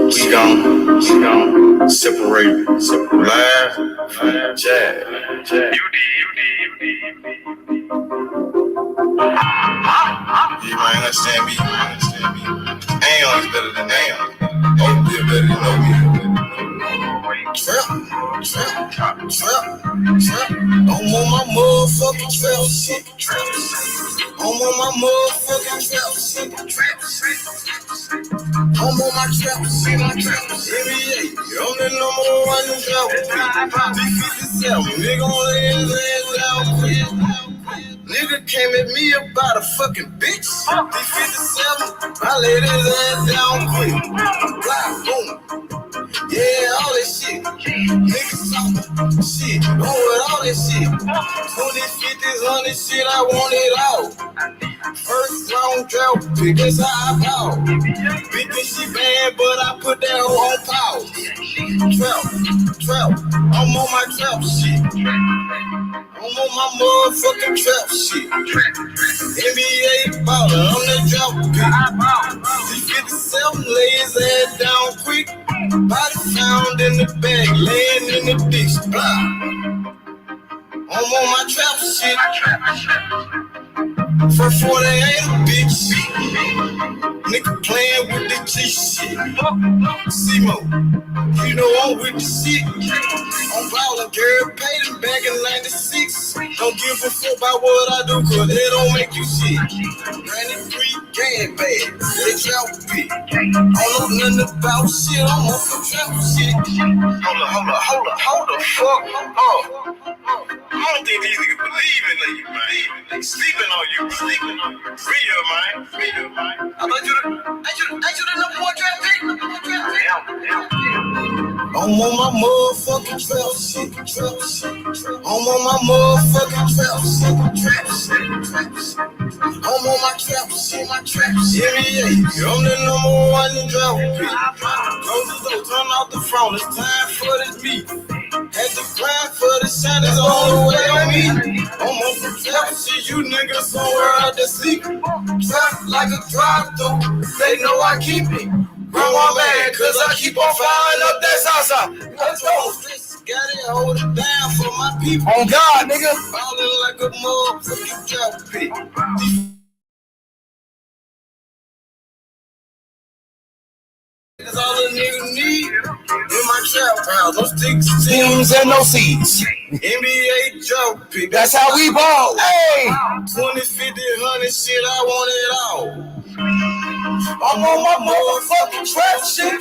We gon' separate live, jazz. You might understand me. Aeon is better than Aeon. Oh, we're better than no. Trap. I'm on my motherfucking trap shit. I'm on my motherfucking trap shit. I'm on my trap shit. NBA, I'm the number one in trap. D57, nigga on his ass down quick. Nigga came at me about a fucking bitch. D57, I laid his ass down quick. Blah, boom. Yeah, all that shit. Niggas talking shit. On with all that shit. 20, 50s, 100 shit, I want it all. First round drought, pick, that's how I ball. Bitch, this shit bad, but I put that hoe on pause. Trap, I'm on my trap shit. I'm on my motherfucking trap shit. NBA baller, I'm that drought pick. D57 lay his ass down quick. Body found in the bag, laying in the ditch. Blah. I'm on my trap shit. For 40 ain't a bitch. Nigga playing with the G shit. C-Mo, you know I'm with the shit. I'm ballin', girl, paid him back in 96. Don't give a fuck about what I do, cause they don't make you shit. 93 gang bag, they trap pick. I don't know nothing about shit, I'm on some trap shit. Hold the fuck up. I don't think these niggas believe in you, man. They sleeping on you. Real, man. I thought you the number one draft pick. I'm on my motherfucking trap shit. I'm on my motherfucking trap shit. I'm on my trap shit. NBA, I'm the number one in draft pick. Close the door, turn off the phone. It's time for this beat. Had to grind for the shot is all the way on me. I'm on some trap shit, you niggas somewhere out there sleeping. Trap like a drive-thru, they know I keep it. Grandma mad, cause I keep on firing up that salsa. Let's go. Got it, hold it down for my people. On God, nigga. Ballin' like a motherfucking trap pick. That's all a nigga need in my trap house. No sticks, teams, and no seeds. NBA joke pick. That's how we ball. Hey! 20, 50, 100 shit, I want it all. I'm on my motherfucking trap shit.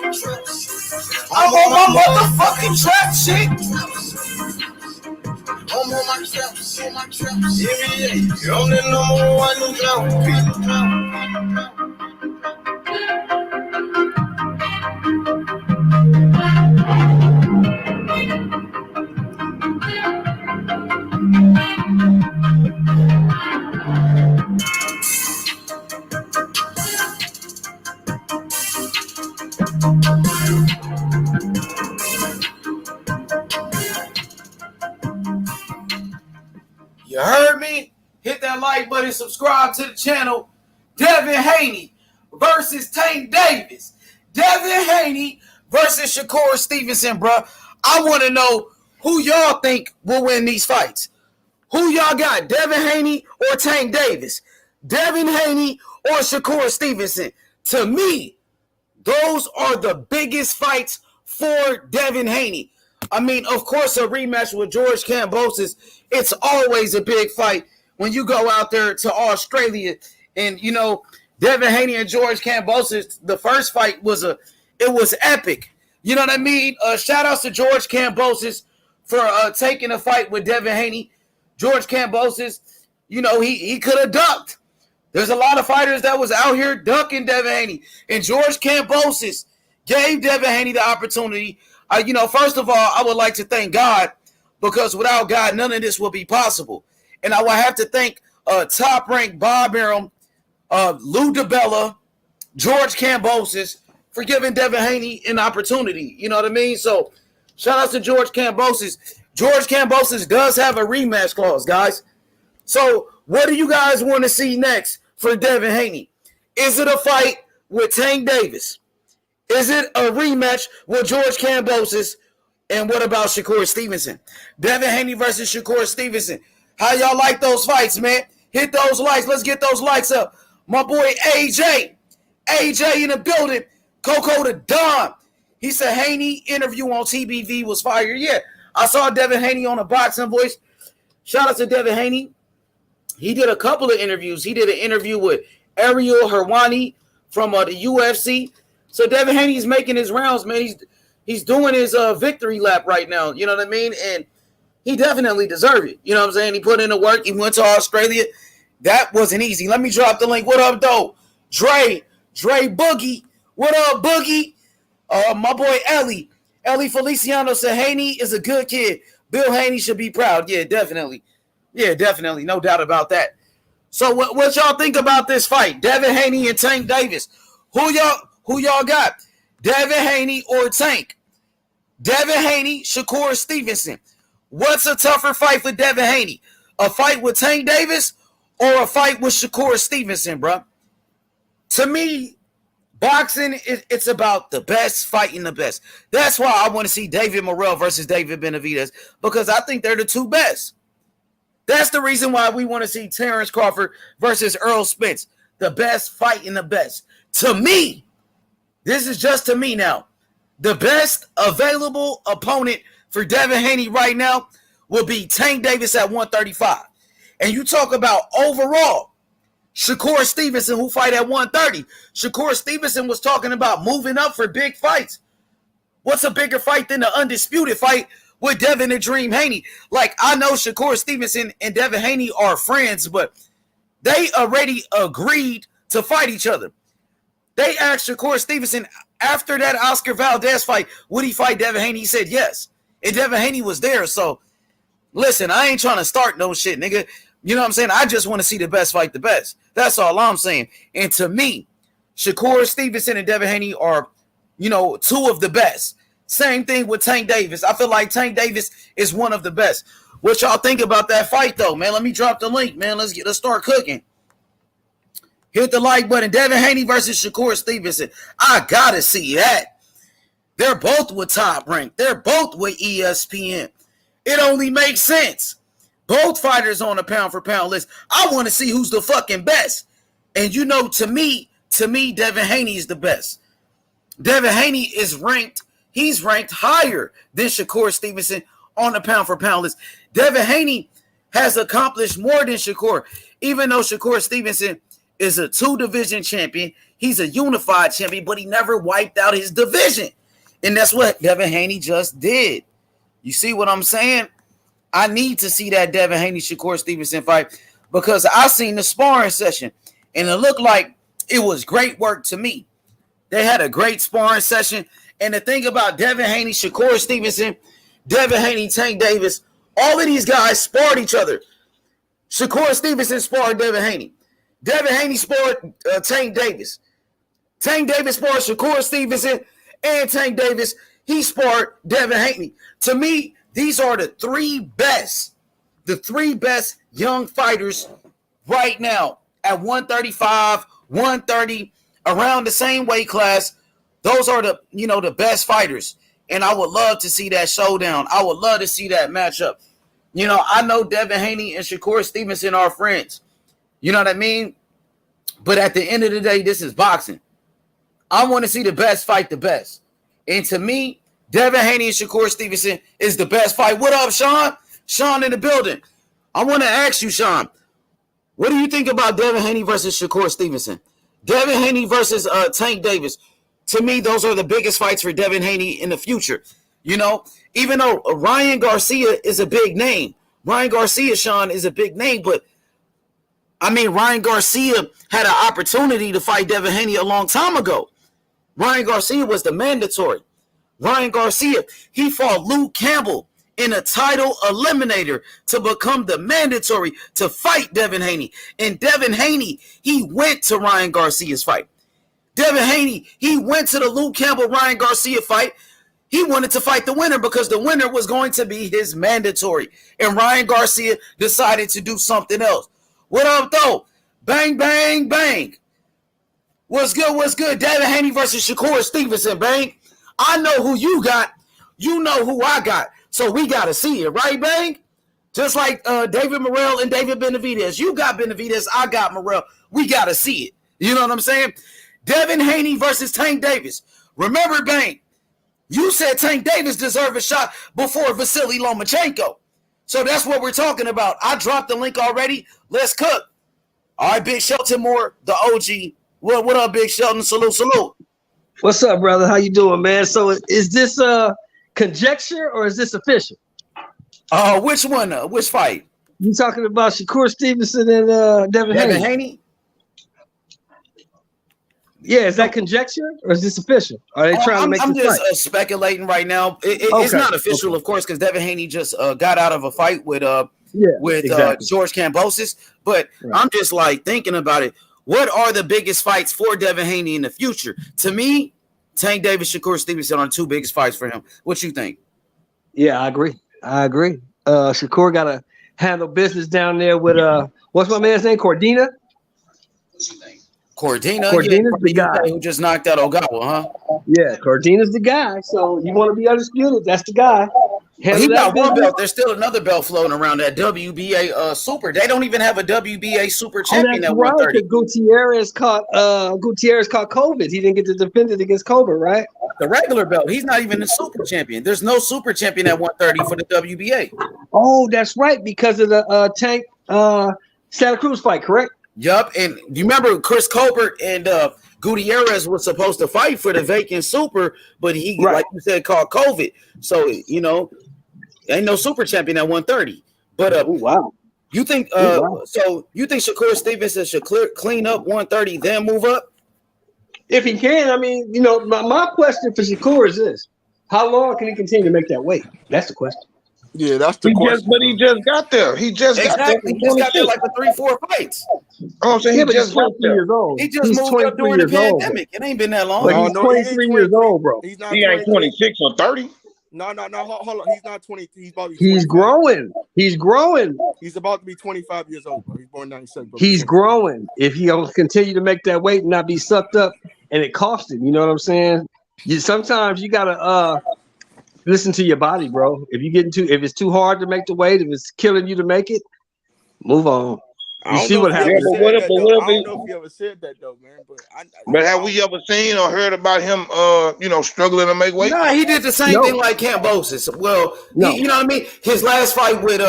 I'm on my motherfucking trap shit. I'm on my trap shit. NBA, I'm the number one in trap pick. You heard me? Hit that like button, subscribe to the channel. Devin Haney versus Tank Davis. Devin Haney versus Shakur Stevenson, bro. I want to know who y'all think will win these fights. Who y'all got, Devin Haney or Tank Davis? Devin Haney or Shakur Stevenson? To me, those are the biggest fights for Devin Haney. I mean, of course, a rematch with George Kambosos, it's always a big fight when you go out there to Australia. And, you know, Devin Haney and George Kambosos, the first fight was epic. You know what I mean? Shout outs to George Kambosos for taking a fight with Devin Haney. George Kambosos, you know, he could have ducked. There's a lot of fighters that was out here ducking Devin Haney. And George Kambosos gave Devin Haney the opportunity. You know, first of all, I would like to thank God, because without God, none of this will be possible. And I will have to thank top-ranked Bob Arum, Lou DiBella, George Kambosos for giving Devin Haney an opportunity. You know what I mean? So shout out to George Kambosos. George Kambosos does have a rematch clause, guys. So what do you guys want to see next for Devin Haney? Is it a fight with Tank Davis? Is it a rematch with George Kambosos? And what about Shakur Stevenson? Devin Haney versus Shakur Stevenson. How y'all like those fights, man? Hit those likes. Let's get those likes up. My boy AJ. AJ in the building. Coco the Don. He said Haney interview on TBV was fire. Yeah, I saw Devin Haney on a Boxing Voice. Shout out to Devin Haney. He did a couple of interviews. He did an interview with Ariel Helwani from the UFC. So Devin Haney's making his rounds, man. He's doing his victory lap right now. You know what I mean? And he definitely deserved it. You know what I'm saying? He put in the work. He went to Australia. That wasn't easy. Let me drop the link. What up, though? Dre Boogie. What up, Boogie? My boy Ellie Feliciano said Haney is a good kid. Bill Haney should be proud. Yeah, definitely. No doubt about that. So what y'all think about this fight? Devin Haney and Tank Davis. Who y'all got? Devin Haney or Tank? Devin Haney, Shakur Stevenson. What's a tougher fight for Devin Haney? A fight with Tank Davis or a fight with Shakur Stevenson, bro? To me, boxing, it's about the best fighting the best. That's why I want to see David Morrell versus David Benavidez, because I think they're the two best. That's the reason why we want to see Terence Crawford versus Errol Spence. The best fighting the best. To me, this is just to me now, the best available opponent for Devin Haney right now will be Tank Davis at 135. And you talk about overall, Shakur Stevenson, who fight at 130. Shakur Stevenson was talking about moving up for big fights. What's a bigger fight than the undisputed fight with Devin and Dream Haney? Like, I know Shakur Stevenson and Devin Haney are friends, but they already agreed to fight each other. They asked Shakur Stevenson after that Oscar Valdez fight, would he fight Devin Haney? He said yes. And Devin Haney was there. So, listen, I ain't trying to start no shit, nigga. You know what I'm saying? I just want to see the best fight the best. That's all I'm saying. And to me, Shakur Stevenson and Devin Haney are, two of the best. Same thing with Tank Davis. I feel like Tank Davis is one of the best. What y'all think about that fight, though, man? Let me drop the link, man. Let's start cooking. Hit the like button. Devin Haney versus Shakur Stevenson. I gotta see that. They're both with Top Rank. They're both with ESPN. It only makes sense. Both fighters on a pound-for-pound list. I want to see who's the fucking best. And to me, Devin Haney is the best. Devin Haney is ranked. He's ranked higher than Shakur Stevenson on the pound-for-pound list. Devin Haney has accomplished more than Shakur. Even though Shakur Stevenson is a 2-division champion, he's a unified champion, but he never wiped out his division. And that's what Devin Haney just did. You see what I'm saying? I need to see that Devin Haney-Shakur Stevenson fight because I seen the sparring session, and it looked like it was great work to me. They had a great sparring session, and the thing about Devin Haney-Shakur Stevenson, Devin Haney, Tank Davis, all of these guys sparred each other. Shakur Stevenson sparred Devin Haney. Devin Haney sparred Tank Davis. Tank Davis sparred Shakur Stevenson, and Tank Davis, he sparred Devin Haney. To me, these are the three best young fighters right now at 135, 130, around the same weight class. Those are the best fighters. And I would love to see that showdown. I would love to see that matchup. I know Devin Haney and Shakur Stevenson are friends. You know what I mean? But at the end of the day, this is boxing. I want to see the best fight the best. And to me, Devin Haney and Shakur Stevenson is the best fight. What up, Sean? Sean in the building. I want to ask you, Sean, what do you think about Devin Haney versus Shakur Stevenson? Devin Haney versus Tank Davis. To me, those are the biggest fights for Devin Haney in the future. Even though Ryan Garcia is a big name. Ryan Garcia, Sean, is a big name, but Ryan Garcia had an opportunity to fight Devin Haney a long time ago. Ryan Garcia was the mandatory. Ryan Garcia, he fought Luke Campbell in a title eliminator to become the mandatory to fight Devin Haney. And Devin Haney, he went to Ryan Garcia's fight. Devin Haney, he went to the Luke Campbell-Ryan Garcia fight. He wanted to fight the winner because the winner was going to be his mandatory. And Ryan Garcia decided to do something else. What up, though? Bang, bang, bang. What's good? What's good? Devin Haney versus Shakur Stevenson, Bang. I know who you got. You know who I got. So we got to see it, right, Bang? Just like David Morrell and David Benavidez. You got Benavidez, I got Morrell. We got to see it. You know what I'm saying? Devin Haney versus Tank Davis. Remember, Bang, you said Tank Davis deserved a shot before Vasily Lomachenko. So that's what we're talking about. I dropped the link already. Let's cook. All right, Big Shelton Moore, the OG. What up, Big Shelton? Salute, salute. What's up, brother? How you doing, man? So is this conjecture or is this official? Which one? Which fight? You talking about Shakur Stevenson and Devin Haney? Yeah, is that conjecture or is this official? Are they trying to make? I'm just speculating right now. It's not official, of course, because Devin Haney just got out of a fight with George Kambosos. But I'm just like thinking about it. What are the biggest fights for Devin Haney in the future? To me, Tank Davis, Shakur Stevenson are the two biggest fights for him. What you think? Yeah, I agree. Shakur got to handle business down there with what's my man's name? Cordina. What you think? Cordina's the guy who just knocked out Ogawa, huh? Yeah, Cordina's the guy. So you want to be undisputed? That's the guy. He got one belt. There's still another belt floating around, that WBA Super. They don't even have a WBA Super champion at 130. Gutierrez caught COVID. He didn't get to defend it against COVID, right? The regular belt. He's not even the Super champion. There's no Super champion at 130 for the WBA. Oh, that's right, because of the Tank Santa Cruz fight, correct? Yup. And you remember Chris Colbert and Gutierrez was supposed to fight for the vacant Super, but he, like you said, caught COVID. So, ain't no Super champion at 130. But you think so you think Shakur Stevenson should clean up 130, then move up? If he can. I mean, my question for Shakur is this: how long can he continue to make that weight? That's the question. Yeah, that's the question. But he just got there. He just got there. He just got there like for 3-4 fights. I'm saying he just got there. Years old. He just moved up during the pandemic. It ain't been that long. But he's 23 years old, bro. He ain't 26 or 30. No. Hold on. He's not 20. He's about to be He's growing. He's growing. He's about to be 25 years old, bro. He's born 97. He's growing. If he'll continue to make that weight and not be sucked up, and it cost him, you know what I'm saying? Sometimes you gotta listen to your body, bro. If it's too hard to make the weight, if it's killing you to make it, move on. You see what happens. I don't know if he ever said that though, man. But have we ever seen or heard about him, struggling to make weight? No, he did the same thing like Kambosos. Well, you know what I mean. His last fight with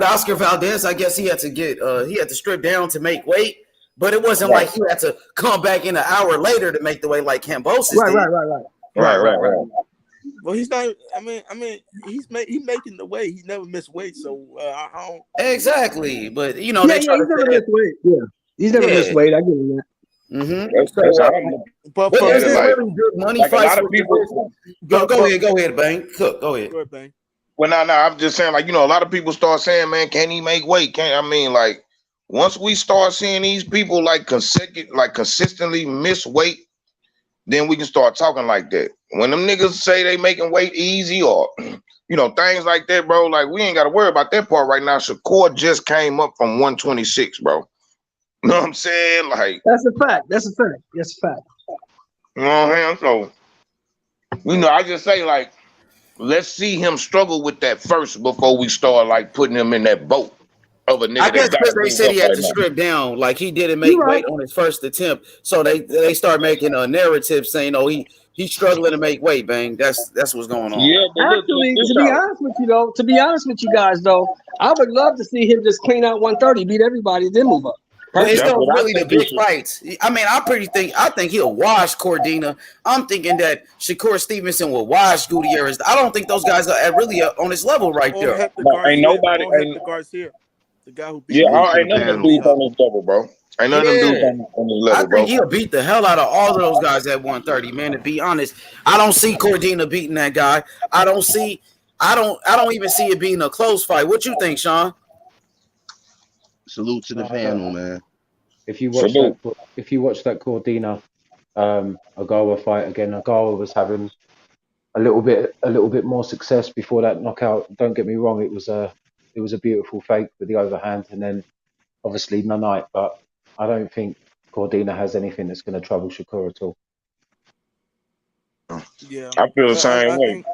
Oscar Valdez, I guess he had to strip down to make weight, but it wasn't like he had to come back in an hour later to make the weight like Kambosos did. Right. Well, he's not. I mean, he's making the weight. He never missed weight, so I don't. Exactly, but he's never missed weight. Yeah, he's never missed weight. I give him that. Mm-hmm. But there's really good money fights. A lot of people. Go ahead, Bang. Cook. Go ahead. Bang. Well, no. I'm just saying, a lot of people start saying, "Man, can he make weight?" Once we start seeing these people consistently miss weight, then we can start talking like that. When them niggas say they making weight easy or, things like that, bro, we ain't got to worry about that part right now. Shakur just came up from 126, bro. You know what I'm saying? That's a fact. You know what I'm saying? So, I just say, let's see him struggle with that first before we start, putting him in that boat. I guess because they said he had to strip down, like he didn't make weight on his first attempt, so they start making a narrative saying, "Oh, he's struggling to make weight." Bang, that's what's going on. Yeah, actually, to be honest with you guys, though, I would love to see him just clean out 130, beat everybody, then move up. But it's not really the big fights. I mean, I think he'll wash Cordina. I'm thinking that Shakur Stevenson will wash Gutierrez. I don't think those guys are really on his level right there. Ain't nobody. The Garcia. The guy who beat ain't none of them dudes on this level, bro. Ain't none of them dudes on this level, bro. I think he'll beat the hell out of all of those guys at 130, man. To be honest, I don't see Cordina beating that guy. I don't even see it being a close fight. What you think, Sean? Salute to the panel, man. If you watch that Cordina Ogawa fight again, Ogawa was having a little bit more success before that knockout. Don't get me wrong, it was a beautiful fake with the overhand, and then obviously Nanite. But I don't think Cordina has anything that's going to trouble Shakur at all. Yeah, I feel the same I way. think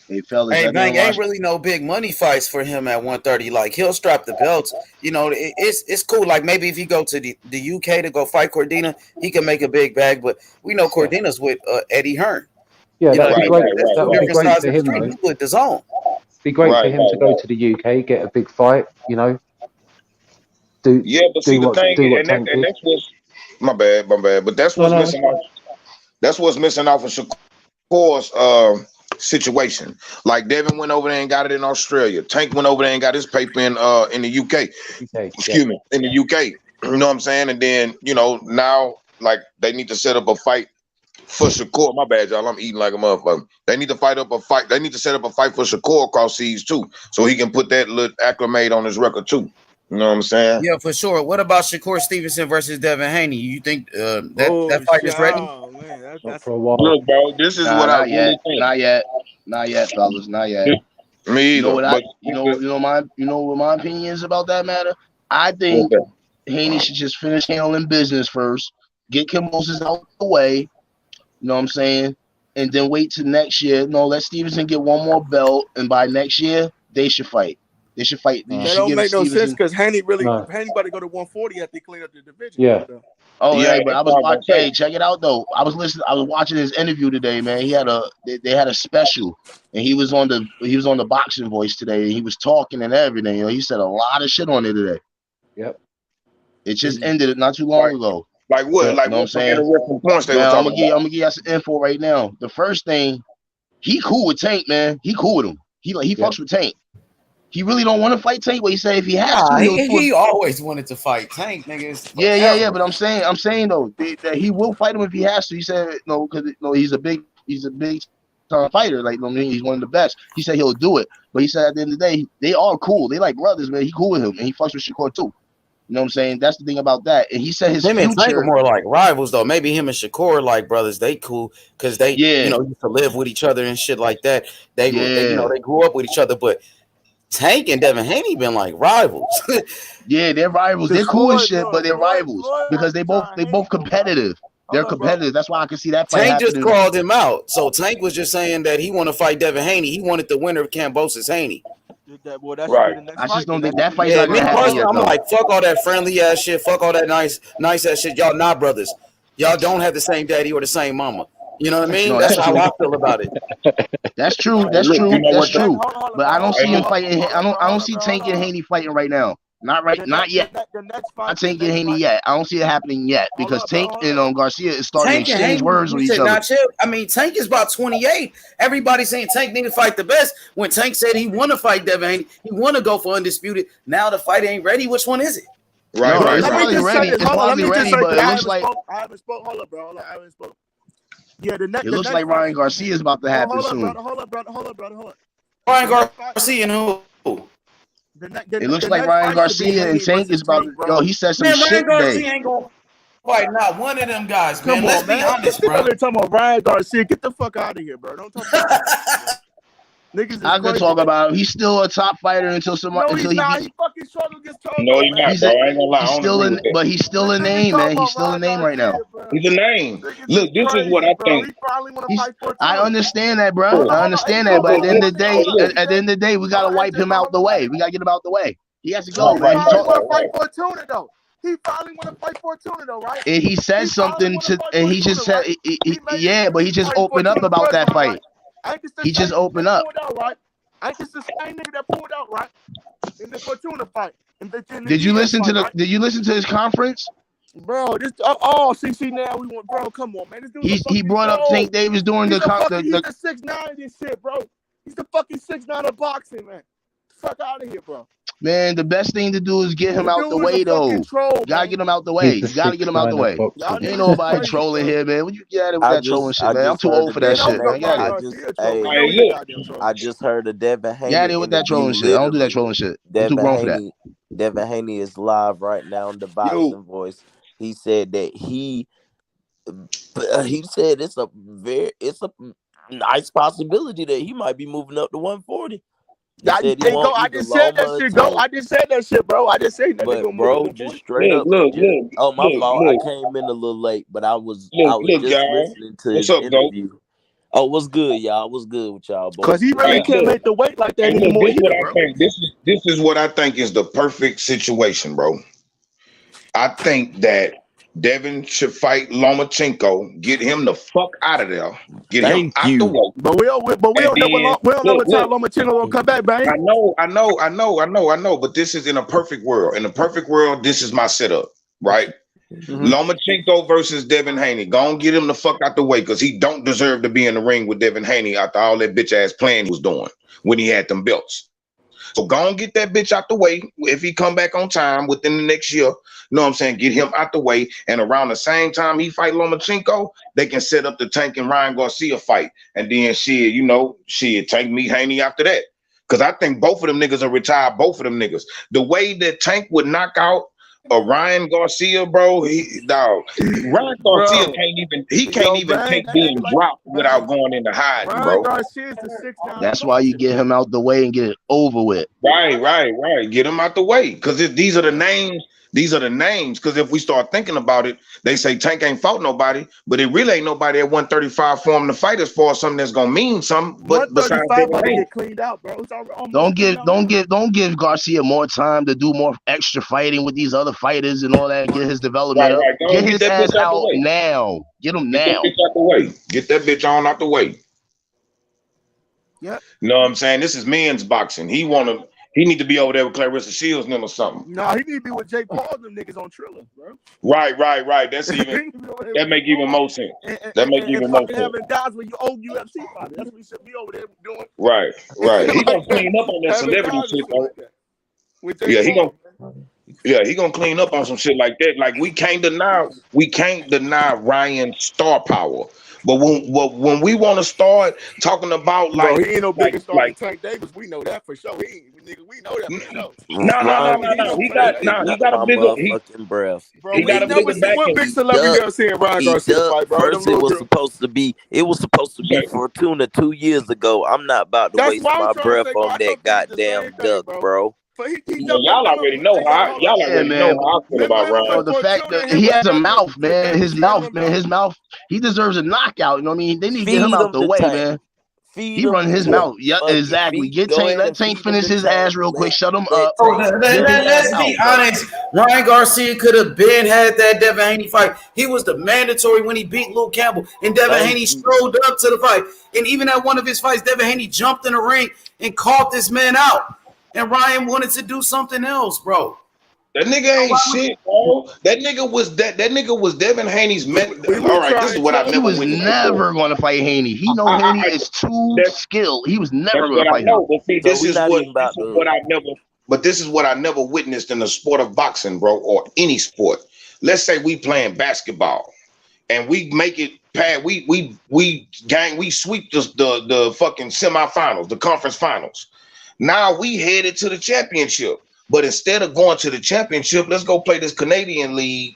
Hey, fellas, Hey, I didn't Bang, ain't watch. really no big money fights for him at 130. Like, he'll strap the belts. You know, it's cool. Like, maybe if he go to the UK to go fight Cordina, he can make a big bag. But we know Yeah, Cordina's with Eddie Hearn. yeah, You know that what would I be mean? great. That's That two would be different great sides for of the him, street. though. He with the zone. Be great for Right, him to go to the UK, get a big fight. You know, do Yeah, but see the thing, do what and Tank did. that's what's my bad. But that's No, what's no, it's missing fine. off. That's what's missing off of Shakur's situation. Like Devin went over there and got it in Australia. Tank went over there and got his paper in the UK. UK, yeah, Excuse me, in the UK. You know what I'm saying? And then now like they need to set up a fight for Shakur. My bad, y'all. I'm eating like a motherfucker. They need to They need to set up a fight for Shakur across seas too, so he can put that little acclimate on his record too. You know what I'm saying? Yeah, for sure. What about Shakur Stevenson versus Devin Haney? You think that fight shit. is ready? Oh man, not that's for a while. Look, bro, this is Nah, what I not really yet. think. Not yet. Not yet, fellas. Not yet. Me You know either. what But you know what my opinion is about that matter? I what's think that? Haney should just finish handling business first, get Kim Moses out the way, you know what I'm saying? And then wait till next year. No, let Stevenson get one more belt, and by next year, they should fight. They should fight. You that should don't give make no sense Stevenson. because Haney No, about to go to 140 after he clean up the division. yeah, Though. Oh, Yeah, hey, but that's I was what I was watching. gonna Hey, say. check it out though. I was watching his interview today, man. They had a special, and he was on the Boxing Voice today, and he was talking and everything. You know, he said a lot of shit on it today. yep, It just ended not too long Like, ago. like what? yeah. Like You know what I'm what some saying? interesting points they were Now I'm talking gonna give about. I'm gonna give you some info right now. The first thing, he cool with Tank, man. He cool with him. He Yeah, fucks with Tank. He really don't want to fight Tank, but he said if he has to, Nah, he'll do it. he always wanted to fight Tank, niggas, Yeah. forever. But I'm saying though that he will fight him if he has to. He said no because he's a big time fighter. Like he's one of the best. He said he'll do it. But he said at the end of the day, they all cool. They like brothers, man. He cool with him, and he fucks with Shakur too. You know what I'm saying? That's the thing about that. And he said his Him and Tank are future. more like rivals, though. Maybe him and Shakur like brothers. They cool because they, Yeah, used to live with each other and shit like that. yeah, They grew up with each other. But Tank and Devin Haney been like rivals. yeah. They're rivals. They're Because cool and Floyd, shit, but look, they're rivals Floyd because ain't they trying both Haney though, bro. competitive. They're Hold up, bro. competitive. That's why I can see that fight Tank just happening. called him out. So Tank was just saying that he want to fight Devin Haney. He wanted the winner of Cambosis Haney. That should be Right. the next I just fight. don't Then. think that fight's Yeah, not me gonna happen personally, yet I'm though. like, fuck all that friendly ass shit. Fuck all that nice ass shit. Y'all not brothers. Y'all don't have the same daddy or the same mama. You know what I mean? No, That's that's how true. I feel about it. That's true. Hey, That's look, you true. know That's what? The next, true. hold up, But bro. I don't Hey, see him look, fighting. I don't see Tank and Hold up. Haney fighting right now. Not yet. The next fight. Not Tank and Haney yet. I don't see it happening yet Hold because up, bro. Tank Hold and up. Garcia is starting to Tank and exchange Haney, words you with each said other. not chill. I mean, Tank is about 28. Everybody saying Tank need to fight the best. When Tank said he want to fight Devin Haney, he want to go for undisputed. Now the fight ain't ready. Which one is it? right, No, right, it's Let me right. probably just say ready. this. It's Hold on. Let probably me just ready, say but because it I looks haven't like spoke. I haven't spoke. Hold up, bro. Hold up. I haven't spoke. Yeah, the it the looks next like fight. Ryan Garcia is about to happen Hold up, soon. brother. Hold up. Ryan The next fight. Garcia and who? It looks The like next Ryan fight should be Garcia and Haney Tank versus is about Tank, to. bro. Yo, he said some Man, Ryan shit today. Garcia ain't gonna fight not one of them guys, man. Come Let's on, be man. honest, People bro. been talking about Ryan Garcia. Get the fuck out of here, bro. Don't talk about that. Niggas is I could crazy. talk about him. He's still a top fighter until No, he's he not. beats. He fucking struggled against No, Turbo, he's man. not, He's bro. a I ain't gonna lie. I he's don't still agree in, with that. but he's still a Niggas name, talking man. He's about still a Ryan name right now. Garcia, bro. He's a name. Niggas Look, is this is crazy, what I bro. think. He finally want to fight for a I tournament. understand that, bro. Hold I Hold on. Hey, understand that, but Hold at the end of the day, look. at the end of the day, we gotta wipe him out the way. We gotta get him out the way. He has to go, Right, man. right, He right, talked, right, fight right. for a tuna, though. He finally want to fight for a tuna, though, right? and he said He finally something want to to, fight and for a he just tuna, said, right? He made his yeah, but he decision just fighting for a opened up tuna about first that round, fight. right? Ain't this the He just same opened that up. pulled out, right? Ain't this the same nigga that pulled out, right? In the Fortuna fight. In the Did you Diaz listen to fight, the? right? Did you listen to his conference? Bro, this CC now we want, bro. Come on, man. This dude's a He fucking brought up Tank troll. Davis during He's the he's a 6'9" and shit, bro. He's the fucking 6'9" of boxing, man. Fuck out of here, bro. man. The best thing to do is get him The out the dude is way, a fucking though. troll, You gotta man. get him out the way. he's the You gotta get him out the 6'9" of way. Y'all boxing. Ain't niggas is nobody crazy, trolling bro. here, man. What you get at it with that trolling shit, man? I'm too heard old the for that Yeah, no, Devin. shit, we know man. Get Ryan out of here. Garcia a troll. We Hey, know Hey, he's a look. goddamn troll. I just heard a Devin Get out of Haney here with that interview. trolling shit. I don't do that trolling Literally, shit. I'm too grown for that. Devin Haney is live right now on the Yo, Boxing Voice. He said that he said it's a nice possibility that he might be moving up to 140. He said he want I either just said that Loma or shit. Go. Tank. I just said that shit, bro. I just said that nigga But gonna move bro, to the just point. straight up. Oh, my fault. I look, came in a little late, but I was look, just y'all. listening to What's his up, Goat? interview. Oh, what's good, y'all? What's good with y'all, Cause boys? he really Right, can't look. make the weight like that And look, anymore this is what either, I bro. think. This is what I think is the perfect situation, bro. I think that Devin should fight Lomachenko, get him the fuck out of there, get him Thank out the you. way. But we don't And know then we don't know what time look. Lomachenko gonna come back, bang. I know. But this is in a perfect world. In a perfect world, this is my setup, right? Mm-hmm. Lomachenko versus Devin Haney. Go on, get him the fuck out the way because he don't deserve to be in the ring with Devin Haney after all that bitch ass plan he was doing when he had them belts. So go and get that bitch out the way. If he come back on time within the next year, you know what I'm saying? Get him out the way. And around the same time he fight Lomachenko, they can set up the Tank and Ryan Garcia fight. And then Tank meet Haney after that. Because I think both of them niggas are retired, both of them niggas. The way that Tank would knock out a Ryan Garcia, bro, Ryan Garcia Bro, can't even bang, take that being nigga like dropped without bang. going into hiding, Ryan bro. Garcia is the 6'9" That's why you get him out the way and get it over with. Right. Get them out the way. Because these are the names. These are the names. Because if we start thinking about it, they say Tank ain't fought nobody, but it really ain't nobody at 135 for him to fight as far as something that's gonna mean something. But besides 135 about to Devin get cleaned out, bro. It's almost Don't give Garcia more time to do more extra fighting with these other fighters and all that. Get his development up. Go Get and his that ass bitch out the out way. now. Get him Get now. that bitch out the way. Get that bitch on out the way. Yep. You know what I'm saying? This is men's boxing. He need to be over there with Clarissa Shields and them or something. No, he need to be with Jake Paul and them niggas on Triller, bro. Right. That's even that make even more sense. That make even more sense. Having guys with your old UFC fighter. That's what he should be over there doing. Right. He gonna clean up on that celebrity shit, though. With Jake He gonna clean up on some shit like that. Like we can't deny Ryan's star power. But when we want to start talking about bro, he ain't no bigger star than like Tank Davis. We know that for sure. We know that for sure. No. He got a bigger motherfucking breath. Bro, he got a bigger back. what big celebrity ever seen Ryan Garcia fight, bro? First, it was supposed to be Fortuna 2 years ago. I'm not about to waste my breath on that goddamn duck, bro. Y'all already know how I feel about Ryan. So the fact that he has a mouth, man. His mouth. He deserves a knockout. You know what I mean? They need to get him out the way, man. He run his mouth. Yeah, exactly. Let Tank finish his ass real quick. Shut him up. Let's be honest. Ryan Garcia could have been had that Devin Haney fight. He was the mandatory when he beat Luke Campbell, and Devin Haney strode up to the fight. And even at one of his fights, Devin Haney jumped in the ring and caught this man out. And Ryan wanted to do something else, bro. That nigga ain't shit, bro. That nigga was Devin Haney's man. All right, this is what I've never witnessed. He was never going to fight Haney. He know Haney is too skilled. He was never going to fight him. But see, this is what I never witnessed in the sport of boxing, bro, or any sport. Let's say we playing basketball and we make it past. We sweep the fucking semifinals, the conference finals. Now we headed to the championship. But instead of going to the championship, let's go play this Canadian League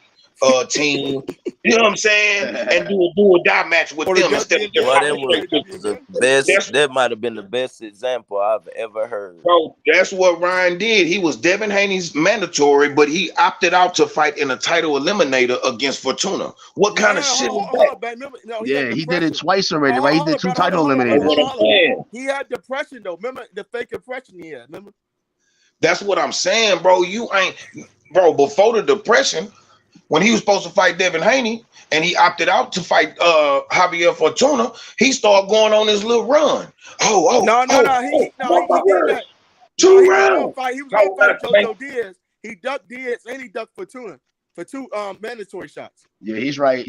team. You know what I'm saying? And do a die match with them instead of that might have been the best example I've ever heard. Bro, that's what Ryan did. He was Devin Haney's mandatory, but he opted out to fight in a title eliminator against Fortuna. What kind of shit is that? He did it twice already, right? He did 2 title eliminators. He had depression though. Remember the fake depression he had? Remember? That's what I'm saying, bro. Before the depression, when he was supposed to fight Devin Haney and he opted out to fight Javier Fortuna, he started going on his little run. He did that. 2 rounds. He was going to fight JoJo Diaz. He ducked Diaz and he ducked Fortuna for 2 mandatory shots. Yeah, he's right.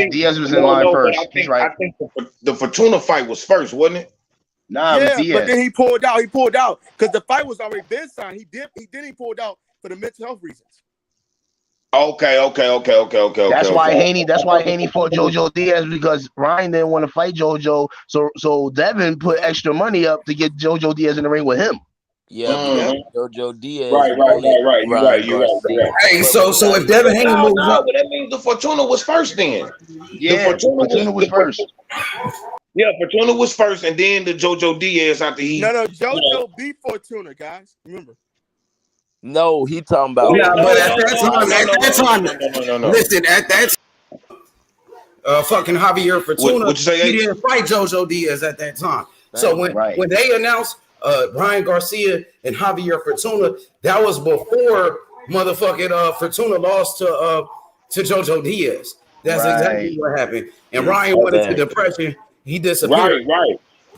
Diaz was in line first. He's right. I think the Fortuna fight was first, wasn't it? Nah, yeah, but then he pulled out. He pulled out because the fight was already been signed. He pulled out for the mental health reasons. Okay. That's why Haney fought JoJo Diaz because Ryan didn't want to fight JoJo. So Devin put extra money up to get JoJo Diaz in the ring with him. Yeah, JoJo Diaz. Right. You're right. Hey, so if Devin Haney moves up, that means the Fortuna was first then. Yeah, Fortuna was first. Yeah, Fortuna was first, and then the JoJo Diaz after he. No, JoJo beat Fortuna, guys. Remember? No, he talking about. Yeah, but at that time, listen, at that time, fucking Javier Fortuna, What you say, he didn't fight JoJo Diaz at that time. So when they announced Ryan Garcia and Javier Fortuna, that was before motherfucking Fortuna lost to JoJo Diaz. That's exactly what happened. And Ryan went into depression. He disappeared.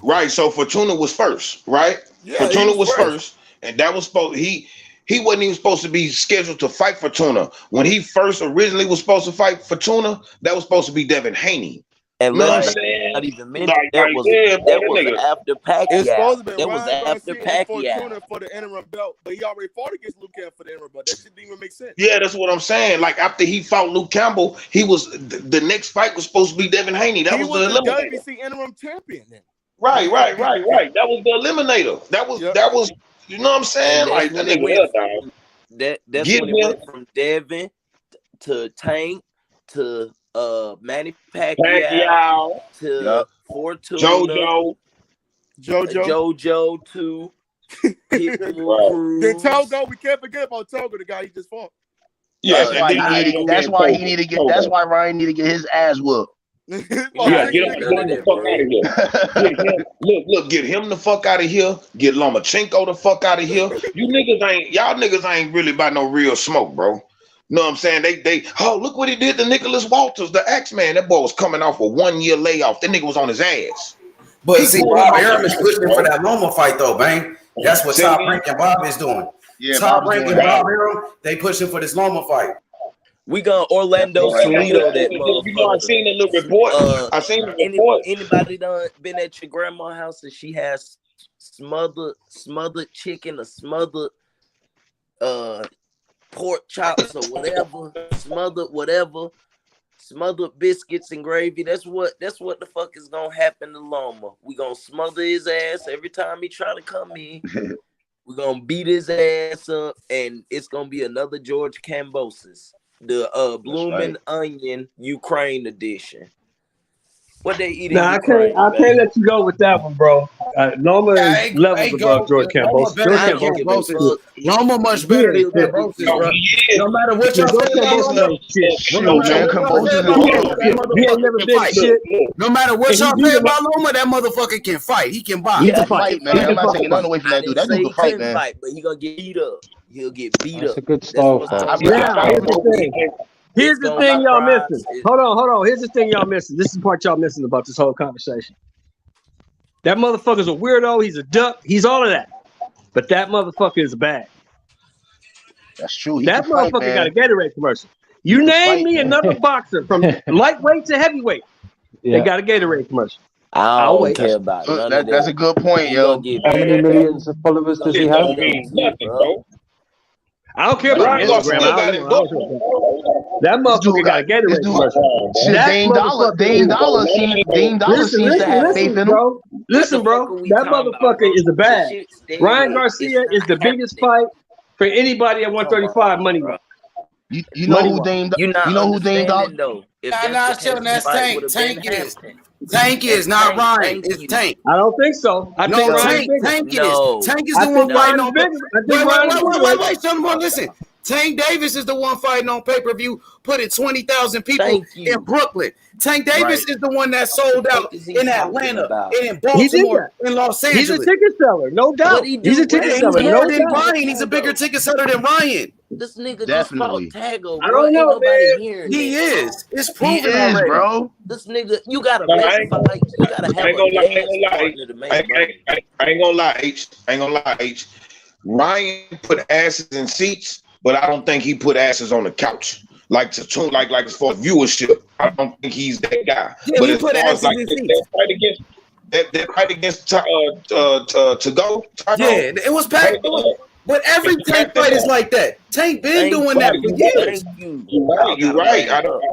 Right. So Fortuna was first, right? Yeah, Fortuna was first, and that was supposed he wasn't even supposed to be scheduled to fight Fortuna. When he first originally was supposed to fight Fortuna, that was supposed to be Devin Haney. And let's not even mention that was after Pacquiao. That was after Pacquiao for the interim belt, but he already fought against Luke Campbell for the interim belt. That shit didn't even make sense. Yeah, that's what I'm saying. Like after he fought Luke Campbell, he was the next fight was supposed to be Devin Haney. That was the eliminator. WBC interim champion then. Right. That was the eliminator. That was. You know what I'm saying? Like that nigga. That's when it went from Devin to Tank to Manny Pacquiao to Fortuna, JoJo to Then Togo, we can't forget about Togo, the guy he just fought. Yeah, that's why he need to get. That's why Ryan need to get his ass whooped. Get him the fuck out of here. Look, get him the fuck out of here. Get Lomachenko the fuck out of here. Y'all niggas ain't really about no real smoke, bro. Know what I'm saying? They look what he did to Nicholas Walters, the Axeman. That boy was coming off a 1 year layoff. That nigga was on his ass. But see, Bob Arum is pushing for that Loma fight though, man. That's what Top Rank and Bob is doing. Yeah, Top Rank and Bob Arum, they pushing for this Loma fight. We got Orlando Salido that motherfucker. You know, I seen the little report. I seen the report. Anybody done been at your grandma's house and she has smothered chicken or smothered pork chops or whatever, smothered biscuits and gravy. That's what the fuck is gonna happen to Loma. We gonna smother his ass every time he try to come in. We're gonna beat his ass up, and it's gonna be another George Kambosos. The Bloomin' Onion Ukraine edition. What they eating? Nah, I can't let you go with that one, bro. Loma is levels above George Kambosos. Loma much better than Kambosos, bro. No matter what y'all say, no matter what y'all say about Loma, that motherfucker can fight. He can box. He can fight, man. I'm not taking nothing away from that dude. That dude can fight, man. But he gonna get beat up. He'll get beat up. That's a good style. Here's the thing y'all missing. Hold on. Here's the thing y'all missing. This is the part y'all missing about this whole conversation. That motherfucker's a weirdo. He's a duck. He's all of that. But that motherfucker is bad. That's true. That motherfucker got a Gatorade commercial. You name me another boxer from lightweight to heavyweight. They got a Gatorade commercial. I don't care about it. That's a good point, yo. How many millions of followers does he have? I don't care about Instagram. That motherfucker got a Gatorade commercial. Dame Dollar seems to have faith in him. Listen, bro. That motherfucker is a bad. Ryan Garcia is the biggest fight for anybody at 135 money. You know who Dame Dollar? That's Tank is. Tank is not Ryan. It's Tank. I don't think so. I think Tank is. Tank is the one fighting on. Wait, someone listen. Tank Davis is the one fighting on pay-per-view, putting 20,000 people in Brooklyn. Tank Davis is the one that sold out in Atlanta, and in Baltimore, in Los Angeles. He's a ticket seller, no doubt. He's a ticket seller, no doubt. Ryan, he's a bigger ticket seller than Ryan. This nigga just fought Tago, bro. I don't know, man. He is. It's proven already, bro. This nigga, you gotta make fight. You gotta have I ain't gonna lie, H. Ryan put asses in seats, but I don't think he put asses on the couch. Like as far as viewership, I don't think he's that guy. Yeah, but as far as like that fight against to go, yeah, it was packed. But every Tank fight is like that. Tank been doing that for years. You're right.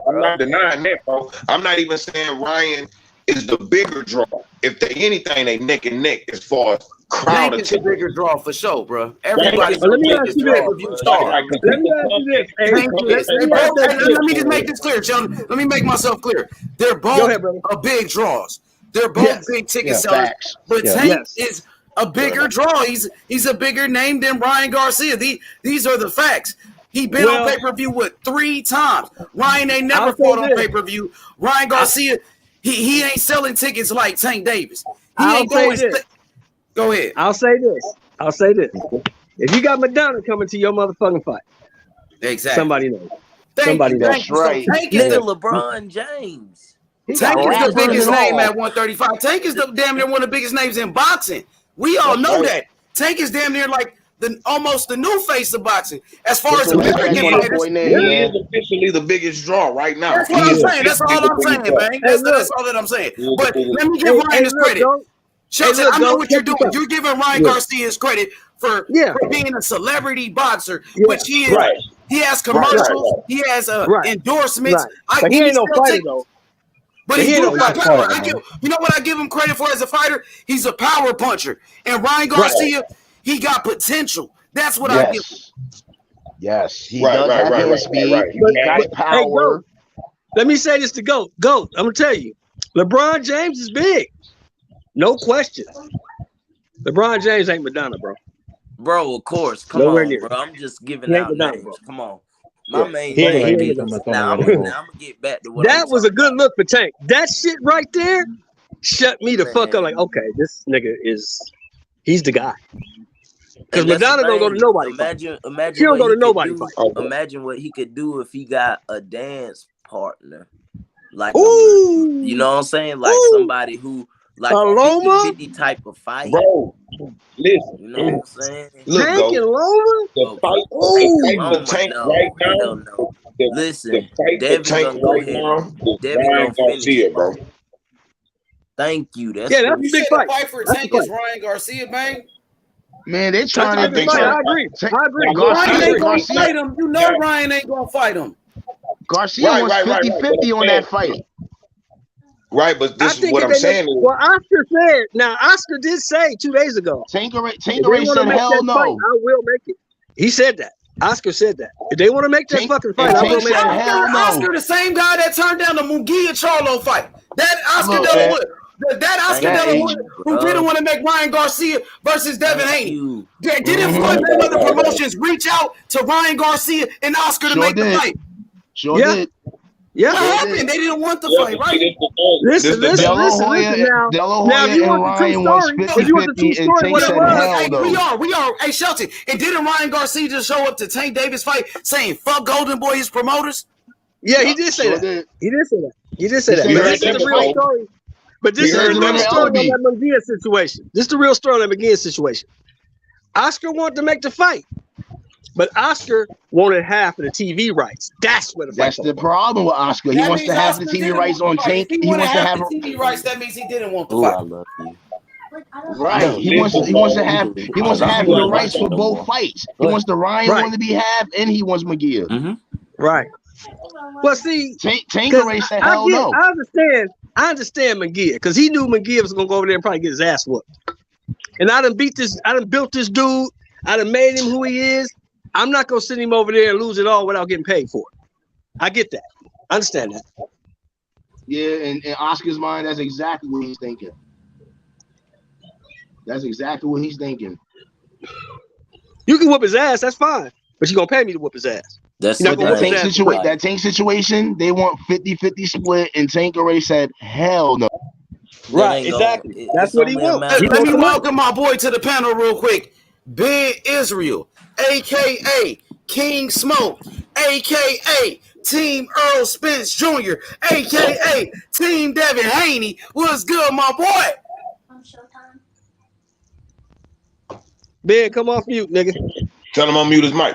I'm not denying that, bro. I'm not even saying Ryan is the bigger draw. If they anything, they neck and neck as far as crowd attention. Tank is the bigger draw for sure, bro. Everybody's let me ask you this. Let me just make this clear, Sheldon. Let me make myself clear. They're both big draws. They're both big ticket sellers, facts. but Yeah. Tank is a bigger draw. He's a bigger name than Ryan Garcia. These are the facts. He been on pay-per-view 3 times. Ryan ain't never fought on pay-per-view. Ryan Garcia, he ain't selling tickets like Tank Davis. Go ahead. I'll say this. If you got Madonna coming to your motherfucking fight, exactly. Somebody knows. That's right. Tank is Nigga, LeBron James. Tank is the biggest name at 135. Tank is damn near one of the biggest names in boxing. We all know that. Tank is damn near like almost the new face of boxing as far as American fighters. He is officially the biggest draw right now. That's what I'm saying. That's all I'm saying, man. That's all that I'm saying. But let me give Ryan his credit. Shelton, I know what you're doing. You're giving Ryan Garcia his credit for being a celebrity boxer, which he is. Right. He has commercials. He has endorsements. But he ain't no fighter, though. But he do got power. You know what I give him credit for as a fighter? He's a power puncher. And Ryan Garcia, he got potential. That's what I give him. Yes, he does have his speed. He got power. Let me say this to GOAT. GOAT, I'm going to tell you. LeBron James is big. No question. LeBron James ain't Madonna, bro. Bro, of course. Come on, bro. I'm just giving out names. Bro. Come on. My main name. Now I'm gonna get back to what that was a good look for Tank. That shit right there shut me the fuck up. Like, okay, this nigga he's the guy. Because Madonna don't go to nobody. Imagine she don't go to nobody. Imagine what he could do if he got a dance partner, like you know what I'm saying, like somebody who. Like a 50-50 type of fight. Bro, listen. You know what I'm saying? Look, Tank and Loma? The fight Tank right now. Listen, Devin gonna go ahead. Devin gonna finish it, bro. Thank you. That's a big fight. The fight for Tank is Ryan Garcia, man. Man, they trying to. I agree. Ryan ain't gonna fight him. You know Ryan ain't gonna fight him. Garcia wants 50-50 on that fight. Right, but this is what I'm saying. Well, Oscar did say 2 days ago. Tanqueray said, hell no. Fight, I will make it. He said that. Oscar said that. If they want to make that fucking fight, I will make it. Oscar, the same guy that turned down the Munguia Charlo fight. That Oscar De La Hoya. That Oscar De La Hoya who didn't want to make Ryan Garcia versus Devin Haney. Didn't Floyd Mayweather Promotions reach out to Ryan Garcia and Oscar to make the fight? Sure did. Yeah, what happened? They didn't want the fight, right? Listen. Now, if you want the true story, what it was? We are. Hey, Shelton, and didn't Ryan Garcia just show up to Tank Davis fight saying "fuck Golden Boy," his promoters? Yeah, he did say that. He did say that. But this is the real story. But this is the real story on that Munguia situation. This is the real story on that Munguia situation. Oscar wanted to make the fight. But Oscar wanted half of the TV rights. That's what that's the problem with Oscar. He wants to have the TV rights on Tank. He wants to have the TV rights. That means he didn't want the fight. I love you. Right. He wants to have the rights for both fights. He wants the Ryan one to be half, and he wants Munguia. Mm-hmm. Right. Well, see, Tanqueray said hell no. I understand Munguia because he knew Munguia was gonna go over there and probably get his ass whooped. And I done built this dude. I done made him who he is. I'm not gonna send him over there and lose it all without getting paid for it. I get that. I understand that. Yeah, and in Oscar's mind, that's exactly what he's thinking. You can whoop his ass, that's fine. But you're gonna pay me to whoop his ass. That's that Tank situation, they want 50-50 split, and Tank already said, hell no. Right, exactly. That's what he wants. Let me welcome my boy to the panel real quick. Big Israel, a.k.a. King Smoke, a.k.a. Team Errol Spence Jr., a.k.a. Team Devin Haney. What's good, my boy? Ben, come off mute, nigga. Tell him on mute his mic.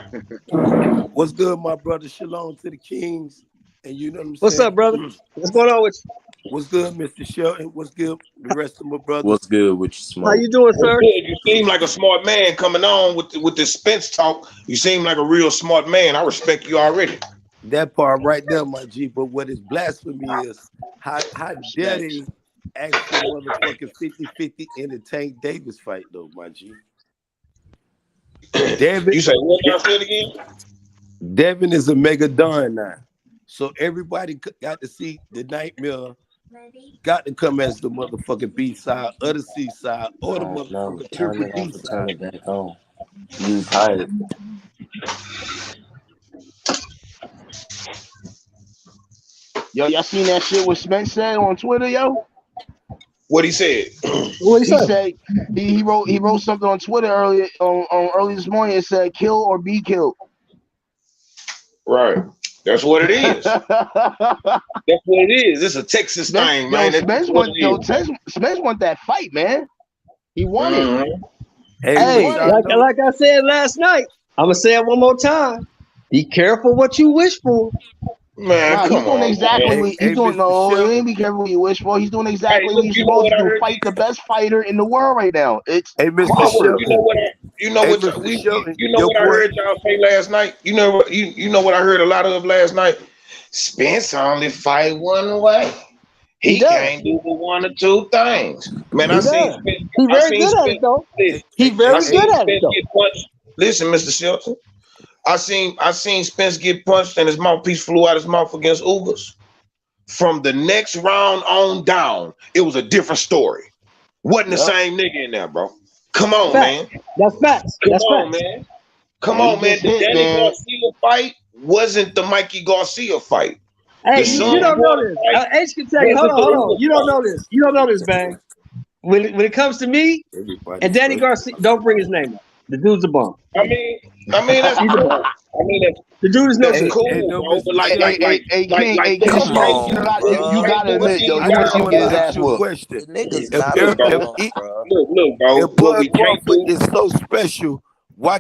What's good, my brother? Shalom to the Kings. And you know what I'm saying? What's up, brother? What's going on with you? What's good, Mr. Shelton? What's good, the rest of my brothers? What's good with you, Smoke? How you doing, sir? You seem like a smart man coming on with this Spence talk. You seem like a real smart man. I respect you already. That part right there, my G. But what is blasphemy is how dare they ask for motherfucking 50-50 in the Tank Davis fight, though, my G. Devin, you say what now? Say it again. Devin is a mega don now. So everybody got to see the nightmare got to come as the motherfucking B side or the C side or the No, motherfucking turn triple it D off and turn side. it back on. Use hide. Yo, y'all seen that shit what Spence said on Twitter, yo? What he said? What he He say? said he wrote something on Twitter earlier on early this morning. It said kill or be killed. Right. That's what it is. That's what it is. It's a Texas thing, man. Spence want that fight, man. He won it. Hey, won it. like I said last night, I'm gonna say it one more time. Be careful what you wish for. Man, Nah, come he's doing on. exactly Man. what he's doing. No, you ain't be careful what you wish for. He's doing exactly what he's supposed to do. Fight the best fighter in the world right now. It's Mr. Crawford. You know what I heard y'all say last night? You know what I heard a lot of last night? Spence only fight one way. He can't do the one or two things. Man, He's very good at it though. He's very good at it though. Get punched. Listen, Mr. Shelton. I seen Spence get punched and his mouthpiece flew out his mouth against Ugas. From the next round on down, it was a different story. Wasn't the same nigga in there, bro. Come on, man. That's facts. Come on, man. The Danny Garcia fight wasn't the Mikey Garcia fight. Hey, you don't know this. H can tell you. Hold on. You don't know this. You don't know this, bang. When it comes to me and Danny Garcia, don't bring his name up. The dude's a bum. I mean that's cool. The dude is no that's good. cool, bro. But come on, you gotta admit though, you want to see him get his ass whooped. Niggas not a bum, bro. Look, bro. If Bud Crawford is so special, why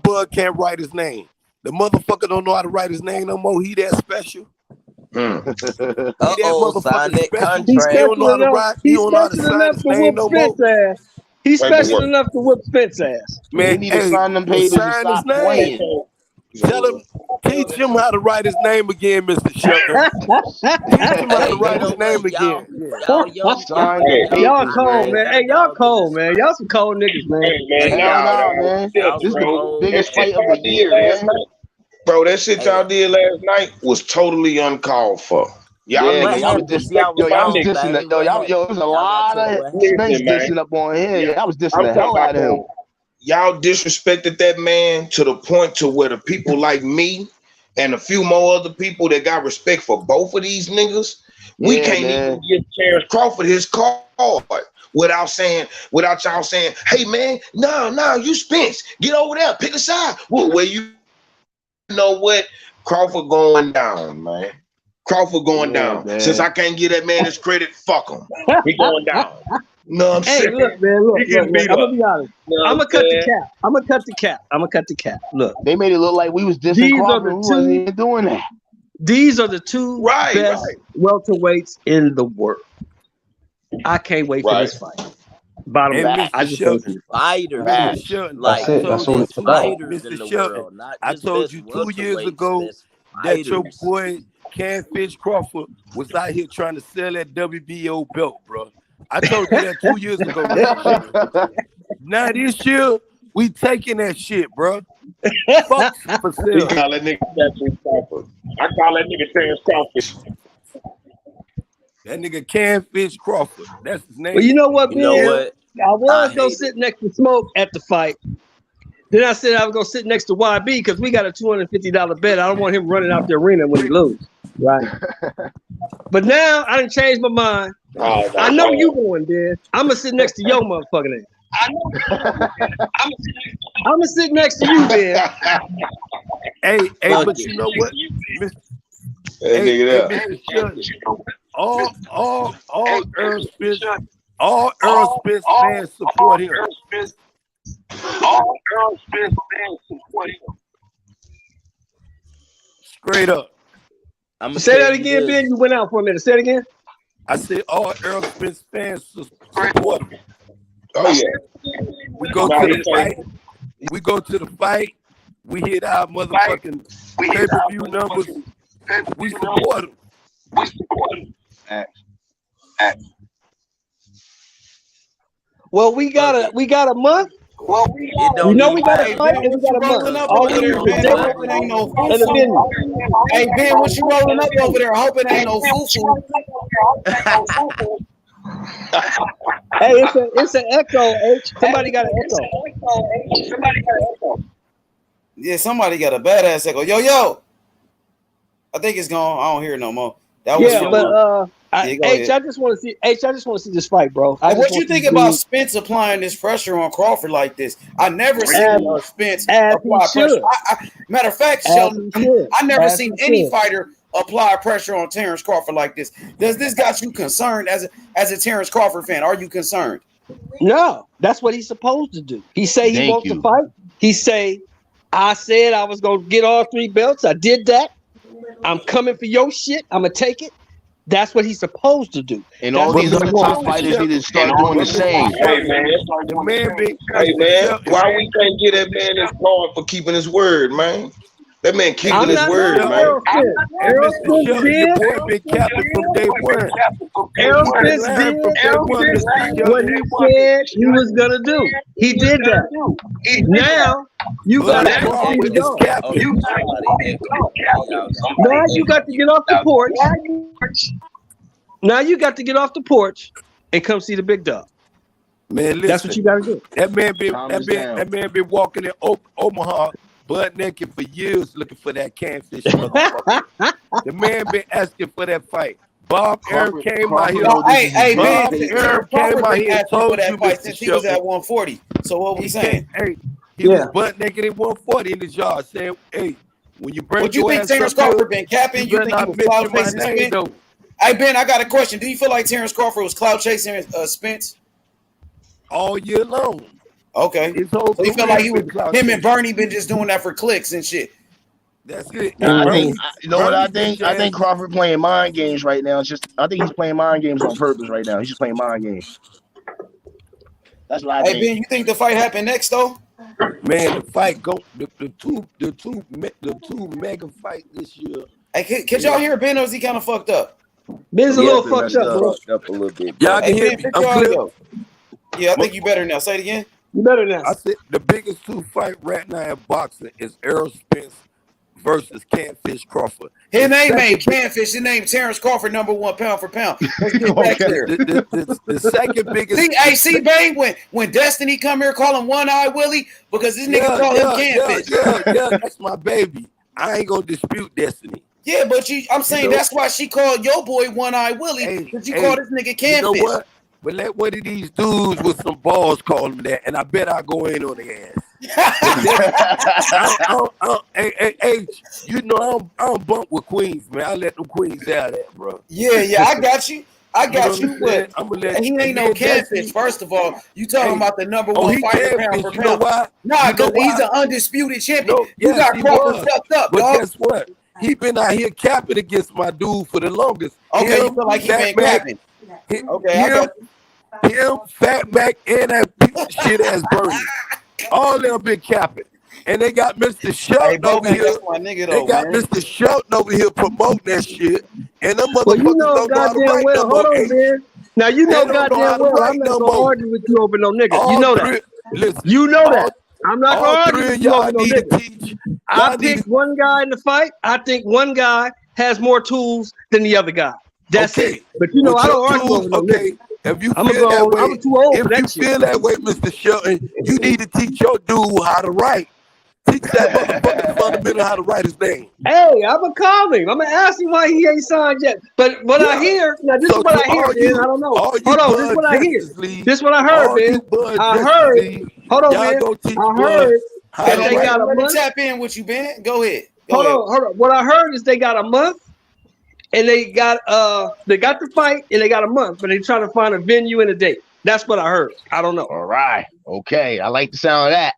Bud can't write his name? The motherfucker don't know how to write his name no more. He that special. Sign that contract. He's special enough. He's special enough to whoop Spence ass. He's special enough to whoop Spence ass. Man, he need to sign them papers and stop playing. Tell him, teach him how to write his name again, Mr. Shelton. Teach him how to write his name again. Y'all cold, man. Hey, y'all cold, man. Y'all some cold niggas, man. Man. This is the biggest fight of the year, man. Bro, that shit y'all did last night was totally uncalled for. Y'all was dissing that though. It was a lot of Spence dissing up on here. I was dissing the hell out of him. Y'all disrespected that man to the point to where the people like me and a few more other people that got respect for both of these niggas, we can't even give Terence Crawford his card without y'all saying, hey man, no, you Spence, get over there, pick a side. Well, you know what? Crawford going down, man. Crawford going down. Man. Since I can't give that man his credit, fuck him. He going down. No, I'm saying. Hey, look, man, look. I'm gonna be honest. I'm gonna cut the cap. Look, they made it look like we was dissing Crawford. We wasn't even doing that. These are the two best welterweights in the world. I can't wait for this fight. Bottom line, I just don't see fighters. Like that's all it's about. Mr. Shelton, I told you 2 years ago that your boy Catfish Crawford was out here trying to sell that WBO belt, bro. I told you that 2 years ago. Now this year, we taking that shit, bro. Fuck for sale. You call that nigga Catfish Crawford. I call that nigga Terence Crawford. That nigga Catfish Crawford. That's his name. Well, you know what, you know what? I was gonna sit next to Smoke at the fight. Then I said I was gonna sit next to YB because we got a $250 bet. I don't want him running out the arena when he loses. Right. But now I done changed my mind. I know you going, Dad. I'm gonna sit next to your motherfucking ass. I'm gonna sit next to you, Dad. Hey, but you know what? All Errol Spence fans support him. Straight up. Say that again, Ben. You went out for a minute. Say it again. I said all Errol Spence fans support him. Oh yeah. We go to the fight. We go to the fight. We hit our motherfucking pay-per-view numbers. We support him. Well, we got a month It We don't know we even got a Hey matter. fight Ben, and we what you got a month. rolling up All over we need there, is a Ben? I date hope it ain't no and a venue. foo-foo. Hey Ben, what you rolling up over there? I hope it ain't no foo-foo. Hey, it's an echo, H. Somebody got an echo. Yeah, somebody got a badass echo. Yo. I think it's gone. I don't hear it no more. That was Yeah, but go H, ahead. I just want to see this fight, bro. Hey, what you think about Spence applying this pressure on Crawford like this? I never seen Spence as he apply pressure. should. Matter of fact, As Sheldon, he should. I never As seen he any should. fighter apply pressure on Terence Crawford like this. Does this got you concerned as a Terence Crawford fan? Are you concerned? No, that's what he's supposed to do. He say he wants to fight. He say, I said I was gonna get all 3 belts. I did that. I'm coming for your shit. I'm gonna take it. That's what he's supposed to do. And That's all what these he other wants. top fighters need to start doing the same. Hey man, The man been hey man, why we can't get that man his card for keeping his word, man? That man keeping I'm his not word, knocking man. Errol Spence. Hey, Errol Mr. Spence Shelton, your did. boy been capping from day one. Errol He been Spence lying did from day one, Mr. what Shelton. he said he was gonna do. He did that. Now you Bud gotta come see Crawford the is dog. Oh, capping. somebody echoing. Now y'all got Now you got to get off the porch. Now you got to get off the porch and come see the big dog. Man, That's what you listen. gotta do. That man Calm us down. been walking in Omaha butt naked for years looking for that catfish motherfucker. The man been asking for that fight. Bob Arum came out here. No, hey, Bob Ben, Arum Terence came Crawford out been here and asking for told that you, fight Mr. since he was Shelton. at 140. So what we He saying? was butt naked at 140 in his yard saying, hey, when you bring What you your think ass Terence up here, Crawford been capping? you You better think he not was cloud mention my chasing name, Spence? though. Hey Ben, I got a question. Do you feel like Terence Crawford was cloud chasing Spence? All year long. Okay. His whole So you feel career like he was been clout him chasing. and Bernie been just doing that for clicks and shit. That's it. I And think you know what I Bernie's think. I think Crawford playing mind games right now. It's just I think he's playing mind games on purpose right now. He's just playing mind games. That's what I Hey think. Ben, you think the fight happen next though? Man, the fight go the two mega fight this year. Hey, could y'all hear Ben or is he kind of fucked up? Ben's a Yeah, little Ben, fucked you up, bro. fucked up a little bit, Y'all bro. can Hey hear Ben, me. fix I'm your clear. audio. Yeah, I think you better now. Say it again. You better now. I said the biggest 2 fight right now in boxing is Errol Spence versus Catfish Crawford. His name ain't Canfish. His name Terence Crawford, #1 pound for pound. Let's get back here. The second biggest. See, Bane, when Destiny come here, call him One Eye Willie because this nigga call him Canfish. Yeah, that's my baby. I ain't gonna dispute Destiny. Yeah, but I'm saying that's why she called your boy One Eye Willie because you call this nigga Canfish. You know what? But let one of these dudes with some balls call him that, and I bet I go in on their ass. Hey, you know I don't bump with queens, man. I let them queens out of that, bro. Yeah, I got you. I got you, but he ain't no Canfish. First of all, you talking about the #1 fighter pound for pound. You know why? Nah, because he's an undisputed champion. No, you got Crawford fucked up, but dog. guess what? He been out here capping against my dude for the longest. Okay, you feel like he been capping. Okay, I got him, Fat Mac, and that piece of shit ass Bernie. All them been capping. And they got Mr. Shelton over here. They got Mr. Shelton over here promoting that shit. And them motherfuckers don't know how to write no more. Hold on, man. Now you know goddamn well I'm not gonna argue with you over no nigga. You know that. Listen, you know that. I'm not gonna argue with you over no nigga. Teach. I picked one guy in the fight. I think one guy has more tools than the other guy. That's it. But you know I don't argue over no nigga. If you feel that way, I'm too old for that if you feel that way, Mr. Shelton, you need to teach your dude how to write. Teach that motherfucker fundamental how to write his name. Hey, I'm gonna call him. I'm gonna ask him why he ain't signed yet. But what I hear, now this is what I hear, man. I don't know. Hold on, this is what I hear. This is what I heard, man. I heard. Hold on, man. I heard that they got a month. Tap in with you, Ben. Go ahead. Hold on. What I heard is they got a month, and they got the fight, and they got a month, but they trying to find a venue and a date. That's what I heard. I don't know. All right. Okay. I like the sound of that.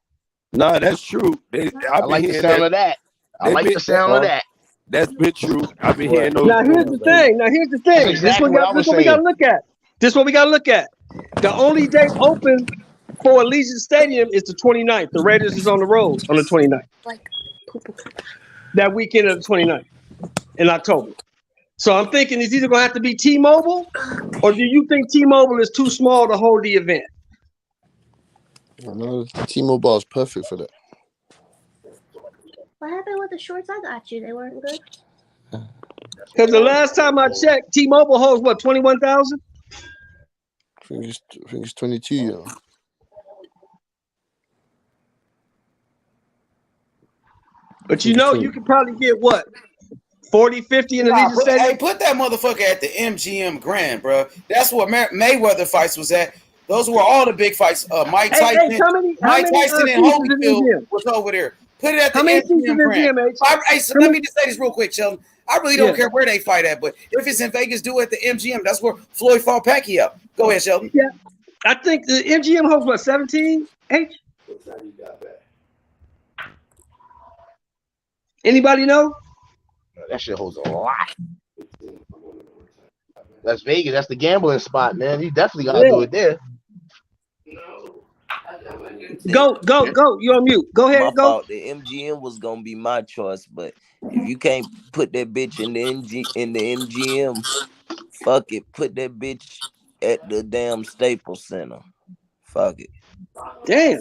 No, that's true. I like the sound of that. I like the sound of that. That's been true. I've been hearing those. Now here's the thing. This is what we gotta look at. This is what we gotta look at. The only date open for Allegiant Stadium is the 29th. The Raiders is on the road on the 29th. That weekend of the 29th in October. So I'm thinking it's either gonna have to be T-Mobile, or do you think T-Mobile is too small to hold the event? No, T-Mobile is perfect for that. What happened with the shorts I got you? They weren't good. Because the last time I checked, T-Mobile holds what 21,000. I think it's 22. You know. But you know, you could probably get what 40, 50 in the Legion Stadium. Hey, put that motherfucker at the MGM Grand, bro. That's where Mayweather fights was at. Those were all the big fights. Mike Tyson, Mike Tyson and Holyfield was over there. Put it at the MGM Grand. Hey, so let me just say this real quick, Sheldon. I really don't care where they fight at, but if it's in Vegas, do it at the MGM. That's where Floyd fought Pacquiao. Go ahead, Sheldon. Yeah, I think the MGM holds what 17. H. Anybody know? That shit holds a lot. That's Vegas. That's the gambling spot, man. You definitely gotta do it there. Go. You're on mute. Go ahead. Go. Fault. The MGM was gonna be my choice, but if you can't put that bitch in the MGM, fuck it. Put that bitch at the damn Staples Center. Fuck it. Damn.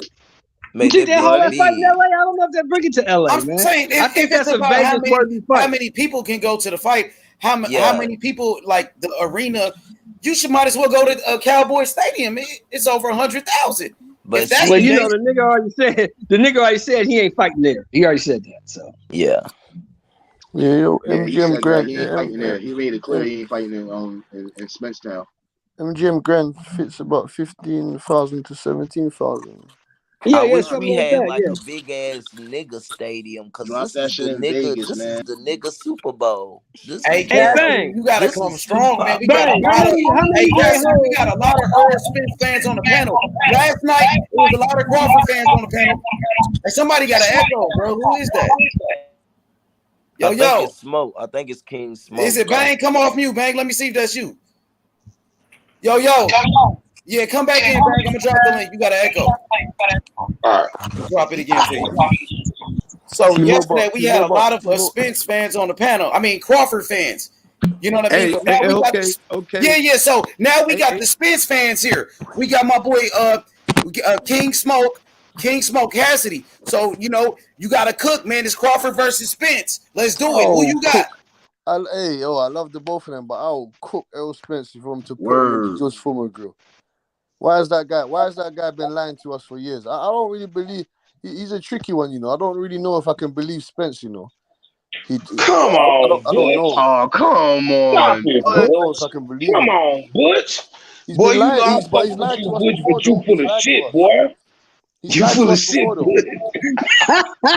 You think that whole fight in LA? I don't know if they bring it to LA, I'm man. saying, I think that's a Vegas worthy fight. How many people can go to the fight? How many people like the arena? You might as well go to Cowboy Stadium. It's over 100,000. But you know, the nigga already said he ain't fighting there. He already said that. So yeah. MGM Grand. He ain't fighting there. He made it clear he ain't fighting in Spence now. MGM Grand fits about 15,000 to 17,000. I wish we had like a big ass nigga stadium because this is the nigga Super Bowl. Hey, Bang, you gotta come strong, man. We got a lot of Errol Spence fans on the panel. Last night there was a lot of Crawford fans on the panel. And somebody got an echo, bro. Who is that? I think it's Smoke. I think it's King Smoke. Is it Bang? Come off mute, Bang. Let me see if that's you. Yo. Yeah, come back in, Bang. I'm gonna drop the link. You got an echo. All right, drop it again for you. So yesterday we had a lot of Spence fans on the panel. I mean Crawford fans. You know what I mean? Okay. Yeah. So now we got the Spence fans here. We got my boy King Smoke Cassidy. So you know you got to cook, man. It's Crawford versus Spence. Let's do it. Who you got? I love the both of them, but I'll cook Errol Spence if I'm to put him into Just Former Grill. Why is that guy been lying to us for years? I don't really believe he's a tricky one, you know. I don't really know if I can believe Spence, you know. Come on, I don't know. Oh, come on. I don't know if I can believe Come on, Butch. He's boy, been lying. He's lied to us before. But you full of shit, boy. You full of shit,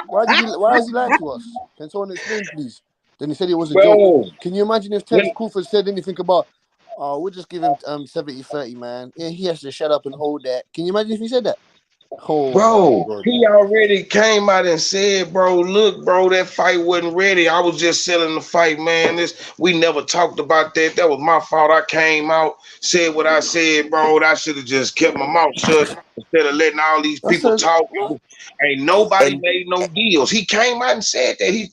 Why is he lying to us? Can someone explain, please? Then he said it was a joke. Can you imagine if Terence Crawford said anything about, we'll just give him 70-30, man. Yeah, he has to shut up and hold that. Can you imagine if he said that? Oh, bro, he already came out and said, bro, look, bro, that fight wasn't ready. I was just selling the fight, man. We never talked about that. That was my fault. I came out, said what I said, bro. I should have just kept my mouth shut instead of letting all these people talk. Ain't nobody made no deals. He came out and said that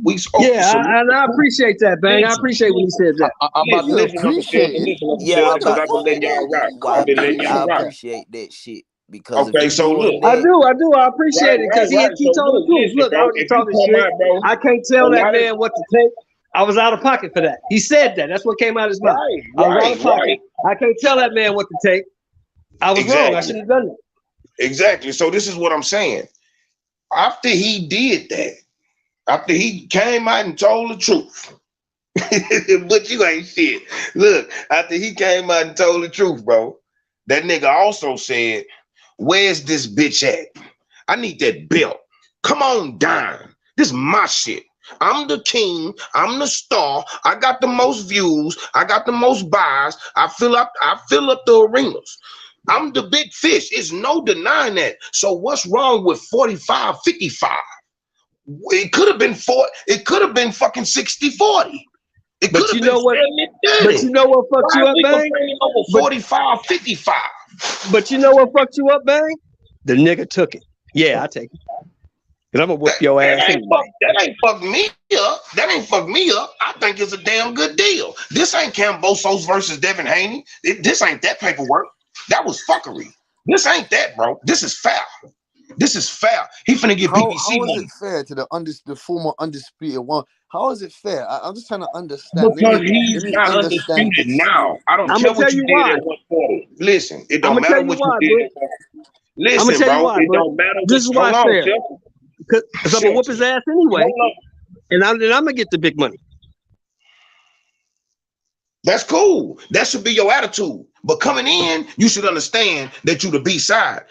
we spoke. Yeah, and I appreciate that, Bang. I appreciate when he said that. I'm about to appreciate it. Yeah, because I've been letting y'all rock. I've been letting y'all rock. I appreciate that shit. Because okay, so look, I do. I appreciate it because he told the truth. Look, I was talking shit. I can't tell that man what to take. I was out of pocket for that. He said that. That's what came out of his mouth. I was out of pocket. I can't tell that man what to take. I was wrong. I should have done it. Exactly. So this is what I'm saying. After he did that, after he came out and told the truth, but you ain't shit. Look, after he came out and told the truth, bro, that nigga also said, where's this bitch at? I need that belt. Come on down. This is my shit. I'm the king. I'm the star. I got the most views. I got the most buys. I fill up the arenas. I'm the big fish. It's no denying that. So what's wrong with 45, 55? It could have been it could have been fucking 60-40. But you know what? But you know what fucked you up, Bang? 45, 55. But you know what fucked you up, Bang? The nigga took it. Yeah, I take it. And I'm gonna whip your ass. That ain't fucked me up. That ain't fucked me up. I think it's a damn good deal. This ain't Cambosos versus Devin Haney. This ain't that paperwork. That was fuckery. This ain't that, bro. This is foul. This is fair. He finna get PPC how money. is it fair to the former undisputed one? How is it fair? I'm just trying to understand. Because he's not undisputed now. I don't care what you did at 140. Listen, it don't matter what you did. Listen, bro, it don't matter. This is why it's fair. Because I'm gonna whoop his ass anyway, and I'm gonna get the big money. That's cool. That should be your attitude. But coming in, you should understand that you the B side.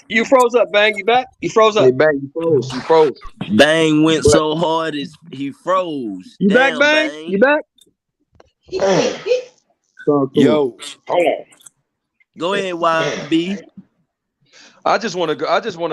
You froze up, Bang. You back? You froze up. Hey, Bang, you froze. You froze. Bang went so hard as he froze. You Damn, back, Bang? You back? Yo, hold on. Go ahead, YB. I just want to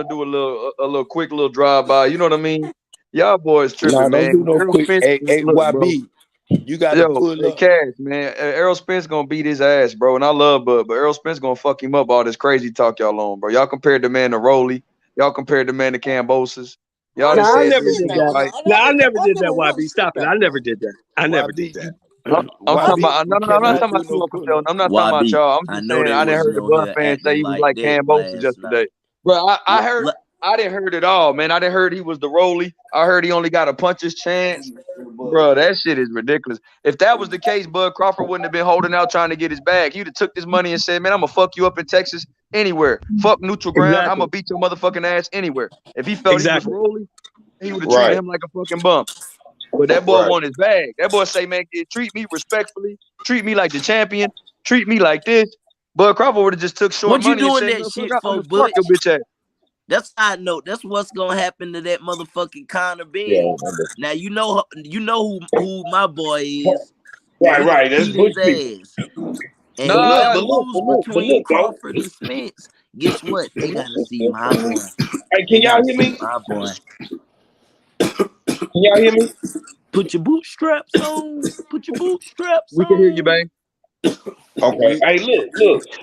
do a little quick little drive by. You know what I mean? Y'all boys tripping, nah, man. don't do no quick. Hey, YB, you got to pull up. Cash, man. Errol Spence gonna beat his ass, bro. And I love Bud, but Errol Spence gonna fuck him up all this crazy talk y'all on, bro. Y'all compared the man to Rolly. Y'all compared the man to Cambosis. Y'all I said never did that. I never did that, YB. Stop it. I never did that. I never did that. I'm talking about. No, I'm not talking about you, Uncle Phil. I'm not talking about y'all. I'm just saying I didn't heard the Bud fan say he was like Cambosis yesterday. Bro, I heard. I didn't heard it all, man. I didn't heard he was the Rolly. I heard he only got a puncher's chance. Bro, that shit is ridiculous. If that was the case, Bud Crawford wouldn't have been holding out trying to get his bag. He'd have took this money and said, man, I'm going to fuck you up in Texas anywhere. Fuck neutral ground. Exactly. I'm going to beat your motherfucking ass anywhere. If he felt he was Rolly, he would have treated him like a fucking bum. But that boy want his bag. That boy say, man, treat me respectfully. Treat me like the champion. Treat me like this. Bud Crawford would have just took short money. What you doing that shit for, Bud? Your bitch ass. That's how I know. That's what's gonna happen to that motherfucking Conor Ben. Now you know who my boy is. Right. That's his ass. And look between Crawford and Spence. Guess what? They gotta see my boy. Hey, can y'all hear me? My boy. Can y'all hear me? Put your bootstraps on. Put your bootstraps on. We can hear you, bang. Okay. Hey, look.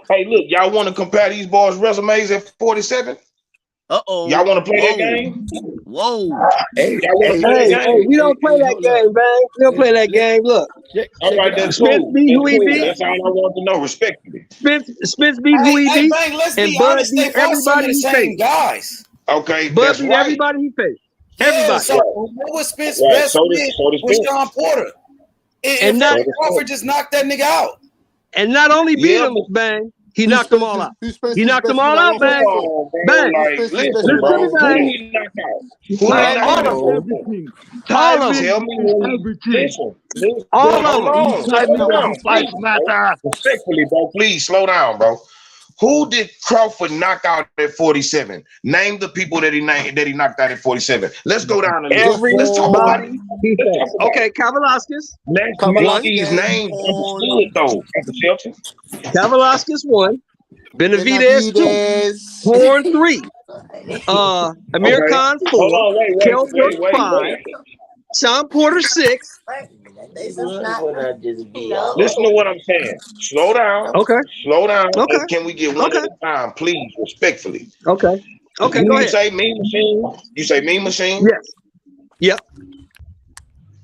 Hey, look. Y'all want to compare these boys' resumes at 47? Uh-oh. Y'all want to play that game? Whoa. Hey, we don't play that game, Bang. We don't play that game. Look. All right, that's Spence cool. beat who he beat. That's all I want to know, respectfully. Spence beat who he beat. Bang, let's and be Bud honest, beat everybody he faced. Guys. Okay, Bud beat everybody he faced. Everybody. So what was Spence's best win with Sean Porter? And Crawford just knocked that nigga out. And not only beat him, Bang, he knocked them all out. He knocked them all out, Bang. Bang. Listen to me, Bang. All of them. All of them. Respectfully, bro, please slow down, bro. Who did Crawford knock out at 47? Name the people that he knocked out at 47. Let's go down the list. Let's talk about it. Okay, Kavaliauskas. These names understood though. Kavaliauskas 1. Benavidez 2. Horn 3. Amir Khan 4. Kell Brook 5. Sean Porter 6. Listen to what I'm saying. Slow down. Okay. Slow down. Okay. Can we get one at a time, please, respectfully? Okay. Okay. Go ahead. You say Mean Machine? You say Mean Machine? Yes. Yep.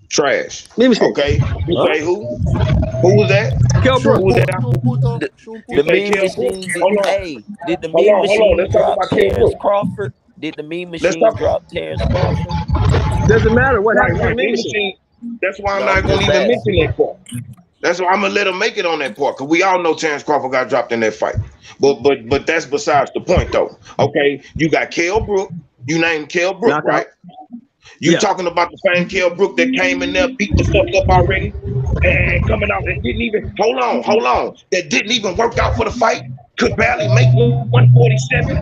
Trash. Mean Machine. Okay. You say who? Who was that? Kell Brook. Who was that? The Mean Machine. Hey, did the Mean Machine drop Terence Crawford? Did the Mean Machine drop Terence Crawford? Doesn't matter what happened to the Mean Machine. That's why I'm not going to even mention that part. That's why I'm going to let him make it on that part, because we all know Terence Crawford got dropped in that fight. But that's besides the point, though. Okay, you got Kell Brook. You named Kell Brook, right? You talking about the same Kell Brook that came in there, beat the fuck up already, and coming out and didn't even, hold on, that didn't even work out for the fight, could barely make 147.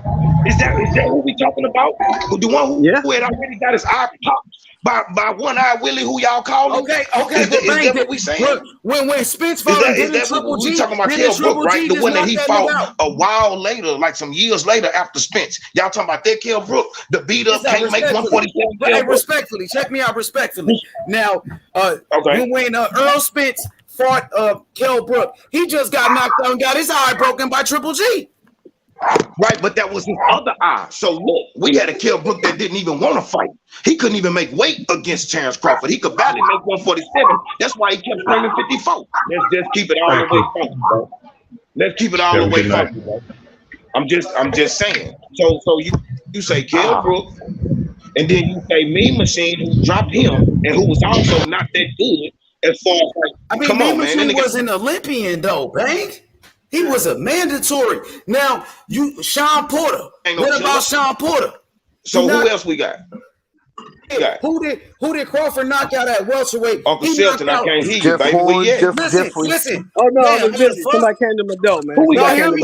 Is that who we talking about? The one who had already got his eye popped by one eye Willie, who y'all call him? Okay. Is that what we saying? Look, when Spence fought, is that what we talking about? Kell Brook, right? The one that he fought a while later, like some years later after Spence. Y'all talking about that Kell Brook, the beat up can't make 147. Hey, respectfully, check me out respectfully. Now, when Errol Spence fought Kell Brook, he just got knocked out and got his eye broken by Triple G. Right, but that was his other eye. So look, we had a Kell Brook that didn't even want to fight. He couldn't even make weight against Terence Crawford. He could barely make 147. That's why he kept screaming 54. Let's just keep it all the way funky, bro. Let's keep it all the way funky, bro. I'm just saying. So you say Kell Brook, and then you say Mean Machine, who dropped him and who was also not that good as far as like. I mean, Mean Machine was an Olympian though, Bang. He was a mandatory. Now, Sean Porter. What about Sean Porter? So who else we got? Who did Crawford knock out at welterweight? Uncle Shelton, I can't hear you, baby. Listen. Oh no, somebody came to my door, man. Y'all hear me?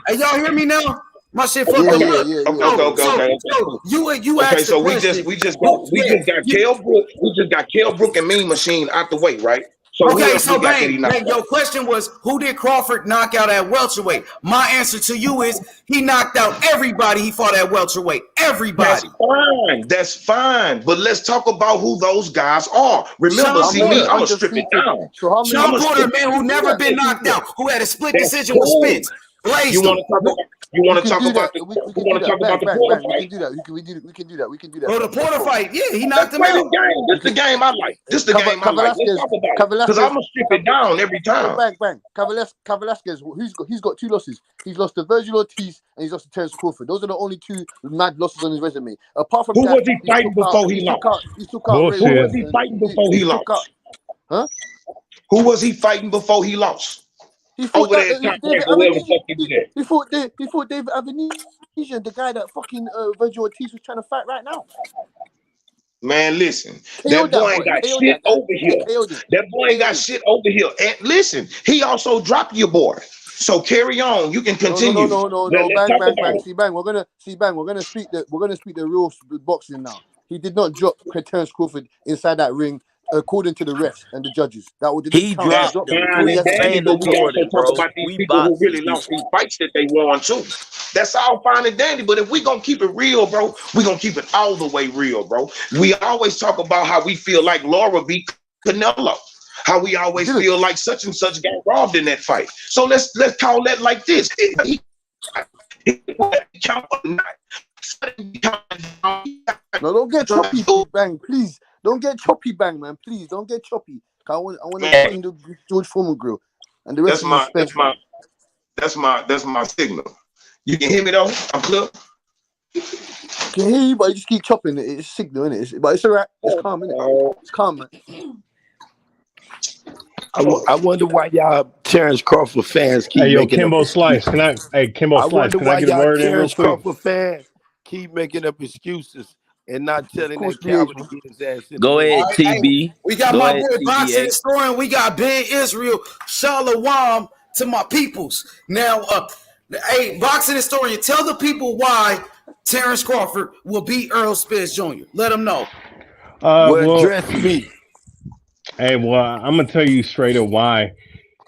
Hey, y'all hear me now? My shit fucked up. Okay. You asked. So we just got Kell Brook. We just got Kell Brook and Mean Machine out the way, right? So Bang, your question was, who did Crawford knock out at welterweight? My answer to you is he knocked out everybody he fought at welterweight. Everybody. That's fine. But let's talk about who those guys are. Remember, I'm gonna strip it down. Sean Porter, man, who never been knocked out, who had a split decision with Spence. You want to talk about the Porter fight? We can do that. Bro, the Porter fight, yeah, he knocked him out. This is the game I like. Let's talk about it. Because I'm gonna strip it down every time. Bang. Velasquez, he's got 2 losses. He's lost to Virgil Ortiz and he's lost to Terence Crawford. Those are the only 2 mad losses on his resume. Apart from who was he fighting before he lost? Who was he fighting before he lost? Huh? Who was he fighting before he lost? He fought David Avenesian, the guy that fucking Virgil Ortiz was trying to fight right now. Man, listen, that boy ain't got shit over here. That boy ain't got shit over here. And listen, he also dropped your boy. So carry on. You can continue. No. Bang. We're gonna speak the real boxing now. He did not drop Terence Crawford inside that ring. According to the refs and the judges, that would he dropped them. We talk about these people who really lost these fights that they won too. That's all fine and dandy. But if we gonna keep it real, bro, we gonna keep it all the way real, bro. We always talk about how we feel like Laura beat Canelo. How we always feel like such and such got robbed in that fight. So let's call that like this. No, don't get choppy, Bang, please. Don't get choppy, Bang, man. Please don't get choppy. I want to find the George Foreman grill, and the rest that's my signal. You can hear me though. I'm clear. I can hear you, but you just keep chopping it. It's signal, innit? But it's alright. It's calm, innit? It's calm, man. I wonder why y'all Terence Crawford fans keep making Kimbo Slice. Can I get a word in real quick? Crawford fans keep making up excuses and not telling that coward to get his ass in. Go ahead, TB. We got my boy Boxing Historian. We got Ben Israel. Shalom to my peoples. Now, hey, Boxing Historian, tell the people why Terence Crawford will beat Errol Spence Jr. Let them know. Address me. Hey, well, I'm gonna tell you straight up why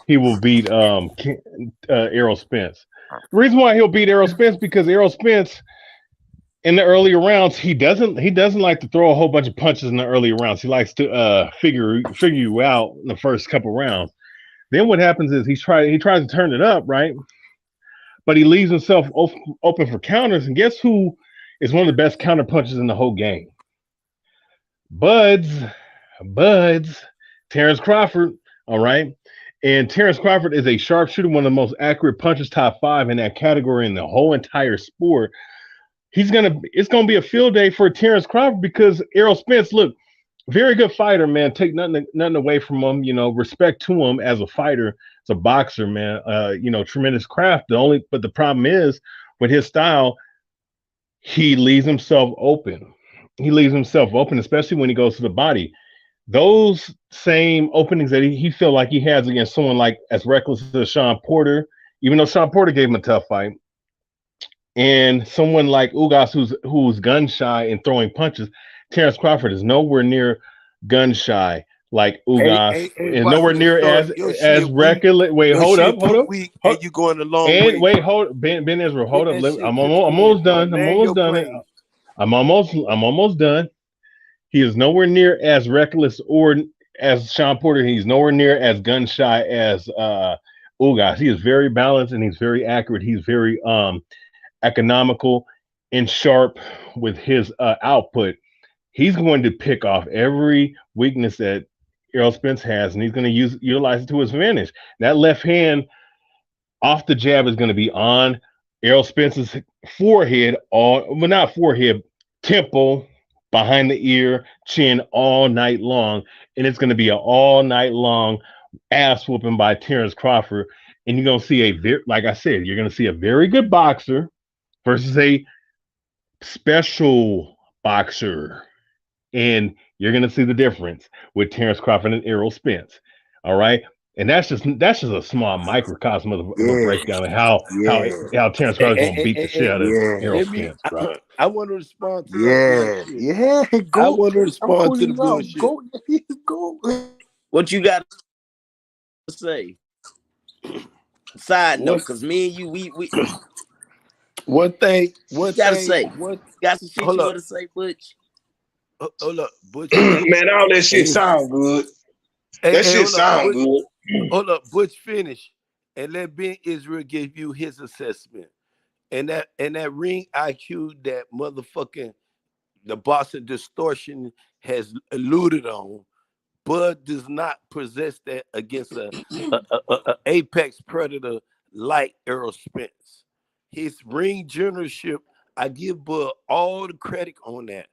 he will beat Errol Spence. The reason why he'll beat Errol Spence because Errol Spence in the earlier rounds he doesn't like to throw a whole bunch of punches in the earlier rounds. He likes to figure you out in the first couple rounds. Then what happens is he tries to turn it up, right? But he leaves himself open for counters. And guess who is one of the best counter punches in the whole game? Buds, Terence Crawford, all right? And Terence Crawford is a sharpshooter, one of the most accurate punchers, top 5 in that category in the whole entire sport. It's gonna be a field day for Terence Crawford because Errol Spence, look, very good fighter, man. Take nothing away from him, respect to him as a fighter, as a boxer, man. Tremendous craft. But the problem is with his style, he leaves himself open. Especially when he goes to the body. Those same openings that he feel like he has against someone like as reckless as Sean Porter, even though Sean Porter gave him a tough fight, and someone like Ugas who's gun shy and throwing punches, Terence Crawford is nowhere near gun shy like Ugas, and nowhere near as reckless. Wait, hold up. And you going a long way. Wait, hold Ben Israel, hold up. I'm almost done. I'm almost done. He is nowhere near as reckless or as Sean Porter. He's nowhere near as gun shy as Ugas. He is very balanced and he's very accurate. He's very economical and sharp with his output, he's going to pick off every weakness that Errol Spence has, and he's going to utilize it to his advantage. That left hand off the jab is going to be on Errol Spence's forehead, not forehead, temple, behind the ear, chin all night long. And it's going to be an all night long ass whooping by Terence Crawford. And you're going to see like I said, you're going to see a very good boxer versus a special boxer. And you're going to see the difference with Terence Crawford and Errol Spence. All right. And that's just a small microcosm of a breakdown of how Terence Crawford is going to beat the shit out of Errol Spence, bro. I want to respond to that bullshit. Go. I want to respond to the bullshit. Go. What you got to say? Side note, because me and you, we one thing. Got some shit you want to say, Butch? Hold up, Butch. Man, all that shit sound good. That shit sound good. Hold up, Butch finish, and let Ben Israel give you his assessment. And that ring IQ that motherfucking the Boston Distortion has alluded on, Bud does not possess that against a apex predator like Errol Spence. His ring generalship, I give Bud all the credit on that.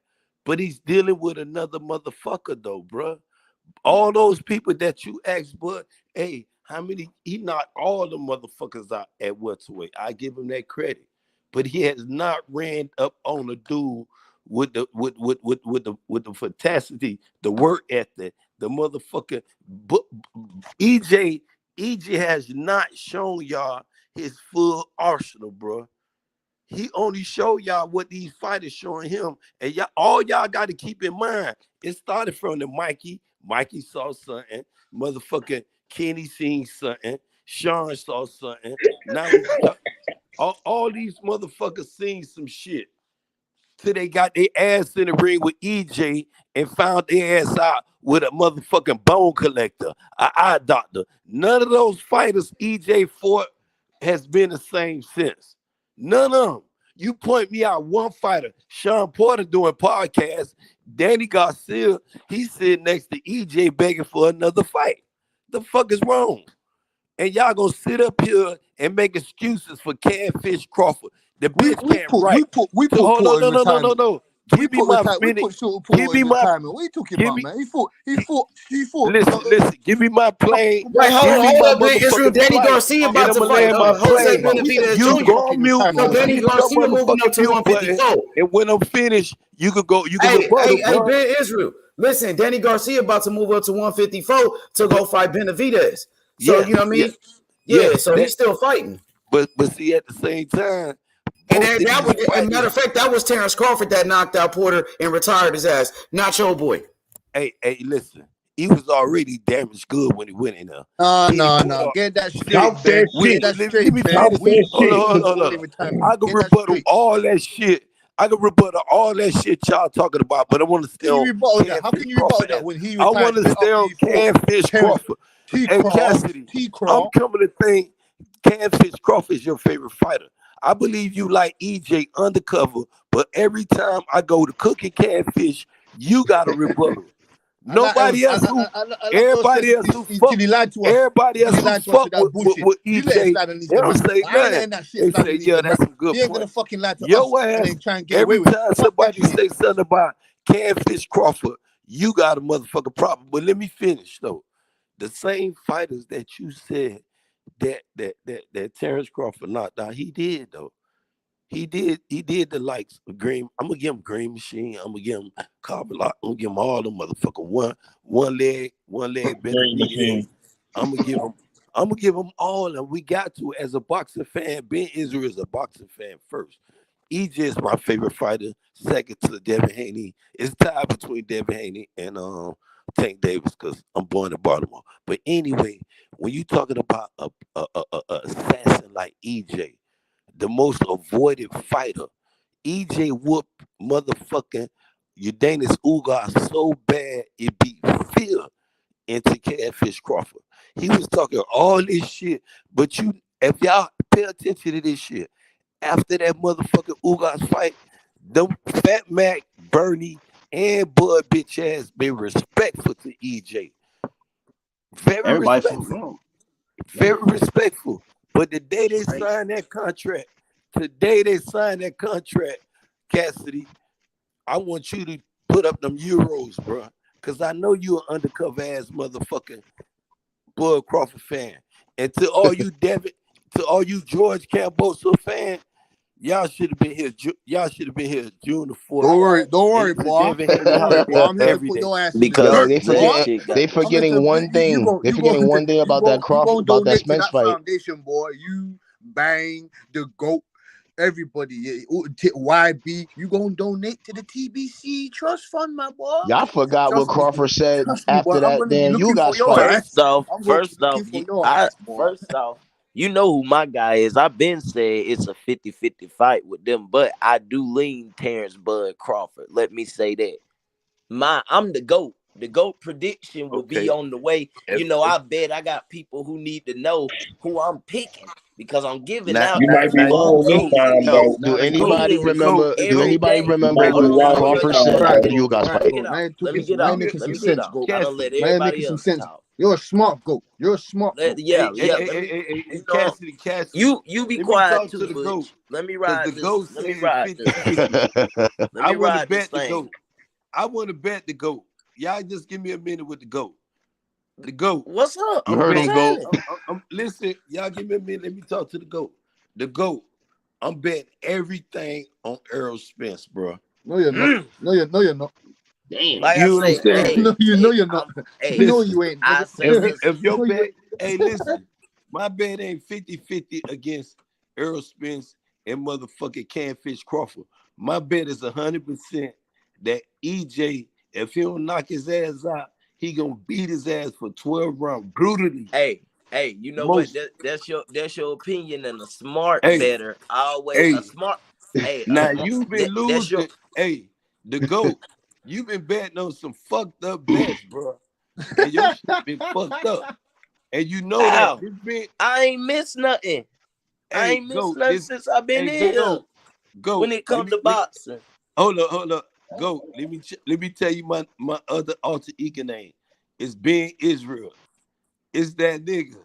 But he's dealing with another motherfucker though, bruh. All those people that you asked, Bud, hey, how many? He knocked all the motherfuckers out at welterweight. I give him that credit, but he has not ran up on a dude with the fantasity, the work ethic, the motherfucker. EJ has not shown y'all his full arsenal, bro. He only showed y'all what these fighters showing him, and all y'all got to keep in mind. It started from the Mikey. Mikey saw something. Motherfucking Kenny seen something. Sean saw something. Now all these motherfuckers seen some shit. Till they got their ass in the ring with EJ and found their ass out with a motherfucking bone collector, an eye doctor. None of those fighters EJ fought has been the same since. None of them. You point me out one fighter, Sean Porter doing podcasts, Danny Garcia, he's sitting next to EJ begging for another fight. The fuck is wrong? And y'all gonna sit up here and make excuses for Catfish Crawford. The bitch can't write. We put Porter in retirement. No. Give me my minute. Give me my. What are you talking about, man? He fought. Listen. Give me my plane. Wait, hold up, man. Israel, Danny Garcia about to fight. Jose Benavidez You go on mute. No, Danny Garcia moving up to 154. And when I'm finished, you can go. Hey, Ben Israel. Listen, Danny Garcia about to move up to 154 to go fight Benavidez. So you know what I mean? Yeah. So he's still fighting. But see, at the same time. And that was, as a matter of fact, that was Terence Crawford that knocked out Porter and retired his ass, not your boy. Hey, listen. He was already damaged good when he went in there. No. Get that straight. Hold on. I can rebuttal all that shit. Y'all talking about, but I want to stay on. How can you rebuttal that when he? I want to stay on Catfish Crawford. And Cassidy, I'm coming to think Catfish Crawford is your favorite fighter. I believe you like EJ undercover, but every time I go to cooking Catfish, you got a rebuttal. Nobody else who fuck with EJ, they don't say nothing. They say, yeah, that's a good point. Your ass, every time somebody say something about Catfish Crawford, you got a motherfucking problem. But let me finish, though. The same fighters that you said that Terence Crawford knocked out, he did though. He did the likes of Green. I'm gonna give him Green Machine. I'm gonna give him Carbon Lock. I'm gonna give him all them motherfucker one leg Green Machine. I'm gonna give him all, and we got to as a boxing fan. Ben Israel is a boxing fan first. EJ is my favorite fighter. Second to Devin Haney. It's tied between Devin Haney and Tank Davis because I'm born in Baltimore. But anyway, when you talking about a assassin like EJ, the most avoided fighter, EJ whooped motherfucking Udanis Ugar so bad it beat fear into Catfish Crawford. He was talking all this shit, but if y'all pay attention to this shit, after that motherfucking Ugas fight, them Fat Mac, Bernie, and Bud bitch ass been respectful to EJ. Very Everybody respectful. Very respectful. But the day they signed that contract, Cassidy, I want you to put up them euros, bro. Because I know you an undercover ass motherfucking Bud Crawford fan. And to all you George Cambosa fan, y'all should have been here. Y'all should have been here June the 4th. Don't worry, boy. Don't worry, boy. I'm here to put your ass in the Because dirt, boy. They forgetting one thing. They forgetting one thing about that Crawford, about that Spence fight. Foundation, boy. You, Bang, the GOAT, everybody, YB. You gonna donate to the TBC Trust Fund, my boy? Y'all forgot what Crawford said after that. Then you got fight. First off, you know who my guy is. I've been saying it's a 50-50 fight with them, but I do lean Terence Bud Crawford. Let me say that. I'm the GOAT. The GOAT prediction will be on the way. You know, I bet I got people who need to know who I'm picking because I'm giving out. You might be wrong this time, though. Do anybody remember what Crawford said after you guys fight? Let me get out. I don't let everybody else talk. You're a smart GOAT. You're a smart GOAT. Cassidy. You be quiet too, Butch. Let me ride this. Let me ride this. I want to bet the GOAT. I want to bet the GOAT. Y'all just give me a minute with the GOAT. The GOAT. What's up? You heard him, GOAT. Listen, y'all give me a minute. Let me talk to the GOAT. The GOAT. I'm betting everything on Errol Spence, bro. No, you're not. No, you're not. Damn. Like I say, no, you're not. You know you ain't. If your bet, listen, my bet ain't 50-50 against Errol Spence and motherfucking Canfish Crawford. My bet is 100% that EJ, if he don't knock his ass out, he gonna beat his ass for 12 rounds brutally. Hey, you know what? That's your opinion, and a smart better always a smart. Now you've been losing. The GOAT, you've been betting on some fucked up bets, bro. And your shit been fucked up, and you know that. I ain't missed nothing. I ain't missed nothing since I've been here. Go when it comes to boxing. Hold up. Go. Let me tell you my other alter ego name. It's being Israel. It's that nigga.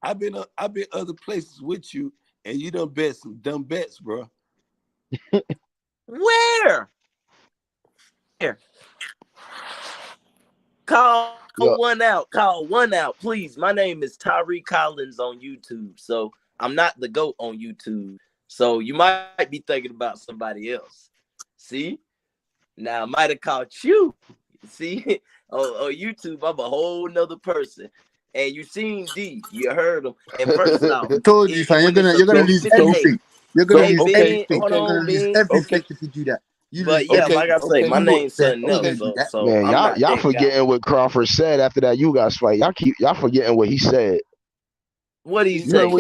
I've been other places with you, and you done bet some dumb bets, bro. Where? Call one out, please. My name is Tyree Collins on YouTube, so I'm not the GOAT on YouTube. So you might be thinking about somebody else. See? Now I might have caught you. See, on YouTube, I'm a whole nother person. And you seen D, you heard him. And first off, I told you, fam, you're gonna lose everything. You're gonna lose everything. You're gonna lose everything if you do that. Like I say, my name's something else. So man, y'all forgetting what Crawford said after that you guys fight. Y'all forgetting what he said. What he said?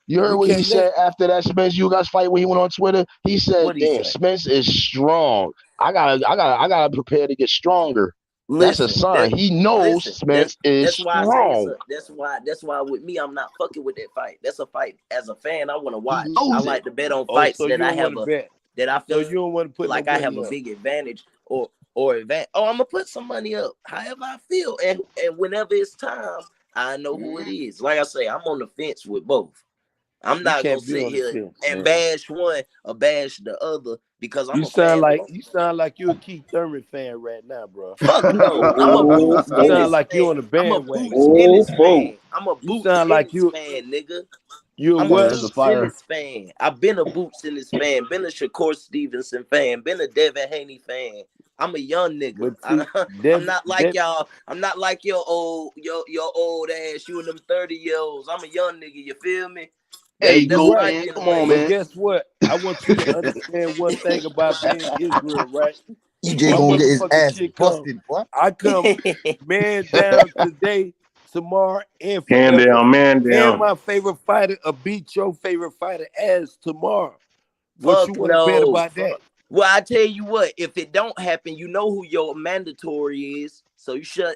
You heard what he said after that Spence you guys fight when he went on Twitter? He said, "Damn, Spence is strong. I gotta prepare to get stronger." That's a sign. He knows Spence is strong. That's why with me, I'm not fucking with that fight. That's a fight. As a fan, I want to watch. I like to bet on fights that I have that I feel you don't want to put like I have a big advantage or advantage. Oh, I'm gonna put some money up. However I feel, and whenever it's time, I know who it is. Like I say, I'm on the fence with both. I'm not gonna sit here and bash one or bash the other because I'm you sound like you're a Keith Thurman fan right now, bro. Fuck no, I'm a Boots You sound like you on the bandwagon. I'm a Boots Ennis fan, nigga. You I'm a Boots Ennis fan. I've been a Boots Ennis fan, been a Shakur Stevenson fan, been a Devin Haney fan. I'm a young nigga. I'm not like y'all. I'm not like your old ass. You and them 30-year-olds. I'm a young nigga. You feel me? Hey, go man. Come on, man. Guess what? I want you to understand one thing about being Israel, right? EJ gonna get his ass busted. What? I come man down today, tomorrow, and forever. Man down. And my favorite fighter will beat your favorite fighter ass tomorrow. What you want to bet about that? Well, I tell you what, if it don't happen, you know who your mandatory is. So you should,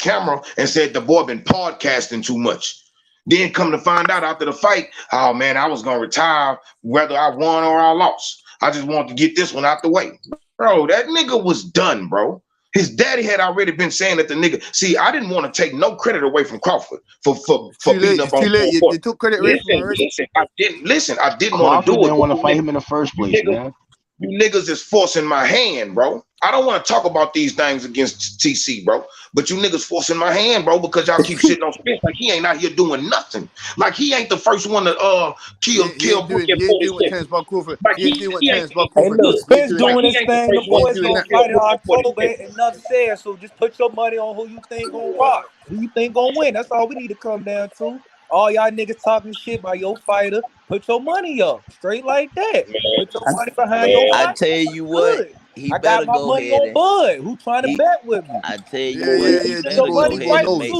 camera and said the boy been podcasting too much. Then come to find out after the fight, oh man, I was gonna retire whether I won or I lost. I just wanted to get this one out the way. Bro, that nigga was done, bro. His daddy had already been saying that the nigga. See, I didn't want to take no credit away from Crawford for beating up on. You took credit away from him already. I didn't want to Crawford do it. didn't want to fight him in the first place, man. You niggas is forcing my hand, bro. I don't want to talk about these things against TC, bro. But you niggas forcing my hand, bro, because y'all keep shitting on Spence like he ain't out here doing nothing. Like he ain't the first one to kill Brook in 46. Like Hey, look, Spence doing his thing. The boys gonna fight in October. Enough said. So just put your money on who you think gonna rock, who you think gonna win. That's all we need to come down to. All y'all niggas talking shit by your fighter. Put your money up, straight like that. Put your money behind your fighter. I tell you what, he I better got my go money ahead on Bud. Who trying to bet with me? I tell you what, he better go ahead and make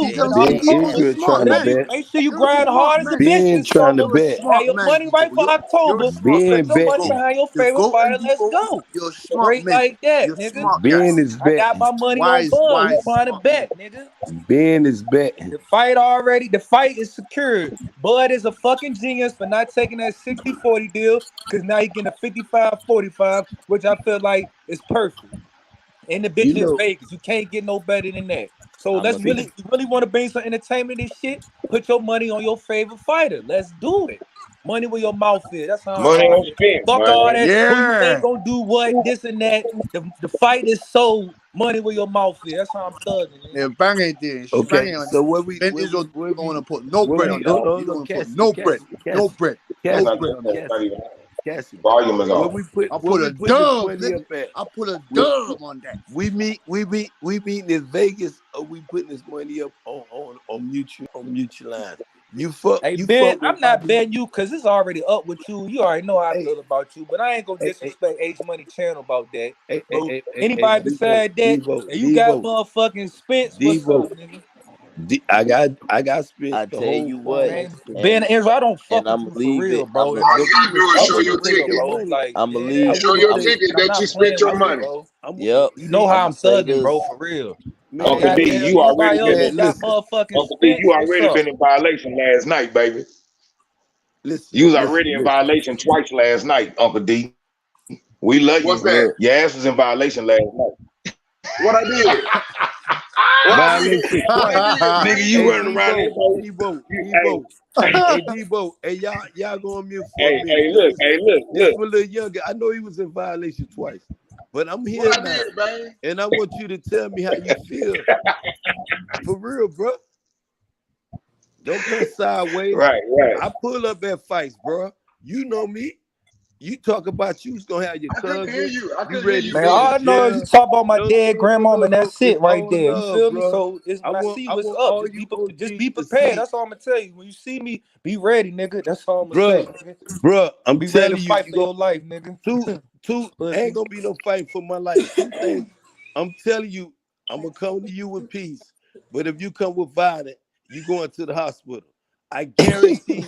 that. Make sure you grind hard as a bitch this summer. Have your money right for October. Put your money behind your favorite fighter. Let's go. Straight like that, nigga. Ben is betting. I got my money on Bud. Who trying to bet, nigga? Ben is betting. The fight is secured. Bud is a fucking genius for not taking that 60-40 deal because now he getting a 55-45, which I feel like is perfect. And the bitch is Vegas. You can't get no better than that. So let's you really want to bring some entertainment and shit, put your money on your favorite fighter. Let's do it. Money where your mouth is. That's how money on Spence. Fuck all that. Who you think gonna do what, this and that. The fight is sold. Money where your mouth is. That's how I'm thugging. Yeah, banging this. Okay, so what we don't want to put no bread on that. You don't put no bread. No bread. No bread on that. Volume is I off. put a dub on that. We meeting in Vegas, or we putting this money up on mutual lines. Ben, I'm not betting you because it's already up with you. You already know how I feel about you, but I ain't gonna disrespect H Money Channel about that. Anybody beside that, and you got motherfucking Spence, what's up, nigga? I got Spence. I tell you what, Ben Andrew, I don't fuck with you for real, bro. All you gotta do is show your ticket. Like, I'm gonna leave. Show your ticket that you spent your money. Yep. You know how I'm thugging, bro, for real. Uncle D, you already been in violation last night, baby. You was already in violation twice last night, Uncle D. We love you. What's that? Your ass was in violation last night. What I did? Violation twice. Nigga, you running around here. Hey, Debo. Hey, y'all going mute for a minute. Hey, look. This one a little younger. I know he was in violation twice. But I'm here now, and I want you to tell me how you feel. For real, bro. Don't come sideways. Right. I pull up at fights, bro. You know me. You talk about you's gonna have your cousin. I couldn't hear you. Man, all I know is you talk about my dead grandmama, and that's it right there. You feel me? So when I see what's up, just be prepared. That's all I'm gonna tell you. When you see me, be ready, nigga. That's all I'm gonna say. Bro, I'm be telling ready to you, fight for your life, nigga. Two ain't gonna be no fight for my life. Two things. I'm telling you, I'm gonna come to you with peace. But if you come with violence, you going to the hospital. I guarantee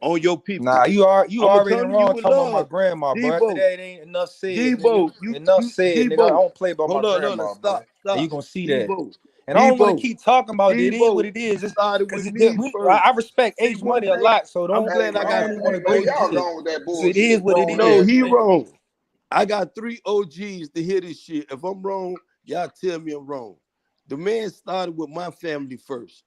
on your people. Nah, you already wrong talking about my grandma, bro. After that ain't enough said. Enough said, nigga. I don't play about my grandma, stop. And you gonna see that. And I don't want to keep talking about it. It is what it is. I respect H Money a lot, so don't. I'm glad I got want to bring y'all going with that bullshit. It is what it is. No, he wrong. I got 3 OGs to hear this shit. If I'm wrong, y'all tell me I'm wrong. The man started with my family first.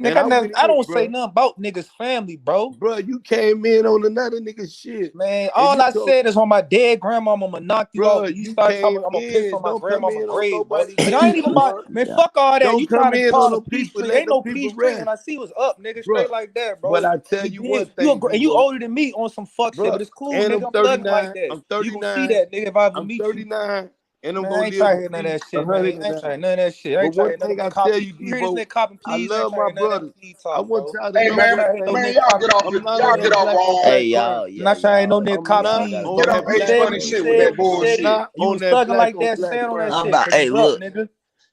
Nigga, I don't say nothing about niggas' family, bro. Bro, you came in on another nigga's shit. Man, all I said is when my dead grandmama, I'm gonna knock you out. You start talking, I'm gonna piss on my grandmama's grave, bro. And I ain't even about, man, fuck all that. You trying to call a peace tree. Ain't no peace tree. And I see what's up, nigga. Straight like that, bro. But I tell you one thing. And you older than me on some fuck shit, but it's cool, nigga. I'm thugging like that. I'm 39. You gonna see that, nigga, if I ever meet you. 39. And I'm man, I ain't trying to hear none of that shit, man. I ain't trying none of that shit. I ain't trying to hear none of that. You, Debo, I love my brother. I want y'all to know. Man, y'all get off. Y'all get off. Hey, y'all. I'm not trying to no nigga cop me. Get off H Money shit with that bullshit. You was thugging like that, stand on that shit. Hey, look.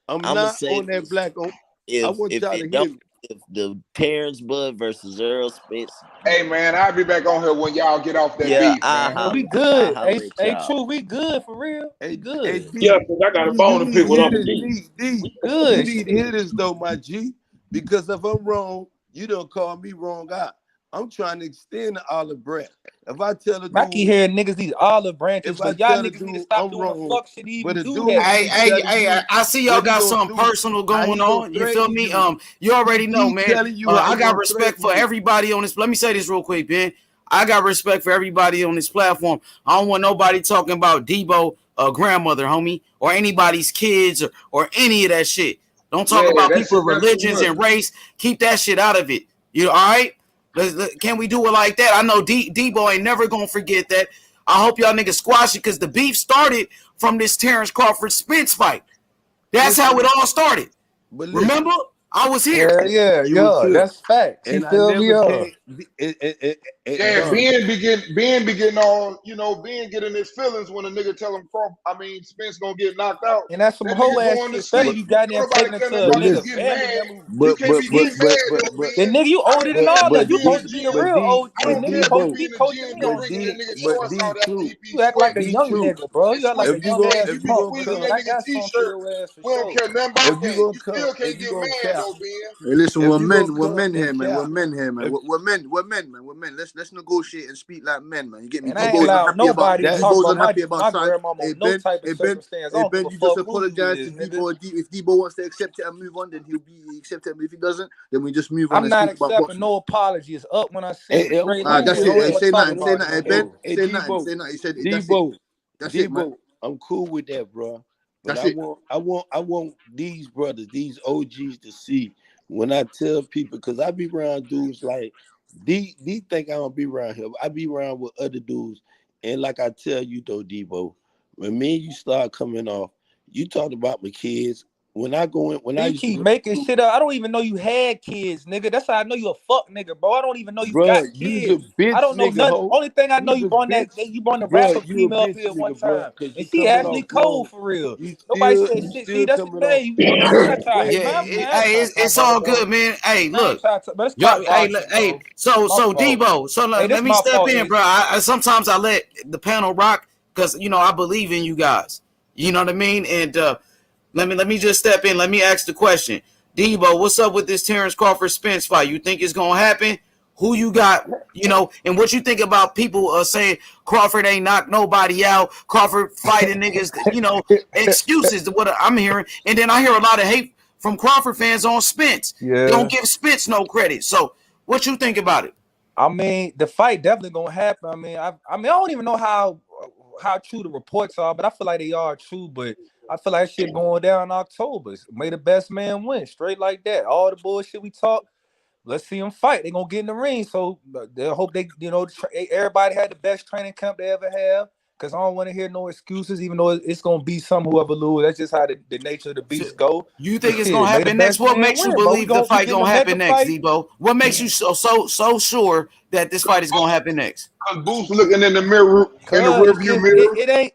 I'm not on that black on. I want y'all to hear me. If the Terence Bud versus Errol Spence. Hey man, I'll be back on here when y'all get off that beef, man. We good. Hey, true, we good for real. Hey, good. Yeah, because I got a bone to pick with Uncle D. Good. You need to hear this though, my G. Because if I'm wrong, you don't call me wrong. I'm trying to extend the olive branch. If I tell a dude, I keep hearing niggas these olive branches, if I but y'all tell a niggas need to dude stop I'm doing the wrong, fuck shit to even but a do dude that. keep telling you I see y'all what he got gonna something do, personal how going he gonna on. You feel threaten me? you. You already He know, keep man. telling you how I he got gonna respect threaten for you. everybody on this. Let me say this real quick, Ben. I got respect for everybody on this platform. I don't want nobody talking about Debo, grandmother, homie, or anybody's kids or any of that shit. Don't talk Yeah, about that people's shit not too religions much. and race. Keep that shit out of it. You all right? Can we do it like that? I know Debo ain't never gonna forget that. I hope y'all niggas squash it because the beef started from this Terence Crawford Spence fight. That's how Listen, it all started. but listen, Remember? I was here. Yeah, you was here, that's facts. He and I filled me never up. came. Yeah, Don, Ben be getting all, Ben getting his feelings when a nigga tell him Spence gonna get knocked out. And that's some That whole nigga ass going shit, to especially sleep. but you got in there Don't nobody taking it care to a nothing about you nigga listen, getting family mad. member. You but can't but be but getting but mad but though, but And Ben. nigga, you I older don't than care all if you that. but You be in the supposed D to be the gym. but real D OG, I but don't nigga. You care D if you supposed to Bo be be in the coaching gym me but on drinking shit. that D nigga but shorts D out after true he be You act like a sweating. D young true. nigga, bro. And You act like sweat a If you young go and ass if you you be punk. gonna squeezing Cause that I come nigga got something for t-shirt. your ass for We don't sure. care nothing about if you that. gonna You come still can't if you get gonna mad cap though, Ben. Hey, listen, if we're you gonna men, we're come men here, and man. We're cap men here, man. if We're men, man. We're men. Let's negotiate and speak like men, man. You get me? And I ain't Debo's that allowed unhappy about nobody to that talk Debo's about unhappy about my something. grandmama Hey on no Ben, type of hey Ben, circumstance. I hey don't give Ben, a you just fuck who you apologize to is, nigga. Debo. If Debo wants to accept it and move on, then he'll accept it. If he doesn't, then we just move on I'm and not speak about accepting boxing. no apology. It's up when I see it. hey, I'm Straight cool like That's that. with it. Don't Hey, even that. say talk nothing, say about it nothing. no Hey Ben, more. Hey say nothing, Debo, say nothing. He said that's it. Debo, That's it, man. Debo, I'm cool with that, bro. But That's I it. want these brothers, these OGs to see when I tell people, because I be around dudes like D think I don't be around him. I be around with other dudes. And like I tell you though, Debo, when me and you start coming off, you talked about my kids. When I go in, when I You used to keep go to making school, shit up. I don't even know you had kids, nigga. That's how I know you a fuck nigga, bro. I don't even know you bro, got you's a kids. I bitch don't know nigga, nothing. ho. Only thing I know You's you a brought bitch. you brought the Bro, rapper you a female up bitch here one nigga, bro, time. because And you she coming actually off cold wrong. for real. You Nobody still said you shit. See, still that's the coming off. thing. I ain't trying to Yeah, hate, man. I ain't hey, trying to talk it's about all it, bro. good, man. Hey, I ain't look, trying to, but let's y'all. stop arguing, Hey. bro. My So fault. Debo. So Hey, let this me my step fault, in, bro. Ace. Sometimes I let the panel rock because I believe in you guys. You know what I mean? And let me just step in. Let me ask the question, Debo. What's up with this Terence Crawford Spence fight? You think it's gonna happen? Who you got? And what you think about people saying Crawford ain't knocked nobody out? Crawford fighting niggas. Excuses to what I'm hearing, and then I hear a lot of hate from Crawford fans on Spence. They don't Yeah. give Spence no credit. So, what you think about it? I mean, the fight definitely gonna happen. I don't even know how true the reports are, but I feel like they are true. But I feel like shit going down in October. May the best man win, straight like that. All the bullshit we talk, let's see them fight. They gonna get in the ring, so they hope everybody had the best training camp they ever have. Cause I don't want to hear no excuses, even though it's gonna be some whoever lose. That's just how the nature of the So, beast go. you But think it's gonna shit, may the happen next? best What man makes you win. But believe the we fight getting a gonna mega happen next, fight. Debo? What makes you so sure that this fight is gonna happen next? Cause Boots looking in the mirror, in the Cause rearview mirror. it ain't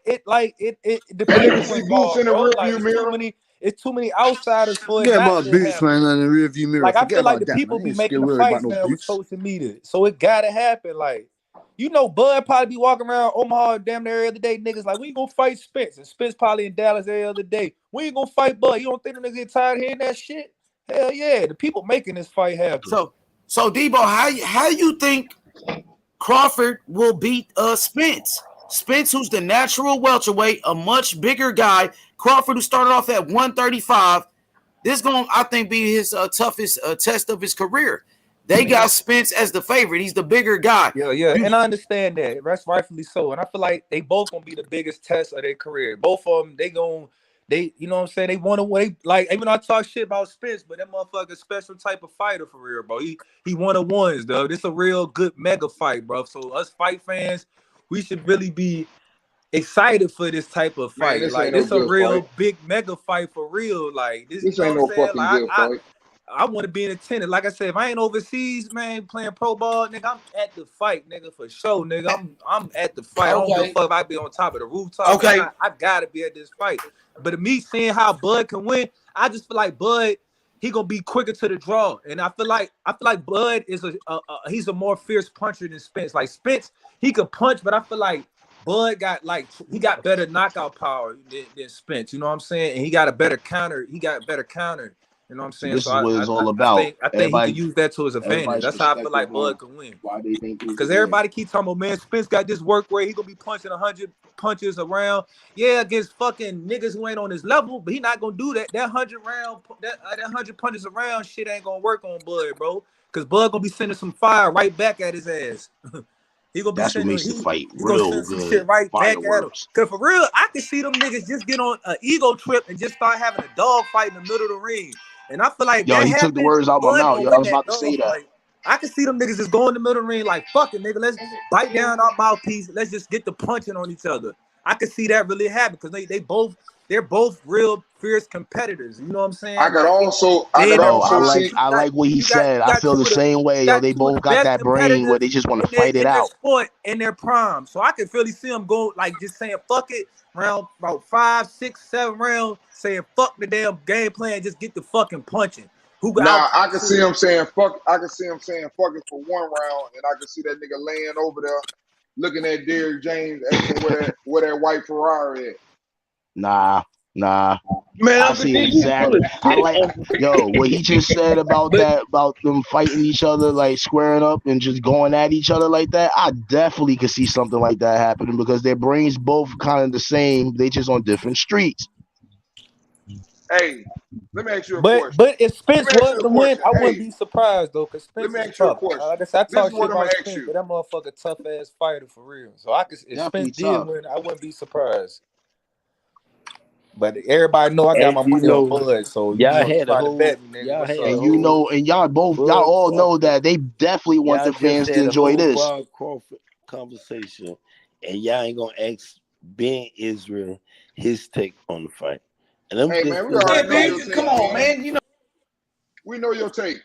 the That nigga people see Boots in involved, the bro. Like rearview mirror. it's too many outsiders for it Forget not about to Boots, happen. man, and the rearview mirror. Like I Forget feel like about the that, man. people I be ain't making still the worried about fights no now with Boots. social media, so it gotta happen. Like Bud probably be walking around Omaha damn near every other day. Niggas like, we ain't gonna fight Spence, and Spence probably in Dallas every other day. We ain't gonna fight Bud. You don't think the niggas get tired of hearing that shit? Hell yeah, the people making this fight happen. So Debo, how you think Crawford will beat Spence? Spence, who's the natural welterweight, a much bigger guy. Crawford, who started off at 135. This going, I think, be his toughest test of his career. They got Spence as the favorite. He's the bigger guy. Yeah, and I understand that. That's rightfully so. And I feel like they both gonna be the biggest test of their career. Both of them, you know what I'm saying? They want to win. Like, even though I talk shit about Spence, but that motherfucker special type of fighter for real, bro. He one of ones, though. This a real good mega fight, bro. So us fight fans, we should really be excited for this type of Man, fight. this Like, ain't no this a good real fight. big mega fight for real. Like, this, you This know ain't what I'm no saying? fucking Like, good fight. I want to be in attendance. Like I said, if I ain't overseas, man, playing pro ball, nigga, I'm at the fight, nigga, for sure, nigga. I'm at the fight. I don't give a Okay. fuck if I be on top of the rooftop or Okay. not. I gotta be at this fight. But me seeing how Bud can win, I just feel like Bud, he gonna be quicker to the draw, and I feel like Bud is he's a more fierce puncher than Spence. Like Spence, he could punch, but I feel like Bud he got better knockout power than Spence. You know what I'm saying? And he got a better counter. He got better counter. You know what I'm So saying? this So is what it's all I about. think he Everybody, could use that to his advantage. everybody's That's how I feel like perspective on Bud could win. why they think he Because could win. everybody keep talking about, man, Spence got this work rate. He gonna be punching 100 punches around. Yeah, against fucking niggas who ain't on his level, but he not gonna do that. That 100 punches around shit ain't gonna work on Bud, bro. Because Bud gonna be sending some fire right back at his ass. He gonna be That's what sending makes the fight he gonna real send some good. shit right back at him. Fireworks. Cause for real, I can see them niggas just get on an ego trip and just start having a dog fight in the middle of the ring. And I feel like Yo, that he took the happens, words out my Bud mouth. gonna Yo, I win was that about to dog say that. fight. I can see them niggas just go in the middle of the ring like, fuck it, nigga, let's bite down our mouthpiece. Let's just get the punching on each other. I can see that really happen because they're both real fierce competitors. You know what I'm saying? I could Like also Yo, see. I like what he said. I feel the same way. You Yo, got they two of both the got best that brain where competitors they just want to in their, fight it in their out. sport in their prime. So I can really see them go like just saying fuck it, round about 5, 6, 7 rounds, saying fuck the damn game plan, just get the fucking punching. Who got Nah, I out? can see him saying fuck. I can see him saying fuck it for one round, and I can see that nigga laying over there, looking at Derrick James, asking where that white Ferrari at. Nah. Man, I see exactly. I like what he just said about them fighting each other, like squaring up and just going at each other like that. I definitely could see something like that happening because their brains both kind of the same. They just on different streets. Hey, let me ask you a question. But if Spence was to win, I wouldn't Hey, be surprised though, because Spence let me is ask you a tough. question. I guess I This talk is shit what I'm about gonna ask Spence, you. but that motherfucker tough ass fighter for real. So I could, if Definitely Spence did tough. win, I wouldn't be surprised. But everybody know I got my And you money on know, Bud, so y'all try had a to whole, bet me, nigga. y'all What's had up? a And you whole know, and y'all Bud all know Crawford. that they definitely want Y'all the fans just to had a enjoy whole this. Bud Crawford conversation, and y'all ain't gonna ask Ben Israel his take on the fight. And I'm Hey just man, we gonna already know Ben, your take. come on, man. You know. We know your take.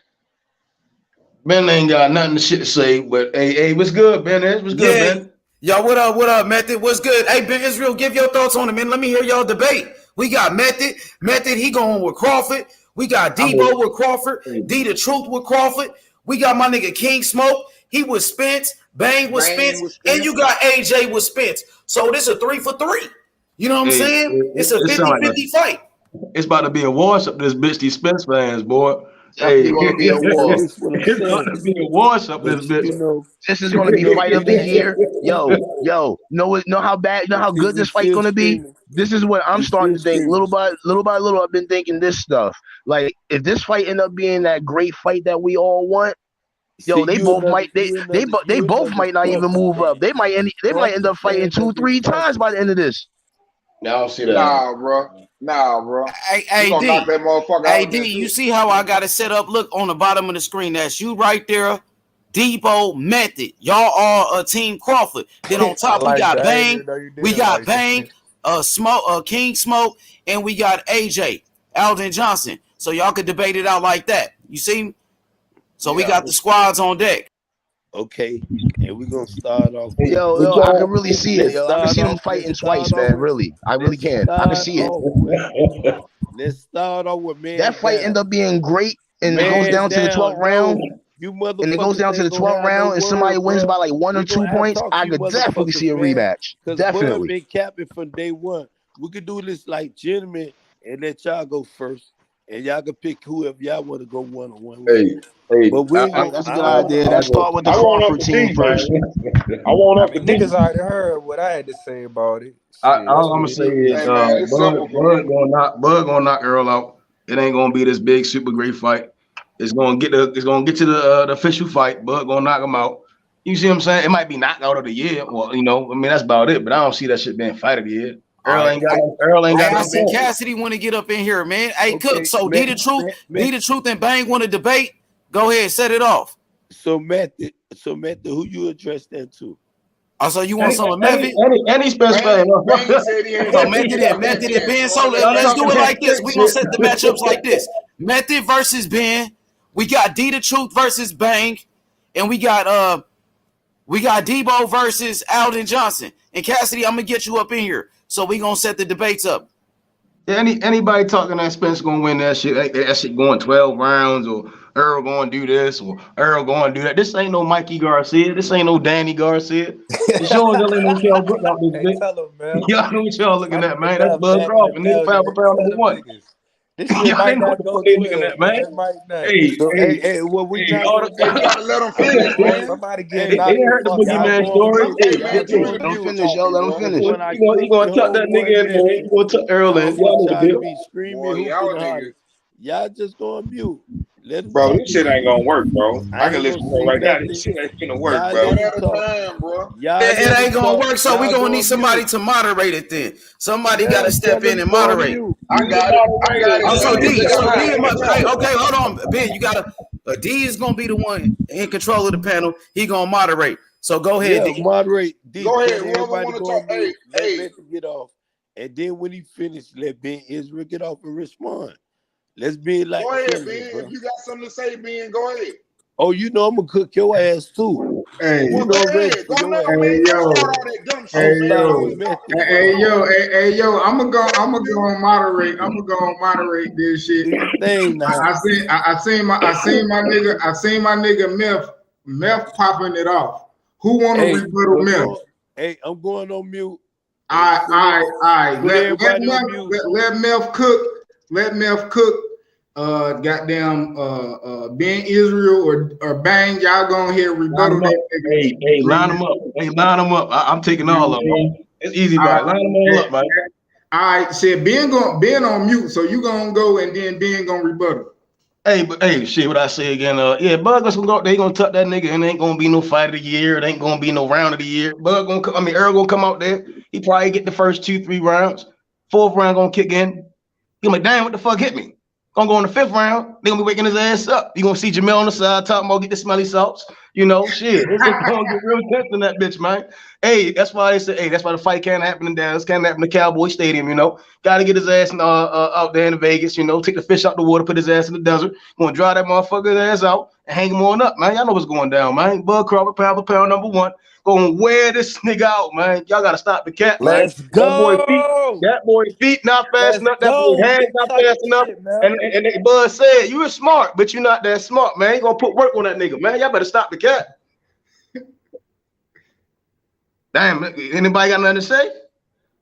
Ben ain't got nothing to shit to say, but hey, what's good, Ben? What's good, Ben? Y'all, what up, Method? What's good? Hey, Ben Israel, give your thoughts on it, man. Let me hear y'all debate. We got Method, he going with Crawford. We got Debo with Crawford, D the Truth with Crawford. We got my nigga King Smoke. He with Spence, Bang with Spence, and you got AJ with Spence. So this is a 3 for 3. You know what I'm saying? It's a 50-50 fight. It's about to be a wash up this bitch, these Spence fans, boy. Definitely gonna be a war. This what I'm It's about saying. to be a wash up this But bitch. you know, This is gonna be fight of the year. Yo, know how see, good we this fight still gonna be? screaming. This is what I'm We starting still to think. screaming. Little by little, I've been thinking this stuff. Like, if this fight end up being that great fight that we all want, yo, See, they both might might not even move up. They might end up fighting 2-3 times by the end of this. Now I don't see that. Nah, bro. Hey, You gonna knock D. that motherfucker Hey, out D, there you too. see how I got it set up? Look on the bottom of the screen. That's you right there. Debo, Method. Y'all are Team Crawford. Then on top, we got Bang. We got Bang, Smoke, King Smoke, and we got AJ, Alden Johnson. So y'all could debate it out like that. You see? So we got the squads on deck. Okay, and we're gonna start off with. Yo, I can really see it. Let's Yo, I can start see them off. fighting Let's twice, start off man. with. Really, I really Let's can. I can start see it. off with. Let's start off with man That fight down. end up being great, and it goes Man down to the 12th down. round. No, you And it goes motherfuckers down to the ain't gonna 12th have no round, and somebody word, wins bro. by like 1 or We 2 gonna points. out-talk I you could definitely see a motherfuckers, man. rematch. Cause Definitely. Bud been capping from day one. We could do this like gentlemen and let y'all go first, and y'all can pick whoever y'all want to go one-on-one with. But we ain't gonna. That's a I good don't wanna idea. Let's start with the Crawford team first. Niggas already heard what I had to say about it. Shit, that's All I'm what gonna it say is. is, Hey man, it's simple for me. Bud gonna knock Earl out. It ain't gonna be this big, super great fight. It's gonna get to the official fight. Bud gonna knock him out. You see what I'm saying? It might be knockout of the year. Well, I mean that's about it. But I don't see that shit being fight of the year. Earl ain't got I no see point. Cassidy want to get up in here, man. Hey, Cook. Okay, So D the Truth, and Bang want to debate. Go ahead, set it off. So Matthew, who you address that to? So you want some of Method? Any Spence fan. So Method and Ben. So let's do it like this. We're gonna set the matchups like this. Method versus Ben. We got D the Truth versus Bang. And we got Debo versus Alden Johnson. And Cassidy, I'm gonna get you up in here. So we gonna set the debates up. Anybody talking that Spence gonna win that shit? That shit going 12 rounds, or Earl gonna do this, or Earl gonna do that. This ain't no Mikey Garcia. This ain't no Danny Garcia. It's yours, y'all ain't no Michelle Brook out this bitch. Tell them, man. Y'all know what y'all looking at, man. That's Enough, Bud man. Crawford, nigga, pound for pound Tell number them 1. This shit might not go 12, man. It might not. Hey, what we not gonna Hey, you gotta let them finish, man. Somebody Hey, get knocked heard the the fuck out. boogeyman story. Hey, man, Let him finish, yo. Let him finish. when I He gonna cook tuck the that whole nigga in 1 there. minute, He gonna tuck Earl I in. don't Y'all want know y'all the to deal. be screaming, Boy, y'all hooping, and niggas. hollering. Y'all just go on mute. Let him Bro, talk this his shit ain't shit. gonna work, bro. I I can ain't listen gonna to it say right now. nothing. This shit ain't gonna work, Y'all bro. let One him at a talk. time, bro. Y'all It let him ain't gonna talk. work, so we Y'all gonna go need on somebody mute. to moderate it then. Somebody Yeah, gotta tell step him in to and go on moderate. mute. I got it. I got it. Oh, so Shut D, your so mouth. D, hey, okay, hold on, Ben, you gotta. D is gonna be the one in control of the panel. He gonna moderate. So go ahead, Yeah, D. moderate. D, Go ahead. tell Whoever everybody want to to go talk. on Hey, mute. Let hey. Becca get off. And then when he finished, let Ben Israel get off and respond. Let's be like Go ahead, friendly, Ben. bro. If you got something to say, Ben, go ahead. Oh, you know I'm gonna cook your ass too. Hey, You Well, know go I'm ready ahead. for Go your now, ass. man. hey, Don't start yo, all that dumb shit, I'm hey, man. starting Go with yo, and talk. method hey, first. yo, hey, yo. I'm gonna go and moderate. I'm gonna go and moderate this shit. Do your thing now. I seen my nigga Meth popping it off. Who want to Hey, rebuttal Meth? I'm going on mute. I, And I. put everybody on mute. Let Meth cook. Let Meth cook. Goddamn, Ben Israel or Bang. Y'all go ahead and Line rebuttal them up. that. Hey, line them up. Hey, line them up. I'm taking all of them. It's easy, bro. Line them all up, man. All right, said Ben on mute, so you gonna go and then Ben gonna rebuttal. Hey, shit, what I say again? Yeah, Bug gonna go. They gonna tuck that nigga, and ain't gonna be no fight of the year. It ain't gonna be no round of the year. Bug gonna come. I mean, Earl gonna come out there. He probably get the first 2-3 rounds. Fourth round gonna kick in. He like, damn, what the fuck hit me? Gonna go in the fifth round. They gonna be waking his ass up. You gonna see Jamel on the side talking about get the smelly salts. You know, shit. It's just gonna get real tense in that bitch, man. Hey, that's why they say, hey, that's why the fight can't happen in Dallas, can't happen in the Cowboy Stadium, you know. Gotta get his ass out there in Vegas, you know, take the fish out the water, put his ass in the desert, gonna dry that motherfucker's ass out and hang him on up, man. Y'all know what's going down, man. Bud Crawford, pound for pound, #1. Gonna wear this nigga out, man. Y'all gotta stop the cat, man. Let's go. That boy feet not fast Let's enough. That boy go. hands Keep not talking fast enough. shit, man. And Bud said, you were smart, but you're not that smart, man. You gonna put work on that nigga, man. Y'all better stop the cat. Damn, anybody got nothing to say?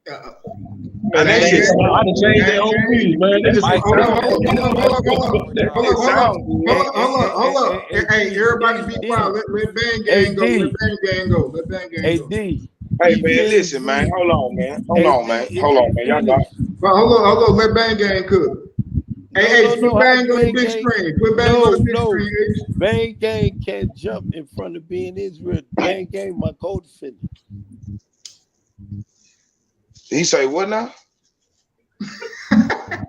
Man, that shit sound. I done changed their whole views, man. They just Mike, Hold Mike, up. that shit sound good. Hold up. Hey, everybody be D. quiet. Let Bang Hey, Gang go. D. Let Bang Gang go. Let Bang Gang Hey, go. D. Hey He man, finished. listen, man. Hold on, man. Hold Hey, on, D, man. is Hold he on, man. Y'all got. finished? Hold up. Let Bang Gang cook. Hey, put How Bang on the Bang big Gang? screen. Put Bang on the big screen, H. Bang Gang can't jump in front of being Israel. Bang Gang, my co-defendant. He say what now?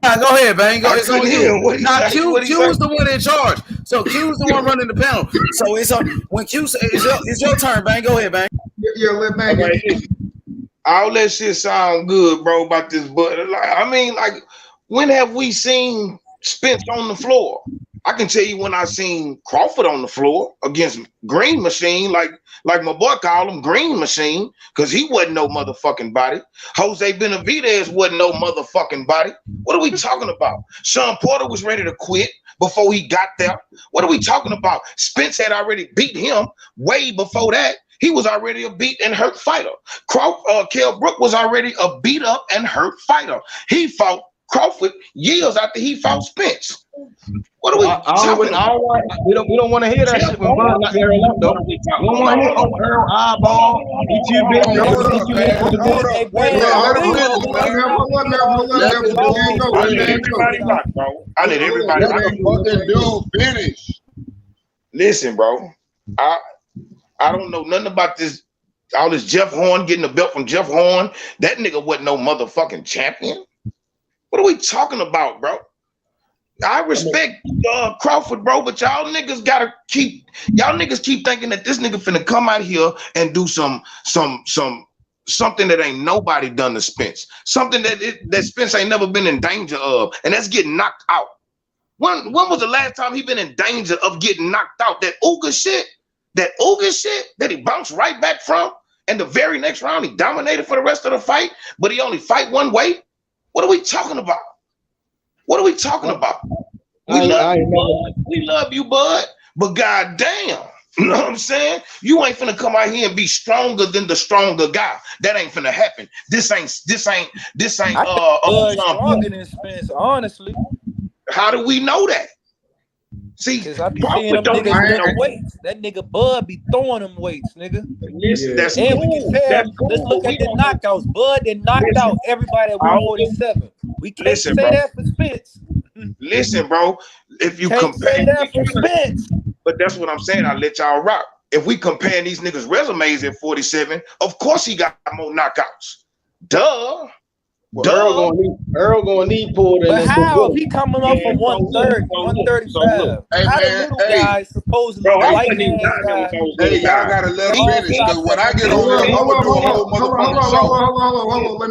Go ahead, Bang. I It's on couldn't you. hear him. What he Now say? Q What he say? is the one in charge. So Q's the one running the panel. So it's on when Q say it's your turn, Bang. Go ahead, Bang. Yeah, let Bang Gang. Okay, all that shit sound good, bro. About this, but like, when have we seen Spence on the floor? I can tell you when I seen Crawford on the floor against Green Machine, like my boy called him Green Machine, because he wasn't no motherfucking body. Jose Benavidez wasn't no motherfucking body. What are we talking about? Sean Porter was ready to quit before he got there. What are we talking about? Spence had already beat him way before that. He was already a beat and hurt fighter. Kell Brook was already a beat up and hurt fighter. He fought Crawford years after he fought Spence. What are we talking about? We don't want to hear that shit when Bud not there a lot, though. We don't want to hear Earl eyeball. He too big. Hold up, man. Hold up. Wait, Bang, man. I Hold think on, the man. one I let everybody talk, bro. I let everybody Let talk. the fucking dude finish. Listen, bro. I don't know nothing about this. All this Jeff Horn getting the belt from Jeff Horn. That nigga wasn't no motherfucking champion. What are we talking about, bro? I respect Crawford, bro, but y'all niggas keep thinking that this nigga finna come out here and do something that ain't nobody done to Spence. Something that Spence ain't never been in danger of, and that's getting knocked out. When was the last time he been in danger of getting knocked out? That Uga shit that he bounced right back from, and the very next round he dominated for the rest of the fight, but he only fight one way. What are we talking about? What are we talking about? We love you, Bud, but goddamn, you know what I'm saying? You ain't finna come out here and be stronger than the stronger guy. That ain't finna happen. This ain't stronger than Spence, honestly. How do we know that? See, because I be seeing them niggas lift weights. That nigga Bud be throwing them weights, nigga. Listen, that's and cool. we can tell. That's cool, Let's look but at the knockouts. Bud then knocked out everybody at 147. We can't say that for Spence. Listen, bro. If you can't compare, say that for Spence. But that's what I'm saying. I let y'all rock. If we comparing these niggas' resumes at 47, of course he got more knockouts. Duh. Well, Earl gonna need pulled in. But how if he coming up from 130, 135? How the little guys supposedly the white ass guys? Hey, y'all gotta let him finish because when I get on here, I'm gonna do a whole motherfucking show. Hold on. Let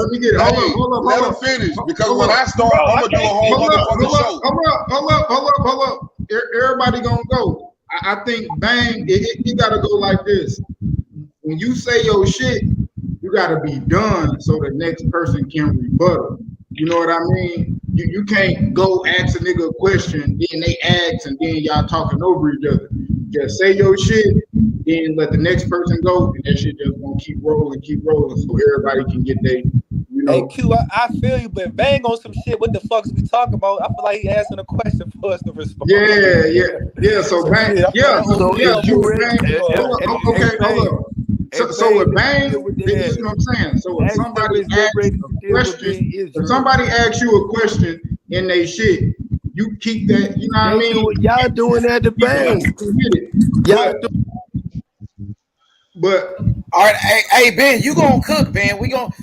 me get it. Hold up. Let him finish because when I start, I'm gonna do a whole motherfucking show. Hold up. Everybody gonna go. I think Bang, it gotta go like this. When you say your shit, you gotta be done so the next person can rebuttal. You know what I mean? You can't go ask a nigga a question, then they ask, and then y'all talking over each other. Just say your shit, then let the next person go, and that shit just gonna keep rolling, so everybody can get their, Hey Q, I feel you, but Bang on some shit. What the fuck is we talking about? I feel like he asking a question for us to respond. Yeah. So Bang, okay, hold up. So with Bang, this is what I'm saying. So if somebody asks you a question in they shit, you keep that. You know what I mean? Y'all doing that to Bang. But all right, hey Ben, you gonna cook, Ben?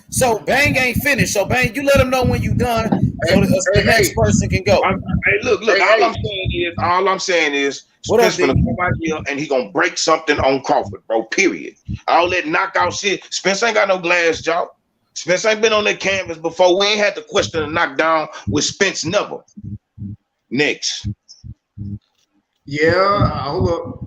So Bang ain't finished. So Bang, you let him know when you done, so the next person can go. Hey, look. All I'm saying is, Spence gonna come out here and he gonna break something on Crawford, bro. Period. All that knockout shit. Spence ain't got no glass jaw. Spence ain't been on that canvas before. We ain't had to question a knockdown with Spence never. Next. Yeah, hold up.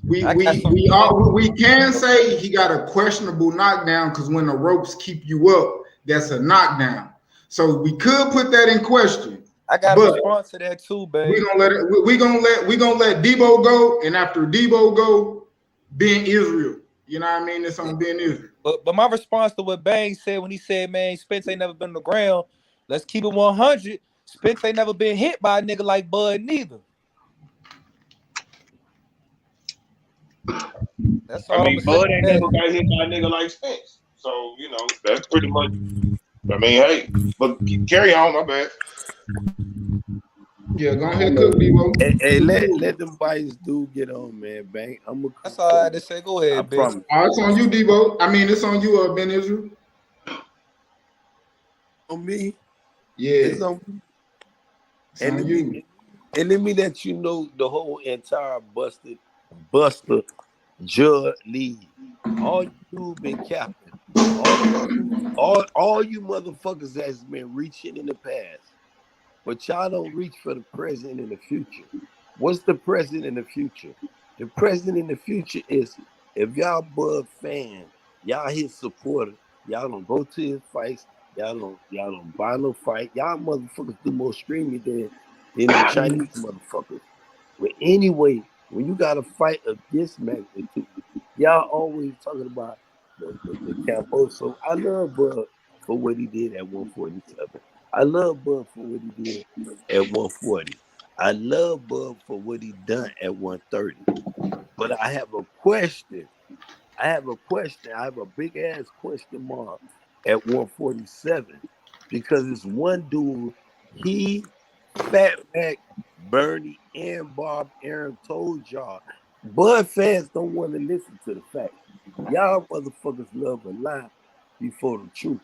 We can say he got a questionable knockdown because when the ropes keep you up, that's a knockdown. So we could put that in question. I got a response to that too, baby. We gonna let Debo go, and after Debo go, Ben Israel. You know what I mean? It's on Ben Israel. But my response to what Bang said when he said, "Man, Spence ain't never been on the ground. Let's keep it 100. Spence ain't never been hit by a nigga like Bud neither." That's all. I mean, Bud ain't never got hit by a nigga like Spence. So, that's pretty much. I mean, hey, but carry on, my bad. Yeah, go ahead, cook, Debo. Hey, let them bites do get on, man. Bang. That's all I had to say. Go ahead, bitch. It's on you, Debo. I mean, it's on you, Ben Israel. On me? Yeah. It's on me. And you. And let me let you know the whole entire Buster Judd League. All you do been capping. All you motherfuckers that's been reaching in the past. But y'all don't reach for the present and the future. What's the present and the future? The present and the future is if y'all Bud fan, y'all his supporter, y'all don't go to his fights, y'all don't buy no fight. Y'all motherfuckers do more streaming than the Chinese motherfuckers. But anyway, when you got a fight of this magnitude, y'all always talking about the Campo. So I love Bud for what he did at 147. I love Bud for what he did at 140. I love Bud for what he done at 130. But I have a question. I have a big ass question mark at 147 because it's one dude, Fatback, Bernie, and Bob Aaron told y'all. Bud fans don't want to listen to the facts. Y'all motherfuckers love a lie before the truth.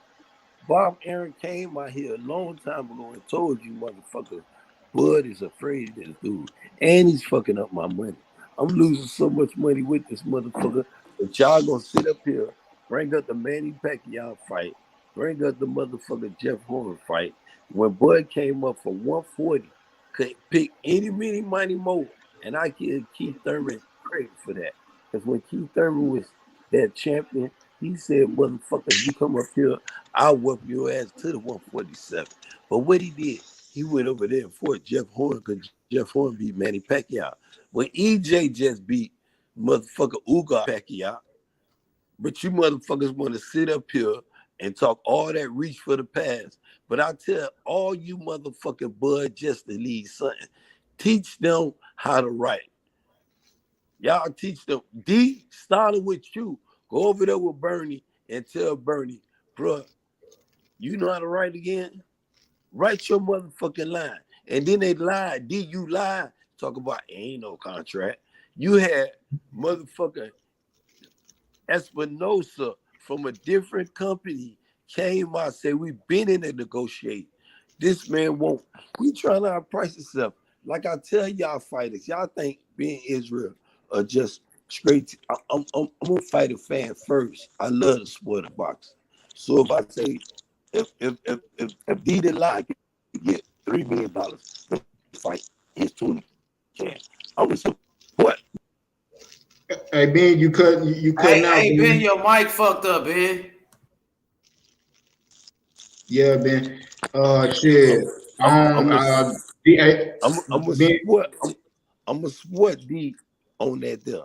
Bob Aaron came out here a long time ago and told you motherfuckers, Bud is afraid of this dude. And he's fucking up my money. I'm losing so much money with this motherfucker that y'all gonna sit up here, bring up the Manny Pacquiao fight, bring up the motherfucker Jeff Horn fight. When Bud came up for 140, could pick any money more. And I give Keith Thurman credit for that. Because when Keith Thurman was that champion, he said, motherfucker, you come up here, I'll whoop your ass to the 147. But what he did, he went over there and fought Jeff Horn because Jeff Horn beat Manny Pacquiao. When EJ just beat motherfucker Uga Pacquiao, but you motherfuckers want to sit up here and talk all that reach for the pass. But I tell all you motherfucking Bud Justin Lee something. Teach them how to write. Y'all teach them. D, starting with you. Go over there with Bernie and tell Bernie, bro, you know how to write again? Write your motherfucking line. And then they lie. D, you lie. Talk about ain't no contract. You had motherfucker Espinosa from a different company came out, said we've been in a negotiate. This man won't. We trying to price stuff. Like I tell y'all fighters, y'all think being Israel are just straight. I'm a fighter fan first. I love the sport of boxing. So if I say if D did lie, you get $3 million to fight his 20. Yeah, I was what? Hey Ben, you cutting out. Hey Ben, your mic fucked up, Ben. Yeah, Ben. Shit. I'm a sport D on that there.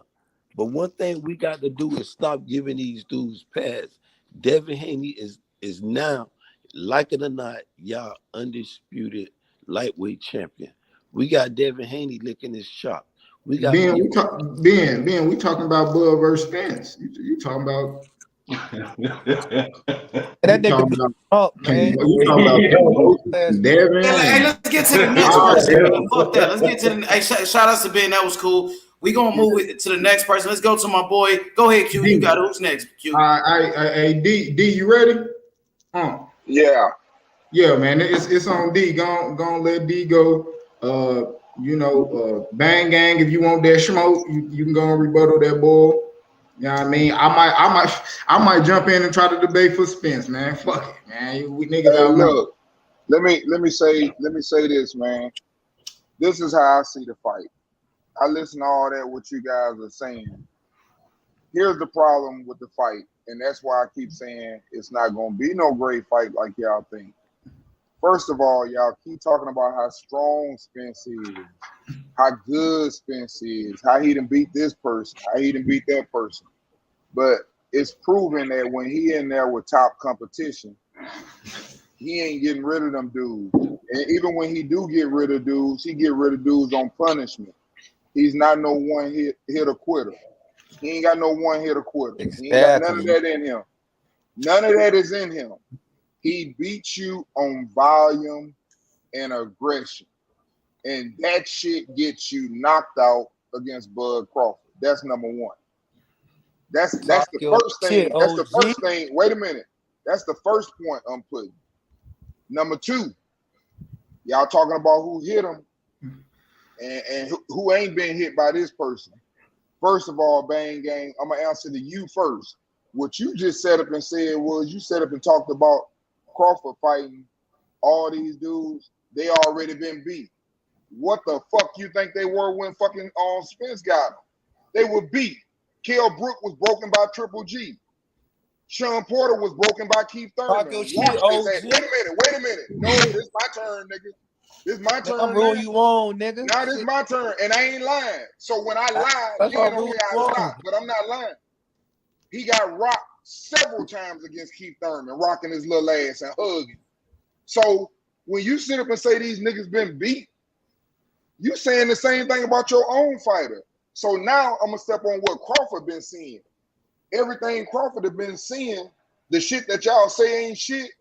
But one thing we got to do is stop giving these dudes pass. Devin Haney is now, like it or not, y'all undisputed lightweight champion. We got Devin Haney licking his chop. We got Ben, we talking about Bud versus Spence. You talking about that nigga be up, man. You talking about Devin? Hey, let's get to the next person. Fuck that. Let's get to the. Hey, shout out to Ben. That was cool. We gonna move it to the next person. Let's go to my boy. Go ahead, Q. You got it. Who's next, Q? Hey, D, you ready? Yeah, man. It's on D. Gonna let D go. Bang gang. If you want that smoke, you can go and rebuttal that bull. You know what I mean? I might jump in and try to debate for Spence, man. Fuck it, man. We niggas out. Look, let me say this, man. This is how I see the fight. I listen to all that what you guys are saying. Here's the problem with the fight, and that's why I keep saying it's not gonna be no great fight like y'all think. First of all, y'all keep talking about how strong Spence is, how good Spence is, how he done beat this person, how he done beat that person. But it's proven that when he in there with top competition, he ain't getting rid of them dudes. And even when he do get rid of dudes, he get rid of dudes on punishment. He's not no one hit a quitter. He ain't got no one hit a quitter. He ain't got none of that in him. None of that is in him. He beats you on volume and aggression. And that shit gets you knocked out against Bud Crawford. That's number one. That's the first thing. That's the first thing. Wait a minute. That's the first point I'm putting. Number two, y'all talking about who hit him and who ain't been hit by this person. First of all, Bang Gang, I'm going to answer to you first. What you just set up and said was you set up and talked about Crawford fighting all these dudes. They already been beat. What the fuck you think they were when fucking Spence got them? They were beat. Kell Brook was broken by Triple G. Sean Porter was broken by Keith Thurman. Wait a minute. No, this my turn, nigga. This my turn. I'm rolling you on, nigga. Now this my turn, and I ain't lying. So when I lie, you don't hear I stop, but I'm not lying. He got rocked several times against Keith Thurman, rocking his little ass and hugging. So when you sit up and say these niggas been beat, you saying the same thing about your own fighter. So now I'm gonna step on what Crawford been seeing. Everything Crawford have been seeing, the shit that y'all say ain't shit.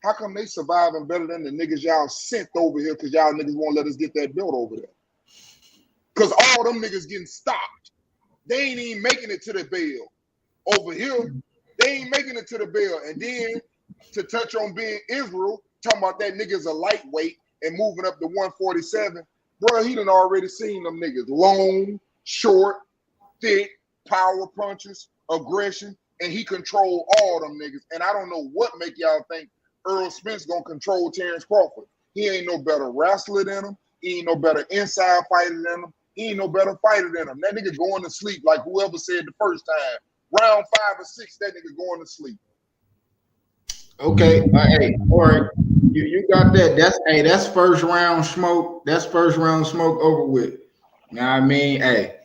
How come they surviving better than the niggas y'all sent over here because y'all niggas won't let us get that belt over there? Because all them niggas getting stopped. They ain't even making it to the bell. Over here, they ain't making it to the bell. And then to touch on being Israel, talking about that nigga's a lightweight and moving up to 147, bro, he done already seen them niggas. Long, short, thick, power punches, aggression, and he controlled all them niggas. And I don't know what make y'all think Errol Spence gonna control Terence Crawford. He ain't no better wrestler than him. He ain't no better inside fighter than him. He ain't no better fighter than him. That nigga going to sleep like whoever said the first time. Round 5 or 6, that nigga going to sleep. Okay, hey, all right. You got that. That's first round smoke. That's first round smoke over with. You know what I mean? Hey.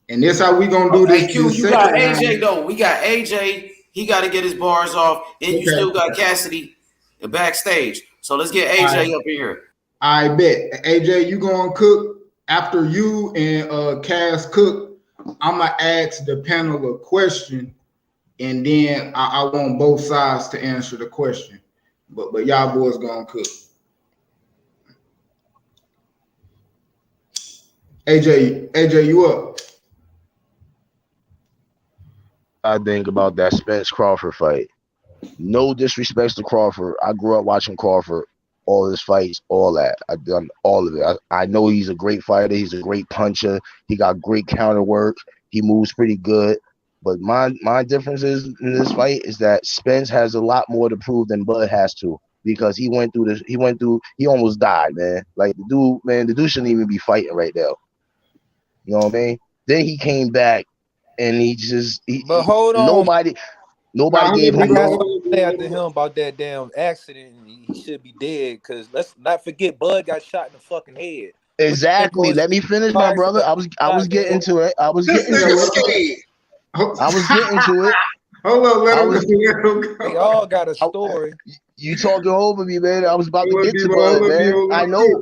And this how we gonna do this. Q, you got AJ though. We got AJ He got to get his bars off, and you still got Cassidy backstage. So let's get AJ up in here. I bet. AJ, you gonna cook after you and Cass cook. I'ma ask the panel a question, and then I want both sides to answer the question. But y'all boys gonna cook. AJ, you up? I think about that Spence Crawford fight. No disrespect to Crawford. I grew up watching Crawford, all his fights, all that. I've done all of it. I know he's a great fighter. He's a great puncher. He got great counter work. He moves pretty good. But my difference is in this fight is that Spence has a lot more to prove than Bud has to, because he went through this. He almost died, man. Like the dude shouldn't even be fighting right now. You know what I mean? Then he came back and But hold on. Nobody gave him say after him about that damn accident. He should be dead, because let's not forget Bud got shot in the fucking head. Exactly. Let me finish, my brother. I was getting to it. I was getting to it. Hold on, let him go. They all got a story. You talking over me, man. I was about to get to Bud, man.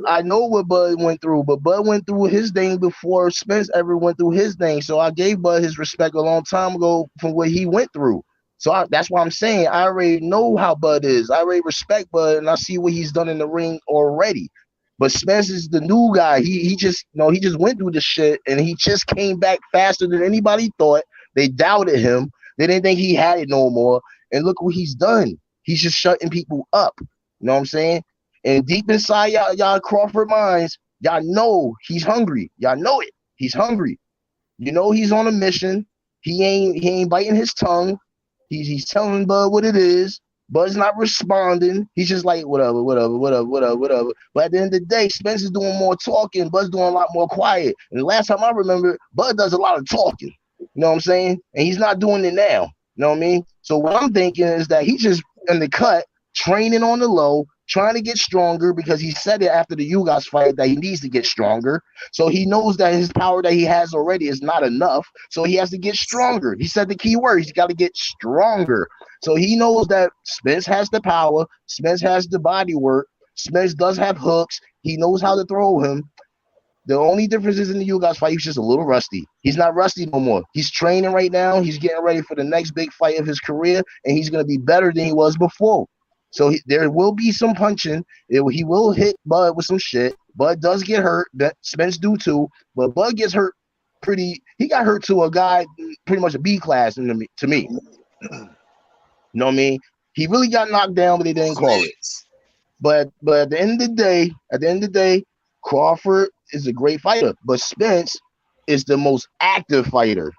I know what Bud went through, but Bud went through his thing before Spence ever went through his thing. So I gave Bud his respect a long time ago from what he went through. So that's why I'm saying I already know how Bud is. I already respect Bud, and I see what he's done in the ring already. But Spence is the new guy. He just went through the shit, and he just came back faster than anybody thought. They doubted him. They didn't think he had it no more. And look what he's done. He's just shutting people up. You know what I'm saying? And deep inside y'all Crawford minds, y'all know he's hungry. Y'all know it. He's hungry. You know he's on a mission. He ain't biting his tongue. He's telling Bud what it is. Bud's not responding. He's just like, whatever. But at the end of the day, Spence is doing more talking. Bud's doing a lot more quiet. And the last time I remember, Bud does a lot of talking. You know what I'm saying? And he's not doing it now. You know what I mean? So what I'm thinking is that he's just in the cut, training on the low, trying to get stronger, because he said it after the Ugas fight that he needs to get stronger. So he knows that his power that he has already is not enough. So he has to get stronger. He said the key word. He's got to get stronger. So he knows that Spence has the power. Spence has the body work. Spence does have hooks. He knows how to throw him. The only difference is in the Ugas fight, he's just a little rusty. He's not rusty no more. He's training right now. He's getting ready for the next big fight of his career, and he's going to be better than he was before. So there will be some punching. He will hit Bud with some shit. Bud does get hurt. Spence do too. But Bud gets hurt he got hurt to a guy pretty much a B class to me. You know what I mean? He really got knocked down, but they didn't call it. But at the end of the day, Crawford is a great fighter, but Spence is the most active fighter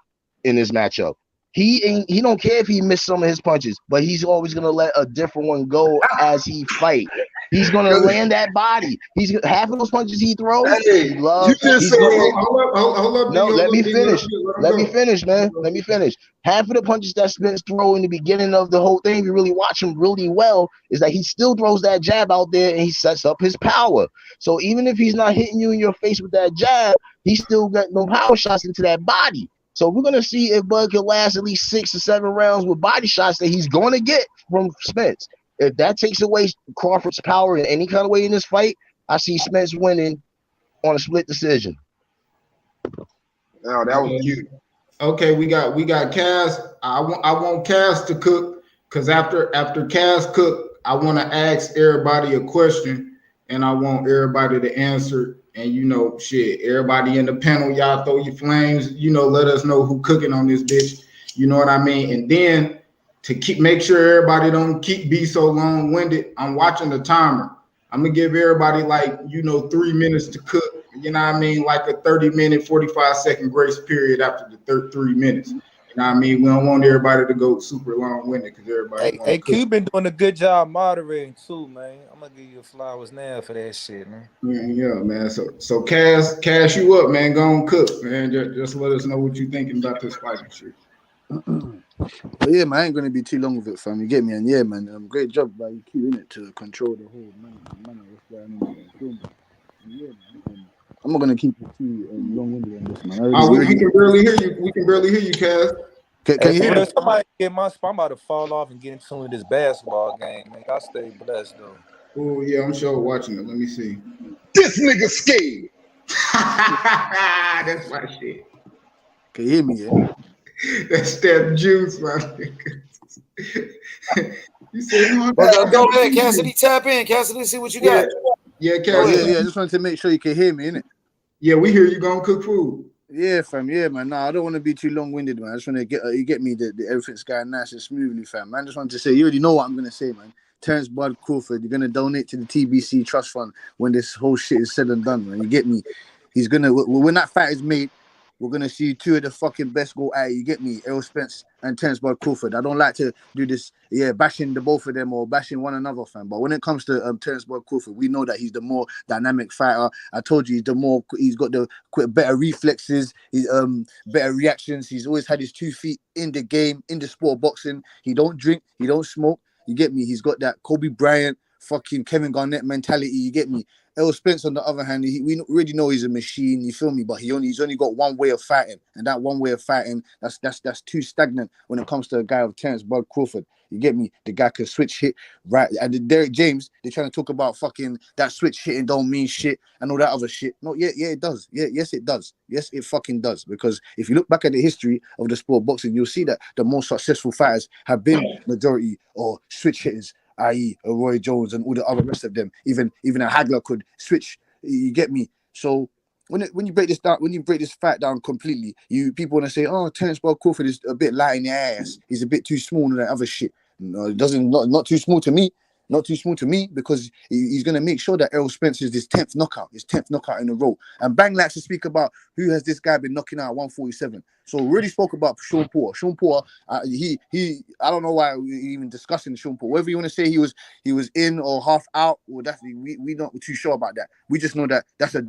in this matchup. He don't care if he missed some of his punches, but he's always gonna let a different one go as he fight. He's gonna land that body. He's half of those punches he throws. He loves. Hold up. No, let me finish. Let me finish, man. Let me finish. Half of the punches that Spence throw in the beginning of the whole thing, if you really watch him really well, is that he still throws that jab out there and he sets up his power. So even if he's not hitting you in your face with that jab, he still got no power shots into that body. So we're going to see if Bud can last at least 6 or 7 rounds with body shots that he's going to get from Spence. If that takes away Crawford's power in any kind of way in this fight, I see Spence winning on a split decision. No, that was cute. Okay, we got Cass. I want Cass to cook, because after Cass cook, I want to ask everybody a question, and I want everybody to answer. And everybody in the panel, y'all throw your flames. Let us know who cooking on this bitch. You know what I mean? And then to make sure everybody don't be so long-winded, I'm watching the timer. I'm gonna give everybody 3 minutes to cook. You know what I mean? Like a 30-minute, 45-second grace period after the 3 minutes. You know what I mean? We don't want everybody to go super long-winded, because everybody. Hey, Q been doing a good job moderating too, man. I'm gonna give you flowers now for that shit, man. Yeah, man. So Cash you up, man. Go on cook, man. Just let us know what you thinking about this fighting shit. But yeah, man, I ain't gonna be too long with it, fam. You get me? And yeah, man, great job by Q in it to control the whole man. What's going on? Yeah, man. I'm not gonna keep it too long-winded on this, man. We can barely hear you. We can barely hear you, Cass. Can you hear me? Somebody get my spot. I'm about to fall off and get into some of this basketball game, man. I stay blessed though. Oh yeah, I'm sure watching it. Let me see. This nigga scared. That's my shit. Can you hear me? Yeah? That's that juice, my nigga. You said no. Go ahead, Cassidy. Tap in, Cassidy. See what you got. Yeah, Oh, Cassidy. yeah. I just wanted to make sure you can hear me, innit? Yeah, we hear you gonna cook food. Yeah, fam. Yeah, man. Nah, I don't want to be too long-winded, man. I just want to get you get me the everything's going nice and smoothly, fam. Man, I just wanted to say, you already know what I'm gonna say, man. Terence Bud Crawford, you're gonna donate to the TBC Trust Fund when this whole shit is said and done, man. You get me? He's gonna when that fight is made, we're gonna see two of the fucking best go at it. You get me? Errol Spence and Terence Bud Crawford. I don't like to do this, bashing the both of them or bashing one another, fam. But when it comes to Terence Bud Crawford, we know that he's the more dynamic fighter. I told you he's got the better reflexes, he's better reactions. He's always had his 2 feet in the game, in the sport of boxing. He don't drink, he don't smoke. You get me? He's got that Kobe Bryant, fucking Kevin Garnett mentality. You get me? Errol Spence, on the other hand, we already know he's a machine. You feel me? But he's only got one way of fighting, and that one way of fighting that's too stagnant when it comes to a guy of Terence Bud Crawford. You get me? The guy can switch hit right. And the Derek James, they're trying to talk about fucking that switch hitting don't mean shit and all that other shit. No, yeah, it does. Yes, it does. Yes, it fucking does. Because if you look back at the history of the sport of boxing, you'll see that the most successful fighters have been majority or switch hitters, i.e. Roy Jones and all the other rest of them. Even a Hagler could switch. You get me? So when you break this down, when you break this fight down completely, people want to say, oh, Terence Bud Crawford is a bit light in the ass. He's a bit too small and that other shit. No, it doesn't. Not too small to me. Not too small to me because he's going to make sure that Errol Spence is his 10th knockout in a row. And Bang likes to speak about who has this guy been knocking out at 147. So we already spoke about Sean Porter. Sean Porter, I don't know why we're even discussing Sean Porter. Whether you want to say he was in or half out, or definitely we're not too sure about that. We just know that that's a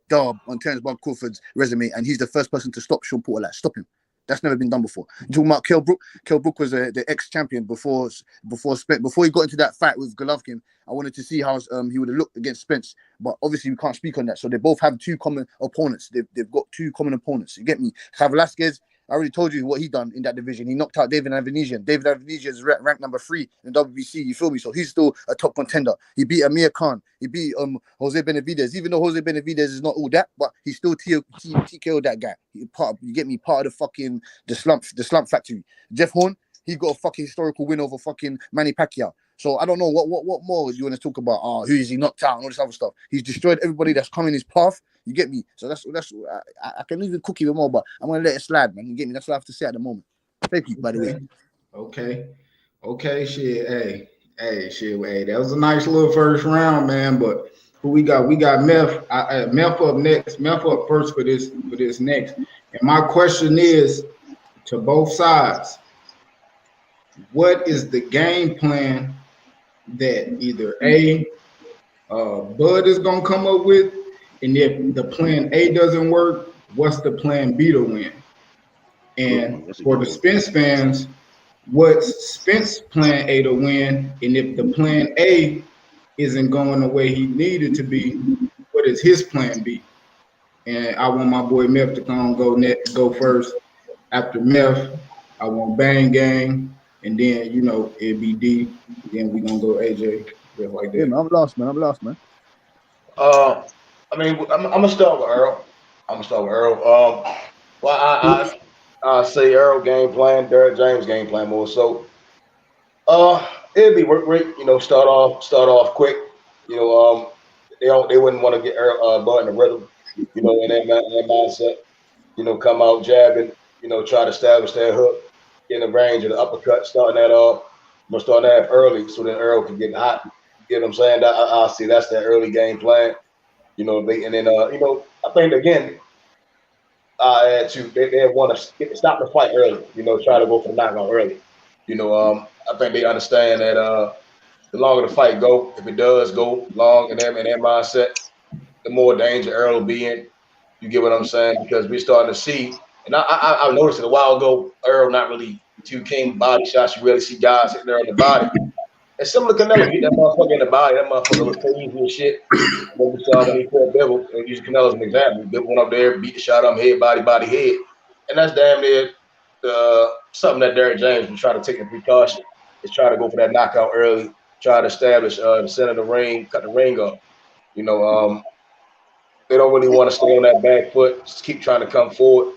dub on Terence Bud Crawford's resume, and he's the first person to stop Sean Porter. Like, stop him. That's never been done before. You're talking about Kell Brook. Kell Brook was the ex-champion before he got into that fight with Golovkin. I wanted to see how he would have looked against Spence, but obviously we can't speak on that. So they both have two common opponents. They've got two common opponents. You get me? Velasquez, I already told you what he done in that division. He knocked out David Avanesian. David Avanesian is ranked number 3 in WBC. You feel me? So he's still a top contender. He beat Amir Khan. He beat Jose Benavidez. Even though Jose Benavidez is not all that, but he still TKO'd that guy. You get me? Part of the fucking the slump factory. Jeff Horn, he got a fucking historical win over fucking Manny Pacquiao. So I don't know what more you want to talk about. Who is he knocked out and all this other stuff. He's destroyed everybody that's come in his path. You get me? So that's I can even cook even more, but I'm gonna let it slide, man. You get me? That's what I have to say at the moment. Thank you, by the way. Okay, shit. Hey, that was a nice little first round, man. But who we got? We got Meth. Meth up next. Meth up first for this next. And my question is to both sides: what is the game plan that either Bud is gonna come up with? And if the plan A doesn't work, what's the plan B to win? And for the Spence fans, what's Spence plan A to win? And if the plan A isn't going the way he needed to be, what is his plan B? And I want my boy Meth to go first. After Meth, I want Bang Gang, and then it'd be D. Then we gonna go AJ, just like that. Yeah, man, I'm lost, man. I mean, I'm gonna start with Errol. Well, I say Errol game plan, Derek James game plan more so. It'd be work rate. Start off quick. They wouldn't want to get Bud in the rhythm. In that mindset. Come out jabbing. Try to establish that hook in the range of the uppercut. Starting that off. I'm gonna start that early so then Errol can get hot. You know what I'm saying? I see that's that early game plan. I think again, they want to stop the fight early. Try to go for the knockout early. I think they understand that the longer the fight go, if it does go long in their mindset, the more danger Errol will be in. You get what I'm saying? Because we're starting to see, and I noticed it a while ago, Errol not really too keen body shots. You really see guys hitting there in the body. It's similar to Canelo. Get that motherfucker in the body. That motherfucker was crazy and shit. What we saw when he fought Bivol, and use Canelo as an example. Bivol went up there, beat the shot on head, body, head. And that's damn near something that Derrick James will try to take the precaution is try to go for that knockout early, try to establish the center of the ring, cut the ring up. You know, they don't really want to stay on that back foot, just keep trying to come forward.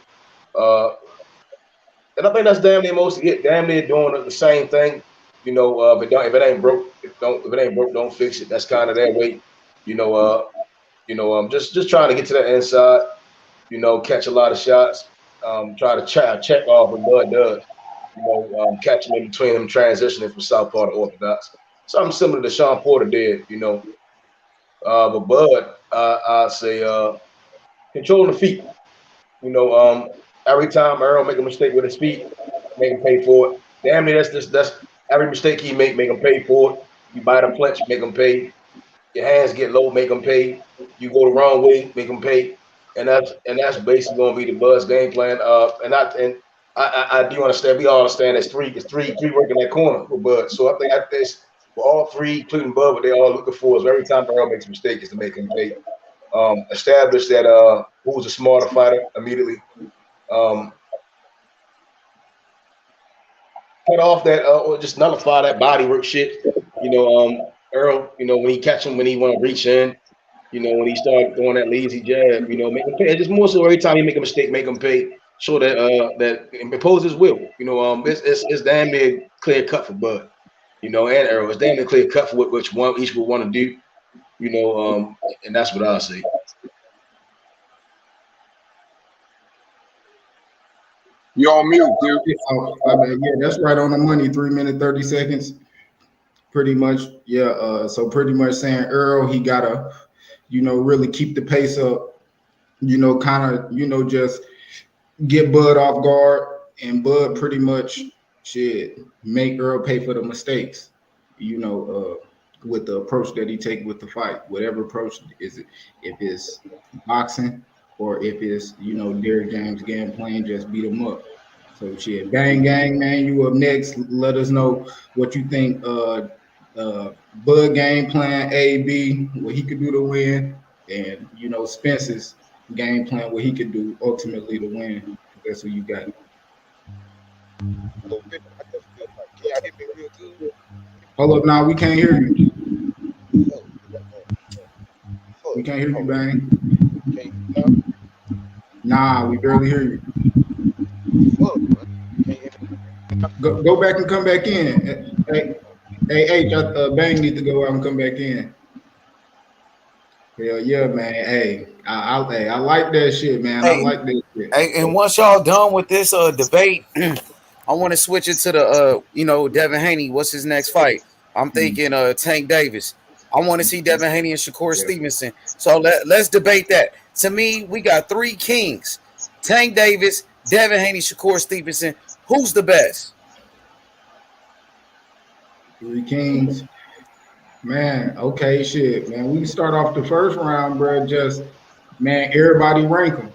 And I think that's damn near doing the same thing. You know, if it ain't broke, don't fix it. That's kind of their way. You know, just trying to get to that inside. You know, catch a lot of shots. Try to check off what Bud does. You know, catching in between them, transitioning from southpaw to orthodox. Something similar to Sean Porter did. You know, but Bud, I say, controlling the feet. You know, every time Errol make a mistake with his feet, make him pay for it. Damn near that's every mistake he make him pay for it. You bite him clench, make him pay. Your hands get low, make them pay. You go the wrong way, make them pay. And that's basically going to be the Buzz game plan. And I do understand. We all understand it's three working that corner for Bud. So I think that's for all three, including Bud, what they all looking for is every time Earl makes a mistake is to make him pay. Establish that who's a smarter fighter immediately. Cut off that or just nullify that body work shit. You know, Earl, you know, when he catch him, when he want to reach in, you know, when he start throwing that lazy jab, you know, make him pay. Just more so every time he make a mistake, make him pay. Show that that impose his will. You know, it's damn near clear cut for Bud. You know, and Earl. It's damn near clear cut for which one each would want to do. You know, and that's what I say. You on mute, dude. Yeah, that's right on the money. 3 minutes, 30 seconds. Pretty much, yeah. So pretty much saying Earl, he gotta, you know, really keep the pace up. You know, kind of, you know, just get Bud off guard, and Bud pretty much should make Earl pay for the mistakes. You know, with the approach that he take with the fight, whatever approach is it, if it's boxing or if it's, you know, Derrick James game plan, just beat him up. So shit, Bang Gang, man, you up next. Let us know what you think. Bud game plan A, B, what he could do to win, and you know Spence's game plan, what he could do ultimately to win. That's what you got. Hold up, now we can't hear you. We can't hear you, Bang. Nah, we barely hear you. Go back and come back in. Hey, Bang need to go out and come back in. Hell yeah, man. Hey, I like that shit, man. Hey, I like that shit. Hey, and once y'all done with this debate, I want to switch it to the you know, Devin Haney. What's his next fight? I'm thinking Tank Davis. I want to see Devin Haney and Shakur Stevenson. So let's debate that. To me, we got three kings: Tank Davis, Devin Haney, Shakur Stevenson. Who's the best? Three kings. Man, okay, shit, man. We can start off the first round, bro. Just, man, everybody rank them.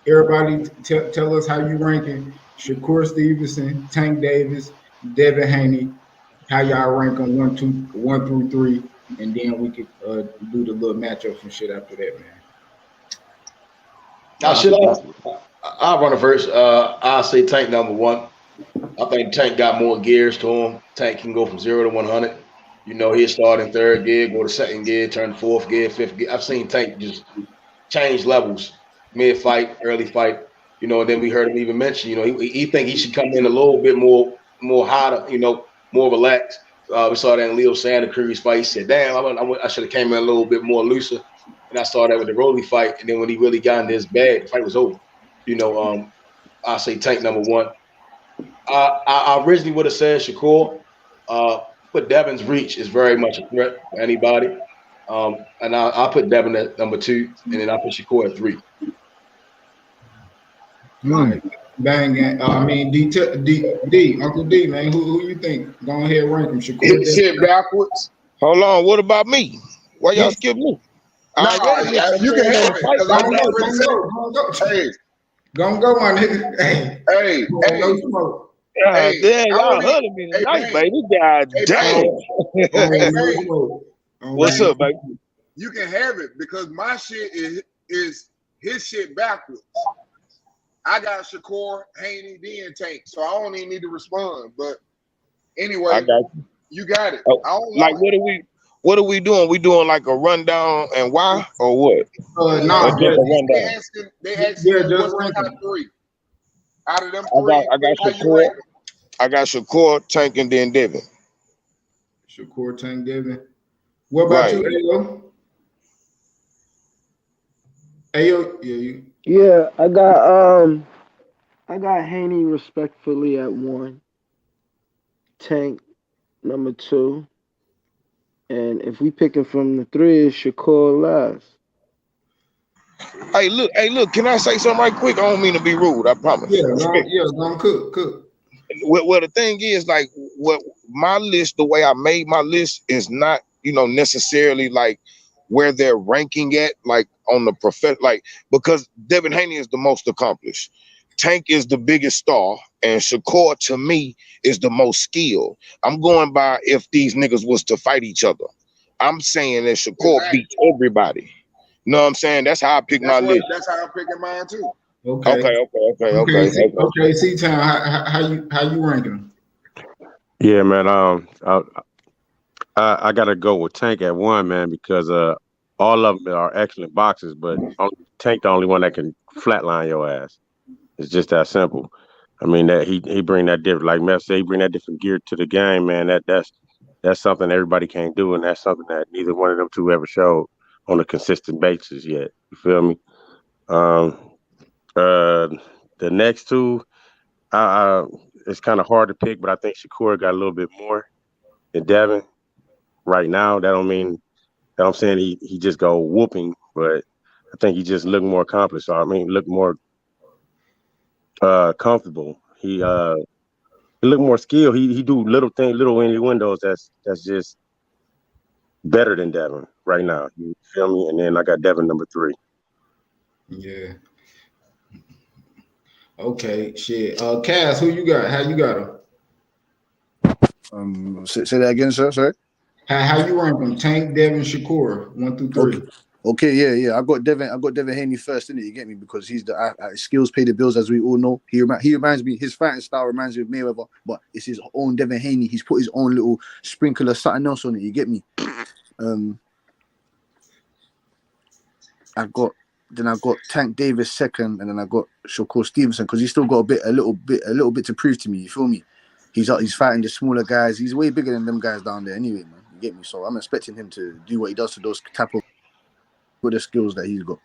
Everybody tell us how you ranking Shakur Stevenson, Tank Davis, Devin Haney. How y'all rank them 1 through 3, and then we could do the little matchups and shit after that, man. I'll run it first. I'll say Tank number 1. I think Tank got more gears to him. Tank can go from 0 to 100. You know, he'll start in 3rd gear, go to 2nd gear, turn 4th gear, 5th gear. I've seen Tank just change levels mid-fight, early fight. You know, and then we heard him even mention, you know, he think he should come in a little bit more hotter, you know, more relaxed. We saw that in Leo Santa Cruz fight. He said, damn, I should have came in a little bit more looser. And I saw that with the Rolly fight. And then when he really got into his bag, the fight was over. You know, I'll say Tank number 1. I originally would have said Shakur, but Devin's reach is very much a threat for anybody. And I'll put Devin at number 2, and then I'll put Shakur at 3. Bang, I mean, D, Uncle D, man, who you think? Go ahead, rank him. Shakur. Hit shit backwards. Hold on, what about me? Why y'all skip me? No, you can have it. Hey, gonna go, my nigga. Hey, no smoke. Damn, y'all hurting me tonight, baby. God damn. What's up, baby? You can have it because my shit is his shit backwards. I got Shakur, Haney, then Tank, so I don't even need to respond. But anyway, I got you got it. Oh, I don't like know. what are we doing? We doing like a rundown and why or what? Nah, Or just a they rundown? asking just you what's the rank top them. three out of them I got three. How you Shakur. rank them? I got Shakur, Tank, and then Devin. Shakur, Tank, Devin. What about Right. you, Ayo? Ayo, yeah, you. Yeah, I got Haney respectfully at 1, Tank number 2, and if we picking from the 3, it's Shakur last. Hey, look. Can I say something right quick? I don't mean to be rude. I promise. Yeah, don't cook. Well, the thing is, like, what my list, the way I made my list is not, necessarily like where they're ranking at, like on the like, because Devin Haney is the most accomplished, Tank is the biggest star, and Shakur to me is the most skilled. I'm going by if these niggas was to fight each other. I'm saying that Shakur beats everybody. You know what I'm saying? That's how I pick my list. That's how I'm picking mine too. Okay. C-Town, how you ranking them? Yeah, man. I gotta go with Tank at 1, man, because all of them are excellent boxers, but Tank the only one that can flatline your ass. It's just that simple. I mean that he bring that different, like Meth said, he bring that different gear to the game, man. That's something everybody can't do, and that's something that neither one of them two ever showed on a consistent basis yet. You feel me? The next two, it's kind of hard to pick, but I think Shakur got a little bit more than Devin right now. That don't mean that I'm saying he just go whooping, but I think he just look more accomplished. So, I mean, look more comfortable. He look more skilled. He do little windows that's just better than Devin right now. You feel me? And then I got Devin number 3. Yeah. Okay, shit. Cass, who you got? How you got him? Say that again, sir. Sorry. How you rank them? Tank, Devin, Shakur, 1 through 3. Okay, yeah. I got Devin Haney first, didn't it? You get me? Because he's the skills pay the bills, as we all know. He reminds me, his fighting style reminds me of Mayweather, but it's his own Devin Haney. He's put his own little sprinkle of something else on it. You get me? I've got Tank Davis second, and then I got Shakur Stevenson because he's still got a little bit to prove to me. You feel me? He's fighting the smaller guys. He's way bigger than them guys down there anyway, man. You get me? So I'm expecting him to do what he does to those type of good the skills that he's got.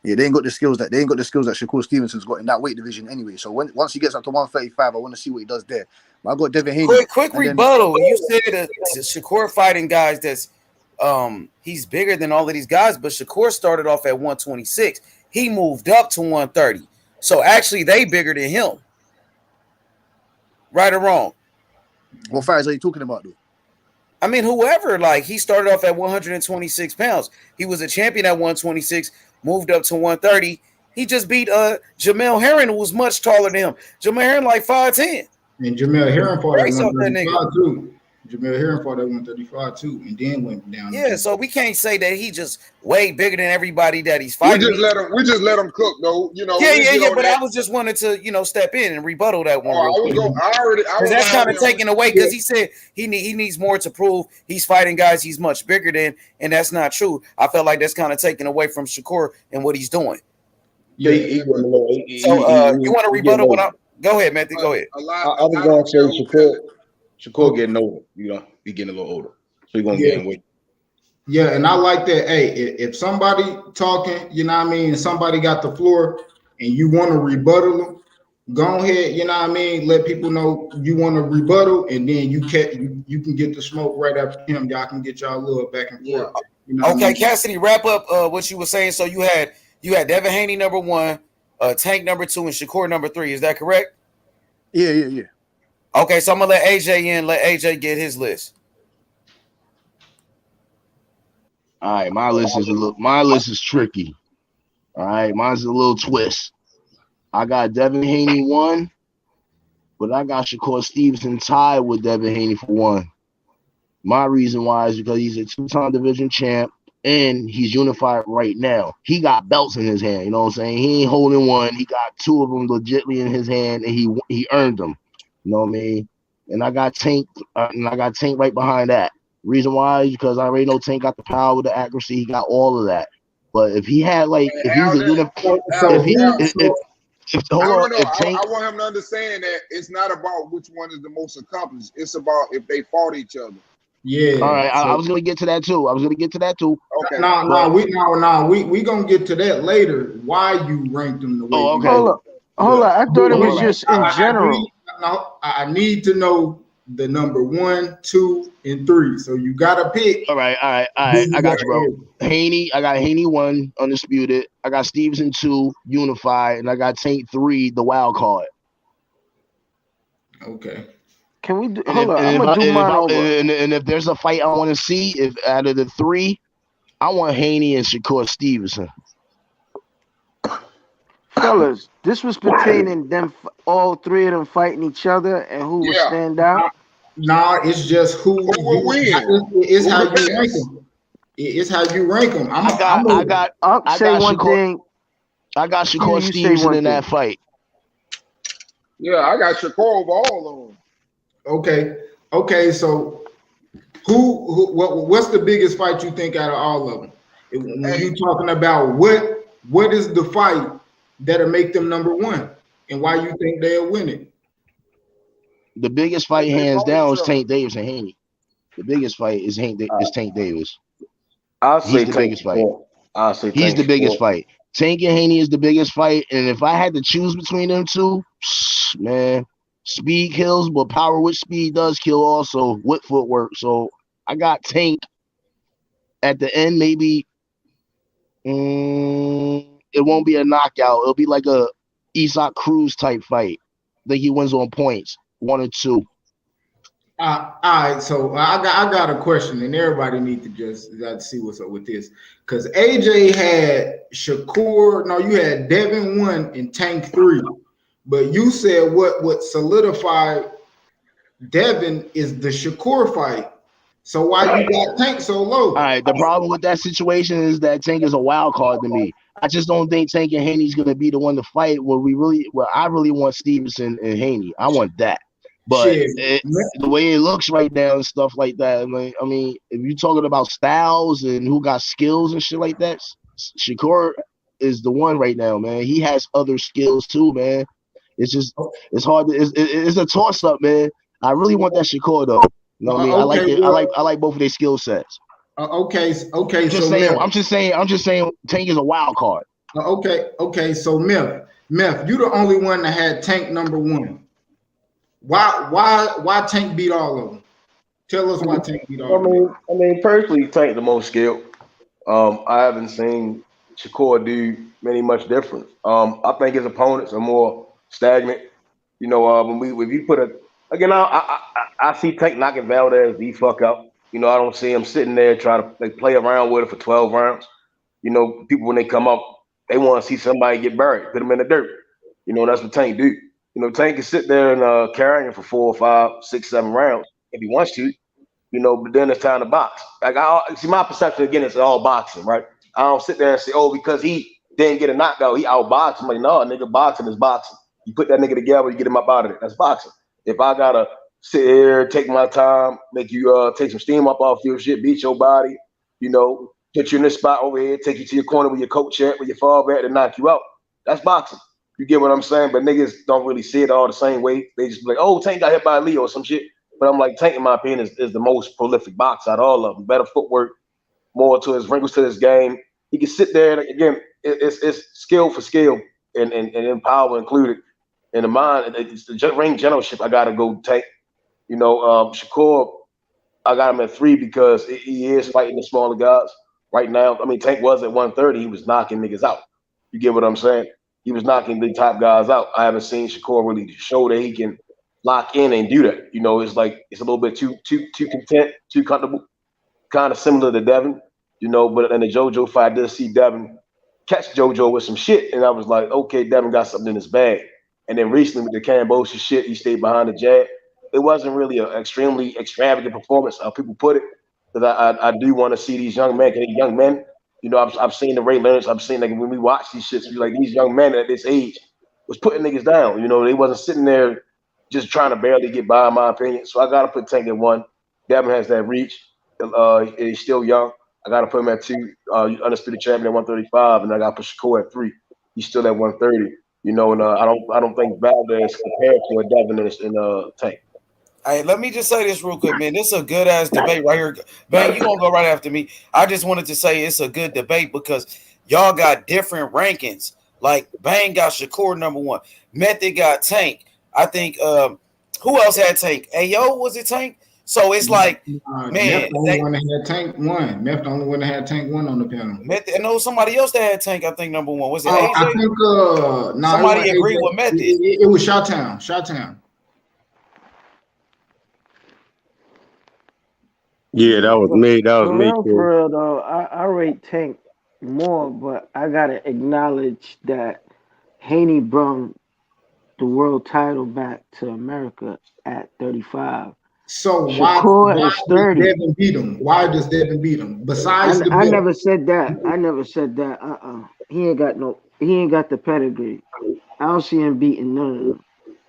Yeah, they ain't got the skills that Shakur Stevenson's got in that weight division anyway. So once he gets up to 135, I want to see what he does there. But I got Devin Haney. Quick rebuttal. You said that Shakur fighting guys that's he's bigger than all of these guys, but Shakur started off at 126. He moved up to 130. So actually they bigger than him. Right or wrong? What fighters are you talking about, though? I mean, whoever, like, he started off at 126 pounds. He was a champion at 126, moved up to 130. He just beat Jamel Herring, who was much taller than him. Jamel Herring, like 5'10". And Jamel Herring fought at 135 too. Jamel Herring fought at 135 too, and then went down. Yeah, so we can't say that he just way bigger than everybody that he's fighting. We just let him cook, though. You know. Yeah. But I was just wanted to, step in and rebuttal that one. Because that's kind of taken away because he said he needs more to prove. He's fighting guys he's much bigger than, and that's not true. I felt like that's kind of taken away from Shakur and what he's doing. Yeah. You want to rebuttal? Go ahead, Matthew. Go ahead. I was going to say Shakur getting older. He getting a little older, so he's gonna gain weight. Yeah, and I like that. Hey, if somebody talking, you know what I mean, and somebody got the floor, and you want to rebuttal them, go ahead. You know what I mean. Let people know you want to rebuttal, and then you can get the smoke right after him. Y'all can get y'all little back and forth. You know okay, Cassidy, wrap up what you were saying. So you had Devin Haney number 1, Tank number 2, and Shakur number 3. Is that correct? Yeah. Okay, so I'm gonna let AJ in. Let AJ get his list. All right, my list is tricky. All right, mine's a little twist. I got Devin Haney 1, but I got Shakur Stevenson tied with Devin Haney for 1. My reason why is because he's a 2-time division champ. and he's unified right now. He got belts in his hand. You know what I'm saying? He ain't holding one. He got two of them legitly in his hand, and he earned them. You know what I mean? And I got Tank right behind that. Reason why is because I already know Tank got the power, the accuracy, he got all of that. But if he had like, if he's a unified, hold on, if Tank, I want him to understand that it's not about which one is the most accomplished. It's about if they fought each other. Yeah. All right, I was gonna get to that too. Okay. We gonna get to that later. Why you ranked them the way? Oh, okay. Hold on. I thought it was just in general. I need to know the number 1, 2, and 3. So you gotta pick. All right. I got you, bro. Haney, I got Haney 1, undisputed. I got Stevenson 2, unified, and I got Tank 3, the wild card. Okay. Can we do? Hold on. I'm gonna do mine over. And if there's a fight I want to see, if out of the 3, I want Haney and Shakur Stevenson. Fellas, this was pertaining them, all 3 of them fighting each other, and who would stand out. Nah, it's just who will win. It's how you rank them. It's how you rank them. I'll say one thing. I got Shakur Stevenson in that fight. Yeah, I got Shakur over all of them. Okay. So, what's the biggest fight you think out of all of them? When you talking about what is the fight that'll make them number 1, and why you think they'll win it? The biggest fight, hands down, is Tank Davis and Haney. The biggest fight is Tank Davis. He's the biggest fight. He's the biggest fight. Tank and Haney is the biggest fight, and if I had to choose between them two, man, speed kills, but power with speed does kill also with footwork. So I got Tank at the end. Maybe it won't be a knockout. It'll be like a Isaac Cruz type fight. I think he wins on points, 1 or 2. All right, so I got a question, and everybody need to just see what's up with this, because AJ had Shakur. No, you had Devin 1 and Tank 3, but you said what solidified Devin is the Shakur fight. So why you got Tank so low? All right, the problem with that situation is that Tank is a wild card to me. I just don't think Tank and Haney's gonna be the one to fight. I really want Stevenson and Haney. I want that. But the way it looks right now and stuff like that, I mean, if you're talking about styles and who got skills and shit like that, Shakur is the one right now, man. He has other skills too, man. It's hard. It's a toss up, man. I really want that Shakur though. You know what I mean? I like both of their skill sets. Okay. I'm just saying. Tank is a wild card. Okay. So Meth, you the only one that had Tank number 1. Why Tank beat all of them? Tell us why Tank beat all of them. I mean, personally, Tank the most skilled. I haven't seen Shakur do much difference. I think his opponents are more stagnant. You know, when you put I see Tank knocking Valdez the fuck up. You know, I don't see him sitting there trying to play around with it for 12 rounds. You know, people when they come up, they want to see somebody get buried, put them in the dirt. You know, that's what Tank do. You know, Tank can sit there and carry him for 4, 5, 6, 7 rounds if he wants to, you know, but then it's time to box. Like, see, my perception, again, is all boxing, right? I don't sit there and say, oh, because he didn't get a knockout, he outboxed. I'm like, no, nigga, boxing is boxing. You put that nigga together, you get him up out of it. That's boxing. If I got to sit here, take my time, make you take some steam up off your shit, beat your body, you know, put you in this spot over here, take you to your corner with your coach at, with your fall back, and knock you out. That's boxing. You get what I'm saying? But niggas don't really see it all the same way. They just be like, oh, Tank got hit by Leo or some shit. But I'm like, Tank, in my opinion, is the most prolific boxer out of all of them. Better footwork, more to his wrinkles to his game. He can sit there, and again, it's skill for skill and power included. In the mind, it's the ring generalship, I got to go Tank. You know, Shakur, I got him at 3 because he is fighting the smaller guys right now. I mean, Tank was at 130. He was knocking niggas out. You get what I'm saying? He was knocking the top guys out. I haven't seen Shakur really show that he can lock in and do that. You know, it's like it's a little bit too content, too comfortable, kind of similar to Devin. You know, but in the JoJo fight, I did see Devin catch JoJo with some shit, and I was like, okay, Devin got something in his bag. And then recently with the Cambodia shit, he stayed behind the jab. It wasn't really an extremely extravagant performance, how people put it. because I do want to see these young men. These young men, you know, I've seen the Ray Leonards. I've seen like when we watch these shits, we like these young men at this age was putting niggas down. You know, they wasn't sitting there just trying to barely get by, in my opinion. So I gotta put Tank at 1. Devin has that reach. He's still young. I gotta put him at 2. Undisputed champion at 135, and I gotta put Shakur at 3. He's still at 130. You know, and I don't think Valdez compared to a Devin in Tank. Hey, let me just say this real quick, man. This is a good ass debate right here. Bang, you gonna go right after me. I just wanted to say it's a good debate because y'all got different rankings. Like Bang got Shakur number 1. Method got Tank. I think who else had Tank? Ayo, was it Tank? So it's like, man, Meth the only one that had Tank 1. Meth the only one that had Tank 1 on the panel. Method, no, somebody else that had Tank, I think number 1. Was it AJ? I think somebody agreed with Method. It was Shot-Town. Shot-Town. Yeah, that was me. That was me. For real though, I rate Tank more, but I gotta acknowledge that Haney brought the world title back to America at 35. So Shakur why is 30. does Devin beat him? Why does Devin beat him? Besides the I never said that. He ain't got the pedigree. I don't see him beating none of them.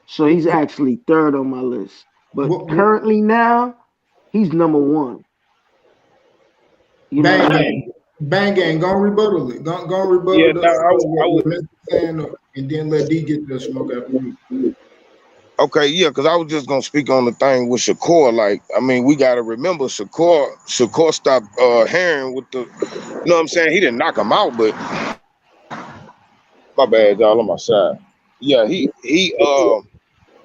So he's actually 3rd on my list. But currently now, he's number 1. You know what I mean? Bang gang, go rebuttal it. Go rebuttal Yeah, and then let D get the smoke after you. Okay, yeah, because I was just gonna speak on the thing with Shakur. Like, I mean, we gotta remember Shakur stopped Herring with the, you know what I'm saying? He didn't knock him out, but my bad, y'all, on my side. Yeah, he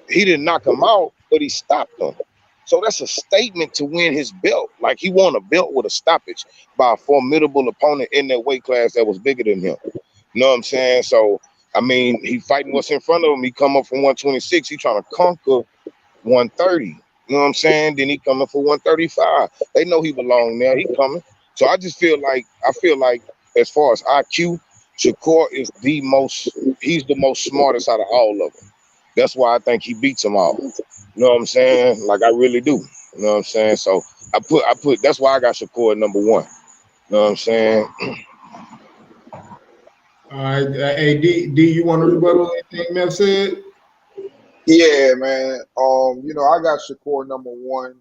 didn't knock him out, but he stopped him. So that's a statement to win his belt. Like, he won a belt with a stoppage by a formidable opponent in that weight class that was bigger than him. You know what I'm saying? So, I mean, he fighting what's in front of him. He come up from 126. He trying to conquer 130. You know what I'm saying? Then he coming for 135. They know he belong there. He coming. So I feel like as far as IQ, Shakur is he's the most smartest out of all of them. That's why I think he beats them all. You know what I'm saying? Like, I really do. You know what I'm saying? So I put that's why I got Shakur at number 1. You know what I'm saying? All right, hey D, you want to rebuttal anything Meth said? Yeah, man. You know, I got Shakur number 1.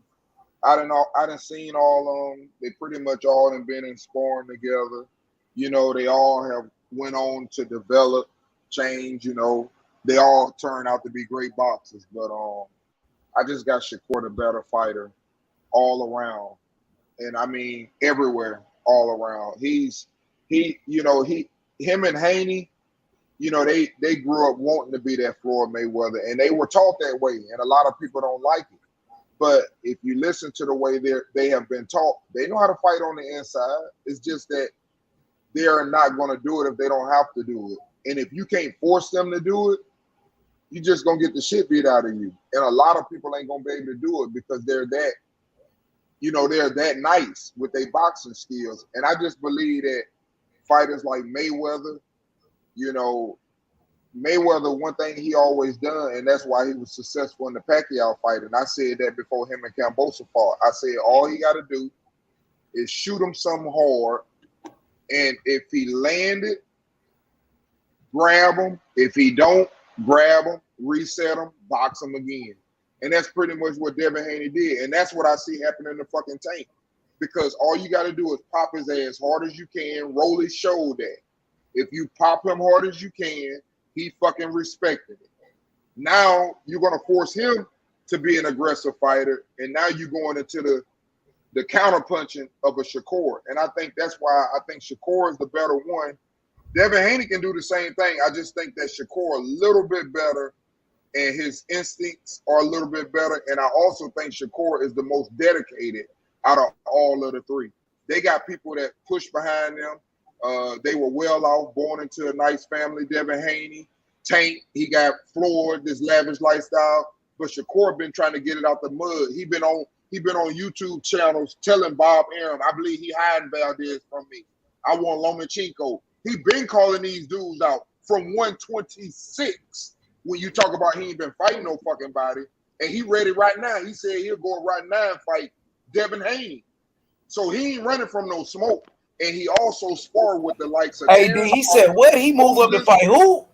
I done seen all of them. They pretty much all done been in sparring together. You know, they all have went on to develop, change. You know, they all turn out to be great boxers. But I just got Shakur the better fighter all around, and I mean everywhere, all around. Him and Haney, you know, they grew up wanting to be that Floyd Mayweather, and they were taught that way, and a lot of people don't like it. But if you listen to the way they have been taught, they know how to fight on the inside. It's just that they are not going to do it if they don't have to do it. And if you can't force them to do it, you're just going to get the shit beat out of you. And a lot of people ain't going to be able to do it because they're that nice with their boxing skills. And I just believe that fighters like Mayweather, you know, Mayweather, one thing he always done, and that's why he was successful in the Pacquiao fight. And I said that before him and Kambosos fought. I said all he got to do is shoot him something hard, and if he landed, grab him. If he don't, grab him, reset him, box him again. And that's pretty much what Devin Haney did. And that's what I see happening in the fucking Tank. Because all you got to do is pop his ass hard as you can, roll his shoulder. If you pop him hard as you can, he fucking respected it. Now you're going to force him to be an aggressive fighter. And now you're going into the counter punching of a Shakur. And I think that's why I think Shakur is the better one. Devin Haney can do the same thing. I just think that Shakur a little bit better and his instincts are a little bit better. And I also think Shakur is the most dedicated out of all of the three. They got people that push behind them. They were well off, born into a nice family. Devin Haney, Tank, he got Floyd, this lavish lifestyle. But Shakur been trying to get it out the mud. He been on YouTube channels telling Bob Arum, I believe he hiding Valdez from me. I want Lomachenko. He been calling these dudes out from 126. When you talk about he ain't been fighting no fucking body, and he ready right now. He said he'll go right now and fight Devin Haney. So he ain't running from no smoke. And he also sparred with the likes of Hey, Terrence he said what? He move up to fight who?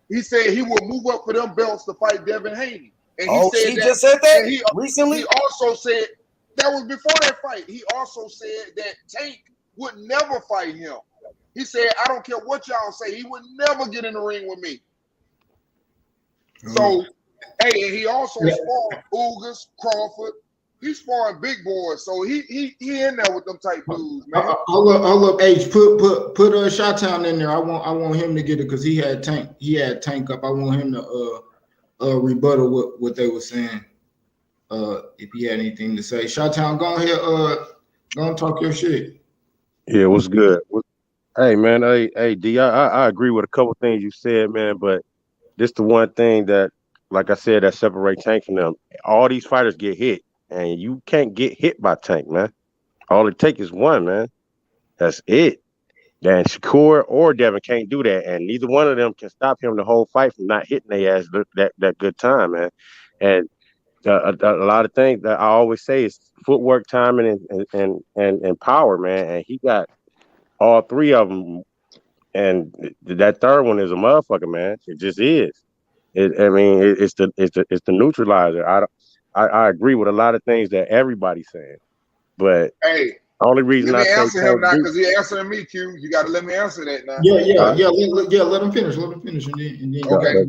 He said he will move up for them belts to fight Devin Haney. And he Oh, said he that, just said that and recently? He also said that was before that fight. He also said that Tank would never fight him. He said, I don't care what y'all say, he would never get in the ring with me. So, hey, and he also sparred Ugas, Crawford. He's sparring big boys, so he in there with them type dudes, man. Hold up, H. Put Shot-Town in there. I want him to get it because he had Tank up. I want him to rebuttal what they were saying. If he had anything to say, Shot-Town, go ahead. Go and talk your shit. Yeah, what's good? Hey man, hey D, I agree with a couple things you said, man, but this the one thing that, like I said, that separates Tank from them. All these fighters get hit, and you can't get hit by Tank, man. All it takes is one, man. That's it. And Shakur or Devin can't do that, and neither one of them can stop him the whole fight from not hitting their ass that good time, man. And a lot of things that I always say is footwork, timing, and power, man. And he got all three of them, and that third one is a motherfucker, man. It just is. It's the neutralizer. I agree with a lot of things that everybody's saying, but hey, only reason let I me say answer him now because he answering me, Q. You got to let me answer that now. Yeah. Let him finish. And then okay.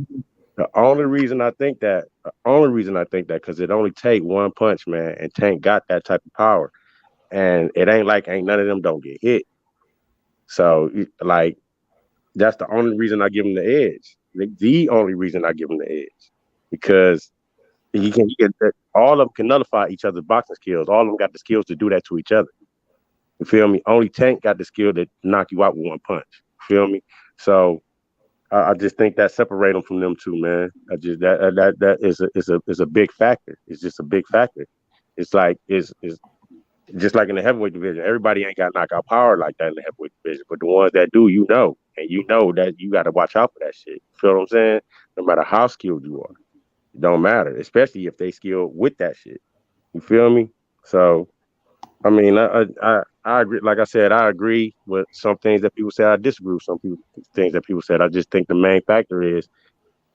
The only reason I think that, because it only take one punch, man, and Tank got that type of power, and it ain't none of them don't get hit. So like, that's the only reason I give him the edge. The only reason I give him the edge, because he can all of them can nullify each other's boxing skills. All of them got the skills to do that to each other. You feel me? Only Tank got the skill to knock you out with one punch. You feel me? So I just think that separate them from them two, man. I just that is a big factor. It's just a big factor. It's like it's just like in the heavyweight division. Everybody ain't got knockout power like that in the heavyweight division, but the ones that do, and you know that you got to watch out for that shit. You feel what I'm saying? No matter how skilled you are, it don't matter, especially if they skilled with that shit. You feel me? So, I mean, I agree. Like I said, I agree with some things that people say. I disagree with some things that people said. I just think the main factor is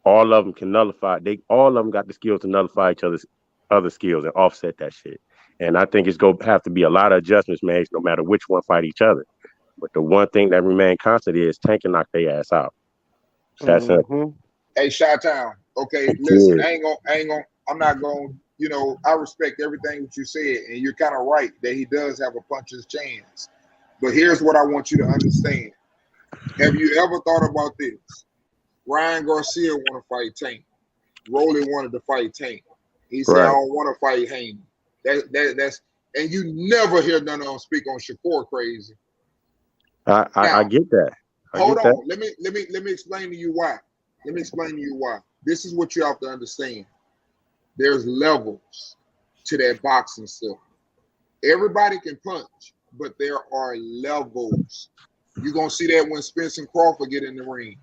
all of them can nullify. All of them got the skills to nullify each other's other skills and offset that shit. And I think it's going to have to be a lot of adjustments made no matter which one fight each other. But the one thing that remain constant is Tank and knock their ass out. That's it. Hey, Shot-Town. Okay, listen, I'm not gonna, I respect everything that you said, and you're kind of right that he does have a puncher's chance. But here's what I want you to understand. Have you ever thought about this? Ryan Garcia want to fight Tank. Rolly wanted to fight Tank. He said, I don't want to fight Haney. That's and you never hear none of them speak on Shakur crazy. I get that. Hold on. Let me explain to you why. This is what you have to understand. There's levels to that boxing stuff. Everybody can punch, but there are levels. You're gonna see that when Spence and Crawford get in the ring.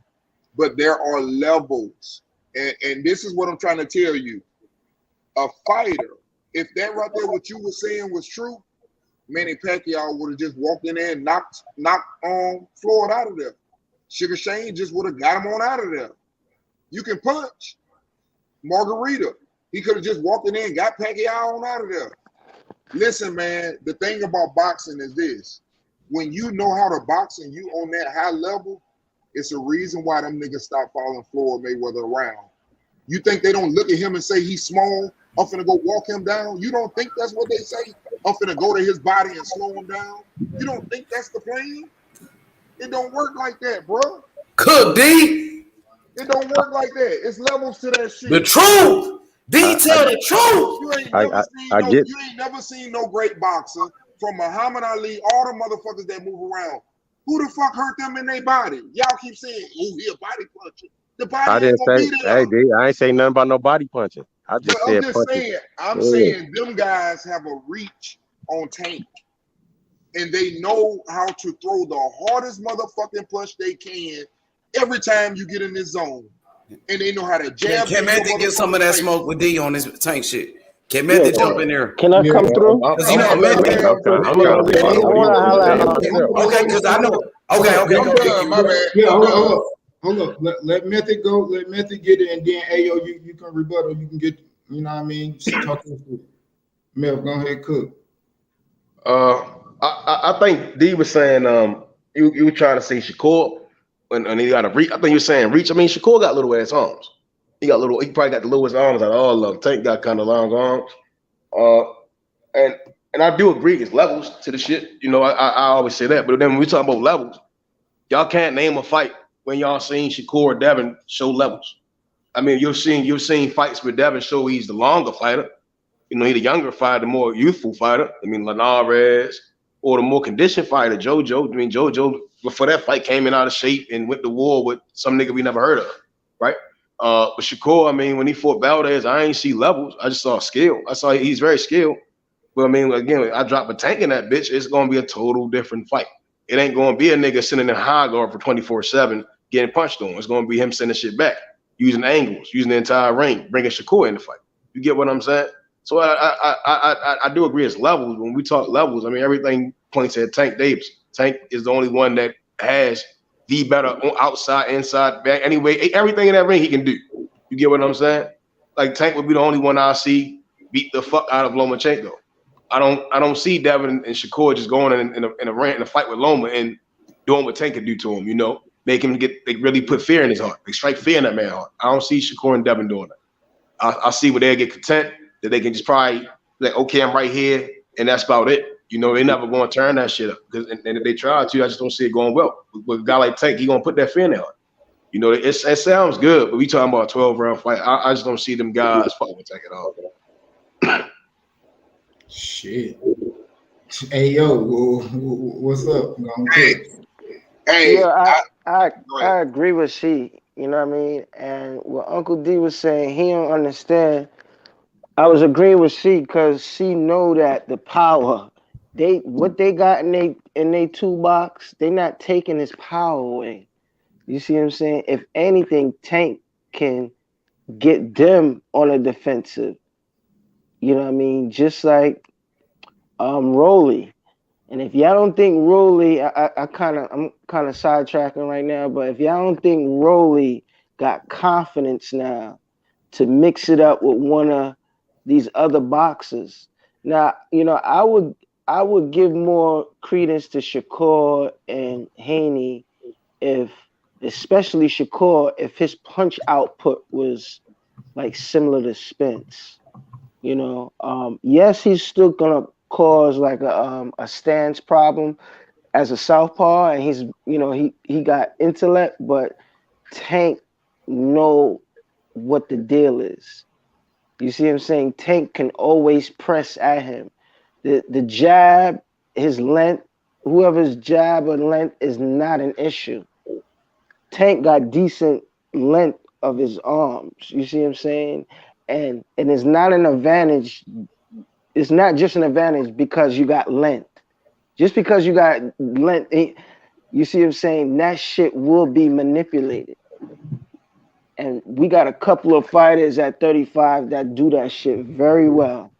But there are levels. And this is what I'm trying to tell you. A fighter, if that right there, what you were saying was true, Manny Pacquiao would have just walked in there and knocked Floyd out of there. Sugar Shane just would have got him on out of there. You can punch. Margarita, he could have just walked in there and got Pacquiao on out of there. Listen, man, the thing about boxing is this. When you know how to box and you on that high level, it's a reason why them niggas stop following Floyd Mayweather around. You think they don't look at him and say he's small? I'm finna go walk him down. You don't think that's what they say? I'm finna go to his body and slow him down. You don't think that's the plan? It don't work like that, bro. Cook D. It don't work like that. It's levels to that shit. The truth. D tell the truth. You ain't never seen no great boxer from Muhammad Ali, all the motherfuckers that move around. Who the fuck hurt them in their body? Y'all keep saying, "Oh, he a body puncher." The body I didn't ain't say, be there. hey, D, I ain't saying nothing about no body punching. I just said punching. I'm saying them guys have a reach on Tank. And they know how to throw the hardest motherfucking punch they can every time you get in this zone. And they know how to jab. Can Anthony get some of that smoke with D on his Tank shit? Can Method jump in there? Can I come through? Because you know Method. Method. I want to highlight something. Okay, because I know. Okay, go. My bad. Yeah, hold up. Let Method go. Let Method get it, and then Ayo, you can rebuttal. You can get, you know what I mean? Talk to Mel, go ahead, cook. I think D was saying you were trying to say Shakur and he got a reach. I think you were saying reach. I mean, Shakur got little ass arms. He probably got the lowest arms out of all of them. Tank got kind of long arms. And I do agree, it's levels to the shit. You know, I always say that. But then when we talk about levels, y'all can't name a fight when y'all seen Shakur or Devin show levels. I mean, you've seen fights where Devin show he's the longer fighter. You know, he's the younger fighter, the more youthful fighter. I mean, Linares, or the more conditioned fighter, JoJo. I mean, JoJo, before that fight, came in out of shape and went to war with some nigga we never heard of, right? But Shakur, I mean, when he fought Valdez, I ain't see levels. I just saw skill. I saw he's very skilled. But I mean, again, I drop a tank in that bitch, it's going to be a total different fight. It ain't going to be a nigga sitting in high guard for 24/7 getting punched on. It's going to be him sending shit back, using angles, using the entire ring, bringing Shakur in the fight. You get what I'm saying? So I do agree it's levels. When we talk levels, I mean, everything points at Tank Davis. Tank is the only one that has the better outside, inside, back. Anyway, everything in that ring he can do. You get what I'm saying? Like Tank would be the only one I see beat the fuck out of Lomachenko. I don't see Devin and Shakur just going in a fight with Loma and doing what Tank can do to him, you know, make him they really put fear in his heart. They strike fear in that man's heart. I don't see Shakur and Devin doing that. I see where they get content that they can just probably like, okay, I'm right here, and that's about it. You know, they never going to turn that shit up. And if they try to, I just don't see it going well. With a guy like Tank, he going to put that fear in their heart. You know, it sounds good, but we talking about a 12-round fight. I just don't see them guys fucking with Tank at all. Shit. Hey, yo, what's up? Yeah, I agree with C. You know what I mean? And what Uncle D was saying, he don't understand. I was agreeing with C because C know that the power, what they got in they toolbox, they not taking his power away. You see what I'm saying? If anything, Tank can get them on a defensive. You know what I mean? Just like Rolly. And if y'all don't think Rolly, I'm kind of sidetracking right now, but if y'all don't think Rolly got confidence now to mix it up with one of these other boxers, now you know I would give more credence to Shakur and Haney especially Shakur, if his punch output was like similar to Spence. You know, yes, he's still gonna cause like a stance problem as a southpaw, and he's, you know, he got intellect, but Tank know what the deal is. You see what I'm saying? Tank can always press at him. The jab, his length, whoever's jab or length is not an issue. Tank got decent length of his arms. You see what I'm saying? And it's not an advantage. It's not just an advantage because you got length. Just because you got length, you see what I'm saying? That shit will be manipulated. And we got a couple of fighters at 35 that do that shit very well.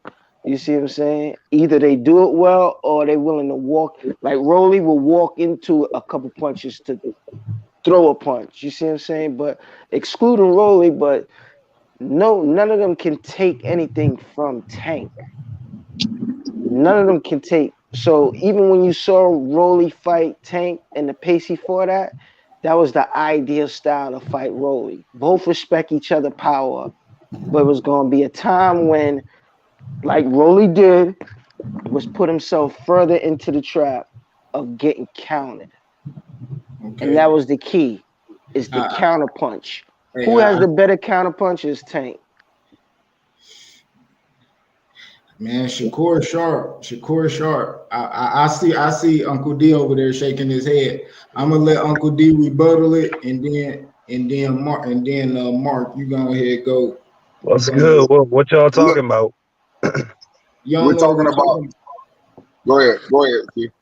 You see what I'm saying? Either they do it well or they willing to walk. Like Rolly will walk into a couple punches to throw a punch. You see what I'm saying? But excluding Rolly, but no, none of them can take anything from Tank. None of them can take. So even when you saw Rolly fight Tank and the pace he fought at, that was the ideal style to fight Rolly. Both respect each other power, but it was going to be a time when, like Rolly did, was put himself further into the trap of getting counted. Okay. And that was the key, is the counter punch. Who has the better counter punch is Tank. Man, Shakur Sharp. I see Uncle D over there shaking his head. I'm gonna let Uncle D rebuttal it, and then Mark, you go ahead, go. What's good? What y'all talking about? We're talking about. Go ahead, Keith.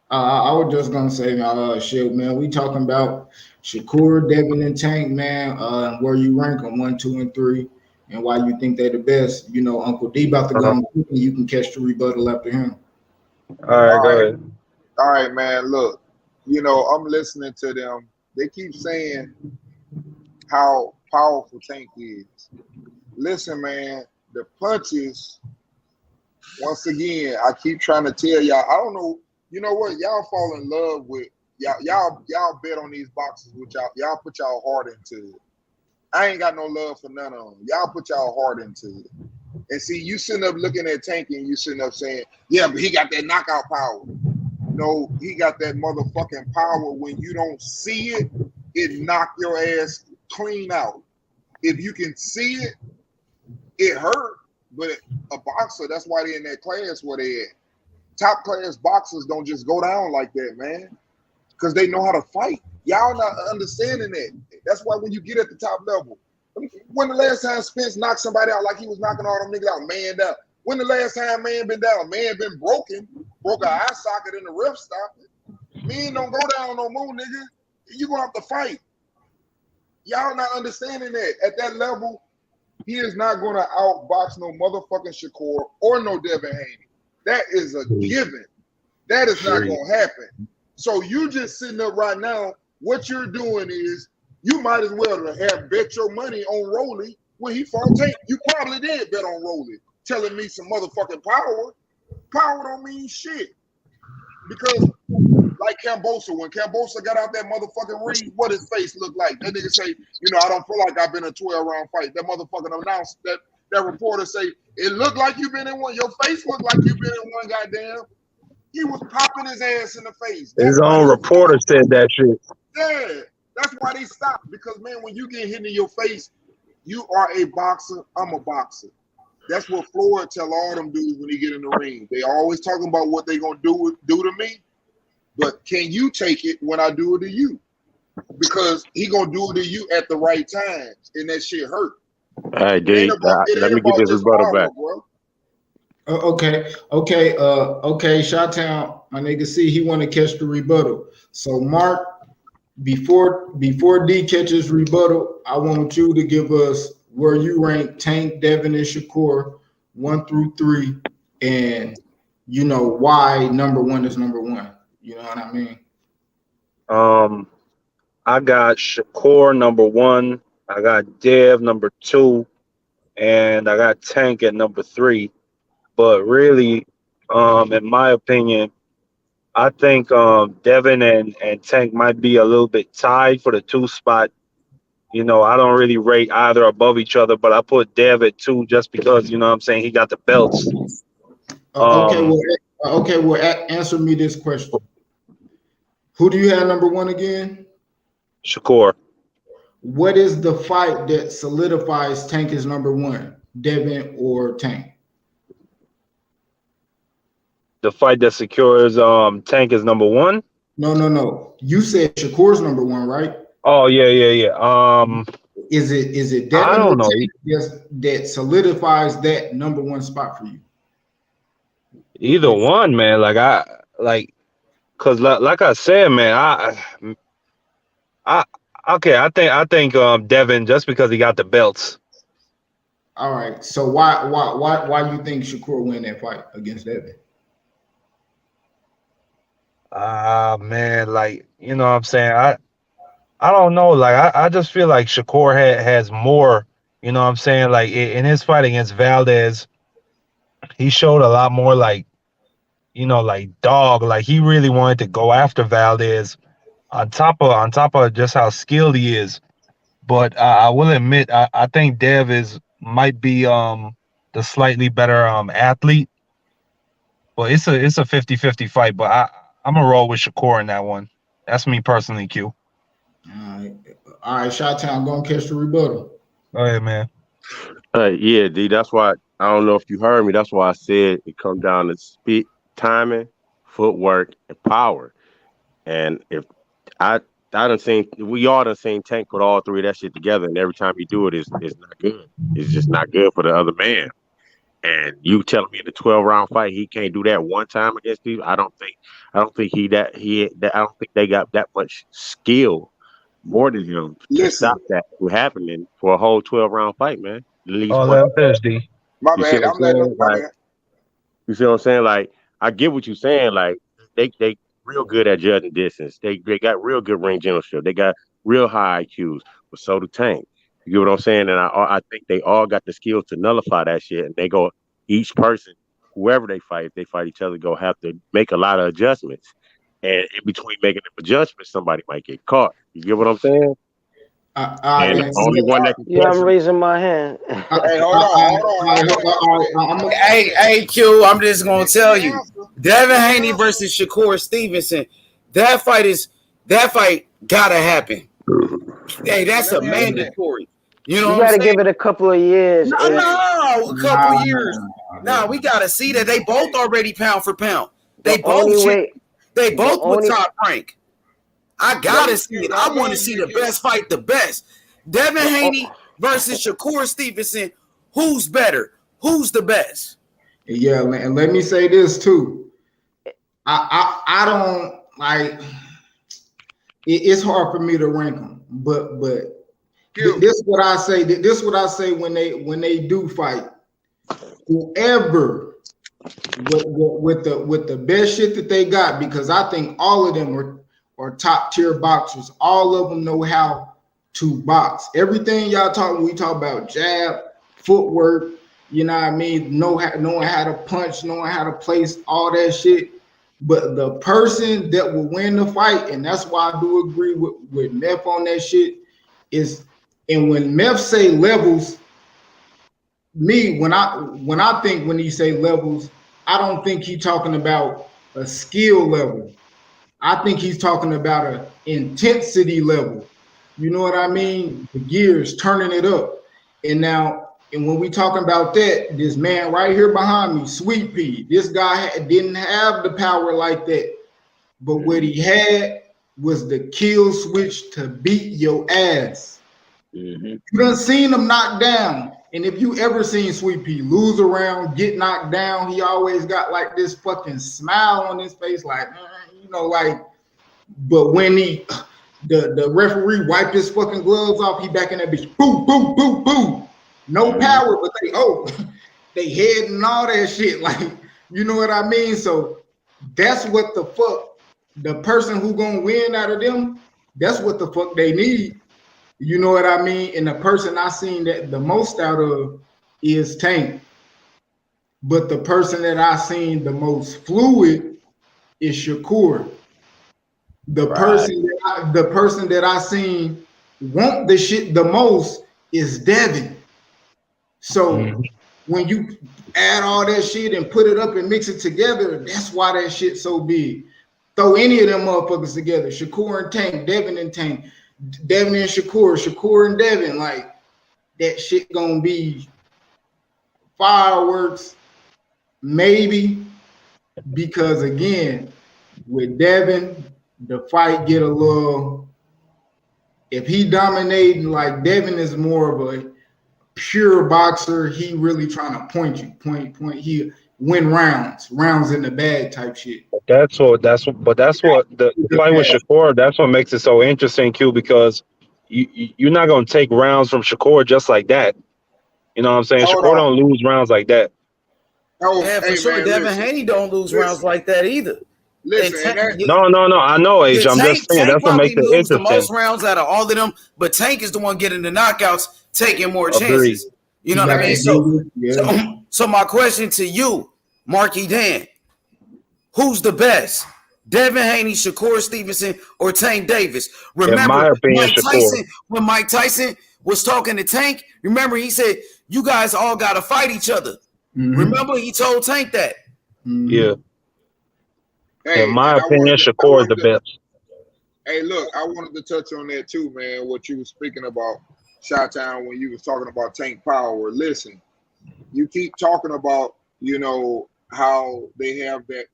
I was just gonna say, shit, man. We talking about Shakur, Devin, and Tank, man. Where you rank them 1, 2, and 3. and why you think they're the best. You know, Uncle D about to go on quickly. You can catch the rebuttal after him. All right, go ahead. All right, man. Look, you know, I'm listening to them. They keep saying how powerful Tank is. Listen, man, the punches, once again, I keep trying to tell y'all, I don't know, you know what? Y'all fall in love with y'all bet on these boxes with y'all put y'all heart into it. I ain't got no love for none of them. Y'all put y'all heart into it. And see, you sitting up looking at Tank and you sitting up saying, yeah, but he got that knockout power. No, he got that motherfucking power. When you don't see it, it knock your ass clean out. If you can see it, it hurt. But a boxer, that's why they in that class where they at. Top class boxers don't just go down like that, man. Because they know how to fight. Y'all not understanding that. That's why when you get at the top level, when the last time Spence knocked somebody out like he was knocking all them niggas out, man down? When the last time man been down? Man been broke an eye socket and the ref stopped it. Men don't go down no more, nigga. You gonna have to fight. Y'all not understanding that. At that level, he is not gonna outbox no motherfucking Shakur or no Devin Haney. That is a given. That is not gonna happen. So you just sitting up right now, what you're doing is you might as well have bet your money on Rolly when he fought Tank. You probably did bet on Rolly, telling me some motherfucking power. Power don't mean shit. Because like Cambosa, when Cambosa got out that motherfucking ring, what his face looked like? That nigga say, you know, I don't feel like I've been in a 12-round fight. That motherfucking announced that reporter say, it looked like you've been in one. Your face looked like you've been in one, goddamn. He was popping his ass in the face. His own reporter said that shit. Yeah, that's why they stopped. Because, man, when you get hit in your face, you are a boxer. I'm a boxer. That's what Floyd tell all them dudes when he get in the ring. They always talking about what they gonna do to me. But can you take it when I do it to you? Because he gonna do it to you at the right times, and that shit hurt. All right, dude. Let me get this rebuttal back. Bro. Okay, Shot-Town, my nigga C, he want to catch the rebuttal. So Mark, before D catches rebuttal, I want you to give us where you rank Tank, Devin, and Shakur 1 through 3, and you know why number 1 is number 1. You know what I mean? I got Shakur number 1, I got Dev number 2, and I got Tank at number 3. But really, in my opinion, I think Devin and Tank might be a little bit tied for the 2 spot. You know, I don't really rate either above each other, but I put Dev at 2 just because, you know what I'm saying, he got the belts. Answer me this question. Who do you have number 1 again? Shakur. What is the fight that solidifies Tank as number 1, Devin or Tank? The fight that secures Tank is number 1? No. You said Shakur's number 1, right? Oh, yeah. Is it Devin? I don't know. That solidifies that number 1 spot for you? Either one, man. Cause like I said, man, I think Devin, just because he got the belts. All right. So why do you think Shakur win that fight against Devin? Man, like, you know what I'm saying? I don't know. Like, I just feel like Shakur has more, you know what I'm saying? Like, in his fight against Valdez, he showed a lot more, like, you know, like dog. Like, he really wanted to go after Valdez on top of just how skilled he is. But I will admit, I think Dev might be the slightly better athlete. But it's a 50-50 fight. But I'm gonna roll with Shakur in that one. That's me personally, Q. All right, Shot-Town, go and catch the rebuttal. Go ahead, man. Yeah, D. That's why I don't know if you heard me. That's why I said it comes down to speed, timing, footwork, and power. And if we all done seen Tank put all 3 of that shit together, and every time he do it, it's not good. It's just not good for the other man. And you telling me in the 12-round fight he can't do that one time against people? I don't think I don't think they got that much skill more than him to stop that from happening for a whole 12-round fight, man. least Oh, one. let him finish, D. My You see bad. what I'm I'm letting them. saying? My Like, bad. you see what I'm saying? Like, I get what you're saying. Like, they real good at judging distance. They got real good ring generalship. They got real high IQs. But so do Tank. You get what I'm saying? And I think they all got the skills to nullify that shit. And they go, each person, whoever they fight, if they fight each other, go have to make a lot of adjustments. And in between making them adjustments, somebody might get caught. You get what I'm saying? And the only one that can Yeah, catch I'm them. raising my hand. Hey, hold on. Hey, Q, I'm just gonna tell you, Devin Haney versus Shakur Stevenson. That fight gotta happen. Hey, that's a mandatory. You know You what I'm got to saying? give it a couple of years. No, a couple years. No, we gotta see that they both already pound for pound. They The only both way, they the both with only, top rank. I gotta see it. I want to see the best fight, the best. Devin Haney versus Shakur Stevenson. Who's better? Who's the best? Yeah, and let me say this too. I don't like. It's hard for me to rank them, but this is what I say. This is what I say when they do fight. Whoever with the best shit that they got, because I think all of them are top tier boxers. All of them know how to box. Everything y'all talking, we talk about jab, footwork. You know what I mean? Knowing how to punch, knowing how to place all that shit. But the person that will win the fight, and that's why I do agree with Meth on that shit, is, and when Meth say levels, when he say levels, I don't think he's talking about a skill level. I think he's talking about an intensity level. You know what I mean? The gears, turning it up. And when we talking about that, this man right here behind me, Sweet Pea, this guy didn't have the power like that. But what he had was the kill switch to beat your ass. You done seen him knocked down. And if you ever seen Sweet Pea lose a round, get knocked down, he always got like this fucking smile on his face, like, but when the referee wiped his fucking gloves off, he back in that bitch, boom, boom, boom, boom. No power, but they head and all that shit. Like, you know what I mean? So that's what the fuck, the person who gonna win out of them, that's what the fuck they need. You know what I mean? And the person I seen that the most out of is Tank. But the person that I seen the most fluid is Shakur. The person that I seen want the shit the most is Devin. So when you add all that shit and put it up and mix it together, that's why that shit's so big. Throw any of them motherfuckers together, Shakur and Tank, Devin and Tank, Devin and Shakur and Devin, like that shit gonna be fireworks, maybe, because again, with Devin, the fight get a little. If he dominating, like Devin is more of a pure boxer, he really trying to point. He win rounds in the bag type shit. That's what the fight with Shakur, that's what makes it so interesting, Q, because you're not gonna take rounds from Shakur just like that. You know what I'm saying? Shakur don't lose rounds like that. Yeah, for sure. Devin Haney don't lose rounds like that either. No, I know, Age. I'm just saying Tank that's what makes probably it moves the interesting. most rounds out of all of them, but Tank is the one getting the knockouts, taking more Agreed. chances. You know what I mean? So my question to you, Marky Dan, who's the best? Devin Haney, Shakur Stevenson, or Tank Davis? Remember, In my opinion, Shakur. when Mike Tyson was talking to Tank, remember he said, you guys all got to fight each other. Remember, he told Tank that. Yeah. Hey, in my opinion, Shakur is the best. Hey, look, I wanted to touch on that too, man. What you were speaking about, Chi-Town, when you was talking about Tank Power. Listen, you keep talking about, how they have that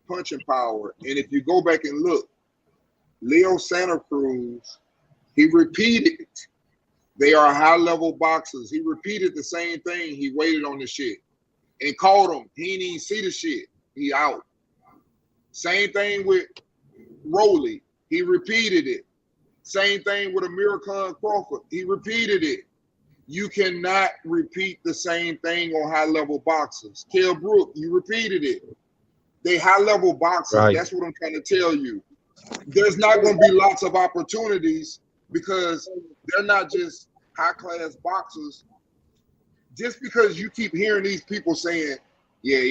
punching power. And if you go back and look, Leo Santa Cruz, he repeated, they are high-level boxers. He repeated the same thing. He waited on the shit and caught him. He didn't even see the shit. He out. Same thing with Rolly. He repeated it. Same thing with Amir Khan Crawford. He repeated it. you cannot repeat the same thing on high-level boxers. Kell Brook, you repeated it. They high-level boxers. Right. That's what I'm trying to tell you. There's not going to be lots of opportunities because they're not just high-class boxers. Just because you keep hearing these people saying, yeah,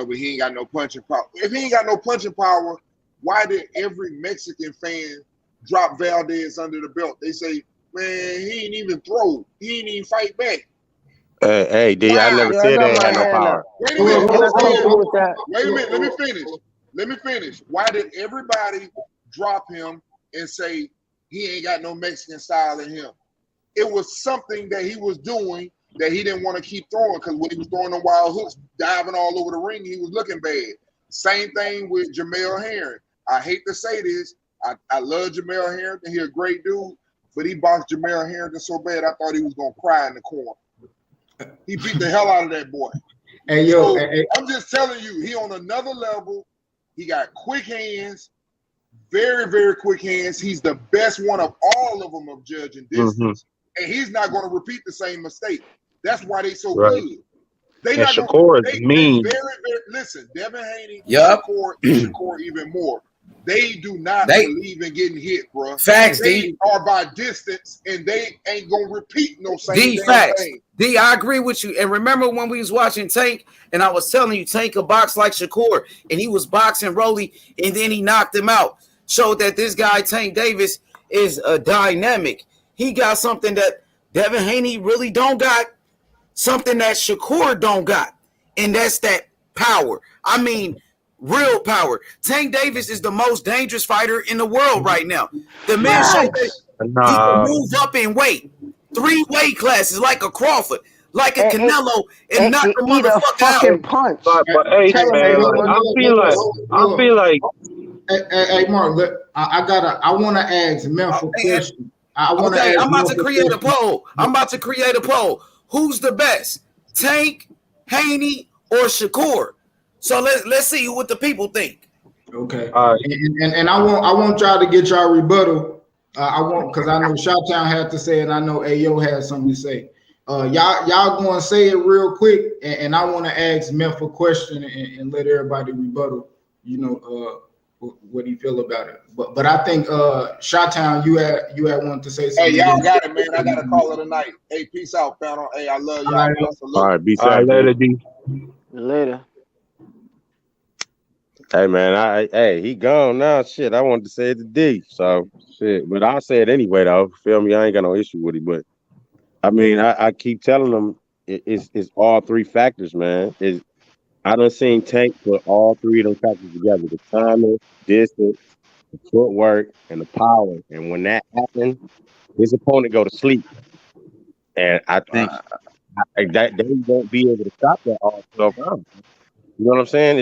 but he ain't got no punching power. If he ain't got no punching power, why did every Mexican fan drop Valdez under the belt? They say, man, he ain't even throw. He ain't even fight back. Hey, D, I never said they ain't had no power. Wait a minute. Let me finish. Why did everybody drop him and say he ain't got no Mexican style in him? It was something that he was doing that he didn't want to keep throwing, because when he was throwing the wild hooks, diving all over the ring, he was looking bad. Same thing with Jamel Herring. I hate to say this. I love Jamel Harrington. He's a great dude, but he boxed Jamel Harrington so bad I thought he was going to cry in the corner. He beat the hell out of that boy. I'm just telling you, he on another level. He got quick hands, very, very quick hands. He's the best one of all of them of judging distance, and he's not going to repeat the same mistake. That's why they so good. They not Shakur is mean. Very, very, listen, Devin Haney, Shakur even more. They do not believe in getting hit, bro. Facts, they D. are by distance, and they ain't gonna repeat no same D, damn facts. thing. D, I agree with you. And remember when we was watching Tank, and I was telling you Tank could box like Shakur, and he was boxing Rolly, and then he knocked him out. Showed that this guy Tank Davis is a dynamic. He got something that Devin Haney really don't got, something that Shakur don't got, and that's that power. I mean, real power. Tank Davis is the most dangerous fighter in the world right now. The man showed that he can move up in weight. 3 weight classes like a Crawford, like a Canelo, and knock the motherfucker out. Punch. But hey, man, I feel like. Hey, Mark, I want to ask Memph a question. I'm about to create a poll. Who's the best, Tank, Haney, or Shakur? So let's see what the people think. Okay. And I want y'all to get y'all rebuttal. Because I know Shottown had to say it, and I know Ayo has something to say. Y'all going to say it real quick, and I want to ask Memph a question and let everybody rebuttal. What do you feel about it? But I think Shottown, you had wanted to say something. Hey, y'all got it, man. I got to call it a night. Hey, peace out, panel. Hey, I love y'all. All right, be safe. Later, D. Later. Hey, man, he gone now. Shit, I wanted to say it to D. So, shit. But I'll say it anyway, though. Feel me? I ain't got no issue with it. But, I mean, I keep telling them it's all 3 factors, man. I done seen Tank put all 3 of them factors together: the timing, distance, the footwork, and the power. And when that happens, his opponent go to sleep. And I think that they won't be able to stop that all 12 rounds. You know what I'm saying?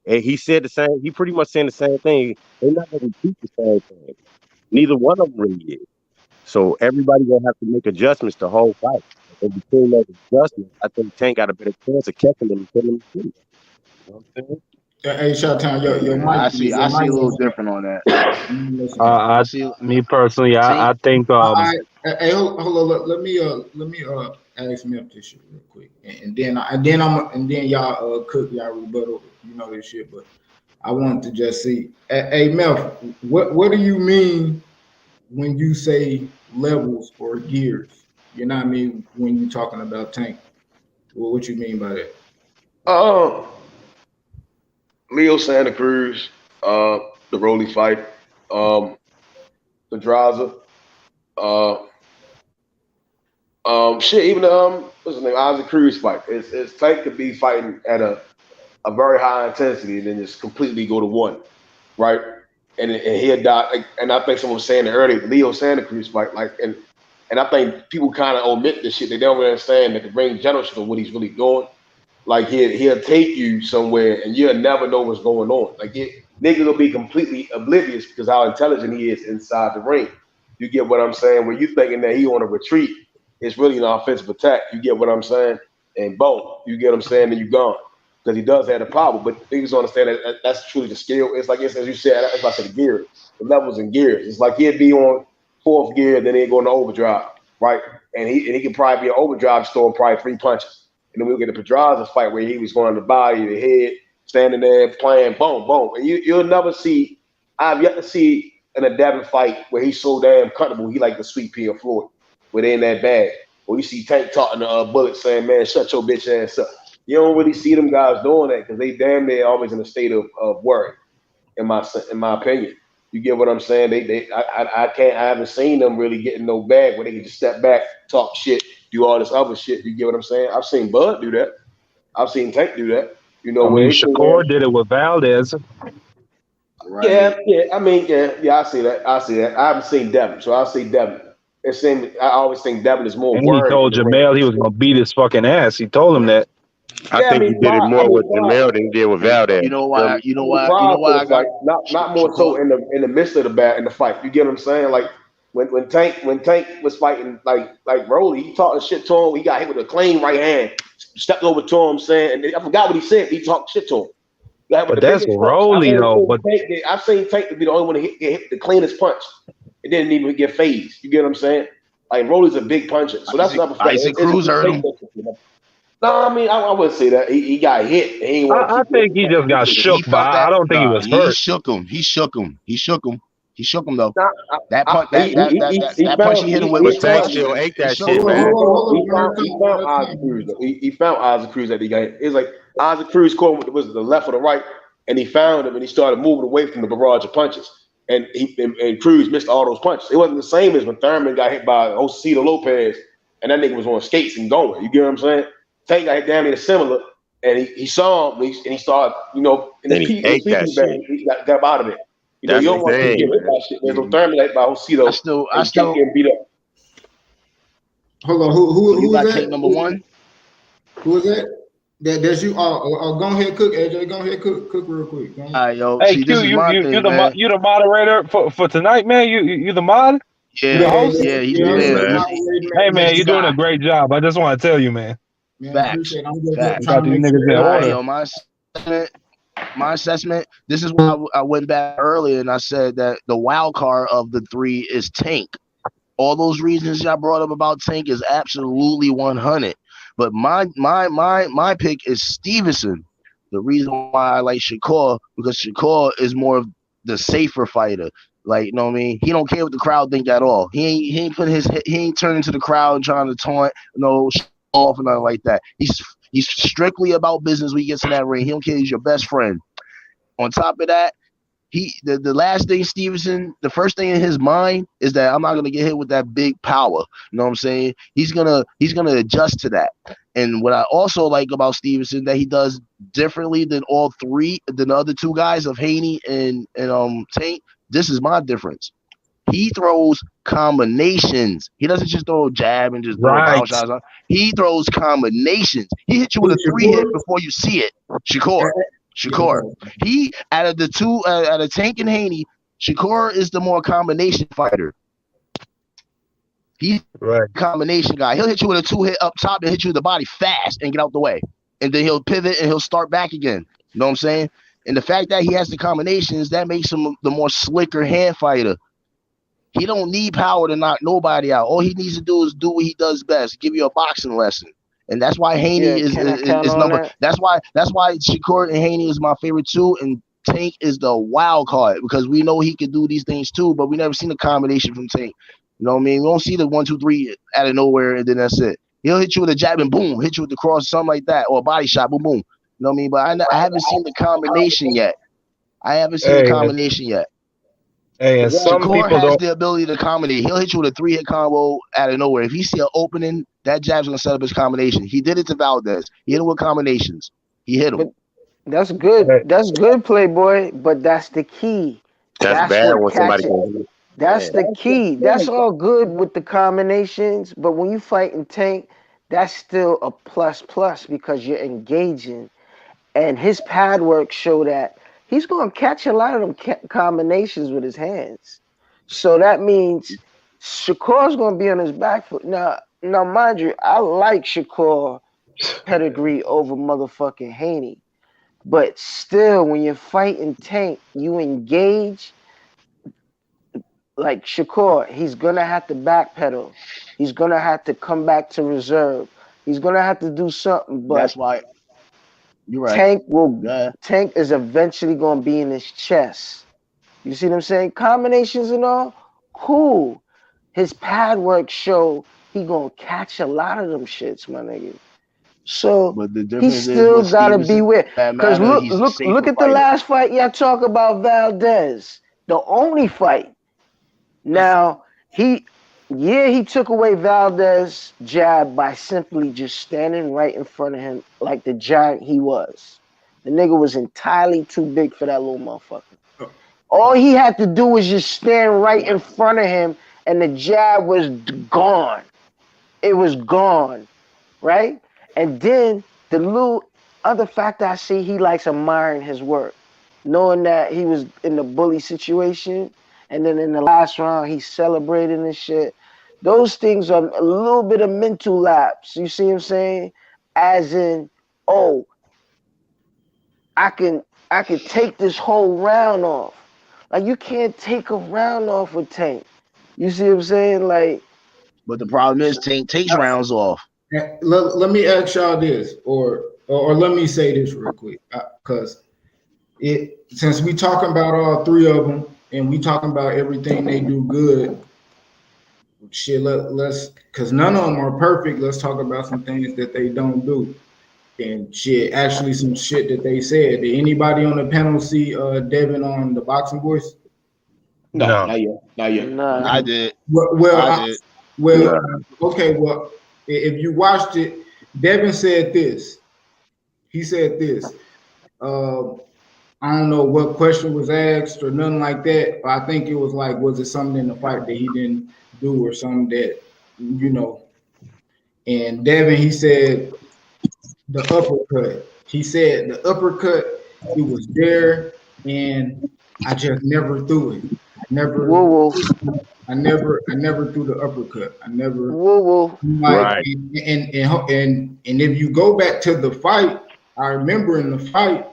He said the same. He pretty much saying the same thing. They're not going to repeat the same thing. Neither one of them really is. So everybody gonna have to make adjustments the whole fight. And between those adjustments, I think Tank got a better chance of catching them and putting them to sleep. You know what I'm saying? Hey, Shottown, your mic. I see a little different on that. Me personally, I think. Hey, hold on. Let me ask Memph this shit real quick, and then y'all cook y'all rebuttal. You know this shit, but I wanted to just see. Hey, Memph, what do you mean when you say levels or gears? You know what I mean when you're talking about Tank? What you mean by that? Leo Santa Cruz, the Rolly fight, the Draza, even what's his name, Isaac Cruz fight. It's Tank could be fighting at a very high intensity and then just completely go to 1, right? And he'll die. And I think someone was saying it earlier, Leo Santa Cruz fight, and I think people kind of omit this shit. They don't really understand that the ring generalship of what he's really doing. Like he'll take you somewhere and you'll never know what's going on. Like nigga will be completely oblivious because how intelligent he is inside the ring. You get what I'm saying? When you thinking that he on a retreat, it's really an offensive attack. You get what I'm saying? And boom, you get what I'm saying, and you gone. Because he does have the power, but niggas understand that that's truly the skill. It's like as you said, that's why I said the gear, the levels and gears. It's like he'd be on 4th gear, then he'd go into overdrive, right? and he could probably be an overdrive throwing probably 3 punches. And then we'll get the Pedraza fight where he was going to the body, the head, standing there playing, boom, boom. And you'll never see. I've yet to see in a Devin fight where he's so damn comfortable. He like the sweet pea of Floyd, where they in that bag. Or you see Tank talking to Bullet saying, "Man, shut your bitch ass up." You don't really see them guys doing that because they damn near always in a state of worry. In my opinion, you get what I'm saying? I haven't seen them really getting no bag where they can just step back, talk shit, do all this other shit. You get what I'm saying? I've seen Bud do that. I've seen Tank do that. You know, I mean, Shakur did it with Valdez. Right. Yeah. I mean, yeah. I see that. I haven't seen Devin, so I'll see Devin. I always think Devin is more And he worried. told Jamel he was gonna beat his fucking ass. He told him that. I think he did it more with Jamel than he did with Valdez. You know why? You know why? Prior You know to why the I got fight, not more so in the midst of the fight. You get what I'm saying? Like when Tank was fighting like Rolly, he talking shit to him. He got hit with a clean right hand, stepped over to him, saying, and I forgot what he said. He talked shit to him. But that's Rolly though. But I've seen Tank to be the only one to get hit the cleanest punch. It didn't even get phased. You get what I'm saying? Like Rolly's a big puncher, so that's another fact. Isaac Cruz hurt him. No, I mean I wouldn't say that. He got hit. And he I think he just got shook, but I don't think he was hurt. He shook him though. That punch, that punch he hit him with was Tank still ate that shit, man. He found Isaac Cruz at the game. It was like Isaac Cruz caught him with the left or the right, and he found him and he started moving away from the barrage of punches. And Cruz missed all those punches. It wasn't the same as when Thurman got hit by Josecito Lopez, and that nigga was on skates and going. You get what I'm saying? Tank got hit damn near similar, and he saw him and he started, in the he got up out of it. You don't want to get hit by shit. There's no Thurman hit by Josecito. I still getting beat up. Hold on, who got is that? Tank number one? Who is that? That's you. Go ahead, cook, AJ. Go ahead, cook real quick. All right, yo. Hey, Q, you the moderator for tonight, man. You the mod? Yeah, the host? yeah, he's the Hey, man, you're doing a great job. I just want to tell you, man. Facts. Facts. Got these niggas in order. Yo, my assessment. This is why I went back earlier and I said that the wild card of the three is Tank. All those reasons y'all brought up about Tank is absolutely 100. But my pick is Stevenson. The reason why I like Shakur, because Shakur is more of the safer fighter. Like, you know what I mean? He don't care what the crowd think at all. He ain't turning to the crowd and trying to taunt, off and nothing like that. He's strictly about business when he gets in that ring. He don't care. He's your best friend. On top of that, the last thing Stevenson, the first thing in his mind is that I'm not gonna get hit with that big power. You know what I'm saying? He's gonna adjust to that. And what I also like about Stevenson that he does differently than the other two guys of Haney and Tank. This is my difference. He throws combinations. He doesn't just throw a jab and just throw power shots. He throws combinations. He hit you with a 3-hit before you see it. Shakur. He out of the two, out of Tank and Haney, Shakur is the more combination fighter. He's a combination guy. He'll hit you with a 2-hit up top and hit you with the body fast and get out the way. And then he'll pivot and he'll start back again. You know what I'm saying? And the fact that he has the combinations, that makes him the more slicker hand fighter. He don't need power to knock nobody out. All he needs to do is do what he does best, give you a boxing lesson. And that's why Haney is number. That's why Shakur and Haney is my favorite too. And Tank is the wild card because we know he can do these things too, but we never seen a combination from Tank. You know what I mean? We don't see the 1, 2, 3 out of nowhere and then that's it. He'll hit you with a jab and boom, hit you with the cross, something like that, or a body shot, boom, boom. You know what I mean? But I haven't seen the combination yet. Hey, and some Shakur people has the ability to combinate. He'll hit you with a 3-hit combo out of nowhere. If he see an opening, that jab's gonna set up his combination. He did it to Valdez. He hit him with combinations. He hit him. But that's good. That's good, Playboy. But that's the key. That's bad when somebody can. That's the key. That's all good with the combinations, but when you fight in Tank, that's still a plus because you're engaging. And his pad work show that he's going to catch a lot of them combinations with his hands. So that means Shakur's going to be on his back foot. Now, mind you, I like Shakur pedigree over motherfucking Haney. But still, when you're fighting Tank, you engage. like Shakur, he's gonna have to backpedal. He's gonna have to come back to reserve. He's gonna have to do something. But That's why you're right. Tank is eventually gonna be in his chest. You see what I'm saying? Combinations and all, cool. His pad work show he gonna catch a lot of them shits, my nigga. So but the he difference is still with gotta Stevenson, beware. that Cause matter, look, he's a look, safer look at the fighter. last fight y'all talk about Valdez. The only fight. Now he took away Valdez's jab by simply just standing right in front of him like the giant he was. The nigga was entirely too big for that little motherfucker. All he had to do was just stand right in front of him, and the jab was gone. It was gone, right? And then the little other factor I see, he likes admiring his work, knowing that he was in the bully situation, and then in the last round he celebrated and shit. Those things are a little bit of mental lapse. You see what I'm saying? As in, oh, I can take this whole round off. Like you can't take a round off with Tank. You see what I'm saying? Like, but the problem is Tank takes rounds off. Let me ask y'all this, or let me say this real quick, because since we talking about all three of them and we talking about everything they do good, shit. Let's because none of them are perfect. Let's talk about some things that they don't do. And shit, actually some shit that they said. Did anybody on the panel see Devin on the Boxing Voice? No, not yet. Not yet. Nah. I did. Well, okay. Well, if you watched it, Devin said this. He said this. I don't know what question was asked or nothing like that, but I think it was like, was it something in the fight that he didn't do or something that, you know? And Devin, he said the uppercut. He said the uppercut, it was there, and I just never threw it. I never threw the uppercut. I never. Right. And if you go back to the fight, I remember in the fight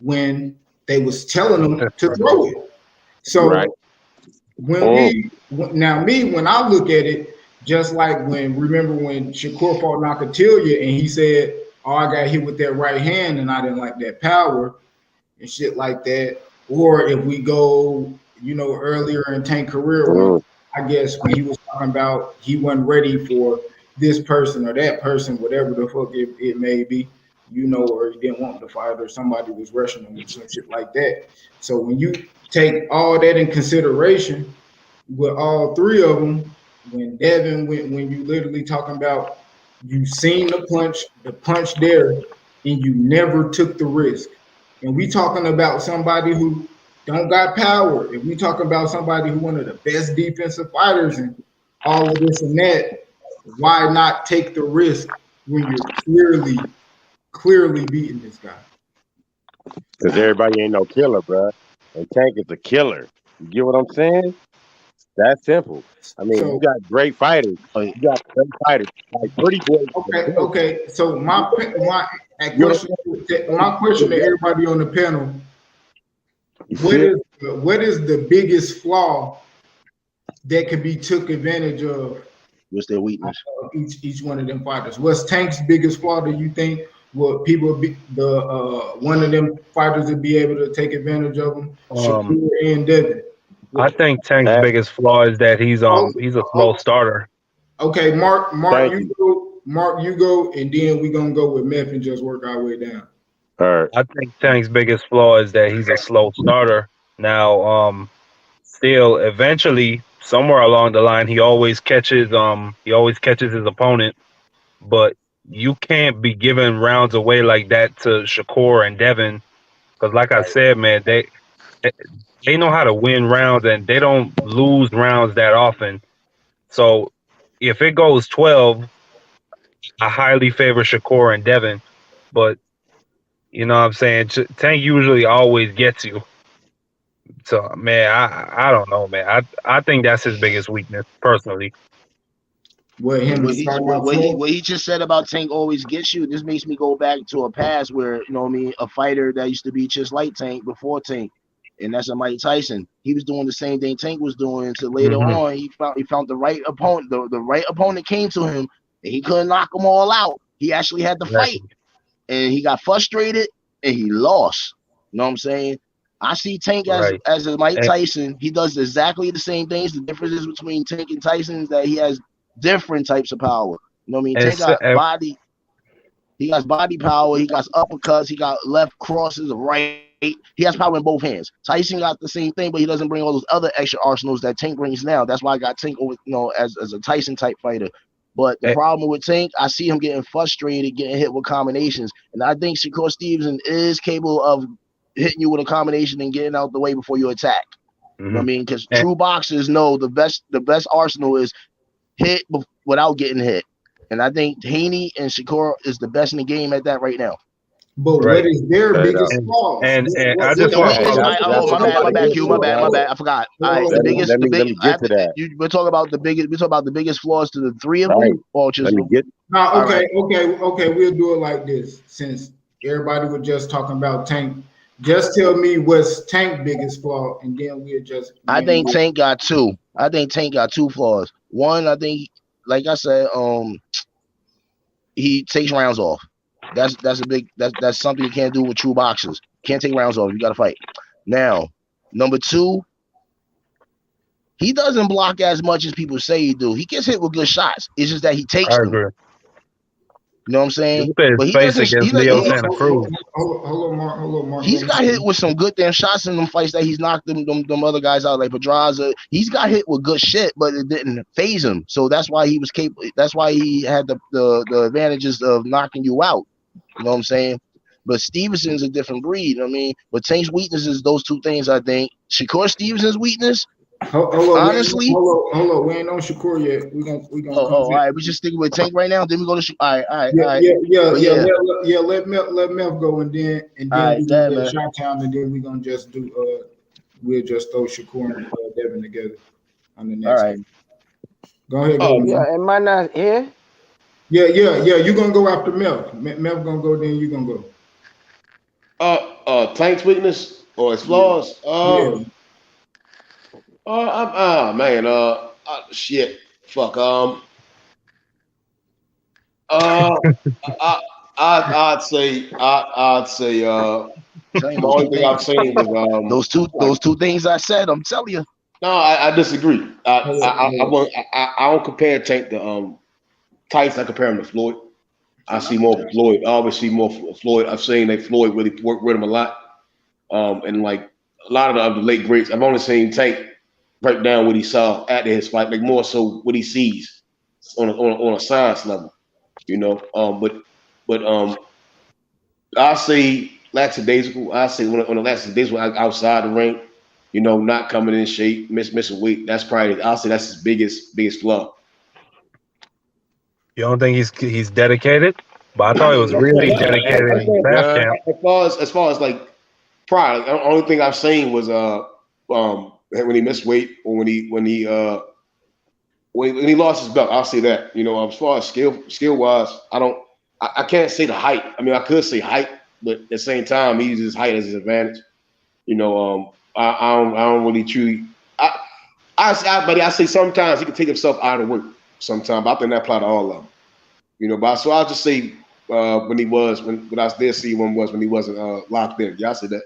when they was telling him to throw it. So right. when I look at it, just like remember when Shakur fought Nakatilia and he said, "Oh, I got hit with that right hand and I didn't like that power," and shit like that. Or if we go, earlier in Tank career, I guess when he was talking about he wasn't ready for this person or that person, whatever the fuck it may be, or he didn't want to fight or somebody was rushing him or some shit like that. So when you take all that in consideration with all three of them, when Devin, when you literally talking about you seen the punch there, and you never took the risk. And we talking about somebody who don't got power. If we talking about somebody who one of the best defensive fighters and all of this and that, why not take the risk when you're clearly beating this guy? Because everybody ain't no killer, bro. And Tank is a killer. You get what I'm saying? That's simple. I mean, you got great fighters. You got great fighters. Like Pretty Boy. Okay. So my question to everybody on the panel: what is the biggest flaw that could be took advantage of? What's their weakness? Each one of them fighters. What's Tank's biggest flaw? Do you think what people one of them fighters would be able to take advantage of them? Shakur and Devin. I think Tank's biggest flaw is that he's a slow starter. Okay, Mark, you go, and then we're gonna go with Meth and just work our way down. All right. I think Tank's biggest flaw is that he's a slow starter. Now, still, eventually, somewhere along the line, he always catches his opponent, but you can't be giving rounds away like that to Shakur and Devin, because, like I said, man, they know how to win rounds and they don't lose rounds that often. So if it goes 12, I highly favor Shakur and Devin, but you know what I'm saying? Tank usually always gets you. So, man, I don't know, man. I think that's his biggest weakness, personally. What he just said about Tank always gets you. This makes me go back to a past where, a fighter that used to be just like Tank before Tank. and that's a Mike Tyson. He was doing the same thing Tank was doing until later Mm-hmm. on he found the right opponent. The right opponent came to him, and he couldn't knock them all out. He actually had to fight, and he got frustrated, and he lost. You know what I'm saying? I see Tank as a Mike Tyson. He does exactly the same things. The difference is between Tank and Tyson is that he has different types of power. You know what I mean? Tank got body. He got body power. He got uppercuts. He got left crosses, right. He has power in both hands. Tyson got the same thing, but he doesn't bring all those other extra arsenals that Tank brings now. That's why I got Tank over, as a Tyson type fighter. But the problem with Tank, I see him getting frustrated, getting hit with combinations, and I think Shakur Stevenson is capable of hitting you with a combination and getting out the way before you attack. You know what I mean? Because true boxers know the best arsenal is hit without getting hit. And I think Haney and Shakur is the best in the game at that right now. But what is their biggest flaws? And I just want my bad, Q. My bad. I forgot. All right, let me get to that. We're talking about the biggest flaws to the three of them. Or just okay. We'll do it like this. Since everybody was just talking about Tank, just tell me what's Tank's biggest flaw, and then we'll just. I think Tank got two. I think Tank got two flaws. One, I think, like I said, he takes rounds off. That's something you can't do with true boxers. Can't take rounds off. You got to fight. Now, number two, he doesn't block as much as people say he do. He gets hit with good shots. It's just that he takes them. Agree. You know what I'm saying? But he doesn't. Hold on, Mark. He's got hit with some good damn shots in them fights that he's knocked them other guys out, like Pedraza. He's got hit with good shit, but it didn't phase him. So that's why he was capable. That's why he had the advantages of knocking you out. You know what I'm saying? But Stevenson's a different breed. You know what I mean? But Tank's weakness is those two things, I think. Shakur Stevenson's weakness, honestly. Hold on. We ain't on Shakur yet. We gonna. All right. We just sticking with Tank right now. Then we go to All right. Yeah. Let Mel go, and then we gonna go Shot Town, and then we gonna just do. We'll just throw Shakur and Devin together on the next. All right. One. Go ahead. Yeah. Am I not here? Yeah. You're gonna go after Mel. Mel gonna go, then you gonna go. Tank's weakness or his flaws? Shit. Fuck. I'd say. The only thing I've seen was those two things I said. I'm telling you. No, I disagree. I don't compare Tank to Tyson. I compare him to Floyd. I see more of Floyd. I always see more Floyd. I've seen that Floyd really work with him a lot. And like a lot of the late greats, I've only seen Tank break down what he saw after his fight, like more so what he sees on a science level, you know. But I say lackadaisical. I say on the lackadaisical outside the ring, you know, not coming in shape, missing weight. That's probably I'll say that's his biggest flaw. You don't think he's dedicated? But I thought it was really dedicated in fast camp. As far as like pride, the only thing I've seen was when he missed weight or when he lost his belt. I'll say that. You know, as far as skill wise, I can't say the height. I mean, I could say height, but at the same time, he uses his height as his advantage. You know, I don't really truly. I say sometimes he can take himself out of work. Sometimes, but I think that apply to all of them. You know, but so I'll just say when I did see one was when he wasn't locked in. Yeah, I said that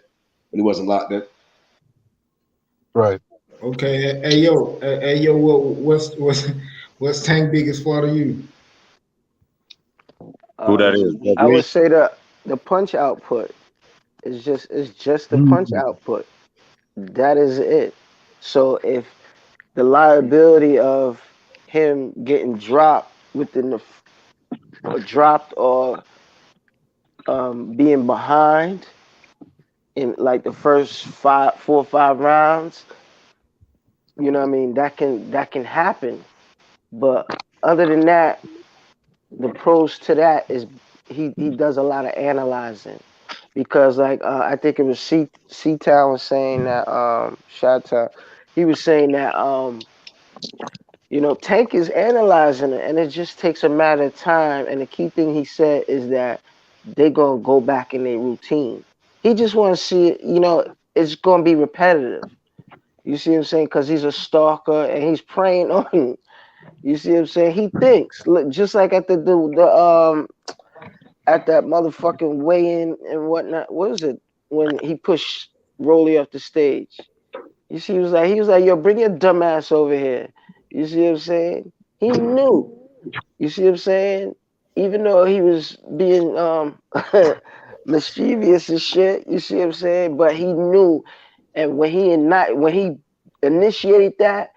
when he wasn't locked in. Right. Okay. Hey yo, what's Tank's biggest flaw to you? Who that is? I would say the punch output is just the punch output. That is it. So if the liability of him getting dropped or being behind in like the first 4 or 5 rounds, you know what I mean? That can happen. But other than that, the pros to that is he does a lot of analyzing, because like I think it was C-Town was saying that Shot-Town, he was saying that you know, Tank is analyzing it, and it just takes a matter of time. And the key thing he said is that they're gonna go back in their routine. He just want to see it. You know, it's gonna be repetitive. You see what I'm saying? Because he's a stalker and he's preying on you. You see what I'm saying? He thinks just like at the at that motherfucking weigh-in and whatnot. What was it when he pushed Rolly off the stage? You see, he was like, yo, bring your dumb ass over here. You see what I'm saying? He knew. You see what I'm saying? Even though he was being mischievous and shit, you see what I'm saying? But he knew, and when he initiated that,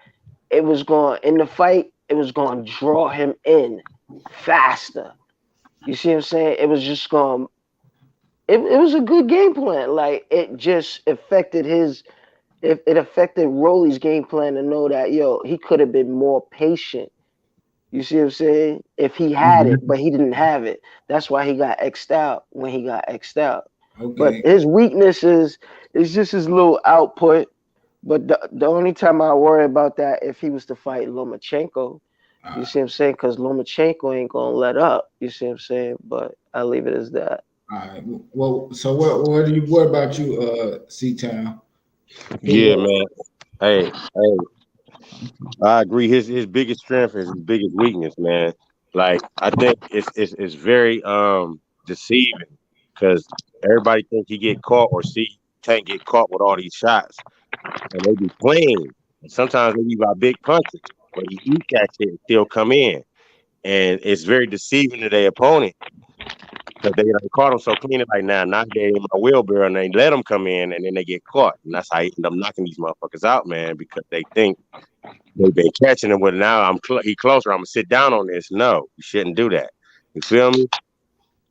it was going in the fight. It was going to draw him in faster. You see what I'm saying? It was just going. It was a good game plan. Like it just affected his. It affected Rolly's game plan to know that he could have been more patient. You see what I'm saying? If he had it, but he didn't have it. That's why he got X'd out when he got X'd out. Okay. But his weakness is just his little output. But the only time I worry about that if he was to fight Lomachenko, you see what I'm saying? Because Lomachenko ain't gonna let up. You see what I'm saying? But I leave it as that. All right. Well, so what about you, C-Town? Yeah, man. Hey, I agree. His biggest strength is his biggest weakness, man. Like I think it's very deceiving because everybody think he get caught or see Tank get caught with all these shots, and they be playing. And sometimes they be by big punches, but he eat that shit and still come in, and it's very deceiving to their opponent because they caught him so clean. Like now they in my wheelbarrow and they let him come in, and then they get caught, and that's how he end up knocking these motherfuckers out, man, because they think. They've been catching him with now. He closer. I'm gonna sit down on this. No, you shouldn't do that. You feel me?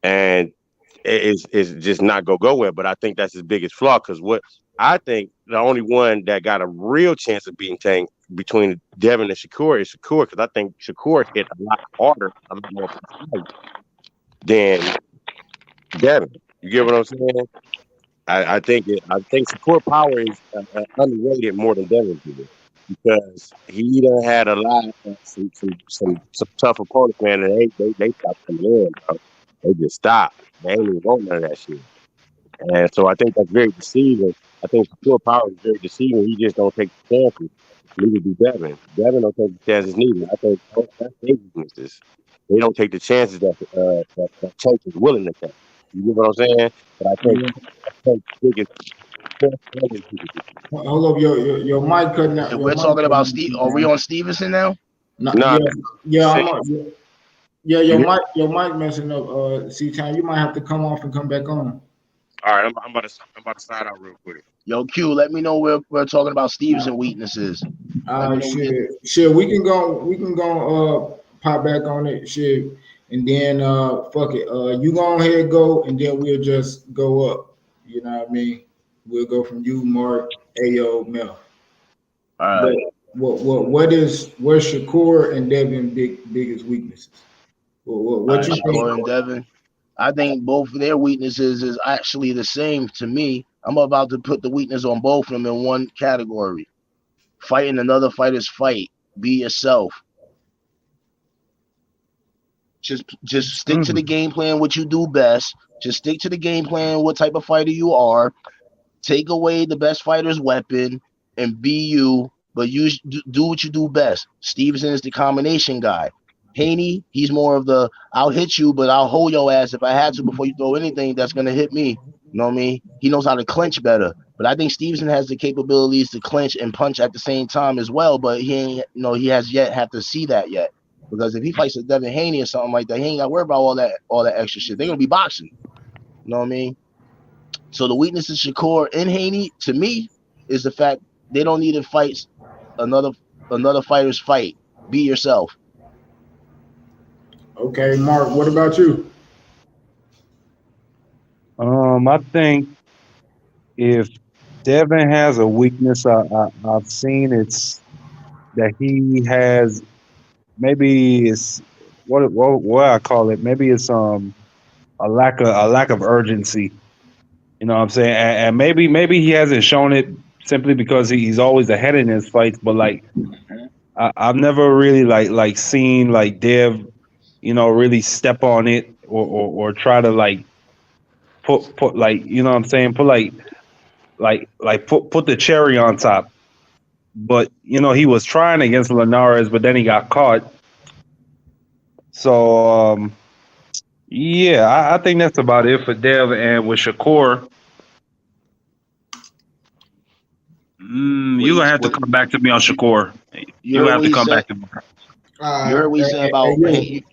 And it's just not go well. But I think that's his biggest flaw. Because what I think the only one that got a real chance of being Tank between Devin and Shakur is Shakur. Because I think Shakur hit a lot harder, a lot more precise than Devin. You get what I'm saying? I think Shakur power is underrated more than Devin did. Because he done had a lot of some tough opponents, man, and they stopped coming in, bro. They just stopped. They ain't even want none of that shit. And so I think that's very deceiving. I think Shakur power is very deceiving. He just don't take the chances. Neither do Devin. Devin don't take the chances neither. I think that's their weaknesses. They don't take the chances that Tank is willing to take. You get what I'm saying? But I think biggest. Hold up, your mic cutting out. We're talking about Steve. Are we on Stevenson now? No, Nah. Your mic messing up. C-Town, you might have to come off and come back on. All right, I'm about to slide out real quick. Yo, Q, let me know where we're talking about Stevenson weaknesses. Shit, we can go pop back on it, shit, and then fuck it. You go ahead, go, and then we'll just go up. You know what I mean? We'll go from you, Mark, Ayo, Mel. All right. Where's Shakur and Devin biggest weaknesses? What you think? Shakur and Devin? I think both of their weaknesses is actually the same to me. I'm about to put the weakness on both of them in one category. Fighting another fighter's fight. Be yourself. Just stick to the game plan, what you do best. Just stick to the game plan, what type of fighter you are. Take away the best fighter's weapon and be you, but do what you do best. Stevenson is the combination guy. Haney, he's more of the I'll hit you, but I'll hold your ass if I had to before you throw anything that's gonna hit me. You know what I mean? He knows how to clinch better. But I think Stevenson has the capabilities to clinch and punch at the same time as well, but he ain't, he has yet have to see that yet. Because if he fights with Devin Haney or something like that, he ain't got to worry about all that extra shit. They're gonna be boxing. You know what I mean? So the weakness of Shakur and Haney, to me, is the fact they don't need to fight another fighter's fight. Be yourself. Okay, Mark, what about you? I think if Devin has a weakness, I've seen it's that he has. Maybe it's what I call it. Maybe it's a lack of urgency. You know what I'm saying? And maybe he hasn't shown it simply because he's always ahead in his fights. But like, I've never really like seen like Dev, really step on it or try to like put like, you know what I'm saying? Put like put the cherry on top. But he was trying against Linares, but then he got caught. So yeah, I think that's about it for Dev. And with Shakur, you're gonna have to come back to me on Shakur. You're gonna have to come back to me. You heard what he said about Haney.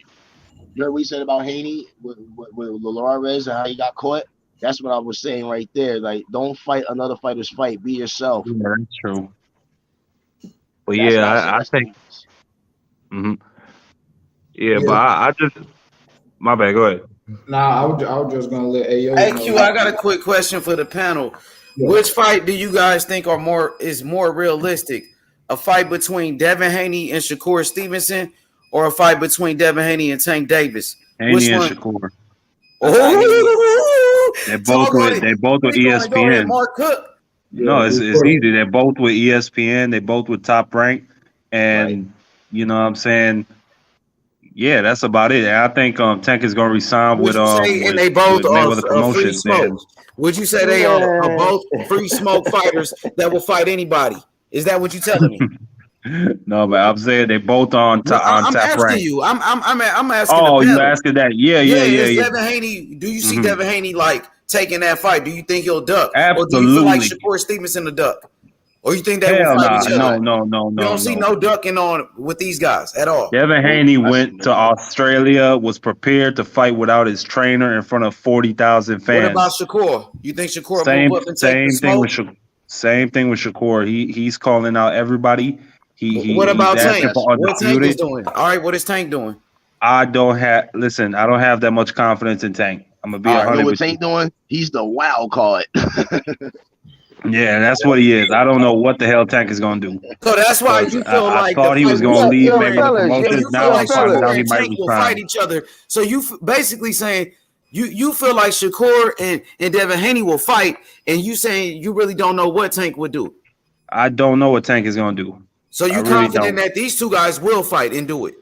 You heard what he said about Haney with Linares and how he got caught. That's what I was saying right there. Like, don't fight another fighter's fight. Be yourself. Yeah, that's true. But I think. Mm-hmm. Yeah, but I just. My bad. Go ahead. Nah, I was just gonna let Ayo. Hey Q, I got a quick question for the panel. Yeah. Which fight do you guys think is more realistic? A fight between Devin Haney and Shakur Stevenson, or a fight between Devin Haney and Tank Davis? Haney and Shakur. Oh, they both with ESPN. Mark Cook. No, it's easy. They're both with ESPN. They both with Top Rank, and you know what I'm saying. Yeah, that's about it. And I think Tank is going to resign with and they both are free smoke. Would you say they are both free smoke fighters that will fight anybody? Is that what you're telling me? No, but I'm saying they both on Top Rank. I'm asking you. I'm asking. Oh, you asking that? Yeah. Devin Haney. Do you see Devin Haney like taking that fight? Do you think he'll duck? Absolutely. Or do you feel like Shakur Stevenson will duck? Or you think they will fight each other? No. You don't see no ducking on with these guys at all. Devin Haney went to Australia, was prepared to fight without his trainer in front of 40,000 fans. What about Shakur? You think Shakur will move up and take the smoke? Same thing with Shakur. He's calling out everybody. What about Tank? What Tank is doing? All right, what is Tank doing? I don't have that much confidence in Tank. I'm gonna be 100%. What Tank doing? He's the wild card. Yeah, that's what he is. I don't know what the hell Tank is gonna do. So that's why you feel like I thought he was gonna leave. Maybe the promotions. Now I'm finding out he might Tank will fight each other. So you basically saying you feel like Shakur and Devin Haney will fight, and you saying you really don't know what Tank would do. I don't know what Tank is gonna do. So you're confident that these two guys will fight and do it.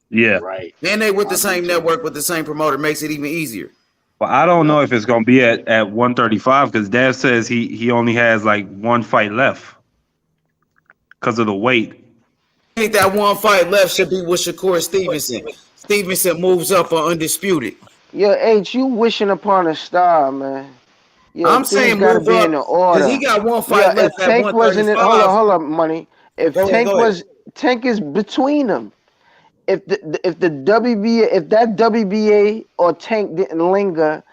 Yeah, right. And they with the same network, with the same promoter, makes it even easier. Well, I don't know if it's going to be at 135 because Dev says he only has like one fight left because of the weight. I think that one fight left should be with Shakur Stevenson. Stevenson moves up on undisputed. Yo, H, you wishing upon a star, man. Yo, I'm saying move be up in the order. He got one fight left. If Tank wasn't in, hold on, money. If Tank is between them. If the WBA, if that WBA or Tank didn't linger,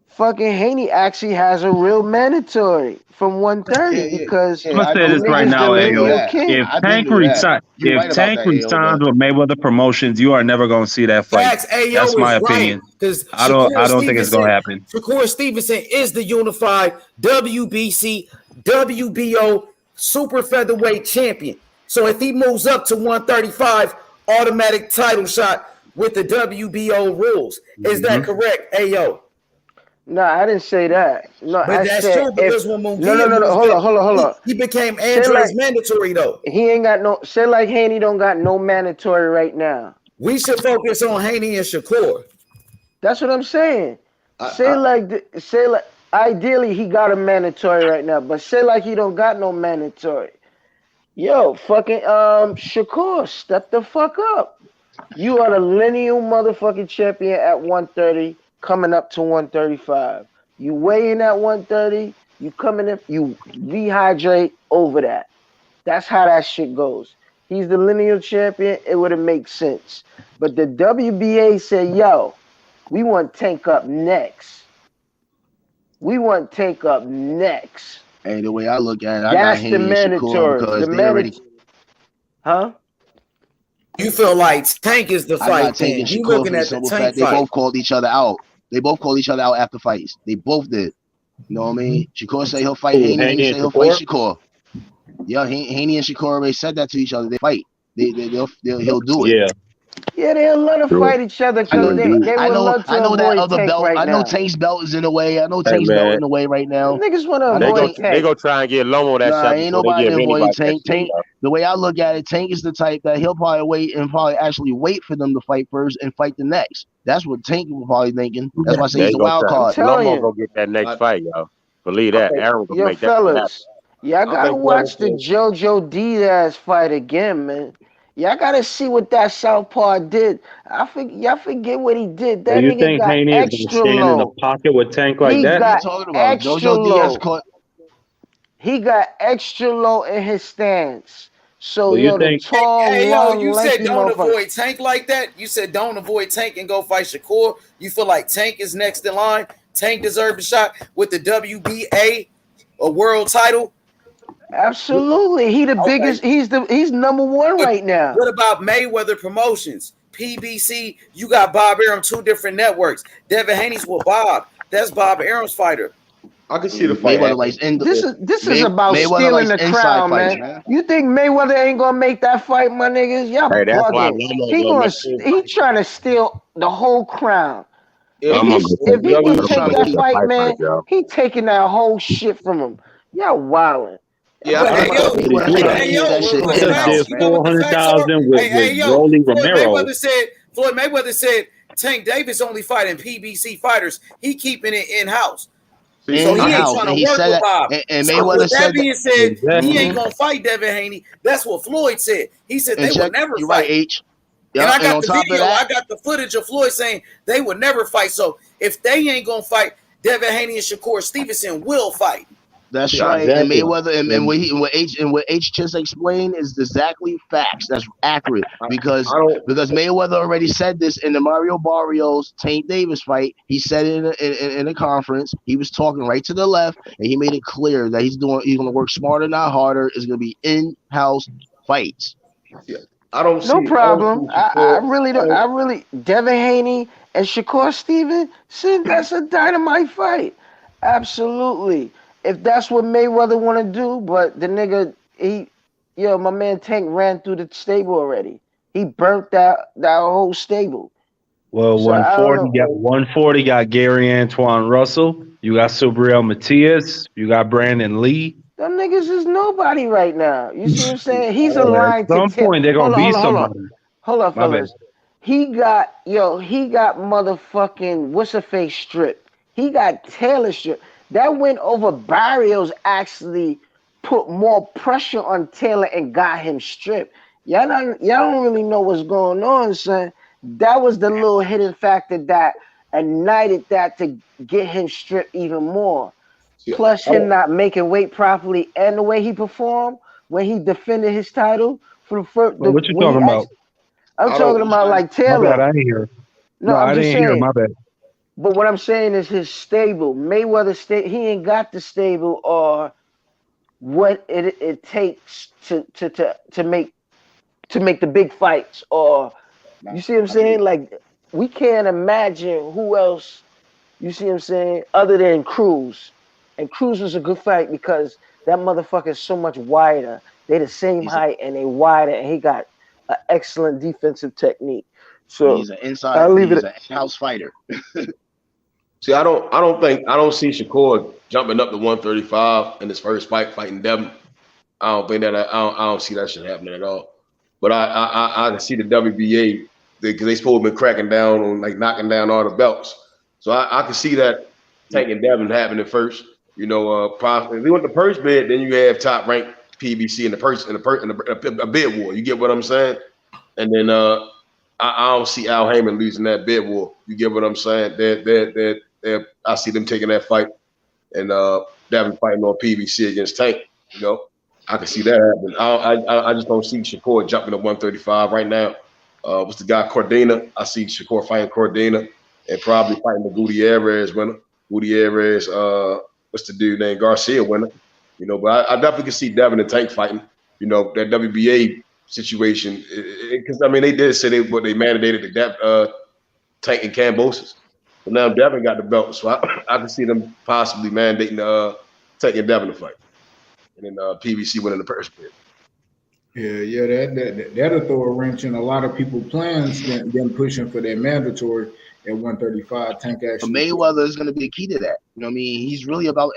fucking Haney actually has a real mandatory from 130 because I'm gonna say this right now, Ayo. If Tank resigns with Mayweather Promotions, you are never gonna see that fight. That's my opinion. Because I don't think it's gonna happen. Shakur Stevenson is the unified WBC, WBO super featherweight champion. So if he moves up to 135. Automatic title shot with the WBO rules. Is that correct, Ayo? No, I didn't say that. No, but that's true because when Munguia hold on. He became Andre's mandatory though. He ain't got no. Say like Haney don't got no mandatory right now. We should focus on Haney and Shakur. That's what I'm saying. Say like ideally he got a mandatory right now, but say like he don't got no mandatory. Yo, fucking Shakur, step the fuck up. You are the lineal motherfucking champion at 130, coming up to 135. You weigh in at 130, you coming in, you rehydrate over that. That's how that shit goes. He's the lineal champion, it would have made sense. But the WBA said, yo, we want Tank up next. Hey, the way I look at it, I that's got the mandatory. Huh? You feel like Tank is the fight. You looking at the Tank fight. They both called each other out. After fights. They both did. You know what I mean? Shakur say he'll fight Haney. Haney say he'll fight Shakur. Yeah, Haney and Shakur already said that to each other. They fight. He'll do it. Yeah, they'll let them fight each other because they would love to avoid other Tank belt. right I know now. Tank's belt is in the way. Tank's belt in the way right now. Niggas want to avoid Tank. They go try and get Lomo that shot. Ain't nobody avoid Tank. Tank. The way I look at it, Tank is the type that he'll probably wait for them to fight first and fight the next. That's what Tank was probably thinking. That's why I say he's a wild card. Lomo go get that next fight, yo. Believe that. Errol will Yo, make that shit happen. fellas, y'all I gotta think Devin watch the can. JoJo Diaz fight again, man. Y'all gotta see what that southpaw did. Y'all forget what he did. Do That you nigga think got Haney is gonna extra stand in the low. pocket with Tank like He that? What are you got talking about? extra JoJo Diaz low. caught. He got extra low in his stance. So Do you yo, the think? tall, Hey, yo, long, you said lanky don't motherfucker. avoid Tank like that. You said don't avoid Tank and go fight Shakur. You feel like Tank is next in line. Tank deserves a shot with the WBA, a world title. Absolutely, he the Okay. biggest. He's number one right now. What about Mayweather Promotions? PBC, you got Bob Arum, 2 different networks. Devin Haney's with Bob. That's Bob Arum's fighter. I can see the fight Mayweather likes happening. This is about Mayweather stealing likes the inside crown, fights, man. man. You think Mayweather ain't gonna make that fight, my niggas? Y'all Hey, that's why bugging. Lomo gonna make. He trying to steal the whole crown. If Lomo gonna take. If he Mayweather can trying take to that keep. The fight, fight man, night, yo. he taking that whole shit from him. Y'all wildin'. yeah, But I hey, think That's yo, what he Mayweather do trying to thoug0. hey, keep yo, that shit He in just did house, facts. You know man. what the facts are? 400,000 with Hey, yo, Rolly Floyd Romero. Mayweather said Tank Davis only fighting PBC fighters. He keeping it in house. see, So In he ain't house, trying and to he work said with that, Bob. and So Mayweather with that said that. being said, he ain't Exactly. gonna fight Devin Haney. That's what Floyd said. He said And they would check, never you're right, fight. H. And Yeah, I and got on the top of video. that, I got the footage of Floyd saying they would never fight. So if they ain't gonna fight, Devin Haney and Shakur Stevenson will fight. that's see, right. And Exactly. Mayweather and what H just explained is exactly facts. That's accurate because I don't. Mayweather already said this in the Mario Barrios Tank Davis fight. He said it in a conference. He was talking right to the left, and he made it clear that he's going to work smarter, not harder. It's going to be in-house fights. Yeah, I don't No see. I don't problem. see Shakur. I really Devin Haney and Shakur Stevenson, that's a dynamite fight. Absolutely. If that's what Mayweather want to do, but the nigga, my man Tank ran through the stable already. He burnt that whole stable. Well, So I don't 140 got Gary Antoine Russell. You got Subriel Matias. You got Brandon Lee. them niggas is nobody right now. You see what I'm saying? He's Well, at aligned to some tell. point they're gonna be somebody. Hold on, My bad. fellas. He got motherfucking what's her face strip. He got Taylor strip. That win over Barrios actually put more pressure on Taylor and got him stripped. Y'all don't really know what's going on, son. That was the little hidden factor that ignited that to get him stripped even more. See, Plus I him don't. not making weight properly and the way he performed when he defended his title for the first Well, what you when he talking about? actually I'm I talking don't. about like My bad. Taylor. I didn't hear. No, No, I'm I just didn't hear. saying. My bad. But what I'm saying is his stable. Mayweather he ain't got the stable or what it takes to make the big fights or you see what I'm saying? Like we can't imagine who else, you see what I'm saying, other than Cruz. And Cruz was a good fight because that motherfucker is so much wider. They the same height and they wider and he got an excellent defensive technique. So He's an in-house fighter. See, I don't see Shakur jumping up to 135 in his first fight fighting Devin. I don't think that. I don't see that shit happening at all. But I can see the WBA because they supposed to be cracking down on like knocking down all the belts. So I can see that Tank and Devin happening first. You know, if you want the purse bid, then you have top ranked PBC in a bid war. You get what I'm saying? And then I don't see Al Heyman losing that bid war. You get what I'm saying? I see them taking that fight and Devin fighting on PBC against Tank. You know, I can see that happen. I just don't see Shakur jumping to 135 right now. What's the guy Cordina? I see Shakur fighting Cordina and probably fighting the Gutierrez winner. Gutierrez, what's the dude named Garcia winner? You know, but I definitely can see Devin and Tank fighting. You know, that WBA situation because I mean they did say they mandated the Tank and Cambosis. But now Devin got the belt, so I can see them possibly mandating Tank and Devin to fight, and then PBC winning the purse bid. Yeah, that'll throw a wrench in a lot of people's plans. Them pushing for that mandatory at 135. Tank But actually. Mayweather is going to be the key to that. You know what I mean? He's really about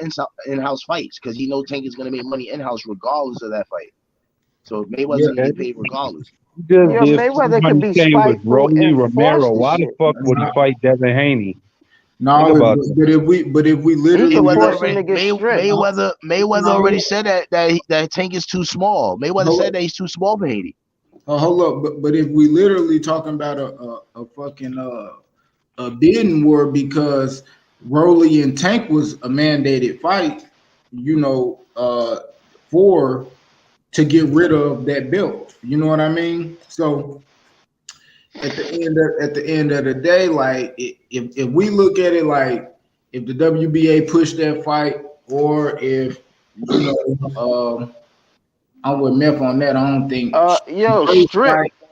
in-house fights because he knows Tank is going to make money in-house regardless of that fight. So Mayweather's going to get paid regardless. Just Yo, if Mayweather could somebody be staying with spiteful Rolly and force Romero, the why the shit. fuck would he fight Devin Haney? No, Think about but if we literally Mayweather already said that Tank is too small. Mayweather said that he's too small for Haney. hold up, but if we literally talking about a fucking a bidding war because Rolly and Tank was a mandated fight, for to get rid of that belt. You know what I mean? So at the end of the day, like if we look at it like if the WBA pushed that fight, or if I'm with Meth on that. I don't think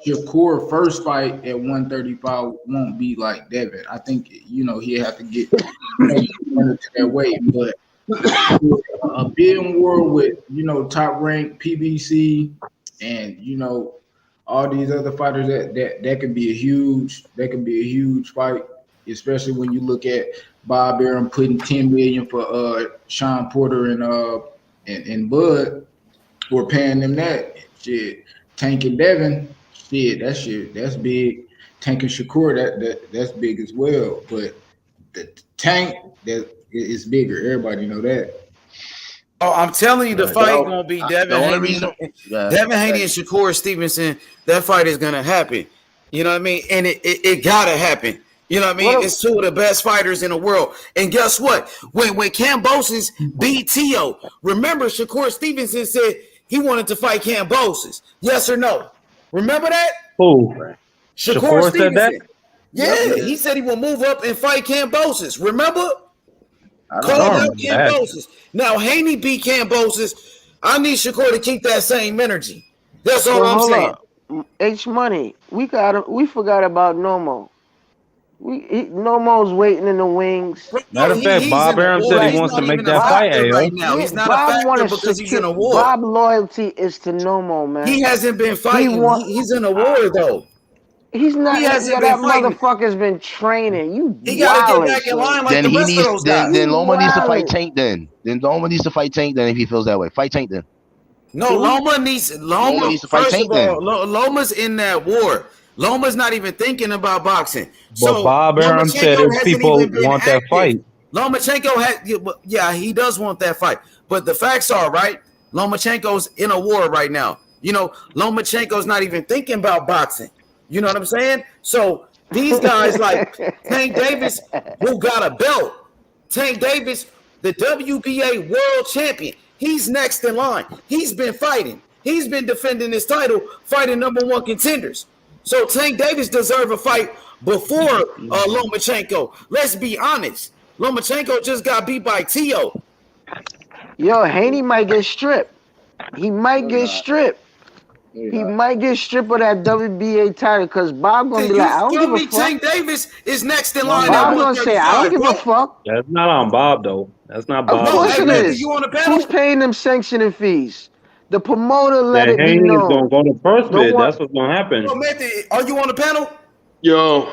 Shakur first fight at 135 won't be like Devin. I think he'll have to get to that weight, but a bidding war with top ranked PBC and all these other fighters that could be a huge fight, especially when you look at Bob Arum putting $10 million for Sean Porter and Bud. We're paying them that shit. Tank and Devin, that's big. Tank and Shakur, that's big as well. But the Tank that is bigger. Everybody know that. Oh, I'm telling you, the fight gonna be Devin Haney. Devin Haney and Shakur Stevenson. That fight is gonna happen. You know what I mean? And it gotta happen. You know what I mean? It's two of the best fighters in the world. And guess what? When Kambosos beat Tio, remember Shakur Stevenson said he wanted to fight Kambosos. Yes or no? Remember that? Who? Shakur said that? Yeah, he said he will move up and fight Kambosos. Remember? Call out Kambosos. Now Haney beat Kambosos. I need Shakur to keep that same energy. That's all I'm saying. H Money, we forgot about Nomo. Nomo's waiting in the wings. Matter of fact, Bob Arum said he wants to make that fight. Right now, he's not a factor because he's in a war. Bob loyalty is to Nomo, man. He hasn't been fighting. He's in a war though. He's not. He hasn't that been fighting. Motherfucker's been training. He got to get back in line like the rest of those guys. Then Loma needs to fight Tank. Then Loma needs to fight Tank. Then if he feels that way, fight Tank. Then no, Loma needs to fight Tank. Then Loma's in that war. Loma's not even thinking about boxing. But Bob Arum said if people want that fight. Lomachenko he does want that fight. But the facts are, right, Lomachenko's in a war right now. Lomachenko's not even thinking about boxing. You know what I'm saying? So these guys like Tank Davis, who got a belt. Tank Davis, the WBA world champion. He's next in line. He's been fighting. He's been defending his title, fighting number one contenders. So Tank Davis deserves a fight before Lomachenko. Let's be honest. Lomachenko just got beat by Tio. Yo, Haney might get stripped. He might get stripped. He might get stripped of that WBA title because Bob gonna be like, I don't give a fuck. Tank Davis is next in line. Bob gonna say, I don't give a fuck. That's not on Bob though. That's not Bob. Of course it is. Who's paying them sanctioning fees? The promoter let it be known. Gonna go to first bid. That's what's gonna happen. Are you on the panel? Yo.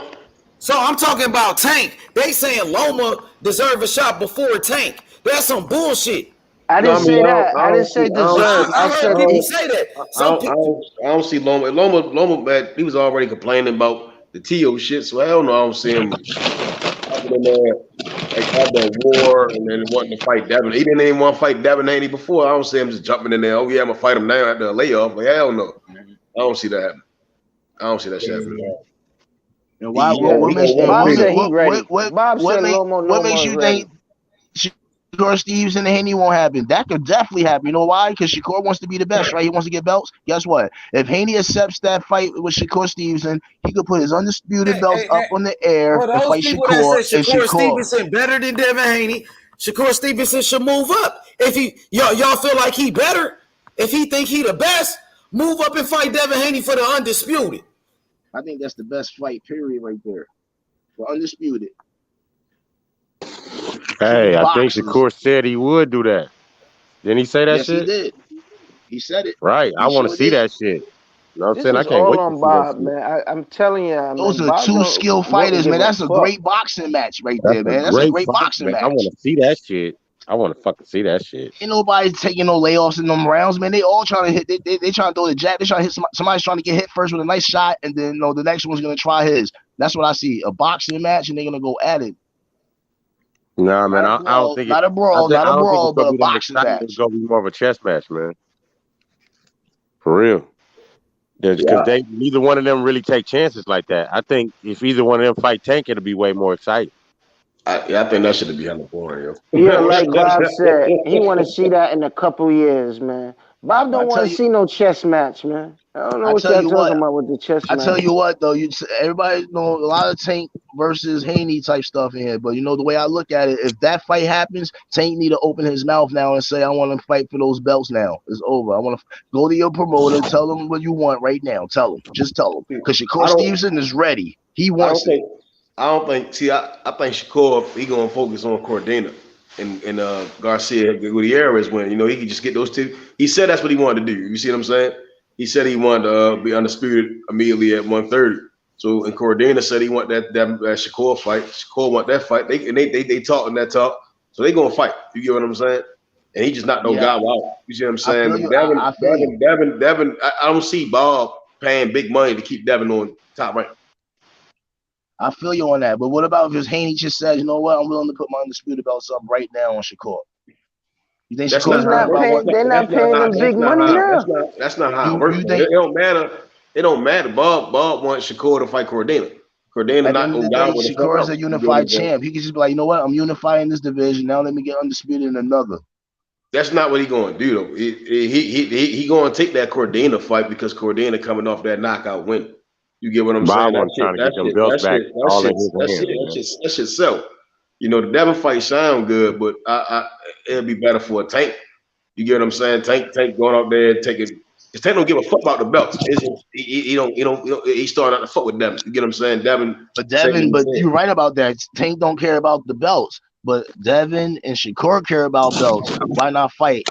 So I'm talking about Tank. They saying Loma deserve a shot before Tank. That's some bullshit. I didn't say that. I didn't say deserve. I heard people say that. I don't see Loma. Loma, man, he was already complaining about the Tio shit, so hell no, I don't see him in there. Like had that war and then wanting to fight Devin. He didn't even want to fight Devin Haney before. I don't see him just jumping in there. Oh yeah, I'm gonna fight him now after a layoff. Like hell no, I don't see that happening. I don't see that shit happening. And why? What makes you think Shakur Stevenson and Haney won't happen? That could definitely happen. You know why? Because Shakur wants to be the best, right? He wants to get belts. Guess what? If Haney accepts that fight with Shakur Stevenson, he could put his undisputed belts up on the air and fight Shakur. Shakur Stevenson better than Devin Haney. Shakur Stevenson should move up. If y'all feel like he better, if he think he the best, move up and fight Devin Haney for the undisputed. I think that's the best fight, period, right there. For undisputed. Hey, I think Shakur said he would do that. Didn't he say that yes, shit? He did. He said it. Right. I want to see that shit. You know what I'm saying? I can't wait to see Bob, man. I'm telling you. Those are two skilled fighters, man. That's a great boxing match right there, man. That's a great boxing match. I want to see that shit. I want to fucking see that shit. Ain't nobody taking no layoffs in them rounds, man. They all trying to hit. They trying to throw the jab. They trying to hit somebody's trying to get hit first with a nice shot, and then the next one's gonna try his. That's what I see. A boxing match, and they're gonna go at it. Nah, man, I don't think it. Not a brawl, I don't think it's but gonna a be that boxing exciting. match. It's gonna be more of a chess match, man. For real. Because neither one of them really take chances like that. I think if either one of them fight Tank, it'll be way more exciting. I think that should be hella boring, yo. Yeah, like Bob said, he want to see that in a couple years, man. Bob don't want to see no chess match, man. I don't know I what tell y'all you talking what. about with the chess I match. tell you what though, everybody know a lot of Tank versus Haney type stuff in here. But you know the way I look at it, if that fight happens, Tank need to open his mouth now and say, "I want to fight for those belts now. It's over. I want to go to your promoter, tell them what you want right now. Tell him, just tell him, because Shakur Stevenson is ready. He wants it." I don't think. See, I think Shakur he gonna focus on Cordina and Garcia Gutierrez when he can just get those two. He said that's what he wanted to do. You see what I'm saying? He said he wanted to be undisputed immediately at 130. So and Cordina said he want that Shakur fight. Shakur want that fight. They talking that talk. So they gonna fight. You get what I'm saying? And he just knocked no guy out. You see what I'm saying? Devin, I don't see Bob paying big money to keep Devin on top rank. I feel you on that, but what about if Haney just says, "You know what? I'm willing to put my undisputed belts up right now on Shakur." You think They're not paying him big money now? That's not how it works. It don't matter. It don't matter. Bob wants Shakur to fight Cordina. Cordina At the not end of the gonna day, die with Shakur is a unified champ. He can just be like, "You know what? I'm unifying this division. Now let me get undisputed in another." That's not what he going to do though. He going to take that Cordina fight because Cordina coming off that knockout win. You get what I'm saying? That shit sell. The Devin fight sound good, but it'll be better for a Tank. You get what I'm saying? Tank going out there and taking. Because Tank don't give a fuck about the belts. It's just, he started out to fuck with Devin. You get what I'm saying? But you're right about that. Tank don't care about the belts, but Devin and Shakur care about belts. Why not fight?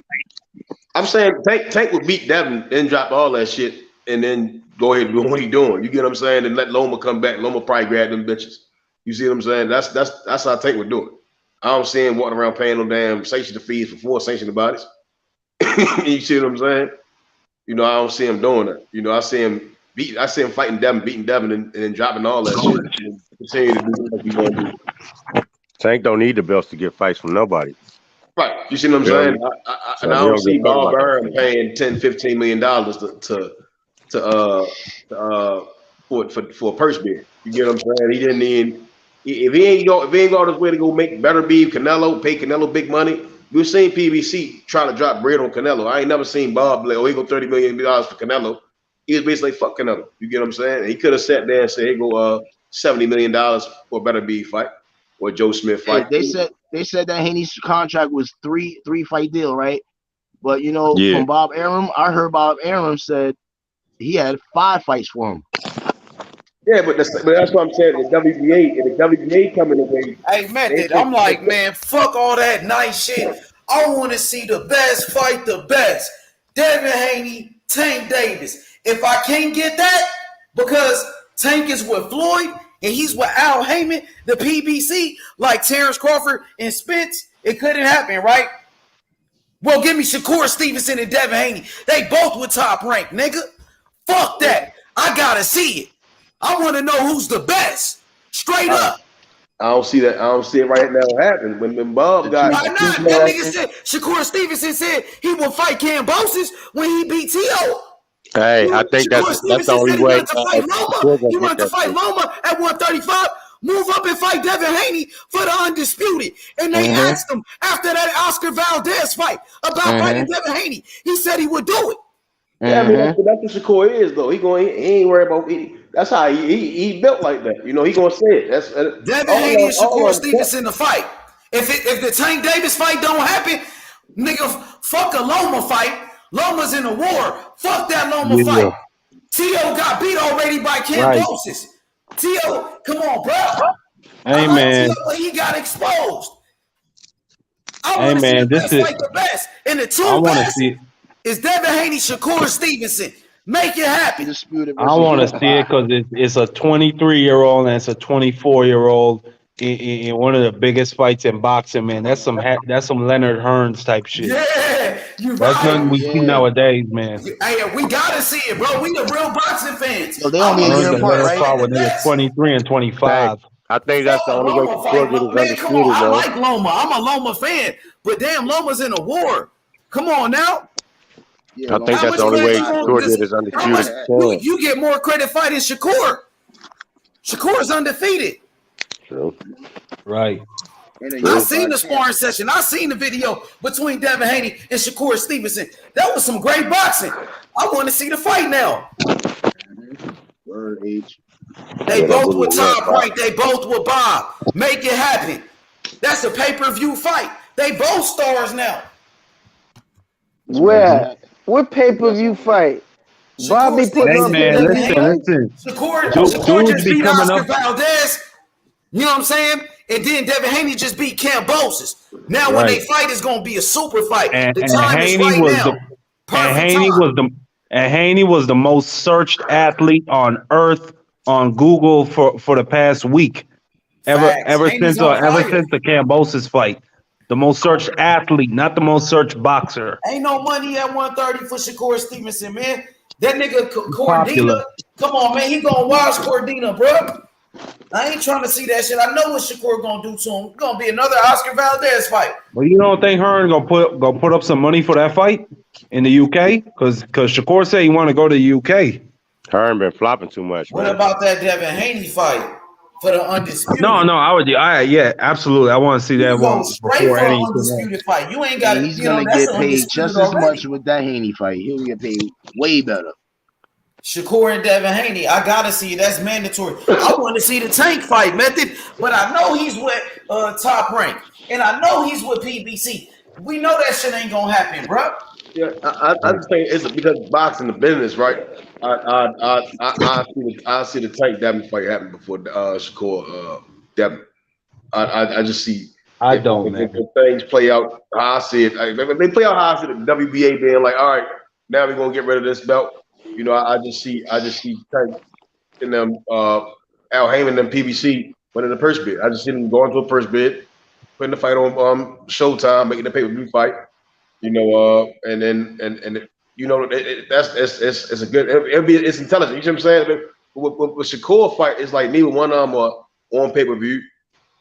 I'm saying Tank would beat Devin, then drop all that shit, and then go ahead and do what he doing. You get what I'm saying? And let Loma come back. Loma probably grab them bitches. You see what I'm saying? That's how Tank would do it. I don't see him walking around paying no damn sanctioned fees for 4 sanctioned bodies. You see what I'm saying? I don't see him doing that. I see him fighting Devin, beating Devin, and then dropping all that shit. And continue to do what he's going to do. Tank don't need the belts to get fights from nobody. Right. You see what I'm saying? I don't see Bob Byrne paying $10-15 million for a purse bid. You get what I'm saying? He didn't need. If he ain't go this way to go make better beef, Canelo, pay Canelo big money. We've seen PBC trying to drop bread on Canelo. I ain't never seen Bob like, he go $30 million for Canelo. He was basically like, fuck Canelo. You get what I'm saying? And he could have sat there and said, hey, go $70 million for a better beef fight or Joe Smith fight. They said that Haney's contract was three fight deal, right? But from Bob Arum, I heard Bob Arum said he had 5 fights for him. Yeah, but that's what I'm saying. The WBA coming away. Hey, man, I'm like, man, fuck all that nice shit. I want to see the best fight the best. Devin Haney, Tank Davis. If I can't get that, because Tank is with Floyd and he's with Al Heyman, the PBC, like Terence Crawford and Spence, it couldn't happen, right? Well, give me Shakur Stevenson and Devin Haney. They both were top ranked, nigga. Fuck that. I gotta see it. I want to know who's the best. Straight up. I don't see that. I don't see it right now happen. When Bob got why not? That nigga said Shakur Stevenson said he will fight Cambosis when he beat T.O. Hey, I think that's the only way. He wanted to fight Loma at 135. Move up and fight Devin Haney for the undisputed. And they asked him after that Oscar Valdez fight about fighting Devin Haney. He said he would do it. Yeah, I mean that's what Shakur is though. He ain't worried about it. That's how he built like that. He gonna say it. That's Devin Haney and Shakur Stevenson the fight. If the Tank Davis fight don't happen, nigga, fuck a Loma fight. Loma's in a war. Fuck that Loma fight. T.O. got beat already by Cambosis. T.O., come on, bro. Hey, man. He got exposed. I Hey, want to see man, the this best is. fight the best. And the I two want to best see. is Devin Haney, Shakur Stevenson. Make it happen. I want to see it because it's a 23-year-old and it's a 24-year-old in one of the biggest fights in boxing, man. That's some Leonard Hearns type shit. Yeah, you That's right. nothing we see nowadays, man. Hey, we gotta see it, bro. We the real boxing fans. So they only a year apart, right? When they were 23 and 25. I think that's the only way Loma Shakur fight. get his Man, come on. undisputed, I man. like Loma. I'm a Loma fan. But damn, Loma's in a war. Come on now. Yeah, I think How that's much the only credit way you want Shakur this? get his How much undisputed. you get more credit fighting Shakur? Shakur's undefeated. True. Right. I seen the sparring session. I seen the video between Devin Haney and Shakur Stevenson. That was some great boxing. I want to see the fight now. Word H. They both with Top Rank. They both with Bob. Make it happen. That's a pay-per-view fight. They both stars now. Where? What pay-per-view fight? Bobby putting Hey on man, pay-per-view listen. Shakur Dudes just be beat coming Oscar up. Valdez. You know what I'm saying? And then Devin Haney just beat Cambosis. Now when they fight, it's gonna be a super fight. And The time is Haney right was now. Haney was the most searched athlete on earth on Google for the past week. Ever Haney's since on fire. the Cambosis fight. The most searched athlete, not the most searched boxer. Ain't no money at 130 for Shakur Stevenson, man. That nigga Popular. Cordina, come on, man. He gonna watch Cordina, bro. I ain't trying to see that shit. I know what Shakur gonna do to him. It's gonna be another Oscar Valdez fight. Well, you don't think Hearn gonna put up some money for that fight in the UK? Because Shakur said he want to go to the UK. Hearn been flopping too much, What man. about that Devin Haney fight for the undisputed? No, yeah, absolutely. I want to see that You go one straight before for an anything else. undisputed fight. You ain't got to. He's You know, gonna that's get paid undisputed just as already. much with that Haney fight. He'll get paid way better. Shakur and Devin Haney, I gotta see. That's mandatory. I want to see the Tank fight method, but I know he's with Top Rank, and I know he's with PBC. We know that shit ain't gonna happen, bro. Yeah, I just think it's because boxing the business, right? I see the Tank Devin fight happen before Shakur Devin. I just see. I if, don't, if, man. if things play out how I see it, if they play out how I see the WBA being like, all right, now we're gonna get rid of this belt. You know, I just see Tank and them Al Heyman and them PBC winning the purse bid. I just see them going to a purse bid, putting the fight on Showtime, making the pay-per-view fight. You know, and you know it's a good. It's intelligent. You know what I'm saying? With Shakur fight, it's like neither one of them are on pay-per-view.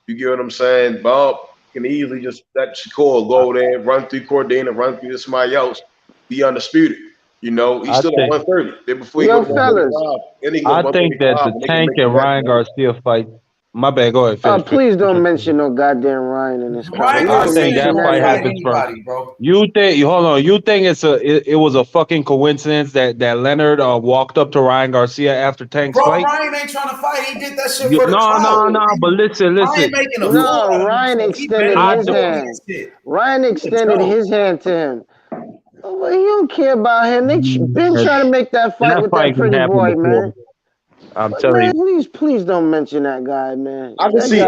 You get what I'm saying? Bob can easily just let Shakur go there, run through Cordina, run through somebody else, be undisputed. You know, he's still at 130. Then before he Yo, goes to fellas. 135, I think that the Tank and Ryan Garcia fight. My bad. Go ahead. Finish. Please don't mention no goddamn Ryan in this Ryan conversation. I think that fight happens first. bro. You think? Hold on. You think it was a fucking coincidence that Leonard walked up to Ryan Garcia after Tank's Bro, fight? Ryan ain't trying to fight. He did that shit for the No. But listen. Ryan making a No, Ryan extended his hand. Ryan extended his hand to him. Well, you don't care about him. They been trying to make that fight with that pretty boy, man. I'm telling you. Please don't mention that guy, man. I can see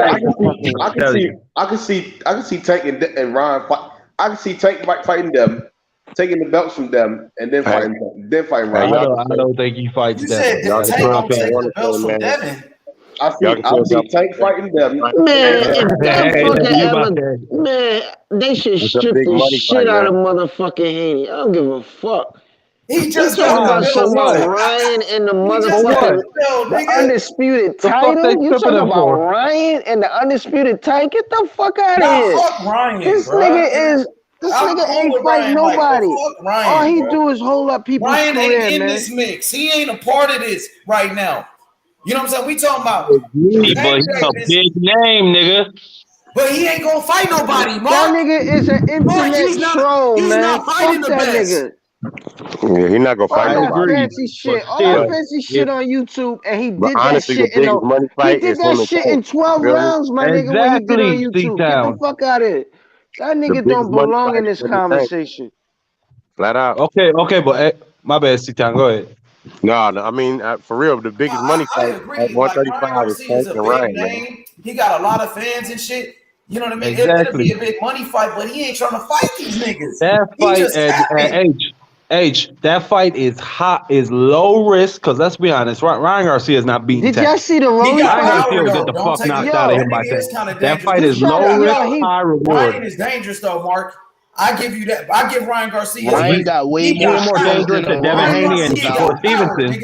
Tank and Ryan fight. I can see Tank fighting them, taking the belts from them, and then fighting Ryan. I don't think he fights them. You said Tank don't take the belts from Devin. I see Tank fighting them. Man, if that man, they should strip the shit out of motherfucking Haney. I don't give a fuck. He just talking about Ryan and the motherfucking the undisputed title. You talking about Ryan and the undisputed title? Get the fuck out of here. Fuck Ryan, this bro. nigga ain't fight nobody. All he do is hold up people's Ryan career, ain't in man. this mix. He ain't a part of this right now. You know what I'm saying? We talking about But he's a big name, nigga. But he ain't gonna fight nobody, Mark. That nigga is an internet troll, he's man. not fighting Fuck the that best. nigga. Yeah, he's not gonna fight All nobody. that fancy shit, all that fancy shit on YouTube, and he But did that honestly, shit the biggest money he fight did is that him and shit Tank. in 12 Feel me? rounds, my nigga, when he did on YouTube. Get the C-Town. fuck out of here. That nigga biggest don't money belong fight in this is him and Tank. conversation. Flat out. Okay, but my bad, C-Town. Go ahead. No, I mean for real, the biggest money I fight agree. at Like Ryan 135 is Garcia is Tank a and big Ryan, man. name. He got a lot of fans and shit. You know what I mean? Exactly. It'll be a big money fight, but he ain't trying to fight these niggas. That He fight just happy. H, that fight is low risk because let's be honest, Ryan Garcia is not beating Did Tank. y'all see the He Rolly got Ryan fight? Garcia will get the Don't fuck take knocked it. out of That him by nigga is Tank. kind of That dangerous. fight is low risk, high reward. Ryan is dangerous though, Mark. I give you that. I give Ryan Garcia. Ryan got way He more more skills dangerous than than Devin Ryan Haney and Garcia Shakur got. Stevenson.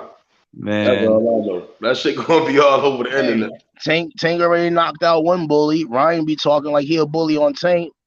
That's Man, all I know. That shit gonna be all over the Hey, internet. Tank already knocked out one bully. Ryan be talking like he a bully on Tank.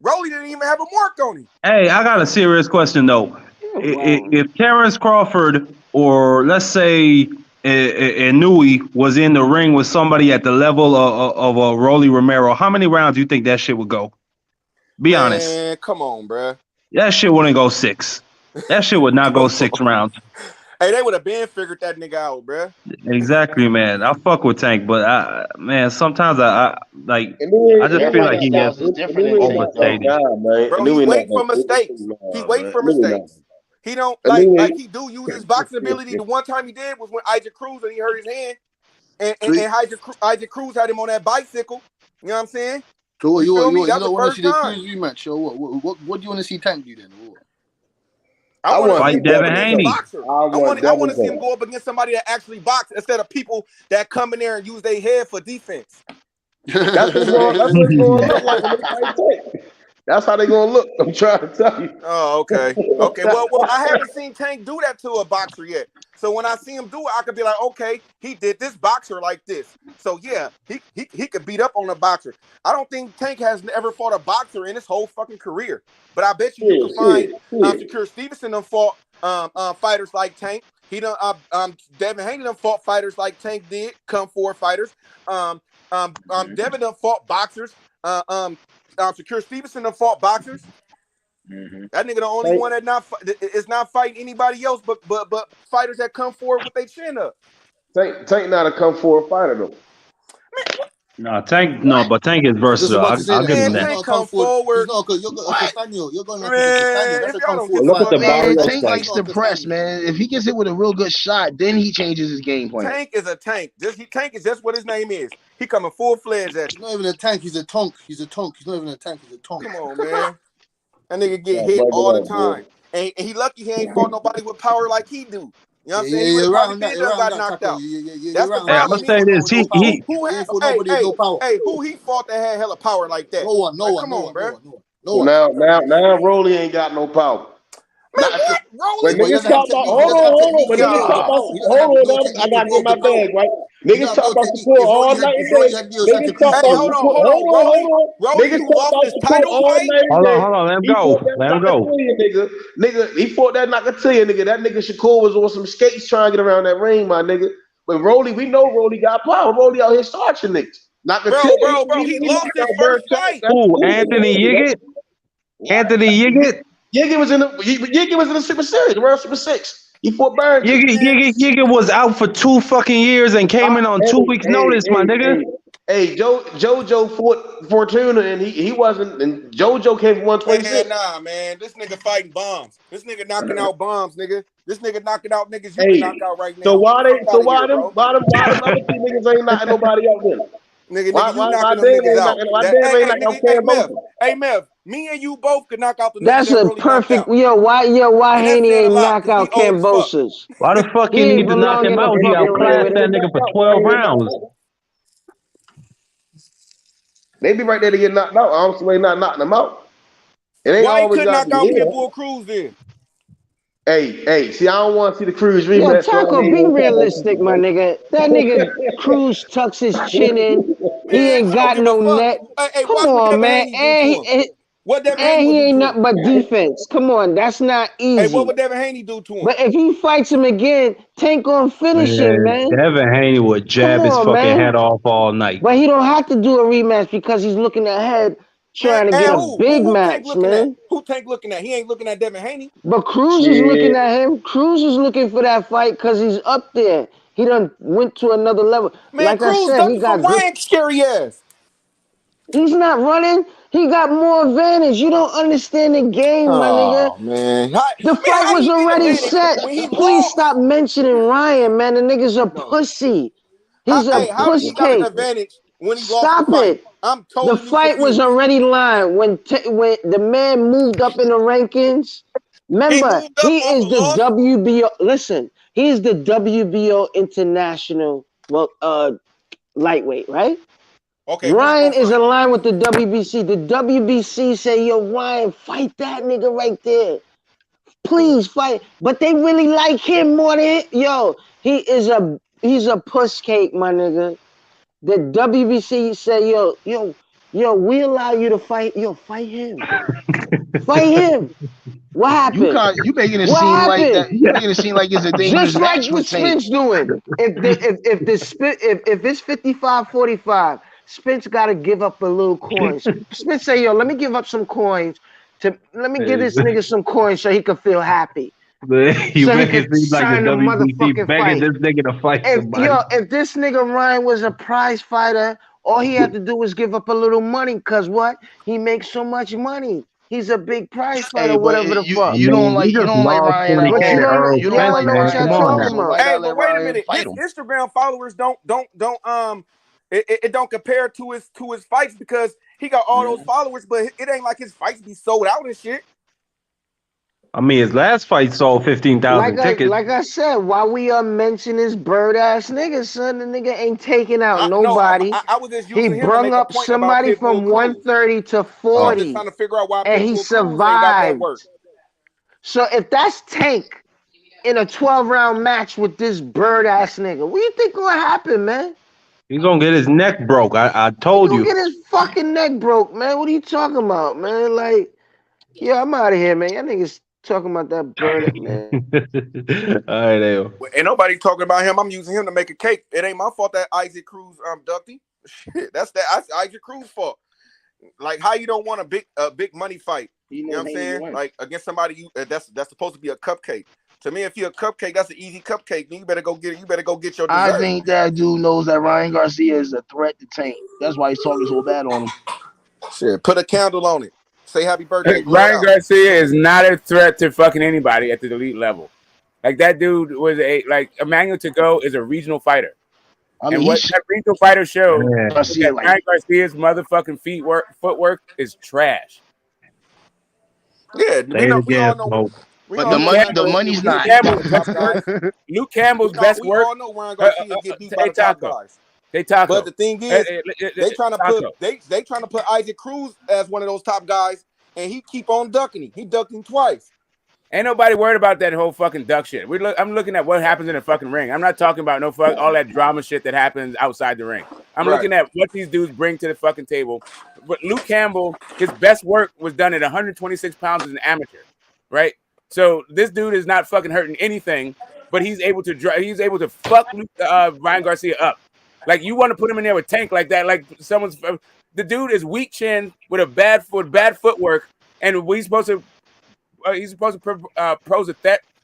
Rolly didn't even have a mark on him. Hey, I got a serious question though. If Terence Crawford or let's say Inui was in the ring with somebody at the level of Rolly Romero, how many rounds do you think that shit would go? Be honest. Man, come on, bruh. That shit wouldn't go 6. That shit would not go 6 rounds. Hey, they would have been figured that nigga out, bruh. Exactly, man. I fuck with Tank, but man, sometimes I just feel like he gets overstated. Bro, he wait for mistakes. He wait for mistakes. He don't like he do use his boxing ability. The one time he did was when Isaac Cruz and he hurt his hand, and Isaac Cruz had him on that bicycle. You know what I'm saying? So you don't want to see the Cruz rematch? So what do you want to see Tank do then? I want to fight Devin Haney. I want to see him go up against somebody that actually boxes instead of people that come in there and use their head for defense. That's what's going to look like when they fight Tank. That's how they gonna look. I'm trying to tell you. Oh, okay. Okay. Well, I haven't seen Tank do that to a boxer yet. So when I see him do it, I could be like, okay, he did this boxer like this. So yeah, he could beat up on a boxer. I don't think Tank has ever fought a boxer in his whole fucking career. But I bet you can find Shakur Stevenson done fought fighters like Tank. He done Devin Haney done fought fighters like Tank did, come forward fighters. Devin done fought boxers. Shakur Stevenson done fought boxers. Mm-hmm. That nigga the only one that is not fighting anybody else, but fighters that come forward with their chin up. Tank not a come forward fighter though. No, Tank is versatile. I'll give him that. Tank come forward. No, because you're going to That's a come forward. Look at the man, Tank likes to press, man. If he gets hit with a real good shot, then he changes his game plan. Tank is a tank. Tank is just what his name is. He coming full-fledged at you. He's not even a tank. He's a tonk. He's a tonk. He's not even a tank. He's a tonk. Come on, man. That nigga get hit all the time. And he lucky he ain't fought nobody with power like he do. You know what I'm saying? He probably got knocked out. That's the problem. I'm gonna say this. Who he fought that had hella power like that? No one. Come on, bro. Now Rolly ain't got no power. When niggas talk about, hold on, I gotta get my bag, right? Niggas talk about Shakur all night and day. Niggas talk about hold on. Niggas talk about Shakur all night and day. Hold on, let him go. Nigga, he fought that Nakatilla, nigga. That nigga Shakur was on some skates trying to get around that ring, my nigga. But Rolly, we know Rolly got power. Rolly out here starching niggas. Bro, he lost his first fight. Who, Anthony Yiggett? Yiggett was in the Super Series, the World Super 6. He fought Burns. Yiggett was out for 2 fucking years and came in on 2 weeks' notice, my nigga. Hey, JoJo fought Fortuna and he wasn't, and JoJo came from 126. Nah, man, this nigga fighting bombs. This nigga knocking out bombs, nigga. This nigga knocking out niggas you can knock out right now. So why them other 2 niggas ain't knocking nobody out then? Nigga, you knocking them niggas out. Hey, Mev, me and you both could knock out the niggas. That's a perfect. Why Haney ain't knock out Cambosos? Why the fuck he need to knock him out? He outclassed that nigga for 12 rounds. They be right there to get knocked out. I don't see not knocking them out. It ain't why always he couldn't knock out Pitbull Cruz then? Hey, see, I don't want to see the Cruz rematch. Yo, Taco, be realistic, my nigga. That nigga Cruz tucks his chin in. He ain't got no neck. Come on, man. And he ain't nothing but defense. Come on, that's not easy. Hey, what would Devin Haney do to him? But if he fights him again, Tank gonna finish him, man. Devin Haney would jab his fucking head off all night. But he don't have to do a rematch because he's looking ahead, trying to get a big match, man. Who Tank looking at? He ain't looking at Devin Haney. But Cruz is looking at him. Cruz is looking for that fight because he's up there. He done went to another level. Man, like Cruz I said, he got Ryan scary ass. He's not running. He got more advantage. You don't understand the game, my nigga. Man. The fight was already set. Please stop mentioning Ryan, man. The nigga's a pussy. He's a pussy cake. When he Stop lost the fight? it. I'm totally The fight was already lined when the man moved up in the rankings. Remember, he is the WBO. Listen, he is the WBO international lightweight, right? Okay. Ryan is aligned with the WBC. The WBC say, yo, Ryan, fight that nigga right there. Please fight. But they really like him more than he's a puss cake, my nigga. The WBC say, yo, we allow you to fight. Yo, fight him. Fight him. What happened? You making it What seem like happened? that. You making it seem like it's a dangerous Just like match what with Tank. Spence doing. If it's 55-45, Spence got to give up a little coins. Spence say, "Yo, let me give up some coins let me give this nigga some coins so he can feel happy." You So he make it could seem like the sign the WBC motherfucking begging fight. this nigga to fight somebody. If this nigga Ryan was a prize fighter, all he had to do was give up a little money. Cause what? He makes so much money. He's a big prize fighter, Hey, but whatever the fuck. you don't like But Ryan at you all. don't You know don't like what Ryan y'all at all. talking So about. why Hey, not but let wait a Ryan minute. fight His him? Instagram followers don't it don't compare to his fights because he got all those followers, but it ain't like his fights be sold out and shit. I mean, his last fight sold 15,000 tickets. Like I said, why we mention this bird ass nigga, son? The nigga ain't taking out No, nobody. I was just He using him to brung make a up point about somebody Pitbull from Cruz. 130 to I was 40, just trying to figure out why and he Pitbull Cruz ain't got that work. survived. So if that's Tank in a 12-round match with this bird ass nigga, what do you think gonna happen, man? He's gonna get his neck broke. I told He'll you. get his fucking neck broke, man. What are you talking about, man? Like, yeah, I'm out of here, man. Y'all niggas talking about that bird, man. All right, Dale. Ain't nobody talking about him. I'm using him to make a cake. It ain't my fault that Isaac Cruz ducked him. Shit, that's Isaac Cruz' fault. Like, how you don't want a big money fight? You know what I'm saying? Like against somebody that's supposed to be a cupcake. To me, if you're a cupcake, that's an easy cupcake. Then you better go get it. You better go get your dessert. I think that dude knows that Ryan Garcia is a threat to Tank. That's why he's talking so bad on him. Shit, put a candle on it. Say happy birthday. Ryan Garcia is not a threat to fucking anybody at the elite level. Like that dude was Emmanuel Tagoe is a regional fighter. I mean, and what that regional fighter showed is that like, Ryan Garcia's motherfucking footwork is trash. Yeah, we all know. But the money's not. Luke Campbell's best work. We all know Ryan Garcia get beat by the top guys. But the thing is, they trying to put Isaac Cruz as one of those top guys, and he keep on ducking him. He ducked him twice. Ain't nobody worried about that whole fucking duck shit. I'm looking at what happens in the fucking ring. I'm not talking about all that drama shit that happens outside the ring. I'm looking at what these dudes bring to the fucking table. But Luke Campbell, his best work was done at 126 pounds as an amateur, right? So this dude is not fucking hurting anything, but he's able to fuck Ryan Garcia up. Like, you want to put him in there with Tank like that, like the dude is weak chin with bad footwork, and he's supposed to pose a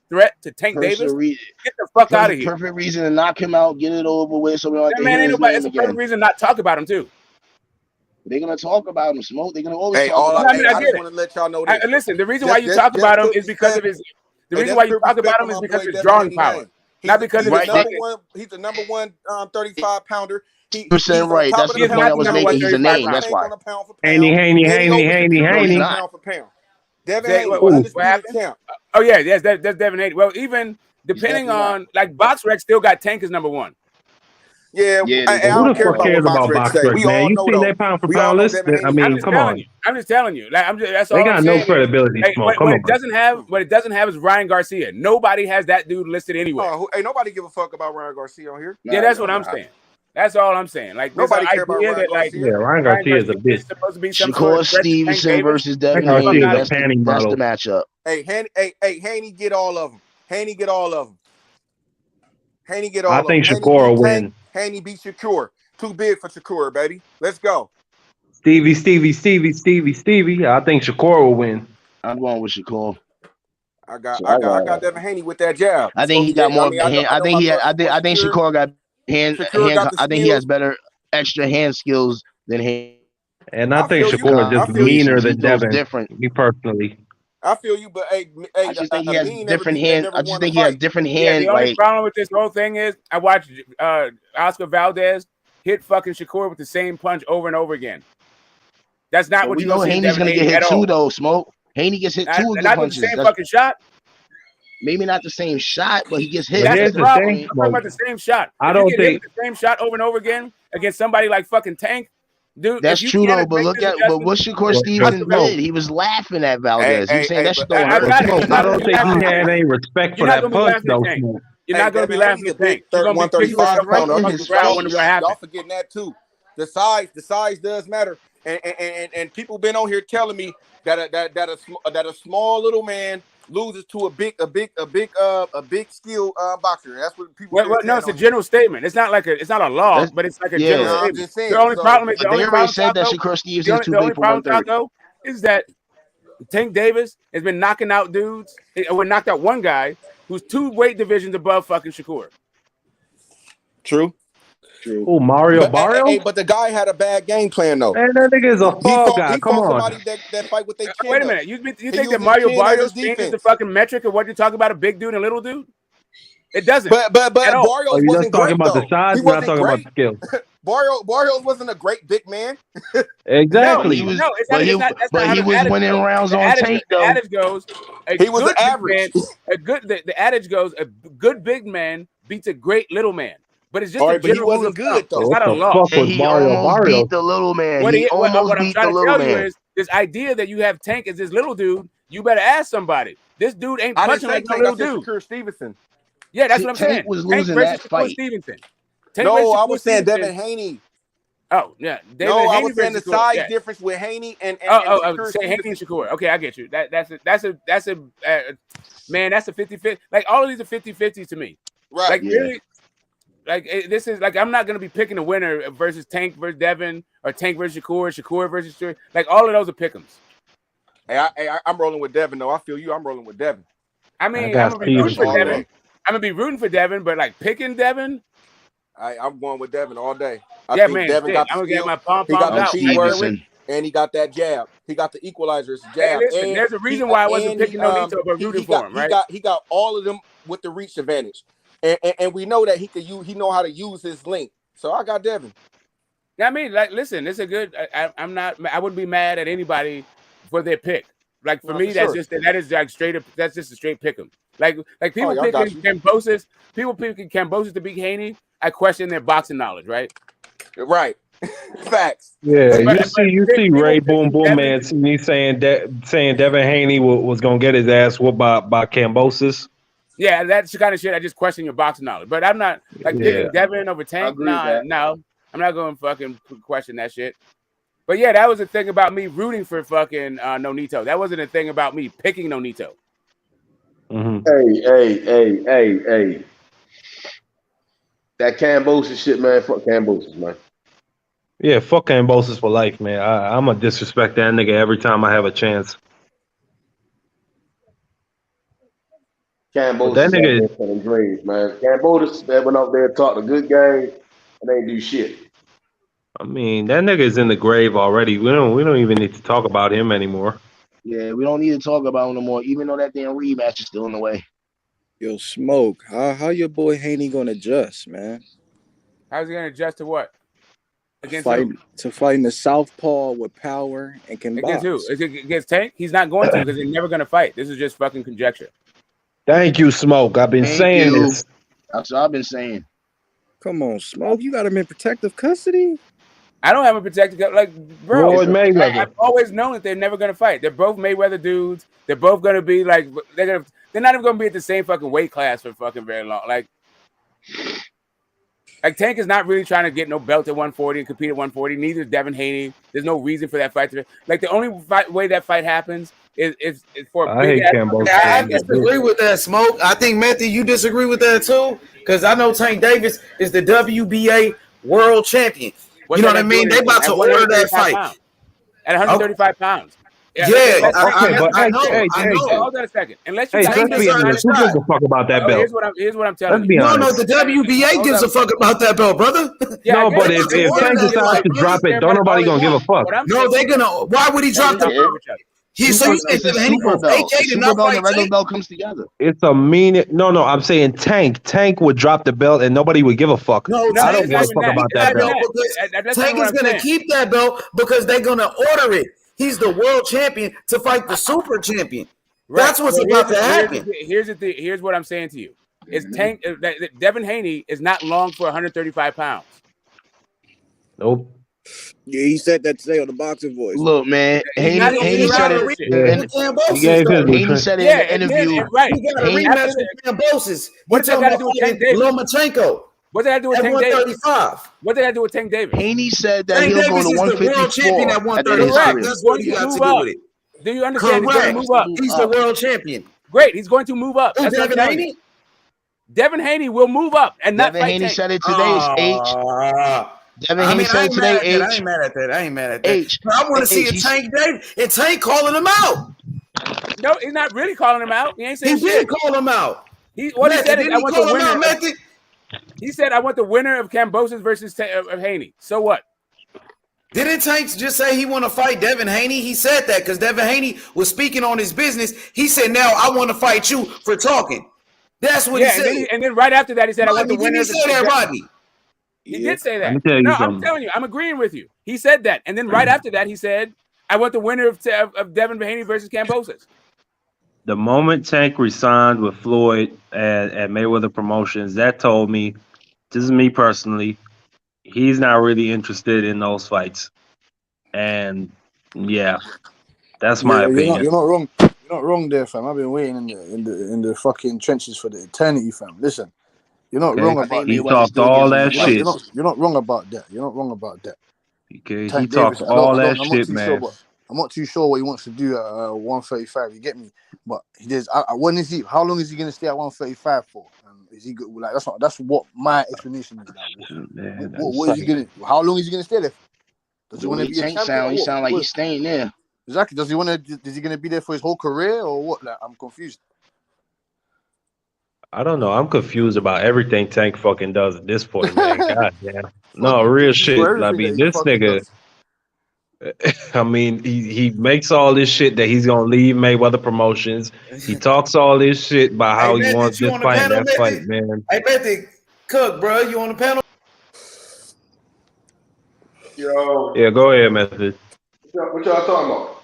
threat to Tank Davis. Get the fuck out of here. Perfect reason to knock him out, get it over with. So we don't have to hear his name it's a perfect reason not to talk about him too. They're gonna talk about him, Smoke. They're gonna always talk about him. I just want to let y'all know this. Listen, the reason why you talk about him is because of his. The reason why you talk about him is because of his drawing power, not because of his. He's the number one 35 pounder. He's right. That's the point I was making. He's a name. That's why. Haney. Pound for pound. Devin Haney, undisputed champ. Oh yeah, yes, that's Devin Haney. Well, even depending on like BoxRec still got Tank as number one. Yeah, I don't care about what BoxRec, man. You seen that pound for pound list? I mean, come on. I'm just telling you. Like, that's all. They got no credibility. What it doesn't have is Ryan Garcia. Nobody has that dude listed anywhere. Ain't nobody give a fuck about Ryan Garcia on here. Yeah, that's what I'm saying. That's all I'm saying. Like, nobody care about Ryan Garcia. Ryan Garcia is a bitch. Shakur Stevenson versus Devin Haney. That's the matchup. Hey, Haney get all of them. I think Shakur will win. Haney beat Shakur. Too big for Shakur, baby. Let's go. Stevie. I think Shakur will win. I'm going with Shakur. I got Devin Haney with that jab. I think he got more. I think Shakur got hand. I think he has better extra hand skills than Haney. And I think Shakur is just meaner than Devin. Different. Me personally. I feel you, but I just think he has different hands. I just think he has different hands. The only problem with this whole thing is I watched Oscar Valdez hit fucking Shakur with the same punch over and over again. That's not what you know. Haney's gonna get hit too, though. Smoke. Haney gets hit too. Not with the same fucking shot. Maybe not the same shot, but he gets hit. That's the problem. I'm talking about the same shot. I don't think the same shot over and over again against somebody like fucking Tank. Dude, that's true though, but look at what Shakur Stevenson did. He was laughing at Valdez. He was saying that shit don't hurt. I don't think he had any respect for that punch though. You're not going to be laughing at Tank. 135 pounder. Y'all Y'all forgetting that too. The size does matter. And people been on here telling me that a small little man loses to a big skilled boxer. That's what people. Well, no, it's a general statement. It's not a law, but it's like a general I'm statement. just saying. The only problem is But they already said that Shakur Stevenson's too big for 130. Taco, is that Tank Davis has been knocking out dudes. We knocked out one guy who's 2 weight divisions above fucking Shakur. True. Oh, Mario Barrios? But the guy had a bad game plan though. Man, that nigga is a fall guy. Come on. Somebody that fight with their chin. Wait a minute. You think that Mario Barrios changes the fucking metric of what you talk about a big dude and a little dude? It doesn't. But Barrios you wasn't just talking great about though. the size, He we're not wasn't talking great. about the skill. Barrios wasn't a great big man. Exactly. But he was winning rounds on Tank though. The adage goes, he was the average. The adage goes, a good big man beats a great little man. But it's just All a right, but he general rule wasn't of good thumb. though. It's not a law. And he almost beat the little man. What He almost I'm beat trying the to little tell you man. is this idea that you have Tank as this little dude. You better ask somebody. This dude ain't I didn't punching say like no Tank. little I said dude. Shakur Stevenson. Yeah, that's what I'm Tank saying. was Tank losing versus that Shakur fight. Stevenson. No, I was saying Devin Haney. Oh yeah, No, I Haney was saying the versus Shakur, size yeah. difference with Haney and Shakur Shakur Haney and Stevenson. Shakur. Okay, I get you. That's a man. That's a 50-50. Like all of these are 50-50s to me. Right. Like Yeah. really. Like this is like I'm not gonna be picking a winner versus Tank versus Devin or Tank versus Shakur versus Shakur. Like all of those are pick'ems. Hey, I'm rolling with Devin though. I feel you. I'm rolling with Devin. I mean, got I'm gonna be rooting for Stevenson. Devin. I'm gonna be rooting for Devin, but like picking Devin. I'm going with Devin all day. I Yeah, think man. Devin got the I'm gonna get skill. my pom He got poms the out. T-word, and he got that jab. He got the equalizer. It's a Hey, jab. listen, And there's a reason why I wasn't and picking Nonito, but rooting for him, right? He got all of them with the reach advantage, and we know that he know how to use his length. So I got Devin. Yeah, I mean, like, listen, it's a good. I wouldn't be mad at anybody for their pick. Like for No, me, for that's sure. just that is like straight up. That's just a straight pick 'em. Like people yeah, I got picking you. Cambosis. People picking Cambosis to beat Haney. I question their boxing knowledge, right? Right. Facts. Yeah, But you see people Ray Boom picking Boom Devin- Man me saying Devin Haney was gonna get his ass whooped by Cambosis. Yeah, that's the kind of shit. I just question your boxing knowledge. But I'm not like picking Yeah. Devin over Tank. agree with that. No, I'm not going to fucking question that shit. But yeah, that was the thing about me rooting for fucking Nonito. That wasn't a thing about me picking Nonito. Mm-hmm. Hey. That Cambosis shit, man. Fuck Cambosis, man. Yeah, fuck Cambosis for life, man. I'm gonna disrespect that nigga every time I have a chance. Cambosis That nigga- out there selling dreams, man. Cambosis that went out there and talked a good game and they ain't do shit. I mean, that nigga is in the grave already. We don't even need to talk about him anymore. Yeah, we don't need to talk about him no more, even though that damn rematch is still in the way. Yo, Smoke, how your boy Haney gonna adjust, man? How's he going to adjust to what? Against Fighting the southpaw with power and can Against who? box. Is it against Tank? He's not going to because he's never going to fight. This is just fucking conjecture. Thank you, Smoke. I've been Thank saying you. this. That's what I've been saying. Come on, Smoke, you got him in protective custody. I don't have a protected like, bro. Floyd Mayweather. I've always known that they're never going to fight. They're both Mayweather dudes. They're both going to be like they're not even going to be at the same fucking weight class for fucking very long. Like Tank is not really trying to get no belt at 140 and compete at 140. Neither is Devin Haney. There's no reason for that fight to like the only way that fight happens is for a I big hate ass. Cambosis. I disagree with that, Smoke. I think, Matthew, you disagree with that too? Because I know Tank Davis is the WBA world champion. What's You know that what I mean? doing They about at to order that 135 fight. pounds? At 135 pounds. Yeah, I know. Hold on a second. Unless you Hey, got let's be honest. Who gives a fuck about that belt? Here's what I'm telling Let's be you. honest. No, the WBA gives a fuck about that belt, brother. No, but if Tank decides to drop it, don't nobody gonna give a fuck. No, they're gonna. Why would he drop the belt? So you It's said a Devin Haney super gonna belt. The vacate and super not belt and fight the regular Tank? belt comes together. It's a mean. No. I'm saying Tank would drop the belt and nobody would give a fuck. No, I don't Tank give a fuck about that belt. because Tank is gonna keep that belt because they're gonna order it. He's the world champion to fight the super champion. That's what's about to happen. Here's what I'm saying to you. Is Tank Devin Haney is not long for 135 pounds. Nope. Yeah, he said that today on the Boxing Voice. Look, man, Haney said it. Haney said it in the interview. He got a rematch with Cambosis. What's that got to do with Tank Davis? Lomachenko. What did I do with at Tank Davis? 135. What did I do with Tank Davis? Haney said that Tank he'll go Davis to is the world champion 154 at at the end of his 135. career. That's what you got to do with it. Do you understand? Correct. He's going to move up. He's the world champion. Great. He's going to move up. Who's That's what I'm Devin telling Haney? you. Devin Haney will move up and not Devin fight Haney Tank. said it today. Devin Haney said it today. I ain't mad at that. I ain't mad at that. But I want to see a H, Tank Davis and Tank calling him out. No, he's not really calling him out. He ain't saying He shit. did call him out. What he said is, Didn't I he want call the him winner. out, Method? He said, I want the winner of Kambosos versus of Haney. So what? Didn't Tank just say he want to fight Devin Haney? He said that because Devin Haney was speaking on his business. He said, now I want to fight you for talking. That's what he said. And then right after that, he said, Rodney, I want the winner. didn't he say that, Rodney? He did say that. Let me tell you no, something. I'm telling you, I'm agreeing with you. He said that. And then right after that, he said, I want the winner of Devin Haney versus Kambosos. The moment Tank resigned with Floyd at Mayweather Promotions, that told me, this is me personally, he's not really interested in those fights. And yeah, that's my opinion. You're not wrong. You're not wrong there, fam. I've been waiting in the fucking trenches for the eternity, fam. Listen, you're not wrong about he talked all that shit. You're not wrong about that. You're not wrong about that. Okay, Tank he talked Davis, all that I'm shit, man. I'm not too sure what he wants to do at 135. You get me? But when is he? How long is he going to stay at 135 for? Is he good? Like that's what my explanation is. Like, what is he going to? How long is he going to stay there for? Does he want to be a champion? He sound like he's staying there. Exactly. Does he want to? Is he going to be there for his whole career or what? Like, I'm confused. I don't know. I'm confused about everything Tank fucking does at this point, man. God damn. No, real shit. I mean, this nigga. I mean, he makes all this shit that he's gonna leave Mayweather Promotions. He talks all this shit about how he wants this fight and that fight, man. Hey, Method, Cook, bro, you on the panel? Yo. Yeah, go ahead, Method. What y'all talking about?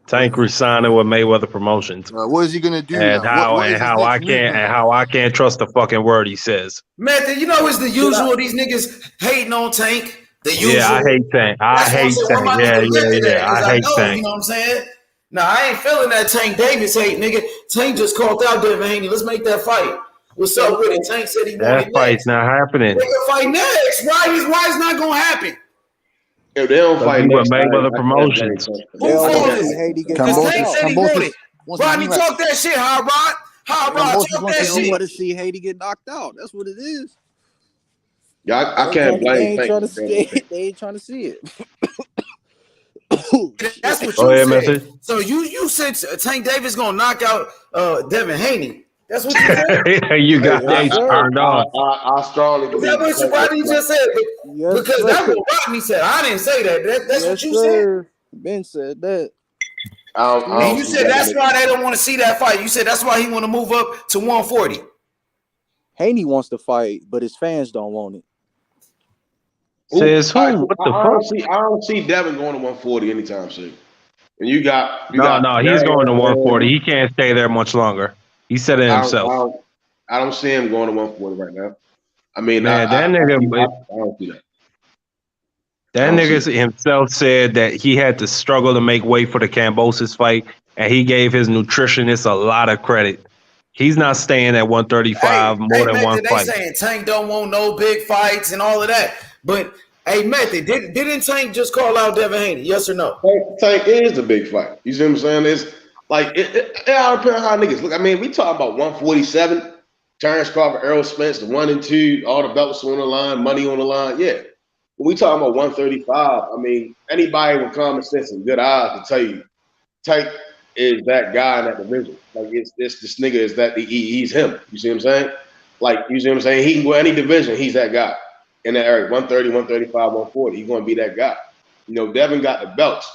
Tank resigning with Mayweather Promotions. What is he gonna do? And now? how I can't trust the fucking word he says. Method, you know it's the usual. These niggas hating on Tank. The usual. Yeah, I hate Tank. I hate Tank. Yeah. I hate Tank. You know what I'm saying? Nah, I ain't feeling that Tank Davis hate, nigga. Tank just called out Devin Haney. Let's make that fight. What's up with it? Tank said he wanted that fight's not happening. They can fight next. Why is not gonna happen? If they don't fight next Mayweather Promotions. Who fought it? Because Tank said he wanted. Rodney, talk that shit, Hot Rod. Hot Rod, talk that shit. They want to see Haney get knocked out. That's what it is. Yeah, I can't blame They ain't trying to see it. That's what you said. So you said Tank Davis gonna knock out Devin Haney. That's what you said. You got turned on. I strongly believe that. What Rodney just said? Because that's what Rodney said. I didn't say that. That's what you said. Ben said that. And you said that's why they don't want to see that fight. You said that's why he want to move up to 140. Haney wants to fight, but his fans don't want it. Says who? What the fuck? I don't see Devin going to 140 anytime soon. And you got no, he's going to 140. He can't stay there much longer. He said it himself. I don't see him going to 140 right now. I mean, man, I don't see that. That nigga himself said that he had to struggle to make weight for the Kambosos fight, and he gave his nutritionist a lot of credit. He's not staying at 135 more than one fight. They saying Tank don't want no big fights and all of that. But hey, Method, didn't Tank just call out Devin Haney? Yes or no? Tank is the big fight. You see what I'm saying? It's like it all depends on how niggas look. I mean, we talking about 147, Terence Crawford, Errol Spence, the 1 and 2, all the belts on the line, money on the line. Yeah. When we talking about 135, I mean, anybody with common sense and good eyes can tell you, Tank is that guy in that division. Like this nigga is that he's him. You see what I'm saying? Like, you see what I'm saying? He can go any division. He's that guy in that area. 130, 135, 140. He's going to be that guy. You know, Devin got the belts,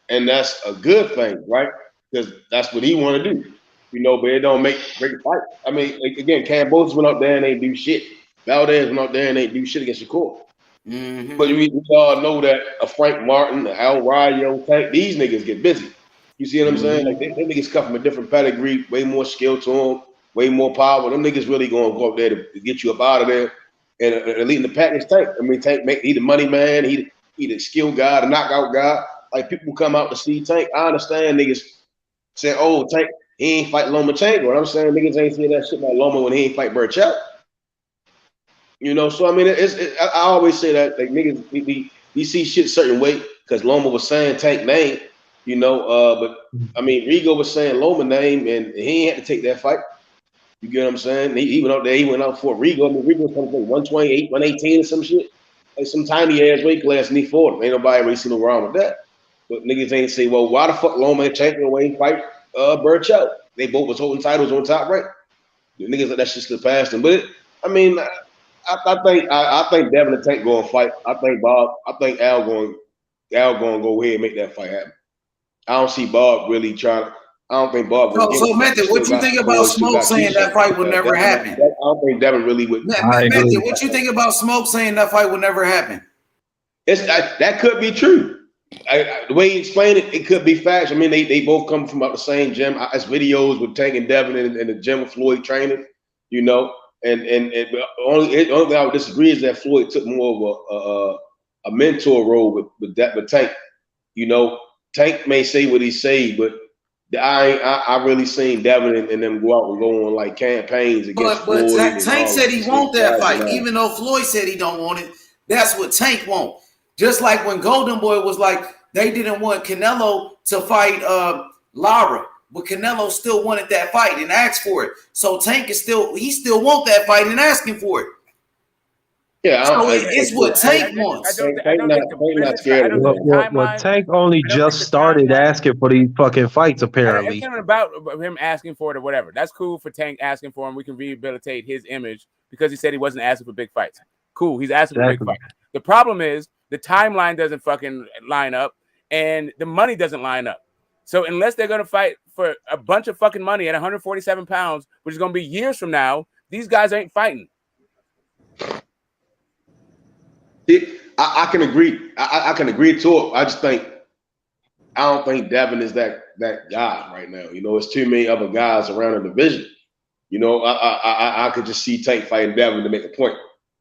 and that's a good thing, right? Because that's what he want to do. You know, but it don't make great fight. I mean, again, Kambosos went up there and ain't do shit. Valdez went up there and ain't do shit against Shakur. Mm-hmm. But we all know that a Frank Martin, a Al Rayo, Tank, these niggas get busy. You see what I'm saying? Like, them niggas come from a different pedigree, way more skill to them, way more power. Them niggas really going to go up there to get you up out of there. And leading the pack is Tank. I mean, Tank, he the money man. He the skill guy, the knockout guy. Like, people come out to see Tank. I understand niggas saying, oh, Tank, he ain't fight Lomachenko. What I'm saying, niggas ain't saying that shit about Loma when he ain't fight Burchell. You know, so I mean, I always say that like niggas, we see shit certain way because Loma was saying Tank name, you know, but I mean, Rigo was saying Loma name, and he ain't had to take that fight. You get what I'm saying? He went out there, he went out for Rigo. I mean, Rigo was coming from 128, 118 or some shit, like some tiny ass weight class, and he fought him. Ain't nobody really seen no wrong with that. But niggas ain't say, well, why the fuck Loma and Tank away fight Burchell? They both was holding titles on Top Rank. The niggas let that shit slip past them. But I mean, I think Devin and Tank going to fight. I think Al going to go ahead and make that fight happen. I don't see Bob really trying to. I don't think Bob. So Method, what you think about Smoke saying that fight would never happen? I don't think Devin really would. Method, what you think about Smoke saying that fight would never happen? That could be true. The way he explained it, it could be facts. I mean, they both come from about the same gym. It's videos with Tank and Devin in the gym with Floyd training, you know. And only thing I would disagree is that Floyd took more of a mentor role with Tank. You know, Tank may say what he say, but I really seen Devin and them go out and go on like campaigns against Floyd. But Tank said he want that fight, even though Floyd said he don't want it. That's what Tank want. Just like when Golden Boy was like, they didn't want Canelo to fight Lara, but Canelo still wanted that fight and asked for it. So Tank is still want that fight and asking for it. Yeah, so it's what Tank wants. Well, Tank only just started asking for these fucking fights, apparently. It's not about him asking for it or whatever. That's cool for Tank asking for him. We can rehabilitate his image because he said he wasn't asking for big fights. Cool, he's asking for big fights. The problem is the timeline doesn't fucking line up and the money doesn't line up. So unless they're going to fight for a bunch of fucking money at 147 pounds, which is going to be years from now, these guys ain't fighting. I can agree. I can agree to it. I don't think Devin is that guy right now. You know, it's too many other guys around the division. You know, I could just see Tank fighting Devin to make a point,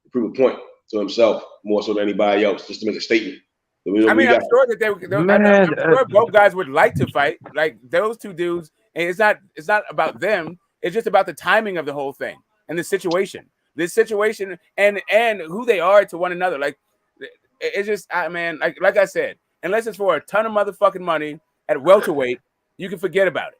to prove a point to himself more so than anybody else, just to make a statement. So, you know, I'm sure that I'm sure both guys would like to fight, like those two dudes. And it's not about them. It's just about the timing of the whole thing and the situation. This situation and who they are to one another. Like it's just, man, like I said, unless it's for a ton of motherfucking money at welterweight, you can forget about it.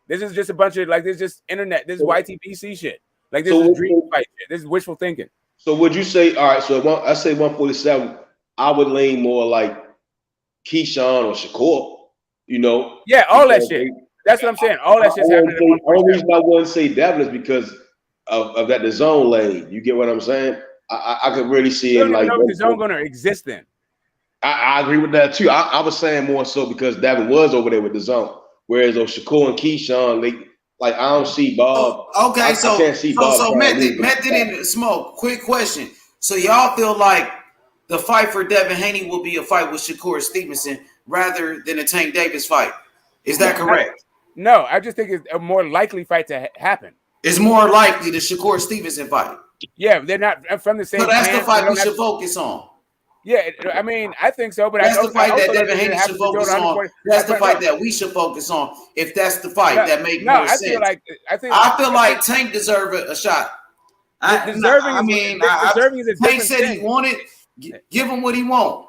This is just a bunch of this is just internet. This is YTBC shit. Like this is dream fight shit. This is wishful thinking. So would you say, all right, so I say 147, I would lean more like Keyshawn or Shakur, you know? Yeah, all that shit. That's what I'm saying. All that shit's happening. The only reason I wouldn't say Devin is because of that the zone lane. You get what I'm saying? I could really see it like the zone going to exist then. I agree with that too. I was saying more so because Devin was over there with the zone, whereas those Shakur and Keyshawn, I don't see Bob. Okay, I can't see Bob. So Method and Smoke. Quick question. So y'all feel like the fight for Devin Haney will be a fight with Shakur Stevenson rather than a Tank Davis fight? Is that correct? No, I just think it's a more likely fight to happen. It's more likely the Shakur Stevenson fight. Yeah, they're not from the same. So that's the fight we should focus on. Yeah, I mean, I think so, but that's the fight that Devin Haney should focus on. That's the fight that we should focus on. If that's the fight that makes more sense. I feel like Tank deserve a shot. Deserving is a different Tank said thing. He wanted. Give him what he want.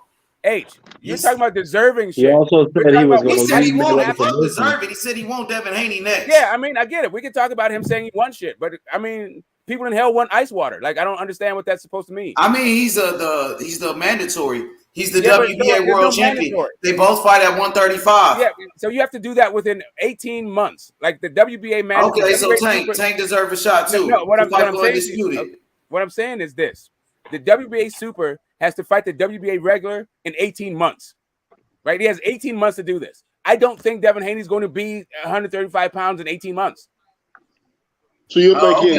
You're talking about deserving shit. He also said he was going to. He said he wanted. Fuck deserving. He said he want Devin Haney next. Yeah, I mean, I get it. We can talk about him saying he won shit, but I mean, people in hell want ice water. Like, I don't understand what that's supposed to mean. I mean, he's the mandatory. He's the WBA world champion. They both fight at 135. Yeah, so you have to do that within 18 months. Like the WBA mandatory. Okay, so Tank deserves a shot too. No, what I'm saying is this: the WBA super has to fight the WBA regular in 18 months. Right? He has 18 months to do this. I don't think Devin Haney is going to be 135 pounds in 18 months. So you think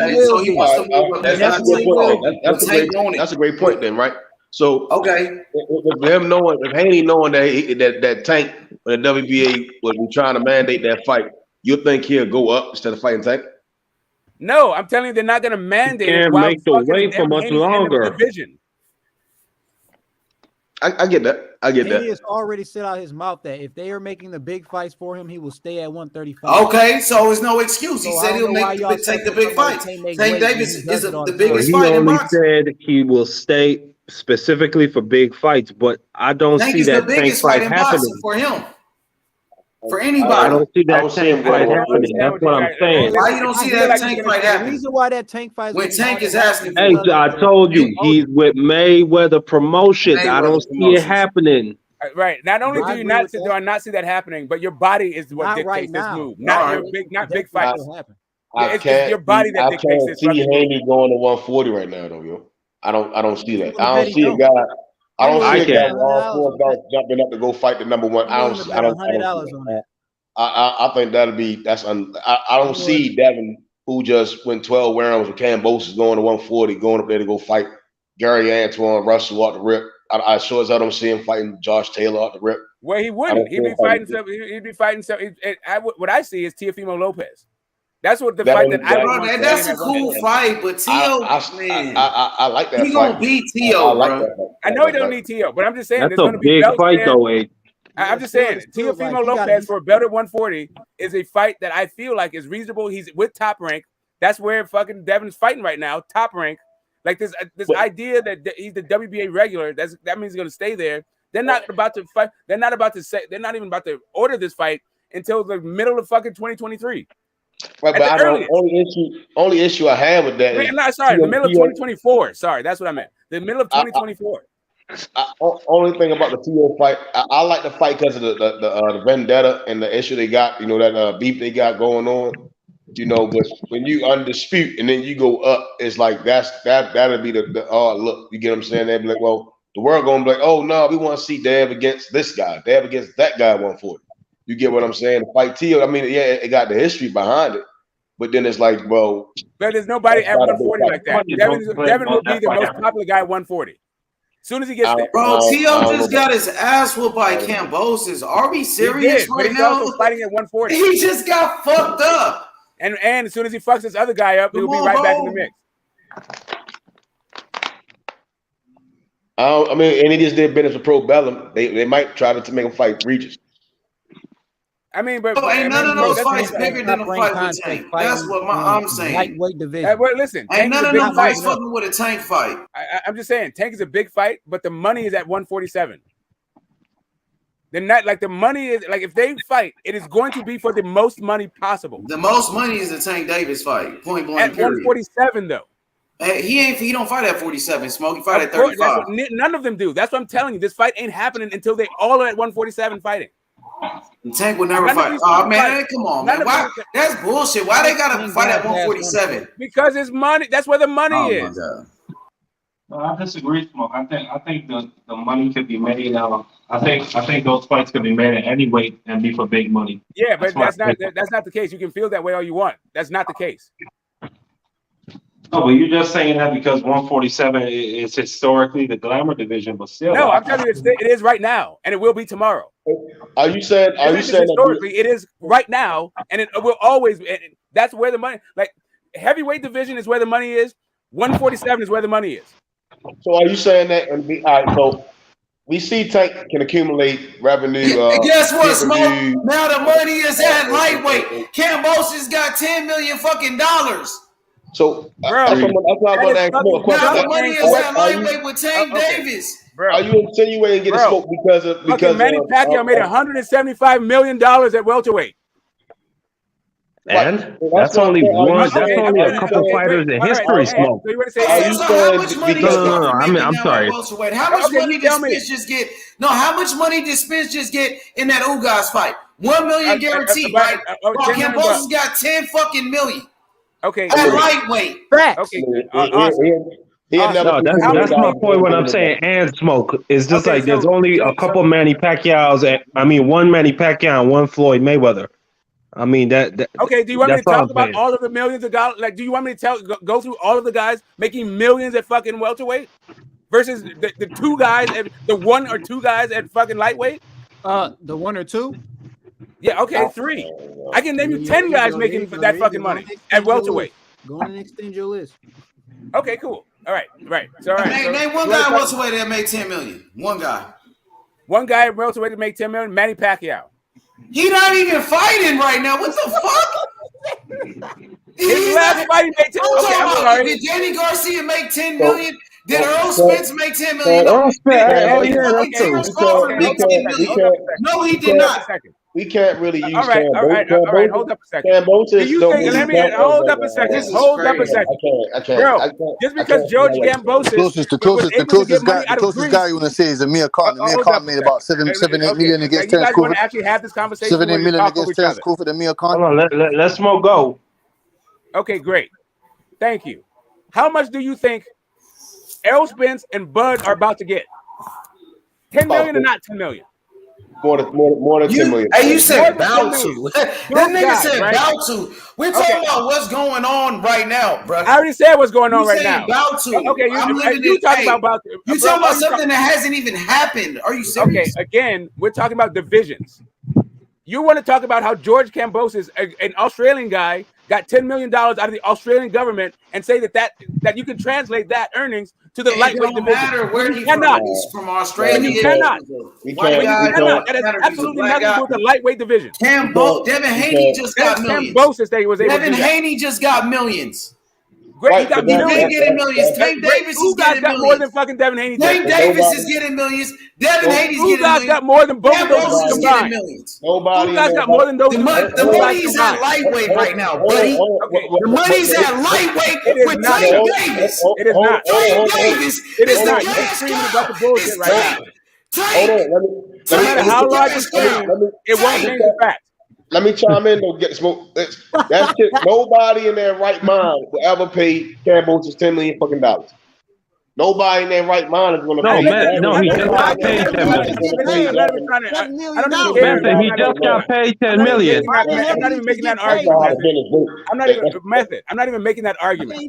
that's a great point then, right? So with him knowing, if Haney knowing that Tank when the WBA was trying to mandate that fight, you think he'll go up instead of fighting Tank? No, I'm telling you, they're not going to mandate. Can't make the weight for much longer. I get that. I get Haney that. has already said out his mouth that if they are making the big fights for him, he will stay at 135. Okay, so it's no excuse. He So said he'll take the big fights. Tank Davis is the biggest He fight in only boxing. said he will stay specifically for big fights, but I don't Tank see is the that Tank biggest fight fight in boxing happening. for him. For I anybody. don't see that Tank fight I don't happening. understand That's what I'm saying. Why you don't see that Tank fight The happening? reason why that Tank fight is When gonna be Tank hard is to watch asking is Hey, because I told you he's with Mayweather Promotions. I don't see it happening. Right. Not only do I you agree not with see, that. do I not see that happening, but your body is what Not dictates right this now. move. Not All your right. big, not big Definitely fights. will happen. It's your body that dictates this see fucking move. Haney going to 140 right now, though, yo. I don't see that. willing to I bet don't he see a don't? guy. I I'm don't willing see a to guy bet with all $100 four on that. belts jumping up to go fight the number one. I'm willing to bet $100 on that. I think that'll be I don't see Devin, who just went 12 rounds with Cambosis going to 140, going up there to go fight Gary Antoine Russell off the rip. I sure as I don't see him fighting Josh Taylor off the rip. Well, he wouldn't. He'd be fighting. He'd be fighting. What I see is Teofimo Lopez. That's what the fight that I would want to see. That's a cool fight, but Tio, man, I like that he fight. gonna beat Tio, bro. I know he don't need Tio, but I'm just saying That's there's a going to be big belts fight, there. though, Abe. I'm just saying Teofimo Lopez for a belt at 140 is a fight that I feel like is reasonable. He's with Top Rank. That's where fucking Devin's fighting right now. Top Rank. Like this idea that he's the WBA regular. That means he's going to stay there. They're not about to fight. They're not even about to order this fight until the middle of fucking 2023. Right, but I don't. Only issue I have with that is the middle of 2024. Sorry, that's what I meant. The middle of 2024. Only thing about the TO fight, I like the fight because of the vendetta and the issue they got. You know that beef they got going on. You know, but when you undispute and then you go up, it's like that'll be the look. You get what I'm saying? They'll be like, well, the world gonna be like, oh no, we want to see Dev against this guy, Dev against that guy, 140. You get what I'm saying? The fight Tio, I mean, yeah, it got the history behind it, but then it's like, well, but there's nobody at 140 like that. Devin will be the most popular guy at 140. As soon as he gets there. Bro, Tio just got his ass whooped by Cambosis. Are we serious right now? Also fighting at 140. He just got fucked up. And as soon as he fucks this other guy up, he'll be right back in the mix. I mean, and he just did business with Pro Bellum. They might try to make him fight Regis. I mean, but ain't none of those fights bigger than a fight with Tank. That's what I'm saying. Lightweight division. Well, listen, ain't none of them fights fucking with a Tank fight. I'm just saying, Tank is a big fight, but the money is at 147. They're not like the money is like if they fight, it is going to be for the most money possible. The most money is the Tank Davis fight, point blank. At 147, though. Hey, he don't fight at 47, Smoke. He fight at 35. None of them do. That's what I'm telling you. This fight ain't happening until they all are at 147 fighting. And Tank would never fight. Oh man, come on, man. Why? That's bullshit. Why they gotta fight at 147? Because it's money. That's where the money is. No, I disagree, Smoke. I think the money could be made. I think those fights could be made at any weight and be for big money. Yeah, but that's not the case. You can feel that way all you want. That's not the case. No, but you're just saying that because 147 is historically the glamour division, but still. No, I'm telling you, it is right now, and it will be tomorrow. Are you saying? Historically, it is right now, and it will always. That's where the money. Like heavyweight division is where the money is. 147 is where the money is. So are you saying that? All right, so we see Tank can accumulate revenue. And guess what, Smoke? Now the money is at lightweight. Cambosis got $10 million fucking dollars. So that's what I'm going to ask you a question. Now the money is at lightweight with Tank Davis. Bro, are you insinuating getting smoked because Manny Pacquiao made $175 million at welterweight? And that's only one. That's only a couple fighters in history, Smoke. So how much money? No. I'm sorry. How much money did Spence just get? No, how much money did Spence just get in that Ugas fight? $1 million guaranteed, right? Cambosis got 10 fucking million. Okay. At lightweight. Okay. No, that's my point. What I'm saying, and Smoke is just like there's only a couple Manny Pacquiao's. One Manny Pacquiao and one Floyd Mayweather. I mean that. Okay, do you want me to talk about all of the millions of dollars? Like, do you want me to go through all of the guys making millions at fucking welterweight versus the two guys, the one or two guys at fucking lightweight? The one or two. Yeah, okay, 3. I can name you 10 guys making that fucking money at welterweight. Go on and extend your list. Okay, cool. All right. So, all right. Name one guy welterweight that made 10 million. One guy. One guy welterweight that made 10 million. Manny Pacquiao. He not even fighting right now. What the fuck? His last fight he made 10 million. I'm sorry. Did Danny Garcia make 10 million? Did Errol Spence make 10 million? Earl Spence. Yeah, that's true. Terence Crawford make 10 million. No, he did not. We can't really use all right. Hold up a second. Do you think? Let me hold up a second. Hold up a second. I can't. Bro, just because George Gambosis the closest guy you want to say is Amir Khan. Amir Khan made about 8 million against Terence Crawford. You guys want to actually have this conversation? 7, 8 million against Terence Crawford. Amir Khan. Hold on, let Smoke go. Okay, great. Thank you. How much do you think Errol Spence and Bud are about to get? 10 million or not 10 million? More than 10 million. Hey, you said about to. That nigga said about to. We're talking about what's going on right now, bro. I already said what's going on right now. About to. Okay, you talking about to. You talking about something that hasn't even happened. Are you serious? Okay, again, we're talking about divisions. You want to talk about how George Kambosos, an Australian guy, got $10 million out of the Australian government and say that you can translate that earnings to the lightweight division. Matter where you cannot. He's from Australia. You cannot. We cannot. That has absolutely nothing to do with the lightweight division. Devin Haney just got millions. Devin Haney just got millions. Great, he got millions. Getting millions. Tank Davis is getting got more than fucking Devin Haney. Tank Davis is getting millions. Devin Haney's getting millions. got more than both of those combined. Nobody got more than those. The money's at lightweight right now, buddy. The money's at lightweight with Tank Davis. It is not. Tank Davis. It is not. You're screaming about the bullshit right now. Tank. No matter how large you scream, it won't change the fact. Let me chime in though. Get smoke. That's shit. Nobody in their right mind will ever pay Kambosos $10 million fucking dollars. Nobody in their right mind is going to pay. He just got paid $10 million. He just got paid $10 million. I'm not even making that argument. I'm not even making that argument.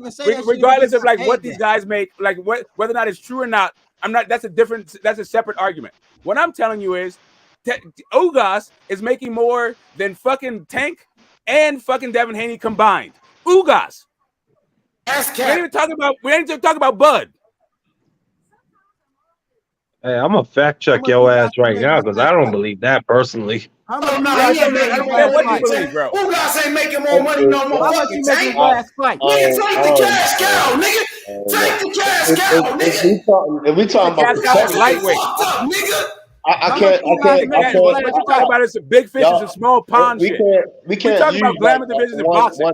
Regardless of like what these guys make, like whether or not it's true or not, I'm not. That's a separate argument. What I'm telling you is, Ugas is making more than fucking Tank and fucking Devin Haney combined. Ugas. We ain't even talking about Bud. Hey, I'm gonna fact check your ass right now because I don't believe that personally. I don't care what you believe, bro. Ugas ain't making more money no more. Fucking Tank. Nigga, take the cash cow, nigga. Take the cash cow, nigga. If we talking about lightweight, nigga. I can't. What you talking about is some big fish and some small pond shit. We can't talking use about glamour divisions in boxing.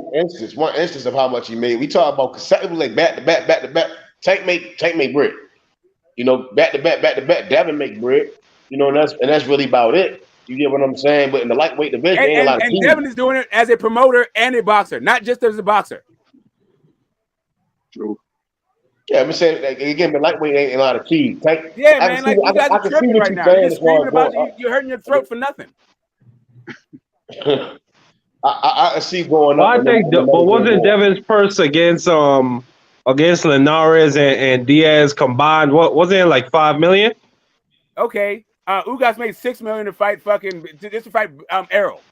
One instance of how much he made. We talk about consecutive, like back to back. Tank make bread. You know, back to back. Devin make bread. You know, and that's really about it. You get what I'm saying? But in the lightweight division, ain't a lot of and Devin is doing it as a promoter and a boxer, not just as a boxer. True. Yeah, I'm saying like, again, but lightweight ain't a lot of keys. Yeah, man, like you guys are tripping right now. You're screaming about you're hurting your throat for nothing. I see going on. I think, but wasn't Devin's purse against Linares and Diaz combined? What wasn't it like $5 million? Okay, Ugas made $6 million to fight Errol.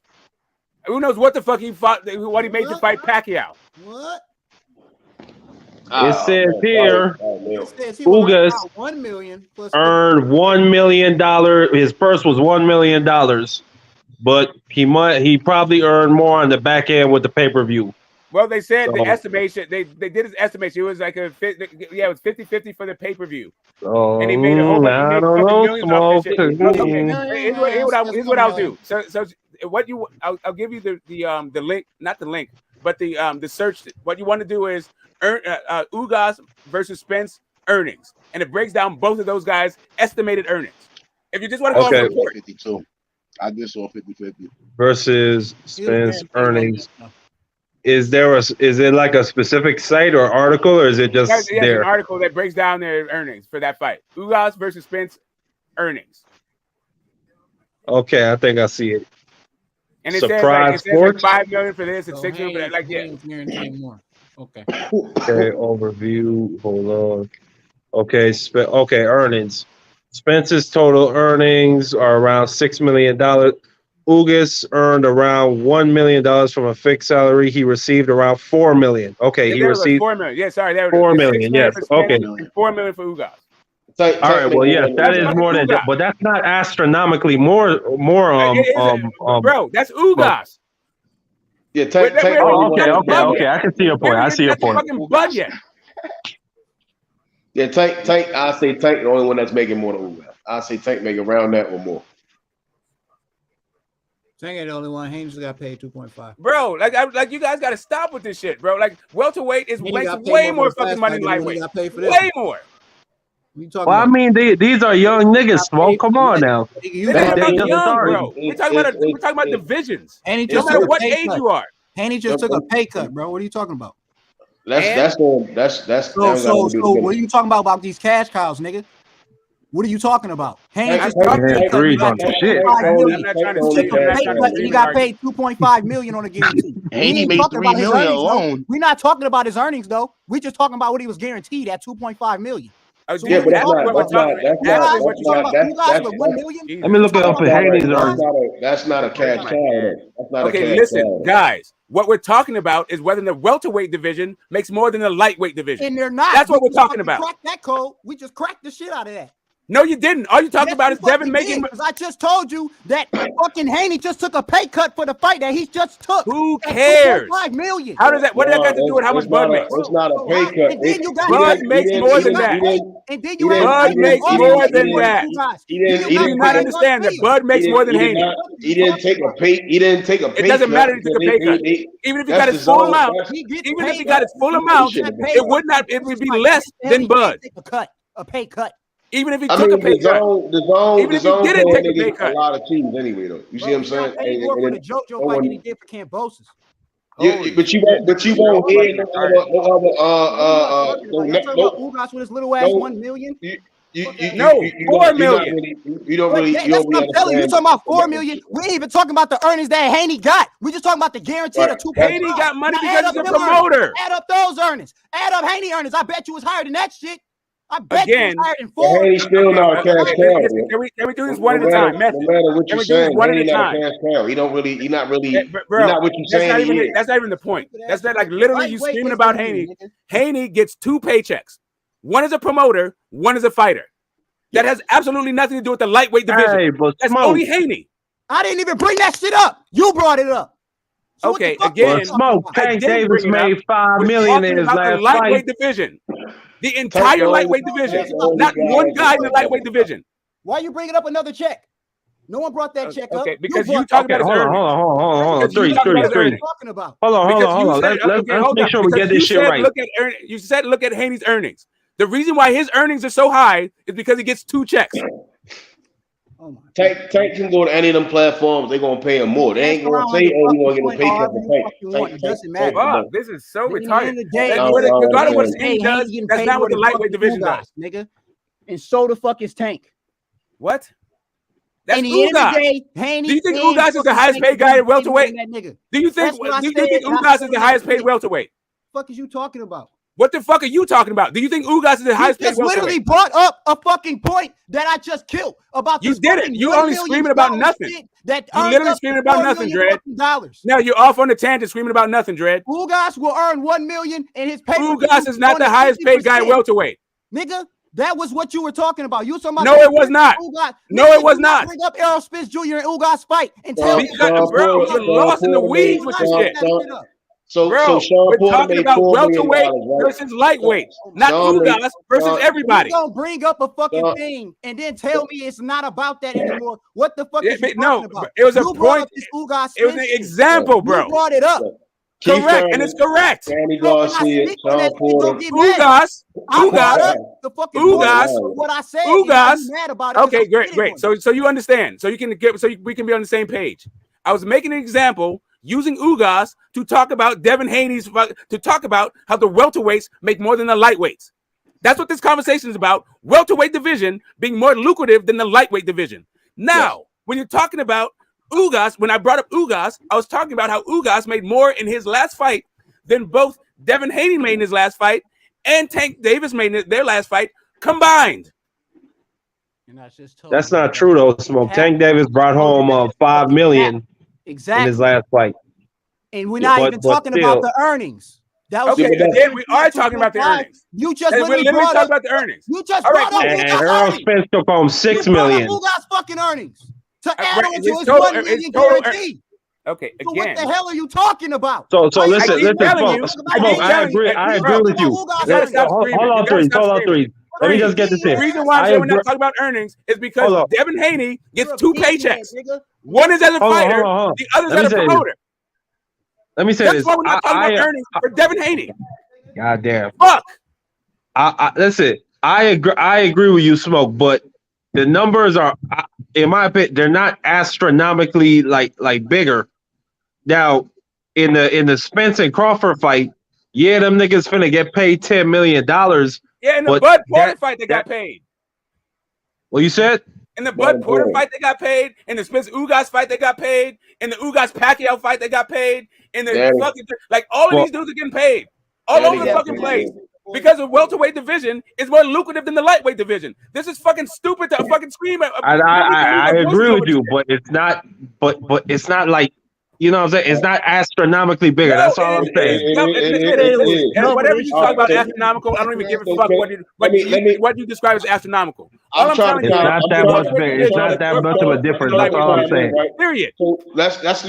Who knows what the fuck he fought? What he made to fight Pacquiao? What? It says here, Ugas earned $1 million. His purse was $1 million, but he probably earned more on the back end with the pay-per-view. Well, they said the estimation. They did his estimation. It was like it was 50-50 for the pay-per-view. Oh, and he made a whole bunch. I don't know. Here's what I'll do. So I'll give you the link, not the link, but the search. What you want to do is Ugas versus Spence earnings, and it breaks down both of those guys' estimated earnings. If you just want to go okay. 52, I just saw 50-50 versus Spence earnings. Is it like a specific site or article, or is it just there? An article that breaks down their earnings for that fight. Ugas versus Spence earnings. Okay, I think I see it. And it Surprise says like $5 million for this and $6 million for that. Like more. Okay. Okay, overview. Hold on. Okay, earnings. Spence's total earnings are around $6 million. Ugas earned around $1 million from a fixed salary. He received around $4 million. Okay, Yeah, he there it was received $4 million. Yeah, sorry, there it is. $4 $6 million. million Yes. for Okay. Spence and $4 million for Ugas. All right. Well, yes, that is more than, but that's not astronomically more. Bro, that's Ugas. Yeah, Tank. Oh, okay. I can see your point. I see your point. Fucking bud yet. Yeah, Tank. I say Tank the only one that's making more than Ugas. I say Tank make around that or more. Tank ain't the only one. Haynes got paid 2.5. Bro, like you guys got to stop with this shit, bro. Like welterweight is makes way more fucking money than lightweight. Way more. Well, I mean, these are young niggas, Smoke. Come on now. They're not about young, bro. We're talking about divisions. Haney No just matter took what a pay age cut. you are. Haney just took a pay cut, bro. What are you talking about? That's So what are you talking about these cash cows, nigga? What are you talking about? Haney just Tank took a pay cut. agrees You got on that shit. 2.5 million. I'm not trying to You say took a that. pay cut and you got paid 2.5 million on a guarantee. Haney ain't made talking $3 about his million earnings, alone. though. We're not talking about his earnings though. We're just talking about what he was guaranteed at 2.5 million. So Yeah, but that's not Let me look it up for Haney's earnings. That's not a cash cow. That's not Okay, a cash listen, cow. guys. What we're talking about is whether the welterweight division makes more than the lightweight division. And they're not. That's what We we're just talking about. Crack that code. We just cracked the shit out of that. No, you didn't. All you talking about is Devin making. Because I just told you that fucking Haney just took a pay cut for the fight that he just took. Who cares? 2.5 million. How does that? What does that got to do with how much Bud makes? It's not a pay cut. And then you got Bud makes more than that. And then you Bud makes more than that. He You do not understand that Bud makes more than Haney. He didn't take a pay. He didn't take a pay cut. It doesn't matter if he took a pay cut. Even if he got his full amount, even if he got his full amount, it would not. It would be less than Bud. A pay cut. Even if he took a pay cut. Even if he didn't take a pay cut. A lot of teams anyway, though. You see what I'm saying? Paid more for the JoJo fight than he did for Cambosis. But you won't hear no other. You're talking about Ugas with his little ass 1 million. No, 4 million. You don't really. That's what I'm telling you. You're talking about 4 million. We ain't even talking about the earnings that Haney got. We just talking about the guaranteed of 2. Haney got money because he's a promoter. Add up those earnings. Add up Haney earnings. I bet you was higher than that shit. I bet you was higher than 4. Haney's still not a cash cow. Can we do this one at a time? No matter what you're saying, Haney not a cash cow. He not what you're saying. That's not even the point. That's not like literally you screaming about Haney. Haney gets 2 paychecks. One is a promoter, one is a fighter. That has absolutely nothing to do with the lightweight division. Hey, but that's Smoke. only Haney. I didn't even bring that shit up. You brought it up. So okay, again, Smoke. Tank Davis made $5 million in his last lightweight fight. division. The entire lightweight division, not one guy in the lightweight division. Why are you bringing up another check? No one brought that check up. Okay, because you talking about his earnings. Hold on. Three. Hold on. Let's make sure we get this shit right. You said look at Haney's earnings. The reason why his earnings are so high is because he gets 2 checks. Tank can go to any of them platforms. They're gonna pay him more. They ain't gonna say, "Oh, we want to get a pay cut for Tank." Doesn't matter. Wow, this is so retarded. Regardless of what Haney does, that's not what the lightweight division does, nigga. And so the fuck is Tank. What? That's Ugas. Do you think Ugas is the highest paid guy at welterweight? Do you think Ugas is the highest paid welterweight? What the fuck is you talking about? What the fuck are you talking about? Do you think Ugas is the highest paid welterweight? Literally brought up a fucking point that I just killed about. You didn't. You only screaming about nothing. You literally screaming about nothing, Dredd. Now you're off on the tangent screaming about nothing, Dredd. Ugas will earn 1 million in his pay. Ugas is not the highest paid guy at welterweight. Nigga, that was what you were talking about. You were talking about. No, it was not. No, it was not. Bring up Errol Spence Jr. and Ugas fight and tell me. Bro, you're lost in the weeds with this shit. So we're talking about welterweight versus lightweight, not Ugas versus everybody. You don't bring up a fucking thing and then tell me it's not about that anymore. What the fuck is you talking about? It was a point. It was an example, bro. You brought it up. Correct, and it's correct. Danny Garcia, Sean Porter, Ugas. What I said. Ugas. Mad about it. Okay, great. So you understand. So we can be on the same page. I was making an example using Ugas to talk about Devin Haney's, to talk about how the welterweights make more than the lightweights. That's what this conversation is about. Welterweight division being more lucrative than the lightweight division. Now, when you're talking about Ugas, when I brought up Ugas, I was talking about how Ugas made more in his last fight than both Devin Haney made in his last fight and Tank Davis made in their last fight combined. And that's just told That's you. not true though, Smoke. Tank Davis brought home $5 million in his last fight. And we're not even talking about the earnings. That was okay. Again, we are talking about the earnings. You just literally brought talk up about the earnings. You just All right, brought up And Ugas Errol earnings. Spence took home $6 You brought million. up Ugas fucking earnings to add right, on to his his total- 1 his million total guarantee. Okay, So what again. the hell are you talking about? So Why you listen, keep Smoke. talking about Smoke, I Haney? agree. I You agree talking with you. about Ugas You gotta stop Hold screaming. on, You gotta Threes. stop Hold on, screaming. Threes. Let me just get this The in. reason why I'm I saying we're agree. not talking about earnings is because Hold on. Devin Haney gets You're a 2 big man, paychecks. nigga. One is as a Hold on, fighter, hold on. the other's Let as me a say this. promoter. Let me say That's this. why we're not talking about earnings for Devin Haney. God damn. Fuck. Listen, I agree with you, Smoke, but the numbers are, in my opinion, they're not astronomically like bigger. Now, in the Spence and Crawford fight, yeah, them niggas finna get paid $10 million. Yeah, in the but Bud Porter fight, they got paid. What you said? In the Bud Porter fight, they got paid. In the Spence Ugas fight, they got paid. In the Ugas Pacquiao fight, they got paid. In the fucking all of these dudes are getting paid all over the fucking place because the welterweight division is more lucrative than the lightweight division. This is fucking stupid to fucking scream at. I agree with you, but it's not. But it's not like, you know what I'm saying. It's not astronomically bigger. That's all I'm saying. And whatever you talk about astronomical, I don't even give a fuck what you describe as astronomical. All I'm telling you, it's not that much bigger. It's not that much of a difference. That's all I'm saying. Period. So let's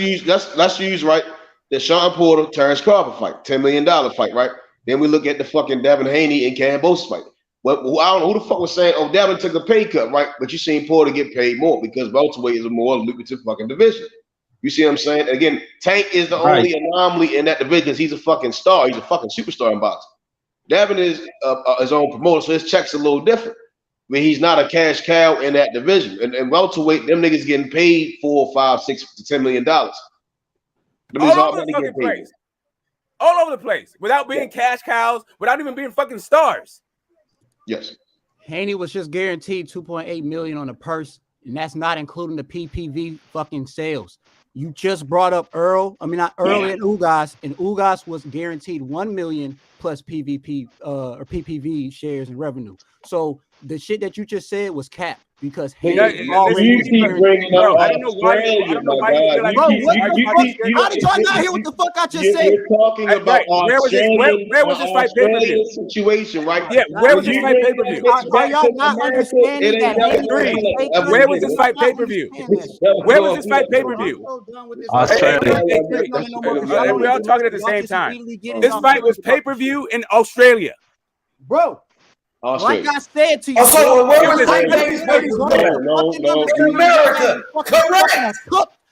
use right the Sean Porter Terence Crawford fight, $10 million fight, right? Then we look at the fucking Devin Haney and Cambo's fight. Well, I don't know who the fuck was saying, oh, Devin took a pay cut, right? But you seen Porter get paid more because welterweight is a more lucrative fucking division. You see what I'm saying? Again, Tank is the only anomaly in that division because he's a fucking star. He's a fucking superstar in boxing. Devin is his own promoter, so his check's a little different. I mean, he's not a cash cow in that division. And welterweight, them niggas getting paid $4, $5, $6 to $10 million. All over the fucking place. All over the place. Without being cash cows, without even being fucking stars. Yes. Haney was just guaranteed $2.8 million on the purse, and that's not including the PPV fucking sales. You just brought up Errol and Ugas, and Ugas was guaranteed $1 million plus PVP or PPV shares and revenue. So the shit that you just said was capped because Haney already bringing up I don't know why you feel like how did y'all not hear what the fuck I just said? You're talking about where was this fight pay-per-view situation, right? Yeah, where was this fight pay-per-view? Are y'all not understanding that? Where was this fight pay-per-view? Where was this fight pay-per-view? Australia. We're all talking at the same time. This fight was pay-per-view in Australia. Bro, like I said to you, where was Tank Davis pay-per-view? In America. Correct.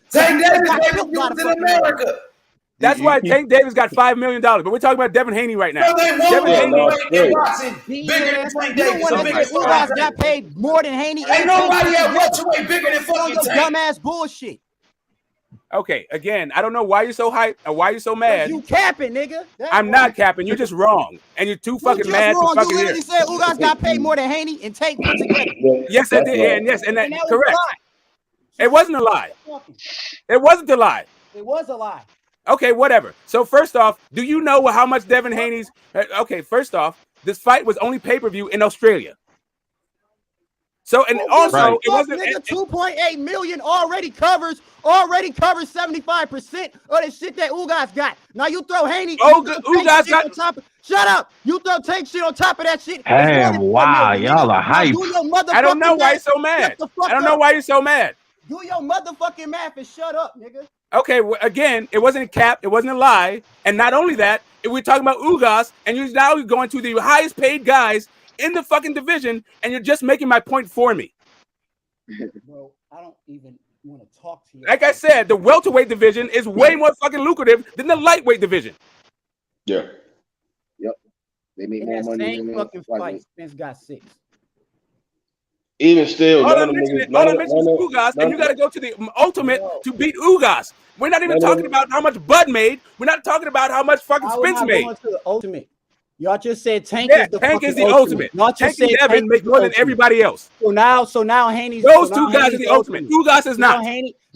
Tank Davis pay-per-view in America. That's why Tank Davis got $5 million. But we're talking about Devin Haney right now. So they won't make boxing bigger than Tank Davis. Ugas got paid more than Haney. Ain't nobody at welterweight bigger than fucking Tank. Dumbass bullshit. Okay, again, I don't know why you're so hyped or why you're so mad. You capping, nigga. I'm not capping. You're just wrong. And you're too fucking mad to fucking You hear. literally said Ugas got paid more than Haney and Tank put together. Yes, I did. And yes, and that correct. It wasn't a lie. It wasn't a lie. It was a lie. Okay, whatever. So first off, do you know how much Devin Haney's? Okay, first off, this fight was only pay-per-view in Australia. So and also it wasn't $2.8 million already covers 75% of the shit that Ugas got. Now you throw Haney. Ugas got on top. Shut up. You throw Tank shit on top of that shit. Damn, wow, y'all are hype. I don't know why you're so mad. I don't know why you're so mad. Do your motherfucking math and shut up, nigga. Okay, again, it wasn't a cap, it wasn't a lie, and not only that, we're talking about Ugas, and you're now going to the highest paid guys in the fucking division, and you're just making my point for me. Bro, I don't even want to talk to you. Like I said, the welterweight division is way more fucking lucrative than the lightweight division. Yeah. Yep. They make more that money same than fucking fight. Spence got 6. Even still, all I mentioned is Ugas, and you got to go to the ultimate to beat Ugas. We're not even talking about how much Bud made. We're not talking about how much fucking Spence made. Going to the ultimate. Y'all just said Tank is the ultimate. Tank and Devin make more than everybody else. So now Haney's those two guys are the ultimate. Ugas is not.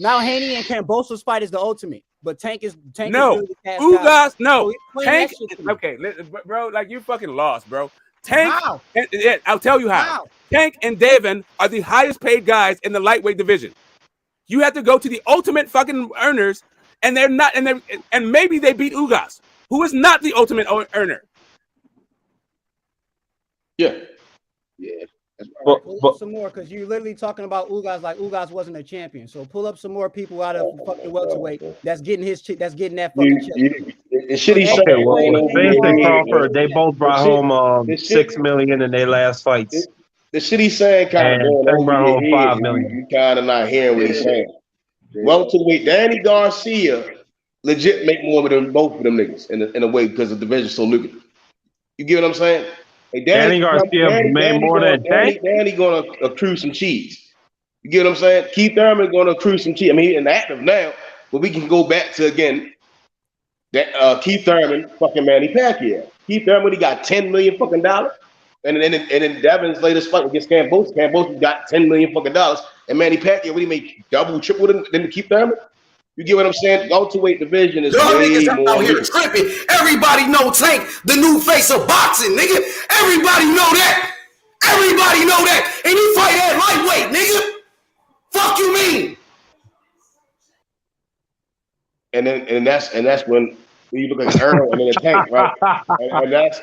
Now Haney and Cambosa's fight is the ultimate. But Tank is no. Is really Ugas, no. So Tank. Okay, bro, like you fucking lost, bro. Tank, I'll tell you how. Tank and Devin are the highest paid guys in the lightweight division. You have to go to the ultimate fucking earners, and they're not, and maybe they beat Ugas, who is not the ultimate earner. Yeah. Pull up some more, because you're literally talking about Ugas like Ugas wasn't a champion. So pull up some more people out of fucking welterweight that's getting that fucking check. It's shitty. Okay, well, Spence and Crawford, they both brought home $6 million in their last fights. The shit he's saying kind of going Tank brought home over your $5 head. million. You kind of not hearing what he's saying. Welterweight, Danny Garcia legit make more than both of them niggas in a way because the division's so lucrative. You get what I'm saying? Hey, Danny Garcia made more than Tank. Danny gonna accrue some cheese. You get what I'm saying? Keith Thurman gonna accrue some cheese. I mean, he's inactive now, but we can go back to again that Keith Thurman, fucking Manny Pacquiao. Keith Thurman, he got $10 million fucking dollars, and then Devin's latest fight against Cambosos got $10 million fucking dollars, and Manny Pacquiao, what he make double, triple than Keith Thurman? You get what I'm saying? Welterweight division is Y'all way niggas more. out here tripping. Everybody know Tank, the new face of boxing, nigga. Everybody know that. Everybody know that. And he fight at lightweight, nigga. Fuck you mean? And that's when you look at Earl and then a Tank, right?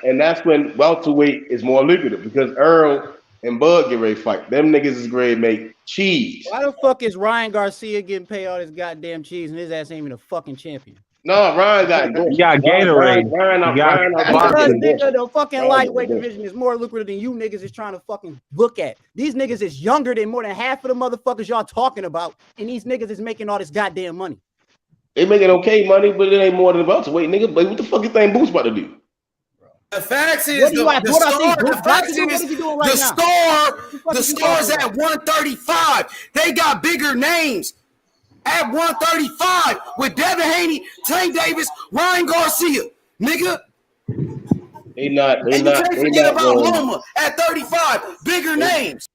and that's when welterweight is more lucrative because Earl and Bud get ready to fight. Them niggas is ready to make cheese. Why the fuck is Ryan Garcia getting paid all this goddamn cheese and his ass ain't even a fucking champion? No, Ryan got Gatorade. Nigga, the fucking lightweight division is more lucrative than you niggas is trying to fucking look at. These niggas is younger than more than half of the motherfuckers y'all talking about, and these niggas is making all this goddamn money. They making okay money, but it ain't more than welterweight, nigga. But what the fuck you think Boots about to do? The facts is the score's at 135. They got bigger names at 135 with Devin Haney, Tank Davis, Ryan Garcia, nigga. They not about Loma at 35, bigger names.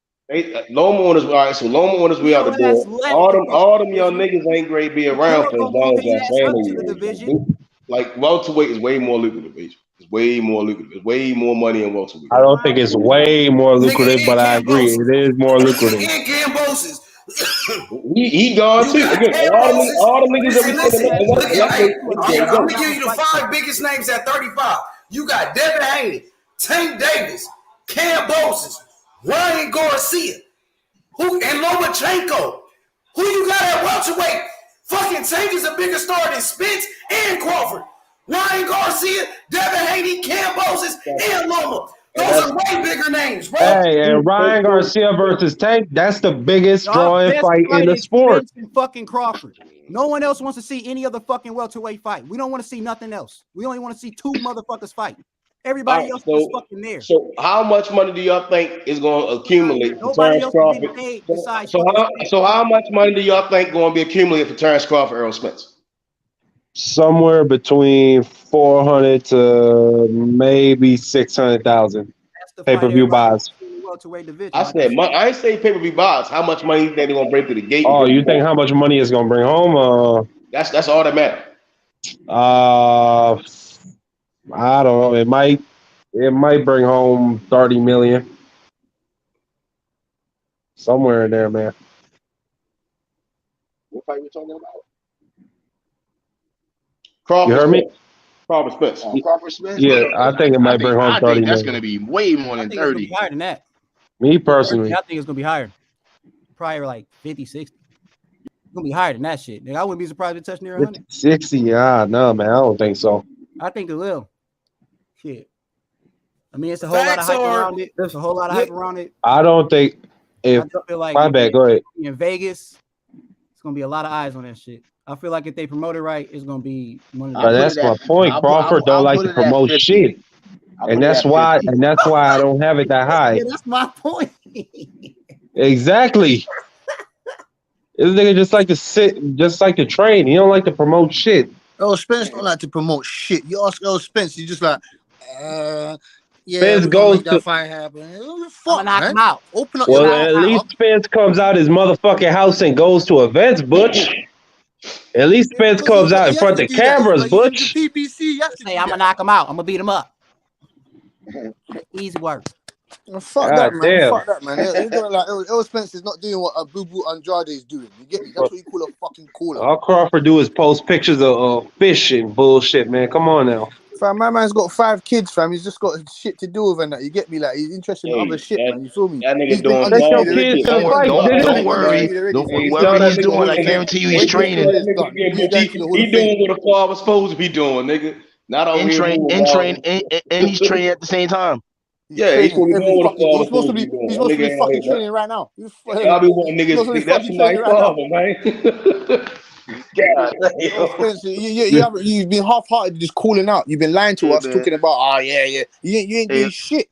Loma on his right, so Loma on his way out the door. All them young niggas ain't great to be around for as long as that. Like welterweight is way more lucrative, bitch. It's way more lucrative. There's way more money in welterweight. I don't think it's way more lucrative, but I agree. It is more lucrative. He gone too. Again, all the niggas that we I'm gonna give you the 5 biggest names at 35. You got Devin Haney, Tank Davis, Cambosos, Ryan Garcia, and Lomachenko. Who you got at welterweight? Fucking Tank is a bigger star than Spence and Crawford. Ryan Garcia, Devin Haney, Cambosos, and Loma. Those are way bigger names, bro. Hey, and Ryan Garcia versus Tank, that's the biggest drawing fight in the sport. Fucking Crawford. No one else wants to see any other fucking welterweight fight. We don't want to see nothing else. We only want to see 2 motherfuckers fight. Everybody else is fucking there. So how much money do y'all think is going to accumulate for Terence Crawford? So how much money do y'all think going to be accumulated for Terence Crawford, Errol Spence? Somewhere between 400 to maybe 600,000 pay-per-view buys. I said, I ain't say pay-per-view buys. How much money you think they're gonna bring to the gate? Oh, you think how much money is gonna bring home? That's all that matters. I don't know. It might bring home 30 million. Somewhere in there, man. What fight we talking about? Crawford, you heard me? Crawford Spence. Crawford Spence? Yeah, I think it might bring home 30 million. That's going to be way more than 30. It's gonna be higher than that. Me personally. I think it's going to be higher. Probably like 50, 60. It's going to be higher than that shit. Nigga, I wouldn't be surprised if it touched near 100. 60? No, man. I don't think so. I think it will. Shit. I mean, it's a whole lot of hype around it. There's a whole lot of hype around it. I don't think if... my bad, go ahead. In Vegas, it's going to be a lot of eyes on that shit. I feel like if they promote it right, it's gonna be one of the. That's my point. Crawford don't like to promote shit, and that's why I don't have it that high. Yeah, that's my point. Exactly. This nigga just like to sit, just like to train. He don't like to promote shit. Oh, Spence don't like to promote shit. You ask Spence, he's just like, yeah, Spence goes to fight happen. Fuck, knock him out. Open up. Well, at least Spence comes out his motherfucking house and goes to events, Butch. At least Spence comes out in front of the cameras, Butch. Hey, I'm gonna knock him out. I'm gonna beat him up. Easy work. Fuck God that, man. damn. Fuck that, man. You're doing like Errol Spence is not doing what a Boo Boo Andrade is doing. You get me? That's what you call a fucking caller. All Crawford do is post pictures of fish and bullshit, man. Come on now. Fam, my man's got 5 kids, fam. He's just got shit to do with and that. You get me? Like he's interested in other shit, man. You feel me? That nigga He's been doing Take your undisputed already. kids to fight, nigga. Don't worry. Whatever he's doing, I guarantee you he's training. He doing what a father was supposed to be doing, nigga. Not over here. And he's training at the same time. Yeah, he's supposed to be fucking training right now. Y'all be wanting niggas. That's my father, man. God, you've been half-hearted just calling out. You've been lying to us, talking about, you ain't doing shit.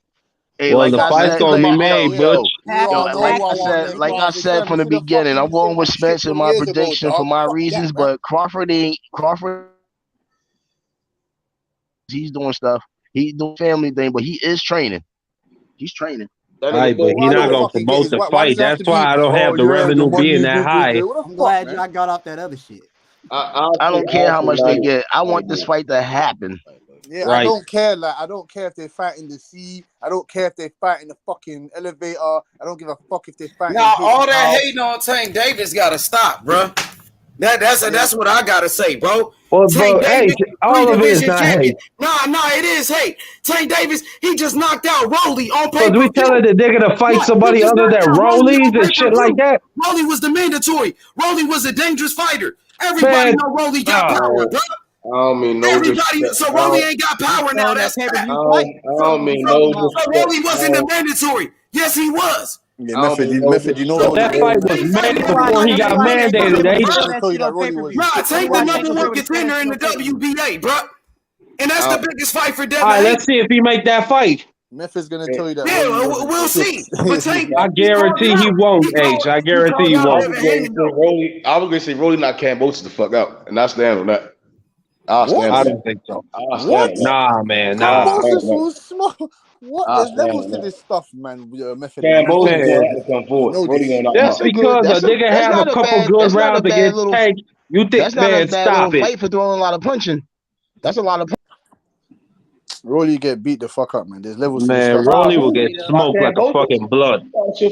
Hey, well, the fight's gonna be made, Butch. Like I said from the beginning, I'm going with Spence in my prediction for my reasons, but Crawford. He's doing stuff. He's doing family thing, but he is training. He's training. Right, but he's not gonna promote the fight. That's why I don't have the revenue being that high. I'm glad I got off that other shit. I don't care how much they get. I want this fight to happen. Yeah, right. I don't care. Like, I don't care if they're fighting the sea. I don't care if they're fighting the fucking elevator. I don't give a fuck if they're fighting. Now, all that hating on Tank Davis got to stop, bro. That's what I gotta say, bro. Well, bro, hey, all of it is not hate. Nah, it is hate. Tank Davis, he just knocked out Rolly on paper. So do we telling the nigga to fight somebody other than Rollies and shit like that? Rolly was the mandatory. Rolly was a dangerous fighter. Everybody know Rolly got power, bro. I don't mean no everybody. So Rolly ain't got power now. That's I don't mean no. So Rolly wasn't the mandatory. Yes, he was. Yeah, Method, you know that fight was made before he got mandated. Nah, Tank the number 1 contender in the WBA, bro. And that's the biggest fight for Devin. All right, let's see if he make that fight. Method's gonna tell you that. Yeah, we'll see. But Tank, I guarantee he won't, H. I guarantee he won't. I was gonna say Rolly knocked Cambosis the fuck out, and I stand on that. I don't think so. What? Nah, man. Nah. What? There's levels to this stuff, man. Method. Just because a nigga have a couple good rounds against Tank, you think, man, stop it. Fight for throwing a lot of punching. That's a lot of. Rolly get beat the fuck up, man. There's levels. Man, Rolly will get smoked like a fucking blood. Hey, what you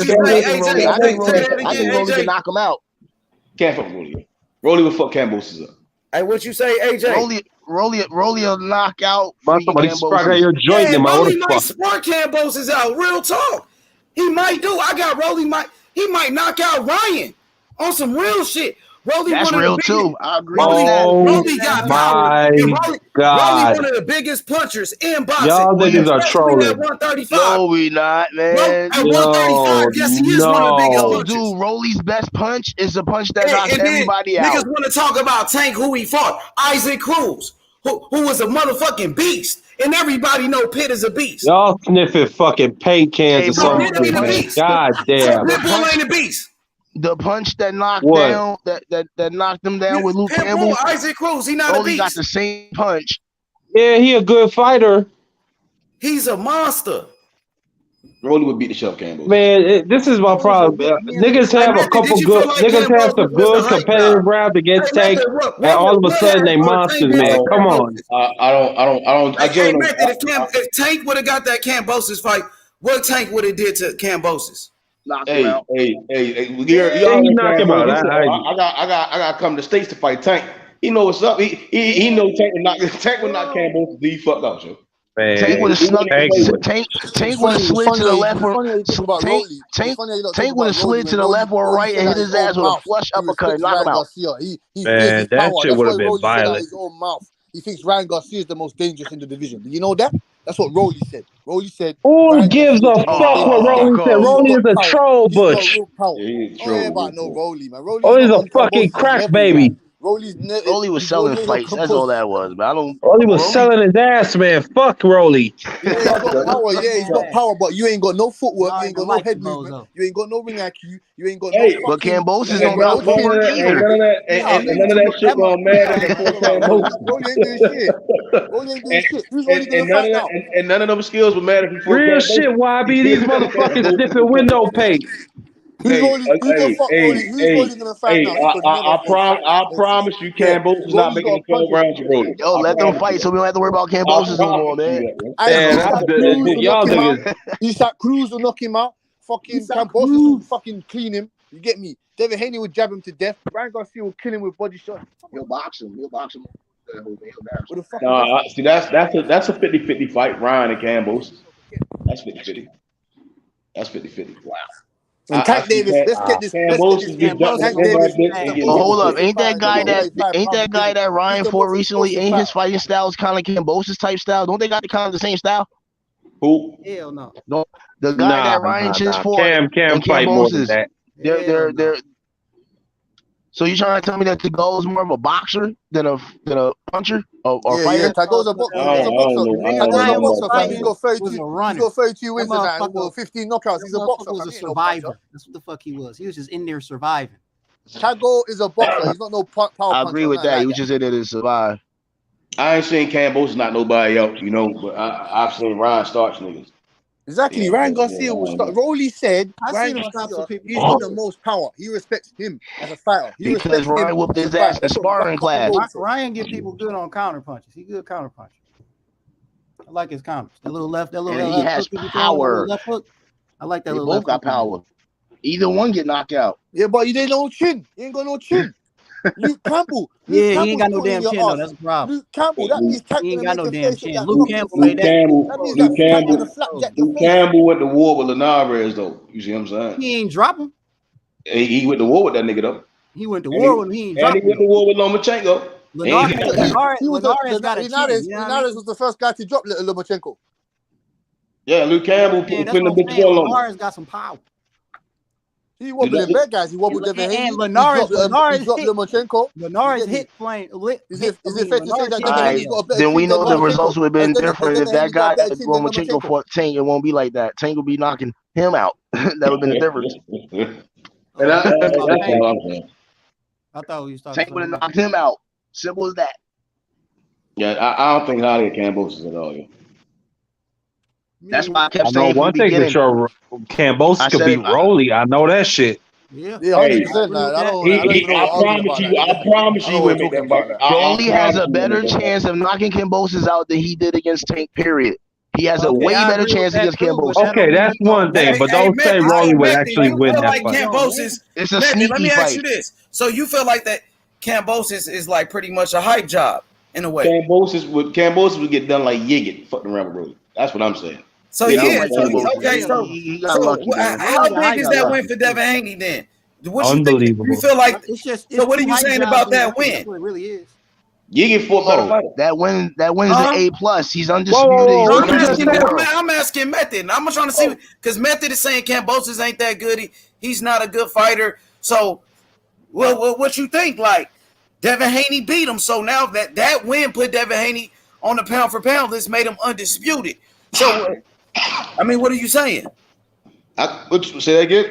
say, AJ? I think Rolly can knock him out. Can't fuck Rolly. Rolly will fuck Cambosis up. Hey, what you say, AJ? Rolly will knock out. Somebody spark out your joint in my Rolly might spark Cambosis out. Real talk. He might do. I got Rolly. He might knock out Ryan on some real shit. Rolly, that's real too. I agree. Rolly got power. God. Rolly one of the biggest punchers in boxing. Y'all niggas are trolling. No, we not, man. At 135, yes, he is one of the biggest punchers. Dude, Rolly's best punch is the punch that knocks everybody out. Niggas want to talk about Tank, who he fought. Isaac Cruz, who was a motherfucking beast. And everybody know Pitt is a beast. Y'all sniffing fucking paint cans or something, man. God damn. Pitbull ain't a beast. The punch that knocked down, that knocked him down with Luke Campbell. Isaac Cruz, he not a beast. Got the same punch. Yeah, he a good fighter. He's a monster. Rolly would beat the shit out of Campbell. Man, this is my problem. Niggas have a couple good, niggas have some good competitive rounds against Tank, and all of a sudden they monsters, man. Come on. I generally if Tank would have got that Cambosis fight, what Tank would have did to Cambosis? Hey, knock him out. I got to come to the States to fight Tank. He know what's up. He know Tank would knock Campbell the fuck up, yo. Man, Tank would have snuck. Tank would have slid to the left or Tank would have slid to the left or right and hit his ass with a flush uppercut and knock him out. Man, that shit would have been violent. He thinks Ryan Garcia is the most dangerous in the division. Do you know that? That's what Rolly said. Rolly said. Who gives a fuck what Rolly said? Rolly is a troll, Butch. Everybody know Rolly, man. Rolly's a fucking crack baby. Rolly was selling fights. That's all that was, man. Rolly was selling his ass, man. Fuck Rolly. He's got power. Yeah, he's got power, but you ain't got no footwork. You ain't got no head movement. You ain't got no ring IQ. You ain't got no. But Cambosis don't got footwork either. None of that shit going mad. Rolly ain't doing shit. Rolly ain't doing shit. Who's Rolly gonna fight now? And none of them skills were mad if he fought real shit, YB. These motherfuckers sniffing window paint. Who's Rolly? Who the fuck Rolly? Who's Rolly gonna fight now? He could never fight I Cambosis. promise you, Yeah, Cambosis is not Rolly's making got the 12 punches. rounds, you Rolly. Yo, I let them promise fight you so we don't have to worry about that. I Cambosis no more, promise you man. that, bro. I Man, Eastside Cruz will knock y'all him out. niggas. Eastside Cruz will knock him out. Fucking Cambosis will fucking clean him. You get me? Devin Haney would jab him to death. Ryan Garcia will kill him with body shots. He'll box him. He'll box him. With a fucking See, that's a 50-50 fight, Ryan and Cambosis. That's 50-50. That's 50-50. Wow. And Tank Davis, let's get this. Cambosis be jumping Tank over Davis. that bitch and getting Hold up, hit. ain't that guy Ryan fought recently? Ain't his fighting style kind of Cambosis type style? Don't they got kind of the same style? Who? Hell no. No, the guy that Ryan just fought. Cam fight more than that. They're. So you trying to tell me that the goal is more of a boxer than a puncher or fighter? Yeah, Tago's a boxer. He's a boxer. Tago's a boxer, fam. He's got 32 wins and that, and 15 knockouts. He's a boxer. Was a survivor. That's what the fuck he was. He was just in there surviving. Tago is a boxer. He's not no power puncher. I agree with that. He was just in there to survive. I ain't seen Cambosis not nobody else, you know, but I've seen Ryan starch niggas. Exactly. Ryan Garcia will start. Rolly said Ryan Garcia, he's got the most power. He respects him as a fighter. Because Ryan whooped his ass in sparring class. Ryan get people good on counter punches. He good counter puncher. I like his counters. That little left, that little he has power. Left hook. I like that they little both left got power. Either one get knocked out. Yeah, but he ain't no chin. He ain't got no chin. Luke Campbell. He ain't got no damn chin though. That's a problem. Luke Campbell, that means he ain't got no damn chin. Luke Campbell went to war with Linares though. You see what I'm saying? He ain't dropping. He went to war with that nigga though. He went to war with him. He ain't dropping. And he went to war with Lomachenko. Linares was the first guy to drop Lomachenko. Yeah, Luke Campbell put the bitch well on. Linares got some power. He wobbled bad guys. He wobbled Devin Haney. And Linares dropped Lomachenko. Linares hit flame. Is it fair to say that Devin Haney's got a better? Then we know the results would have been different if that guy that Lomachenko fought Tank. It won't be like that. Tank will be knocking him out. That would have been the difference. I thought you started. Tank would have knocked him out. Simple as that. Yeah, I don't think Holly and Cambosis at all. Yeah. That's why I kept I know saying one thing for sure. Cambosis could beat Rolly. I know that shit. Yeah, 100%. I promise you, would make that fight. Rolly has a better chance of knocking Cambosis out than he did against Tank. Period. He has a way better chance against Cambosis. Okay, that's one thing, but don't say Rolly would actually win that fight. Cambosis, it's a sneaky let me fight. ask you this: so you feel like that Cambosis is like pretty much a hype job in a way? Cambosis would get done like Yiggit, fucking around with Rolly. That's what I'm saying. So yeah, okay. So how big is that win for Devin Haney then? Unbelievable. You feel like? So what are you saying about that win? It really is. Yiggit fought better fighter. That win is an A+. He's undisputed. I'm asking Method. I'm trying to see because Method is saying Cambosis ain't that good. He's not a good fighter. So, what you think? Like Devin Haney beat him. So now that win put Devin Haney on the pound for pound list, made him undisputed. So, I mean, what are you saying? Say that again.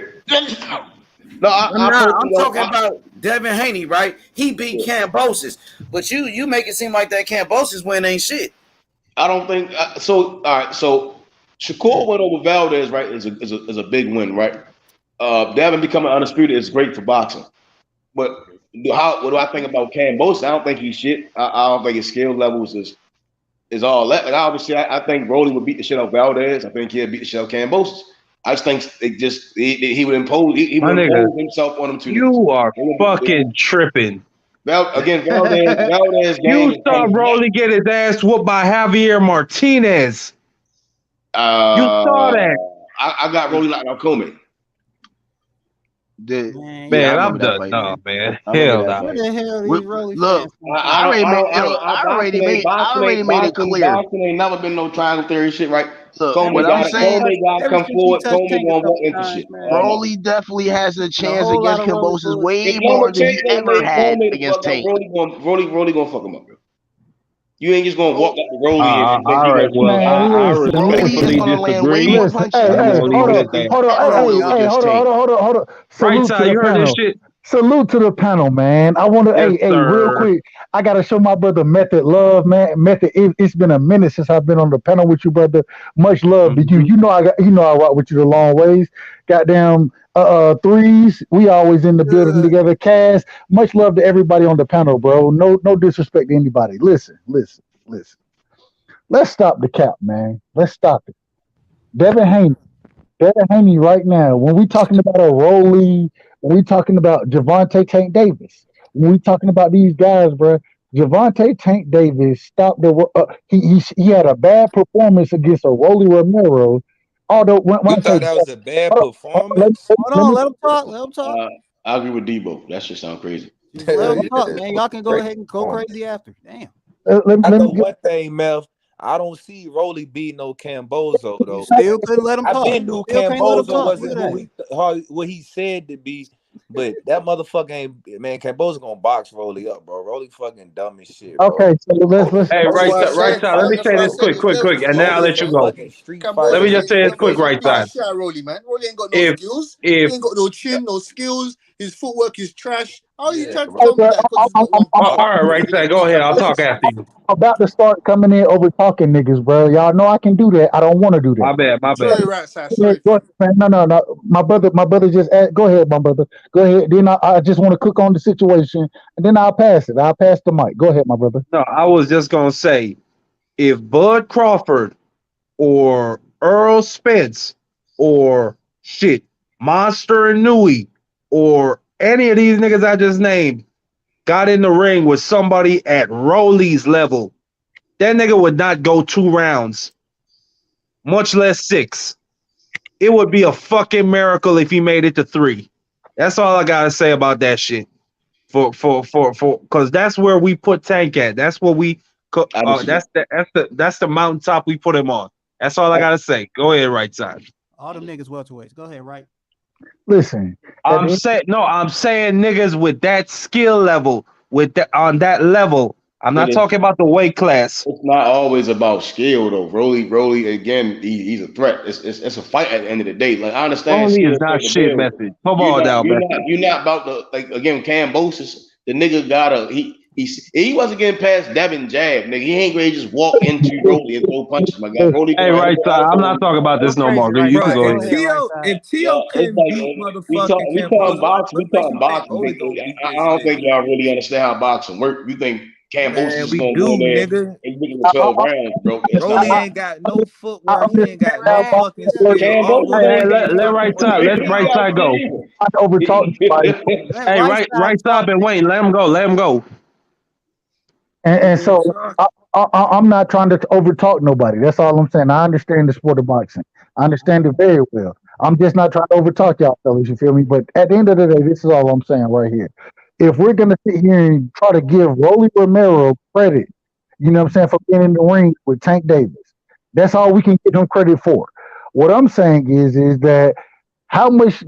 No, I'm talking about Devin Haney, right? He beat Cambosis, but you make it seem like that Cambosis win ain't shit. I don't think so. All right, so Shakur went over Valdez, right? Is a big win, right? Devin becoming undisputed is great for boxing, but what do I think about Cambosis? I don't think he's shit. I don't think his skill levels is all that. Like obviously, I think Rolly would beat the shit out of Valdez. I think he'd beat the shit out of Cambosis. I just think he would impose himself on him too. You are fucking tripping. Valdez you saw Rolly get his ass whooped by Javier Martinez. You saw that. I got Rolly like Alcome. Man, I'm done. No, man. Hell no. What the hell these Rolly Look, I already made it clear. Boxing ain't never been no triangle theory shit, right? Look, what I'm saying, come forward. Comey gonna walk into shit. Rolly definitely has a chance against Cambosis way more than he ever had against Tank. Rolly gonna fuck him up, bro. You ain't just gonna walk up to Rolly and all right, well, I respectfully disagree. Hold on. Right, Ty, you heard this shit? Salute to the panel, man. I want to, Yes, hey, real sir. quick. I got to show my brother Method love, man. Method, it's been a minute since I've been on the panel with you, brother. Much love to you. You know, I rock with you the long ways. Goddamn, threes. We always in the building together. Cass. Much love to everybody on the panel, bro. No disrespect to anybody. Listen. Let's stop the cap, man. Let's stop it. Devin Haney right now, when we talking about a Rolly, when we talking about Gervonta Tank Davis, when we talking about these guys, bro, Gervonta Tank Davis stopped the. He had a bad performance against a Rolly Romero. Although when You I say thought that was a bad hold on, performance? Let him talk. Let him talk. I agree with Debo. That shit sound crazy. Just let him talk, man. Y'all can go ahead and go crazy after. Damn. I know one thing, Mel. I don't see Rolly beat no Cambozo though. Still couldn't let him I talk. been knew Still can't let him Cambozo talk. wasn't what he said to be, but that motherfucker ain't, man. Cambozo gonna box Rolly up, bro. Rolly fucking dumb as shit, bro. Okay, so let's. Hey, That's right why I side, right said, side. Let fam. me That's say why I this said quick, his and then I'll levels. let you go. Fucking street Let me fighter. just say this quick, right Nah, side. shit out Rolly, man. Rolly ain't got no If skills. He if ain't got no chin, no skills. His footwork is trash. How are you trying to Hey, tell me bro, that because he's got one all punch? right, right side, go ahead. I'll talk after you. I'm about to start coming in over talking niggas, bro. Y'all know I can do that. I don't want to do that. My bad. Sorry, right side. Go Sorry, ahead, fam. man. No. My brother just asked. Go ahead, my brother. Go ahead. Then I just want to cook on the situation, and then I'll pass it. I'll pass the mic. Go ahead, my brother. No, I was just gonna say, if Bud Crawford or Errol Spence or shit Monster and Nui or any of these niggas I just named got in the ring with somebody at Rolly's level, that nigga would not go 2 rounds, much less 6. It would be a fucking miracle if he made it to 3. That's all I gotta say about that shit. For because that's where we put Tank at. That's what we that's the mountaintop we put him on. That's all I gotta say. Go ahead, right side. All them niggas welterweights. Go ahead, right. Listen, I'm saying niggas with that skill level, on that level. I'm not talking about the weight class. It's not always about skill though. Rolly again, he's a threat. It's a fight at the end of the day. Like I understand Rolly skill is not plays a shit bill. message. Come on down, message. You're not about to like again. Cambosis, the nigga he wasn't getting past Devin jab. Nigga, he ain't ready to just walk into Rolly and throw punches. My guy, Rolly Hey, gonna have right to side. I'm not talking about this no more. You can go ahead. If Tio it's couldn't like beat we motherfucking talking Cambozo, boxing. We what makes talking you think boxing. Rolly gonna beat I this don't think nigga? y'all really understand how boxing works. You think Cambosis Man, is we gonna do, go in there nigga. and beat him in 12 rounds, bro? It's not Rolly happening. ain't got no footwork. He ain't got no fucking skill. All Cambosis Rolly ain't do is got Let fucking right run side. his Let right mouth. side go. I overtalk somebody, Let Hey, right right side been waiting. Let him go. Let him go. and so I'm not trying to overtalk nobody. That's all I'm saying. I understand the sport of boxing. I understand it very well. I'm just not trying to overtalk y'all fellas. You feel me? But at the end of the day, this is all I'm saying right here. If we're gonna sit here and try to give Rolly Romero credit, you know what I'm saying, for being in the ring with Tank Davis, that's all we can give him credit for. What I'm saying is that how much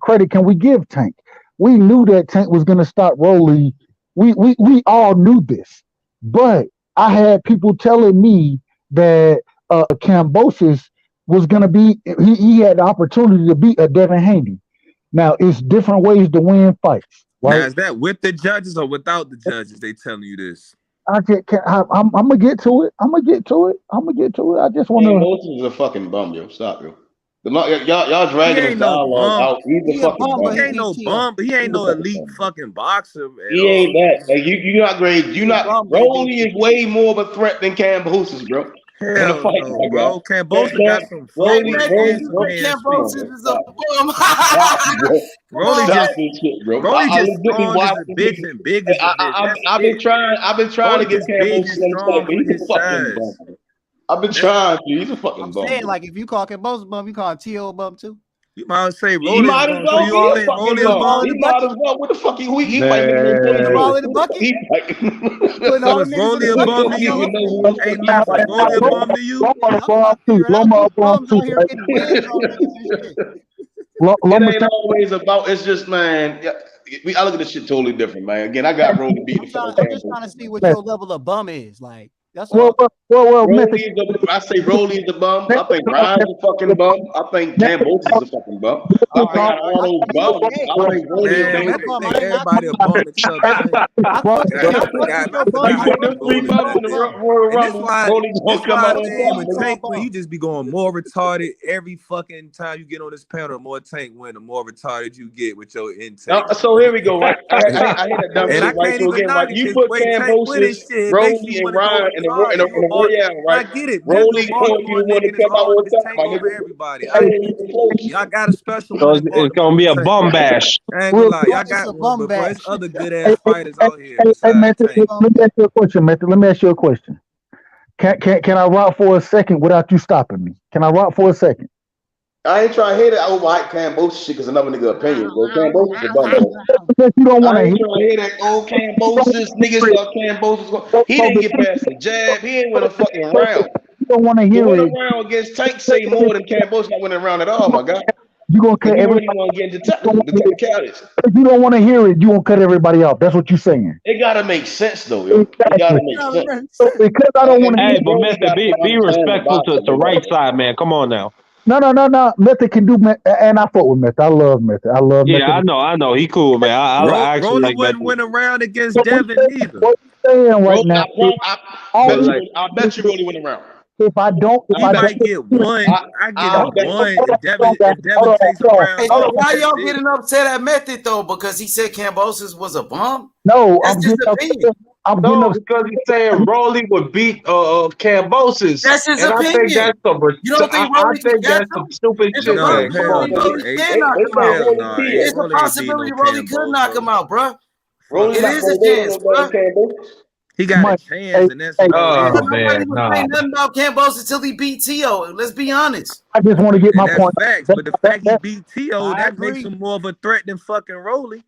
credit can we give Tank? We knew that Tank was gonna stop Rolly. We all knew this, but I had people telling me that Cambosis was gonna be. He had the opportunity to beat a Devin Haney. Now it's different ways to win fights, Now, right? is that with the judges or without the judges? They telling you this. I'm gonna get to it. I'm gonna get to it. I just want to. Cambosis is a fucking bum, yo. Stop, yo. Y'all He dragging this ain't no dialogue bum. out. He's a fucking He bum. ain't no bum, but he ain't He's a no fucking elite bum. fucking boxer at He ain't all. that. Like you not great. You He a not. bum, but he beat Rolly is TT. way more of a threat than Cambosis, bro. In a Hell fight, no, my guy. bro. Cambosa got some Hey, footwork Method, and you some think hand speed. Cambosis Come on, is a stop. bum? Stop, bro. Come Rolly on, Stop just Method. this shit, bro. Rolly I just legitimately strong as watched a the bitch nigga. and big as a bitch. That's I've been it. trying to Rolly get just big Cambosis and on the set, strong but for he's a his fucking bum. size. I've been That's trying to. He's a I'm fucking bum, saying, bro. like, if you call Cambosa bum, you call T.O. bum too. You might say He Rolly is might as gonna. So well you be all a in fucking Rolly is bum. All in bum. the He might as bucket. well. What the fuck? He You fight niggas in putting them 2020. all in the Who the fuck bucket? he You putting fighting? all So them is niggas in Rolly the a bucket? bum don't to That's all you? I'm even know saying. who the Hey, fuck he Meth, is Rolly a fighting. bum to you? Yeah, I'm about to say, right? Loma There's a bum bums too, out here right? getting wins on niggas and shit. It Loma ain't always about. It's just man. I look at this shit totally different, man. Again, I got Rolly beat the fucking I'm just Campbell. trying to see what your level of bum is. Like, That's all. Well, Rolly's I say Rolly's the bum. I think Ryan's a fucking bum. I think Cambosis is a fucking bum. I think out of all those bums, I think Rolly is Man, I dangerous. think everybody a bum except Tank. I thought You put them three bums in the Royal And this Rumble, why Rolly's gonna come I out on think with top. Tank win, he just be going more retarded every fucking time you get on this panel. The more Tank win, the more retarded you get with your intake. So here we go, right? I hear that dumb And I shit, right? can't So even again, knock right? it You 'cause put way Tank winning Cambosis, shit makes Rolly, you and want to go Ryan in the retarded. Royale, I right? get it. Rolly Jizzle want you Baltimore to want to nigga, and it's come out hard on to top, tank my over nigga. everybody. I get it. Y'all got a special So one in it's gonna Baltimore be a with Tank. bum bash. I ain't gonna lie, y'all got one, but bro, it's other good ass fighters out here besides Method, Tank. let me ask you a question, Method. Let me ask you a question. Can I rock for a second without you stopping me? Can I rock for a second? I ain't trying to hear that old hype Cambosis shit because another nigga opinion, bro. Cambosis is a bum, bro. Because you don't want I to ain't hear. trying to hear that old Cambosis. Niggas thought Cambosis. He didn't get past the jab. He didn't win a fucking round. You don't want to To hear win a it. round against Tank say more than Cambosis not winning a round at all, my guy. You gonna But cut you really everybody. want to get into the technicalities. If you don't want to hear it, you won't cut everybody off. That's what you're saying. It gotta make sense though, yo. It gotta make sense. So because I don't want to hear. Hey, but Rolly Method, gotta be understand the respectful boxer, to bro. right side, man. Come on now. No. Method can do, and I fuck with Method. I love Method. I love Yeah, Method. I know. He cool, man. I actually Rolly like wouldn't Method. win a round against Devin either. What you saying right Rolly, now? I bet you Rolly win a round. If I don't, He might get one. I give him one. If Devin takes a round Hey, off, why that's y'all it. getting upset at Method though? Because he said Cambosis was a bum? No, That's his opinion. No, because he's saying Rolly would beat Cambosis. That's his And I think opinion. You don't think I Rolly can think catch that's some him? stupid It's a shit, No, man. Come hell on, possibility man. no. Rolly can knock him out. Hell no. It's a Rolly ain't beat possibility no Rolly could Cambo, knock bro. him out, bro. Rolly It not is gonna a go with chance, no bro. damn Cambosis. He got a chance, and that's about it. Nobody was saying nothing about Cambosis until he beat T.O. Let's be honest. I just want to get And my that's point. facts. But the fact he beat T.O., that makes him more of a threat than fucking Rolly.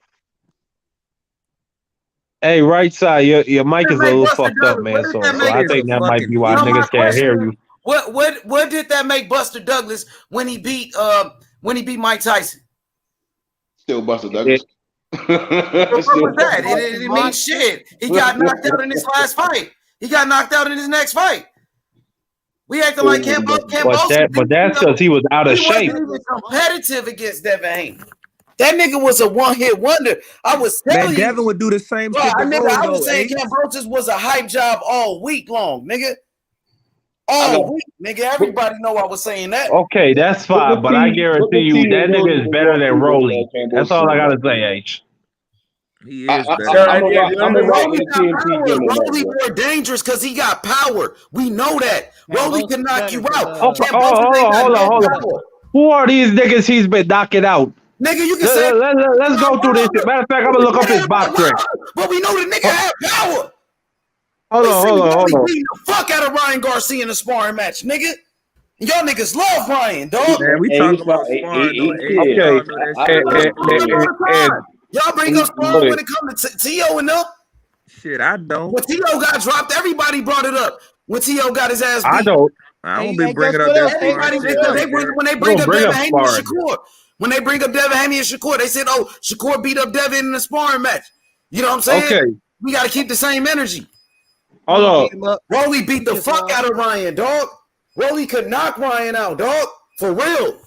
Hey, right side, your mic is a little Buster fucked up, Douglas? man. What did So that so make? I Is think a that might fucking be why No, my niggas can't question hear is, you. what did that make Buster Douglas when he beat Mike Tyson? Still Buster Douglas. What was that? It didn't mean shit. He got knocked out in his last fight. He got knocked out in his next fight. We acting like Cambosis. But that's because he was out of He wasn't shape. even competitive against Devin Haney. That nigga was a one-hit wonder. I was telling Man, you, Devin would do the same bro, shit to Rolly, I was though, saying H. Cambosis was a hype job all week long, nigga. All week, nigga. Everybody know I was saying that. Okay, that's fine, but I guarantee you that nigga is better than Rolly. That's all I gotta say, H. He is better. Rolly got power. Rolly more dangerous because he got power. We know that. Rolly can knock you out. Okay, Cambosis ain't got no hold power. on. Who are these niggas he's been knocking out? Nigga, you can say Let's go through this. Matter of fact, I'm gonna look up his box rank. but we know the nigga have power. Hold on. Beating the fuck out of Ryan Garcia in a sparring match, nigga. Y'all niggas love Ryan, dog. Man, we talking about sparring, though. Y'all bring up sparring when it comes to T.O. and them. Shit, I don't. When T.O. got dropped, everybody brought it up. When T.O. got his ass beat. I don't. I don't be bringing up that sparring shit. When they bring up Devin Haney and Shakur. When they bring up Devin Haney and Shakur, they said, oh, Shakur beat up Devin in a sparring match. You know what I'm saying? Okay. We got to keep the same energy. Hold on. Rolly beat the fuck out of Ryan, dog. Rolly could knock Ryan out, dog. For real.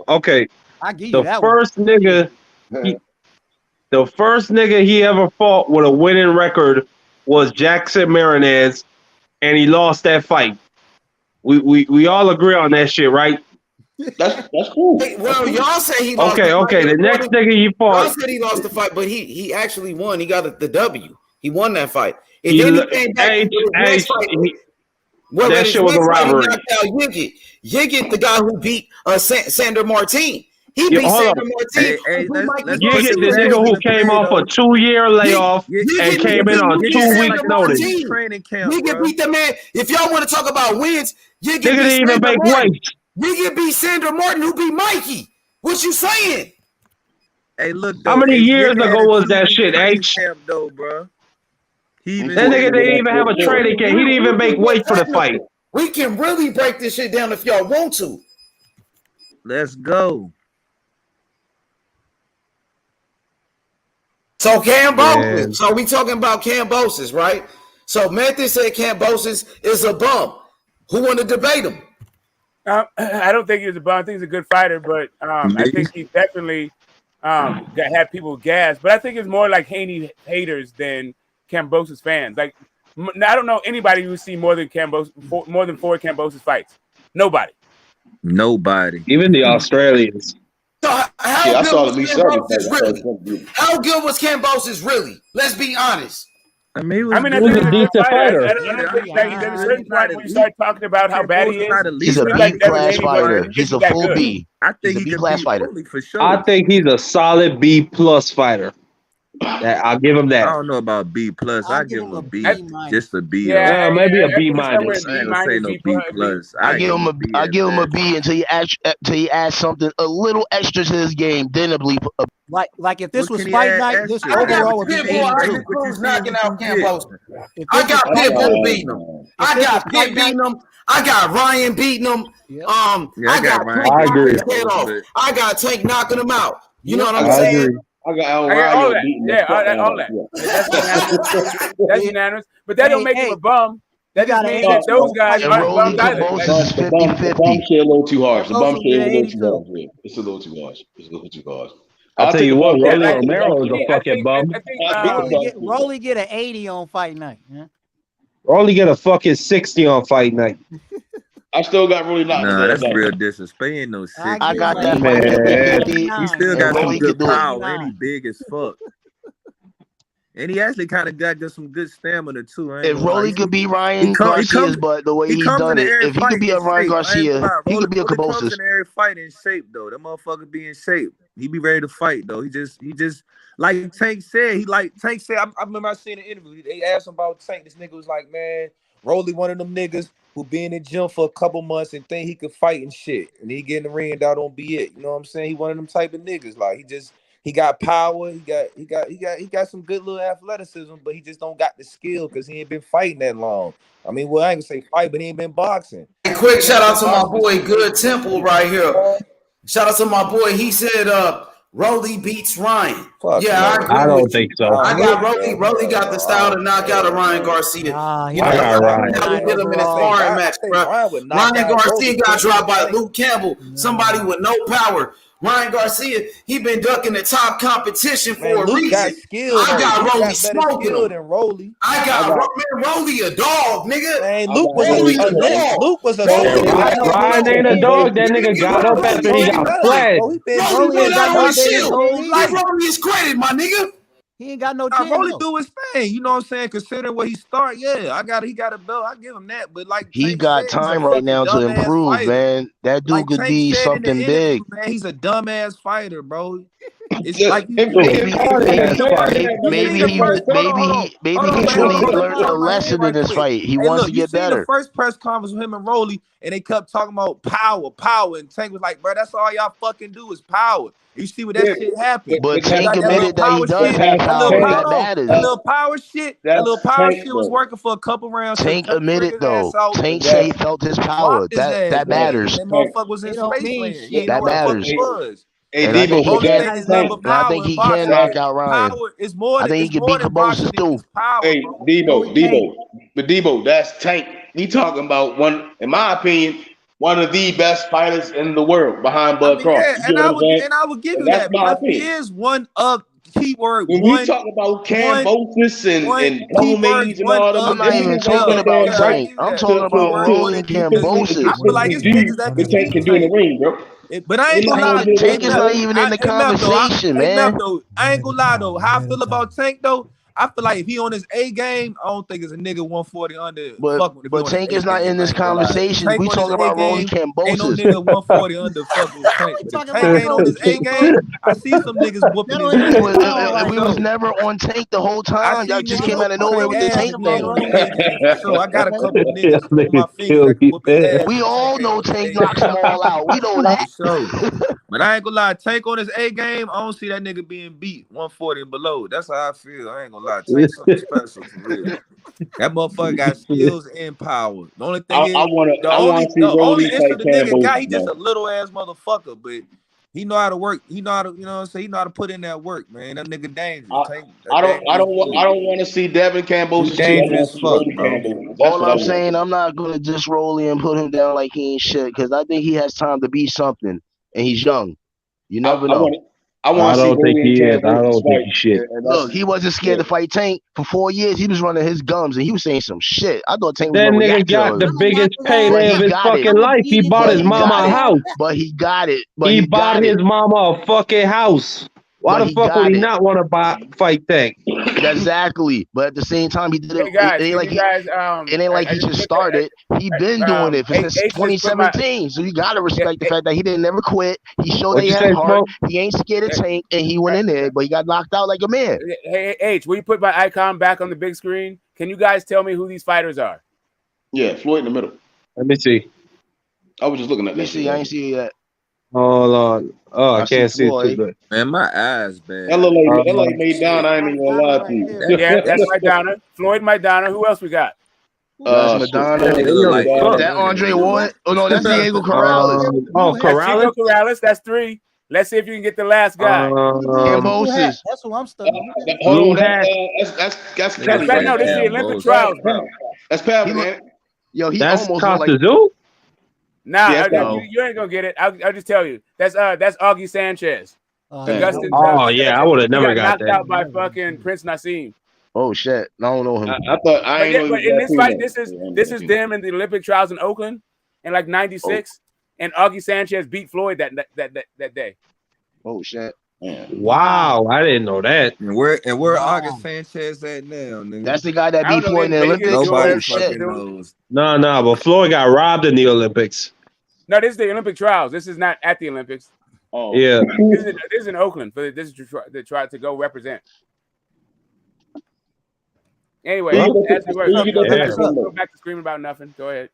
Okay. I give you that first nigga, the first nigga he ever fought with a winning record was Jackson Marinez, and he lost that fight. We all agree on that shit, right? That's cool. Hey, well, y'all say he lost. Okay. The next nigga he fought. Y'all said he lost the fight, but he actually won. He got the W. He won that fight. And then he came back to his next fight. That shit was a robbery. He knocked out Yigit. Yigit, the guy who beat Sander Martin. He beat Sander Martin. Yigit, the nigga who came off a 2-year layoff and came in on 2 weeks notice. Yigit beat the man. If y'all want to talk about wins, Yigit didn't even make weight. Yigit beat Sander Martin, who beat Mikey. What you saying? Hey, look. How many years ago was that shit, H? Though, bro. That nigga didn't even have a training camp. He didn't even make weight for the fight. We can really break this shit down if y'all want to. Let's go. So Kambosos. Man. So we talking about Kambosos, right? So Method said Kambosos is a bum. Who want to debate him? I don't think he's a bum. I think he's a good fighter, but I think he definitely had people gas. But I think it's more like Haney haters than Kambosos fans. Like I don't know anybody who's seen more than more than 4 Kambosos fights. Nobody. Even the Australians. So how good was Kambosos really? How good was Kambosos really? Let's be honest. I mean, I think he's a decent fighter. I don't think there's a certain point when you start talking about how bad he is. He's a B-class fighter. He's a full B. I think he's a B-class fighter. For sure. I think he's a solid B+ fighter. I'll give him that. I don't know about B+. I give him a B, just a B. Yeah, maybe a B-. I ain't gonna say no B+. I give him a B until he adds something a little extra to his game. Then a B. Like if this was fight night, this overall would be Pitbull knocking out Kambosos. I got Pitbull beating him. I got Pit beating him. I got Ryan beating him. I got Tank knocking his head off. I got Tank knocking him out. You know what I'm saying? I got all that. Yeah, all that. That's unanimous. But that don't make him a bum. That just means that those guys aren't bums either. The bombshell a little too harsh. The bombshell is a little too harsh. It's a little too harsh. It's a little too harsh. I'll tell you what, Rolly Romero is a fucking bum. Rolly get an 80 on fight night. Yeah? Rolly get a fucking 60 on fight night. I still got really not. Nah, that's real disrespect. Ain't no 60. I got that man. He still got some good power, and he big as fuck. And he actually kind of got some good stamina too. If Rolly could be Ryan Garcia's butt the way he's done it, if he could be a Ryan Garcia, he could be a Kambosos. He comes in every fight in shape though. That motherfucker be in shape. He be ready to fight though. He just like Tank said. I remember I seen an interview. They asked him about Tank. This nigga was like, man, Rolly one of them niggas who been in the gym for a couple months and think he could fight and shit, and he get in the ring and that don't be it. You know what I'm saying? He one of them type of niggas. Like he got power. He got some good little athleticism, but he just don't got the skill because he ain't been fighting that long. I mean, well, I ain't gonna say fight, but he ain't been boxing. Hey, quick shout out to my boy Good Temple right here. Shout out to my boy. He said Rolly beats Ryan. I don't think so. I got Rolly. Rolly got the style to knock out a Ryan Garcia. I got Ryan. We did him in his sparring match, bro. Ryan Garcia got dropped by Luke Campbell, somebody with no power. Ryan Garcia, he been ducking the top competition for a reason. I got Rolly smoking him. I got Rolly a dog, nigga. Man, Luke was a Ryan ain't a dog. That nigga got up after he got flagged. Rolly went out on his shield. Like Rolly is credit, my nigga. He ain't got no chin. Rolly do his thing. You know what I'm saying? Considering where he start, he got a belt. I give him that. But like he got time right now to improve, man. That dude could be something big. Man, he's a dumbass fighter, bro. It's like maybe he truly learned a lesson in this fight. He wants to get better. The first press conference with him and Rolly, and they kept talking about power, and Tank was like, bro, that's all y'all fucking do is power. You see what that shit happened. But Tank admitted that he does have power. That matters. That little power shit was working for a couple rounds. Tank admitted though. Tank said he felt his power. That matters. That motherfucker was in space land. That matters. Hey, I think he can knock out Ryan. I think he can beat Kambosos too. Hey, Debo, that's Tank. He talking about one, in my opinion, one of the best fighters in the world behind Bud Crawford. Yeah, and I would give you that. Because he is one of keyword. When we talk about Kambosos and Gomez and all them, I'm not even talking about Tank. I'm talking about Rolly and Kambosos. I feel like it's niggas that Tank can do in the ring, bro. But I ain't gonna lie. Tank is not even in the conversation, man. I ain't gonna lie though. How I feel about Tank though, I feel like if he on his A game, I don't think it's a nigga 140 under. But Tank is not in this conversation. We talking about Rolly Kambosos. Ain't no nigga 140 under fucking Tank. But Tank ain't on his A game. I see some niggas whooping his ass. We was never on Tank the whole time. Y'all just came out of nowhere with the Tank thing. So I got a couple of niggas on my fingers that can whoop his ass. We all know Tank knocks them all out. We know that. But I ain't gonna lie, Tank on his A game, I don't see that nigga being beat 140 and below. That's how I feel. I ain't gonna lie. Tank something special for real. That motherfucker got skills and power. The only thing the only issue the nigga got, he just a little ass motherfucker, but He know how to work. He know how to, you know what I'm saying? He know how to put in that work, man. That nigga dangerous. I don't want to see Devin Campbell shit. I want to see Brody Campbell. That's All what I I'm want. saying, I'm not gonna just roll in and put him down like he ain't shit, because I think he has time to be something, and he's young. You never know. I want to see don't think Brody he and is. I Campbell don't think fight. he shit. Look, he wasn't scared to fight Tank for 4 years. He was running his gums and he was saying some shit. I thought Tank was That gonna nigga react got to the it. biggest But payday of he his got it. fucking life. He bought his mama a house. But he got it. But He he bought got his it. mama a fucking house. Why But the he fuck would got he it. not want to fight Tank? Exactly. But at the same time, he did it. Hey guys, It ain't can like you guys? it ain't like I he just just put started. He been doing it since H just put my 2017. So you gotta respect the fact that he didn't never quit. He showed What he you had say, heart. Smoke? He ain't scared of Tank, and he went in there, but he got knocked out like a man. Hey H, will you put my icon back on the big screen? Can you guys tell me who these fighters are? Yeah, Floyd in the middle. Let me see. I was just looking at Let me that. see. I ain't see it yet. Hold on. Oh, I see can't see it too Floyd. good. Man, my eyes bad. That look like made down. I ain't even gonna lie to you. Yeah, that's Maidana. Floyd Maidana. Who else we got? That's Madonna. They look like That Andre Ward. Oh no, that's Diego Corrales. That's Chico Corrales? Corrales. That's 3. Let's see if you can get the last guy. Cambosis. That's who I'm stuck on. Hold on, that's Kelly. Right? No, this is the Olympic trials, bro. That's Pavic. Yo, he That's almost looked like Costa Nah, Yeah, you ain't gonna get it. I'll just tell you. That's Augie Sanchez. Augustin. Oh yeah, I would have He never got got knocked out that. by fucking Prince Nassim. Oh shit! I don't know him. I thought I ain't know. But in this fight, this is them in the Olympic trials in Oakland in like '96, and Augie Sanchez beat Floyd that day. Oh shit! Wow, I didn't know that. And where August Sanchez at now, nigga? That's the guy that I don't beat know, Floyd in the in Vegas, Olympics. Nobody Oh shit! fucking knows. No, but Floyd got robbed in the Olympics. No, this is the Olympic trials. This is not at the Olympics. Oh Yeah. This is in Oakland. This is to try to go represent. Anyway, as we were, go back to screaming about nothing. Go ahead.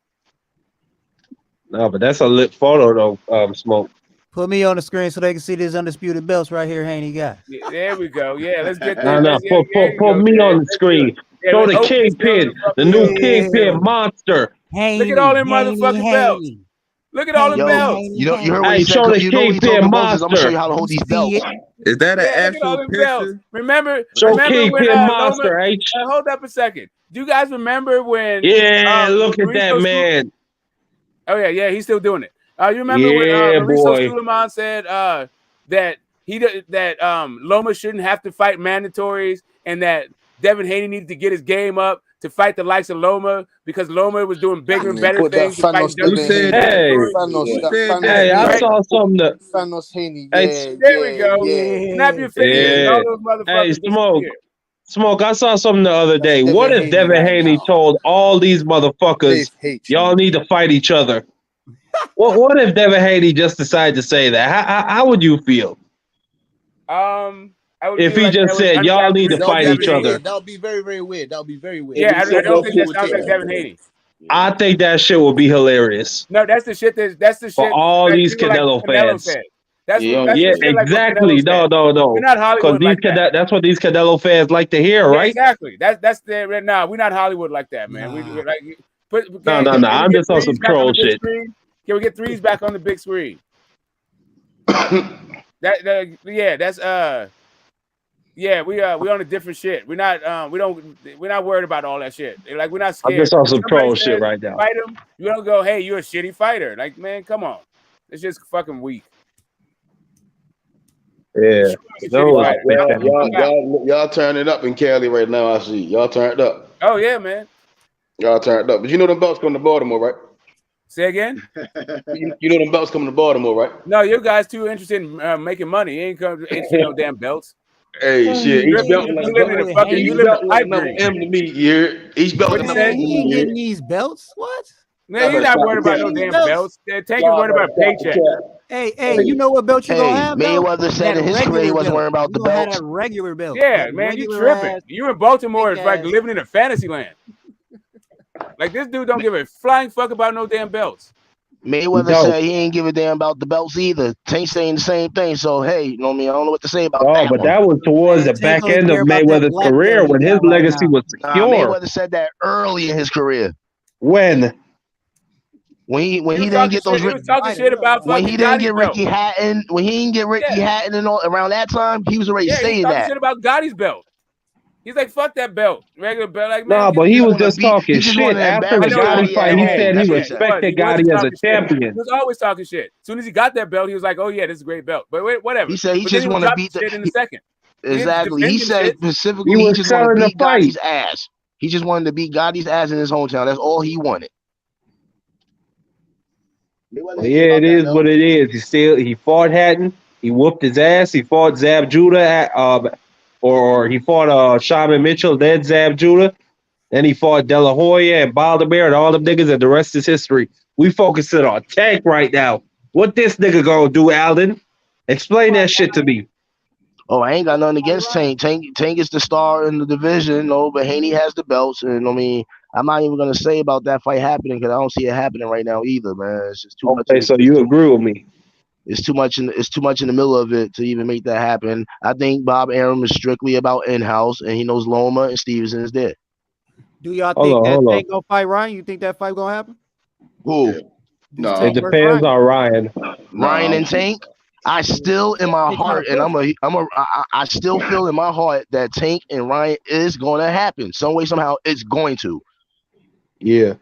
No, but that's a lit photo though, Smoke. Put me on the screen so they can see these undisputed belts right here, Haney got. Yeah, there we go. Yeah, let's get this. No, put me on the screen. Show the Kingpin, the new Kingpin monster. Look at all them motherfucking belts. Look at all them belts. You heard what Hey, he said. show the You know what he told Kingpin the Moses, I'm gonna show you monster. how to hold these belts. Is that an Look at all actual them picture? belts. Remember Show when Kingpin monster, H. hold up a second. Do you guys remember when? Yeah, look at Mauricio that man. Oh yeah, he's still doing it. You remember when Yeah, Mauricio boy. Suleiman said that Loma shouldn't have to fight mandatories and that Devin Haney needed to get his game up to fight the likes of Loma because Loma was doing bigger and better Put that things. to fight Thanos Devin Devin Haney. Haney. Hey, I saw something that. Thanos Haney. Hey, There we go. Snap your fingers. Yeah. All those motherfuckers Hey, disappear. Smoke, I saw something the other day. Devin What if Haney Devin right Haney now. told all these motherfuckers, y'all need to fight each other? What if Devin Haney just decided to say that? How would you feel? I would If feel he like just that said, was y'all need to That would fight be each very other. weird. That would be very, very weird. That would be very weird. Yeah, I don't think that sounds like Devin Haney. I think that shit would be hilarious. No, that's the shit. That's the shit. For all that these people like Canelo fans. said. That's Yeah, the shit like what exactly. Canelo said. No. We're not Hollywood Because like that. that's what these Canelo fans like to hear, Yeah, right? exactly. That's the right now. We're not Hollywood like that, man. We like No. can we I'm get just on some threes back on troll the big shit. screen? Can we get threes back on the big screen? We on a different shit. We're not worried about all that shit. Like we're not scared. I'm just on some Somebody troll shit says, right now. Fight him. You don't go, hey, you're a shitty fighter. Like, man, come on. It's just fucking weak. Yeah. Y'all turn it up in Cali right now. I see y'all turned up. Oh yeah, man. Y'all turned up. But you know them belts coming to Baltimore, right? Say again. You know them belts coming to Baltimore, right? No, you guys too interested in making money. You ain't interested in no damn belts. Hey, shit. Each belt You live in a fucking. You live in a pipe dream. M to me. Yeah. Each belt. What you say? He ain't getting these belts. What? Man, he's not worried about no damn belts. Tank is worried about a paycheck. Hey, you know what belt you gonna have? Mayweather said in his career he wasn't worried about the belts. That regular belt. Yeah, man, you tripping. You in Baltimore is like living in a fantasy land. Like this dude don't give a flying fuck about no damn belts. Mayweather said he ain't give a damn about the belts either. Tank saying the same thing. So hey, you know what I mean? I don't know what to say about that. But that was towards the back end of Mayweather's career when his legacy was secure. Mayweather said that early in his career. When? When he was didn't get those he was talking shit about when he fucking didn't Gotti's get belt. Ricky Hatton, when he didn't get Ricky Hatton and all around that time, he was already Yeah, he was saying talking that. shit about Gotti's belt. He's like, fuck that belt, regular belt. Like, man, Nah, get but the he fuck was out. just talking shit. After the Gotti fight, he said he respected Gotti as a champion. He was always talking shit. As soon as he got that belt, he was like, oh yeah, this is a great belt. But wait, whatever. He said he but just then want to dropping beat the shit in a second. exactly. He said specifically He he was just want selling to the beat fight. Gotti's ass. He just wanted to beat Gotti's ass in his hometown. That's all he wanted. Well, yeah, it is what it is. He fought Hatton. He whooped his ass. He fought Zab Judah, or he fought Shaman Mitchell, then Zab Judah. Then he fought De La Hoya and Baldomir and all them niggas, and the rest is history. We focusing on Tank right now. What this nigga gonna do, Alden? Explain that shit to me. Oh, I ain't got nothing against Tank. Tank is the star in the division, but Haney has the belts, and I mean, I'm not even gonna say about that fight happening because I don't see it happening right now either, man. It's just too much. Okay, so you agree with me? It's too much in the middle of it to even make that happen. I think Bob Arum is strictly about in-house, and he knows Loma and Stevenson is there. Do y'all think that Tank gonna fight Ryan? You think that fight gonna happen? Who? No, it depends on Ryan. Ryan and Tank. I still in my heart, and I still feel in my heart that Tank and Ryan is going to happen some way somehow. It's going to. Yeah.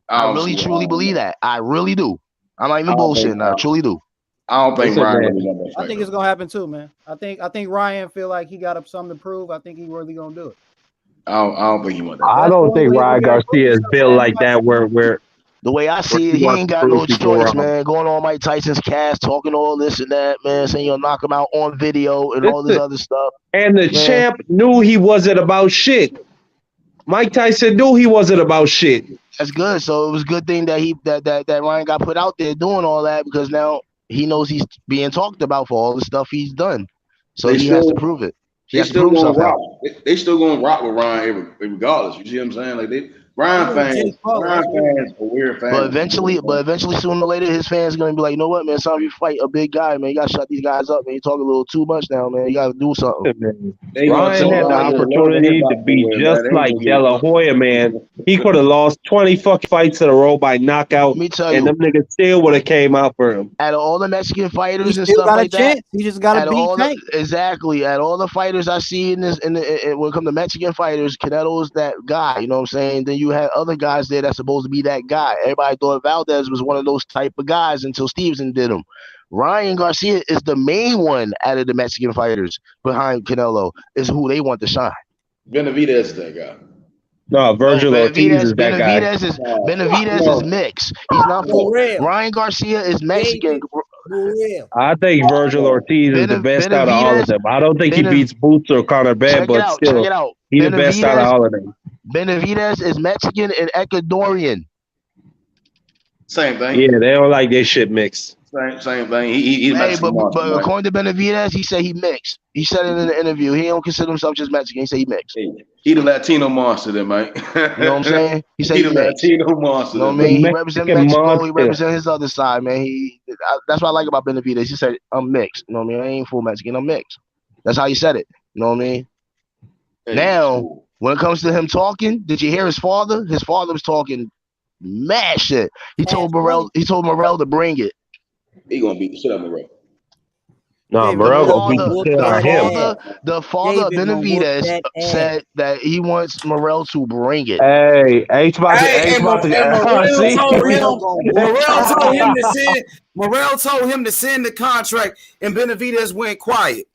I really truly believe that. I really do. I'm not even bullshitting. I truly do. I don't think Ryan. I think it's gonna happen too, man. I think Ryan feel like he got up something to prove. I think he really gonna do it. I don't think he want that. I don't think Ryan Garcia is built like that. Where the way I see it, he ain't got no choice, man. Going on Mike Tyson's cast, talking all this and that, man, saying you'll knock him out on video and all this other stuff. And the champ knew he wasn't about shit. Mike Tyson knew he wasn't about shit. That's good. So it was a good thing that Ryan got put out there doing all that because now he knows he's being talked about for all the stuff he's done. So he has to prove it. They still going to rock. They still going to rock with Ryan regardless. You see what I'm saying? Like Ryan fans are weird fans. But eventually, sooner or later, his fans are gonna be like, you know what, man? It's time you fight a big guy, man. You gotta shut these guys up, man. You talk a little too much now, man. You gotta do something. Ryan had the opportunity to be just like De La Hoya, man. He could have lost 20 fucking fights in a row by knockout, and them niggas still would have came out for him. Out of all the Mexican fighters and still stuff got like a chance. that, He just got to beat Tank. Exactly. At all the fighters I see in when it comes to Mexican fighters, Canelo's that guy. You know what I'm saying? Then you had other guys there that's supposed to be that guy. Everybody thought Valdez was one of those type of guys until Stevenson did him. Ryan Garcia is the main one out of the Mexican fighters behind Canelo, is who they want to shine. Benavidez is that guy. No, Virgil Ortiz is that guy. Benavidez is mixed. He's not full. Ryan Garcia is Mexican. I think Virgil Ortiz is the best out of all of them. I don't think he beats Boots or Conor Ben, but still, he's the best out of all of them. Benavidez is Mexican and Ecuadorian. Same thing. Yeah, they don't like their shit mixed. Same thing. He's Mexican. But according to Benavidez, he said he mixed. He said it in the interview. He don't consider himself just Mexican. He said he mixed. He the Latino monster, then, man. You know what I'm saying? He said he the Latino monster. You know what I mean? He represents Mexico. He represents his other side, man. That's what I like about Benavidez. He said, I'm mixed. You know what I mean? I ain't full Mexican. I'm mixed. That's how he said it. You know what I mean? Now, when it comes to him talking, did you hear his father? His father was talking mad shit. He told Morrell to bring it. He gonna beat the shit out of Morrell. No, Morrell gonna beat the shit out of him. The father of Benavidez said that he wants Morrell to bring it. Hey, Morrell told him to send the contract, and Benavidez went quiet.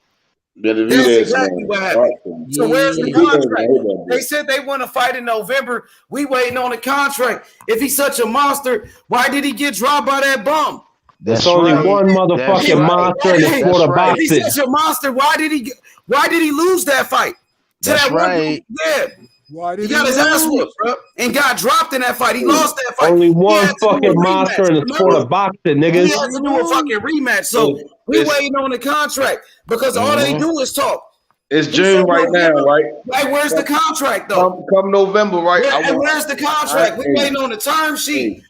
That's exactly what happened. So where's the contract? They said they want to fight in November. We waiting on the contract. If he's such a monster, why did he get dropped by that bum? There's only one motherfucking monster in the sport of boxing. If he's such a monster, why did he lose that fight? That's right. Yeah. He got his ass whooped, bro, and got dropped in that fight. He lost that fight. Only one fucking monster in the sport of boxing, niggas. He had to do a fucking rematch. So we waiting on the contract because all they do is talk. It's June right now, right? Right, where's the contract though? Come November, right? Where's the contract? We waiting on the term sheet.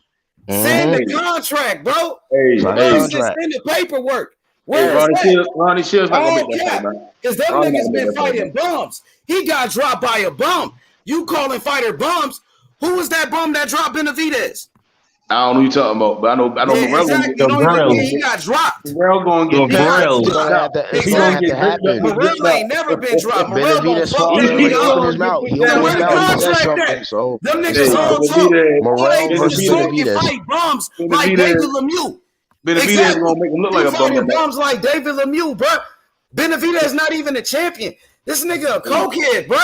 Send the contract, bro. Send the paperwork. Ronnie Shields not gonna make that fight, man. Because them niggas been fighting bums. He got dropped by a bum. You calling fighter bums? Who was that bum that dropped Benavidez? I don't know what you're talking about, but I know Yeah, Morel gonna exactly. get You know, he got dropped. Morel gonna get He got dropped. dropped. It's gonna have to happen. Morel ain't never been dropped. Morel gonna Benavidez fuck fought that him. He nigga opened up. his mouth. He Man, opened where his the mouth. He said contract something. at? So Them niggas all talk. Morel Boy, versus you can Benavidez. fight bums like David Lemieux. Benavidez gonna make him look like You a bum. fighting bums like David Lemieux, bro. Benavidez not even a champion. This nigga a cokehead, bro.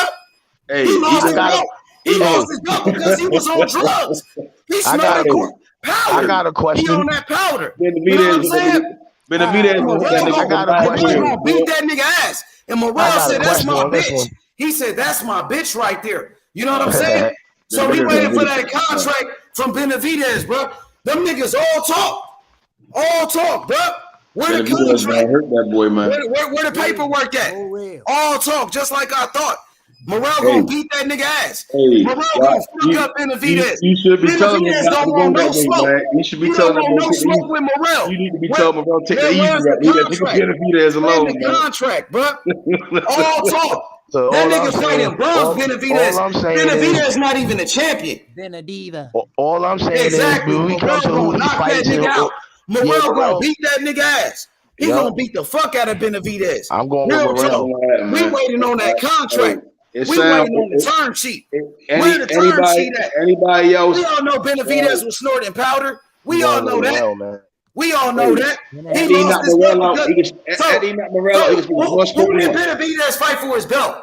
Hey, He lost his gotta- belt. He lost his belt because he was on drugs. He I got snorted powder. I got a question. He on that powder. You know what I'm saying? Benavidez Morel gonna beat that nigga ass. And Morel said, "That's my bitch." He said, "That's my bitch right there." You know what I'm saying? So he waiting for that contract from Benavidez, bro. Them niggas all talk, bro. Where the contract? Hurt that boy, man. Where the paperwork at? All talk, just like I thought. Morel gonna beat that nigga ass. Morel gonna fuck up Benavidez. You should be telling him Benavidez not to don't go want that no way, smoke. man. You should be You telling don't him want no to take it smoke easy. with Morel. You need to be telling Morel take it Where's easy the right here. Take contract? Benavidez alone, Where's the man. contract, bro? All talk. So That all nigga I'm saying- fighting bums, Benavidez. all I'm saying Benavidez is- not even a champion. All I'm saying Exactly. is when we come Morel to who gonna he knock that fights, nigga out. Morel gonna Morel. beat that nigga ass. He Yup. gonna beat the fuck out of Benavidez. I'm going Real with talk. Morel. We waiting on that contract. It We sound- waiting on the term sheet. Any- Where the term anybody- sheet at? anybody else- We all know Benavidez was snorting powder. We all know that. Morel, man. We all know that. Eddie He lost knocked his Morel belt out. because- Eddie knocked Morel out. He was who did Benavidez fight for his belt?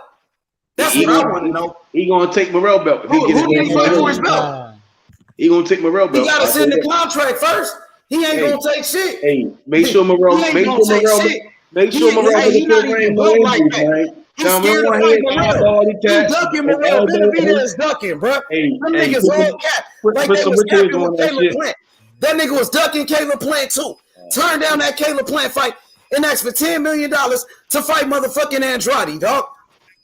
That's what I want to know. He gonna take Morel belt. If he Who get his did he hands fight on for his him. belt? He gonna take Morel He belt. got to I send say the that. contract first. He ain't Hey. gonna take shit. Hey, make sure Morel. He ain't Make gonna sure take Morel. shit. Make sure Morel He doesn't not put even no built like injuries, that. man. He's Now, scared to remember fight when Morel. he He had ducking that Morel. elbow? Benavidez ducking, bro. Hey, Them hey, niggas put some- all cap. put- Like put they some was Richards capping on with that Caleb shit. Plant. That nigga was ducking Caleb Plant too. Turned down that Caleb Plant fight and asked for $10 million to fight motherfucking Andrade, dog.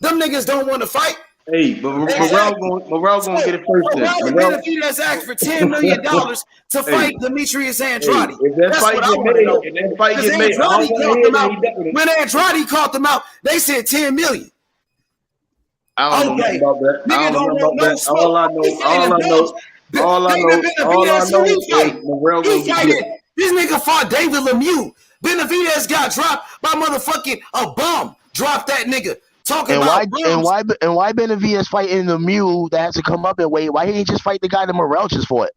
Them niggas don't want to fight. Hey, but Morel gonna get it first. Then Morel and Benavidez asked for $10 million to fight Demetrius Andrade. if that That's fight what I get want to made, know. if that fight Because get made, I Andrade don't caught want them to out. hear that he When Andrade caught them out, they said $10 million. I don't know nothing about that. I don't know about that. All I know is Morel gonna get it. This nigga fought David Lemieux. Benavidez got dropped by motherfucking a bum. Dropped that nigga. Talking And about why Benavidez fighting the mule that has to come up and wait? Why he ain't just fight the guy that Morel just fought?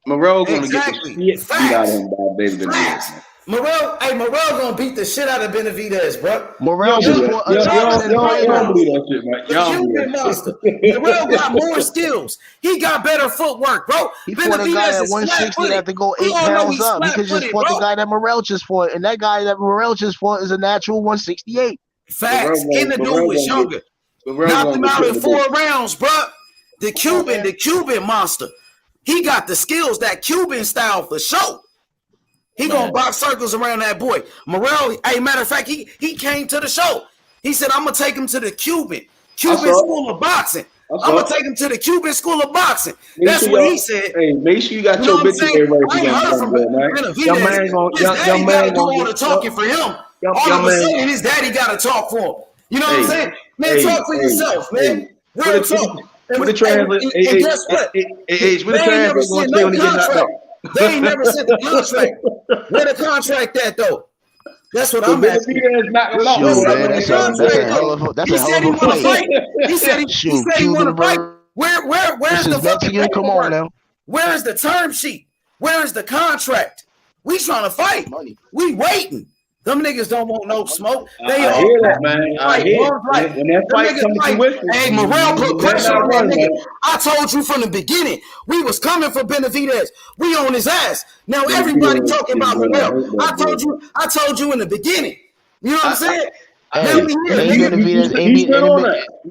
Morel gonna Exactly. get the shit beat out of him by David Benavidez. Morel gonna beat the shit out of Benavidez, bro. Morel just fought a Y'all don't believe that shit, man. Y'all don't believe Cuban that monster. shit. Morel got more skills. He got better footwork, bro. He fought a guy Benavidez at is 160 that had to go We 8 all know pounds he's up. He could just flat-footed, fought the bro. guy that Morel just fought, and that guy that Morel just fought is a natural 168. Facts. And the dude was younger. Knocked him out in 4 rounds, bro. The Cuban monster. He got the skills, that Cuban style for sure. He gonna box circles around that boy. Morel, hey, matter of fact, he came to the show. He said, I'm gonna take him to the Cuban school of boxing. I'm gonna take him to the Cuban school of boxing. That's what he said. Hey, make sure you got You know your what I'm bitches saying? ready I ain't heard from Benavidez. Your man Benavidez. His daddy gotta do all the talking for him. All of a sudden, his daddy gotta talk for him. You know what I'm saying? Man, talk for yourself, man. Real talk. What the translate? And guess what? What the They ain't never translate gonna sent say no when he get knocked contract. out? They ain't never sent the contract. Where the contract at, though? That's what I'm asking. Shoot, man, that's a hell of a He said he want to fight. He said he want to fight. Where's the fucking Mexican? Come on paperwork? now. Where is the term sheet? Where is the contract? We trying to fight. We waiting. Them niggas don't want no smoke. They I all hear that, man. I hear it. When that fight comes to fruition, hey, Morel put pressure on that run, nigga. man. I told you from the beginning, we was coming for Benavidez. We on his ass. Now everybody talking about Morel. I told you in the beginning. You know what I'm saying? Now we here.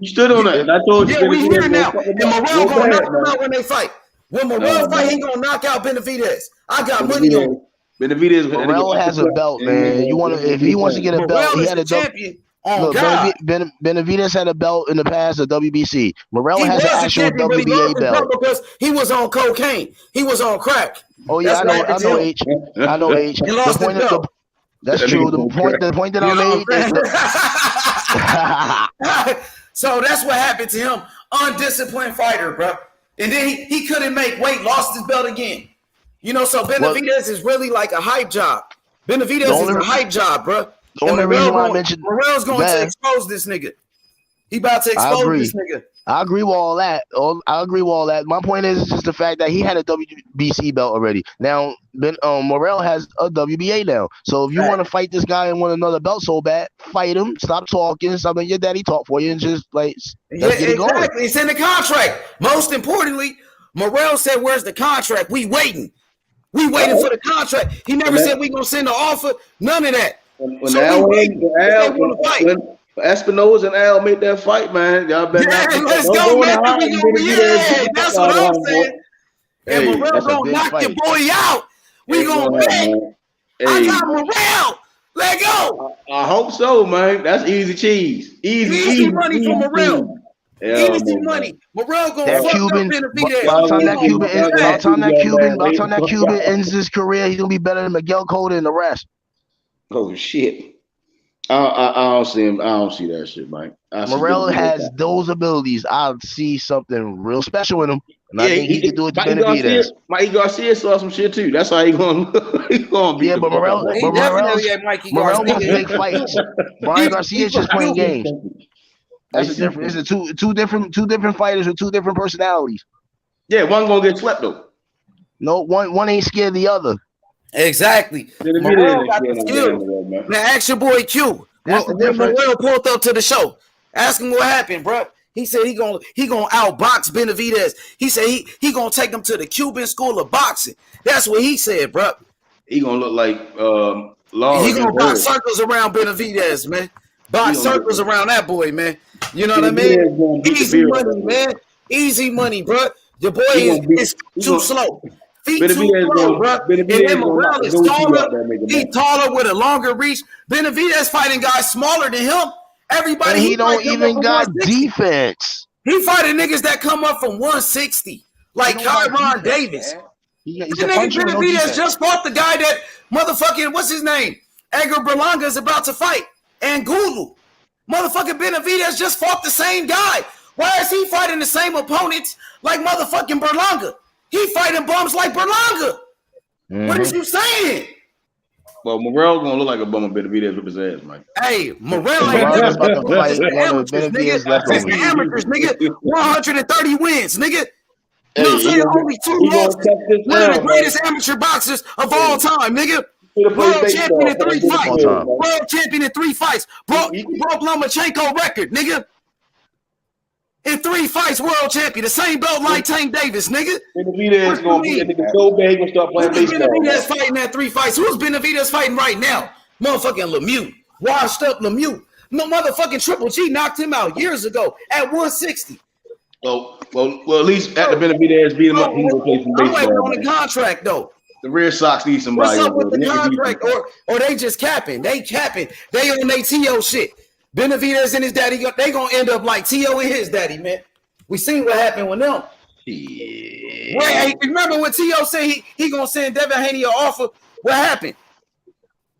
You stood on that. And I told you. Yeah, we here now. And Morel gonna knock him man. out when they fight. When Morel fight, he gonna knock out Benavidez. I got money on him. Benavidez. Morel has a belt, man. If he wants to get a belt, he had a champion. Look, Benavidez had a belt in the past at WBC. Morel has an actual WBA belt because he was on cocaine. He was on crack. Oh yeah, I know H. I know H. He lost his belt. That's true. The point that I made. So that's what happened to him. Undisciplined fighter, bro. And then he couldn't make weight, lost his belt again. You know, so Benavidez is really like a hype job. Benavidez is a hype job, bro. The only reason why I mentioned Morrell's going to expose this nigga. He about to expose this nigga. I agree with all that. My point is just the fact that he had a WBC belt already. Now, Morrell has a WBA now. So if you want to fight this guy and want another belt so bad, fight him. Stop talking. Stop letting your daddy talk for you and just let's get it going. Exactly. It's in the contract. Most importantly, Morrell said, "Where's the contract? We waiting. We waiting for the contract." He never said we gonna send the offer. None of that. When Espinosa and Al make that fight, man, y'all better let's go, man. That's what I'm saying. And Morrell gonna knock your boy out. We gonna bet. I got Morrell. Let go. I hope so, man. That's easy cheese. Easy money for Morrell. Easy money. Morrell gonna fuck up Benavidez. By the time that Cuban ends his career, he's gonna be better than Miguel Cotto and the rest. Oh shit. I don't see him. I don't see that shit, Mike. Morrell has those abilities. I see something real special in him, and I think he can do it to Benavidez. Mikey Garcia saw some shit too. That's how he going to be. Yeah, but Morrell wants to make fights. Brian Garcia is just playing games. That's the difference. It's two different fighters with two different personalities. Yeah, one gonna get swept though. No, one ain't scared of the other. Exactly. Morrell got the skill. Now ask your boy Q. When Morrell pulled up to the show, ask him what happened, bro. He said he gonna outbox Benavidez. He said he gonna take him to the Cuban school of boxing. That's what he said, bro. He gonna look like Lawrence. He gonna box circles around Benavidez, man. Box circles around that boy, man. You know what I mean? Easy money, man. Easy money, bro. Your boy is too slow. Feet too slow, bro. And then Morrell is taller. He taller with a longer reach. Benavidez fighting guys smaller than him. Everybody, he don't even got defense. He fighting niggas that come up from 160, like Kyron Davis. This nigga Benavidez just fought the guy that motherfucking, what's his name? Edgar Berlanga is about to fight. Angulo. Motherfucking Benavidez just fought the same guy. Why is he fighting the same opponents like motherfucking Berlanga? He fighting bums like Berlanga. What is you saying? Well, Morrell gonna look like a bum of Benavidez with his ass, Mike. Hey, Morrell ain't never fight amateurs, nigga. 130 wins, nigga. You know what I'm saying? Only 2 losses. One of the greatest amateur boxers of all time, nigga. World champion in 3 fights. World champion in 3 fights. Broke Lomachenko record, nigga. In 3 fights, world champion. The same belt like Tank Davis, nigga. Benavidez gonna be a nigga so big and start playing baseball. Benavidez fighting at 3 fights. Who's Benavidez fighting right now? Motherfucking Lemieux. Washed up Lemieux. No motherfucking Triple G knocked him out years ago at 160. Well, at least after Benavidez beat him up, he will play some baseball. I'm waiting on the contract though. The Red Sox need somebody. What's up with the contract? Or they just capping. They capping. They on their T.O. shit. Benavidez and his daddy, they gonna end up like T.O. and his daddy, man. We seen what happened with them. Yeah. Wait, remember when T.O. said he gonna send Devin Haney an offer? What happened?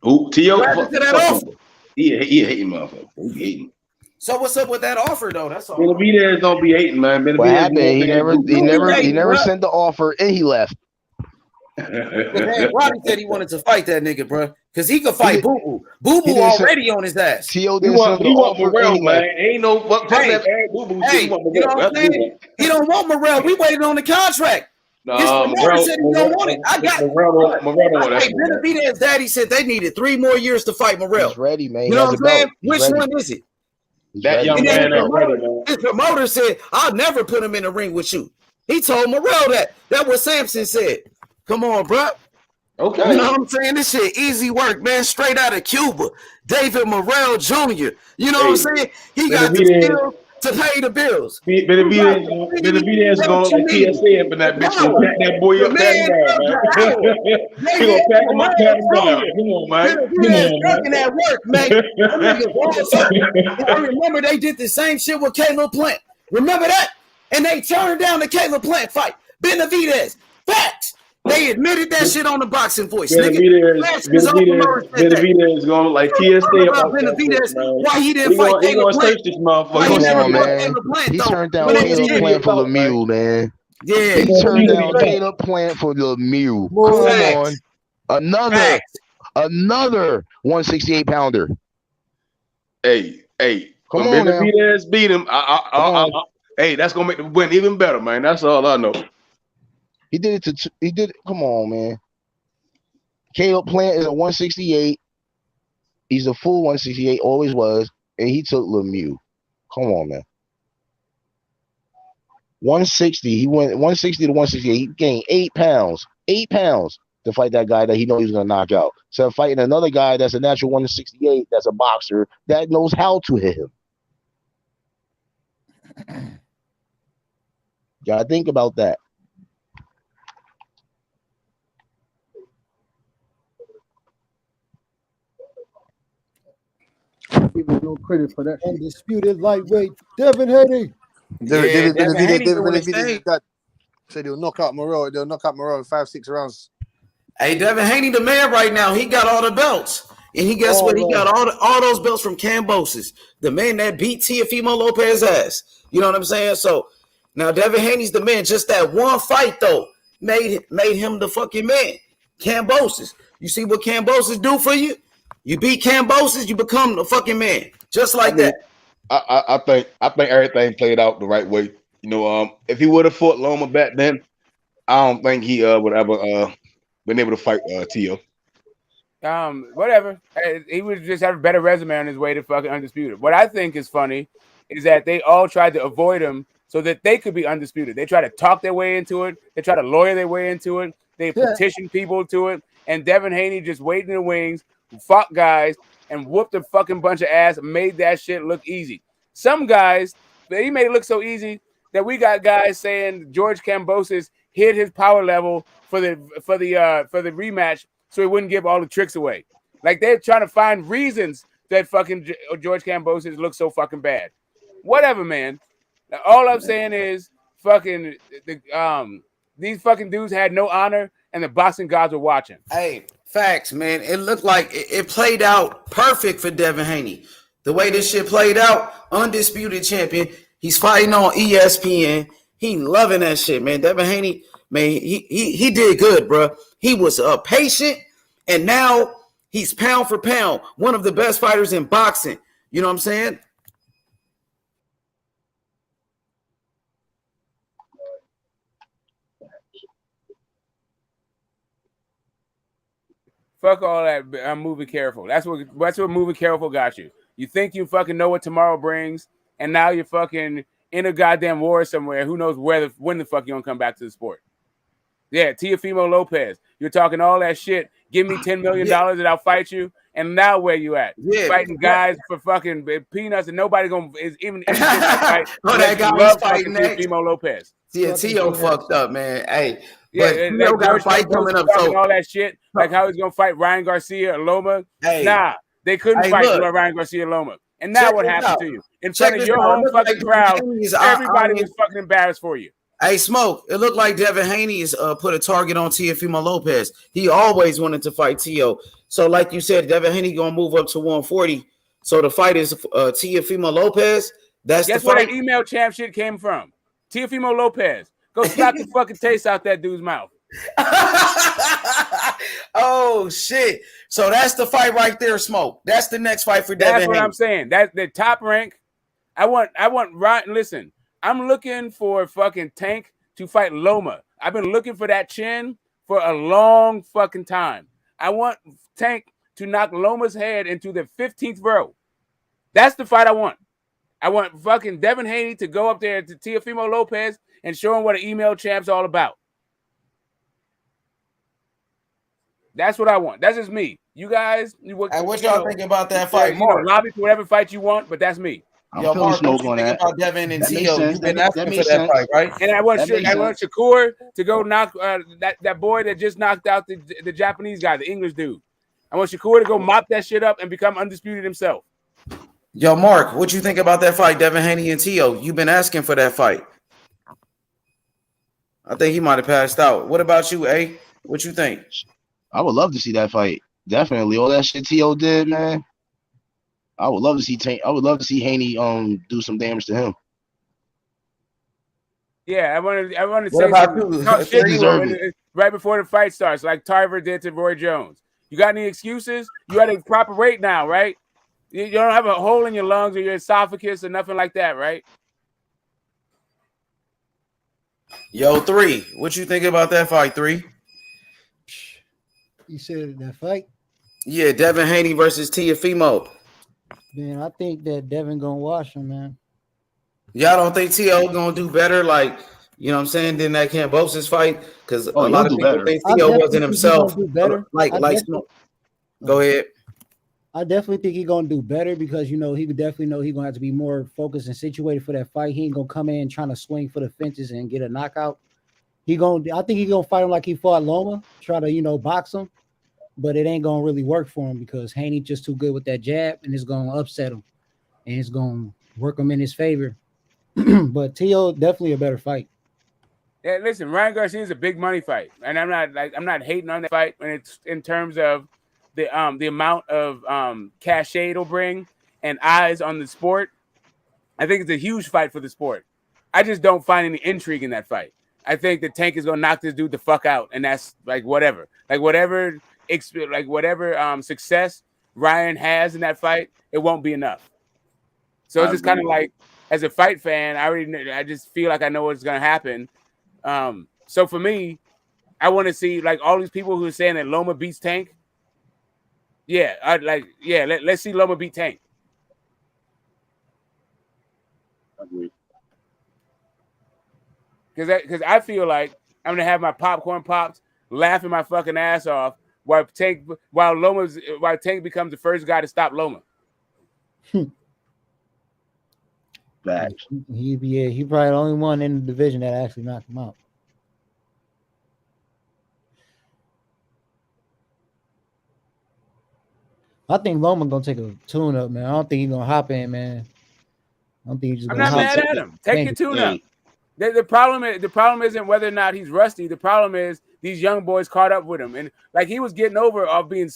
Who? T.O. What happened to that offer? He hating motherfucker. He hating. So what's up with that offer though? That's all. Benavidez don't be hating, man. What happened? He never sent the offer and he left. Roddy said he wanted to fight that nigga, bro, because he could fight Boo Boo. Boo Boo already on his ass. T.O. He want Morrell, man. Ain't no fuck that Boo Boo. Hey, you know what I'm saying? He don't want Morrell. We waited on the contract. Morrell said he don't want it. I got Morrell don't want that. Benavidez's daddy said they needed 3 more years to fight Morrell. He's ready, man. You know what I'm saying? Which one is it? That young man ain't ready, man. His promoter said, "I'll never put him in the ring with you." He told Morrell that. That's what Sampson said. Come on, bro. Okay. You know what I'm saying? This shit easy work, man. Straight out of Cuba. David Morrell Jr. You know what I'm saying? He got the skills to pay the bills. Benavidez is going to like TSA up in that bitch and pack that boy up, pack him down, man. He going to pack him up, pack him down. Come on, man. Benavidez working at work, man. I remember they did the same shit with Caleb Plant. Remember that? And they turned down the Caleb Plant fight. Benavidez. Facts. They admitted that shit on the Boxing Voice. Benavidez is going to like TSA about Benavidez. Why he didn't fight Caleb Plant? He turned down Caleb Plant for Lemieux, man. Yeah. He turned down Caleb Plant for Lemieux. Come on. Another 168 pounder. Hey, Come when on now. Benavidez beat him, hey, that's gonna make the win even better, man. That's all I know. He did it. Come on, man. Caleb Plant is a 168. He's a full 168, always was, and he took Lemieux. Come on, man. 160. He went 160 to 168. He gained 8 pounds. 8 pounds to fight that guy that he knows he's gonna knock out. So fighting another guy that's a natural 168, that's a boxer that knows how to hit him. Gotta think about that. Give him no credit for that. Undisputed lightweight, Devin Haney. David Benavidez got said he'll knock out Morrell. They'll knock out Morrell in 5-6 rounds. Hey, Devin Haney, the man right now. He got all the belts, and he guess what? He got all those belts from Cambosis, the man that beat Teofimo Lopez ass. You know what I'm saying? So now Devin Haney's the man. Just that one fight though made him the fucking man. Cambosis. You see what Cambosis do for you? You beat Cambosis, you become the fucking man. Just like that. I think everything played out the right way. You know, if he would have fought Loma back then, I don't think he would ever been able to fight Tio. Whatever. He would just have a better resume on his way to fucking undisputed. What I think is funny is that they all tried to avoid him so that they could be undisputed. They try to talk their way into it. They try to lawyer their way into it. They petition people to it. And Devin Haney just waited in the wings, fought guys, and whooped a fucking bunch of ass, and made that shit look easy. Some guys, he made it look so easy that we got guys saying George Cambosis hit his power level for the rematch so he wouldn't give all the tricks away. Like they're trying to find reasons that fucking George Cambosis looks so fucking bad. Whatever, man. All I'm saying is fucking these fucking dudes had no honor and the boxing gods were watching. Hey, facts, man. It looked like it played out perfect for Devin Haney. The way this shit played out, undisputed champion. He's fighting on ESPN. He loving that shit, man. Devin Haney, man, he did good, bro. He was patient, and now he's pound for pound one of the best fighters in boxing. You know what I'm saying? Fuck all that. I'm moving careful. That's what moving careful got you. You think you fucking know what tomorrow brings, and now you're fucking in a goddamn war somewhere. Who knows when the fuck you gonna come back to the sport? Yeah, Teofimo Lopez. You're talking all that shit. Give me $10 million and I'll fight you. And now where you at? Yeah, fighting guys for fucking peanuts and nobody is even interested to fight. That guy was fighting Teofimo Lopez. Yeah, Tio fucked up, man. Hey, yeah, Tio got a fight coming up. So all that shit, like how he's gonna fight Ryan Garcia or Loma. Hey, nah, they couldn't fight Ryan Garcia or Loma. And now what happened to you? In front of your own fucking crowd, everybody was fucking embarrassed for you. Hey, Smoke, it looked like Devin Haney has put a target on Teofimo Lopez. He always wanted to fight Tio. So like you said, Devin Haney going to move up to 140. So the fight is Teofimo Lopez. That's Guess the fight. Where that email champ shit came from? Teofimo Lopez. Go slap the fucking taste out that dude's mouth. Oh, shit. So that's the fight right there, Smoke. That's the next fight for Devin Haney. That's what I'm saying. That's the top rank. I want Ryan. Listen, I'm looking for fucking Tank to fight Loma. I've been looking for that chin for a long fucking time. I want Tank to knock Loma's head into the 15th row. That's the fight I want. I want fucking Devin Haney to go up there to Teofimo Lopez and show him what an email champ's all about. That's what I want. That's just me. You guys, what y'all think about that fight? Lobby for whatever fight you want, but that's me. Yo, Mark, what you think about Devin and Tio? You've been asking for that fight, right? And I want Shakur to go knock that boy that just knocked out the Japanese guy, the English dude. I want Shakur to go mop that shit up and become undisputed himself. Yo, Mark, what you think about that fight, Devin Haney and Tio? You've been asking for that fight. I think he might have passed out. What about you, A? What you think? I would love to see that fight. Definitely. All that shit Tio did, man. I would love to see Haney do some damage to him. Yeah, I want to What say about something. you? Talk shit Three? to him right before the fight starts, like Tarver did to Roy Jones. You got any excuses? You at a proper weight now, right? You don't have a hole in your lungs or your esophagus or nothing like that, right? Yo, 3. What you think about that fight, 3? You said that fight? Yeah, Devin Haney versus Teofimo. Man, I think that Devin gonna wash him, man. Y'all don't think T.O. gonna do better, like, you know what I'm saying, than that Cambosis fight? Because a lot of people think T.O. wasn't himself. Do better. Go ahead. I definitely think he's gonna do better because he would definitely know he's gonna have to be more focused and situated for that fight. He ain't gonna come in trying to swing for the fences and get a knockout. I think he's gonna fight him like he fought Loma, try to, box him, but it ain't gonna really work for him because Haney just too good with that jab and it's gonna upset him and it's gonna work him in his favor. But T.O. definitely a better fight. Yeah, listen, Ryan Garcia is a big money fight, and I'm not hating on that fight when it's in terms of the amount of cachet it'll bring and eyes on the sport. I think it's a huge fight for the sport. I just don't find any intrigue in that fight. I think the Tank is gonna knock this dude the fuck out, and that's whatever success Ryan has in that fight, it won't be enough. So it's just kind of like, as a fight fan, I just feel like I know what's gonna happen. So for me, I want to see all these people who are saying that Loma beats Tank. Yeah, let's see Loma beat Tank. Because I feel like I'm gonna have my popcorn popped, laughing my fucking ass off while Tank becomes the first guy to stop Loma. He probably the only one in the division that actually knocked him out. I think Loma gonna take a tune up, man. I don't think he's gonna hop in, man. I don't think he's just I'm gonna not mad at him. Take your tune up. The problem isn't whether or not he's rusty. The problem is these young boys caught up with him, and he was getting over off his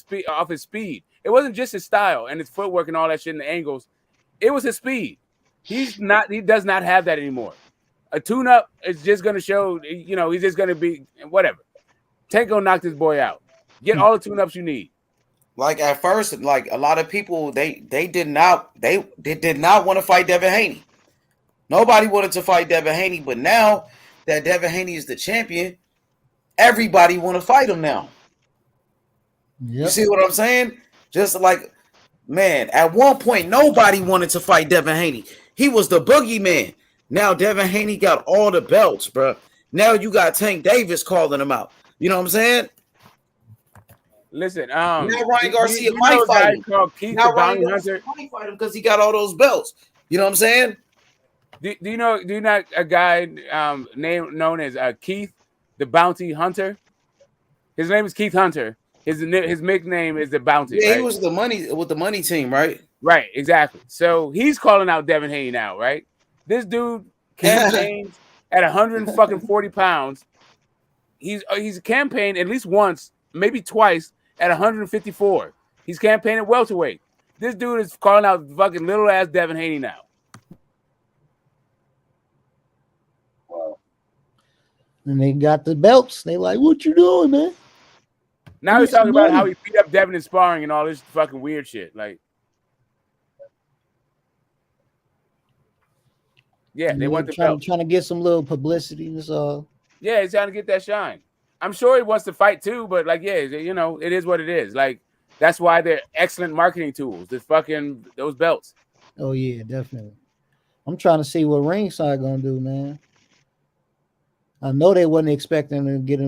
speed. It wasn't just his style and his footwork and all that shit and the angles. It was his speed. He does not have that anymore. A tune-up is just going to show, he's just going to be whatever. Tank gonna knock this boy out. Get all the tune-ups you need. Like at first, a lot of people, they did not want to fight Devin Haney. Nobody wanted to fight Devin Haney, but now that Devin Haney is the champion, everybody want to fight him now. Yep. You see what I'm saying? Just like, man, at one point, nobody wanted to fight Devin Haney. He was the boogeyman. Now Devin Haney got all the belts, bro. Now you got Tank Davis calling him out. You know what I'm saying? Listen, now Ryan Garcia might fight him. Now Ryan Garcia might fight him because he got all those belts. You know what I'm saying? Do you know a guy known as Keith the Bounty Hunter? His name is Keith Hunter. His nickname is the Bounty. Yeah, right? He was with the money team, right? Right, exactly. So he's calling out Devin Haney now, right? This dude campaigns at 140 pounds. He's campaigned at least once, maybe twice, at 154. He's campaigning welterweight. This dude is calling out fucking little ass Devin Haney now. And they got the belts. They like, what you doing, man? Now he's talking about how he beat up Devin in sparring and all this fucking weird shit. Yeah, they want the belt. Trying to get some little publicity. That's all. Yeah, he's trying to get that shine. I'm sure he wants to fight too, but it is what it is. That's why they're excellent marketing tools. Those belts. Oh yeah, definitely. I'm trying to see what Ringside gonna do, man. I know they wasn't expecting to give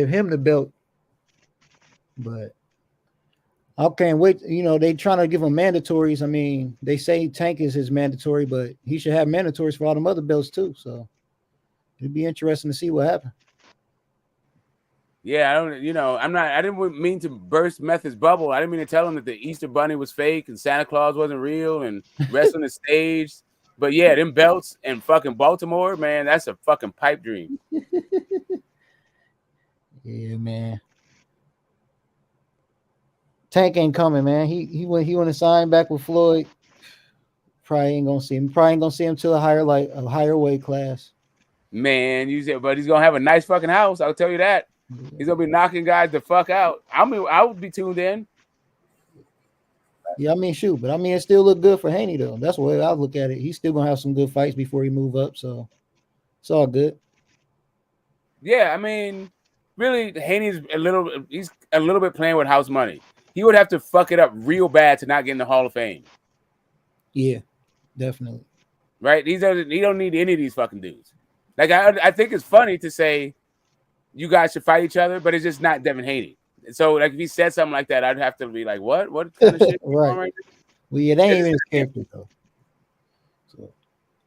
him the belt, but I can't wait. They trying to give him mandatories. I mean, they say Tank is his mandatory, but he should have mandatories for all them other belts too. So it'd be interesting to see what happens. Yeah, I didn't mean to burst Method's bubble. I didn't mean to tell him that the Easter Bunny was fake and Santa Claus wasn't real and wrestling the stage. But yeah, them belts and fucking Baltimore, man, that's a fucking pipe dream. Yeah, man. Tank ain't coming, man. He went to sign back with Floyd. Probably ain't gonna see him. Probably ain't gonna see him till a higher weight class. Man, you said, but he's gonna have a nice fucking house. I'll tell you that. He's gonna be knocking guys the fuck out. I would be tuned in. Yeah, I mean, shoot, but I mean, it still look good for Haney though. That's the way I look at it. He's still gonna have some good fights before he move up, so it's all good. Yeah, I mean, really, Haney's he's a little bit playing with house money. He would have to fuck it up real bad to not get in the Hall of Fame. Yeah, definitely. Right? He don't need any of these fucking dudes. Like I think it's funny to say you guys should fight each other, but it's just not Devin Haney. So like if he said something like that, I'd have to be like, what kind of shit? Right. Well, yeah, they ain't even his character though. So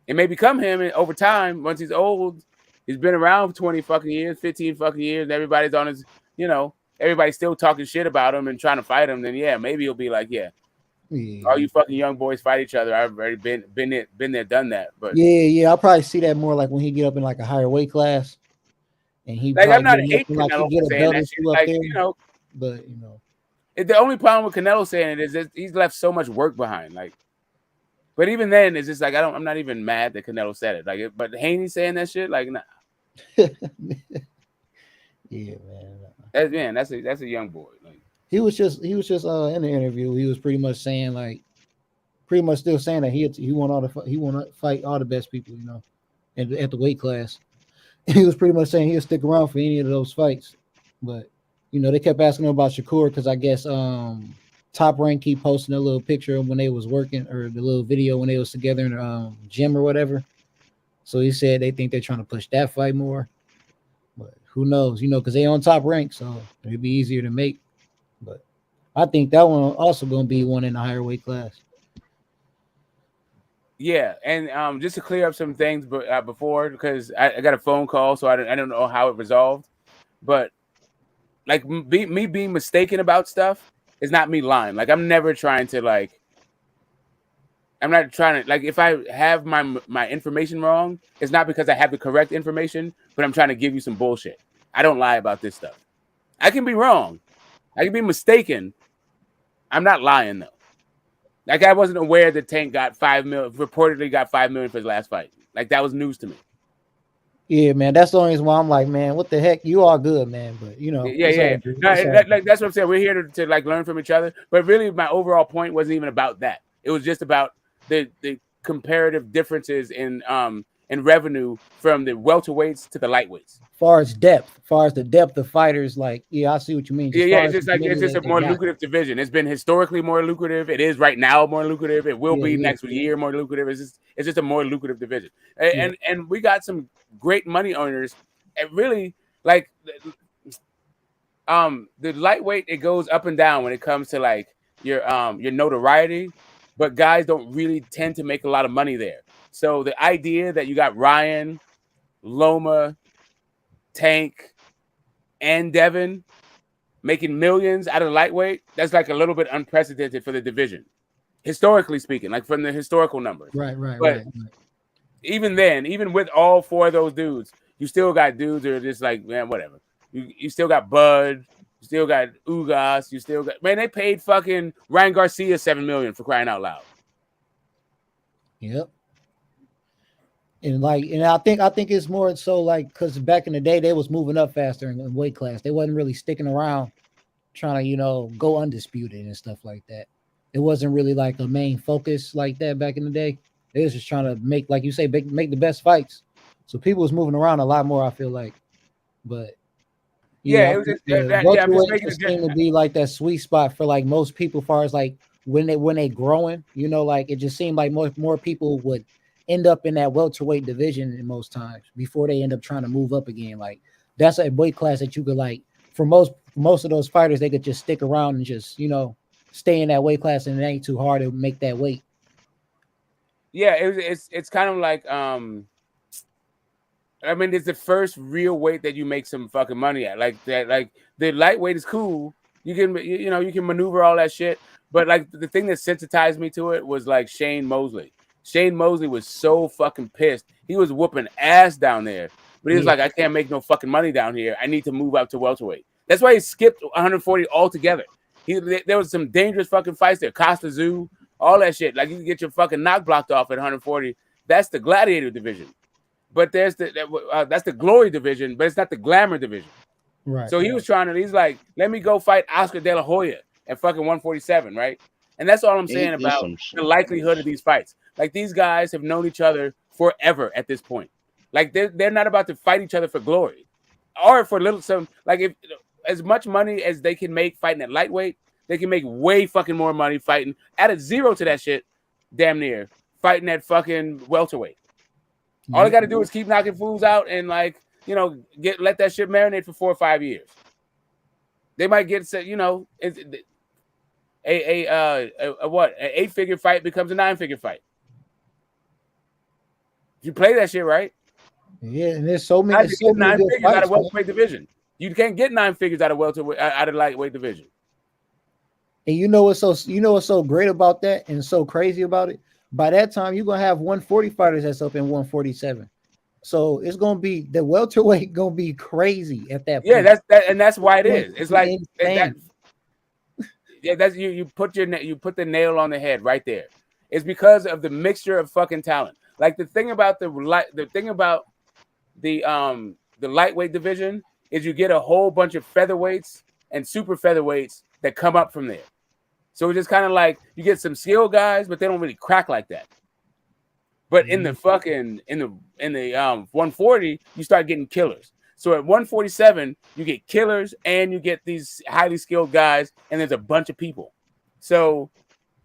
it may become him over time once he's old. He's been around for 20 fucking years, 15 fucking years, and everybody's on his, everybody's still talking shit about him and trying to fight him. Then yeah, maybe he'll be like, yeah. All you fucking young boys fight each other. I've already been there, done that. But yeah, I'll probably see that more like when he get up in like a higher weight class, and he like I'm not hating like Canelo he get a belt or two up there, but the only problem with Canelo saying it is that he's left so much work behind. Like, but even then, it's just like I'm not even mad that Canelo said it. Like, but Haney saying that shit, like, nah. Yeah, man. That's a young boy. Like, he was just in the interview. He was pretty much saying still saying that he want to fight all the best people, at the weight class. He was pretty much saying he'll stick around for any of those fights, but they kept asking him about Shakur because I guess Top Rank keep posting a little picture of when they was working or the little video when they was together in the gym or whatever. So he said they think they're trying to push that fight more, but who knows? Because they on Top Rank, so it'd be easier to make. But I think that one also going to be one in the higher weight class. Yeah, and just to clear up some things before, because I got a phone call, so I don't know how it resolved. But like me being mistaken about stuff is not me lying. Like I'm never trying to I'm not trying to if I have my information wrong, it's not because I have the correct information, but I'm trying to give you some bullshit. I don't lie about this stuff. I can be wrong. I can be mistaken. I'm not lying though. Like I wasn't aware that Tank got reportedly got $5 million for his last fight. Like that was news to me. Yeah, man. That's the only reason why I'm like, man, what the heck? You are good, man. But Yeah. No, that's what I'm saying. We're here to learn from each other. But really, my overall point wasn't even about that. It was just about the comparative differences in revenue from the welterweights to the lightweights. Far as the depth of fighters, I see what you mean. It's just a more lucrative division. It's been historically more lucrative. It is right now more lucrative. It will be next year more lucrative. It's just a more lucrative division. And we got some great money owners. And really, the lightweight, it goes up and down when it comes to your notoriety, but guys don't really tend to make a lot of money there. So the idea that you got Ryan, Loma, Tank, and Devin making millions out of lightweight, that's like a little bit unprecedented for the division, historically speaking, like from the historical numbers. Right. Even then, even with all four of those dudes, you still got dudes that are just like, man, whatever. You still got Bud, you still got Ugas, you still got they paid fucking Ryan Garcia $7 million for crying out loud. Yep. And I think it's more so because back in the day they was moving up faster in weight class. They wasn't really sticking around trying to go undisputed and stuff like that. It wasn't really like a main focus like that back in the day. They was just trying to make, like you say, make the best fights. So people was moving around a lot more, I feel like. But welterweight just seemed to be like that sweet spot for most people, as far as when they growing. It just seemed like more people would end up in that welterweight division in most times before they end up trying to move up again. That's a weight class that you could for most of those fighters, they could just stick around and just stay in that weight class, and it ain't too hard to make that weight. Yeah, it's kind of like it's the first real weight that you make some fucking money at. The lightweight is cool. You can you can maneuver all that shit, but the thing that sensitized me to it was Shane Mosley. Shane Mosley was so fucking pissed. He was whooping ass down there, but he was like, I can't make no fucking money down here. I need to move up to welterweight. That's why he skipped 140 altogether. There was some dangerous fucking fights there. Costa Zoo, all that shit. Like you can get your fucking knock blocked off at 140. That's the gladiator division. But there's that's the glory division, but it's not the glamour division. Right. So he's like, let me go fight Oscar De La Hoya at fucking 147, right? And that's all I'm saying about the likelihood of these fights. Like these guys have known each other forever at this point. Like they're not about to fight each other for glory or for little some. Like if as much money as they can make fighting at lightweight, they can make way fucking more money fighting at a zero to that shit, damn near fighting at fucking welterweight. All they got to do is keep knocking fools out and like let that shit marinate for 4 or 5 years. They might get an 8-figure fight becomes a 9-figure fight. You play that shit right. Yeah, and there's so many. So 9 figures fights, out of welterweight division. You can't get 9 figures out of welterweight out of lightweight division. And you know what's so great about that and so crazy about it? By that time, you're gonna have 140 fighters that's up in 147. So it's gonna be the welterweight gonna be crazy at that point. Yeah, that's why it is. It's like that. Yeah, that's you put the nail on the head right there. It's because of the mixture of fucking talent. Like the thing about the lightweight division is you get a whole bunch of featherweights and super featherweights that come up from there. So it's just kind of like you get some skill guys, but they don't really crack like that. But in the 140, you start getting killers. So at 147, you get killers and you get these highly skilled guys, and there's a bunch of people. So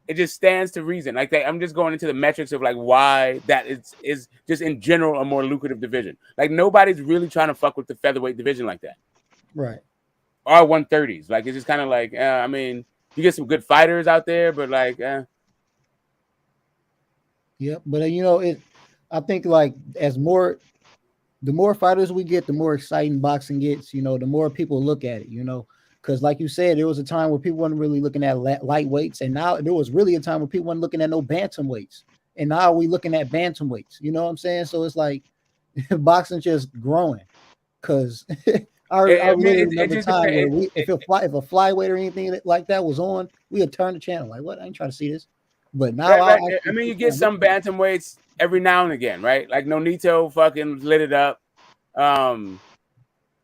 it just stands to reason. Like I'm just going into the metrics of like why that is just in general a more lucrative division. Like nobody's really trying to fuck with the featherweight division like that. Right. Or 130s. Like it's just kind of like I mean, you get some good fighters out there, but like yeah, but I think like the more fighters we get, the more exciting boxing gets, the more people look at it, because like you said, there was a time where people weren't really looking at lightweights, and now there was really a time where people weren't looking at no bantamweights, and now we looking at bantamweights. You know what I'm saying? So it's like boxing just growing. Because I really remember a time where if a flyweight or anything like that was on, we would turn the channel like, what? I ain't trying to see this. But now, right. I mean, you get some bantamweights every now and again, right? Like Nonito fucking lit it up.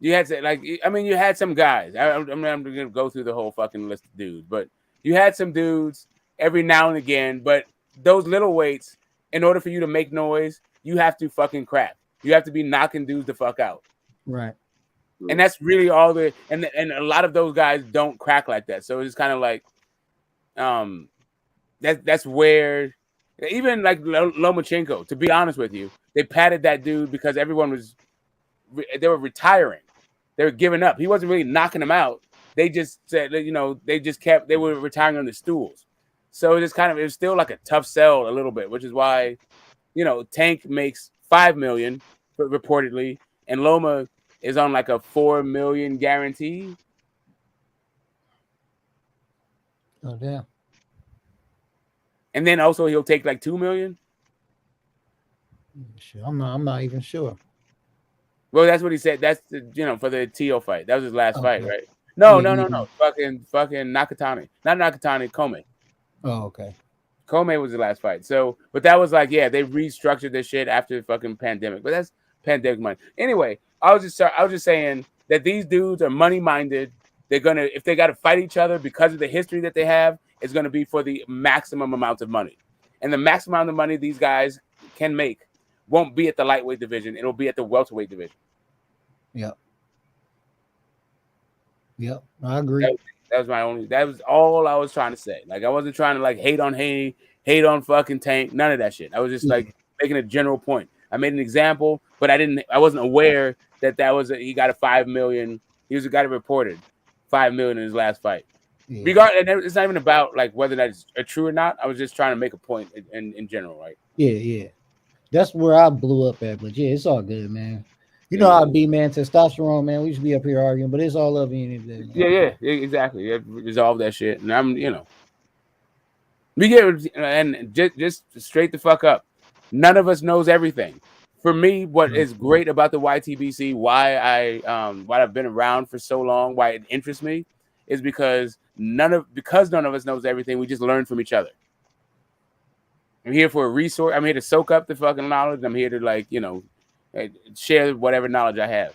You had you had some guys. I'm gonna go through the whole fucking list of dudes, but you had some dudes every now and again. But those little weights, in order for you to make noise, you have to fucking crack. You have to be knocking dudes the fuck out. Right. And that's really all and a lot of those guys don't crack like that. So it's kind of like, that's where even like Lomachenko, to be honest with you, they patted that dude because they were retiring. They were giving up. He wasn't really knocking them out. They just said, they were retiring on the stools. So it was still like a tough sell a little bit, which is why, Tank makes $5 million reportedly, and Loma is on like a $4 million guarantee. Oh damn. And then also he'll take like $2 million. Sure, I'm not even sure. Well, that's what he said. That's for the Tio fight. That was his last fight, right? No. Fucking Nakatani, not Nakatani, Kome. Oh, okay. Kome was the last fight. So, but that was like, they restructured this shit after the fucking pandemic. But that's pandemic money. Anyway, I was just saying that these dudes are money minded. They're gonna, if they got to fight each other because of the history that they have, it's gonna be for the maximum amount of money. And the maximum amount of money these guys can make won't be at the lightweight division. It'll be at the welterweight division. Yep, I agree. That was all I was trying to say. Like I wasn't trying to like hate on Haney, hate on fucking Tank, none of that shit. I was just like making a general point. I made an example, but I wasn't aware that was he got a $5 million. He was a guy that reported $5 million in his last fight. Yeah. And it's not even about like whether that's true or not. I was just trying to make a point in general, right? Yeah. That's where I blew up at, but yeah, it's all good, man. You know how it be, man. Testosterone, man. We should be up here arguing, but it's all love in it. Yeah, exactly. You have to resolve that shit, and I'm, we get and just straight the fuck up. None of us knows everything. For me, what is great about the YTBC, why I've been around for so long, why it interests me, is because none of us knows everything. We just learn from each other. I'm here for a resource. I'm here to soak up the fucking knowledge. I'm here to, like, you know, share whatever knowledge I have.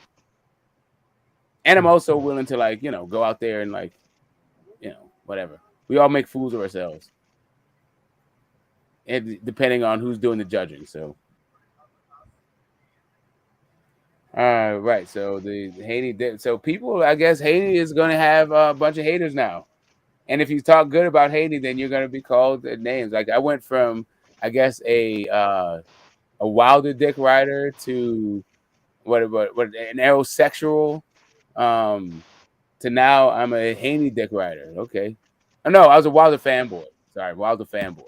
And I'm also willing to, like, you know, go out there and, like, you know, whatever. We all make fools of ourselves. And depending on who's doing the judging. So, right. So the Haney, so people, I guess Haney is going to have a bunch of haters now. And if you talk good about Haney, then you're going to be called names. Like, I went from, I guess, a Wilder dick rider to what an aerosexual, to now I'm a Haney dick rider. Okay. Oh, no, I was a Wilder fanboy. Sorry, Wilder fanboy.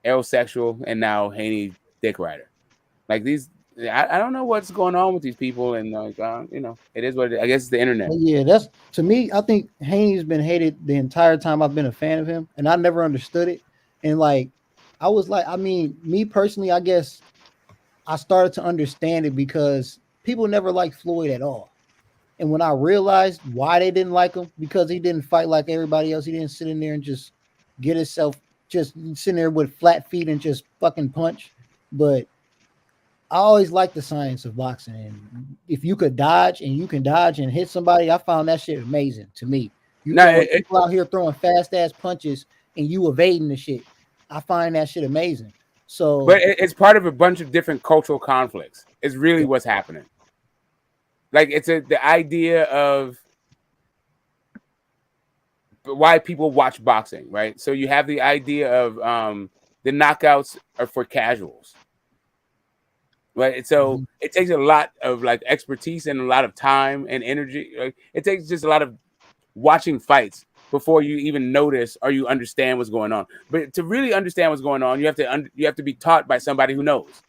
Aerosexual, and now Haney dick rider. Like, these, I don't know what's going on with these people, and like, you know, it is what it is. I guess it's the internet. Yeah, that's, to me, I think Haney's been hated the entire time I've been a fan of him, and I never understood it. And like, I was like, I mean, me personally, I guess I started to understand it because people never liked Floyd at all. And when I realized why they didn't like him, because he didn't fight like everybody else, he didn't sit in there and just get himself, just sitting there with flat feet and just fucking punch. But I always liked the science of boxing, and if you could dodge and you can dodge and hit somebody, I found that shit amazing to me. People out here throwing fast ass punches and you evading the shit. I find that shit amazing. So, but it's part of a bunch of different cultural conflicts. It's really what's happening. Like, it's the idea of why people watch boxing, right? So you have the idea of the knockouts are for casuals, right? So it takes a lot of, like, expertise and a lot of time and energy. Like, it takes just a lot of watching fights before you even notice or you understand what's going on. But to really understand what's going on, you have to be taught by somebody who knows.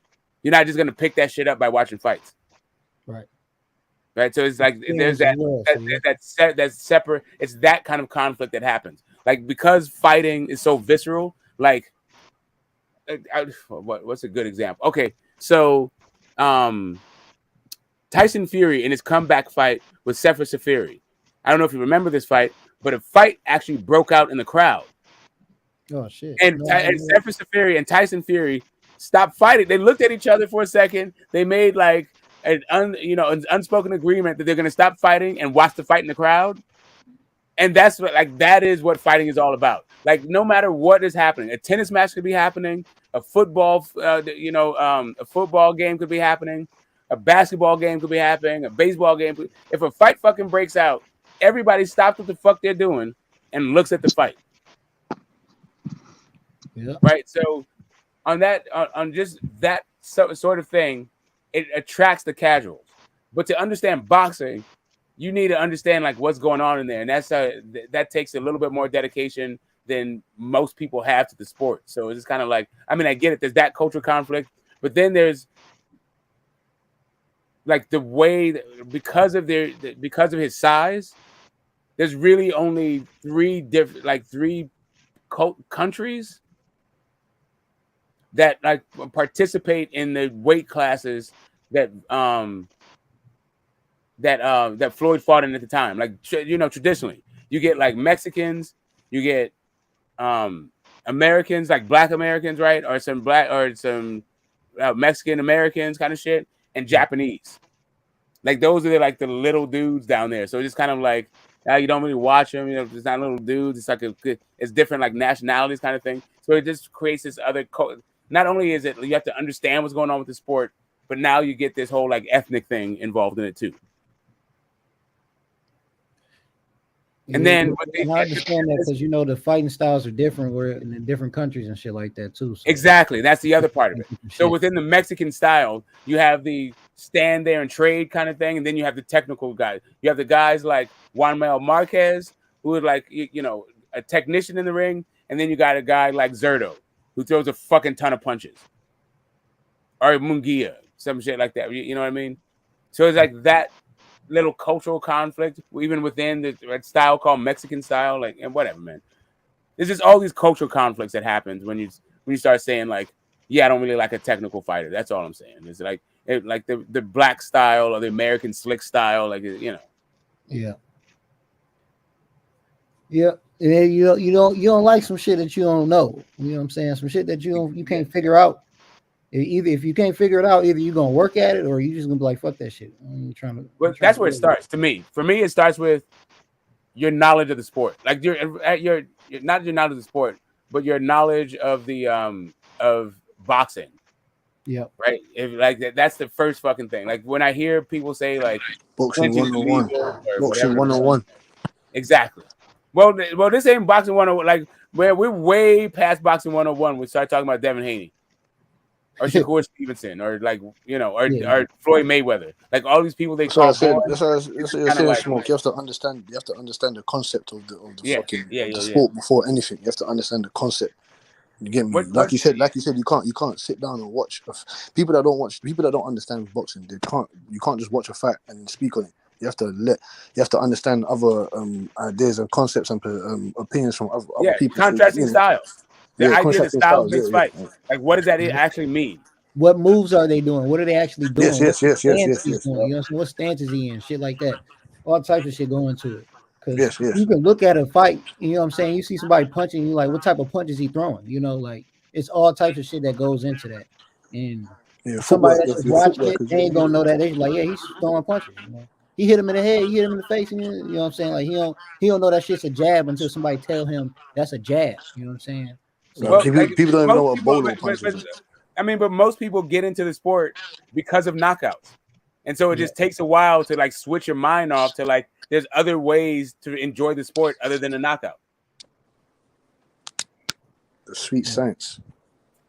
You're not just gonna pick that shit up by watching fights, right? Right. So it's like there's that's separate. It's that kind of conflict that happens. Like, because fighting is so visceral. Like, what's a good example? Okay, so Tyson Fury in his comeback fight with Sefer Safiri. I don't know if you remember this fight, but a fight actually broke out in the crowd. Oh shit! And Sefer Safiri and Tyson Fury stopped fighting. They looked at each other for a second. They made like an unspoken agreement that they're going to stop fighting and watch the fight in the crowd. And that's what, like, that is what fighting is all about. Like, no matter what is happening, a tennis match could be happening, a football, a football game could be happening, a basketball game could be happening, a baseball game. If a fight fucking breaks out, everybody stops what the fuck they're doing and looks at the fight. Yeah. Right. So on that, on just that sort of thing, it attracts the casuals. But to understand boxing, you need to understand, like, what's going on in there, and that takes a little bit more dedication than most people have to the sport. So it's just kind of like, I mean, I get it. There's that cultural conflict, but then there's like the way that, because of his size, there's really only three countries that like participate in the weight classes that Floyd fought in at the time. Like, you know, traditionally you get like Mexicans, you get Americans, like Black Americans, right? Or some Mexican Americans kind of shit, and Japanese. Like, those are like the little dudes down there. So it's just kind of like, you don't really watch them, you know, it's not little dudes. It's like it's different, like, nationalities kind of thing. So it just creates this other not only is it you have to understand what's going on with the sport, but now you get this whole like ethnic thing involved in it too. And then I understand that because, you know, the fighting styles are different. We're in different countries and shit like that too. So. Exactly, that's the other part of it. So within the Mexican style, you have the stand there and trade kind of thing, and then you have the technical guys. You have the guys like Juan Manuel Marquez, who is like, you know, a technician in the ring, and then you got a guy like Zerto, who throws a fucking ton of punches, or Munguia, some shit like that. You know what I mean? So it's like that little cultural conflict, even within the style called Mexican style, like, and whatever, man. There's just all these cultural conflicts that happens when you start saying like, yeah, I don't really like a technical fighter. That's all I'm saying. It's like the black style or the American slick style, like, you know. Yeah. Yeah, and you don't like some shit that you don't know. You know what I'm saying? Some shit that you can't figure out. Either if you can't figure it out, either you're gonna work at it or you just gonna be like, fuck that shit. I'm trying to. Well, that's where it starts to me. For me, it starts with your knowledge of the sport, like your not your knowledge of the sport, but your knowledge of the of boxing. Yeah. Right. If like that's the first fucking thing. Like when I hear people say like Boxing clinching is 101. legal or Boxing whatever. 101. Exactly. Well, this ain't boxing 101. Like where we're way past boxing 101. We start talking about Devin Haney or Shakur Stevenson or like or Floyd Mayweather. Like all these people they That's what I call said. boys. That's what you're Kind of saying, like Smoke. You have to understand. You have to understand the concept of the fucking yeah. sport before anything. You have to understand the concept. You get me? Like you said, you can't sit down and watch people that don't understand boxing. You can't just watch a fight and speak on it. You have to understand other ideas and concepts and opinions from other people. Contrasting styles. The idea that contrasting styles makes Yeah. fights. Like what does that actually mean? What moves are they doing? What are they actually doing? Yes. What stance he's doing? You know what I'm saying? What stance is he in? Shit like that. All types of shit go into it. Because you can look at a fight, you know what I'm saying? You see somebody punching, you like, what type of punch is he throwing? You know, like it's all types of shit that goes into that. And somebody that's just watching it, they ain't gonna know that. They're like, yeah, he's throwing punches. You know, he hit him in the head, he hit him in the face, and you know what I'm saying? Like he don't know that shit's a jab until somebody tell him that's a jab. You know what I'm saying? So, Well, people don't even know what bolo punches is. But most people get into the sport because of knockouts. And so it just takes a while to like switch your mind off to like there's other ways to enjoy the sport other than a knockout. The sweet science.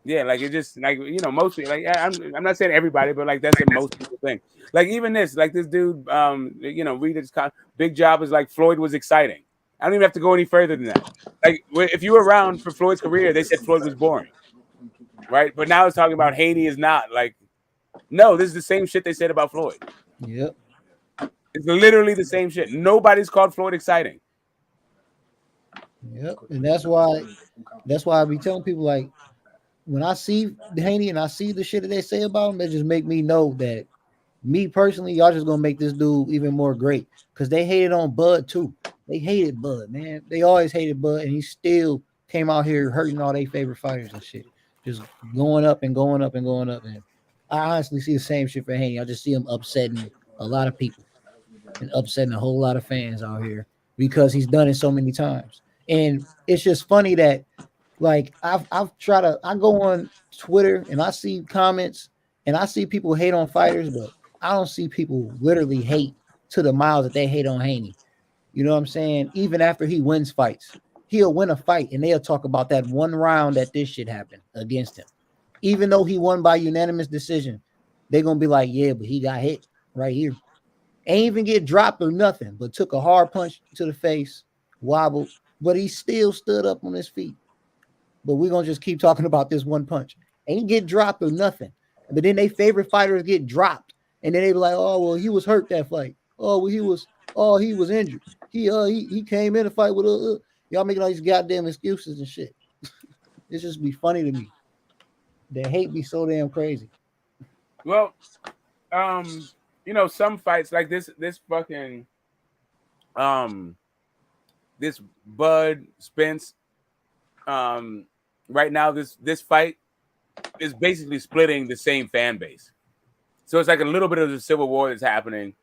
Yeah, like it just like most people like I'm not saying everybody, but like that's what most people think. Like even this dude, read his big job is like Floyd was exciting. I don't even have to go any further than that. Like if you were around for Floyd's career, they said Floyd was boring. Right, but now it's talking about Haney is not like. No, this is the same shit they said about Floyd. Yep, it's literally the same shit. Nobody's called Floyd exciting. Yep, and that's why I be telling people like when I see Haney and I see the shit that they say about him, that just make me know that me personally, y'all just gonna make this dude even more great because they hated on Bud too. They hated Bud, man. They always hated Bud, and he still came out here hurting all their favorite fighters and shit. Just going up and going up and going up. And I honestly see the same shit for Haney. I just see him upsetting a lot of people and upsetting a whole lot of fans out here because he's done it so many times. And it's just funny that like I go on Twitter and I see comments and I see people hate on fighters, but I don't see people literally hate to the miles that they hate on Haney. You know what I'm saying? Even after he wins fights, he'll win a fight and they'll talk about that one round that this shit happened against him. Even though he won by unanimous decision, they're going to be like, yeah, but he got hit right here. Ain't even get dropped or nothing, but took a hard punch to the face, wobbled, but he still stood up on his feet. But we're going to just keep talking about this one punch. Ain't get dropped or nothing. But then they favorite fighters get dropped. And then they be like, oh, well, he was hurt that fight. Oh, well, he was injured. He came in to fight with y'all making all these goddamn excuses and shit. It's just be funny to me. They hate me so damn crazy. Well, some fights like this fucking this Bud Spence right now this fight is basically splitting the same fan base. So it's like a little bit of the civil war that's happening.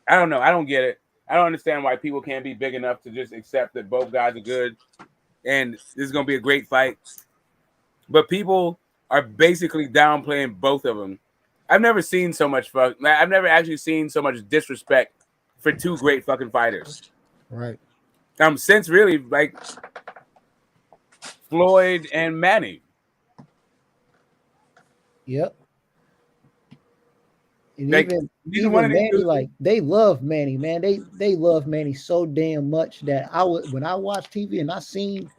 I don't know. I don't get it. I don't understand why people can't be big enough to just accept that both guys are good and this is going to be a great fight. But people are basically downplaying both of them. I've never seen so much I've never actually seen so much disrespect for two great fucking fighters. Right. Since really like Floyd and Manny. Yep. And like, even Manny, like they love Manny, man. They love Manny so damn much that when I watch TV and I seen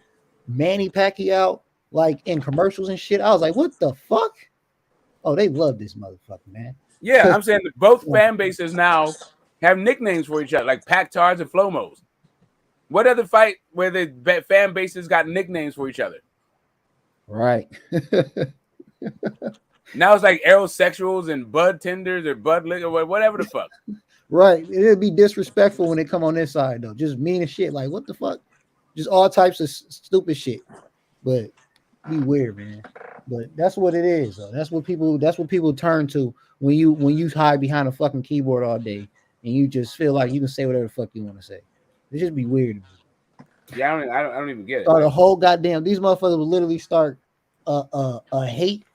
Manny Pacquiao like in commercials and shit, I was like, what the fuck? Oh, they love this motherfucker, man. Yeah, I'm saying that both fan bases now have nicknames for each other, like Pac-Tards and Flomos. What other fight where the fan bases got nicknames for each other? Right. Now it's like Errol Sexuals and Bud Tenders or Bud Lick or whatever the fuck. Right. It'd be disrespectful when they come on this side though. Just mean as shit. Like what the fuck? Just all types of stupid shit. But be weird, man. But that's what it is, though. That's what people turn to when you hide behind a fucking keyboard all day and you just feel like you can say whatever the fuck you want to say. It just be weird. Yeah, I don't even get it. Start a whole goddamn. These motherfuckers will literally start a hate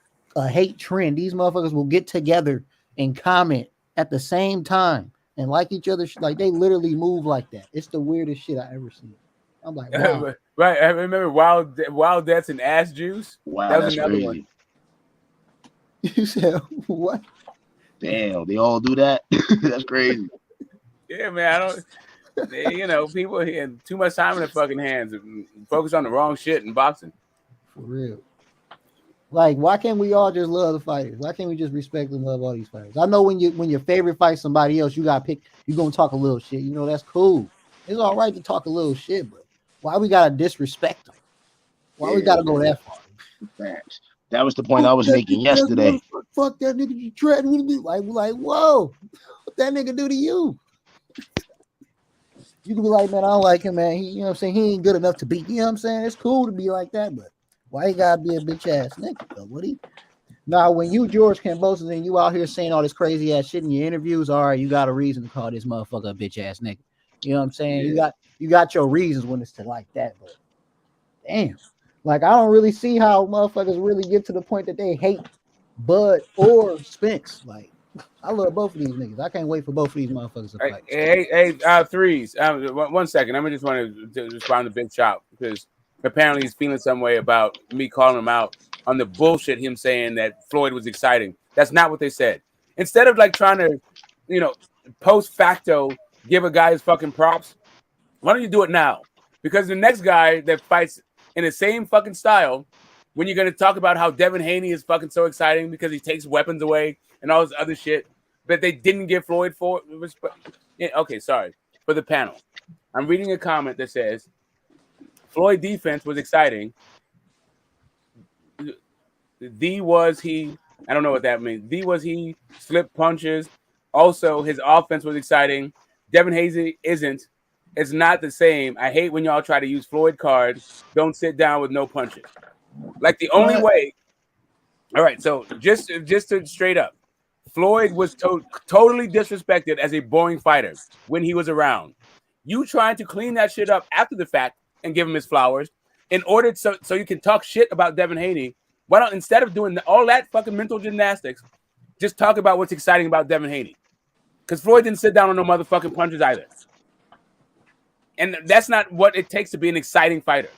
trend. These motherfuckers will get together and comment at the same time and like each other. Like they literally move like that. It's the weirdest shit I ever seen. I'm like, wow. Right. I remember Wild Deaths and Ass Juice. Wow, that was that's another crazy. one. You said what? Damn, they all do that. That's crazy. Yeah, man. I don't. People had too much time in their fucking hands and focus on the wrong shit in boxing. For real. Like, why can't we all just love the fighters? Why can't we just respect and love all these fighters? I know when your favorite fight somebody else, you gotta pick. You're gonna talk a little shit. That's cool. It's all right to talk a little shit, but why we gotta disrespect them? Why we gotta go that far? Facts. That was the point I was making yesterday. Fuck that nigga, you treading with me. Like, whoa, what that nigga do to you? You can be like, man, I don't like him, man. He, what I'm saying? He ain't good enough to beat. You know what I'm saying? It's cool to be like that, but why he gotta be a bitch ass nigga, though? What he? Now, when you George Kambosos and you out here saying all this crazy ass shit in your interviews, all right, you got a reason to call this motherfucker a bitch ass nigga. You know what I'm saying? Yeah. You got your reasons when it's to like that, but damn. Like, I don't really see how motherfuckers really get to the point that they hate Bud or Spence. Like, I love both of these niggas. I can't wait for both of these motherfuckers to fight. Hey, threes. 1 second. I just want to respond to Big Chop because apparently he's feeling some way about me calling him out on the bullshit him saying that Floyd was exciting. That's not what they said. Instead of like trying to, post facto give a guy his fucking props, why don't you do it now? Because the next guy that fights in the same fucking style, when you're going to talk about how Devin Haney is fucking so exciting because he takes weapons away and all this other shit that they didn't give Floyd for. Okay, sorry. For the panel, I'm reading a comment that says, Floyd defense was exciting. I don't know what that means. He slipped punches. Also, his offense was exciting. Devin Haney isn't. It's not the same. I hate when y'all try to use Floyd card. Don't sit down with no punches. Like the only way. All right, so just to straight up, Floyd was totally disrespected as a boring fighter when he was around. You trying to clean that shit up after the fact and give him his flowers in order so you can talk shit about Devin Haney. Why don't, instead of doing all that fucking mental gymnastics, just talk about what's exciting about Devin Haney? Because Floyd didn't sit down on no motherfucking punches either. And that's not what it takes to be an exciting fighter.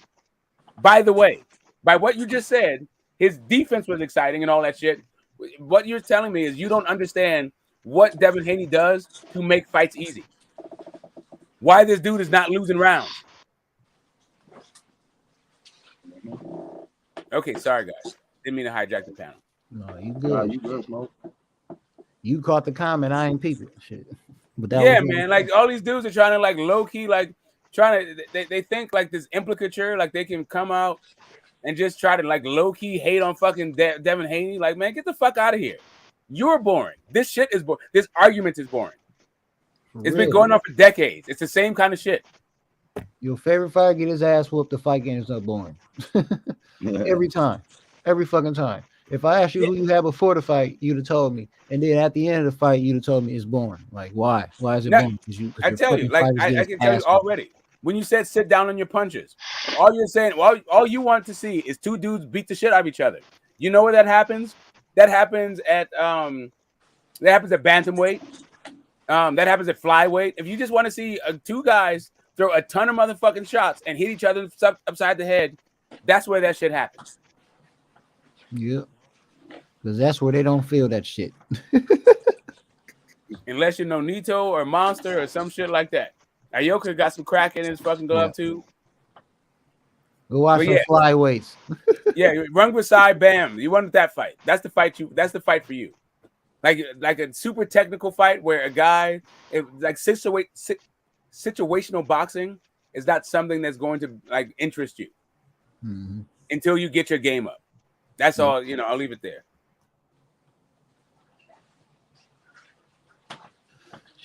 By the way, by what you just said, his defense was exciting and all that shit. What you're telling me is you don't understand what Devin Haney does to make fights easy. Why this dude is not losing rounds. Okay, sorry, guys. Didn't mean to hijack the panel. No, you good. You good, Smoke. You caught the comment. I ain't peeping. Shit. But that Yeah, was man. Like all these dudes are trying to like low key, like trying to. They think like this implicature, like they can come out and just try to like low key hate on fucking Devin Haney. Like, man, get the fuck out of here. You're boring. This shit is boring. This argument is boring. It's been going on for decades. It's the same kind of shit. Your favorite fighter get his ass whooped. The fight ends up boring. Every time. Every fucking time. If I asked you who you had before the fight, you'd have told me. And then at the end of the fight, you'd have told me it's boring. Like, why? Why is it boring? I tell you, like, I can tell you already. When you said sit down on your punches, all you're saying, all you want to see is two dudes beat the shit out of each other. You know where that happens? That happens at bantamweight. That happens at flyweight. If you just want to see two guys throw a ton of motherfucking shots and hit each other upside the head, that's where that shit happens. Yeah. Because that's where they don't feel that shit. Unless you know Nito or Monster or some shit like that. Ayoka got some crack in his fucking glove too. Go watch some flyweights. Yeah, run beside Bam. You wanted that fight. That's the fight for you. Like a super technical fight where a guy, situational boxing is not something that's going to like interest you until you get your game up. That's all, I'll leave it there.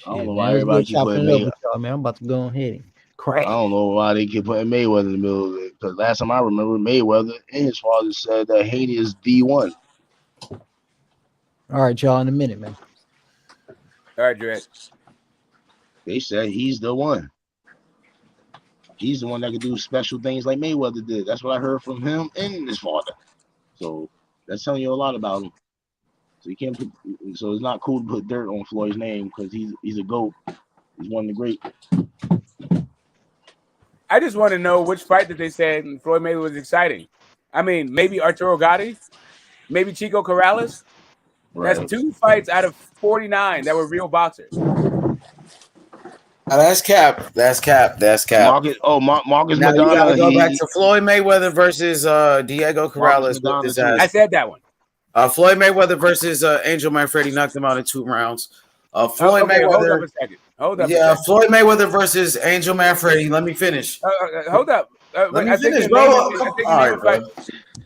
I don't know Shit, why man. It's good everybody keep chopping putting it up May. with y'all, man. I'm about to go ahead and crack. I don't know why they keep putting Mayweather in the middle of it. Because last time I remember, Mayweather and his father said that Haney is D1. All right, y'all, in a minute, man. All right, Dredd. They said he's the one. He's the one that could do special things like Mayweather did. That's what I heard from him and his father. So that's telling you a lot about him. So you can't put. So it's not cool to put dirt on Floyd's name because he's a GOAT. He's one of the great. I just want to know which fight that they said Floyd Mayweather was exciting. I mean, maybe Arturo Gatti, maybe Chico Corrales. Right. That's 2 fights out of 49 that were real boxers. That's cap. That's cap. Marcus Now you got to Madonna. go back to Floyd Mayweather versus Diego Corrales. Madonna His too. ass. I said that one. Floyd Mayweather versus Angel Manfredi knocked him out in 2 rounds. Floyd Okay, Mayweather. hold up a second. Floyd Mayweather versus Angel Manfredi. Let me finish. Hold up. Let me I think finish, you're bro. naming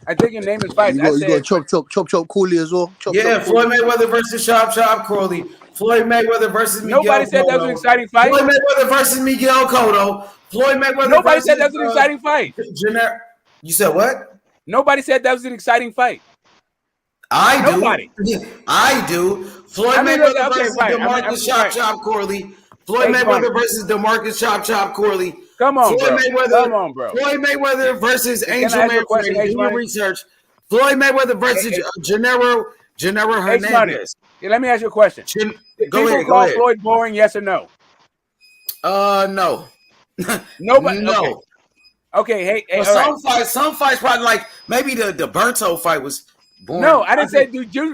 I think you're naming fights. You got chop Cooley as well. Chop Floyd Mayweather versus Chop Corley. Floyd Mayweather versus Miguel Nobody said that was an exciting fight. Floyd Mayweather versus Miguel Cotto. Floyd Mayweather Nobody versus said that was an exciting fight. You said what? Nobody said that was an exciting fight. I do. Floyd Mayweather versus DeMarcus Chop Corley. Floyd Mayweather versus DeMarcus Chop Corley. Come on, Floyd bro. FloydMayweather versus Angel I ask you a question, Manfredi. Do your research. Floyd Mayweather versus Gennaro Hernandez. Let me ask you a question. Did people call Floyd boring? Yes or no? No. Nobody. No. Okay. Hey. But some fights probably like maybe the Berto fight was boring. No, I didn't say.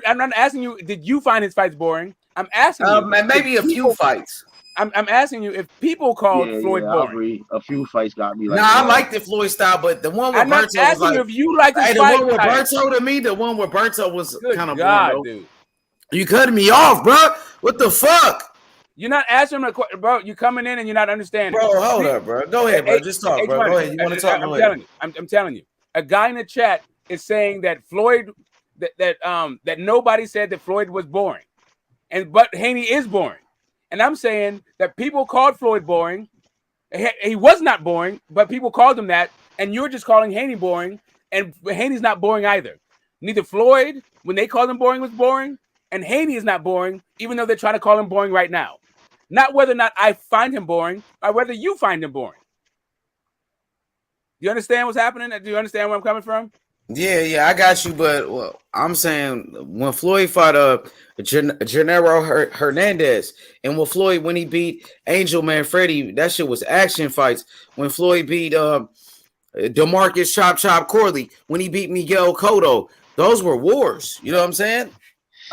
I'm not asking you. Did you find his fights boring? I'm asking you. Maybe a few fights. I'm asking you if people called Floyd boring. I agree. A few fights got me like. I like the Floyd style, but the one with I'm not Berto asking was like, you if you like his the fight. one with Berto to me, the one with Berto was kind of God, boring. dude. You cutting me off, bro? What the fuck? You're not answering the question, bro. You coming in and you're not understanding. Bro, hold up, bro. Go ahead, bro. Just talk, bro. Go ahead. You want to talk? Go ahead. I'm telling you. A guy in the chat is saying that Floyd, that nobody said that Floyd was boring, but Haney is boring. And I'm saying that people called Floyd boring. He was not boring, but people called him that. And you're just calling Haney boring. And Haney's not boring either. Neither Floyd, when they called him boring, was boring. And Haney is not boring, even though they're trying to call him boring right now. Not whether or not I find him boring, or whether you find him boring. Do you understand what's happening? Do you understand where I'm coming from? Yeah, I got you. But I'm saying when Floyd fought Gennaro Hernandez, and when he beat Angel Manfredi, that shit was action fights. When Floyd beat DeMarcus Chop Corley, when he beat Miguel Cotto, those were wars. You know what I'm saying?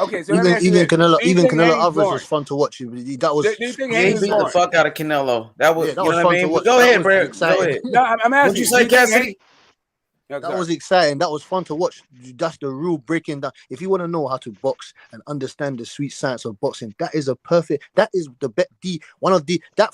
Okay, so even Canelo Alvarez was fun to watch. That was he beat the fuck out of Canelo. That was that was fun to watch. Go ahead, bro. Go ahead. No, I'm asking. What'd you say, Cassidy? That was exciting. That was fun to watch. That's the real breaking down. If you want to know how to box and understand the sweet science of boxing, that is that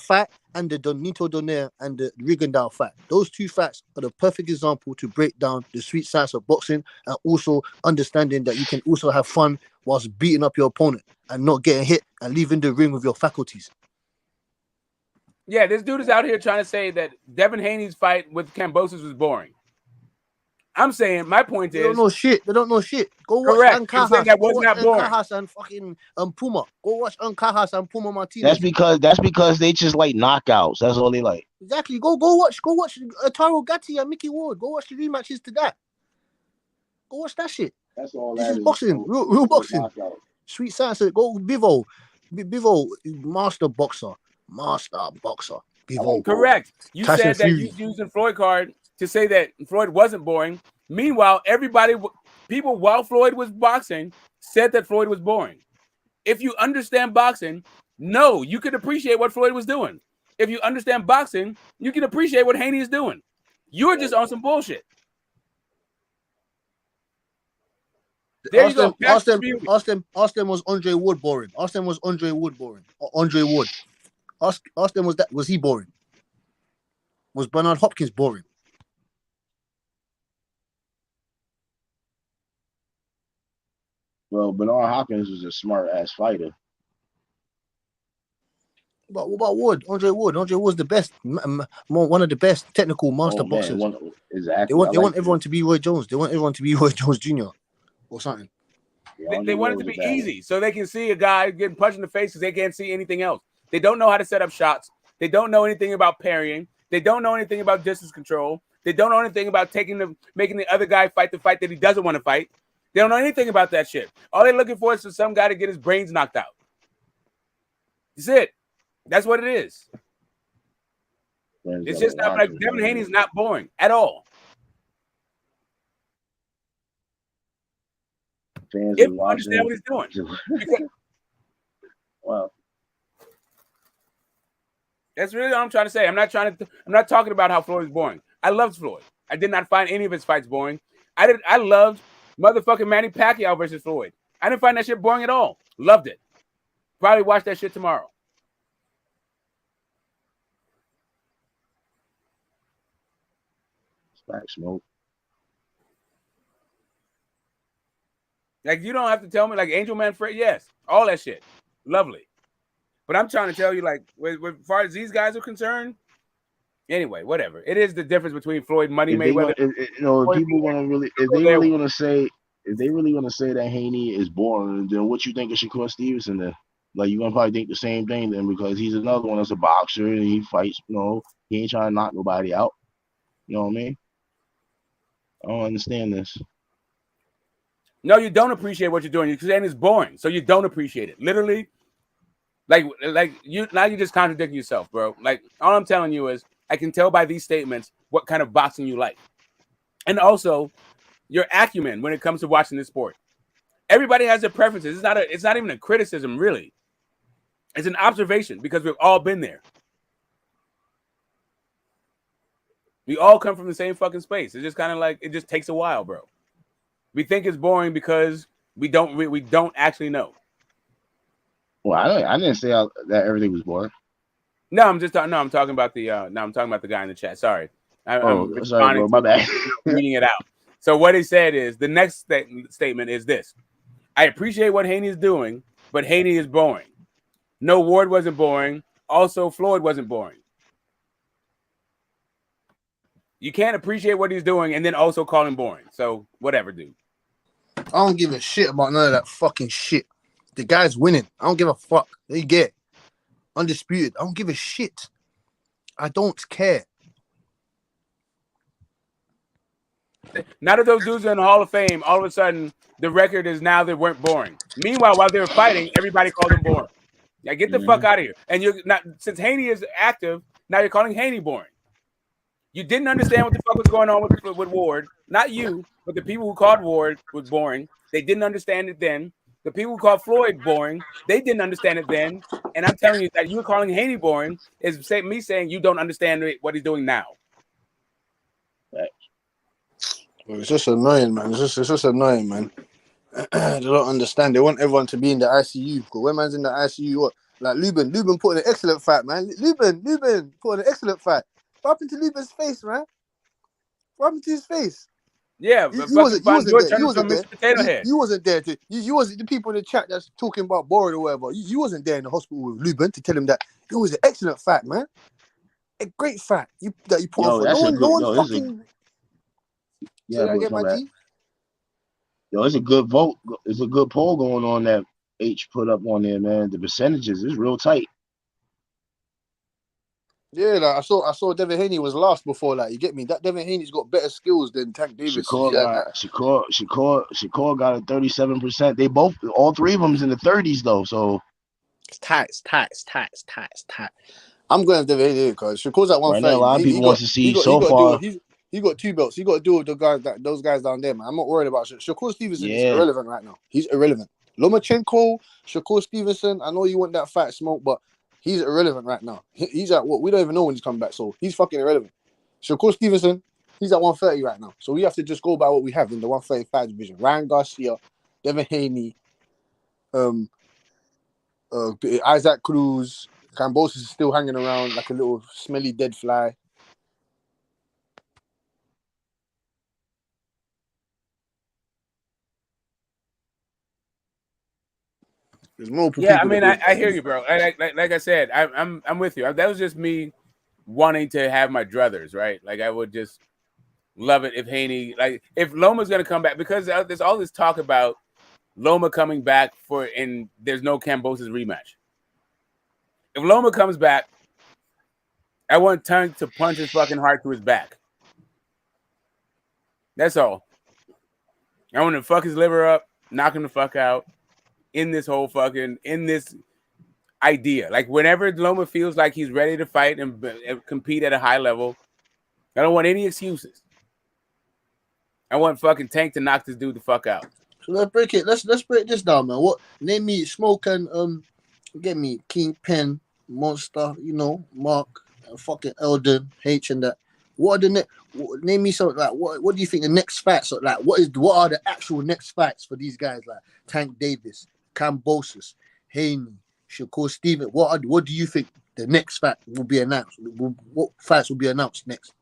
fight and the Donito Donaire and the Rigondeaux fight. Those 2 fights are the perfect example to break down the sweet science of boxing and also understanding that you can also have fun whilst beating up your opponent and not getting hit and leaving the ring with your faculties. Yeah, this dude is out here trying to say that Devin Haney's fight with Kambosos was boring. I'm saying my point is they don't know shit. Go watch Ancajas. That was not boring. Ancajas and fucking Puma. Go watch Ancajas and Puma Martinez. That's because they just like knockouts. That's all they like. Exactly. Go watch Taro Gatti and Mickey Ward. Go watch the rematches to that. Go watch that shit. That's all. This is boxing. Real boxing. Knockout. Sweet science. Go Bivo, master boxer. Bivo. Correct. You Tyson said that Fury. you used the Floyd card to say that Floyd wasn't boring. Meanwhile, people while Floyd was boxing said that Floyd was boring. If you understand boxing, no, you could appreciate what Floyd was doing. If you understand boxing, you can appreciate what Haney is doing. You're just on some bullshit. There you go. Austin was Andre Wood boring. Austin was Andre Wood boring. Andre Wood. Austin was he boring? Was Bernard Hopkins boring? Well, Bernard Hopkins was a smart ass fighter. But what about Ward? Andre Ward. Andre Ward's the best, one of the best technical master boxers. Exactly. They want everyone to be Roy Jones. They want everyone to be Roy Jones Jr. or something. They want it to be easy, so they can see a guy getting punched in the face because they can't see anything else. They don't know how to set up shots. They don't know anything about parrying. They don't know anything about distance control. They don't know anything about making the other guy fight the fight that he doesn't want to fight. They don't know anything about that shit. All they're looking for is for some guy to get his brains knocked out. That's it. That's what it is. It's just not like Devin Haney's not boring at all. Fans if you understand what he's doing. Wow. That's really what I'm trying to say. I'm not talking about how Floyd is boring. I loved Floyd. I did not find any of his fights boring. I loved motherfucking Manny Pacquiao versus Floyd. I didn't find that shit boring at all. Loved it. Probably watch that shit tomorrow. Smoke. Like, you don't have to tell me, like, Angel Man Fred, yes, all that shit, lovely. But I'm trying to tell you, like, as far as these guys are concerned, anyway, whatever. It is the difference between Floyd, Money Mayweather. If people want to really, if they really want to say that Haney is boring, then what you think of Shakur Stevenson then? Like, you're gonna probably think the same thing then, because he's another one that's a boxer and he fights. He ain't trying to knock nobody out. You know what I mean? I don't understand this. No, you don't appreciate what you're doing. You're saying it's boring, so you don't appreciate it. Literally, like you now you're just contradicting yourself, bro. Like, all I'm telling you is I can tell by these statements what kind of boxing you like, and also your acumen when it comes to watching this sport. Everybody has their preferences. It's not even a criticism, really. It's an observation because we've all been there. We all come from the same fucking space. It's just kind of like it just takes a while, bro. We think it's boring because we don't actually know. Well, I didn't say that everything was boring. No, I'm talking about the guy in the chat. Sorry, I'm sorry, bro. My bad. Reading it out. So what he said is the next statement is this: I appreciate what Haney is doing, but Haney is boring. No, Ward wasn't boring. Also, Floyd wasn't boring. You can't appreciate what he's doing and then also call him boring. So whatever, dude. I don't give a shit about none of that fucking shit. The guy's winning. I don't give a fuck. There you get undisputed. I don't give a shit. I don't care. Now that those dudes are in the Hall of Fame, all of a sudden the record is now they weren't boring. Meanwhile, while they were fighting, everybody called them boring. Now get the fuck out of here. And you're not, since Haney is active, now you're calling Haney boring. You didn't understand what the fuck was going on with Ward. Not you, but the people who called Ward was boring. They didn't understand it then. The people who called Floyd boring, they didn't understand it then. And I'm telling you that you calling Haney boring is me saying you don't understand what he's doing now. Well, it's just annoying, man. It's just annoying, man. They don't understand. They want everyone to be in the ICU. Because when man's in the ICU, what? Like Lubin put in an excellent fight, man. Lubin put in an excellent fight. What happened to Lubin's face, man? What happened to his face? Yeah, but you wasn't there. You wasn't there. You wasn't there. You wasn't the people in the chat that's talking about boring or whatever. You wasn't there in the hospital with Lubin to tell him that it was an excellent fight, man. A great fight. You put on for no one fucking. Yeah, but it's a good vote. It's a good poll going on that H put up on there, man. The percentages is real tight. Yeah, like I saw Devin Haney was last before that. You get me? That Devin Haney's got better skills than Tank Davis. Shakur got a 37%. They all three of them's in the 30s though. So it's tight. I'm going with Devin Haney because Shakur's at 130. Right now, a lot of people want to see so far. He got 2 belts. He got to deal with those guys down there, man. I'm not worried about Shakur Stevenson. Is irrelevant right now. He's irrelevant. Lomachenko, Shakur Stevenson. I know you want that fight, Smoke, but he's irrelevant right now. He's at what? We don't even know when he's coming back, so he's fucking irrelevant. Shakur Stevenson, he's at 130 right now. So we have to just go by what we have in the 135 division. Ryan Garcia, Devin Haney, Isaac Cruz, Cambosis is still hanging around like a little smelly dead fly. There's multiple Yeah, I people. mean, I hear you, bro. Like I said, I'm with you. That was just me wanting to have my druthers, right? Like I would just love it if Haney, like if Loma's gonna come back, because there's all this talk about Loma coming back and there's no Kambosos rematch. If Loma comes back, I want Tank to punch his fucking heart to his back. That's all. I want to fuck his liver up, knock him the fuck out in this idea. Like whenever Loma feels like he's ready to fight and compete at a high level, I don't want any excuses. I want fucking Tank to knock this dude the fuck out. So let's break it. Let's break this down, man. What name me Smoke and get me Kingpin, Monster, Mark, fucking Elden, H and that. What are the name me something like what do you think the next fights are like? What are the actual next fights for these guys like Tank Davis, Kambosos, Haney, Shakur Stevenson? What do you think the next fight will be announced? What fights will be announced next?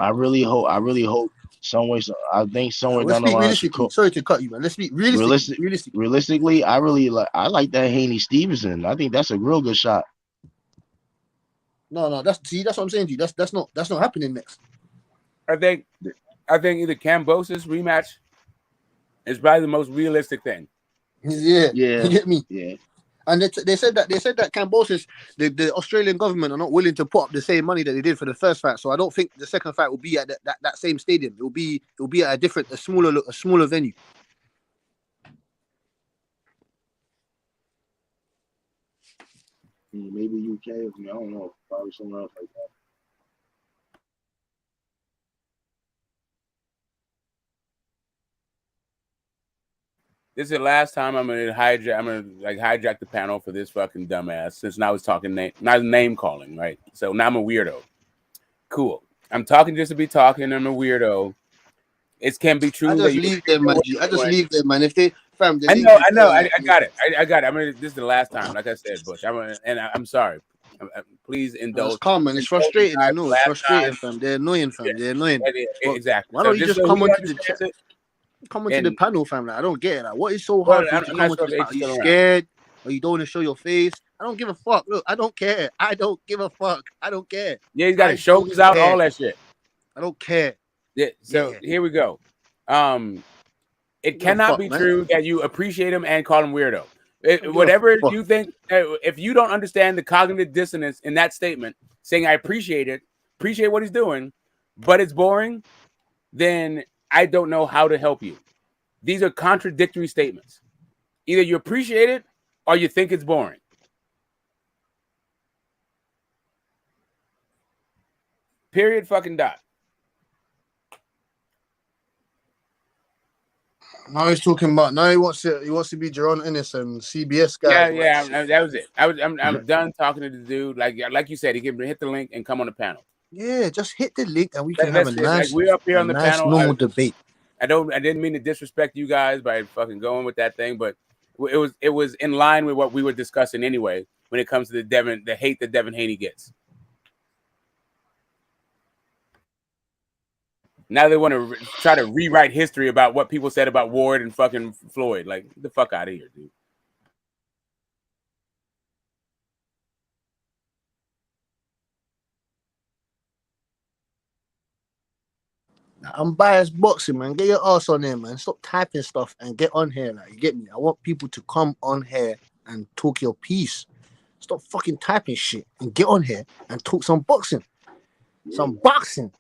I really hope somewhere. I think somewhere Let's down the speak line. realistically. Sorry to cut you, man. Let's speak realistically. Realistically, I like that Haney Stevenson. I think that's a real good shot. No, that's what I'm saying to you. That's not happening next. I think either Kambosos rematch is probably the most realistic thing. Yeah. You get me? Yeah. And they said that Kambosos, the Australian government are not willing to put up the same money that they did for the first fight. So I don't think the second fight will be at that same stadium. It will be at a smaller venue. Maybe UK. I don't know. Probably somewhere else like that. This is the last time I'm gonna hijack the panel for this fucking dumbass. Since now I was talking name calling, right? So now I'm a weirdo. Cool. I'm talking just to be talking. I'm a weirdo. It can be true. I just leave them, man. If they fam, I know. I got it. I got it. This is the last time. Like I said, Bush. I'm sorry. Please indulge. It's calm, man. It's frustrating. I know. It's frustrating, fam. They're annoying, fam. They're annoying. Exactly. Why don't you just come onto the chat? Come onto the panel, fam. Like, I don't get it. Like, what is so hard for you to come onto the panel? Are you scared? Or you don't want to show your face? I don't give a fuck. Look, I don't care. I don't give a fuck. I don't care. Yeah, he's got his shoulders out, all that shit. I don't care. Yeah. So here we go. It cannot be true that you appreciate him and call him weirdo. Whatever you think, if you don't understand the cognitive dissonance in that statement, saying I appreciate what he's doing, but it's boring, then I don't know how to help you. These are contradictory statements. Either you appreciate it or you think it's boring. Period. Fucking dot. Now he's talking about. Now he wants to be Jerron Ennis and CBS guy. Yeah. That was it. I'm done talking to the dude. Like you said, he can hit the link and come on the panel. Yeah, just hit the link and we can have a nice. We're up here on the panel. Normal debate. I didn't mean to disrespect you guys by fucking going with that thing, but it was in line with what we were discussing anyway when it comes to the hate that Devin Haney gets. Now they want to try to rewrite history about what people said about Ward and fucking Floyd. Like, get the fuck out of here, dude. I'm biased boxing, man. Get your ass on here, man. Stop typing stuff and get on here. Like, you get me? I want people to come on here and talk your piece. Stop fucking typing shit and get on here and talk some boxing. Some boxing.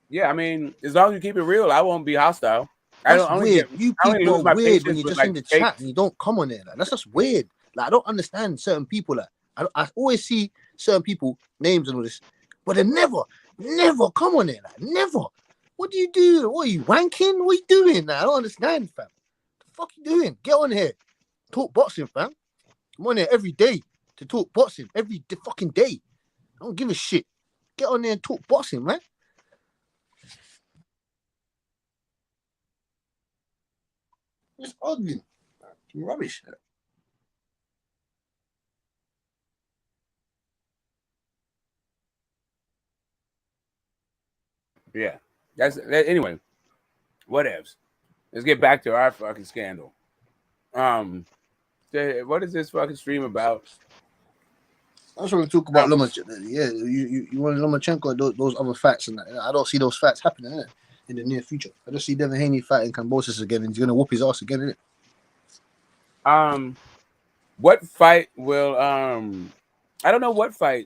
Yeah, I mean, as long as you keep it real, I won't be hostile. That's weird. You people are weird when you're just in the chat and you don't come on there. Like, that's just weird. Like, I don't understand certain people. Like, I always see certain people, names and all this, but they never come on there. Like, never. What do you do? What are you wanking? What are you doing? Like, I don't understand, fam. What the fuck you doing? Get on here. Talk boxing, fam. I'm on here every day to talk boxing. Every fucking day. I don't give a shit. Get on there and talk boxing, man. It's ugly. Rubbish. Yeah. Anyway. Whatevs. Let's get back to our fucking scandal. What is this fucking stream about? I just want to talk about Lomachenko. Yeah, you want Lomachenko, those other fights, and I don't see those fights happening in the near future. I just see Devin Haney fighting Kambosos again, and he's gonna whoop his ass again, innit? What fight will I don't know what fight.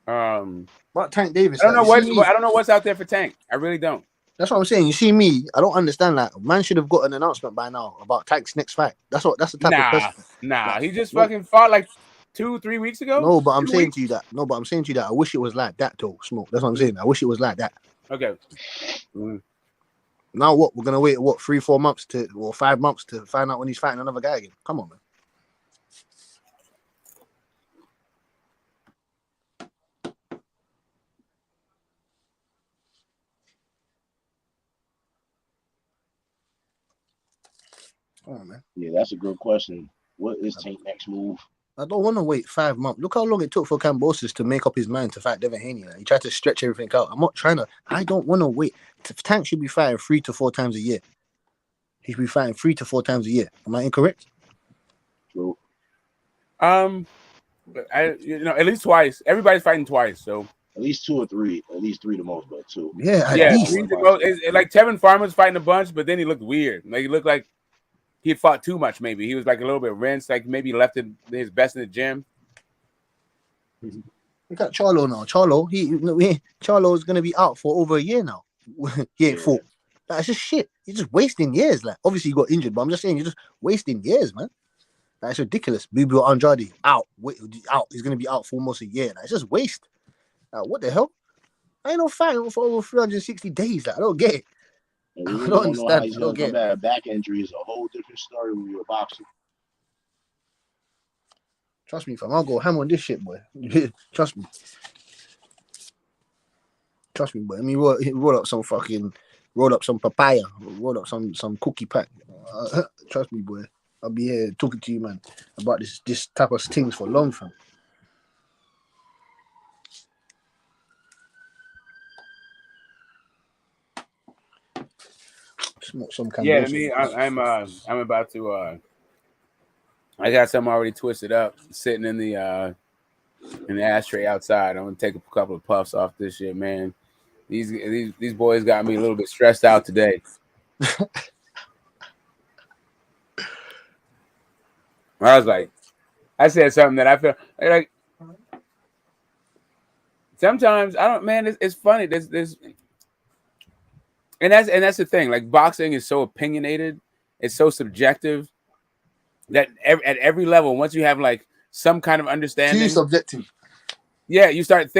But Tank Davis. I don't know what's out there for Tank. I really don't. That's what I'm saying. You see me, I don't understand that. Man should have got an announcement by now about Tank's next fight. That's the type of person. Nah, he just fucking fought like 2-3 weeks ago. No, but I'm saying to you that. I wish it was like that though, Smoke. That's what I'm saying. I wish it was like that. Okay. Now what? We're gonna wait 3-4 months or 5 months to find out when he's fighting another guy again. Come on, man. Come on, man. Yeah, that's a good question. What is Tank's next move? I don't want to wait 5 months. Look how long it took for Kambosos to make up his mind to fight Devin Haney. He tried to stretch everything out. I'm not trying to. I don't want to wait. Tank should be fighting 3 to 4 times a year. He should be fighting 3 to 4 times a year. Am I incorrect? True. At least twice. Everybody's fighting twice, so at least 2 or 3. At least 3 the most, but 2. Yeah, at least. Like Tevin Farmer's fighting a bunch, but then he looked weird. Like he looked like he fought too much. Maybe he was like a little bit rinsed. Like maybe he left his best in the gym. Look at Charlo now. Charlo is gonna be out for over a year now. He ain't fought. That's just shit. You're just wasting years. Like obviously you got injured, but I'm just saying you're just wasting years, man. That's ridiculous. Bibu Andrade out. Out. He's gonna be out for almost a year. It's just waste. What the hell? I ain't no fighting for over 360 days. I don't get it. I don't understand. He's gonna come back. Back injury is a whole different story when you're a boxer. Trust me, fam. I'll go ham on this shit, boy. Trust me. Trust me, boy. I mean, roll up some papaya, roll up some cookie pack. Trust me, boy. I'll be here talking to you, man, about this type of things for long, fam. Smoke some kind of me. I'm about to. I got something already twisted up, sitting in the ashtray outside. I'm gonna take a couple of puffs off this shit, man. These boys got me a little bit stressed out today. I said something that I feel like. Sometimes I don't, man. It's funny. There's. And that's the thing. Like boxing is so opinionated, it's so subjective that at every level, once you have like some kind of understanding, too subjective. Yeah, you start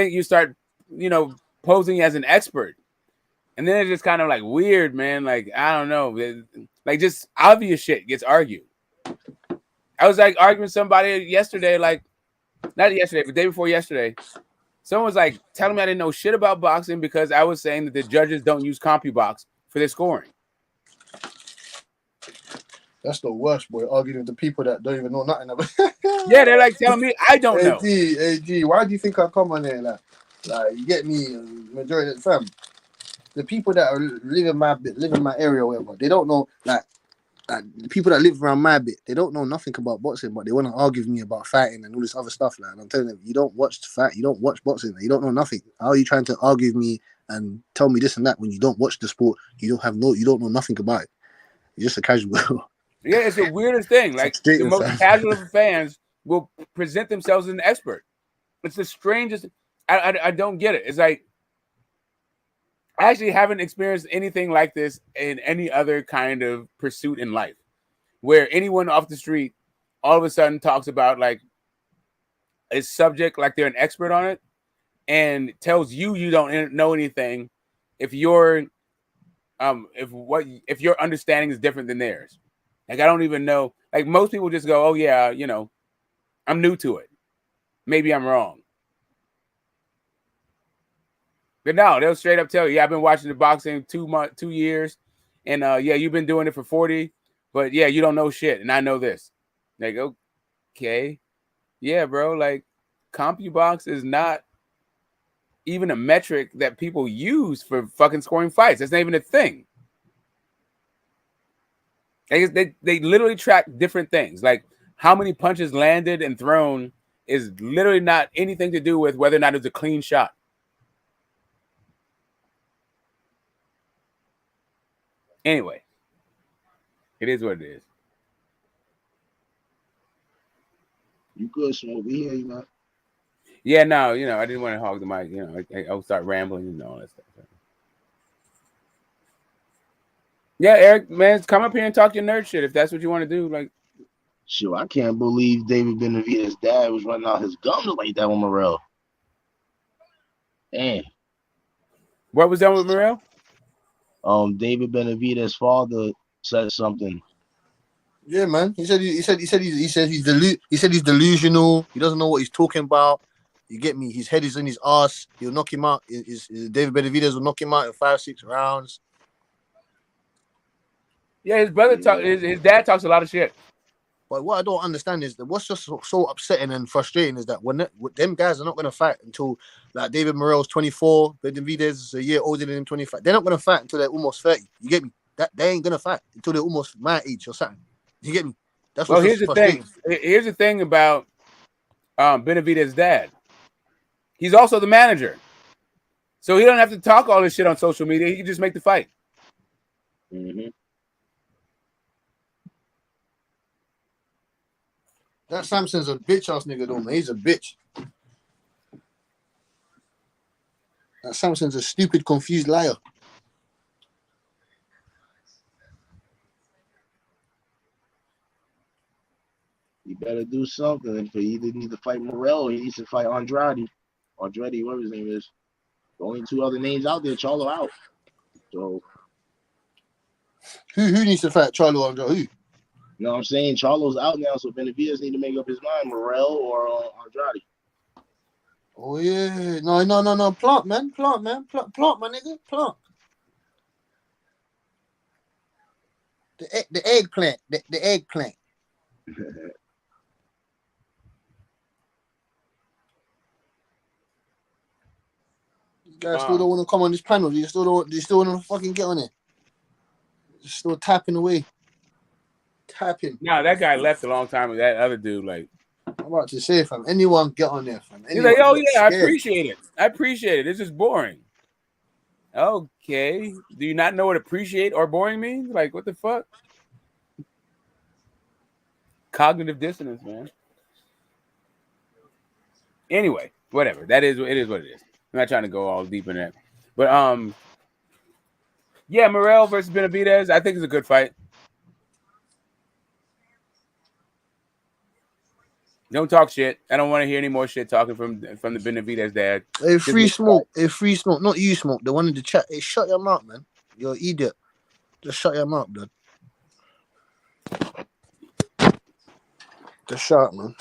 posing as an expert, and then it's just kind of like weird, man. Like I don't know, like just obvious shit gets argued. I was like arguing with somebody yesterday, like not yesterday, but the day before yesterday. Someone was like telling me I didn't know shit about boxing because I was saying that the judges don't use CompuBox for their scoring. That's the worst, boy. Arguing with the people that don't even know nothing about. Yeah, they're like telling me I don't know. AG, why do you think I come on there? Like you get me, majority of the fam. The people that are live in my area, or whatever, they don't know. Like the people that live around my bit, they don't know nothing about boxing, but they want to argue with me about fighting and all this other stuff. Like, and I'm telling them, you don't watch the fight, you don't watch boxing, you don't know nothing. How are you trying to argue with me and tell me this and that when you don't watch the sport? You don't know nothing about it. You're just a casual. Yeah, it's the weirdest thing. Like the most casual of fans will present themselves as an expert. It's the strangest. I don't get it. It's like I actually haven't experienced anything like this in any other kind of pursuit in life, where anyone off the street all of a sudden talks about like a subject like they're an expert on it and tells you don't know anything if your understanding is different than theirs. Like I don't even know. Like most people just go, "Oh yeah, I'm new to it. Maybe I'm wrong." But no, they'll straight up tell you, "Yeah, I've been watching the boxing 2 years, and yeah, you've been doing it for 40, but yeah, you don't know shit, and I know this." Like, okay, yeah, bro. Like, CompuBox is not even a metric that people use for fucking scoring fights. That's not even a thing. They literally track different things. Like how many punches landed and thrown is literally not anything to do with whether or not it's a clean shot. Anyway, it is what it is. You good, Smoke? We hear you, man. Yeah, no, I didn't want to hog the mic. I'll start rambling and all that stuff. Yeah, Eric, man, come up here and talk your nerd shit if that's what you want to do. Like, sure, I can't believe David Benavidez's dad was running out his gums like that with Morrell. Damn. What was done with Morrell? David Benavidez's father said something. Yeah, man. He said he's delusional. He doesn't know what he's talking about. You get me? His head is in his ass. He'll knock him out. David Benavidez will knock him out in 5-6 rounds. Yeah, his brother his dad talks a lot of shit. But what I don't understand is that what's just so upsetting and frustrating is that when them guys are not going to fight until like David Morrell's 24, Benavidez is a year older than him, 25. They're not going to fight until they're almost 30. You get me? That they ain't going to fight until they're almost my age or something. You get me? That's what's here's the thing. Here's the thing about Benavidez's dad. He's also the manager, so he don't have to talk all this shit on social media. He can just make the fight. Mm-hmm. That Samson's a bitch ass nigga though, man. He's a bitch. That Samson's a stupid, confused liar. He better do something. If he either need to fight Morrell or he needs to fight Andrade, whatever his name is. The only two other names out there, Charlo out. So who needs to fight Charlo Andrade? Who? You know what I'm saying? Charlo's out now, so Benavidez need to make up his mind, Morrell or Andrade. Oh yeah, no, plant, man, plant, my nigga, plant. The eggplant, the eggplant. You guys still don't want to come on this panel. You still want to fucking get on it. You're still tapping away. Tapping. No, that guy left a long time ago. That other dude, like, I'm about to say, fam, anyone get on there, fam. He's like, oh yeah, I appreciate it. This is boring. Okay. Do you not know what appreciate or boring means? Like, what the fuck? Cognitive dissonance, man. Anyway, whatever. It is what it is. I'm not trying to go all deep in that. But yeah, Morrell versus Benavidez, I think it's a good fight. Don't talk shit. I don't want to hear any more shit talking from the Benavidez dad. Hey, free smoke. Not you, Smoke. The one in the chat. Hey, shut your mouth, man. You're an idiot. Just shut your mouth, blood. Just shut up, man.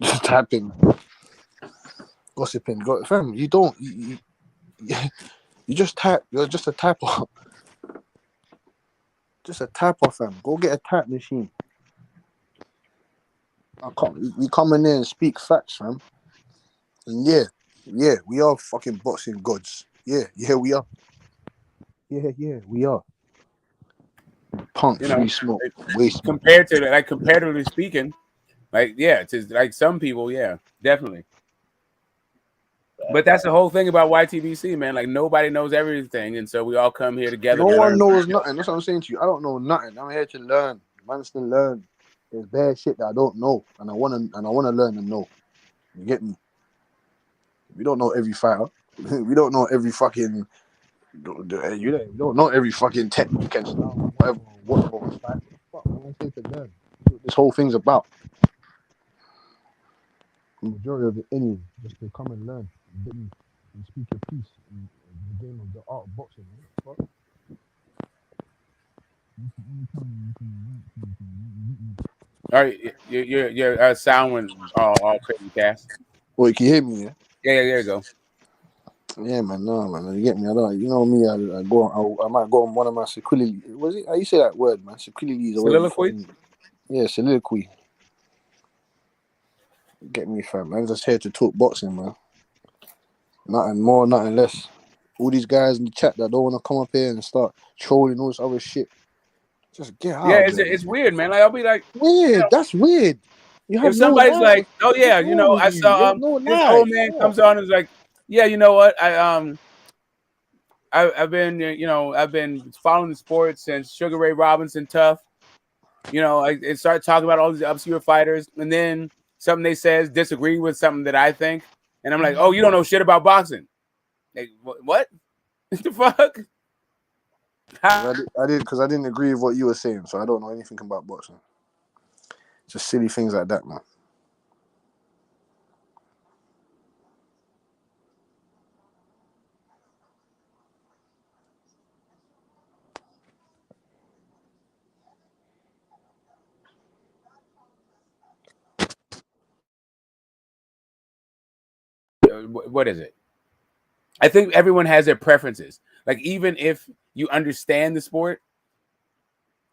Just tapping. Gossiping. Fam, you don't. You just type. You're just a typer. Just a typer, fam. Go get a type machine. We come in there and speak facts, fam. And yeah, we are fucking boxing gods. Yeah, we are. Yeah, we are. Punk, free smoke, waste. Comparatively speaking, like yeah, it's like some people, yeah, definitely. But that's the whole thing about YTBC, man. Like nobody knows everything, and so we all come here together. No one knows nothing. That's what I'm saying to you. I don't know nothing. I'm here to learn. Man, still learn. There's bad shit that I don't know, and I wanna learn and know. You get me? We don't know every fighter. We don't know every fucking. You don't know every fucking technique and stuff. Whatever. Fuck, I'm here to learn. This whole thing's about. The majority of it, anyway, just to come and learn, and speak your piece in the game of the art of boxing. Fuck. All right, your sound went all crazy fast. Wait, can you hear me? Yeah, there you go. Yeah, man, no, man, you get me. I don't, you know me. I might go on one of my sequility. Was it? How you say that word, man? Sequility is a soliloquy. Yeah, soliloquy. Get me, fam. I'm just here to talk boxing, man. Nothing more, nothing less. All these guys in the chat that don't want to come up here and start trolling all this other shit. Just get out. Yeah, of there, it's weird, man. Like I'll be like, weird. That's weird. You have if no somebody's life. like, oh yeah, What's wrong with I you? You saw have no this life. old man comes on and is like, yeah, you know what, I've been I've been following the sport since Sugar Ray Robinson, Tough. I started talking about all these obscure fighters, and then something they says disagree with something that I think, and I'm like, oh, you don't know shit about boxing. Like, what? What the fuck? I didn't agree with what you were saying, so I don't know anything about boxing. Just silly things like that, man. What is it? I think everyone has their preferences. Like, even if you understand the sport,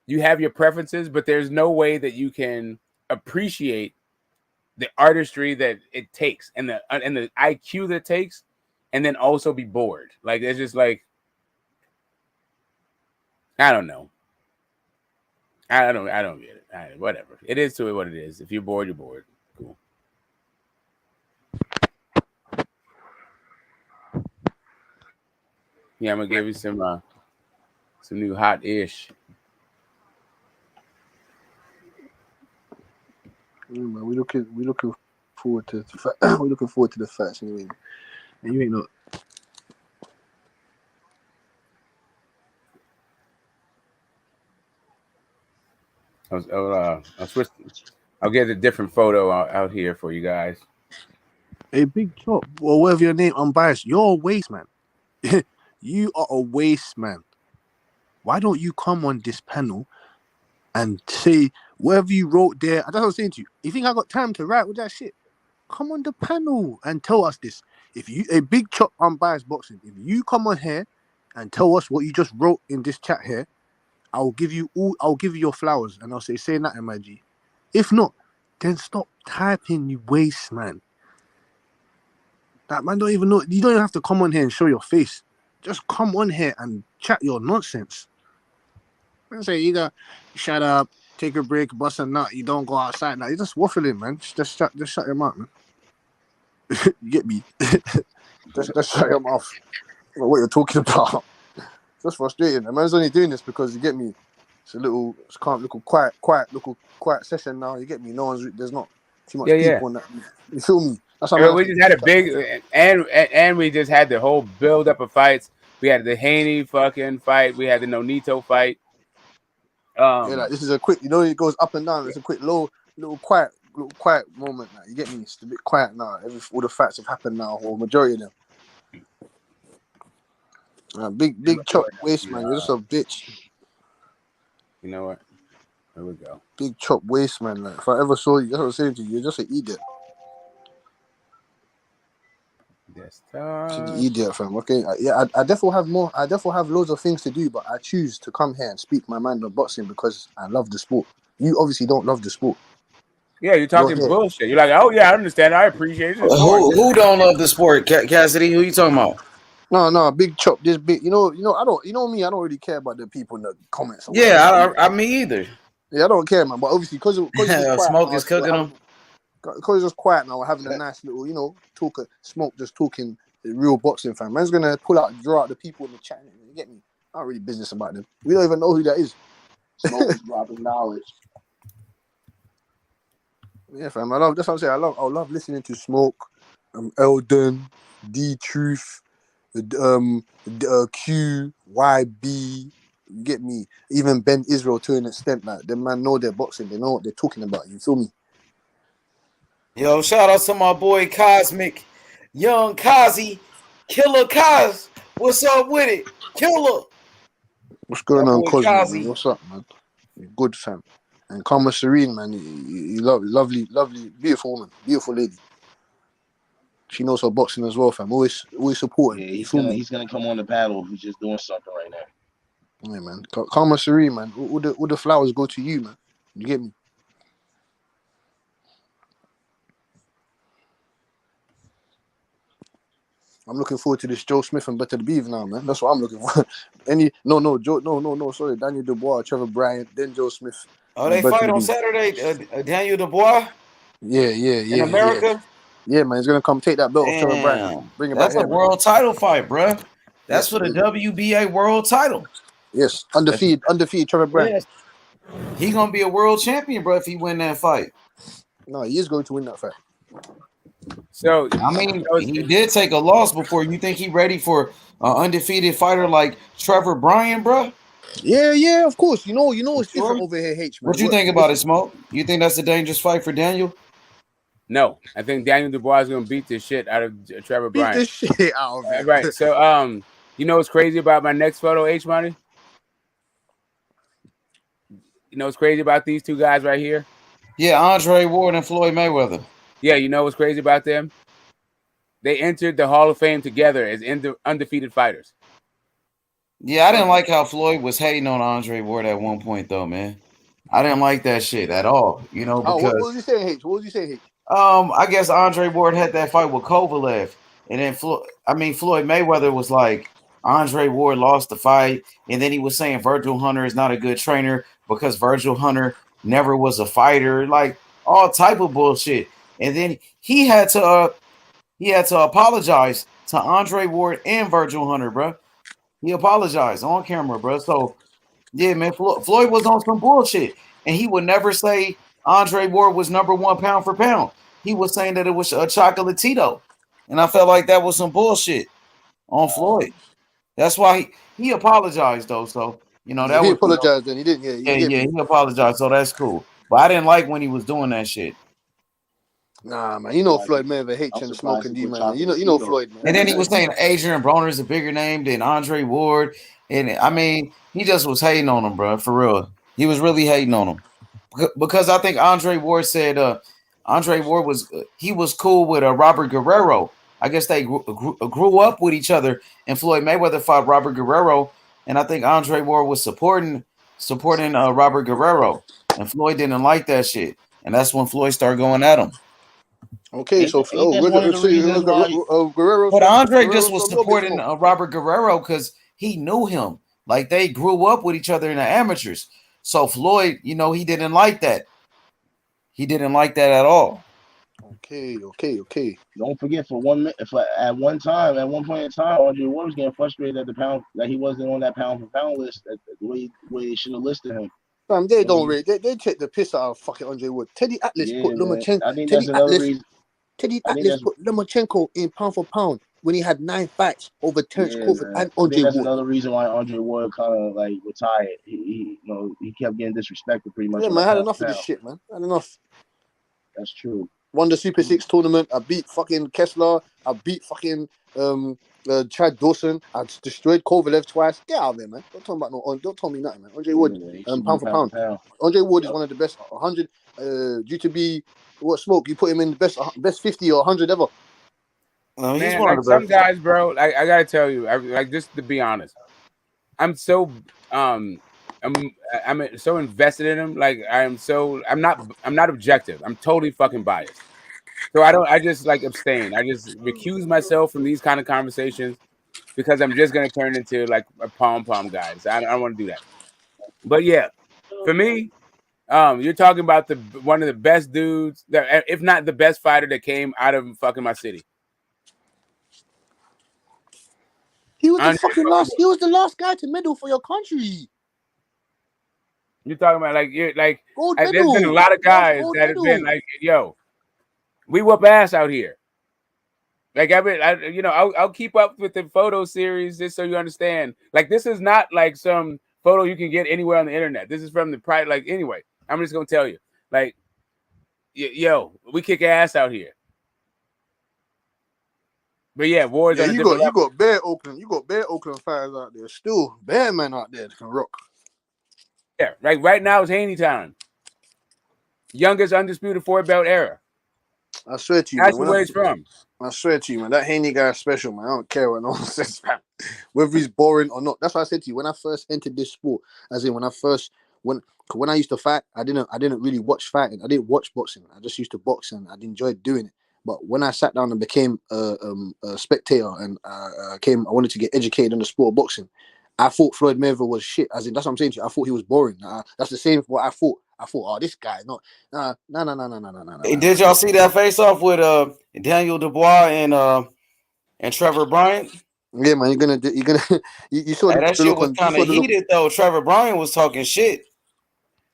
you have your preferences, but there's no way that you can appreciate the artistry that it takes and the IQ that it takes, and then also be bored. Like, it's just like, I don't know. I don't get it. Whatever. It is to it what it is. If you're bored, you're bored. Cool. Yeah, I'm gonna give you some new hot ish. Yeah, man, we looking forward to we're looking forward to the facts anyway. And you ain't not. I'll get a different photo out here for you guys. Hey, Big Chop, or whatever your name, unbiased. You're a waste man. You are a waste man. Why don't you come on this panel and say whatever you wrote there? That's what I'm saying to you. You think I got time to write with that shit? Come on the panel and tell us this. If you a Big Chop unbiased boxing, if you come on here and tell us what you just wrote in this chat here, I'll give you your flowers and I'll say that, MIG. If not, then stop typing, you waste man. That man don't even know. You don't even have to come on here and show your face. Just come on here and chat your nonsense. I say either shut up, take a break, bust a nut. You don't go outside now. You're just waffling, man. Just shut your mouth, man. You get me? just shut your mouth. I don't know what you're talking about. Just frustrating. The man's only doing this because you get me. It's calm, quiet session now. You get me? There's not too much people on that. You feel me? That's how We just had a big and we just had the whole build up of fights. We had the Haney fucking fight. We had the Nonito fight. Like this is a quick. It goes up and down. It's a quick, little quiet moment now. You get me? It's a bit quiet now. All the facts have happened now, or majority of them. Big Chop waste man. You're just a bitch. You know what? Here we go. Big Chop waste man. Like, if I ever saw you, that's what I'm saying to you. You're just an idiot. Desktop. Idiot, fam. Okay, I definitely have more. I definitely have loads of things to do, but I choose to come here and speak my mind on boxing because I love the sport. You obviously don't love the sport. Yeah, you're talking bullshit. You're like, oh yeah, I understand. I appreciate it. Who don't love the sport? Cassidy, who you talking about? No, Big Chop. This big, I don't. You know me. I don't really care about the people in the comments. Yeah, I me either. Yeah, I don't care, man. But obviously, because Smoke is cooking them. Because it's just quiet now, we're having a nice little, Smoke just talking real boxing fan. Man's gonna draw out the people in the chat. You get me? I don't really business about them. We don't even know who that is. Smoke is dropping knowledge. Yeah, fam. That's what I'm saying. I love listening to Smoke, Eldon, D Truth, Q, YB. You get me? Even Ben Israel to an extent. Like them man know their boxing. They know what they're talking about. You feel me? Yo, shout out to my boy Cosmic, Young Kazi, Killer Kaz. What's up with it, Killer? What's going on, Cosmic? Man? What's up, man? You're good, fam. And Karma Serene, man. You lovely, beautiful woman, beautiful lady. She knows her boxing as well, fam. Always supporting. Yeah, he's gonna come on the panel. He's just doing something right now. Yeah, man. Karma Serene, man. All the flowers go to you, man. You get me? I'm looking forward to this Joe Smith and Better the Beef now, man. That's what I'm looking for. Sorry, Daniel Dubois, Trevor Bryant, then Joe Smith. Oh, they fight on Saturday. Daniel Dubois. Yeah. In America. Yeah, man, he's gonna come take that belt off Trevor Bryant. Damn, Bring it that's back a here, world title fight, bro. That's Yes, for the it is. WBA world title. Yes, undefeated Trevor Bryant. Yes. He gonna be a world champion, bro, if he win that fight. No, he is going to win that fight. So I mean, he did take a loss before. You think he ready for an undefeated fighter like Trevor Bryant, bro? Yeah, of course. You know it's different over here, H, man. What you think about it, Smoke? You think that's a dangerous fight for Daniel? No, I think Daniel Dubois is gonna beat the shit out of Trevor Bryant. Beat the shit out of him. Right. So, you know what's crazy about my next photo, H Money? You know what's crazy about these two guys right here? Yeah, Andre Ward and Floyd Mayweather. Yeah, you know what's crazy about them? They entered the Hall of Fame together as undefeated fighters. Yeah, I didn't like how Floyd was hating on Andre Ward at one point, though, man. I didn't like that shit at all, because what was you saying, H? What was you saying, H? I guess Andre Ward had that fight with Kovalev, and then Floyd Mayweather was like, Andre Ward lost the fight, and then he was saying Virgil Hunter is not a good trainer because Virgil Hunter never was a fighter, like all type of bullshit. And then he had to apologize to Andre Ward and Virgil Hunter, bro. He apologized on camera, bro. So yeah, man, Floyd was on some bullshit, and he would never say Andre Ward was number one pound for pound. He was saying that it was a Chocolatito, and I felt like that was some bullshit on Floyd. That's why he apologized though. So that he was apologized. Then he didn't. Yeah, he apologized. So that's cool. But I didn't like when he was doing that shit. Nah, man, Floyd Mayweather hates and smoking D, man. You know Floyd, man. And then he was saying Adrian Broner is a bigger name than Andre Ward, and I mean he just was hating on him, bro. For real, he was really hating on him because I think Andre Ward said Andre Ward was cool with Robert Guerrero. I guess they grew up with each other, and Floyd Mayweather fought Robert Guerrero, and I think Andre Ward was supporting Robert Guerrero, and Floyd didn't like that shit, and that's when Floyd started going at him. Okay, so Guerrero. But Andre just was supporting Robert Guerrero because he knew him. Like they grew up with each other in the amateurs. So Floyd, he didn't like that. He didn't like that at all. Okay. Don't forget, at one point in time, Andre Ward was getting frustrated at the pound that he wasn't on that pound for pound list. The way they should have listed him. They don't really. They take the piss out of fucking Andre Ward. Teddy Atlas put Lomachenko. I think that's another reason. Teddy Atlas put Lomachenko in pound for pound when he had 9 fights over Terence Crawford and Andre Ward. That's another reason why Andre Ward kind of like retired. He kept getting disrespected pretty much. Yeah, man, I had enough of this shit, man. I had enough. That's true. Won the Super 6 tournament. I beat fucking Kessler. I beat fucking Chad Dawson. I destroyed Kovalev twice. Get out of there, man. Don't tell me nothing, man. Andre Ward, pound for pound. Andre Ward is one of the best 100. Due to be what Smoke, you put him in the best 50 or 100 ever. No, he's Man, one like of the some best. guys, bro. Like I gotta tell you, just to be honest, I'm so I'm so invested in him. Like I'm not objective. I'm totally fucking biased. So I just like abstain. I just recuse myself from these kind of conversations because I'm just gonna turn into like a pom guy. So I don't want to do that. But yeah, for me, you're talking about one of the best dudes, if not the best fighter that came out of fucking my city. He was the last guy to medal for your country. You're talking about there's medal. been a lot of guys that have been like, yo, we whoop ass out here. Like I'll keep up with the photo series just so you understand. Like this is not like some photo you can get anywhere on the internet. This is from the private. Like anyway, I'm just gonna tell you, like, yo, we kick ass out here. But yeah, Ward's on a different level. You got bare Oakland fighters out there. Still bare men out there that can rock. Yeah, right now it's Haney time. Youngest undisputed 4-belt era. I swear to you, that's man, where he's from. I swear to you, man, that Haney guy is special, man. I don't care what no one says, man. Whether he's boring or not. That's why I said to you when I first entered this sport, as in when I used to fight, I didn't really watch fighting. I didn't watch boxing. I just used to box and I enjoyed doing it. But when I sat down and became a spectator and I wanted to get educated on the sport of boxing. I thought Floyd Mayweather was shit. As in, that's what I'm saying to you. I thought he was boring. That's the same what I thought. Oh, this guy, no. Hey, did y'all see that face off with Daniel Dubois and Trevor Bryant? Yeah, man, you're gonna you saw hey, that the shit look was on kind of heated though. Trevor Bryant was talking shit.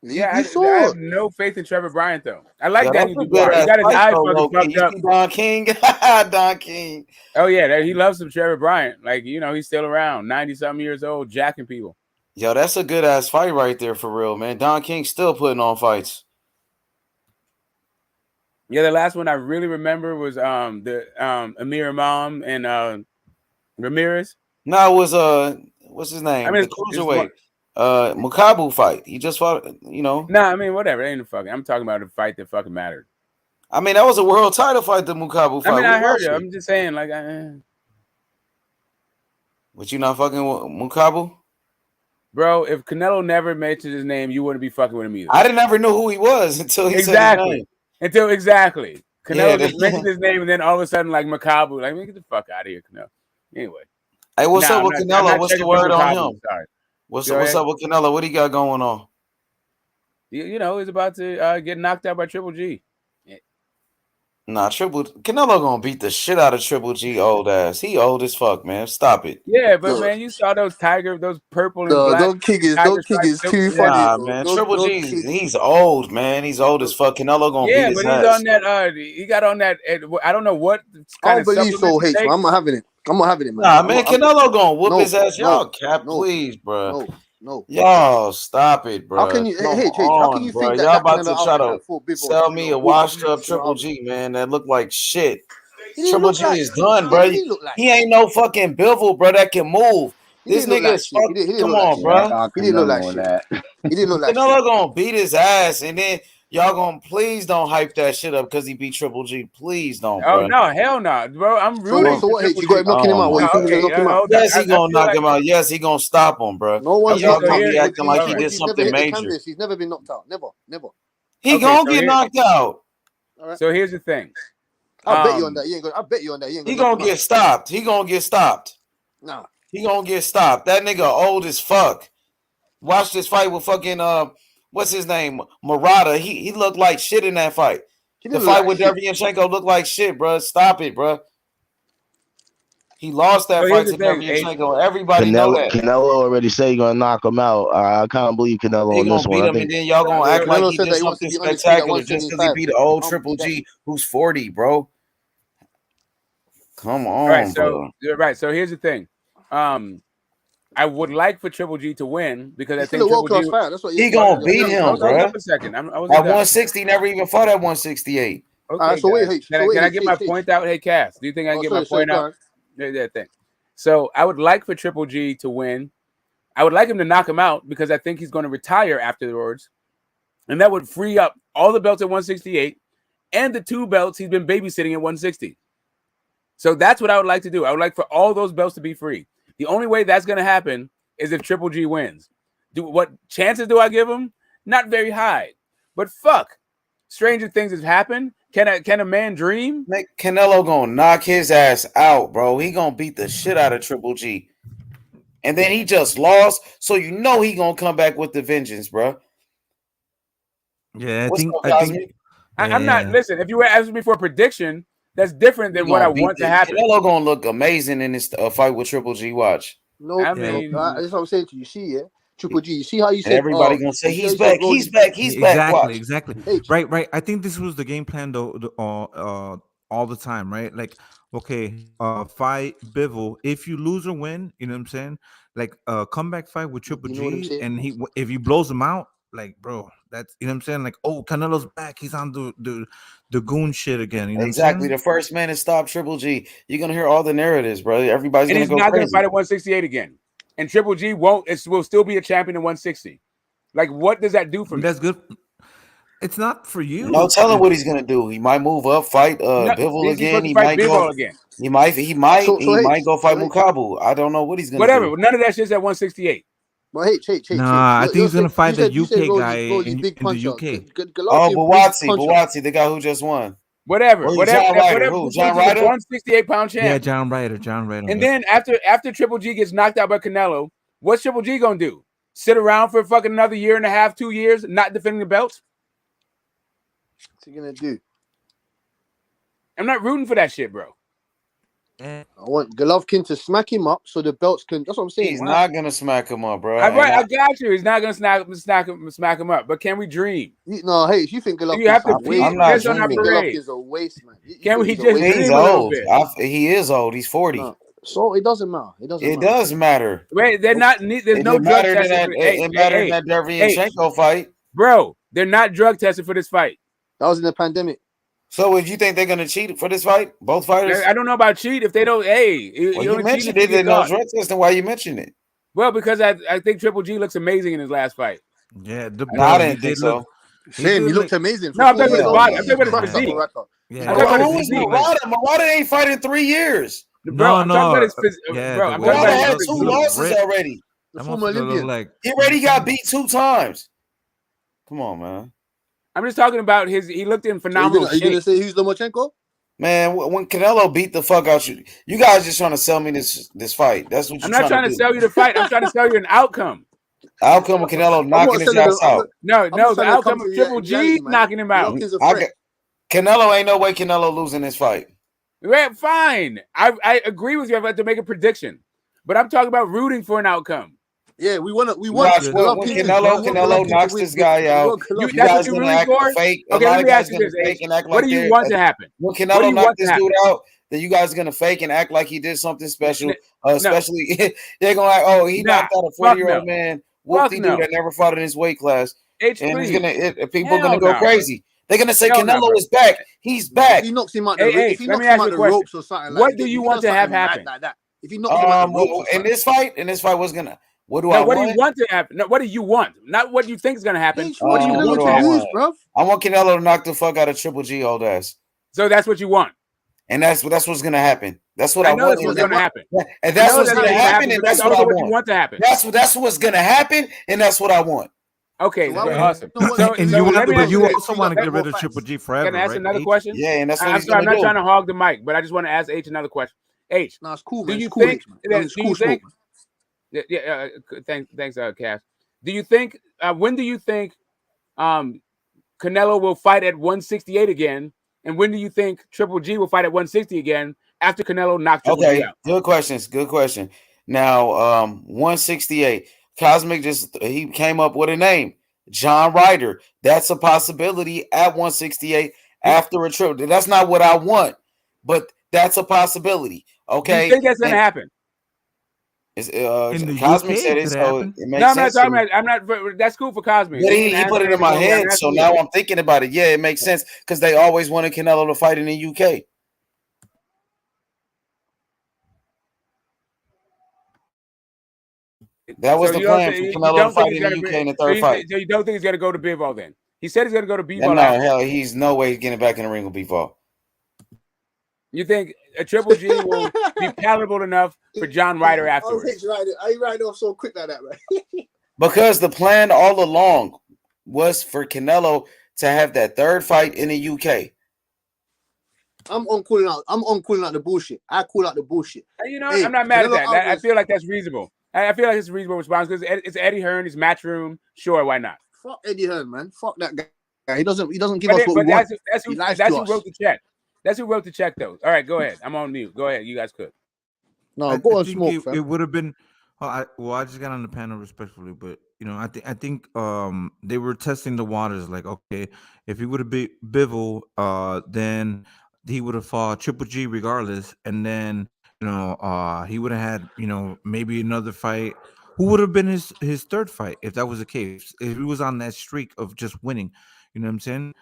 Yeah, I have no faith in Trevor Bryant though. I like Daniel Dubois. Dubois. He got his eyes fucking fucked up. Don King, Don King. Oh yeah, he loves some Trevor Bryant. Like he's still around, 90-something years old, jacking people. Yo, that's a good ass fight right there for real, man. Don King still putting on fights. Yeah, the last one I really remember was the Amir Imam and Ramirez. No, it was what's his name? I mean, the cruiserweight Mukabu fight. He just fought, No, I mean whatever. It ain't a fucking. I'm talking about a fight that fucking mattered. I mean, that was a world title fight, the Mukabu fight. I mean, I heard you. I'm just saying, like, but you not fucking with Mukabu? Bro, if Canelo never mentioned his name, you wouldn't be fucking with him either. I didn't ever know who he was until he said his name. Exactly. Canelo just mentioned his name, and then all of a sudden, like Mukabu, like, man, get the fuck out of here, Canelo. Anyway. Hey, what's up with Canelo? What's the word on him? Sorry. What's up with Canelo? What he got going on? He's about to get knocked out by Triple G. Nah, Canelo gonna beat the shit out of Triple G old ass. He old as fuck, man. Stop it. Yeah, but man, you saw those purple and black. Don't kick is too funny. Nah, man. Triple G, he's old, man. He's old as fuck. Canelo gonna beat his ass. Yeah, but he's on that. He got on that. I don't know what. I don't believe so, H. I'm not having it. Man. Nah, man. Canelo gonna whoop his ass. Y'all cap, please, bro. No. Y'all stop it, bro. How can you? How can you think that y'all about to try to sell me a washed up Triple G, man? That look like shit. Triple G is done, bro. He ain't no fucking Bivol, bro. That can move. This nigga is fucking. Come on, bro. He didn't look like shit. He didn't look like Canelo gonna beat his ass, and then y'all gonna please don't hype that shit up because he beat Triple G. Please don't, bro. Oh no, hell no, bro. I'm rooting. So what? You got him knocking him out. Yes, he gonna knock him out. Yes, he gonna stop him, bro. No one's y'all gonna be acting like he did something major. He's never been knocked out. Never. He gonna get knocked out. So here's the thing. I bet you on that. I bet you on that. He gonna get stopped. He gonna get stopped. Nah. He gonna get stopped. That nigga old as fuck. Watch this fight with fucking what's his name? Murata. He looked like shit in that fight. The fight with Derevyanchenko looked like shit, bro. Stop it, bro. He lost that fight to Derevyanchenko. Everybody know that. Canelo already said he's gonna knock him out. I can't believe Canelo on this one. Beat him, and then y'all gonna act like he did something spectacular just because he beat an old Triple G who's 40, bro. Come on, bro. So here's the thing. I would like for Triple G to win because I think Triple G he gonna beat him, bro. Hold up a second. At 160, never even fought at 168. Okay, so wait, can I get my point out? Hey, Cass, do you think I can get my point out? That thing. So I would like for Triple G to win. I would like him to knock him out because I think he's going to retire afterwards, and that would free up all the belts at 168 and the 2 belts he's been babysitting at 160. So that's what I would like to do. I would like for all those belts to be free. The only way that's going to happen is if Triple G wins. What chances do I give him? Not very high. But fuck, stranger things have happened. Can a man dream? Canelo gonna knock his ass out, bro. He gonna beat the shit out of Triple G. And then he just lost, so you know he gonna come back with the vengeance, bro. Yeah, I'm not. Listen, if you were asking me for a prediction, that's different than what I want to happen. Canelo gonna look amazing in this fight with Triple G. Watch. No, that's what I'm saying to you. See, Triple G. You see how you said everybody gonna say he's back. He's back. He's back. Watch. Exactly. Right. I think this was the game plan though. All the time, right? Like, okay, fight Bivol. If you lose or win, you know what I'm saying? Like a comeback fight with Triple G, and if he blows him out, like, bro, that's, you know what I'm saying? Like, oh, Canelo's back. He's on the goon shit again. You know exactly. The first man to stop Triple G. You're gonna hear all the narratives, bro. Everybody's and gonna go crazy. He's not gonna fight at 168 again. And Triple G will still be a champion at 160. Like, what does that do for me? That's good. It's not for you. No, tell him what he's gonna do. He might move up, fight Bivol again. He might go again. He might go fight Mukabu. I don't know what he's gonna do. None of that shit's at 168. Well, hey. Nah, I think he's gonna fight the UK guy in the UK. Oh, Buatsi, the guy who just won. Whatever. John Whatever. Ryder. Who? John Ryder? 168-pound champ. Yeah, John Ryder. And then after Triple G gets knocked out by Canelo, what's Triple G gonna do? Sit around for fucking another year and a half, 2 years, not defending the belts? What's he gonna do? I'm not rooting for that shit, bro. I want Golovkin to smack him up so the belts can. That's what I'm saying. He's not gonna smack him up, bro. I got you. He's not gonna smack him up. But can we dream? No, hey, if you think Golovkin's you have to I'm not piss on our dreaming. parade. Golovkin's a waste, man. Can we just dream He's a little old. bit? He is old. He's 40. No. So it doesn't matter. It does matter. Wait, they're not. There's no drug testing. It mattered in that Derevyanchenko fight, bro. They're not drug tested for this fight. That was in the pandemic. So, if you think they're gonna cheat for this fight, both fighters? I don't know about cheat. If they don't, you mentioned it in no drug testing. Why you mentioned it? Well, because I think Triple G looks amazing in his last fight. Yeah, I didn't think so. He looked amazing. No, I'm talking about his body. I'm talking about his physique. Murata ain't fighting 3 years. Bro, I'm talking about his physique. Bro, I'm talking Murata about had his 2 losses already. The former Olympian. He already got beat 2 times. Come on, man. I'm just talking about he looked in phenomenal shape. Are you gonna say he's Lomachenko? Man, when Canelo beat the fuck out you, you guys just trying to sell me this fight. That's what you're I'm not trying to sell you the fight. I'm trying to sell you an outcome. Outcome of Canelo knocking his ass out. No, the outcome of Triple G knocking him out. Canelo ain't no way Canelo losing this fight. Right, fine. I agree with you. I've had to make a prediction, but I'm talking about rooting for an outcome. Yeah, we want. When Canelo knocks this guy out, you guys gonna act fake. Okay, let me ask you this: what do you want to happen? When Canelo knocks this dude out, then you guys are gonna fake and act like he did something special. Especially they're gonna like, oh, he knocked out a 40-year-old man, whoop-de-doo that never fought in his weight class, and people are gonna go crazy. They're gonna say Canelo is back. He's back. If he knocks him out the ropes or something, what do you want to have happen? If he knocks him out the ropes in this fight, what's gonna? What do I want? What do you want to happen? No, what do you want? Not what you think is going to happen. What do you want? Bro? I want Canelo to knock the fuck out of Triple G old ass. So that's what you want. And that's what's going to happen. That's what I know want. That's what's going to happen. And that's what's going to happen. And that's what I want. You want to happen. That's what's going to happen. And that's what I want. Okay, awesome. And you also want to get rid of Triple G forever. Can I ask right? another question? Yeah, and that's what I'm not trying to hog the mic, but I just want to ask H another question. H, no, it's cool. Do you think? Yeah. Thanks, Cass. Do you think? When do you think Canelo will fight at 168 again? And when do you think Triple G will fight at 160 again after Canelo knocked Triple G out? Good questions. Good question. Now, 168. Cosmic he came up with a name, John Ryder. That's a possibility at 168 after a trip. That's not what I want, but that's a possibility. Okay, do you think that's going to happen? Cosmic said it, so it makes no, I'm sense. not talking about. I'm not. That's cool for Cosmic. But he put it in my head, so now I'm thinking about it. Yeah, it makes sense because they always wanted Canelo to fight in the UK. That was the plan for Canelo to fight in the UK in the third fight. So you don't think he's going to go to Bivol then? He said he's going to go to Bivol. No, hell, he's no way getting back in the ring with Bivol. You think a Triple G will be palatable enough for John Ryder afterwards? How you ride off so quick like that, man? Because the plan all along was for Canelo to have that third fight in the UK. I'm on calling out the bullshit. I call out the bullshit. You know, I'm not mad at that. I feel like that's reasonable. I feel like it's a reasonable response because it's Eddie Hearn, it's Matchroom. Sure, why not? Fuck Eddie Hearn, man. Fuck that guy. He doesn't give us what we want. That's who wrote the check. That's who wrote the check, though. All right, go ahead. I'm on mute. Go ahead. You guys could. No, go on, smoke. It would have been. I just got on the panel respectfully, but I think they were testing the waters. Like, okay, if he would have beat Bivol, then he would have fought Triple G regardless, and then he would have had maybe another fight. Who would have been his third fight if that was the case? If he was on that streak of just winning, you know what I'm saying?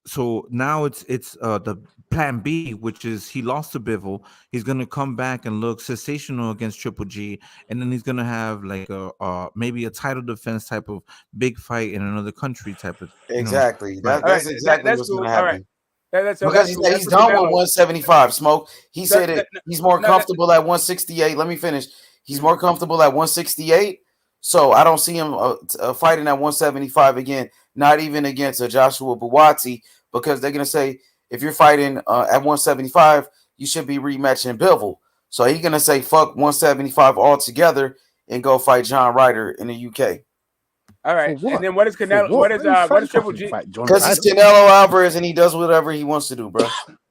So now it's the plan B, which is he lost to Bivol. He's gonna come back and look sensational against Triple G, and then he's gonna have like a maybe a title defense type of big fight in another country type of. Exactly. Right. That's exactly what's cool. gonna happen. All right. Because he's done with 175. Smoke. He said he's more comfortable at 168. Let me finish. He's more comfortable at 168. So I don't see him fighting at 175 again. Not even against a Joshua Buatsi, because they're gonna say if you're fighting at 175, you should be rematching Bivol. So he's gonna say fuck 175 altogether and go fight John Ryder in the UK. All right, and then what is Canelo? What is Triple G? Because he's Canelo Alvarez and he does whatever he wants to do, bro.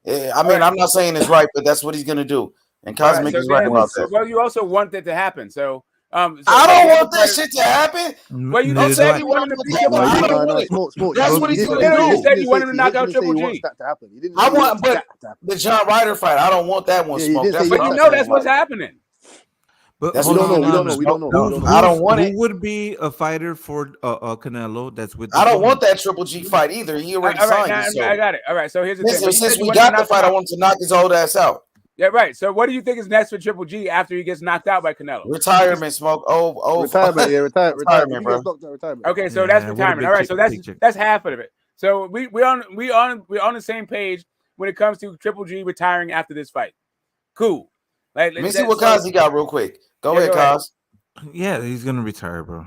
I mean, I'm not saying it's right, but that's what he's gonna do. And Cosmic is right about that. Well, you also want that to happen, so. I don't want that shit to happen. Well, you said you want him to beat him. That's what he's gonna do. You said you want him to knock out Triple G. I want, but the John Ryder fight, I don't want that one. Smoke. But you know that's what's happening. But That's we what don't know. I don't want it. Who would be a fighter for Canelo? That's with. I don't want that Triple G fight either. He already signed it. So. I got it. All right. So here's the thing. Since we got the fight, I want to knock his old ass out. Yeah, right. So what do you think is next for Triple G after he gets knocked out by Canelo? Retirement, Smoke. Retirement, yeah, retirement, bro. Retirement. Okay, so that's retirement. All right, so that's half of it. So we're on the same page when it comes to Triple G retiring after this fight. Cool. Let me see what Kazi got real quick. Go ahead, Kaz. Yeah, he's gonna retire, bro.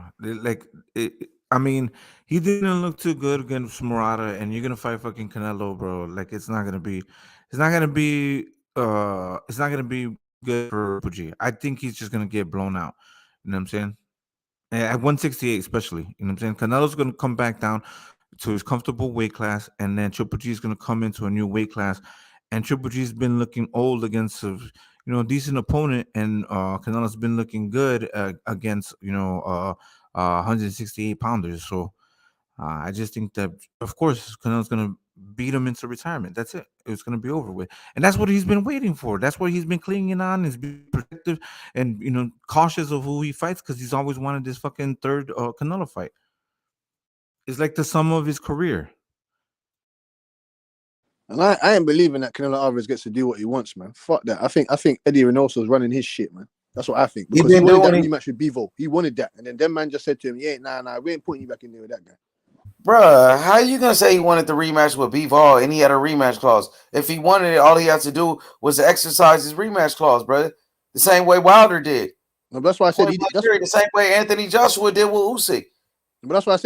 I mean, he didn't look too good against Murata, and you're gonna fight fucking Canelo, bro. Like, it's not gonna be good for Puji. I think he's just gonna get blown out. You know what I'm saying? At 168, especially. You know what I'm saying? Canelo's gonna come back down to his comfortable weight class, and then Triple G is gonna come into a new weight class. And Triple G's been looking old against a decent opponent, and Canelo's been looking good against 168 pounders. So I just think that, of course, Canelo's gonna beat him into retirement. That's it. It's gonna be over with, and that's what he's been waiting for. That's what he's been clinging on, is being protective and cautious of who he fights, because he's always wanted this fucking third Canelo fight. It's like the sum of his career. And I ain't believing that Canelo Alvarez gets to do what he wants, man. Fuck that. I think Eddie Reynoso's running his shit, man. That's what I think. Because he wanted that rematch with Bivol. He wanted that. And then them man just said to him, nah, we ain't putting you back in there with that guy. Bruh, how you gonna say he wanted the rematch with Bivol and he had a rematch clause? If he wanted it, all he had to do was exercise his rematch clause, brother. The same way Wilder did. No, that's why I said the same way Anthony Joshua did with Usyk. But that's why I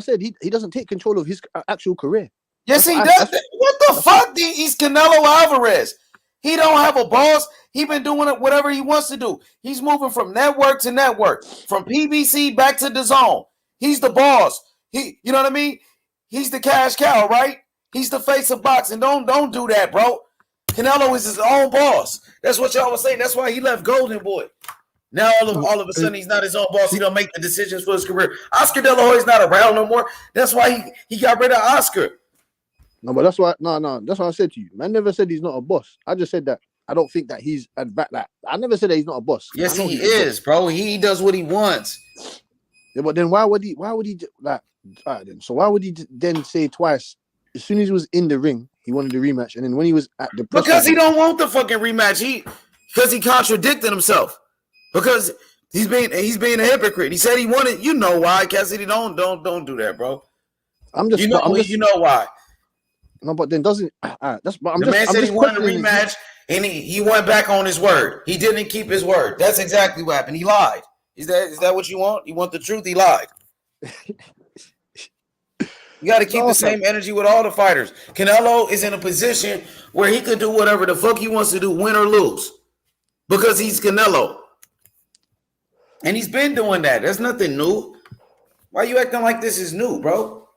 said he doesn't take control of his actual career. Yes, he does. What the fuck? He's Canelo Alvarez. He don't have a boss. He been doing it whatever he wants to do. He's moving from network to network, from PBC back to DAZN. He's the boss. You know what I mean? He's the cash cow, right? He's the face of boxing. Don't do that, bro. Canelo is his own boss. That's what y'all was saying. That's why he left Golden Boy. Now all of a sudden he's not his own boss. He don't make the decisions for his career. Oscar De La Hoya's not around no more. That's why he got rid of Oscar. No, but that's why that's what I said to you. Man never said he's not a boss. I just said that I don't think that he's at back. Like, I never said that he's not a boss. Yes, he is, bro. He does what he wants. Yeah, but then why would he like? All right, then. So why would he then say twice? As soon as he was in the ring, he wanted the rematch, and then when he was at the because he don't want the fucking rematch. Because he contradicted himself. Because he's being a hypocrite. He said he wanted. You know why, Cassidy? Don't do that, bro. I'm just. You know why. No, but then doesn't. That's. But I'm the just. man said he wanted a rematch, and he went back on his word. He didn't keep his word. That's exactly what happened. He lied. Is that what you want? You want the truth? He lied. You got to keep the same energy with all the fighters. Canelo is in a position where he could do whatever the fuck he wants to do, win or lose, because he's Canelo, and he's been doing that. There's nothing new. Why you acting like this is new, bro?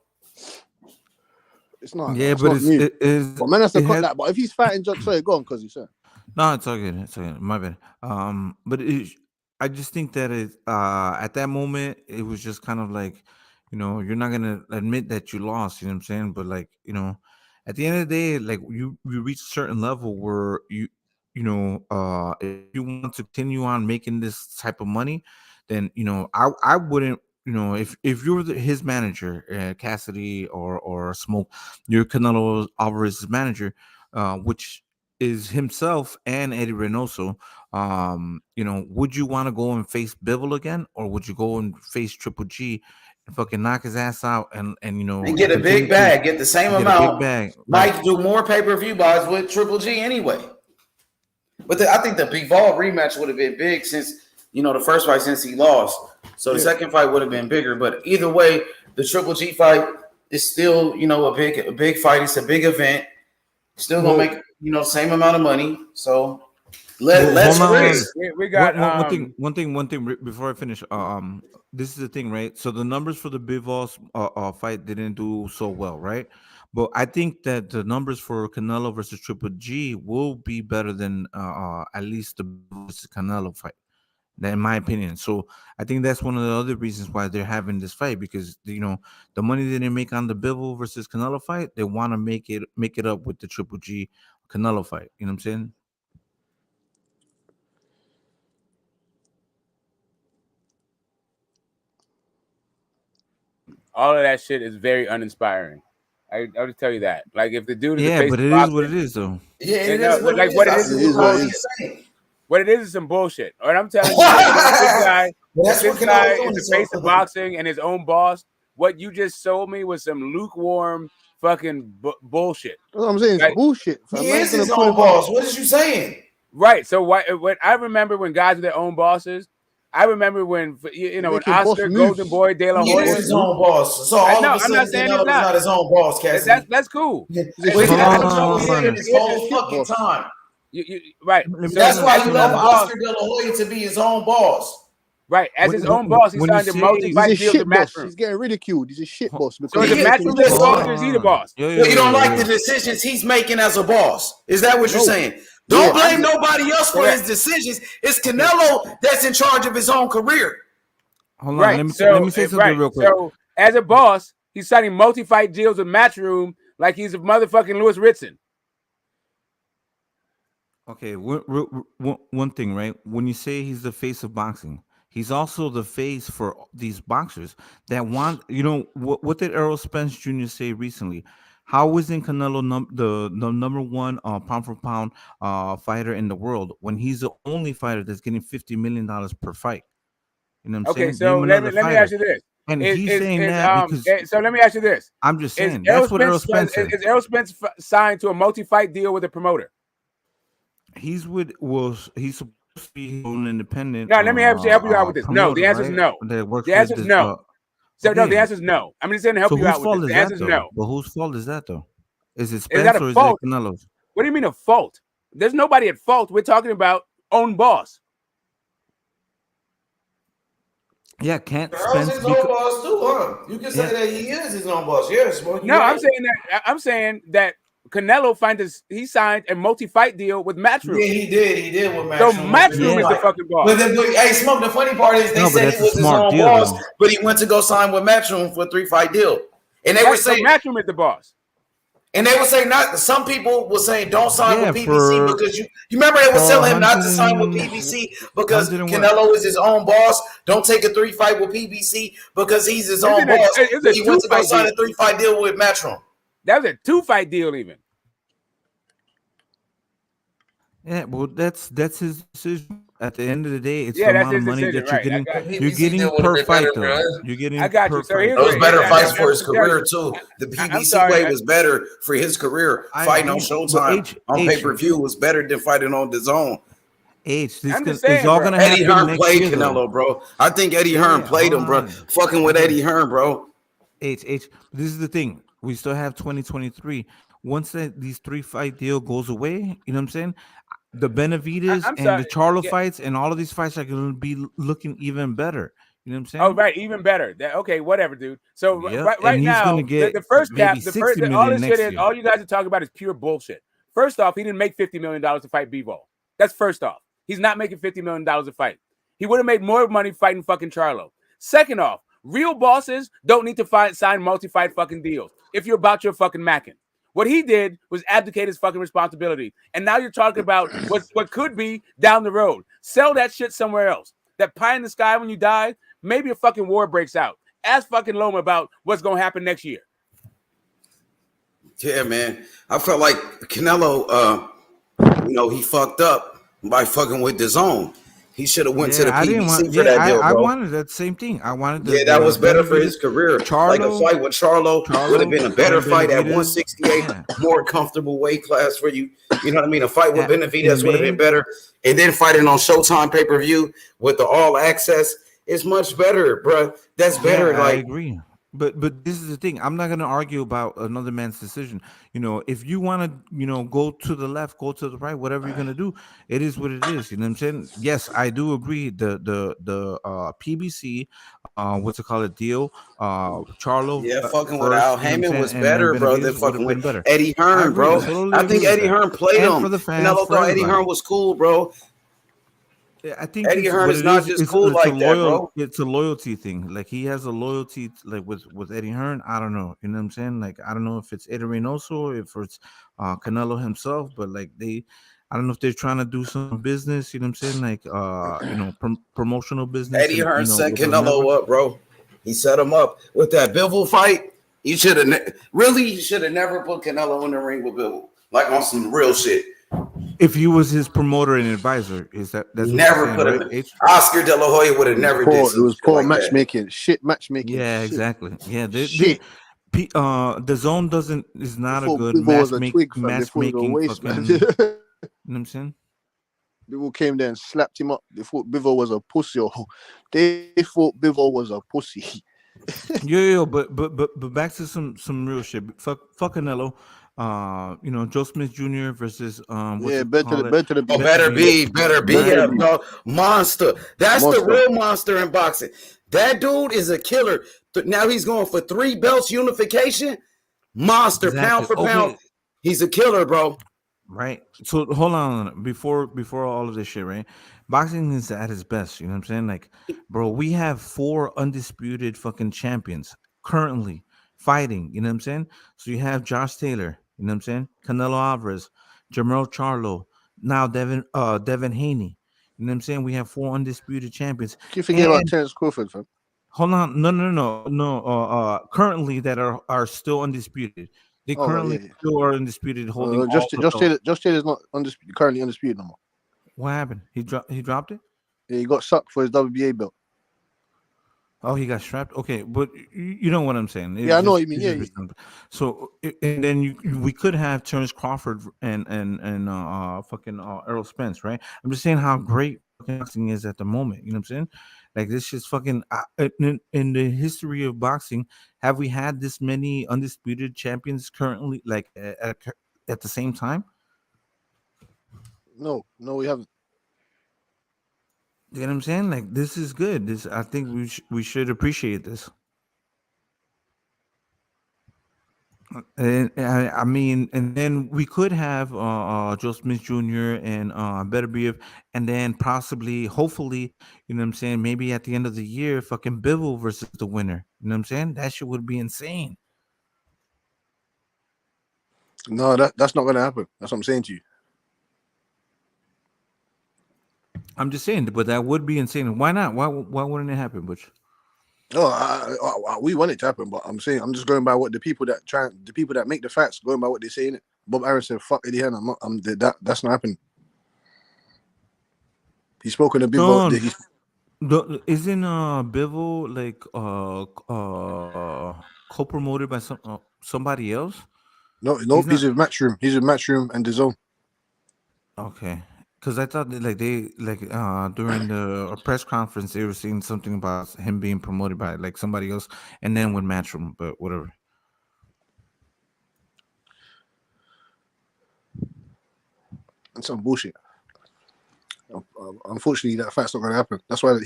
It's not. Yeah, it's but not it's new. it is. But man has to cut that. But if he's fighting, just sorry, go on, cause you said. No, it's okay. It's okay. My bad. But I just think that at that moment it was just kind of like, you're not gonna admit that you lost. You know what I'm saying? But like, at the end of the day, like you reach a certain level where if you want to continue on making this type of money, then I wouldn't. If you're his manager, Cassidy or Smoke, you're Canelo Alvarez's manager, which is himself and Eddie Reynoso. Would you want to go and face Bivol again, or would you go and face Triple G and fucking knock his ass out and get a big bag, get the same amount? Big bag. Mike do more pay-per-view buys with Triple G anyway. But I think the Bivol rematch would have been big since the first fight since he lost. So the second fight would have been bigger. But either way, the Triple G fight is still a big fight. It's a big event. Still gonna make same amount of money. So let's risk. We got one thing before I finish. This is the thing, right? So the numbers for the Bivol fight didn't do so well, right? But I think that the numbers for Canelo versus Triple G will be better than at least the versus Canelo fight. In my opinion. So I think that's one of the other reasons why they're having this fight, because the money they didn't make on the Bivol versus Canelo fight, they want to make it up with the Triple G Canelo fight. You know what I'm saying? All of that shit is very uninspiring. I'll just tell you that. Like, if the dude is but it is what it is, though. Yeah, it is what it is. What it is some bullshit. What I'm telling you, this guy is the face of boxing and his own boss. What you just sold me was some lukewarm fucking bullshit. That's what I'm saying. It's bullshit. He is his own boss. What is you saying? Right. So when I remember when guys were their own bosses. I remember when when Oscar Golden Boy De La Hoya is his own boss. So all of a sudden, Canelo is not his own boss, Cassidy. That's cool. His whole fucking time. Right. That's why you left Oscar De La Hoya to be his own boss. Right. As his own boss, he signed a multi-fight deal to Matchroom. He's getting ridiculed. He's a shit boss. So is the Matchroom the boss or is he the boss? You don't like the decisions he's making as a boss. Is that what you're saying? Don't blame nobody else for his decisions. It's Canelo that's in charge of his own career. Hold on, let me say something real quick. So, as a boss, he's signing multi-fight deals with Matchroom like he's a motherfucking Lewis Ritson. Okay, one thing, right? When you say he's the face of boxing, he's also the face for these boxers that want. What did Errol Spence Jr. say recently? How isn't Canelo the number one pound for pound fighter in the world when he's the only fighter that's getting $50 million per fight? You know what I'm saying? Okay, so let me ask you this. And he's saying that because. So let me ask you this. I'm just saying that's what Errol Spence said. Is Errol Spence signed to a multi-fight deal with a promoter? He's supposed to be his own independent. No, let me help you out with this. No, the answer is no. The answer is no. So no, the answer is no. I'm just saying to help you out with this. The answer is no. But whose fault is that though? Is it Spence or is it Canelo's? What do you mean a fault? There's nobody at fault. We're talking about own boss. Yeah, can't Spence his own boss too, huh? You can say that he is his own boss. Yes, no, I'm saying that Canelo signed a multi-fight deal with Matchroom. Yeah, he did with Matchroom. So Matchroom is the fucking boss. But hey, Smoke, the funny part is they said he was his own boss, but he went to go sign with Matchroom for a 3-fight deal. And they were saying Matchroom is the boss. And they were saying not. Some people were saying don't sign with PBC because you remember they were telling him not to sign with PBC because Canelo is his own boss. Don't take a 3-fight with PBC because he's his own boss. He went to go sign a 3-fight deal with Matchroom. That was a 2-fight deal, even. Yeah, well, that's his decision. At the end of the day, it's the amount of money that you're getting. You're getting per fight, though. You're getting. I got you. So those better fights for his career too. The PBC way was better for his career. Fighting on Showtime on pay-per-view was better than fighting on DAZN. It's all gonna happen. Eddie Hearn played Canelo, bro. I think Eddie Hearn played him, bro. Fucking with Eddie Hearn, bro. This is the thing. We still have 2023. Once these 3-fight deal goes away, you know what I'm saying? The Benavidez and the Charlo fights and all of these fights are going to be looking even better. You know what I'm saying? Oh, right, even better. Okay, whatever, dude. So right now, the first cap, all this shit is all you guys are talking about is pure bullshit. First off, he didn't make $50 million to fight Bivol. That's first off. He's not making $50 million to fight. He would have made more money fighting fucking Charlo. Second off, real bosses don't need to sign multi-fight fucking deals if you're about your fucking macking. What he did was abdicate his fucking responsibility. And now you're talking about what could be down the road. Sell that shit somewhere else. That pie in the sky when you die, maybe a fucking war breaks out. Ask fucking Loma about what's going to happen next year. Yeah, man. I felt like Canelo, he fucked up by fucking with DAZN. He should have went to the PBC for that deal, bro. I wanted that same thing. I wanted that was better for his career. Like a fight with Charlo would have been a better fight at 168, more comfortable weight class for you. You know what I mean? A fight with Benavidez would have been better. And then fighting on Showtime pay-per-view with the all access is much better, bro. That's better. I agree. But this is the thing. I'm not gonna argue about another man's decision. If you want to, go to the left, go to the right, whatever you're gonna do, it is what it is. You know what I'm saying? Yes, I do agree. The PBC, what's it called, a deal? Charlo Yeah, fucking with first. Al You know what I'm Heyman saying? was And then better, bro, than Benavidez would fucking have been with better. Eddie I Hearn, agree. I bro. totally I agree think with Eddie that. Hearn played And him. for the fans, Canelo for thought Eddie everybody. Hearn was cool, bro. Yeah, I think Eddie it's Hearn what is it not is. just cool It's a like that, loyal. bro. It's a loyalty thing. Like he has a loyalty, like with Eddie Hearn. I don't know. You know what I'm saying? Like I don't know if it's Eddie Reynoso or if it's Canelo himself. But like I don't know if they're trying to do some business. You know what I'm saying? Like promotional business, Eddie and Hearn set with those networks. Canelo up, bro. He set him up with that Bivol fight. He should have he should have never put Canelo in the ring with Bivol, like on some real shit. If he was his promoter and advisor, that's what you're Never saying, put right? him. H? Oscar De La Hoya would have never did It some was shit poor like that. matchmaking. Shit matchmaking. Yeah, Shit. exactly. Yeah, Shit. the zone is They not a thought good Bivol was a twig, fam. They thought he was a matchmaking waste, man. fucking. You know what I'm saying? Bivol came there and slapped him up. They thought Bivol was a pussy. They thought Bivol was a pussy. Yo, but back to some real shit. Fuck Canelo. Joe Smith Jr. versus what's Yeah, it called? better Oh, be. better be, yeah, no, monster. That's the Monster. real monster in boxing. That dude is a killer. Now he's going for 3 belts unification. Monster, Exactly. pound for pound. Okay. He's a killer, bro. Right. So hold on. Before all of this shit, right? Boxing is at its best. You know what I'm saying? Like, bro, we have 4 undisputed fucking champions currently fighting. You know what I'm saying? So you have Josh Taylor. You know what I'm saying? Canelo Alvarez, Jermell Charlo, now Devin Haney. You know what I'm saying? We have 4 undisputed champions. You forget about Terence Crawford, fam. Hold on. No. Currently that are still undisputed. They currently still are undisputed, holding Josh Taylor's not currently undisputed no more. What happened? He dropped it? Yeah, he got sucked for his WBA belt. Oh, he got strapped. Okay, but you know what I'm saying. I know what you mean. Yeah. So and then we could have Terence Crawford and fucking Errol Spence, right? I'm just saying how great boxing is at the moment. You know what I'm saying? Like this shit's fucking in the history of boxing. Have we had this many undisputed champions currently, like at the same time? No, we haven't. You know what I'm saying? Like this is good. I think we should appreciate this. And I mean, and then we could have Joe Smith Jr. and Better Be, and then possibly, hopefully, you know what I'm saying, maybe at the end of the year, fucking Bivol versus the winner. You know what I'm saying? That shit would be insane. No, that's not gonna happen. That's what I'm saying to you. I'm just saying, but that would be insane. Why not? Why wouldn't it happen, Butch? Oh, we want it to happen, but I'm saying I'm just going by what the people that make the facts, going by what they say in it. Bob Aaron said, "Fuck Eddie Hearn." That's not happening. He's spoken a bit about. Isn't Bivol like co-promoted by somebody else? No, he's with Matchroom. He's with Matchroom and DAZN. Okay. Because I thought that, during the press conference they were saying something about him being promoted by like somebody else, and then with Matchroom, but whatever. That's some bullshit. Unfortunately, that fight's not gonna happen. That's why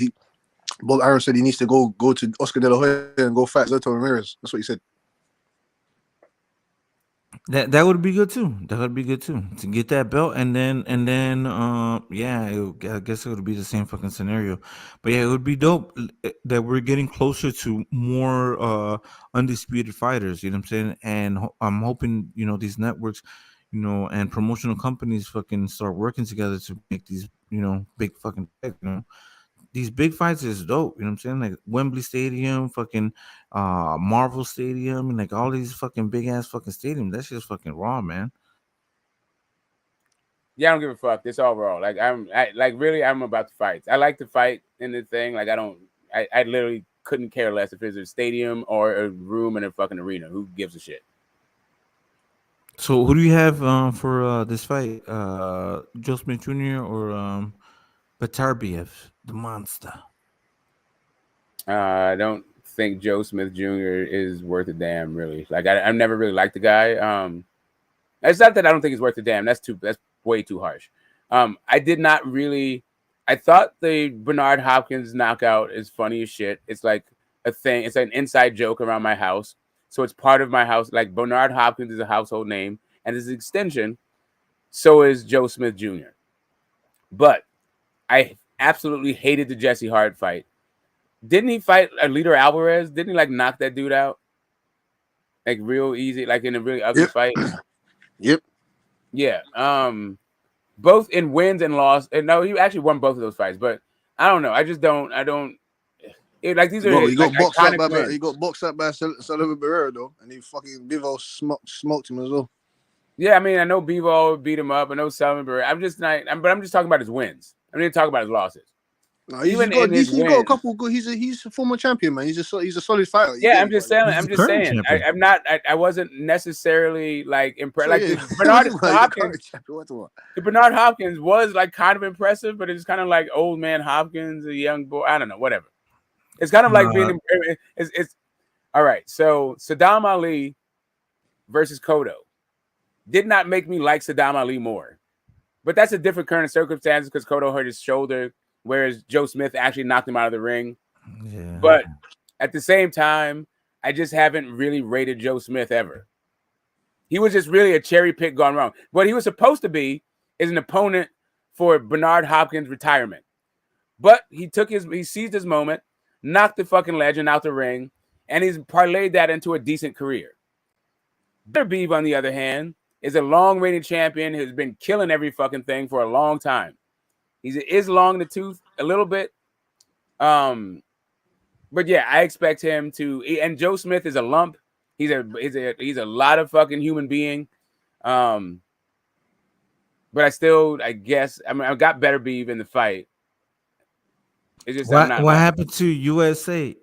Bob Aaron said he needs to go to Oscar De La Hoya and go fight Zotto Ramirez. That's what he said. That would be good too. That would be good too, to get that belt, and then I guess it would be the same fucking scenario. But yeah, it would be dope that we're getting closer to more undisputed fighters. You know what I'm saying? And I'm hoping these networks, and promotional companies fucking start working together to make these big fucking fights. These big fights is dope, you know what I'm saying? Like Wembley Stadium, fucking Marvel Stadium, and like all these fucking big ass fucking stadiums. That's just fucking raw, man. Yeah, I don't give a fuck. This overall. Like I'm about to fight. I like to fight in this thing. Like I literally couldn't care less if it's a stadium or a room in a fucking arena. Who gives a shit? So who do you have for this fight? Joe Smith Jr. or Batarbiev, the monster? I don't think Joe Smith Jr. is worth a damn. Really, like I've never really liked the guy. It's not that I don't think he's worth a damn. That's way too harsh. I did not really. I thought the Bernard Hopkins knockout is funny as shit. It's like a thing. It's an inside joke around my house. So it's part of my house. Like Bernard Hopkins is a household name, and as an extension, so is Joe Smith Jr. But I absolutely hated the Jesse Hart fight. Didn't he fight Alito Alvarez? Didn't he like knock that dude out? Like real easy, like in a really ugly fight. Yep. Yeah. Both in wins and loss. And no, he actually won both of those fights. But I don't know. I don't. Like these are. Bro, he got like, boxed up iconic by wins. he got boxed up by Sullivan Barrera though, and he fucking Bivol smoked him as well. Yeah, I mean, I know Bivol beat him up. I know Sullivan Barrera. I'm just talking about his wins. I didn't talk about his losses. No, he's got a couple good. He's a former champion, man. He's a solid fighter. Yeah, I'm just saying. I wasn't necessarily like impressed. Like Bernard Hopkins. The Bernard Hopkins was like kind of impressive, but it's kind of like old man Hopkins, a young boy. I don't know, whatever. It's kind of like being. It's all right. So Saddam Ali versus Cotto did not make me like Saddam Ali more, but that's a different current circumstances because Cotto hurt his shoulder. Whereas Joe Smith actually knocked him out of the ring. Yeah. But at the same time, I just haven't really rated Joe Smith ever. He was just really a cherry pick gone wrong. What he was supposed to be is an opponent for Bernard Hopkins' retirement. But he seized his moment, knocked the fucking legend out the ring, and he's parlayed that into a decent career. Beterbiev, on the other hand, is a long-reigning champion who's been killing every fucking thing for a long time. He is long in the tooth a little bit. But yeah, I expect him to. And Joe Smith is a lump. He's a lot of fucking human being. But I guess I got Beterbiev in the fight. It's just what happened to USA?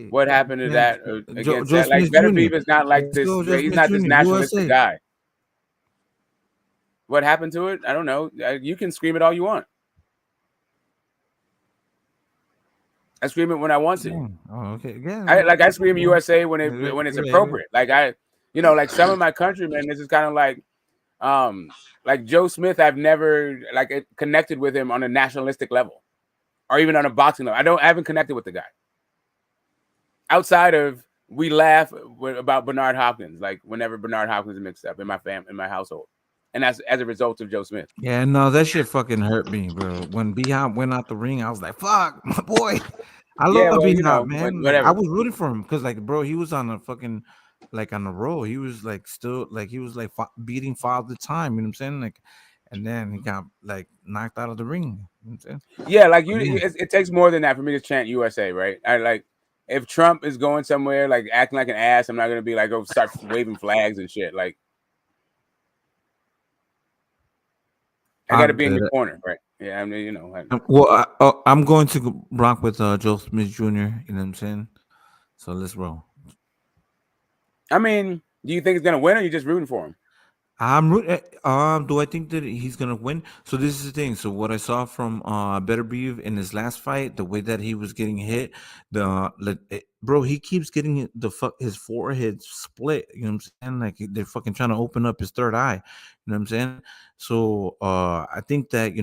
What happened to that against Joe that? Like Beterbiev is not like this. He's not this nationalistic guy. What happened to it? I don't know. You can scream it all you want. I scream it when I want to. Oh, okay. Yeah. I scream USA when it's appropriate. Like like some of my countrymen, this is kind of like Joe Smith. I've never connected with him on a nationalistic level, or even on a boxing level. I haven't connected with the guy. Outside of we laugh about Bernard Hopkins, like whenever Bernard Hopkins is mixed up in my household. And that's as a result of Joe Smith. Yeah, no, that shit fucking hurt me, bro. When B-Hop went out the ring, I was like, fuck, my boy. I love B-Hop, man. Like, I was rooting for him because, like, bro, he was on a fucking, like, on a roll. He was, like, still, like, he was, like, beating Father Time, you know what I'm saying? Like, and then he got, like, knocked out of the ring. You know what I'm saying? Yeah, like, it takes more than that for me to chant USA, right? If Trump is going somewhere, like, acting like an ass, I'm not going to be like, go start waving flags and shit. Like, I got to be in your corner, right? Yeah, I mean, I'm going to rock with Joe Smith Jr., you know what I'm saying? So let's roll. I mean, do you think he's going to win or are you just rooting for him? I'm rooting. Do I think that he's gonna win? So this is the thing. So what I saw from Beterbiev in his last fight, the way that he was getting hit, bro, he keeps getting his forehead split. You know what I'm saying? Like they're fucking trying to open up his third eye. You know what I'm saying? So I think that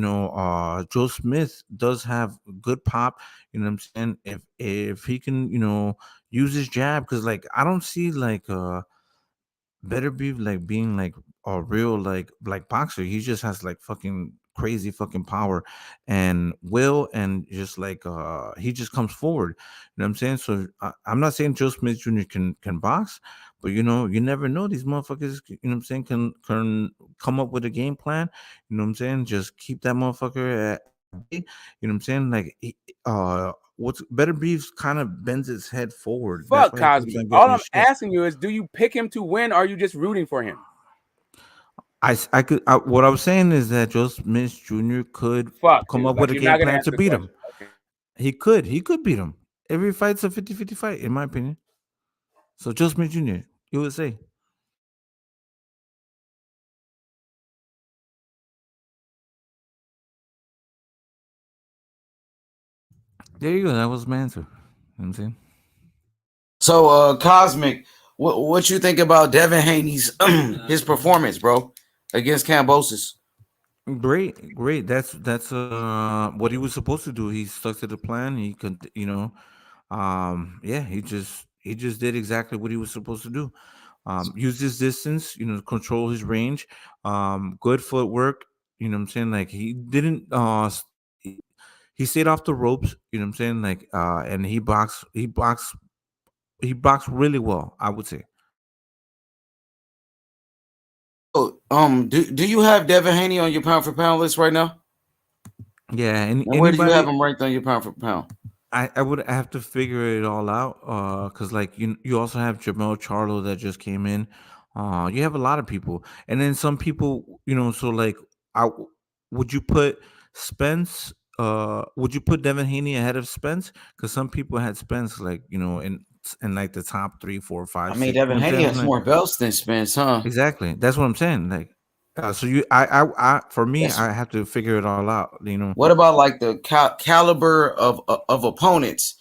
Joe Smith does have good pop. You know what I'm saying? If he can use his jab, because like I don't see like Beterbiev like being like a real like boxer. He just has like fucking crazy fucking power and will, and just like he just comes forward. You know what I'm saying? So I'm not saying Joe Smith Jr. can box, but you never know. These motherfuckers, you know what I'm saying, can come up with a game plan. You know what I'm saying? Just keep that motherfucker at bay. You know what I'm saying? Like what's Beterbiev kind of bends his head forward. Fuck Cosby. All I'm asking you is, do you pick him to win or are you just rooting for him? What I was saying is that Joe Smith Jr. could come up with a game plan to beat him. Okay. He could beat him. Every fight's a 50-50 fight, in my opinion. So Joe Smith Jr., USA. There you go. That was my answer. You know what I'm saying? So, Cosmic, what you think about Devin Haney's his performance, bro, against Kambosos? Great. That's what he was supposed to do. He stuck to the plan. He could, yeah, he just did exactly what he was supposed to do. Use his distance, control his range. Good footwork. You know what I'm saying? Like he didn't he stayed off the ropes, you know what I'm saying? Like and he boxed really well, I would say. Oh, do you have Devin Haney on your pound for pound list right now? Yeah, and where do you have him ranked on your pound for pound? I would have to figure it all out, because like you also have Jamel Charlo that just came in. You have a lot of people, and then some people, so like, I would you put Spence? Would you put Devin Haney ahead of Spence? Because some people had Spence like in like the top 3, 4, 5, I mean, 6. You know Devin what I'm Haney saying? has Like, more belts than Spence, huh? exactly. That's what I'm saying. Like, so for me, That's, I have to figure it all out. What about like the caliber of opponents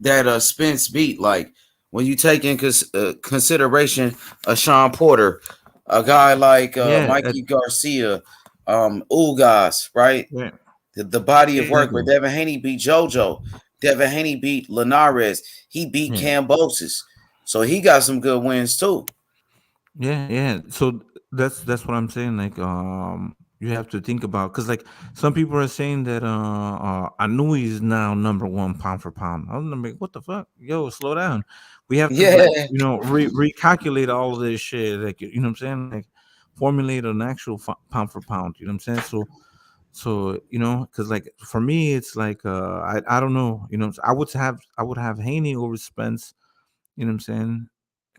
that Spence beat? Like when you take in consideration a Sean Porter, a guy like Mikey Garcia, Ugas, right? Yeah. The body of work. Exactly. But Devin Haney beat JoJo. Devin Haney beat Linares. He beat Kambosos. So he got some good wins too. Yeah. So that's what I'm saying. Like, you have to think about, because like some people are saying that Anui is now number 1 pound for pound. I'm like, what the fuck? Yo, slow down. We have to recalculate all of this shit. Like, you know what I'm saying? Like, formulate an actual pound for pound. You know what I'm saying? So because like for me, it's like I don't know. I would have Haney over Spence. You know what I'm saying?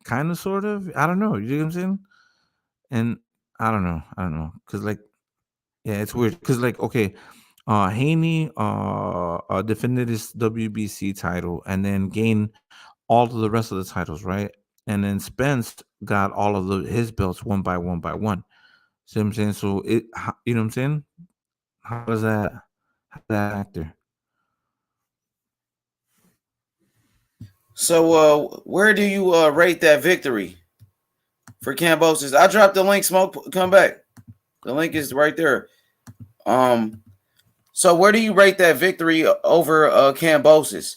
Kind of, sort of. I don't know. You know what I'm saying? And I don't know, because like, yeah, it's weird. Because like, okay, Haney defended his WBC title and then gained all of the rest of the titles, right? And then Spence got all of his belts one by one by one. See what I'm saying? So you know what I'm saying? How does that factor? So where do you rate that victory for Kambosos? I dropped the link. Smoke, come back. The link is right there. So where do you rate that victory over Kambosos?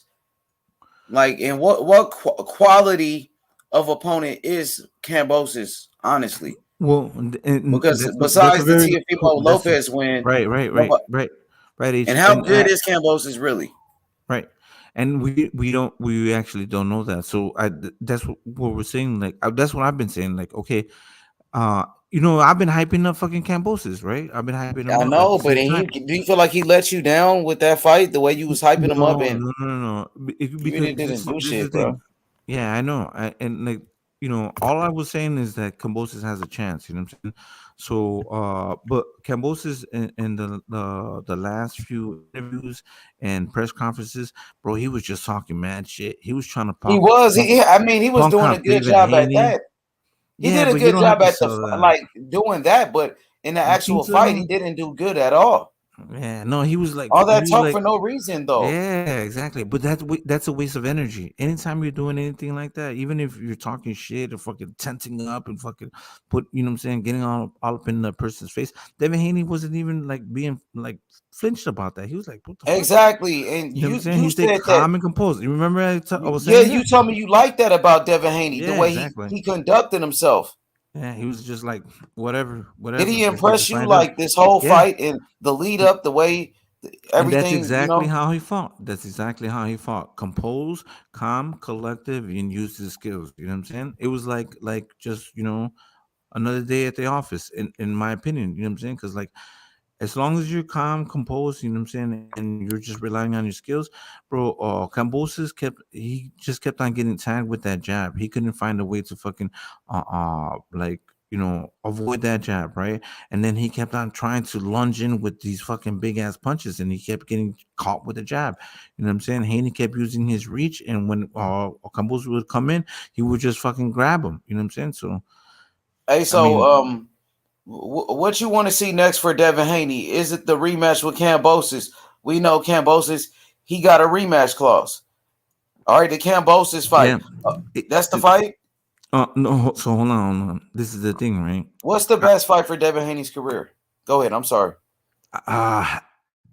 Like, and what quality of opponent is Kambosos, honestly? Well, because besides the Teofimo Lopez win, right. And how good is Kambosos really? Right. And we actually don't know that. So that's what we're saying. Like, that's what I've been saying. Like, okay, I've been hyping up fucking Kambosos, right? I've been hyping him up. I know, but do you feel like he let you down with that fight? The way you was hyping him up, and no. Because you didn't do shit, bro. Yeah, I know. And like, all I was saying is that Kambosos has a chance. You know what I'm saying? So, but Kambosos in the last few interviews and press conferences, bro, he was just talking mad shit. He was trying to punk. He was. He was doing a good job at that. He did a good job at doing that, but in the actual fight, he didn't do good at all. Yeah, no, he was like all that talk for no reason, though. Yeah, exactly. But that's a waste of energy. Anytime you're doing anything like that, even if you're talking shit or fucking tensing up and fucking you know what I'm saying, getting all up in the person's face. Devin Haney wasn't even like being like flinched about that. He was like, what the fuck? Exactly. And you know what I'm saying? He stayed calm and composed. You remember I was saying you told me you liked that about Devin Haney, yeah, the way exactly. he conducted himself. Yeah, he was just like whatever. Did he impress you like this whole fight and the lead up, the way everything? And that's exactly how he fought. That's exactly how he fought. Composed, calm, collective, and used his skills. You know what I'm saying? It was like just another day at the office. In my opinion, you know what I'm saying? Because like, as long as you're calm, composed, you know what I'm saying, and you're just relying on your skills, bro. Kambosos just kept on getting tagged with that jab. He couldn't find a way to fucking avoid that jab, right? And then he kept on trying to lunge in with these fucking big ass punches, and he kept getting caught with the jab. You know what I'm saying? Haney kept using his reach, and when Kambosos would come in, he would just fucking grab him. You know what I'm saying? So, hey, so what you want to see next for Devin Haney? Is it the rematch with Kambosos? We know Kambosos, he got a rematch clause. All right, the Kambosos fight. That's the fight. No. So hold on. This is the thing, right? What's the best fight for Devin Haney's career? Go ahead. I'm sorry.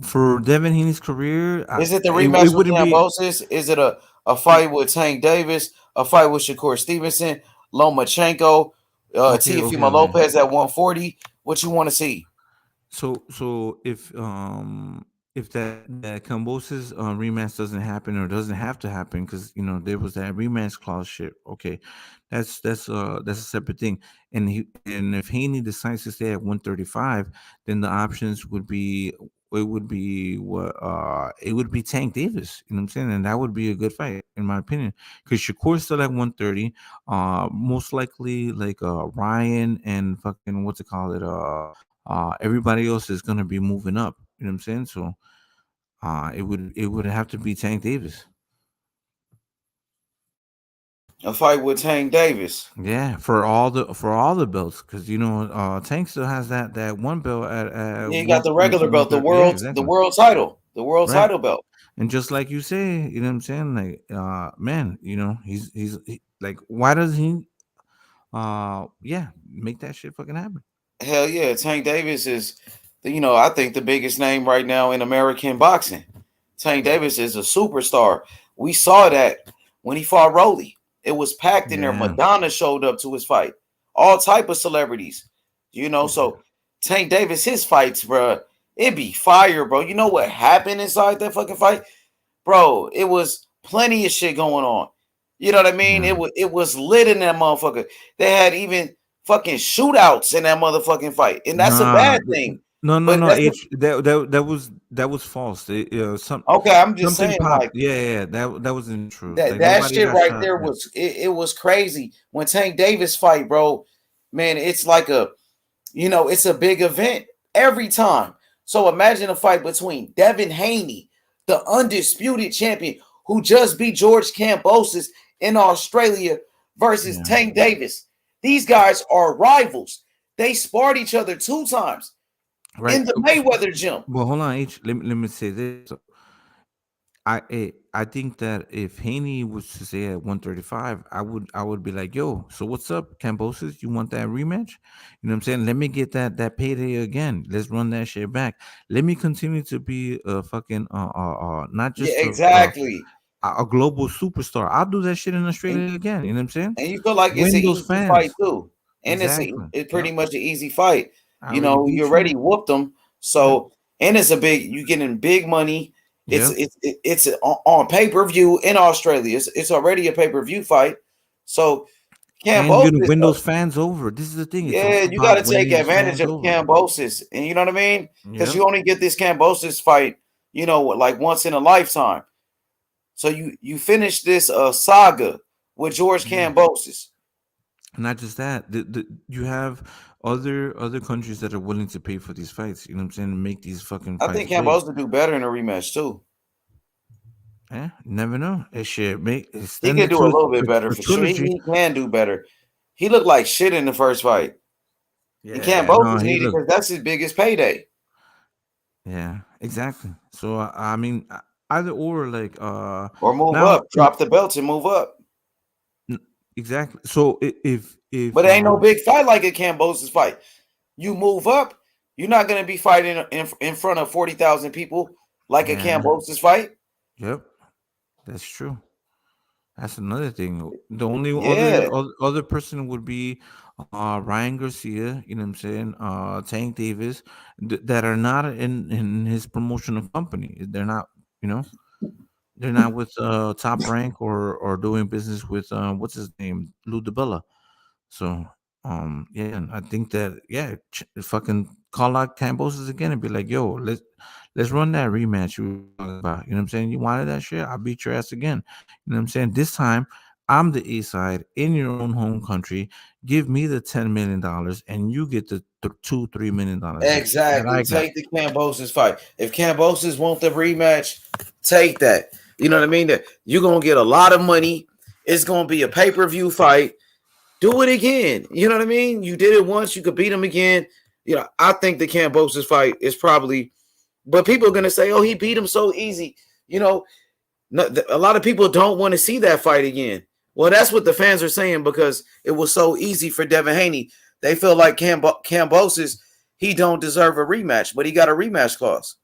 For Devin Haney's career, Is it the it rematch with wouldn't be. Kambosos? Is it a fight with Tank Davis? A fight with Shakur Stevenson, Lomachenko, Teofimo Lopez at 140? What you want to see? So if that Kambosos rematch doesn't happen or doesn't have to happen because there was that rematch clause shit. Okay, that's a separate thing. And if Haney decides to stay at 135, then the options would be it would be Tank Davis. You know what I'm saying? And that would be a good fight in my opinion because Shakur's still at 130. Most likely like Ryan and fucking what's it called everybody else is gonna be moving up. You know what I'm saying? So it would have to be Tank Davis. A fight with Tank Davis. Yeah, for all the belts, because Tank still has that one belt at you got the regular belt, the world title, title belt. And just like you say, you know what I'm saying? Like, man, he's like, why does he? Make that shit fucking happen. Hell yeah, Tank Davis is, I think the biggest name right now in American boxing. Tank Davis is a superstar. We saw that when he fought Rolly. It was packed in there. Madonna showed up to his fight. All type of celebrities, So Tank Davis, his fights, bro, it be fire, bro. You know what happened inside that fucking fight, bro? It was plenty of shit going on. You know what I mean? It was lit in that motherfucker. They had even fucking shootouts in that motherfucking fight, and that's a bad thing. No. That was false. Okay, I'm just saying, popped. like, that wasn't true. That shit right there was it was crazy. When Tank Davis fight, bro, man, it's like it's a big event every time. So imagine a fight between Devin Haney, the undisputed champion who just beat George Kambosos in Australia, versus Tank Davis. These guys are rivals. They sparred each other 2 times. Right. In the Mayweather gym. Well, hold on, H. Let me say this. I think that if Haney was to say at 135, I would be like, yo, so what's up, Kambosos? You want that rematch? You know what I'm saying? Let me get that payday again. Let's run that shit back. Let me continue to be a fucking not just a global superstar. I'll do that shit in Australia again. You know what I'm saying? And you feel like it's an easy fight too. And it's pretty much an easy fight. You already whooped them. So and it's you getting big money. It's on pay-per-view in Australia. It's already a pay-per-view fight. So Kambosos, and you win those fans over. This is the thing. You got to take advantage of Kambosos, and you know what I mean? Because you only get this Kambosos fight, like once in a lifetime. So you finish this saga with George Kambosos. Not just that, you have other countries that are willing to pay for these fights. You know what I'm saying? To make these fucking fights. I think Kambosos would do better in a rematch too. Yeah, never know. It should he could do a little bit better for sure. He can do better. He looked like shit in the first fight. Yeah, Kambosos needed because that's his biggest payday. Yeah, exactly. So I mean, either or, like or move up, drop the belts and move up. Exactly. So if but it ain't no big fight like a Kambosos fight. You move up, you're not gonna be fighting in front of 40,000 people like a Kambosos fight. Yep, that's true. That's another thing. The only other person would be Ryan Garcia. You know what I'm saying? Tank Davis, that are not in his promotional company. They're not. They're not with Top Rank or doing business with what's his name, Lou DiBella. So I think that fucking call out Kambosos again and be like, yo, let's run that rematch you were talking about. You know what I'm saying? You wanted that shit? I'll beat your ass again. You know what I'm saying? This time I'm the A side in your own home country. Give me the $10 million and you get the $2-3 million. Exactly. Take the Kambosos fight. If Kambosos want the rematch, take that. You know what I mean? That you're gonna get a lot of money. It's gonna be a pay-per-view fight. Do it again. You know what I mean? You did it once, you could beat him again. I think the Kambosos fight is probably, but people are gonna say, oh, he beat him so easy. No, a lot of people don't want to see that fight again. Well, that's what the fans are saying because it was so easy for Devin Haney. They feel like Kambosos, he don't deserve a rematch, but he got a rematch clause.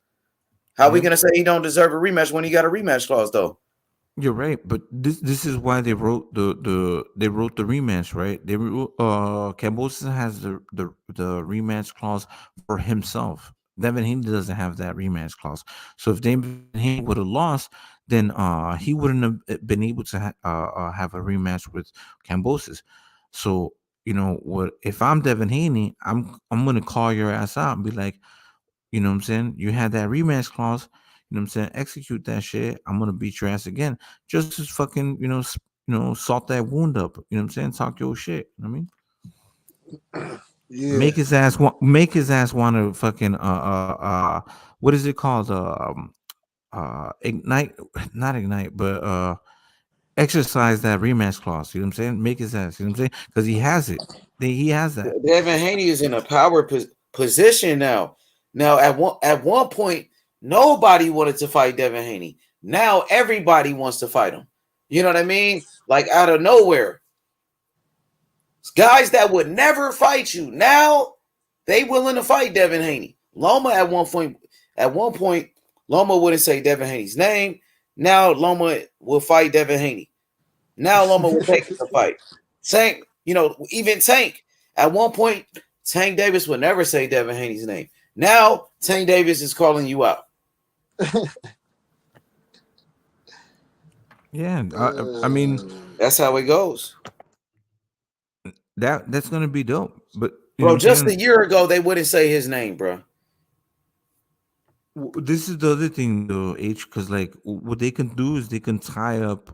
How are we gonna say he don't deserve a rematch when he got a rematch clause though? You're right, but this is why they wrote the rematch, right? They Kambosos has the rematch clause for himself. Devin Haney doesn't have that rematch clause. So if Devin Haney would have lost, then he wouldn't have been able to have a rematch with Kambosos. So you know what? If I'm Devin Haney, I'm gonna call your ass out and be like, you know what I'm saying? You had that rematch clause. You know what I'm saying? Execute that shit. I'm gonna beat your ass again. Just to fucking, salt that wound up. You know what I'm saying? Talk your shit. You know what I mean? Yeah. Make his ass want to fucking what is it called? Ignite, not ignite, but exercise that rematch clause. You know what I'm saying? Make his ass, you know what I'm saying? Because he has it. He has that. Devin Haney is in a power position now. Now, at one point, nobody wanted to fight Devin Haney. Now everybody wants to fight him. You know what I mean? Like out of nowhere. Guys that would never fight you. Now they willing to fight Devin Haney. Loma at one point, Loma wouldn't say Devin Haney's name. Now Loma will fight Devin Haney. Now Loma will take the fight. Tank, even Tank. At one point, Tank Davis would never say Devin Haney's name. Now Tank Davis is calling you out. Yeah, I mean, that's how it goes. That's gonna be dope. But bro, just a year ago, they wouldn't say his name, bro. This is the other thing, though, H, because like what they can do is they can tie up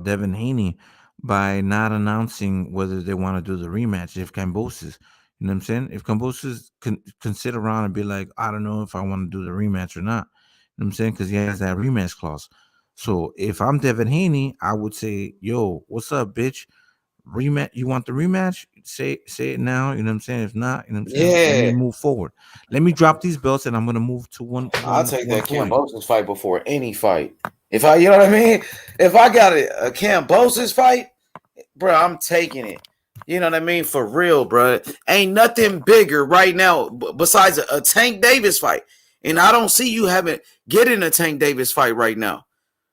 Devin Haney by not announcing whether they want to do the rematch. If Kambosos, you know what I'm saying? If Kambosos can sit around and be like, I don't know if I want to do the rematch or not, you know what I'm saying? Because he has that rematch clause. So if I'm Devin Haney, I would say, yo, what's up, bitch? Rematch, you want the rematch? Say it now. You know what I'm saying? If not, you know what I'm saying? Let me move forward. Let me drop these belts and I'm gonna move to one. I'll take that Kambosos fight before any fight. If I, you know what I mean? If I got a Kambosos fight, bro, I'm taking it. You know what I mean? For real, bro. Ain't nothing bigger right now besides a Tank Davis fight. And I don't see you getting a Tank Davis fight right now.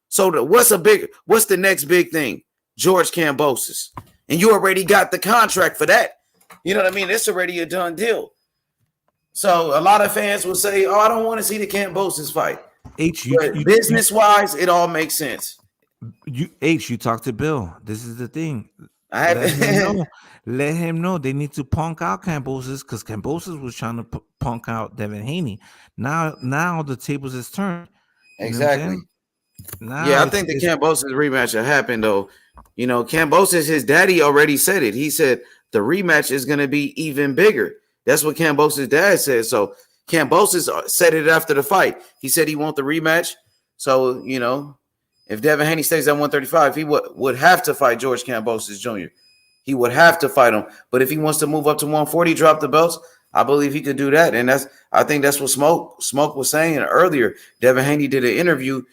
So what's the next big thing? George Kambosos. And you already got the contract for that. You know what I mean? It's already a done deal. So a lot of fans will say, "Oh, I don't want to see the Kambosos fight." Business-wise, it all makes sense. You talk to Bill. This is the thing. Let him know they need to punk out Kambosos because Kambosos was trying to punk out Devin Haney. Now the tables is turned. Exactly. Yeah, I think the Kambosos rematch will happen though. You know, Kambosos, his daddy already said it. He said the rematch is going to be even bigger. That's what Kambosos' dad said. So Kambosos said it after the fight. He said he want the rematch. So, if Devin Haney stays at 135, he would have to fight George Kambosos Jr. He would have to fight him. But if he wants to move up to 140, drop the belts, I believe he could do that. And I think that's what Smoke was saying earlier. Devin Haney did an interview,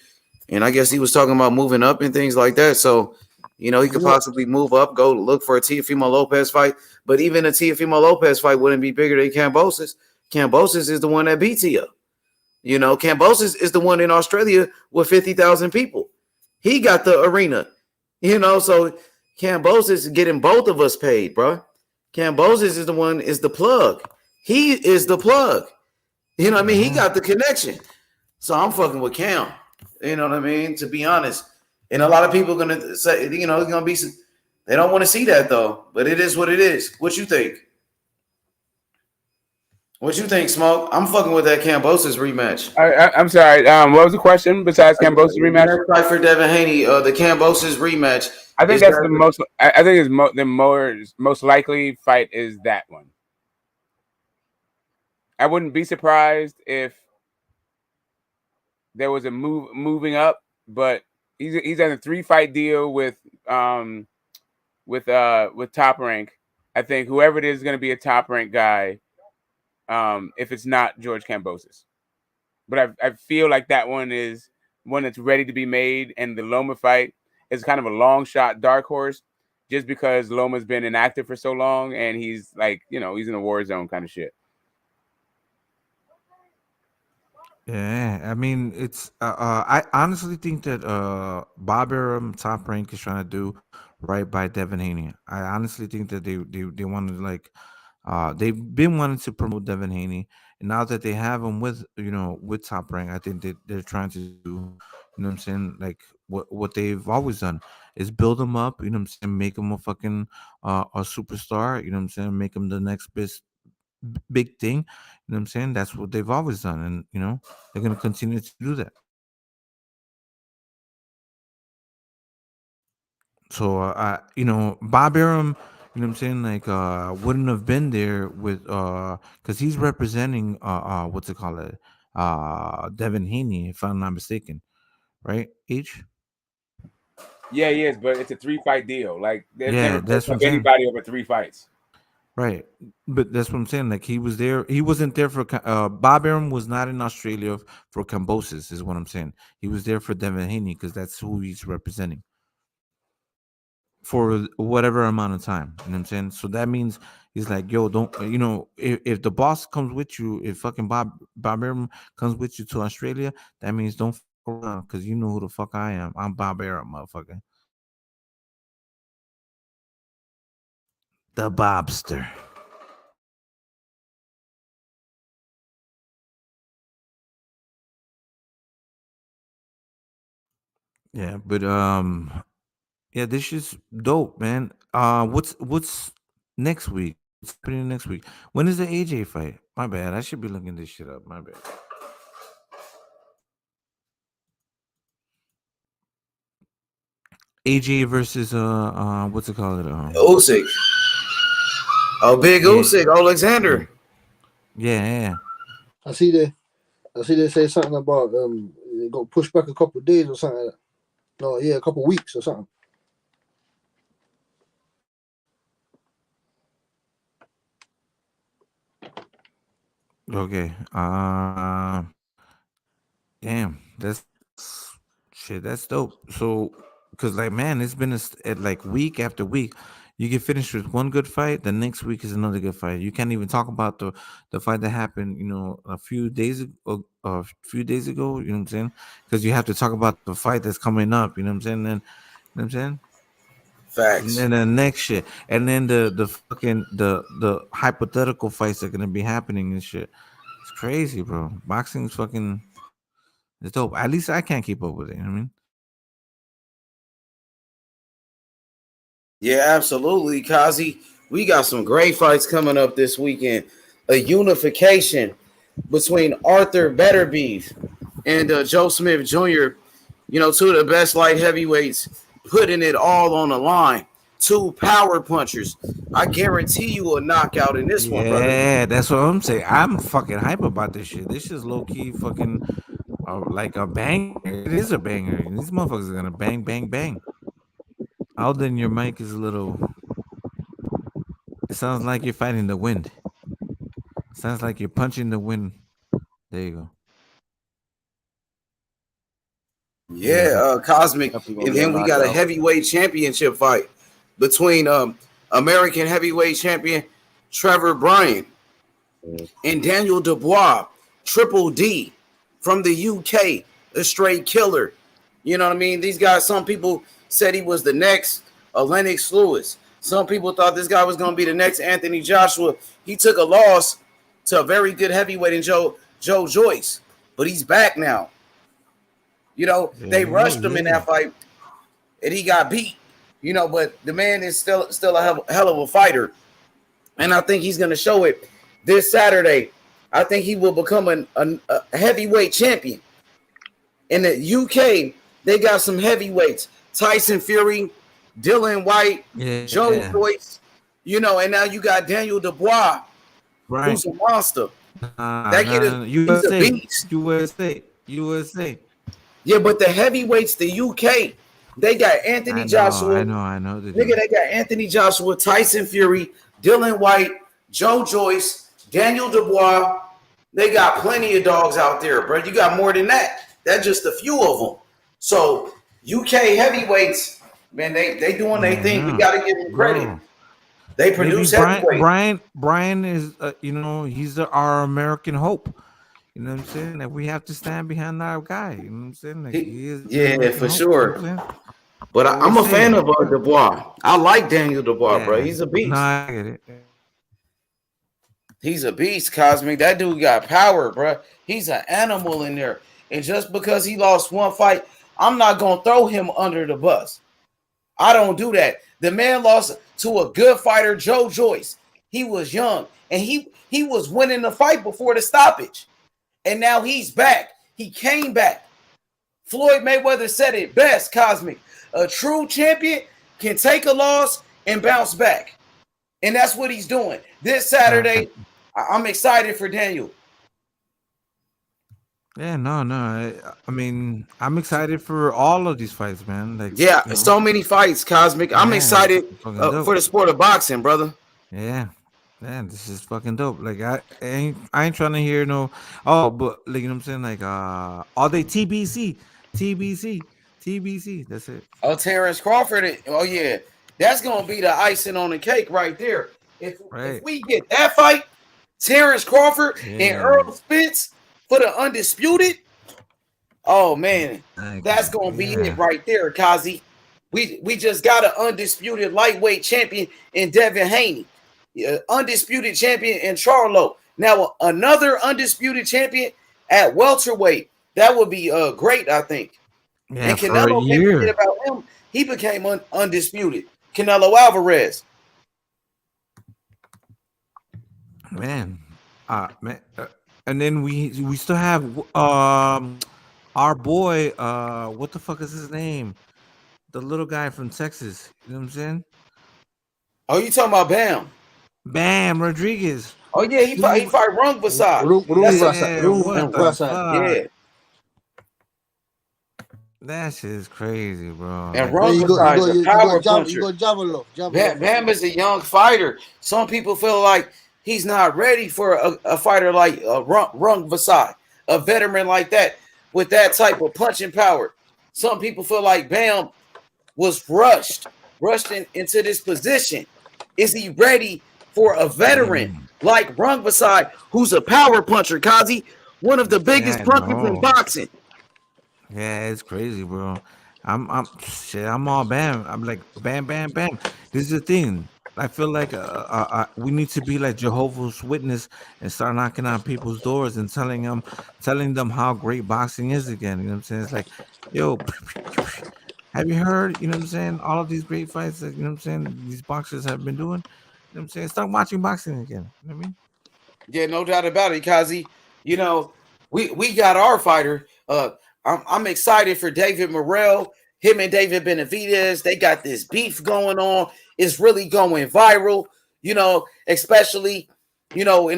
and I guess he was talking about moving up and things like that. So, he could possibly move up, go look for a Teofimo Lopez fight. But even a Teofimo Lopez fight wouldn't be bigger than Kambosos. Kambosos is the one that beats you. Kambosos is the one in Australia with 50,000 people. He got the arena. So Kambosos is getting both of us paid, bro. Kambosos is the plug. He is the plug. You know what I mean? He got the connection. So I'm fucking with Cam. You know what I mean? To be honest. And a lot of people are gonna say, it's gonna be they don't want to see that though, but it is what it is. What you think? What you think, Smoke? I'm fucking with that Kambosos rematch. I'm sorry. What was the question besides Kambosos rematch? Right for Devin Haney, the Kambosos rematch. I think that's the most. I think the most likely fight is that one. I wouldn't be surprised if there was a moving up, but he's on a 3-fight deal with Top Rank. I think whoever it is going to be a Top Rank guy. If it's not George Kambosos, but I feel like that one is one that's ready to be made, and the Loma fight is kind of a long shot dark horse, just because Loma's been inactive for so long, and he's like, he's in a war zone kind of shit. Yeah, I mean, it's. I honestly think that Bob Arum, Top Rank, is trying to do right by Devin Haney. I honestly think that they wanted, like, they've been wanting to promote Devin Haney, and now that they have him with Top Rank, I think that they're trying to do, what I'm saying, like what they've always done is build him up, what I'm saying, make him a fucking a superstar, what I'm saying, make him the next big thing, what I'm saying. That's what they've always done, and they're gonna continue to do that. So Bob Arum, what I'm saying, like, wouldn't have been there with because he's representing what's it called, Devin Haney, if I'm not mistaken, right? Yeah, he is, but it's a 3-fight deal. Like, they've never That's picked what up I'm saying. anybody over 3 fights. Right, but that's what I'm saying. Like, he was there. He wasn't there for Bob Arum was not in Australia for Cambosis, is what I'm saying. He was there for Devin Haney because that's who he's representing for whatever amount of time. You know what I'm saying? So that means he's like, yo, don't, if the boss comes with you, if fucking Bob Arum comes with you to Australia, that means don't fuck around, because you know who the fuck I am. I'm Bob Arum, motherfucker. The Bobster. Yeah, but yeah, this is dope, man. What's next week? What's happening next week? When is the AJ fight? My bad. I should be looking this shit up. My bad. AJ versus what's it called? Usyk. Oh, big Usyk, Alexander. Yeah. I see they say something about it got pushed back a couple of days or something like that. No, yeah, a couple of weeks or something. Okay. Damn, that's shit. That's dope. So, because, like, man, it's been like week after week. You get finished with one good fight, the next week is another good fight. You can't even talk about the fight that happened, a few days ago. You know what I'm saying? Because you have to talk about the fight that's coming up. You know what I'm saying? Then, you know what I'm saying? Facts. And then the next shit, and then the fucking the hypothetical fights that are gonna be happening and shit. It's crazy, bro. Boxing's fucking. It's dope. At least I can't keep up with it. You know what I mean? Yeah, absolutely, Kazi. We got some great fights coming up this weekend. A unification between Arthur Betterbeef and Joe Smith Jr. Two of the best light heavyweights, putting it all on the line. 2 power punchers. I guarantee you a knockout in this one, brother. Yeah, that's what I'm saying. I'm fucking hype about this shit. This is low key fucking like a banger. It is a banger. These motherfuckers are gonna bang, bang, bang. Alden, your mic is a little. It sounds like you're fighting the wind. Sounds like you're punching the wind. There you go. Yeah, Cosmic. And then we got a heavyweight championship fight between American heavyweight champion Trevor Bryan and Daniel Dubois, Triple D from the UK, a straight killer. You know what I mean? These guys, some people said he was the next Lennox Lewis. Some people thought this guy was going to be the next Anthony Joshua. He took a loss to a very good heavyweight in Joe Joyce, but he's back now. They rushed him in that fight, and he got beat. But the man is still a hell of a fighter, and I think he's going to show it this Saturday. I think he will become a heavyweight champion. In the UK, they got some heavyweights: Tyson Fury, Dylan White, Joe Joyce. And now you got Daniel Dubois, who's a monster. That kid is he's a beast. USA. Yeah, but the heavyweights, the UK, they got Anthony Joshua. I know. They got Anthony Joshua, Tyson Fury, Dylan White, Joe Joyce, Daniel Dubois. They got plenty of dogs out there, bro. You got more than that. That's just a few of them. So UK heavyweights, man, they doing their thing. We got to give them credit. Bro. They Maybe produce heavyweight. Brian is, he's our American hope. You know what I'm saying? Like we have to stand behind our guy. You know what I'm saying? Like he is the American for hope, sure. you know But I'm a fan of Dubois. I like Daniel Dubois, bro. He's a beast. No, I get it. He's a beast, Cosmic. That dude got power, bro. He's an animal in there. And just because he lost one fight, I'm not gonna throw him under the bus. I don't do that. The man lost to a good fighter, Joe Joyce. He was young and he was winning the fight before the stoppage. And now he's back. He came back. Floyd Mayweather said it best, Cosmic. A true champion can take a loss and bounce back. And that's what he's doing. This Saturday, I'm excited for Daniel. Yeah, no. I mean, I'm excited for all of these fights, man. Like, yeah, so many fights, Cosmic. I'm excited for the sport of boxing, brother. Yeah, man, this is fucking dope. Like, I ain't trying to hear no. Oh, but like, you know what I'm saying? Like, all day TBC. That's it. Oh, Terence Crawford. Oh yeah, that's gonna be the icing on the cake right there. If we get that fight, Terence Crawford and Errol Spence for the undisputed. Oh man, that's gonna be it right there, Kazi. We just got an undisputed lightweight champion in Devin Haney, undisputed champion in Charlo. Now another undisputed champion at welterweight. That would be great, I think. Yeah, and Canelo, can't forget about him. He became undisputed. Canelo Alvarez. Man, and then we still have our boy. What the fuck is his name? The little guy from Texas. You know what I'm saying? Oh, you talking about Bam? Bam Rodriguez. Oh yeah, he fight Rung Basad. Yeah. That shit is crazy, bro. And Rung Basad is a power puncher. Bam is a young fighter. Some people feel like he's not ready for a fighter like Rung Basad, a veteran like that with that type of punching power. Some people feel like Bam was rushed into this position. Is he ready for a veteran like Rung Basad, who's a power puncher, Kazi? One of the biggest punchers in boxing. Yeah, it's crazy, bro. I'm all Bam. I'm like Bam. This is the thing. I feel like we need to be like Jehovah's Witness and start knocking on people's doors and telling them how great boxing is again. You know what I'm saying? It's like, yo, have you heard? You know what I'm saying? All of these great fights that, you know what I'm saying, these boxers have been doing. You know what I'm saying? Start watching boxing again. You know what I mean? Yeah, no doubt about it, Kazi. You know, we got our fighter. I'm excited for David Morrell. Him and David Benavidez, they got this beef going on. It's really going viral, you know, especially, you know,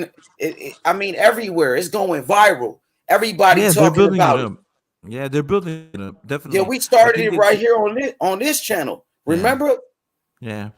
I mean, everywhere. It's going viral. Everybody talking about it. Yeah, they're building it up. Definitely. Yeah, we started it right here on this channel. Remember? Yeah.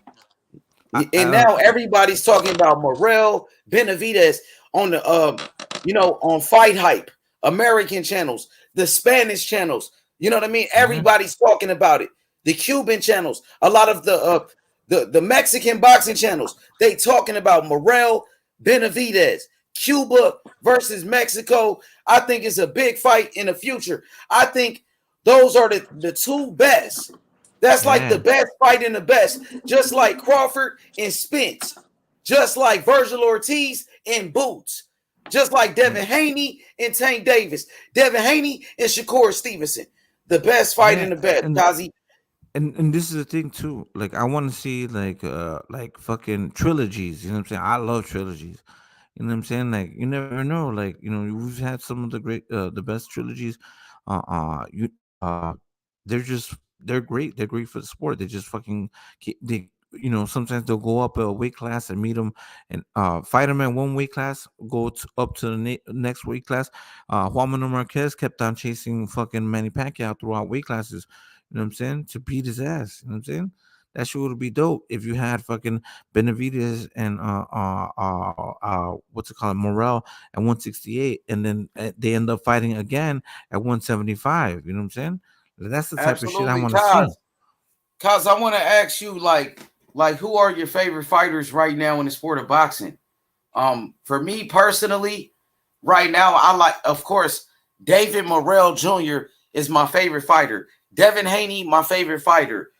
And now everybody's talking about Morrell, Benavidez on the you know, on Fight Hype, American channels, the Spanish channels. You know what I mean? Everybody's talking about it. The Cuban channels, a lot of the Mexican boxing channels, they talking about Morrell, Benavidez, Cuba versus Mexico. I think it's a big fight in the future. I think those are the two best. That's like the best fight in the best. Just like Crawford and Spence. Just like Virgil Ortiz and Boots. Just like Devin Haney and Tank Davis. Devin Haney and Shakur Stevenson. The best fight in the best, Kazi. And this is the thing too. Like I want to see like fucking trilogies. You know what I'm saying? I love trilogies. You know what I'm saying? Like you never know. Like, you know, we've had some of the great, the best trilogies. They're great. They're great for the sport. They just fucking you know, sometimes they'll go up a weight class and meet them and fight them at one weight class, go up to the next weight class. Juan Manuel Marquez kept on chasing fucking Manny Pacquiao throughout weight classes. You know what I'm saying? To beat his ass. You know what I'm saying? That shit would be dope if you had fucking Benavidez and what's it called, Morel at 168, and then they end up fighting again at 175. You know what I'm saying? That's the type of shit I Absolutely, want to see. Cause I want to ask you, like who are your favorite fighters right now in the sport of boxing? For me personally, right now, I like, of course, David Morrell Jr. is my favorite fighter. Devin Haney, my favorite fighter.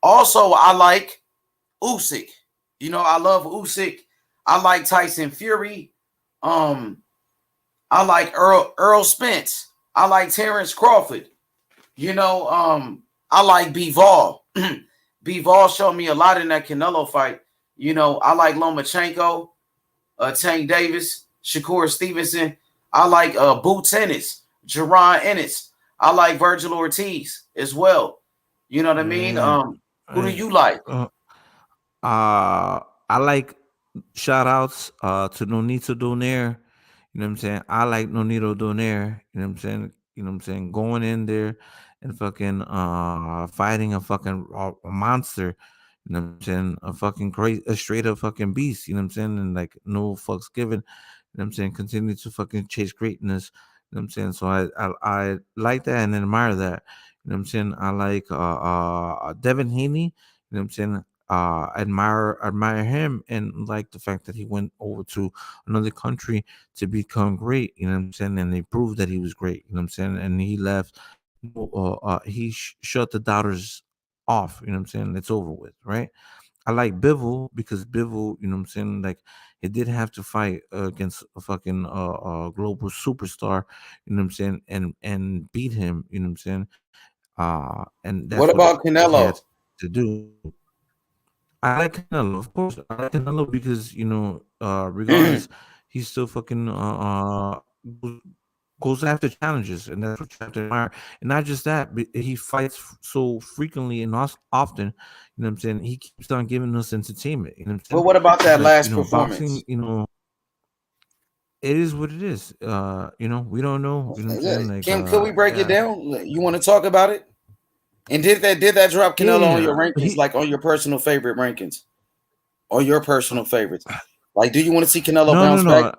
Also, I like Usyk. You know, I love Usyk. I like Tyson Fury. I like Errol Spence. I like Terence Crawford. You know, I like Bivol. Bivol showed me a lot in that Canelo fight. You know, I like Lomachenko, Tank Davis, Shakur Stevenson. I like Boots Ennis, Jerron Ennis. I like Virgil Ortiz as well. You know what I mean? Who do you like? I like shout outs to Nonito Donaire. You know what I'm saying? I like Nonito Donaire. You know what I'm saying? You know what I'm saying? Going in there and fucking fighting a fucking a monster. You know what I'm saying? A fucking crazy, a straight up fucking beast. You know what I'm saying? And like no fucks given. You know what I'm saying? Continue to fucking chase greatness. You know what I'm saying? So I like that and admire that. You know what I'm saying? I like Devin Haney. You know what I'm saying? Admire him and like the fact that he went over to another country to become great. You know what I'm saying? And they proved that he was great. You know what I'm saying? And he left. He shut the doubters off. You know what I'm saying? It's over with, right? I like Bivol because Bivol, you know what I'm saying, like he did have to fight against a fucking global superstar, you know what I'm saying, and beat him, you know what I'm saying. And that's What about he had Canelo? to do. I like Canelo, of course. I like Canelo because regardless, he's still fucking goes after challenges, and that's what you have to admire. And not just that, but he fights so frequently and often. You know what I'm saying? He keeps on giving us entertainment. You know what I'm saying? But what about that Like last boxing. performance? It is what it is. We don't know. You know what I'm saying? Like, Can we break it yeah, down? You want to talk about it? And did that drop Canelo on yeah. your rankings, like on your personal favorite rankings, or your personal favorites? Like, do you want to see Canelo No, no, bounce back? no.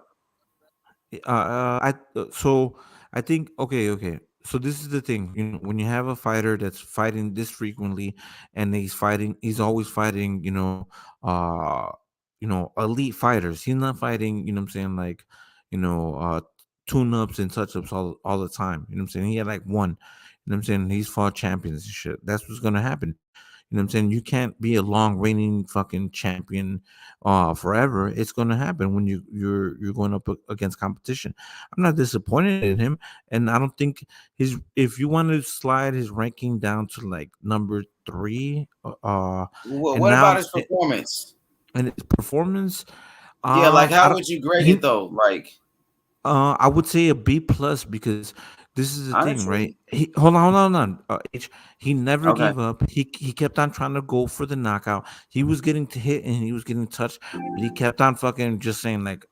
So I think okay. So this is the thing, when you have a fighter that's fighting this frequently, and he's always fighting, elite fighters. He's not fighting, you know what I'm saying, like, you know, uh, tune ups and touch ups all the time. You know what I'm saying? He had like one. You know what I'm saying? He's fought champions and shit. That's what's gonna happen. You know what I'm saying? You can't be a long reigning fucking champion forever. It's gonna happen when you're going up against competition. I'm not disappointed in him, and I don't think if you want to slide his ranking down to like number 3, and What about now his performance? and his performance, Yeah, like I how don't would you grade he it though? Like, I would say a B plus because this is the thing, right? honestly, He hold on. He never okay. gave up. He kept on trying to go for the knockout. He was getting to hit and he was getting touched, but he kept on fucking just saying like,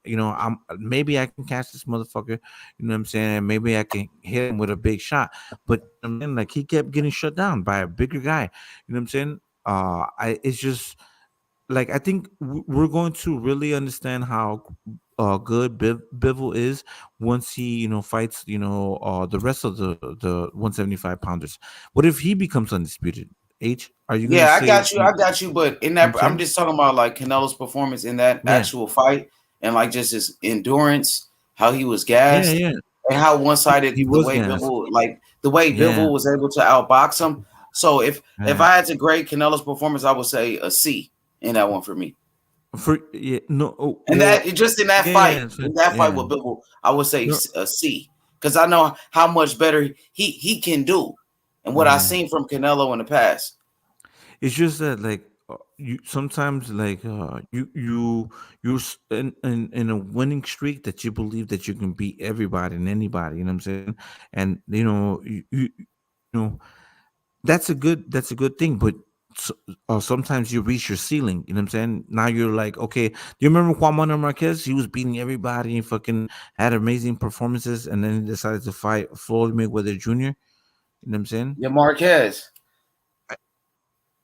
maybe I can catch this motherfucker. You know what I'm saying? And maybe I can hit him with a big shot. But I mean, like he kept getting shut down by a bigger guy. You know what I'm saying? It's just like I think we're going to really understand how good Bivol is once he fights the rest of the 175 pounders. What if he becomes undisputed? Are you gonna Yeah, I say got you. I got you. But in know what I'm that, I'm saying? just talking about like Canelo's performance in that Yeah, actual fight, and like just his endurance, how he was yeah, gassed, yeah. and how one-sided He the was way gassed. Yeah, Bivol was able to outbox him. So if yeah. I had to grade Canelo's performance, I would say a C in that one for me. For yeah, no, oh, And that well, just in that yeah, fight, yeah, in that fight yeah. with Bivol, I would say No, a C because I know how much better he can do, and what I've yeah. seen from Canelo in the past. It's just that like you sometimes like in a winning streak that you believe that you can beat everybody and anybody. You know what I'm saying? And know that's a good thing, but sometimes you reach your ceiling. You know what I'm saying? Now you're like, okay, do you remember Juan Manuel Marquez? He was beating everybody and fucking had amazing performances, and then he decided to fight Floyd Mayweather Jr. You know what I'm saying? Yeah, Marquez.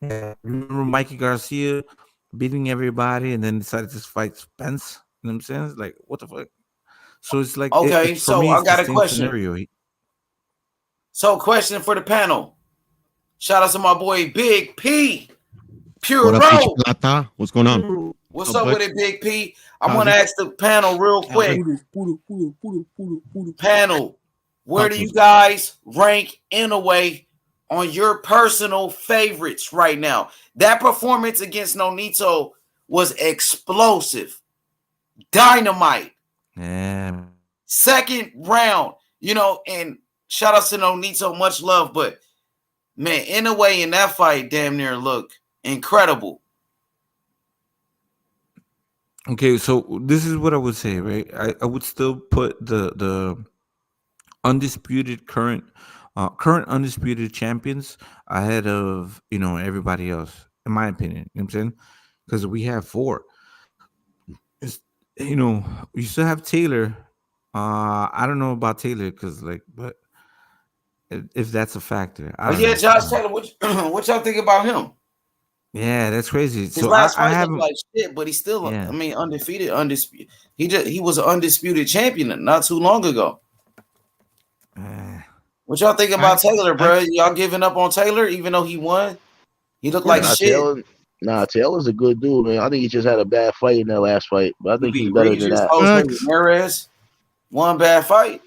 Yeah, remember Mikey Garcia beating everybody and then decided to fight Spence? You know what I'm saying? It's like, what the fuck? So it's like, Okay, for so me, I it's the got a same question. scenario. So, question for the panel. Shout out to my boy Big P. Pure What up, Peach Road. Plata? What's going on? What's up with it, Big P? I'm How's gonna it? ask the panel real quick. Panel, where Talk do to you us. guys rank in a way on your personal favorites right now? That performance against Nonito was explosive, dynamite. Yeah. Second round, and shout out to Nonito, much love, but man, in a way, in that fight, damn near looked incredible. Okay, so this is what I would say, right? I would still put the undisputed current undisputed champions ahead of everybody else, in my opinion. You know what I'm saying? Because we have 4. It's, you still have Taylor. I don't know about Taylor because but if that's a factor, I don't know. Josh Taylor, what y'all think about him? Yeah, that's crazy. His So last I fight haven't. looked like shit, but he's still, Yeah. undefeated. He was an undisputed champion not too long ago. What y'all think about Taylor, bro? Y'all giving up on Taylor even though he won? He looked like shit. Taylor's a good dude, man. I think he just had a bad fight in that last fight, but I think he's better than that. Ramirez, one bad fight.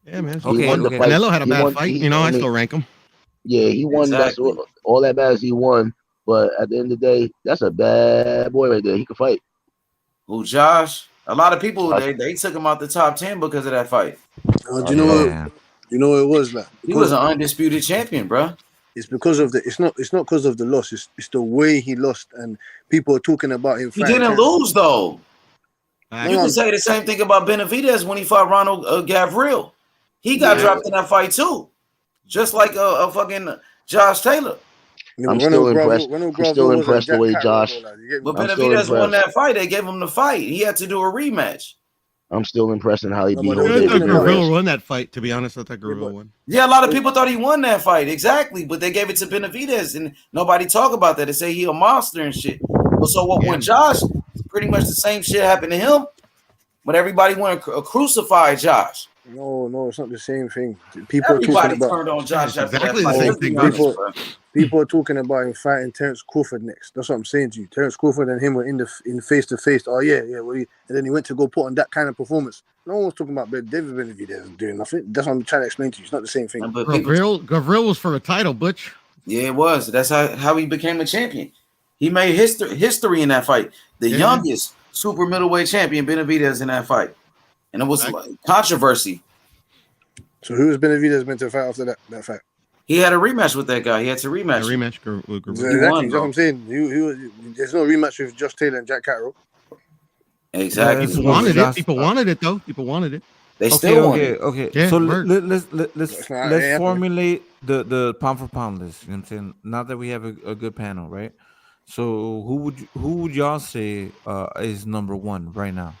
Yeah, man. He won the fight. Canelo had a bad fight. I still rank him. Yeah, he won. Exactly. That's all that matters. He won, but at the end of the day, that's a bad boy right there. He could fight. Who, Josh? A lot of people they took him out the top 10 because of that fight. Do you know what? You know what it was like? He was an undisputed champion, bro. It's because of it's not because of the loss. It's the way he lost, and people are talking about him. He didn't lose though. You can say the same thing about Benavidez when he fought Ronald Gavril. He got dropped in that fight too, just like a fucking Josh Taylor. I'm still impressed. I'm still impressed the way Josh. But Benavidez won that fight. They gave him the fight. He had to do a rematch. I'm still impressed in how he beat I thought Gavril won that fight. To be honest, I thought Gavril won. Yeah, a lot of people thought he won that fight. Exactly, but they gave it to Benavidez, and nobody talk about that. They say he a monster and shit. But so when Josh, pretty much the same shit happened to him, but everybody want to crucify Josh. No, it's not the same thing. People Everybody are talking turned on Josh after exactly that the fight. same thing. People are talking about him fighting Terence Crawford next. That's what I'm saying to you. Terence Crawford and him were in face to face. Oh yeah. Well, and then he went to go put on that kind of performance. No one was talking about David Benavidez doing nothing. That's what I'm trying to explain to you. It's not the same thing. Gavril was for a title, Butch. Yeah, it was. That's how he became a champion. He made history in that fight. The youngest super middleweight champion, Benavidez, in that fight, and it was controversy. So who was Benavidez meant to fight after that fight? He had a rematch with that guy. He had to rematch. A rematch with Gavril. Exactly. That's what I'm saying. There's no rematch with Josh Taylor and Jack Catterall. Exactly. People wanted it. People wanted it, though. People wanted it. They still want it. Okay. Yeah, So let's formulate the pound for pound list. You know what I'm saying? Now that we have a good panel, right? So who would y'all say is number 1 right now?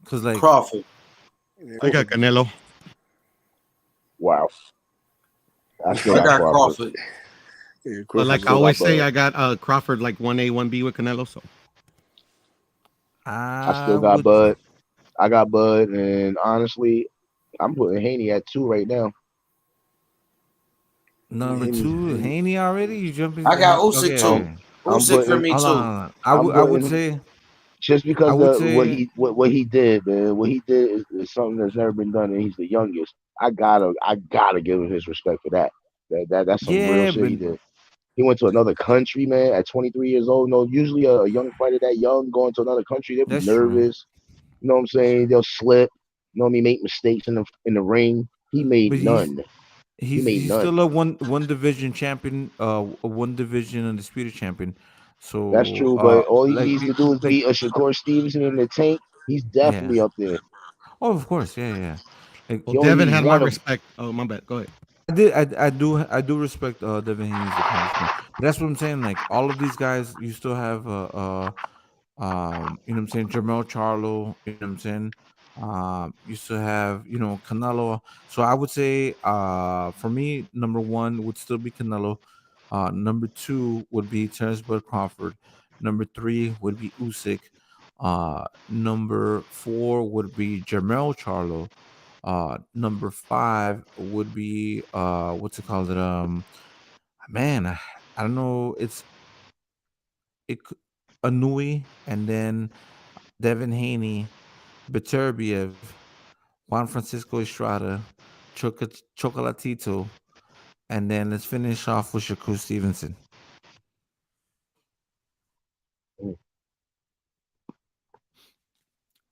Because Crawford. I got Canelo. Wow. I got Crawford. But like I always say, I got Crawford like 1A, 1B with Canelo. So I still got Bud. I got Bud, and honestly, I'm putting Haney at 2 right now. Number 2, Haney already. You jumping? I got Usyk too. Usyk for me too. I would say just because what he did, man. What he did is something that's never been done, and he's the youngest. I gotta give him his respect for that. That's some real shit he did. He went to another country, man, at 23 years old. No, usually a young fighter that young going to another country, they'll be nervous. You know what I'm saying? They'll slip. You know what I mean? Make mistakes in the ring. He made none. He's still a one division champion, a one division undisputed champion. So that's true, but all he needs to do is beat a Shakur Stevenson in the tank. He's definitely up there. Oh, of course, yeah. Well, Devin had my respect. Oh, my bad. Go ahead. I do respect Devin Haney's accomplishment. But that's what I'm saying. Like all of these guys, you still have you know what I'm saying, Jermell Charlo, you know what I'm saying? You still have, Canelo. So I would say for me, number 1 would still be Canelo. Number 2 would be Terence Crawford. Number 3 would be Usyk. Number 4 would be Jermell Charlo. Number 5 would be what's it called? Man, I don't know. Anui, and then Devin Haney, Beterbiev, Juan Francisco Estrada, Chocolatito, and then let's finish off with Shakur Stevenson.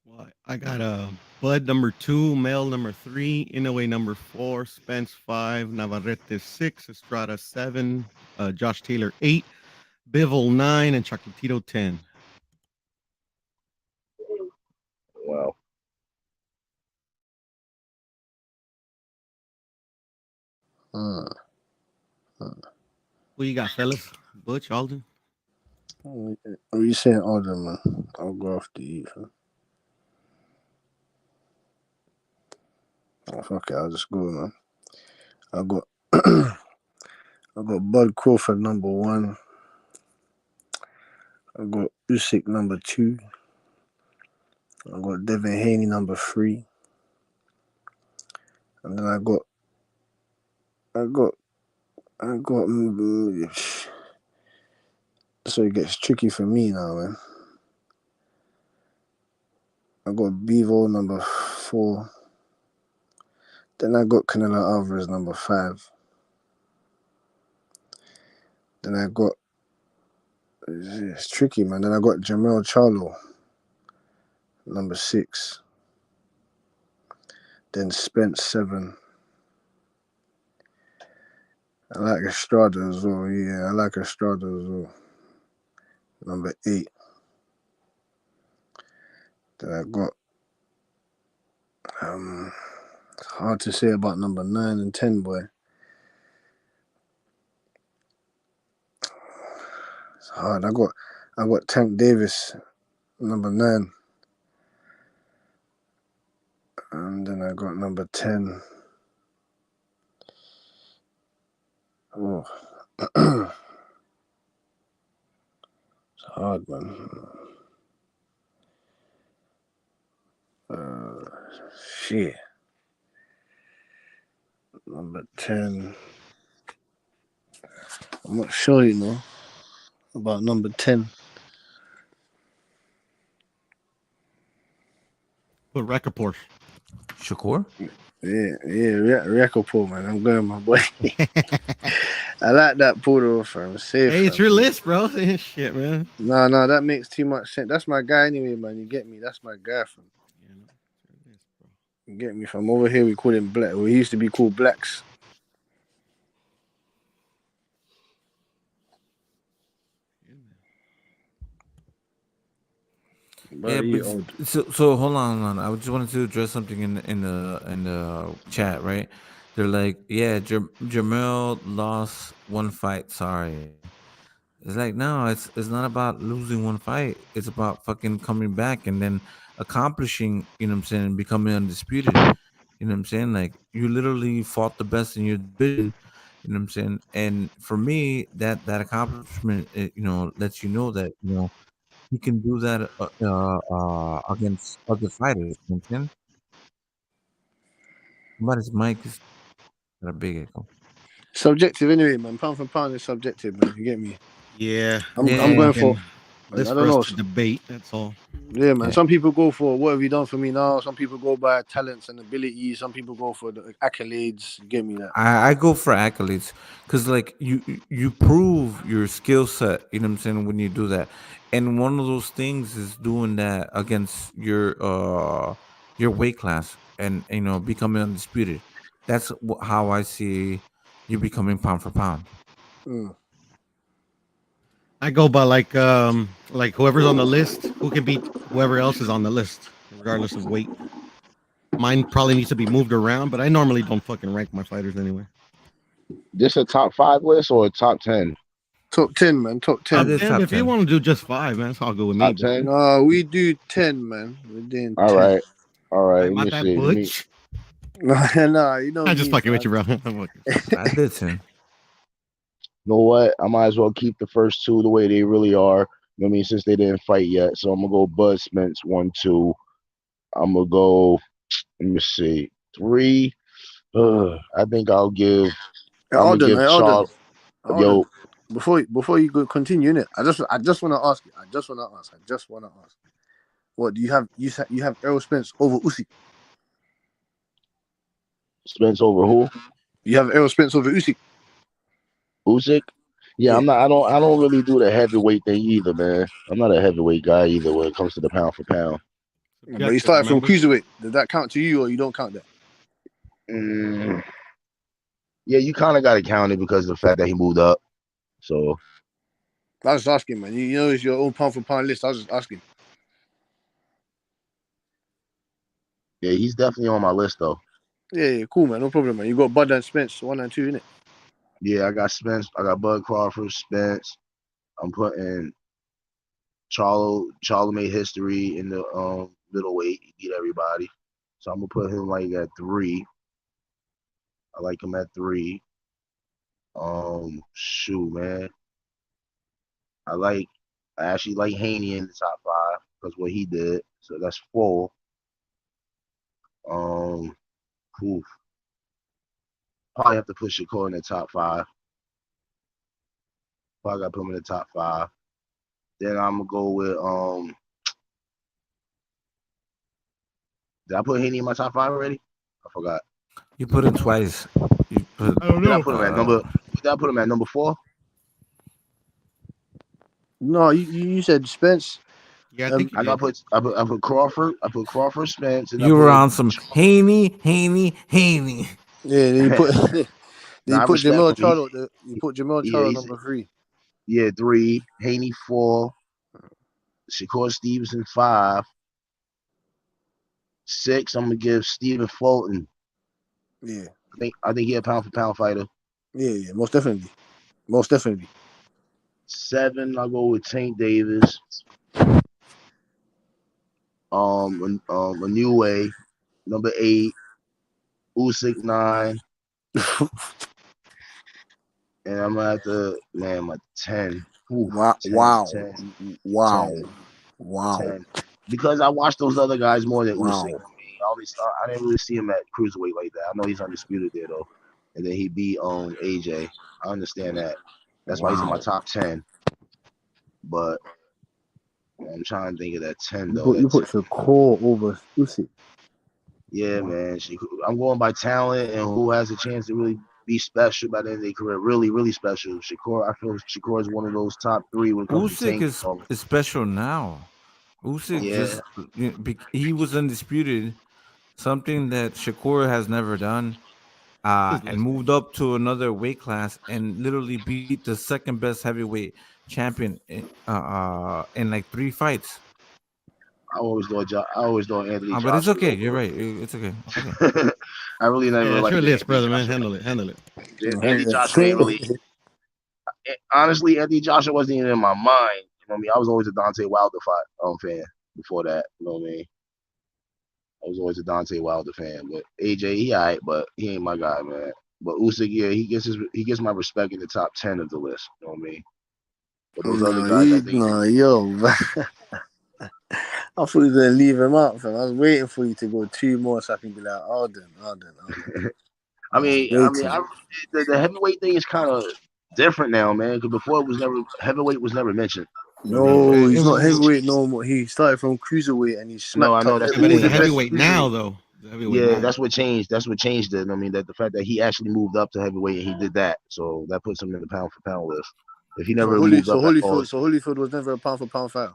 Well, I got Bud number 2, Mel number 3, Inoue number 4, Spence 5, Navarrete 6, Estrada 7, Josh Taylor 8, Bivol 9, and Chocolatito 10. Wow. Who you got, fellas? Butch, Alden? What are you saying, Alden, man? I'll go after you, fam. Oh, fuck it, I'll just go, man. I got Bud Crawford number 1. I got Usyk number 2. I got Devin Haney number 3. And then I got so it gets tricky for me now, man. I got Bevo number 4. Then I got Canelo Alvarez number 5. Then I got, it's tricky, man. Then I got Jermell Charlo number 6. Then Spence 7. I like Estrada as well. Yeah, I like Estrada as well. Number 8. Then I got it's hard to say about number 9 and 10, boy. It's hard. I got Tank Davis number 9. And then I got number 10. Oh. It's hard, man. Shit. Number 10. I'm not sure, you know, about number 10. Put Rekapor. Shakur? Yeah, Rekapor, man. I'm going, my boy. I like that Porter fam. Safe. Hey, it's your list, bro. Shit, man. No, that makes too much sense. That's my guy anyway, man. You get me? That's my guy, fam. You get me? From over here, we call him Black. Well, he used to be called Blacks. Yeah, but so hold on. I just wanted to address something in the chat, right? They're like, yeah, Jermell lost one fight. Sorry. It's like, no, it's not about losing one fight. It's about fucking coming back and then accomplishing, you know what I'm saying, and becoming undisputed. You know what I'm saying? Like, you literally fought the best in your division, you know what I'm saying? And for me, that accomplishment, you know, lets you know that, you know, he can do that against other fighters, you know what I'm saying? But his mic is got a big echo. Subjective anyway, man. Pound for pound is subjective, man. You get me? Yeah. I'm going for. This I don't know. Debate. That's all. Yeah, man. Some people go for what have you done for me now. Some people go by talents and abilities. Some people go for the accolades. You get me? That I go for accolades because like you prove your skill set. You know what I'm saying when you do that, and one of those things is doing that against your weight class and you know becoming undisputed. That's how I see you becoming pound for pound. I go by like whoever's on the list, who can beat whoever else is on the list, regardless of weight. Mine probably needs to be moved around, but I normally don't fucking rank my fighters anyway. This a top 5 list or a top 10? Top 10, man. Top 10. Top 10. If you want to do just 5, man, it's all good with me. Top 10? No, we do 10, man. We're doing 10. All right. My bad, Butch. No, you know. I'm just fucking with you, bro. I did 10. know what? I might as well keep the first two the way they really are. You know what I mean? Since they didn't fight yet. So I'm gonna go Bud Spence 1-2. I'm gonna go, let me see, 3. I think I'll give Charles. Yo, Before you go continue in it, I just want to ask you. I just want to ask. What do you have? You have Errol Spence over Usyk. Spence over who? You have Errol Spence over Usyk. Usyk? Yeah, I'm not. I don't really do the heavyweight thing either, man. I'm not a heavyweight guy either when it comes to the pound for pound. But you started from cruiserweight. Does that count to you, or you don't count that? Yeah, you kind of got to count it because of the fact that he moved up. So I was just asking, man. You know, it's your own pound for pound list. I was just asking. Yeah, he's definitely on my list, though. Yeah, cool, man. No problem, man. You got Bud and Spence 1 and 2, innit? Yeah, I got Spence. I got Bud Crawford, Spence. I'm putting Charlo made history in the middleweight. He beat everybody. So I'm gonna put him like at 3. I like him at 3. Shoot, man. I actually like Haney in the top 5 because what he did. So that's 4. Probably have to put Shakur in the top 5. Probably got to put him in the top 5. Then I'm gonna go with Did I put Haney in my top 5 already? I forgot. You put him twice. I don't know. Did I put him at number 4? No, you said Spence. Yeah, I think I put Crawford. I put Crawford, Spence, and you were on some Haney. Yeah, then you put Jamel Charlo. You put Jamel Charlo number 3. Yeah, 3. Haney 4. Shakur Stevenson 5. 6. I'm gonna give Stephen Fulton. Yeah, I think he a pound for pound fighter. Yeah, most definitely. 7. I'll go with Tank Davis. A new way. Number 8. Usyk 9. And I'm gonna have to my 10. Ooh, Wow. 10. Because I watched those other guys more than Usyk. I didn't really see him at cruiserweight like that. I know he's undisputed there though, and then he beat AJ. I understand that. That's why he's in my top 10. But I'm trying to think of that 10 though. You put Shakur over Usyk. Yeah, man. I'm going by talent and who has a chance to really be special by the end of their career. Really, really special. Shakur, I feel Shakur is one of those top 3 when it comes to Usyk is special now. Usyk he was undisputed, something that Shakur has never done, and moved up to another weight class and literally beat the second best heavyweight champion in like 3 fights. I always thought Anthony Joshua. But it's okay. You're right. It's okay. I really never liked your list, Anthony brother, Joshua. man. Handle it. Anthony Joshua ain't really. Honestly, Anthony Joshua wasn't even in my mind. You know what I mean? I was always a Deontay Wilder fan before that. You know what I mean? I was always a Deontay Wilder fan, but AJ, he alright, but he ain't my guy, man. But Usyk, yeah, he gets my respect in the top 10 of the list. You know what I mean? But those other guys, I think. I thought you were gonna leave him out, fam. I was waiting for you to go 2 more so I can be like, Alden. I mean, the heavyweight thing is kind of different now, man. Because before heavyweight was never mentioned. No, he's not heavyweight no more. He started from cruiserweight and he smacked. No, I know that's but he's a heavyweight now, though. That's what changed. That's what changed it. I mean, that the fact that he actually moved up to heavyweight and he did that, so that puts him in the pound for pound list. If he never moved up, Holyfield was never a pound for pound fighter.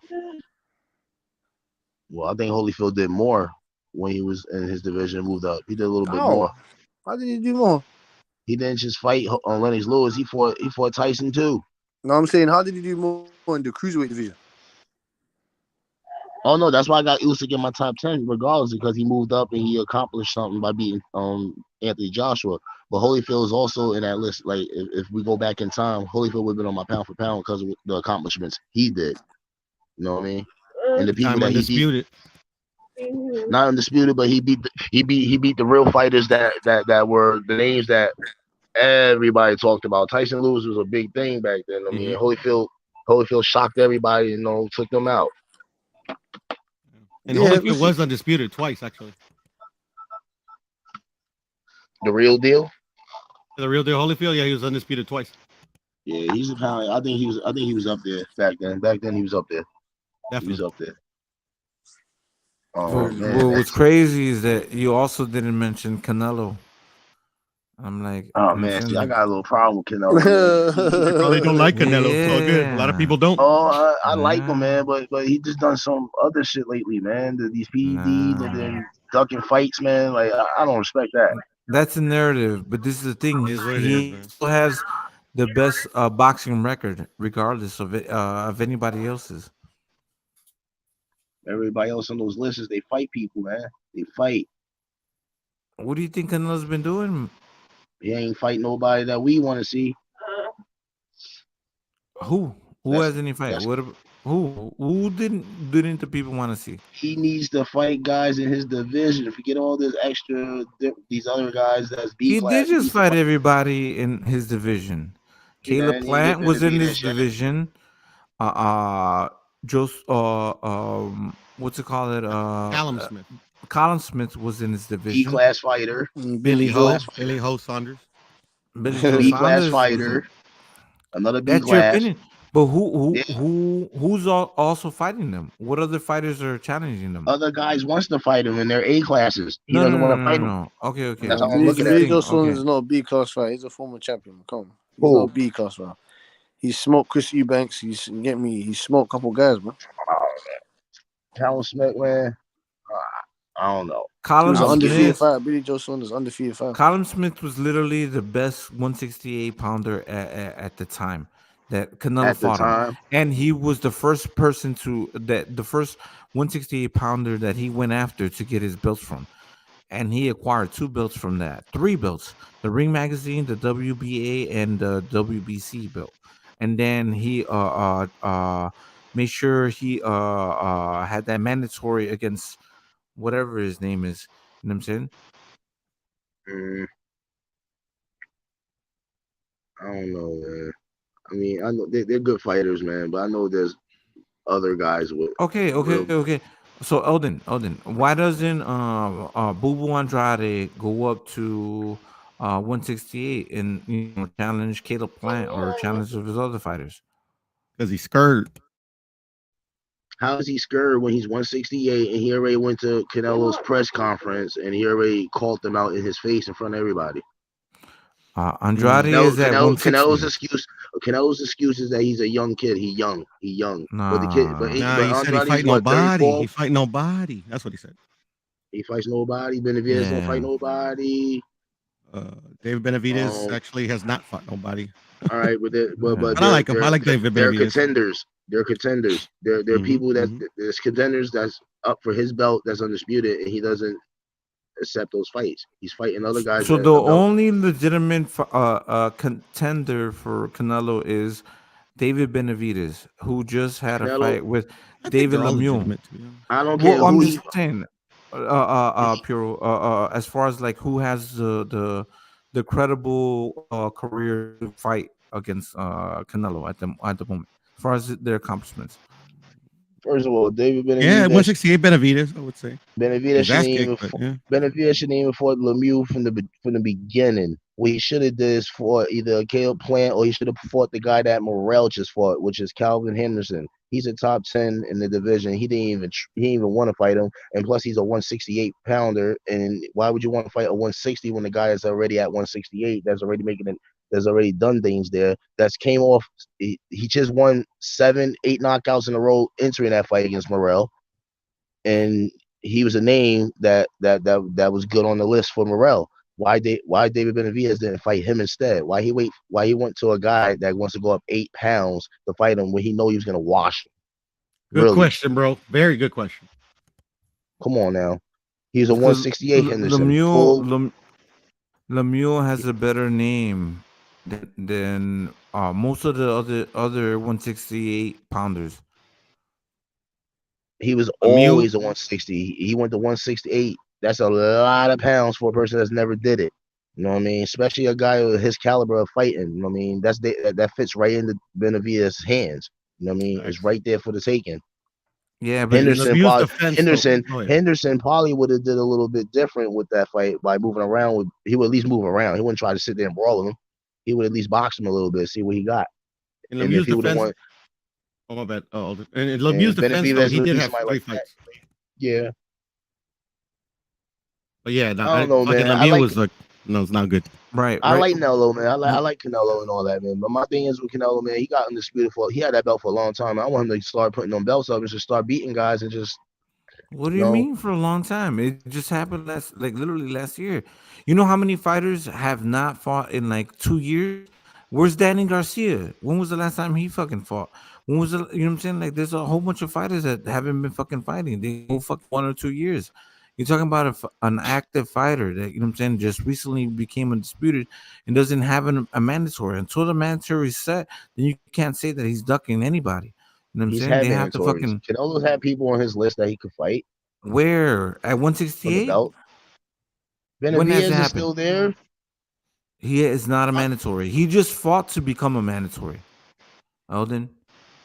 Well, I think Holyfield did more when he was in his division and moved up. He did a little bit more. How did he do more? He didn't just fight on Lennox Lewis. He fought Tyson too. No, I'm saying, how did he do more in the cruiserweight division? Oh no, that's why I got Usyk in my top 10, regardless, because he moved up and he accomplished something by beating Anthony Joshua. But Holyfield is also in that list. Like if we go back in time, Holyfield would have been on my pound for pound because of the accomplishments he did. You know what I mean? And the people that he beat, not undisputed, but he beat the real fighters that were the names that Everybody talked about Tyson Lewis was a big thing back then. I mean, Holyfield shocked everybody, took them out. And Holyfield was undisputed twice, actually. The real deal. The real deal Holyfield, yeah, he was undisputed twice. Yeah, he's a pound. I think he was up there back then. Back then he was up there. Definitely. He was up there. Well, what's crazy is that you also didn't mention Canelo. I'm like, oh man, see, I got a little problem with Canelo. You probably don't like Canelo. It's all good. A lot of people don't. Oh, I like him, man, but he just done some other shit lately, man. These PEDs and then ducking fights, man. Like I don't respect that. That's a narrative, but this is the thing. He still has the best boxing record, regardless of it of anybody else's. Everybody else on those lists, they fight people, man. They fight. What do you think Canelo's been doing? He ain't fight nobody that we want to see. Who hasn't he fight? Who didn't the people want to see? He needs to fight guys in his division. Forget all this extra, these other guys that's B class. He did just fight everybody in his division. Caleb Plant was in his division. What's it called? Callum Smith. Callum Smith was in his division. B-class fighter. Billy Ho Saunders. B-class fighter. Another B-class. That's your opinion. But who's also fighting them? What other fighters are challenging them? Other guys wants to fight him in their A classes. He doesn't want to fight them. Okay. That's how I'm looking at it. Saunders is not a B-class fighter. He's a former champion. Come on. He's not a B-class fighter. He smoked Chris Eubanks. He smoked a couple guys, man. Callum Smith, man. I don't know. Colin Smith, undefeated fighter. Billy Joe Saunders undefeated fighter. Colin Smith was literally the best 168 pounder at the time that Canelo fought him, and he was the first person the first 168 pounder that he went after to get his belts from, and he acquired 2 belts from that, 3 belts: the Ring Magazine, the WBA, and the WBC belt. And then he made sure he had that mandatory against whatever his name is. You know what I'm saying? I don't know, man. I mean, I know they're good fighters, man, but I know there's other guys with. Okay. So Eldon, why doesn't Boo Boo Andrade go up to 168 and challenge Caleb Plant or challenge of his other fighters? Because he's scared. How is he scared when he's 168 and he already went to Canelo's press conference and he already called them out in his face in front of everybody? Andrade is at 160. Canelo's excuse is that he's a young kid. He young. Nah. But he said he fight nobody. He fight nobody. That's what he said. He fights nobody. Benavidez don't fight nobody. David Benavidez actually has not fought nobody. All right, but I like him. I like David Benavidez. They're contenders. They're people there's contenders that's up for his belt that's undisputed, and he doesn't accept those fights. He's fighting other guys. So the only legitimate contender for Canelo is David Benavidez, who just had a fight with David Lemieux. I don't care. I'm just saying, Puro. As far as like who has the credible career to fight against Canelo at the moment, as far as their accomplishments. First of all, David Benavidez. Yeah, 168 Benavidez, I would say. Benavidez shouldn't even fought Lemieux from the beginning. What he should have did is fought either Caleb Plant or he should have fought the guy that Morrell just fought, which is Calvin Henderson. He's a top 10 in the division. He didn't even want to fight him, and plus he's a 168 pounder. And why would you want to fight a 160 when the guy is already at 168? That's already There's already done things there. That's came off. He just won 7-8 knockouts in a row entering that fight against Morrell, and he was a name that was good on the list for Morrell. Why David Benavidez didn't fight him instead? Why he went to a guy that wants to go up 8 pounds to fight him when he know he was gonna wash him? Good question, bro. Very good question. Come on now. He's a 168 Henderson. Lemieux has a better name than most of the other 168 pounders. He was always a 160. He went to 168. That's a lot of pounds for a person that's never did it. You know what I mean? Especially a guy with his caliber of fighting. You know what I mean? That fits right into Benavidez' hands. You know what I mean? It's right there for the taking. Yeah, but in Henderson Lemieux's probably defense, though, go ahead. Henderson probably would have did a little bit different with that fight by moving around. He would at least move around. He wouldn't try to sit there and brawl him. He would at least box him a little bit, see what he got. In And if Lemieux's he would have defense, won, oh my bad. Oh, and in Lemieux's defense, though, Benavidez he would did be have somebody 3 like that. fights. Yeah. But yeah, no, I don't know, fucking man. Lemieux was like, no, it's not good. I like Canelo, man. I like Canelo and all that, man. But my thing is with Canelo, man, he got undisputed for. He had that belt for a long time. I want him to start putting them belts up and just start beating guys and just. What do you mean for a long time? It just happened literally last year. You know how many fighters have not fought in like 2 years? Where's Danny Garcia? When was the last time he fucking fought? When was the, you know what I'm saying? Like, there's a whole bunch of fighters that haven't been fucking fighting. They go fucking 1 or 2 years. You're talking about an active fighter that, you know what I'm saying, just recently became undisputed and doesn't have a mandatory. Until the mandatory is set, then you can't say that he's ducking anybody. You know what I'm He's saying? had They have to mandatories. fucking. Canelo's had people on his list that he could fight. Where? At For the 168? belt. When has it Benavidez is happened? still there. He is not a mandatory. He just fought to become a mandatory. Eldon,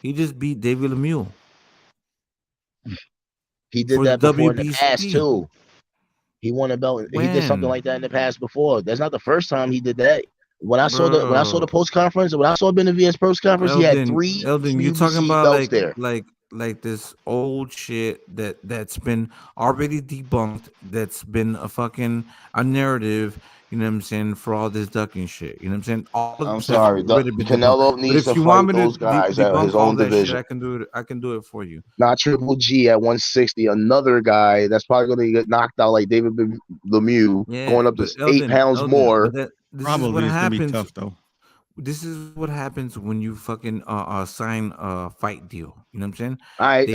he just beat David Lemieux. He did for that the before in the past WBC. too. He won a belt. He did something When? like that in the past before. That's not the first time he did that. When I saw the Bro. post conference, when I saw Benavidez post conference, he had Eldon, 3 you're talking WBC about belts there. like this old shit that's been already debunked. That's been a narrative. You know what I'm saying, for all this ducking shit. You know what I'm saying. All of I'm this has sorry, already been Canelo debunked. But needs if to you want fight me to those guys at debunk his all own that shit, division. I can do it. I can do it for you. Not Triple G at 160. Another guy that's probably going to get knocked out like David Lemieux, Yeah, going up to but 8 pounds more. But this probably is what is gonna be happens. tough though. This is what happens when you fucking sign a fight deal. You know what I'm saying? I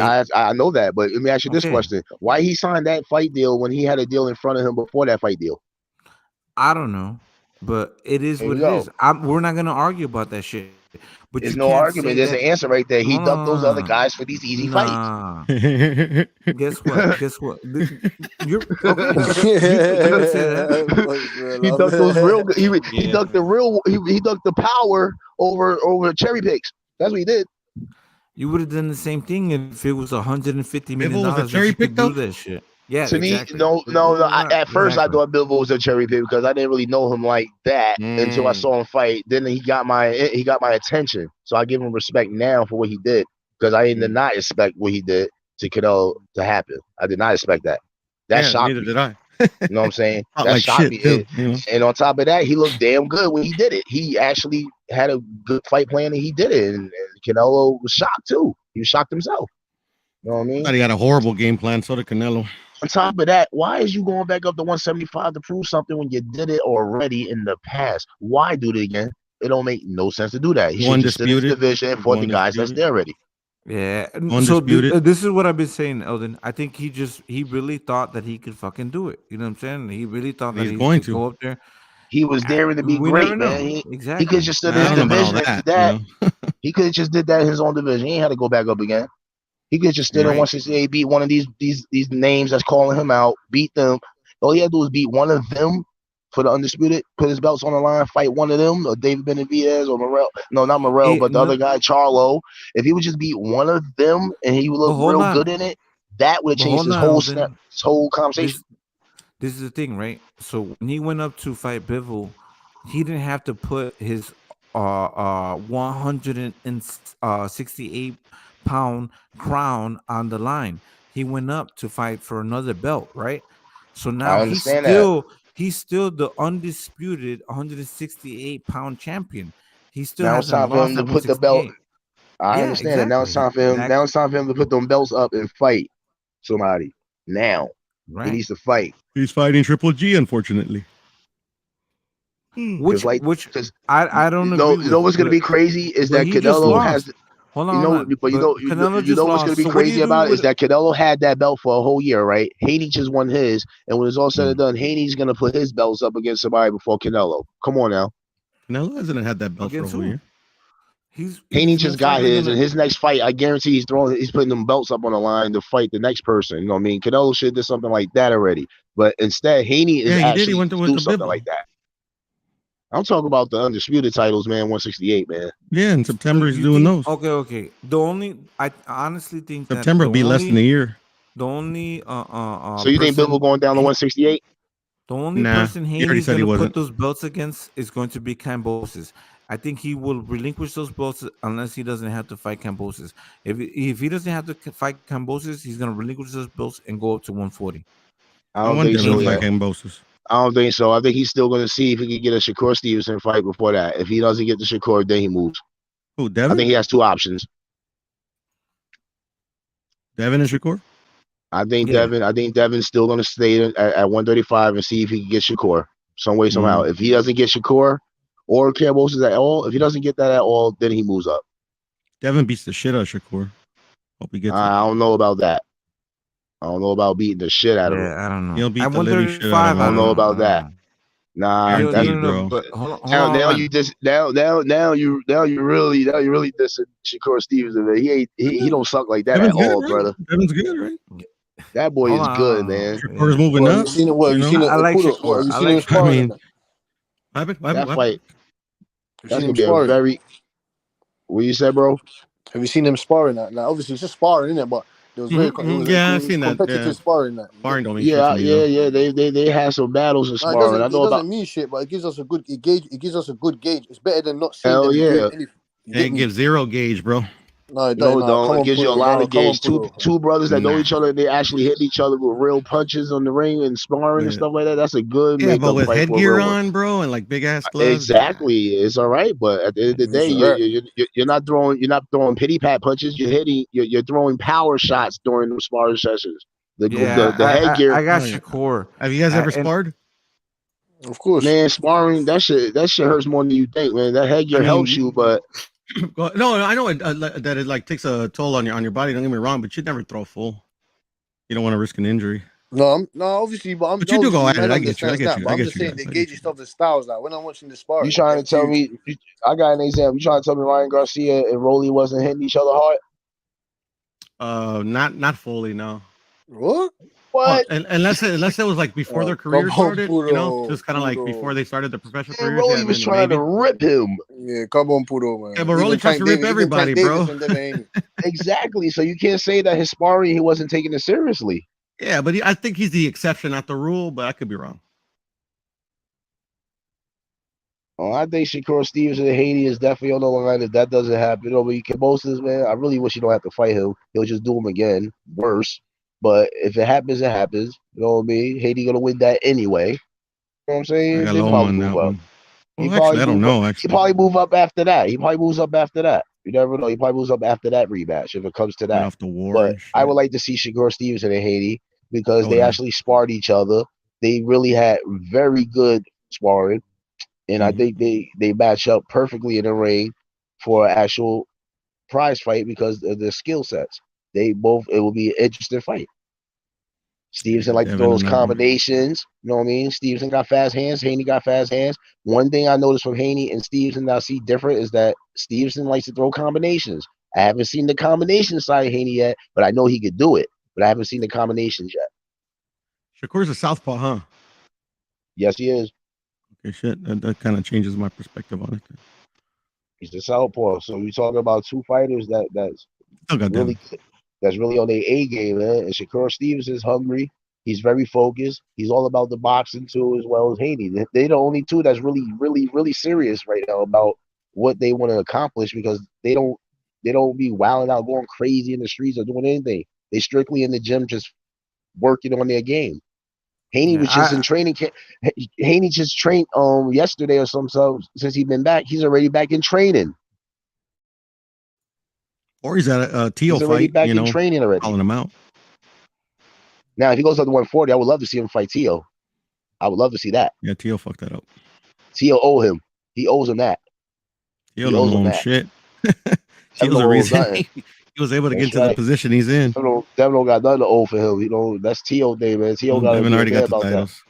know that, but let me ask you this question: why he signed that fight deal when he had a deal in front of him before that fight deal? I don't know, but it is There what you it go. is. We're not gonna argue about that shit. But There's you no can't argument. say There's that. an answer right there. He Hold ducked those other on. guys for these easy fights. Nah. Guess what? You're okay. You could say that. He ducked those real. He ducked the real. He ducked the power over cherry picks. That's what he did. You would have done the same thing if it was $150 million. If it was a cherry pick, do though? that shit. Yeah, To exactly. me, no. At first, I thought Bilbo was a cherry pick because I didn't really know him like that until I saw him fight. Then he got my attention, so I give him respect now for what he did because I did not expect what he did to Canelo to happen. I did not expect that. That shocked me. did I. You know what I'm saying? Felt That like shocked shit, me. too, you know? And on top of that, he looked damn good when he did it. He actually had a good fight plan and he did it. And Canelo was shocked too. He was shocked himself. You know what I mean? He had a horrible game plan. So did Canelo. On top of that, why is you going back up to 175 to prove something when you did it already in the past? Why do it again? It don't make no sense to do that. He should just sit in his division and fought the guys that's there already. Yeah. Undisputed. So this is what I've been saying, Eldon. I think he really thought that he could fucking do it. You know what I'm saying? He really thought that he could go up there. He was daring to be We great, never know. man. He Exactly. could have just stood in his division and did that. He could have just did that in his own division. He ain't had to go back up again. He could have just stood in 168, beat one of these names that's calling him out, beat them. All he had to do was beat one of them for the undisputed, put his belts on the line, fight one of them, or David Benavidez or Morrell. No, not Morrell, but the other guy, Charlo. If he would just beat one of them and he would look real good in it, that would have changed his whole conversation. This is the thing, right? So when he went up to fight Bivol, he didn't have to put his 168 pound crown on the line. He went up to fight for another belt, right? So now he's still the undisputed 168 pound champion. He still now it's time for him to put the belt. I understand it. Now it's time for him. Now it's time for him to put them belts up and fight somebody. Now he needs to fight. He's fighting Triple G, unfortunately. Which I don't know. You know what's going to be crazy is that Canelo has. Hold on, you know what's going to be crazy about it is that Canelo had that belt for a whole year, right? Haney just won his, and when it's all said and done, Haney's going to put his belts up against somebody before Canelo. Come on now. Canelo hasn't had that belt for a whole year. Haney just got his, and his next fight, I guarantee he's putting them belts up on the line to fight the next person. You know what I mean? Canelo should have did something like that already, but instead Haney is actually do something like that. I'm talking about the undisputed titles, man. 168, man. Yeah, in September he's You doing think- those. Okay. The only I honestly think September that will be less than a year. The only So you think Bivol going down to 168? The only Nah, person he already Haney's said he going to wasn't. put those belts against is going to be Kambosos. I think he will relinquish those belts unless he doesn't have to fight Kambosos. If he doesn't have to fight Kambosos, he's going to relinquish those belts and go up to 140. I don't think so yet. Kambosos. I don't think so. I think he's still going to see if he can get a Shakur Stevenson fight before that. If he doesn't get the Shakur, then he moves. Who, Devin? I think he has two options. Devin and Shakur? I think Devin's still going to stay at 135 and see if he can get Shakur some way, somehow. If he doesn't get Shakur or Kambosos at all, if he doesn't get that at all, then he moves up. Devin beats the shit out of Shakur. Hope he gets it. I don't know about that. I don't know about beating the shit out of him. I don't know. He'll beat the living shit out of him. I don't know about that. Nah, bro. But hold now on. you just now you really dissing Shakur Stevenson. Man. He don't suck like that Devin's at good, all, right? brother. Devin's good, right? That boy is good, man. Shakur's moving Well, up. you seen it? Well, you seen it? I like Kudo, Shakur. well, you I seen like him sparring? That fight, You that's seen gonna him be a sparring? very. What you said, bro? Have you seen him sparring? Now, obviously, it's just sparring, innit? But there was it was I've seen that. competitive sparring. That Sparring don't mean shit to me, though. Yeah. They had some battles in it sparring. I know doesn't about. mean shit, but it gives us a good gauge. It gives us a good gauge. It's better than not seeing Hell them yeah. doing anything. You It get me? gives zero gauge, bro. No, it No, don't. don't. Come It on, gives you a Pudo. lot No, of come on, gauge. Pudo. Two brothers that know Nah. each other, they actually hit each other with real punches on the ring and sparring and stuff like that. That's a good Yeah, but makeup with fight for a headgear real one. on, bro, and like big ass gloves. Exactly, it's all right, but at the end of the day, It's all right. you're not throwing pity pat punches. You're throwing power shots during the sparring sessions. The headgear. I got Shakur. Have you guys ever sparred? Of course, man. Sparring that shit hurts more than you think, man. That headgear helps you, but No, I know that it like takes a toll on your body. Don't get me wrong, but you'd never throw full. You don't want to risk an injury. No, obviously, but you do go at it. man I get you. understands that, but I'm just saying they gauge stuff as styles. Like when I'm watching the sparring, you trying to tell me? I got an example. You trying to tell me Ryan Garcia and Rolly wasn't hitting each other hard? Not fully, no. What? What? Unless it was like before their career started, you know, just kind of like before they started their professional careers. Rolly was trying to rip him. Yeah, come on, Pudo, man. Yeah, but Rolly tries to rip everybody, bro. Exactly. So you can't say that his sparring he wasn't taking it seriously. Yeah, but I think he's the exception, not the rule. But I could be wrong. Oh, I think Shakur Stevenson and Haney is definitely on the line. If that doesn't happen, but you can boast this, man. I really wish you don't have to fight him. He'll just do him again, worse. But if it happens, it happens. You know what I mean? Haney gonna win that anyway. You know what I'm saying? I got low on that one. Well, actually, I don't know. He probably move up after that. He probably moves up after that. You never know. He probably moves up after that rematch if it comes to that. Off the war. But I would like to see Shakur Stevenson and Haney because they actually sparred each other. They really had very good sparring, and I think they match up perfectly in the ring for an actual prize fight because of their skill sets. It will be an interesting fight. Stevenson like to throw those combinations. You know what I mean? Stevenson got fast hands. Haney got fast hands. One thing I noticed from Haney and Stevenson that I see different is that Stevenson likes to throw combinations. I haven't seen the combination side of Haney yet, but I know he could do it. But I haven't seen the combinations yet. Shakur's a southpaw, huh? Yes, he is. Okay, shit. That kind of changes my perspective on it. He's a southpaw. So we talking about two fighters that's really good. That's really on their A game, man. And Shakur Stevenson is hungry. He's very focused. He's all about the boxing too, as well as Haney. They're the only two that's really, really, really serious right now about what they want to accomplish because they don't be wilding out, going crazy in the streets or doing anything. They strictly in the gym, just working on their game. Haney was just in training camp. Haney just trained yesterday or something. Since he's been back, he's already back in training. Or he's at a Tio He's already fight, back you in know, training already. calling him out. Now, if he goes up to 140, I would love to see him fight Tio. I would love to see that. Yeah, Tio fucked that up. Tio owe him. He owes him that. Tio don't owe him shit. Tio's the reason he was able to get to the position he's in. Devin don't got nothing to owe for him. You know, that's Tio day, man. Tio got Devin already got the titles. That.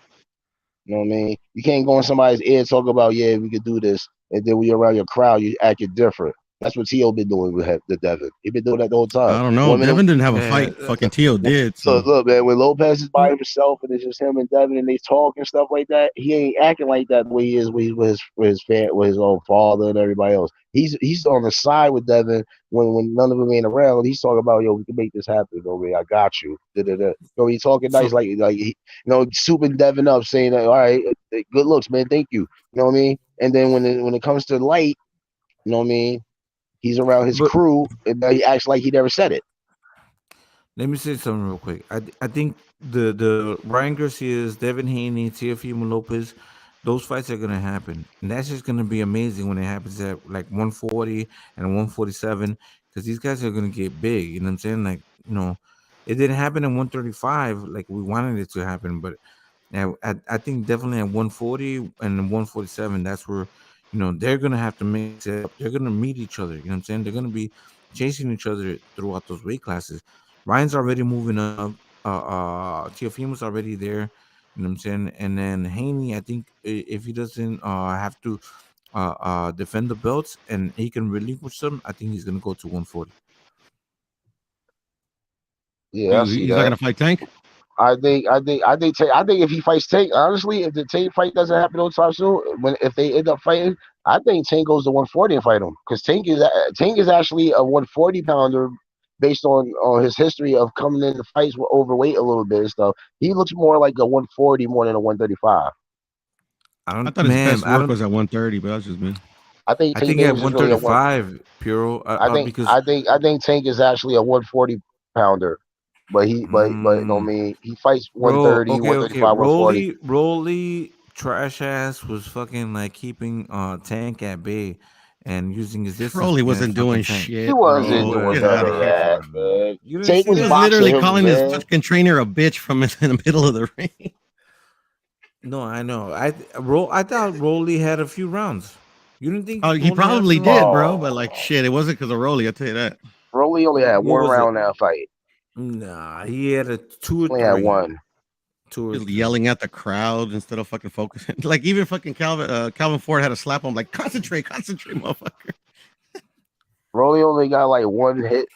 You know what I mean? You can't go in somebody's ear talk about, yeah, we could do this. And then when you're around your crowd, you acting different. That's what T.O. been doing with the Devin. He been doing that the whole time. I don't know. Devin didn't have a fight. Fucking Tio did. So So look, man, when Lopez is by himself and it's just him and Devin and they talk and stuff like that, he ain't acting like that the way he is with his own father and everybody else. He's on the side with Devin when none of them ain't around. He's talking about, yo, we can make this happen, bro. Man, I got you. Da-da-da. So he's talking nice, like souping Devin up, saying that, all right, good looks, man, thank you. You know what I mean? And then when it comes to light, you know what I mean? He's around his crew, and he acts like he never said it. Let me say something real quick. I think the Ryan Garcia's, Devin Haney, Teofimo Lopez, those fights are gonna happen, and that's just gonna be amazing when it happens at like 140 and 147, because these guys are gonna get big. You know what I'm saying? Like, it didn't happen at 135 like we wanted it to happen, but I think definitely at 140 and 147, that's where they're gonna have to mix it up. They're gonna meet each other. You know what I'm saying? They're gonna be chasing each other throughout those weight classes. Ryan's already moving up. Teofimo's already there. You know what I'm saying? And then Haney, I think if he doesn't have to defend the belts and he can relinquish them, I think he's gonna go to 140. Yeah, I see he's that. not gonna fight Tank. I think if he fights Tank, honestly, if the Tank fight doesn't happen no time soon, if they end up fighting, I think Tank goes to 140 and fight him, because Tank is actually a 140 pounder based on his history of coming into fights with overweight a little bit and stuff. He looks more like a 140 more than a 135. I thought his best work was at 130, but that's just me. I think at 135, Puro. I think Tank is actually a 140 pounder. But he fights 130, 135, 140. Rolly trash ass was fucking like keeping Tank at bay and using his distance. Rolly wasn't doing shit. He wasn't doing none of that, man. Tank was literally calling his fucking trainer a bitch from in the middle of the ring. No, I know. I thought Rolly had a few rounds. You didn't think? Oh, he probably did, bro. But like shit, it wasn't because of Rolly. I'll tell you that. Rolly only had one round in that fight. Nah, he had a 2 or 3. Only had one. 2 or 3. Yelling at the crowd instead of fucking focusing. Like even fucking Calvin Ford had to slap him like concentrate, motherfucker. Rolly only got like one hit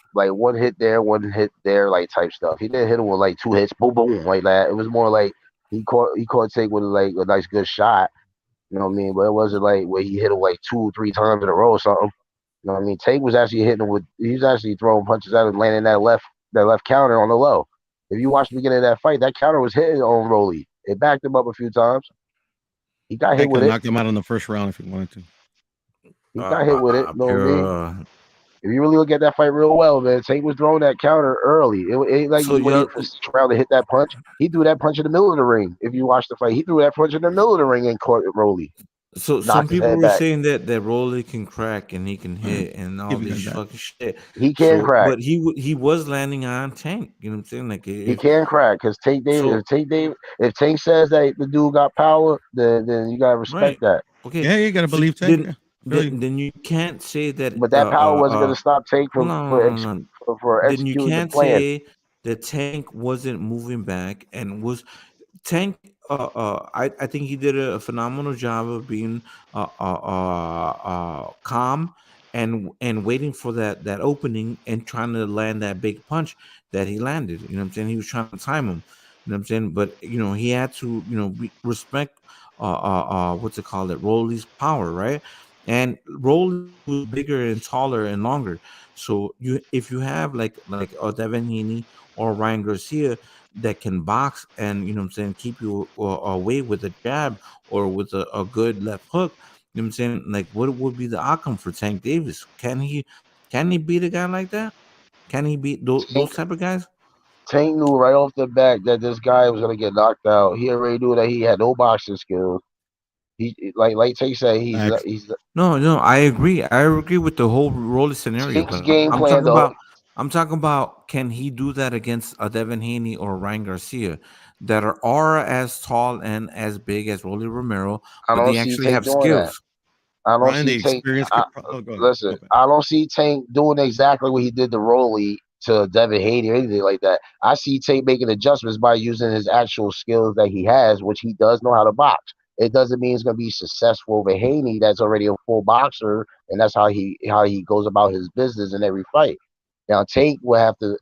there, like type stuff. He didn't hit him with like 2 hits, boom, boom, like that. It was more like he caught Tank with like a nice good shot. You know what I mean? But it wasn't like where he hit him like 2 or 3 times in a row or something. You know what I mean? Tank was actually hitting him he was actually throwing punches out and landing that left counter on the low. If you watch the beginning of that fight, that counter was hitting on Rolly. It backed him up a few times. He got hit with it. Knocked him out in the first round if he wanted to. He got hit with it. You know what I mean? If you really look at that fight real well, man, Tank was throwing that counter early. It like when he round to hit that punch, he threw that punch in the middle of the ring. If you watch the fight, he threw that punch in the middle of the ring and caught Rolly. So some people were saying that Rolly can crack and he can hit and all this fucking shit. He can crack, but he was landing on Tank. You know what I'm saying? Like he can crack because Tank Davis. If Tank says that the dude got power, then you gotta respect that. Okay, yeah, you gotta believe Tank. Then you can't say that. But that power wasn't gonna stop Tank for Then you executing can't the plan. say that Tank wasn't moving back and was Tank. I think he did a phenomenal job of being calm and waiting for that opening and trying to land that big punch that he landed. You know what I'm saying? He was trying to time him. You know what I'm saying? But he had to respect what's it called? Rolly's power, right? And Rolly was bigger and taller and longer. So if you have like Devin Haney or Ryan Garcia that can box and keep you away with a jab or with a good left hook, you know what I'm saying? Like what would be the outcome for Tank Davis? Can he beat a guy like that? Can he beat those type of guys? Tank knew right off the bat that this guy was gonna get knocked out. He already knew that he had no boxing skills. He like Tank said, he's No, I agree. I agree with the whole Rolly scenario. Tank's game plan, I'm talking about can he do that against a Devin Haney or Ryan Garcia that are as tall and as big as Rolly Romero, but they actually have skills. I don't see Tank. Listen, I don't see Tank doing exactly what he did to Rolly to Devin Haney or anything like that. I see Tank making adjustments by using his actual skills that he has, which he does know how to box. it doesn't mean it's going to be successful over Haney. That's already a full boxer, and that's how he goes about his business in every fight. Now Tank will have to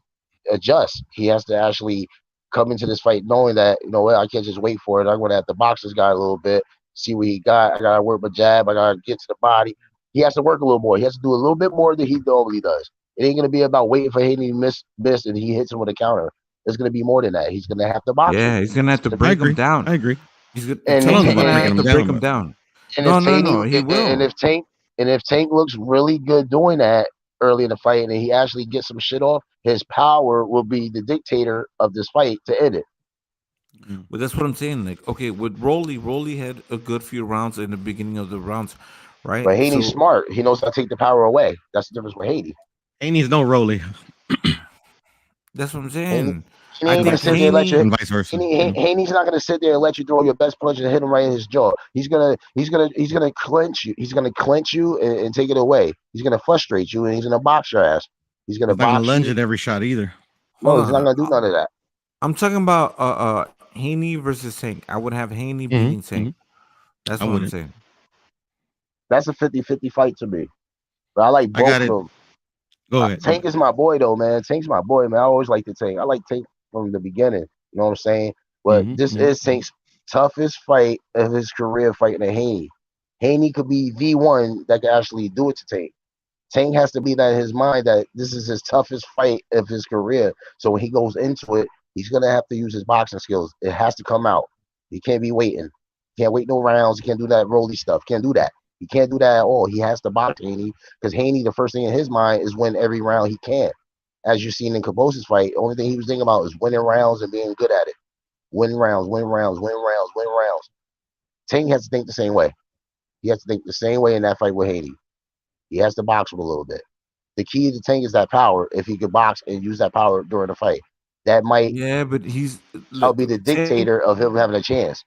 adjust. He has to actually come into this fight knowing that, you know what, I can't just wait for it. I'm going to have to box this guy a little bit, see what he got. I got to work my jab. I got to get to the body. He has to work a little more. He has to do a little bit more than he normally does. It ain't going to be about waiting for Haney to miss, and he hits him with a counter. It's going to be more than that. He's going to have to box him. Yeah, he's gonna have to break him down. I agree. He's gonna, And Tank's if- gonna and- have to break him down. And No, if no, Tank, no, he will. And if Tank looks really good doing that early in the fight, and he actually gets some shit off, his power will be the dictator of this fight to end it. But that's what I'm saying. Like, okay, with Rolly had a good few rounds in the beginning of the rounds, right? But Haney's smart. He knows how to take the power away. That's the difference with Haney. Haney's no Rolly. That's what I'm saying. He ain't gonna sit there and let you, and vice versa. Haney's not gonna sit there and let you throw your best punch and hit him right in his jaw. He's gonna clinch you. He's gonna clinch you and take it away. He's gonna frustrate you, and he's gonna box your ass. He's gonna He's not gonna box lunge you. at every shot either. No, he's not gonna do none of that. I'm talking about Haney versus Tank. I would have Haney beating Tank. That's what I'm saying. That's a 50-50 fight to me. But I like both of them. Go ahead. Tank is my boy though, man. Tank's my boy, man. I always like the Tank. I like Tank from the beginning. You know what I'm saying? But this is Tank's toughest fight of his career, fighting a Haney. Haney could be the one that could actually do it to Tank. Tank has to be that in his mind that this is his toughest fight of his career. So when he goes into it, he's gonna have to use his boxing skills. It has to come out. He can't be waiting. He can't wait no rounds. He can't do that rolly stuff. Can't do that. He can't do that at all. He has to box Haney, because Haney, the first thing in his mind is win every round he can. As you've seen in Cabose's fight, the only thing he was thinking about is winning rounds and being good at it. Win rounds, win rounds, win rounds, win rounds. Tank has to think the same way. He has to think the same way in that fight with Haney. He has to box him a little bit. The key to Tank is that power. If he could box and use that power during the fight, that might but I'll be the dictator of him having a chance.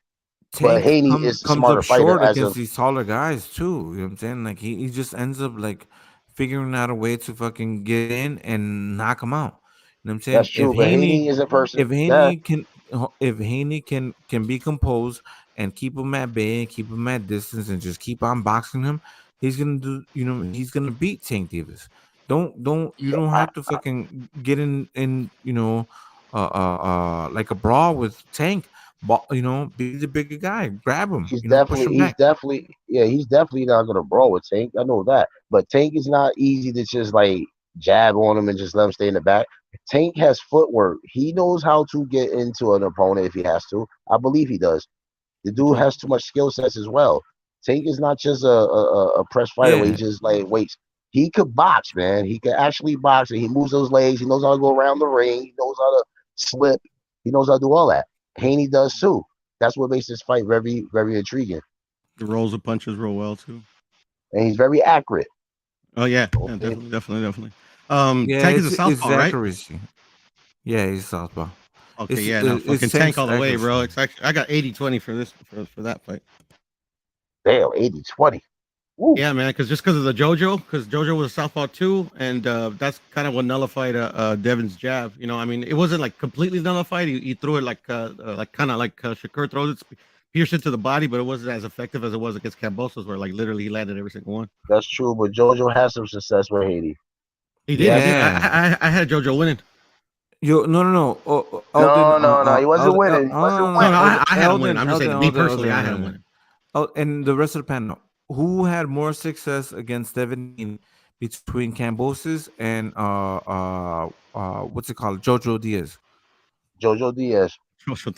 Tank But Haney is the comes smarter up fighter short as against a these taller guys too. You know what I'm saying? Like he just ends up like figuring out a way to fucking get in and knock him out. You know what I'm saying? That's true, but Haney is a person. If Haney can be composed and keep him at bay and keep him at distance and just keep on boxing him, he's gonna do. You know, he's gonna beat Tank Davis. You don't have to fucking get in you know like a brawl with Tank. You know, be the bigger guy, grab him. He's definitely definitely not gonna brawl with Tank. I know that, but Tank is not easy to just like jab on him and just let him stay in the back. Tank has footwork. He knows how to get into an opponent if he has to. I believe he does. The dude has too much skill sets as well. Tank is not just a press fighter where he just like waits. He could box, man. He could actually box, and he moves those legs. He knows how to go around the ring. He knows how to slip. He knows how to do all that. Haney does too. That's what makes this fight very, very intriguing. He rolls the punches real well too. And he's very accurate. Oh yeah, definitely. Tank is a southpaw, right? accuracy. Yeah, he's southpaw. Okay, fucking Tank all the way, bro. It's actually, I got 80-20 for this for that fight. Damn, 80-20. Yeah, man, because of the JoJo, because JoJo was a southpaw too, and that's kind of what nullified Devin's jab. You know, I mean, it wasn't like completely nullified. He threw it like kind of like Shakur throws it, pierced it to the body, but it wasn't as effective as it was against Cambosos, where like literally he landed every single one. That's true, but JoJo has some success with Haney. He did. Yeah. I had JoJo winning. No. No, he wasn't winning. I had him winning. I'm just saying, me personally, I had him winning. Oh, and the rest of the panel, who had more success against Devin Haney between Cambosos and what's it called, Jojo Diaz? Jojo Diaz. Jojo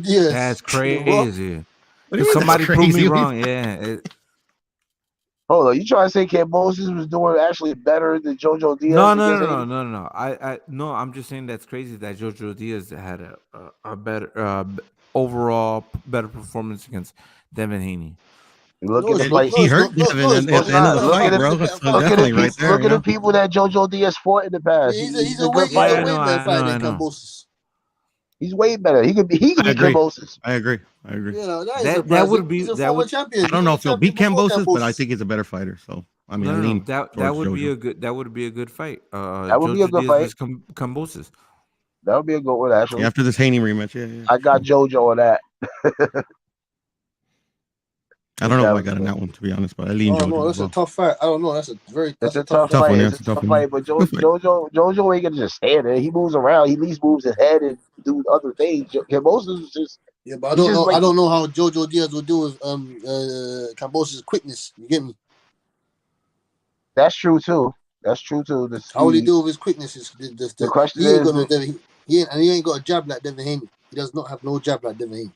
Diaz. That's crazy. What do you mean Somebody that's proved me crazy? wrong. Yeah. Hold on, you trying to say Cambosos was doing actually better than Jojo Diaz? No. I'm just saying that's crazy that Jojo Diaz had a better overall better performance against Devin Haney. Look at the fight. He hurt Devin at the end of the fight, bro. That's definitely right there. Look at the people that Jojo Diaz fought in the past. He's a way better fighter than Cambosos. He's way better. He could be Cambosos. I agree. You know, that would be he's a that former would. champion. I don't know if he'll beat Cambosos, but I Cambosos. think he's a better fighter. So I mean, No, that would be a good fight. That would be a good Diaz fight. versus Cambosos. That would be a good one, actually. after this Haney rematch, yeah. I got JoJo on that. I don't know who I got in that one, to be honest, but I lean I don't know. JoJo as That's a well. tough fight. I don't know. That's a tough tough fight. fight. Yeah, It's it's a a tough tough one. fight. But Good fight. JoJo ain't gonna just stand there. He moves around. He at least moves his head and do other things. Kambosos is just Yeah, but I he's don't just know. like I don't know how Jojo Diaz will do with Kambosos' quickness. You get me? that's true too. That's true too. The How will he speed. do with his quickness? The question He ain't is, got no Devin. He ain't got a jab like Devin Haney. He does not have no jab like Devin Haney.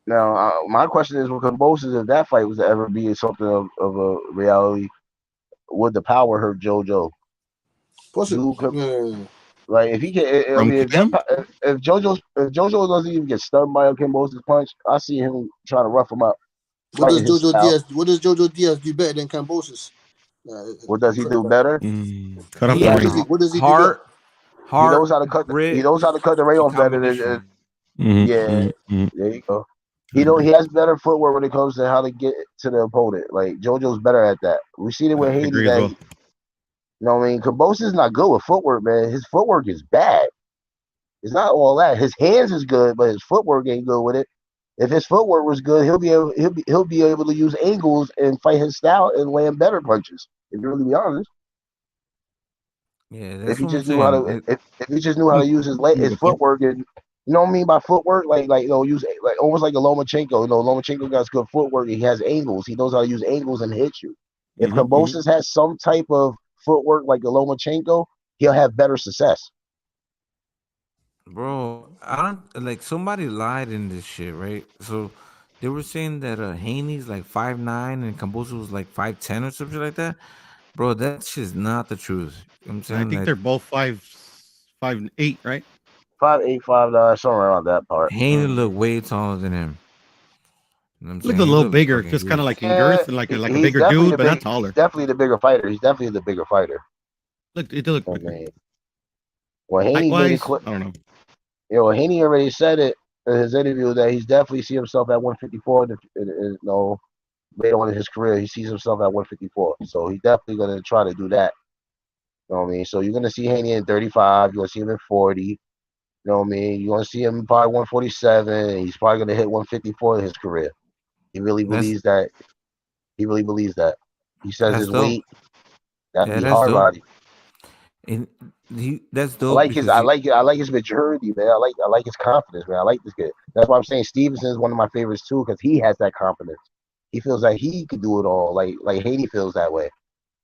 now my question is, with Kambosos, if that fight was to ever be something of a reality, would the power hurt JoJo? Possibly. Yeah. Like if he can, I From mean, Cam? if JoJo doesn't even get stunned by a Kambosos punch, I see him trying to rough him up, What does fighting his Jojo style. Diaz? What does Jojo Diaz do better than Kambosos? What does he do better? Cut off He the has ring. What does he do better? Heart, he knows heart, how to cut. He grit, knows how to cut the ring and off better than. Mhm, Yeah, mhm, mhm. there you go. I agree. He has better footwork when it comes to how to get to the opponent. Like JoJo's better at that. We seen it I with Haney agree as that well. you know what I mean. Kambosos is not good with footwork, man. His footwork is bad. It's not all that. His hands is good, but his footwork ain't good with it. If his footwork was good, he'll be able to use angles and fight his style and land better punches. If you really be honest, Yeah, if that's he what I'm just knew how saying. to, if he just knew how to use his footwork and you know what I mean by footwork, like use like almost like a Lomachenko. You know, Lomachenko got good footwork. He has angles. He knows how to use angles and hit you. If Kambosos has some type of footwork like a Lomachenko, he'll have better success. Bro, I don't like somebody lied in this shit, right? So they were saying that Haney's like 5'9" and Kambosos was like 5'10" or something like that. Bro, that shit's not the truth. You know what I'm And I saying? think Like they're both 5'8", right? 5'8", 5'9", somewhere around that part. Haney looked way taller than him. You know what I'm Looked saying? a He little looked bigger, fucking just kind of huge. like in girth and like a He's bigger definitely dude, the but not big. He's taller. definitely the bigger fighter. He's definitely the bigger fighter. Look, it looked I bigger. mean, when Height Haney made it wise, clear, I don't know. you know, Haney already said it in his interview that he's definitely see himself at 154. You know, later on in his career, he sees himself at 154. So he's definitely going to try to do that. You know what I mean? So you're going to see Haney in 35. You're going to see him in 40. You know what I mean? You're going to see him probably 147. He's probably going to hit 154 in his career. He really That's believes that. He really believes that. He says that's his dope. weight. That's Yeah, be that's hard dope. body. That's I dope like his. because I like his maturity, man. I like his confidence, man. I like this kid. That's why I'm saying Stevenson is one of my favorites too, because he has that confidence. He feels like he could do it all, like Haney feels that way,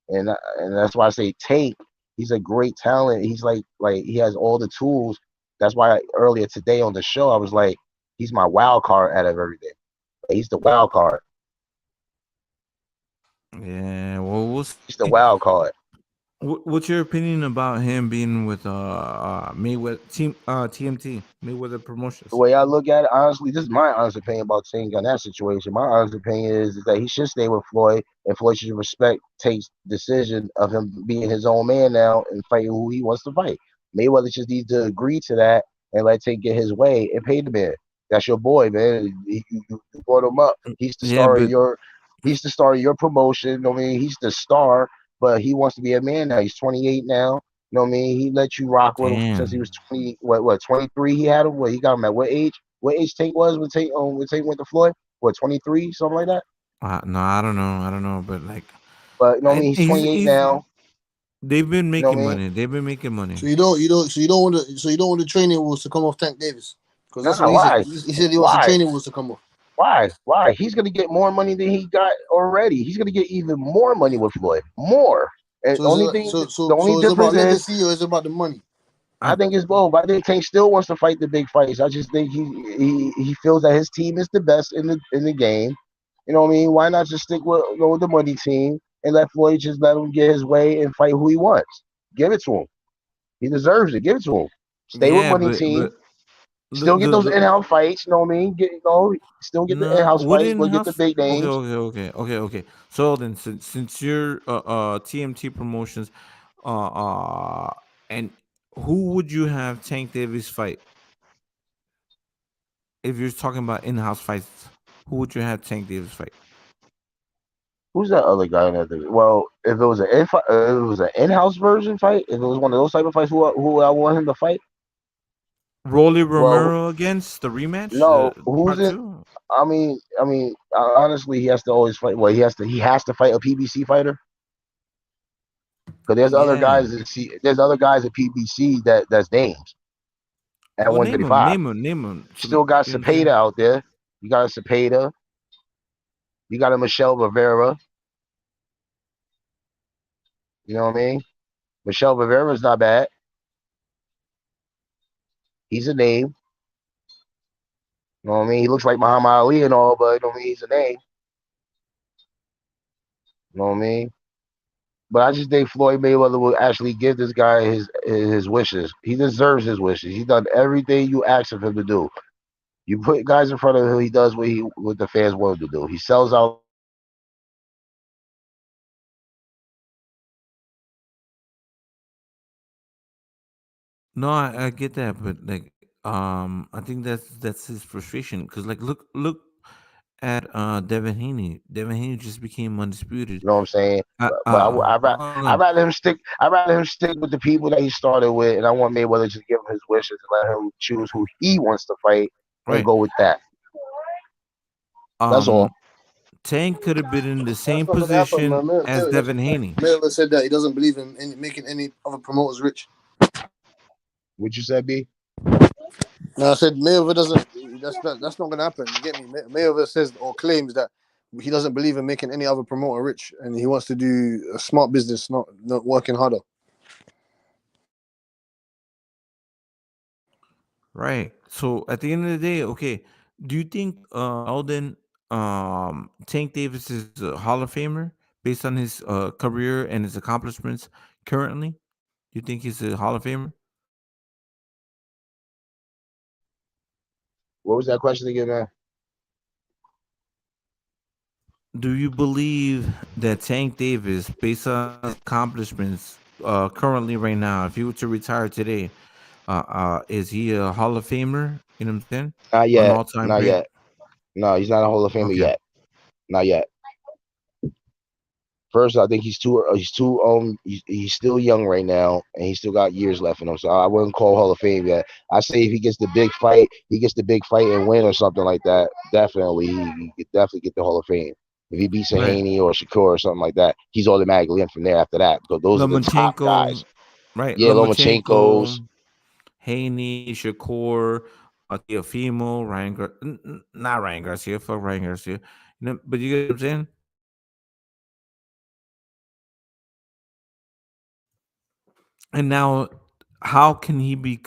and that's why I say Tank. He's a great talent. He's like he has all the tools. That's why earlier today on the show I was like, he's my wild card out of everything. He's the wild card. yeah, well, we'll He's the see. wild card. What's your opinion about him being with Mayweather team TMT Mayweather The Promotions? way I look at it, honestly, this is my honest opinion about Tank on that situation. My honest opinion is that he should stay with Floyd, and Floyd should respect Tank's decision of him being his own man now and fighting who he wants to fight. Mayweather just needs to agree to that and let Tank get his way and pay the man. That's your boy, man. You brought him up. He's the Yeah, star of but your. He's the star of your promotion. I mean, he's the star, but he wants to be a man now. He's 28 now. You know what I mean? He let you rock with him since he damn. was 20. What 23? He had him. What he got him at what age? What age Tank was when Tank went to Floyd? What 23? Something like that. No, I don't know. I don't know, but like, But you know what I mean? He's 28 he's. now. They've been You know what making I mean? money. They've been making money. So you don't want the training rules to come off Tank Davis because that's Nah, what he said. why? He said he wants the Why? training rules to come off. Why? Why? He's gonna get more money than he got already. He's gonna get even more money with Floyd. More. And So the only it's about difference is legacy or it's about the money. I think it's both. I think Tank still wants to fight the big fights. I just think he feels that his team is the best in the game. You know what I mean? Why not just stick with the money team and let Floyd just let him get his way and fight who he wants? Give it to him. He deserves it. Give it to him. Stay with Yeah, money but team. the Still get those the in-house fights. You know what I mean? Still get the no, in-house what fights, in but get the house? big Okay, names. okay. So then, since you're TMT Promotions, uh, uh, and who would you have Tank Davis fight if you're talking about in-house fights? Who would you have Tank Davis fight? Who's that other guy in that? Well, if it was an in-house version fight, if it was one of those type of fights, who I want him to fight? Rolly Well, Romero against the rematch, no, who's part in? two. Honestly, he has to always fight. Well, he has to fight a PBC fighter. Because there's other Yeah. guys there's other guys at PBC that's names at Well, name them, 135. name them, name them. Still got You know what I'm saying? Cepeda out there. You got a Cepeda. You got a Michelle Rivera. You know what I mean? Michelle Rivera's not bad. He's a name. You know what I mean? He looks like Muhammad Ali and all, but you know what I mean? He's a name. You know what I mean? But I just think Floyd Mayweather will actually give this guy his wishes. He deserves his wishes. He's done everything you asked of him to do. You put guys in front of him, he does what the fans want him to do. He sells out. No, I get that, but like, I think that's his frustration. Because like, look at Devin Haney. Devin Haney just became undisputed. You know what I'm saying? But Hold on. I'd rather him stick with the people that he started with, and I want Mayweather to just give him his wishes and let him choose who he wants to fight and Right. go with that. That's all. Tank could have been in the That's same not gonna happen, position man. as Devin Haney. Mayweather said that he doesn't believe in making any other promoters rich. What you said, B? No, I said Mayweather doesn't. That's not gonna happen. You get me? Mayweather says or claims that he doesn't believe in making any other promoter rich, and he wants to do a smart business, not working harder. Right. So at the end of the day, okay, do you think Alden Tank Davis is a Hall of Famer based on his career and his accomplishments currently? Do you think he's a Hall of Famer? What was that question again, man? Do you believe that Tank Davis, based on his accomplishments currently right now, if he were to retire today, is he a Hall of Famer? You know what I'm saying? Not An yet. all-time Not great? yet. No, he's not a Hall of Famer Okay. yet. Not yet. First, I think he's he's still young right now, and he's still got years left in him. So I wouldn't call Hall of Fame yet. I say if he gets the big fight, and win or something like that. Definitely, he could definitely get the Hall of Fame. If he beats a Right. Haney or Shakur or something like that, he's automatically in from there after that. Because those are the top guys. Lomachenko, right? Yeah, Lomachenko's. Lomachenko, Haney, Shakur, Teofimo, not Ryan Garcia, fuck Ryan Garcia. You know, but you get what I'm saying? And now, how can he beat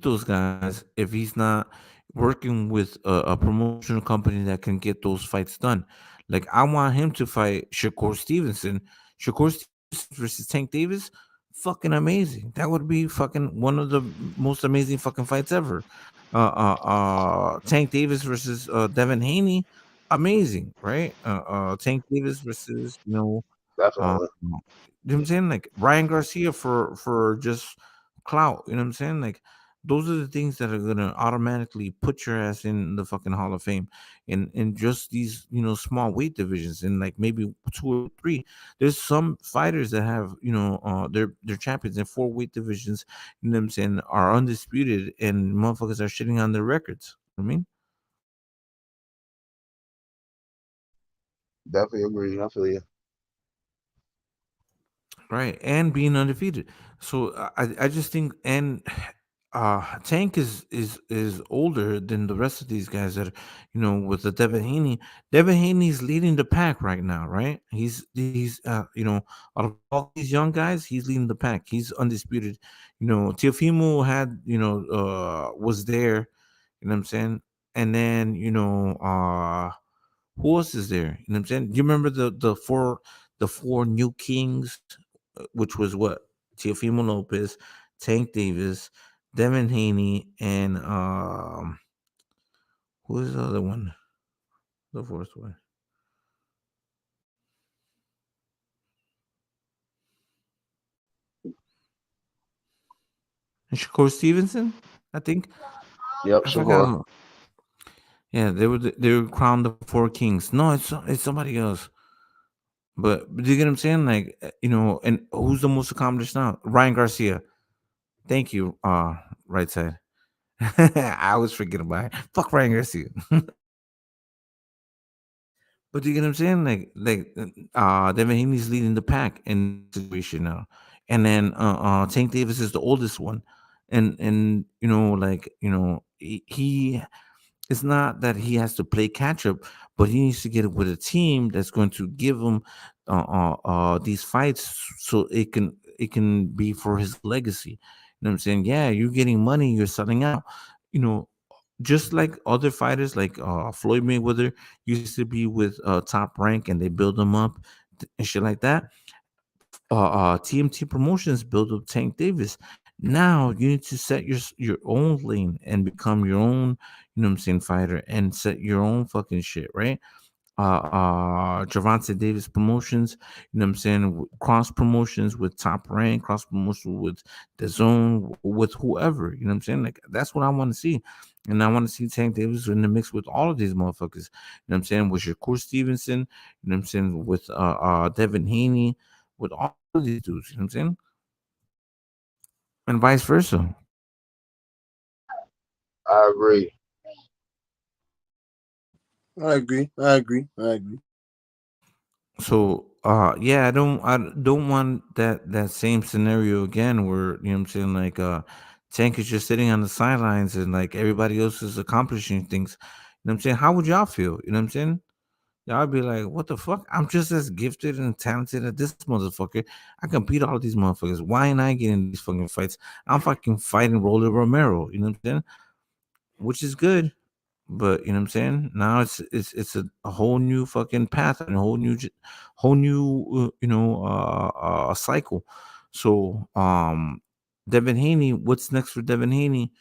those guys if he's not working with a promotional company that can get those fights done? Like, I want him to fight Shakur Stevenson. Shakur Stevenson versus Tank Davis, fucking amazing. That would be fucking one of the most amazing fucking fights ever. Tank Davis versus Devin Haney, amazing, right? Tank Davis versus Definitely. you know what I'm saying? Like Ryan Garcia for just clout. You know what I'm saying? Like those are the things that are gonna automatically put your ass in the fucking Hall of Fame. In just these small weight divisions, and like maybe two or three. There's some fighters that have they're champions in four weight divisions. You know what I'm saying? Are undisputed, and motherfuckers are shitting on their records. You know what I mean? Definitely agree. I feel you. Right, and being undefeated. So I just think, and Tank is older than the rest of these guys that with the Devin Haney. Devin Haney's leading the pack right now, right? He's out of all these young guys, he's leading the pack. He's undisputed. Teofimo had was there. You know what I'm saying? And then who else is there? You know what I'm saying? You remember the four new kings, which was what? Teofimo Lopez, Tank Davis, Devin Haney, and who is the other one? The fourth one. And Shakur Stevenson, I think. Yep, I Shakur. forgot. Yeah, they were crowned the four kings. No, it's somebody else. But do you get what I'm saying? Like and who's the most accomplished now? Ryan Garcia. Thank you, right side. I always forget about it. Fuck Ryan Garcia. But you get what I'm saying? Devin Haney's leading the pack in this situation now, and then Tank Davis is the oldest one, and he it's not that he has to play catch up, but he needs to get with a team that's going to give him these fights so it can be for his legacy. You know what I'm saying? Yeah, you're getting money, you're selling out. You know, just like other fighters, like Floyd Mayweather used to be with Top Rank, and they build them up and shit like that. TMT Promotions build up Tank Davis. Now you need to set your own lane and become your own, you know what I'm saying, fighter, and set your own fucking shit, right? Gervonta Davis Promotions, you know what I'm saying, cross promotions with Top Rank, cross promotion with the Zone, with whoever, you know what I'm saying? Like that's what I want to see. And I want to see Tank Davis in the mix with all of these motherfuckers. You know what I'm saying? With Shakur Stevenson, you know what I'm saying, with Devin Haney, with all of these dudes, you know what I'm saying? And vice versa. I agree. I agree. I agree. I agree. So yeah, I don't want that same scenario again where, you know what I'm saying, like Tank is just sitting on the sidelines and like everybody else is accomplishing things. You know what I'm saying? How would y'all feel? You know what I'm saying? Y'all be like, what the fuck? I'm just as gifted and talented as this motherfucker. I can beat all these motherfuckers. Why ain't I getting these fucking fights? I'm fucking fighting Roller Romero, you know what I'm saying? Which is good. But you know what I'm saying? Now it's a whole new fucking path and a whole new cycle. So Devin Haney, what's next for Devin Haney?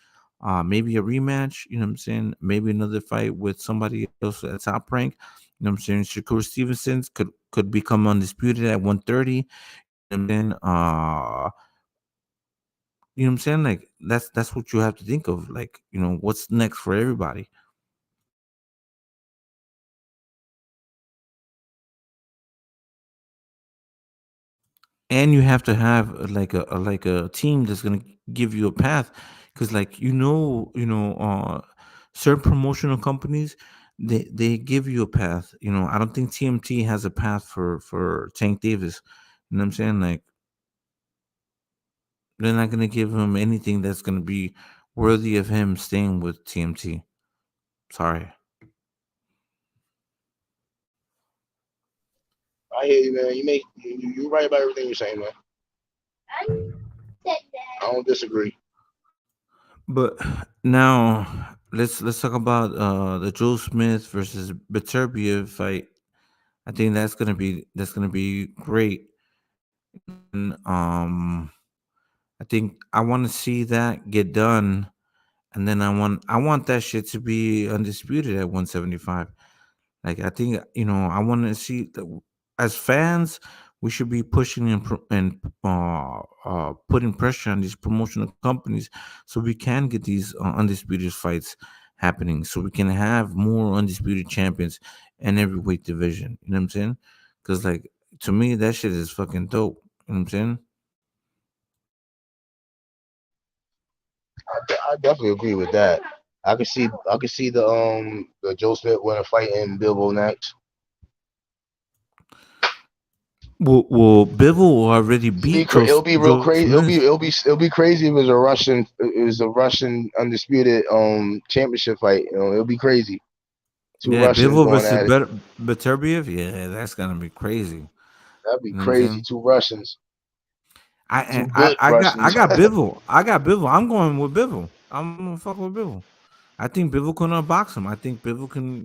Maybe a rematch, you know what I'm saying? Maybe another fight with somebody else at Top Rank. You know what I'm saying? Shakur Stevenson could become undisputed at 130. And then you know what I'm saying? Like that's what you have to think of. Like, what's next for everybody. And you have to have like a team that's gonna give you a path, because like certain promotional companies, they give you a path. I don't think TMT has a path for Tank Davis. You know what I'm saying? Like they're not gonna give him anything that's gonna be worthy of him staying with TMT. Sorry. I hear you, man. You right about everything you're saying, man. I don't disagree. But now let's talk about the Joe Smith versus Beterbiev fight. I think that's gonna be great. And I think I want to see that get done, and then I want that shit to be undisputed at 175. Like I think I want to see as fans, we should be pushing and putting pressure on these promotional companies so we can get these undisputed fights happening, so we can have more undisputed champions in every weight division. You know what I'm saying? Because like to me, that shit is fucking dope. You know what I'm saying? I definitely agree with that. I could see the Joe Smith winner fighting Bilbo next. Well, Bivol already beat It'll be real Joe crazy. Smith. It'll be crazy if it was a Russian undisputed championship fight. It'll be crazy. Two Yeah, Russians Bivol going versus at it. Beterbiev. Yeah, that's gonna be crazy. That'd be You know what I'm crazy. saying? Two Russians. I Two I good I got I Russians. got Bivol. I got Bivol. I'm going with Bivol. I'm gonna fuck with Bivol. I think Bivol can unbox him. I think Bivol can,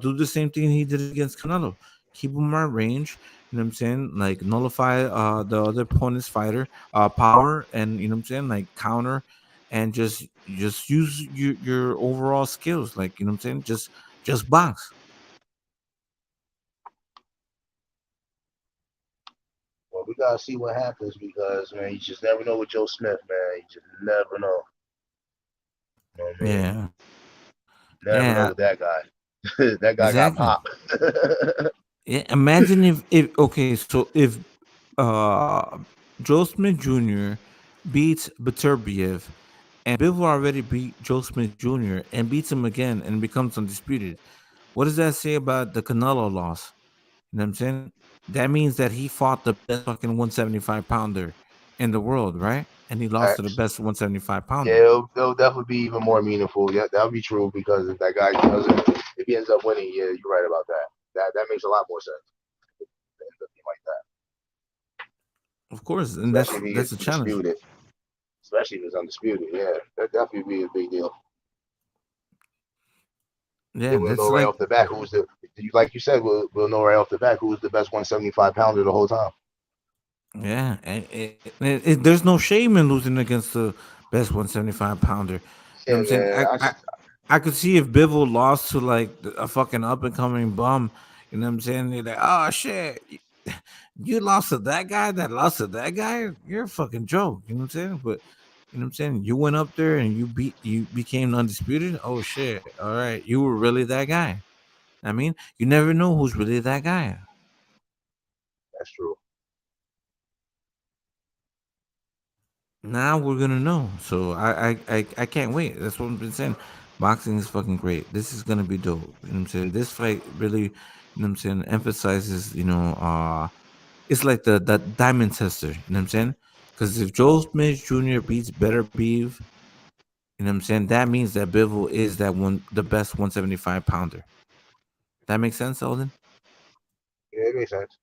do the same thing he did against Canelo. Keep him at range. You know what I'm saying? Like nullify the other opponent's fighter power, and you know what I'm saying? Like counter, and just use your overall skills. Like you know what I'm saying? Just box. Well, we gotta see what happens because man, you just never know with Joe Smith, man. You just never know. You know what I mean? Yeah. Never know Yeah. with that guy. That guy got Exactly. pop. Yeah, imagine if okay, so if uh Joe Smith Jr. beats Beterbiev, and Bivol already beat Joe Smith Jr. and beats him again and becomes undisputed. What does that say about the Canelo loss? You know what I'm saying? That means that he fought the best fucking 175 pounder in the world, right? And he lost to the best 175 pounder. Yeah, it'll definitely be even more meaningful. Yeah, that'll be true because if that guy doesn't, if he ends up winning, yeah, you're right about that. That makes a lot more sense. If it ends up being like that, Of course, and especially if that's a it's challenge. undisputed. Especially if it's undisputed, yeah, that definitely be a big deal. Yeah, We'll that's know right like off the bat who's the, like you said, we'll know right off the bat who's the best 175 pounder the whole time. yeah, and there's no shame in losing against the best 175 pounder. You know what Yeah, I'm saying? man. I could see if Bivol lost to like a fucking up and coming bum. You know what I'm saying? They're like, oh shit, you lost to that guy that lost to that guy. You're a fucking joke. You know what I'm saying? But you know what I'm saying? You went up there and you became undisputed. Oh shit! All right, you were really that guy. I mean, you never know who's really that guy. That's true. Now we're gonna know. So I can't wait. That's what I've been saying. Boxing is fucking great. This is gonna be dope. You know what I'm saying? This fight really, you know what I'm saying, emphasizes, it's like the diamond tester, you know what I'm saying? Because if Joe Smith Jr. beats Better Beef, you know what I'm saying, that means that Bivol is the best 175 pounder. That makes sense, Alden? Yeah, it makes sense.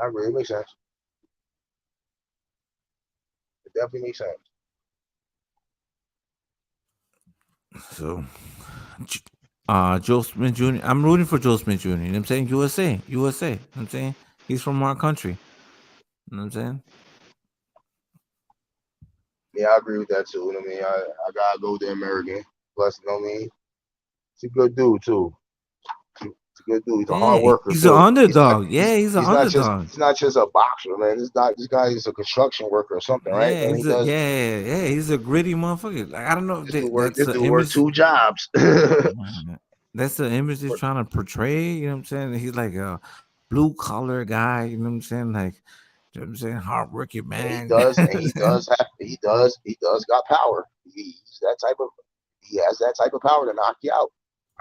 I agree. It makes sense. It definitely makes sense. So Joe Smith Jr. I'm rooting for Joe Smith Jr. You know what I'm saying? USA. You know what I'm saying? He's from our country. You know what I'm saying? Yeah, I agree with that too. You know what I mean? I gotta go with the American. Plus, you know what I mean? He's a good dude too. He's a good dude. He's a hard Yeah, worker he's an too. underdog. He's an underdog. He's not just a boxer, man. This guy is a construction worker or something, right? Yeah, Man, he does. he's a gritty motherfucker. Like I don't know. That's This the dude worked image. 2 jobs. That's the image he's trying to portray. You know what I'm saying? He's like a blue collar guy. You know what I'm saying? Like, you know what I'm saying, hardworking man. And he does got power. He's that type of. He has that type of power to knock you out.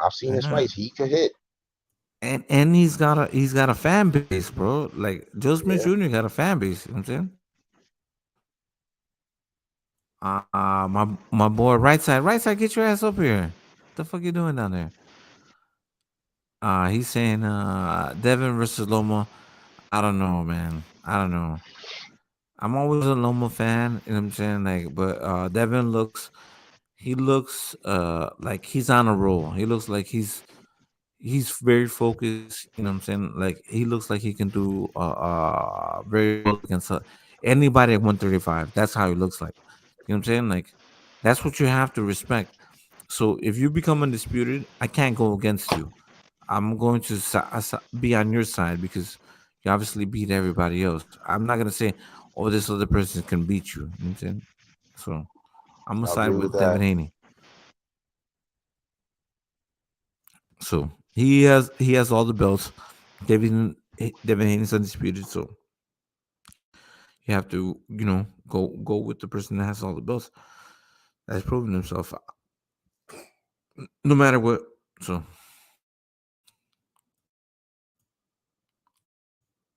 I've seen his fights. He can hit. And he's got a fan base, bro. Like Joe Smith Jr. got a fan base. You know what I'm saying? My boy, right side, get your ass up here. What the fuck you doing down there? He's saying Devin versus Loma. I don't know, man. I don't know. I'm always a Loma fan, you know what I'm saying? Like, but Devin looks like he's on a roll. He looks like he's very focused, you know what I'm saying? Like he looks like he can do very well against anybody at 135. That's how he looks like. You know what I'm saying? Like that's what you have to respect. So if you become undisputed, I can't go against you. I'm going to be on your side because you obviously beat everybody else. I'm not gonna say, "Oh, this other person can beat you." You know what I'm saying? So I'm gonna side with Devin Haney. So he has all the belts. Devin Haney's undisputed. So you have to go with the person that has all the belts. That's proven himself. No matter what. So.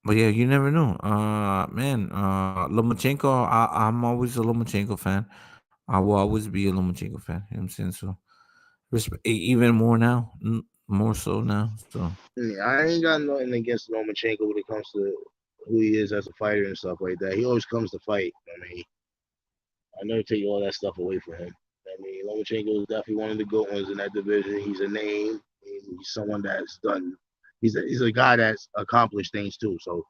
But yeah, you never know. Man, Lomachenko, I'm always a Lomachenko fan. I will always be a Lomachenko fan. You know what I'm saying? So, even more now, more so now. So, Yeah, I ain't got nothing against Lomachenko when it comes to who he is as a fighter and stuff like that. He always comes to fight. I mean, I never take all that stuff away from him. I mean, Lomachenko is definitely one of the good ones in that division. He's a name. He's someone that's done. He's a guy that's accomplished things too. So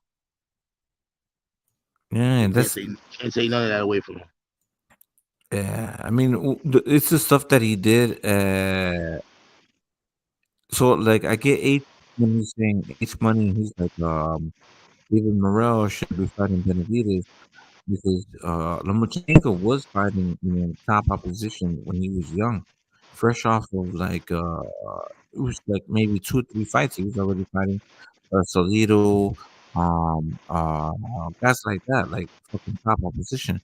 yeah, can't take none of that away from him. Yeah, I mean, it's the stuff that he did. So like, I get H when he's saying H Money. He's like, David Morrell should be fighting Benavidez because Lomachenko was fighting, top opposition when he was young, fresh off of like it was like maybe 2 or 3 fights. He was already fighting Salido, guys like that, like fucking top opposition.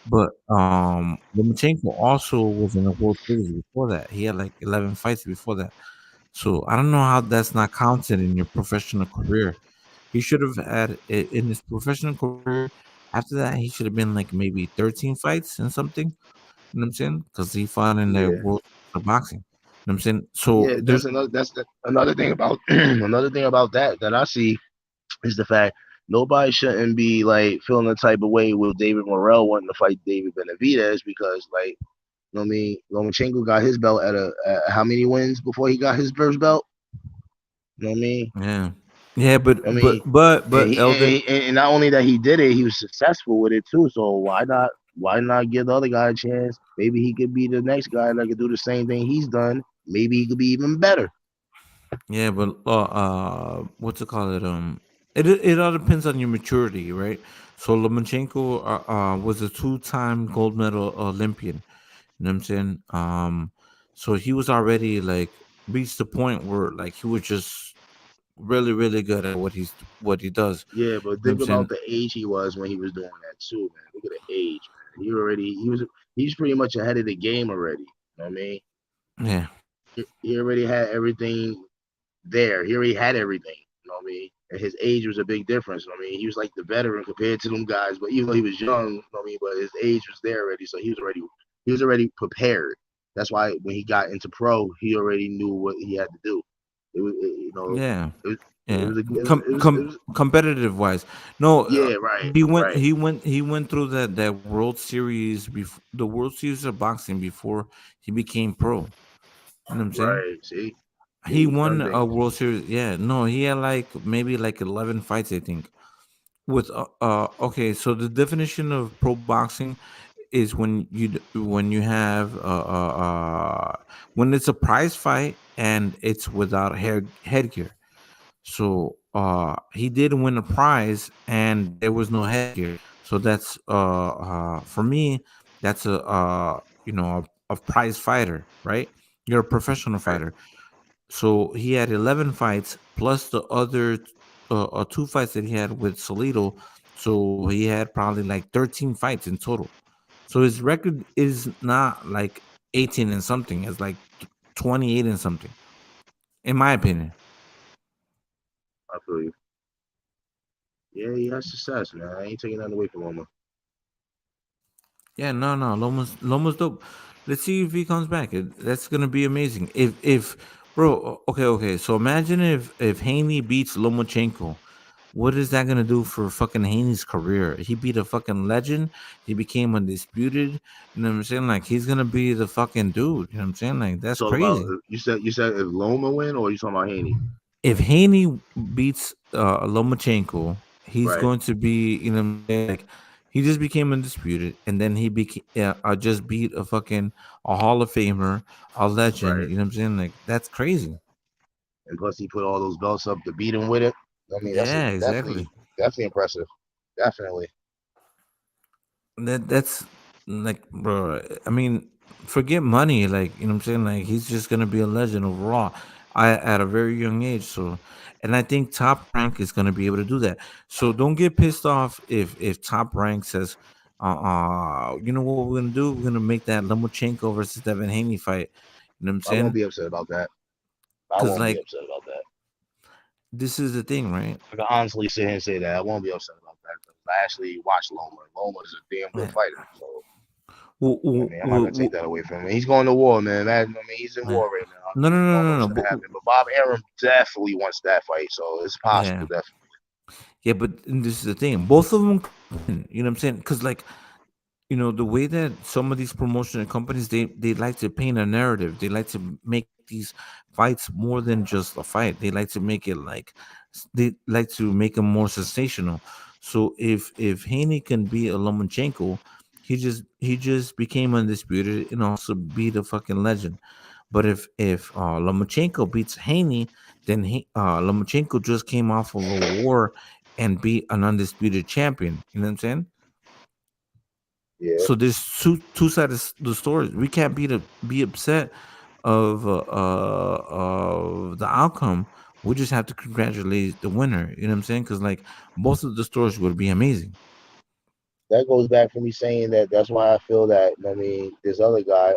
But Lomachenko also was in the World Series before that. He had like 11 fights before that. So I don't know how that's not counted in your professional career. He should have had in his professional career. After that, he should have been like maybe 13 fights and something. You know what I'm saying? Because he fought in the Yeah. world of boxing. You know what I'm saying? So Yeah, there's another thing about another thing about that I see is the fact nobody shouldn't be like feeling the type of way with David Morrell wanting to fight David Benavidez because like you know what I mean Lomachenko got his belt at how many wins before he got his first belt? You know what I mean? yeah, yeah, I mean, but Elden, and not only that he did it, he was successful with it too. So why not give the other guy a chance? Maybe he could be the next guy that could do the same thing he's done. Maybe he could be even better. yeah, but what's it called? It all depends on your maturity, right? So Lomachenko was a two-time gold medal Olympian. You know what I'm saying? So he was already like reached the point where like he was just really, really good at what he does. Yeah, but You know what think I'm saying? about the age he was when he was doing that too, man. Look at the age, man. He's pretty much ahead of the game already. You know what I mean? Yeah. He already had everything there. He already had everything. You know what I mean? And his age was a big difference. You know what I mean? He was like the veteran compared to them guys, but even though he was young, you know what I mean, but his age was there already, so he was already prepared. That's why when he got into pro, he already knew what he had to do. It was you know, Yeah. it was it Yeah. was a, it was Competitive wise. No, yeah, right, right, he went through that World Series before the World Series of boxing before he became pro. You know what I'm saying? right. See, yeah, He he's won done a things. World Series. Yeah, no, he had like maybe like 11 fights, I think. With okay, so the definition of pro boxing is when you have when it's a prize fight and it's without headgear. So he did win a prize and there was no headgear. So that's for me that's a a prize fighter, right? You're a professional Right, fighter. So he had 11 fights plus the other two fights that he had with Solito. So he had probably like 13 fights in total. So his record is not like 18 and something. It's like 28 and something, in my opinion. I feel you. Yeah, he has success, man. I ain't taking nothing away from him. Yeah, no, Loma's dope. Let's see if he comes back. That's gonna be amazing. If bro, okay. So imagine if Haney beats Lomachenko. What is that gonna do for fucking Haney's career? He beat a fucking legend. He became undisputed. You know what I'm saying? Like he's gonna be the fucking dude. You know what I'm saying? Like You that's talk about crazy. you said if Loma win or you talking about Haney? If Haney beats Lomachenko, he's Right, going to be, you know what I'm saying? Like he just became undisputed, and then he became just beat a fucking a Hall of Famer, a legend. right. You know what I'm saying? Like that's crazy. And plus he put all those belts up to beat him with it. I mean, Yeah, definitely exactly. definitely impressive. Definitely. That's like, bro. I mean, forget money. Like, you know what I'm saying? Like, he's just gonna be a legend overall. I at a very young age. So, and I think Top Rank is gonna be able to do that. So don't get pissed off if Top Rank says, you know what we're gonna do? We're gonna make that Lomachenko versus Devin Haney fight. You know what I'm I won't saying? be upset about that. I Because won't be like upset about that. this is the thing, right? I can honestly sit here and say that I won't be upset about that because I actually watched Loma. Loma is a damn good Yeah. fighter. So Well, I mean, I'm not gonna take that away from him. He's going to war, man. I mean, he's in yeah. war right now. I No, no, mean, we no, don't know no, what's no. gonna happen. But Bob Arum definitely wants that fight, so it's Yeah. possible, definitely. Yeah, but this is the thing. Both of them, you know what I'm saying? Because like, you know, the way that some of these promotional companies they like to paint a narrative. They like to make these fights more than just a fight. They like to make it like they like to make them more sensational. So if Haney can beat a Lomachenko, he just became undisputed and also beat a fucking legend. But if Lomachenko beats Haney, then Lomachenko just came off of a war and beat an undisputed champion. You know what I'm saying? Yeah, So there's two sides of the story. We can't be upset of the outcome. We just have to congratulate the winner. You know what I'm saying? Because like both of the stories would be amazing. that goes back for me saying that. That's why I feel that. I mean, this other guy,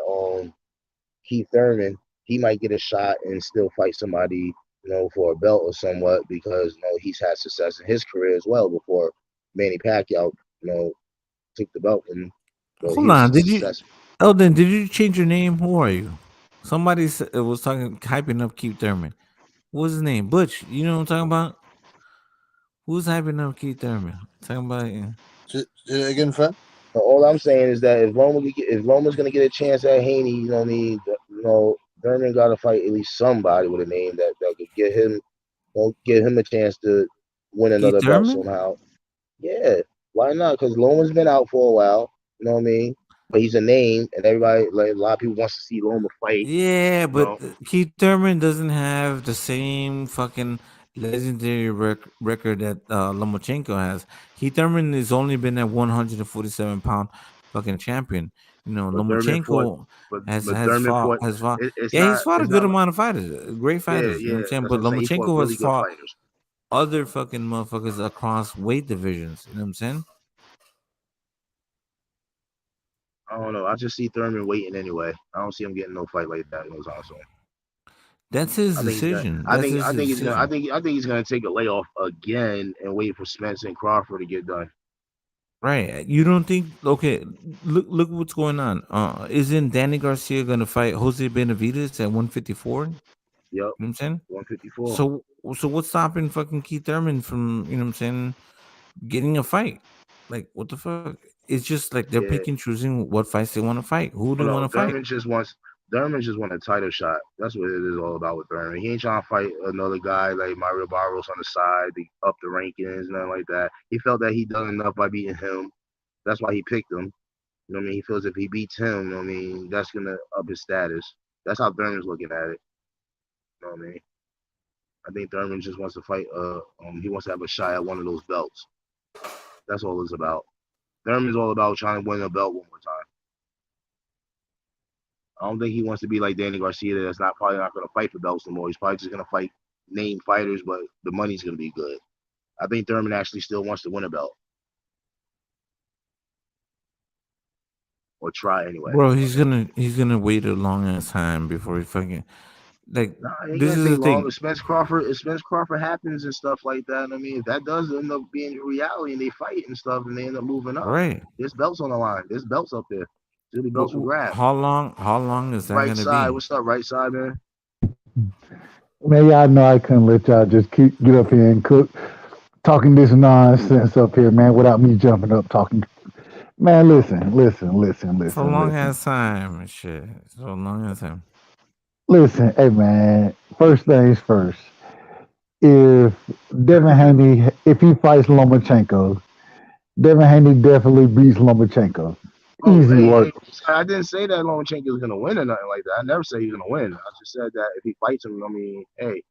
Keith Thurman, he might get a shot and still fight somebody, for a belt or somewhat because he's had success in his career as well before Manny Pacquiao, took the belt and he Hold was on, did you, successful. Eldon? Did you change your name? Who are you? Somebody was talking, hyping up Keith Thurman. What's his name? Butch. You know what I'm talking about? Who's hyping up Keith Thurman? Talking about. Say it again, fam. All I'm saying is that if Loma's gonna get a chance at Haney, Thurman got to fight at least somebody with a name that could give him a chance to win Keith another belt Thurman? somehow. Yeah, why not? Because Loma's been out for a while. You know what I mean? But he's a name, and everybody, like a lot of people, wants to see Loma fight. Yeah, but Keith Thurman doesn't have the same fucking legendary record that Lomachenko has. Keith Thurman has only been at 147-pound fucking champion. But Thurman fought. Lomachenko But has Thurman fought fought. has fought. It's Yeah, he's not. fought a It's good not. amount of fighters, great Yeah, fighters. You know yeah. what I'm saying? That's But what I'm saying. He fought Lomachenko really has good fought fighters. other fucking motherfuckers across weight divisions. You know what I'm saying? I don't know. I just see Thurman waiting anyway. I don't see him getting no fight like that. That's his I think he's gonna. decision. I That's think. his I think he's gonna. I decision. think. I think he's gonna take a layoff again and wait for Spence and Crawford to get done. Right. You don't think okay, look what's going on. Isn't Danny Garcia gonna fight Jose Benavidez at 154? Yep. You know what I'm saying? 154. So what's stopping fucking Keith Thurman from, you know what I'm saying, getting a fight? Like what the fuck? It's just like they're Yeah. picking choosing what fights they want to fight. Who do they want to fight? Thurman just wants a title shot. That's what it is all about with Thurman. He ain't trying to fight another guy like Mario Barros on the side to up the rankings, nothing like that. He felt that he done enough by beating him. That's why he picked him. You know what I mean? He feels if he beats him, you know what I mean, that's gonna up his status. That's how Thurman's looking at it. You know what I mean? I think Thurman just wants to fight. He wants to have a shot at one of those belts. That's all it's about. Thurman's all about trying to win a belt one more time. I don't think he wants to be like Danny Garcia. That's probably not going to fight for belts no more. He's probably just going to fight named fighters, but the money's going to be good. I think Thurman actually still wants to win a belt. Or try anyway. Bro, he's gonna wait a long ass time before he fucking like this is the thing. If Spence Crawford happens and stuff like that, I mean, if that does end up being reality and they fight and stuff and they end up moving up, Right. There's belts on the line. There's belts up there. There'll be belts for grabs. How long is that Right gonna side. be? What's up, right side, man? Man, y'all know I couldn't let y'all just get up here and cook, talking this nonsense up here, man, without me jumping up talking. Man, listen. For a long ass time and shit. So long ass time. Listen, hey man. First things first. If Devin Haney, if he fights Lomachenko, Devin Haney definitely beats Lomachenko. Easy work. I didn't say that Lomachenko was gonna win or nothing like that. I never said he's gonna win. I just said that if he fights him, I mean, hey.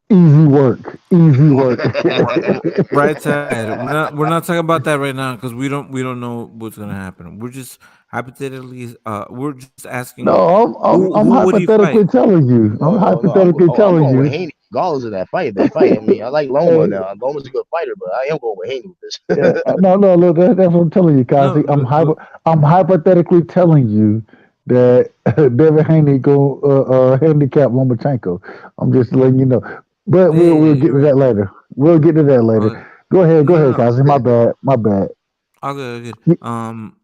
Easy work. Easy work. Right side. We're not talking about that right now because we don't know what's gonna happen. We're just hypothetically we're just asking. No, I'm hypothetically telling you. I'm hypothetically telling I'm going you. with Haney. Regardless of that fight. I mean, I like Loma now. Loma's a good fighter, but I am going with Haney with this. No, that's what I'm telling you, Kazi. I'm hypothetically telling you that Devin Haney go handicap Lomachenko. I'm just letting you know. But we'll get to that later. We'll get to that later. Go ahead, Kazi. My bad. Okay.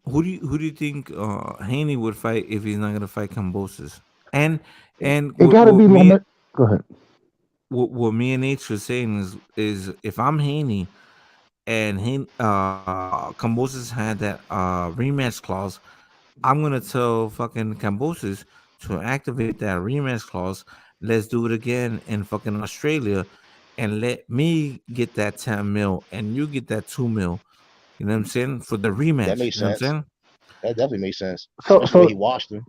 Who do you think Haney would fight if he's not gonna fight Kambosos? And it gotta be Lomachenko. Go ahead. What me and H was saying is if I'm Haney and Kambosos had that rematch clause, I'm gonna tell fucking Kambosos to activate that rematch clause. Let's do it again in fucking Australia, and let me get that 10 mil and you get that 2 mil. You know what I'm saying? For the rematch. That makes sense. That definitely makes sense. So he washed him.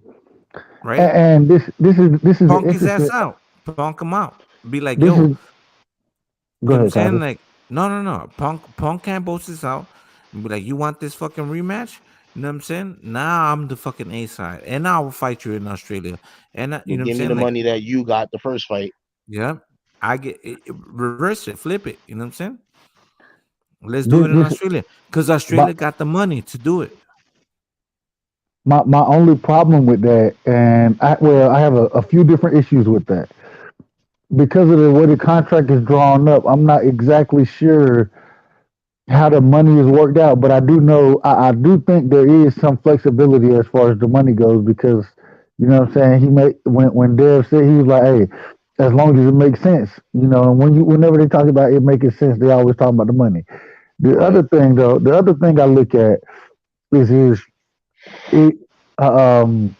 Right. And this is punk his ass out. Punk him out. Be like, yo. Go You know what I'm saying? Kazi. Like, no. Punk can't boast this out. And be like, you want this fucking rematch? You know what I'm saying? Now I'm the fucking A side. And I will fight you in Australia. And you know what I'm saying? Give me the money that you got the first fight. Yeah. I get it, reverse it, flip it. You know what I'm saying? Let's do it in Australia. Because Australia got the money to do it. My only problem with that, and I have a few different issues with that because of the way the contract is drawn up. I'm not exactly sure how the money is worked out, but I do know I do think there is some flexibility as far as the money goes because you know what I'm saying. He made when Dev said he was like, "Hey, as long as it makes sense," you know. And whenever they talk about it making sense, they always talk about the money. The other thing though, the other thing I look at is it um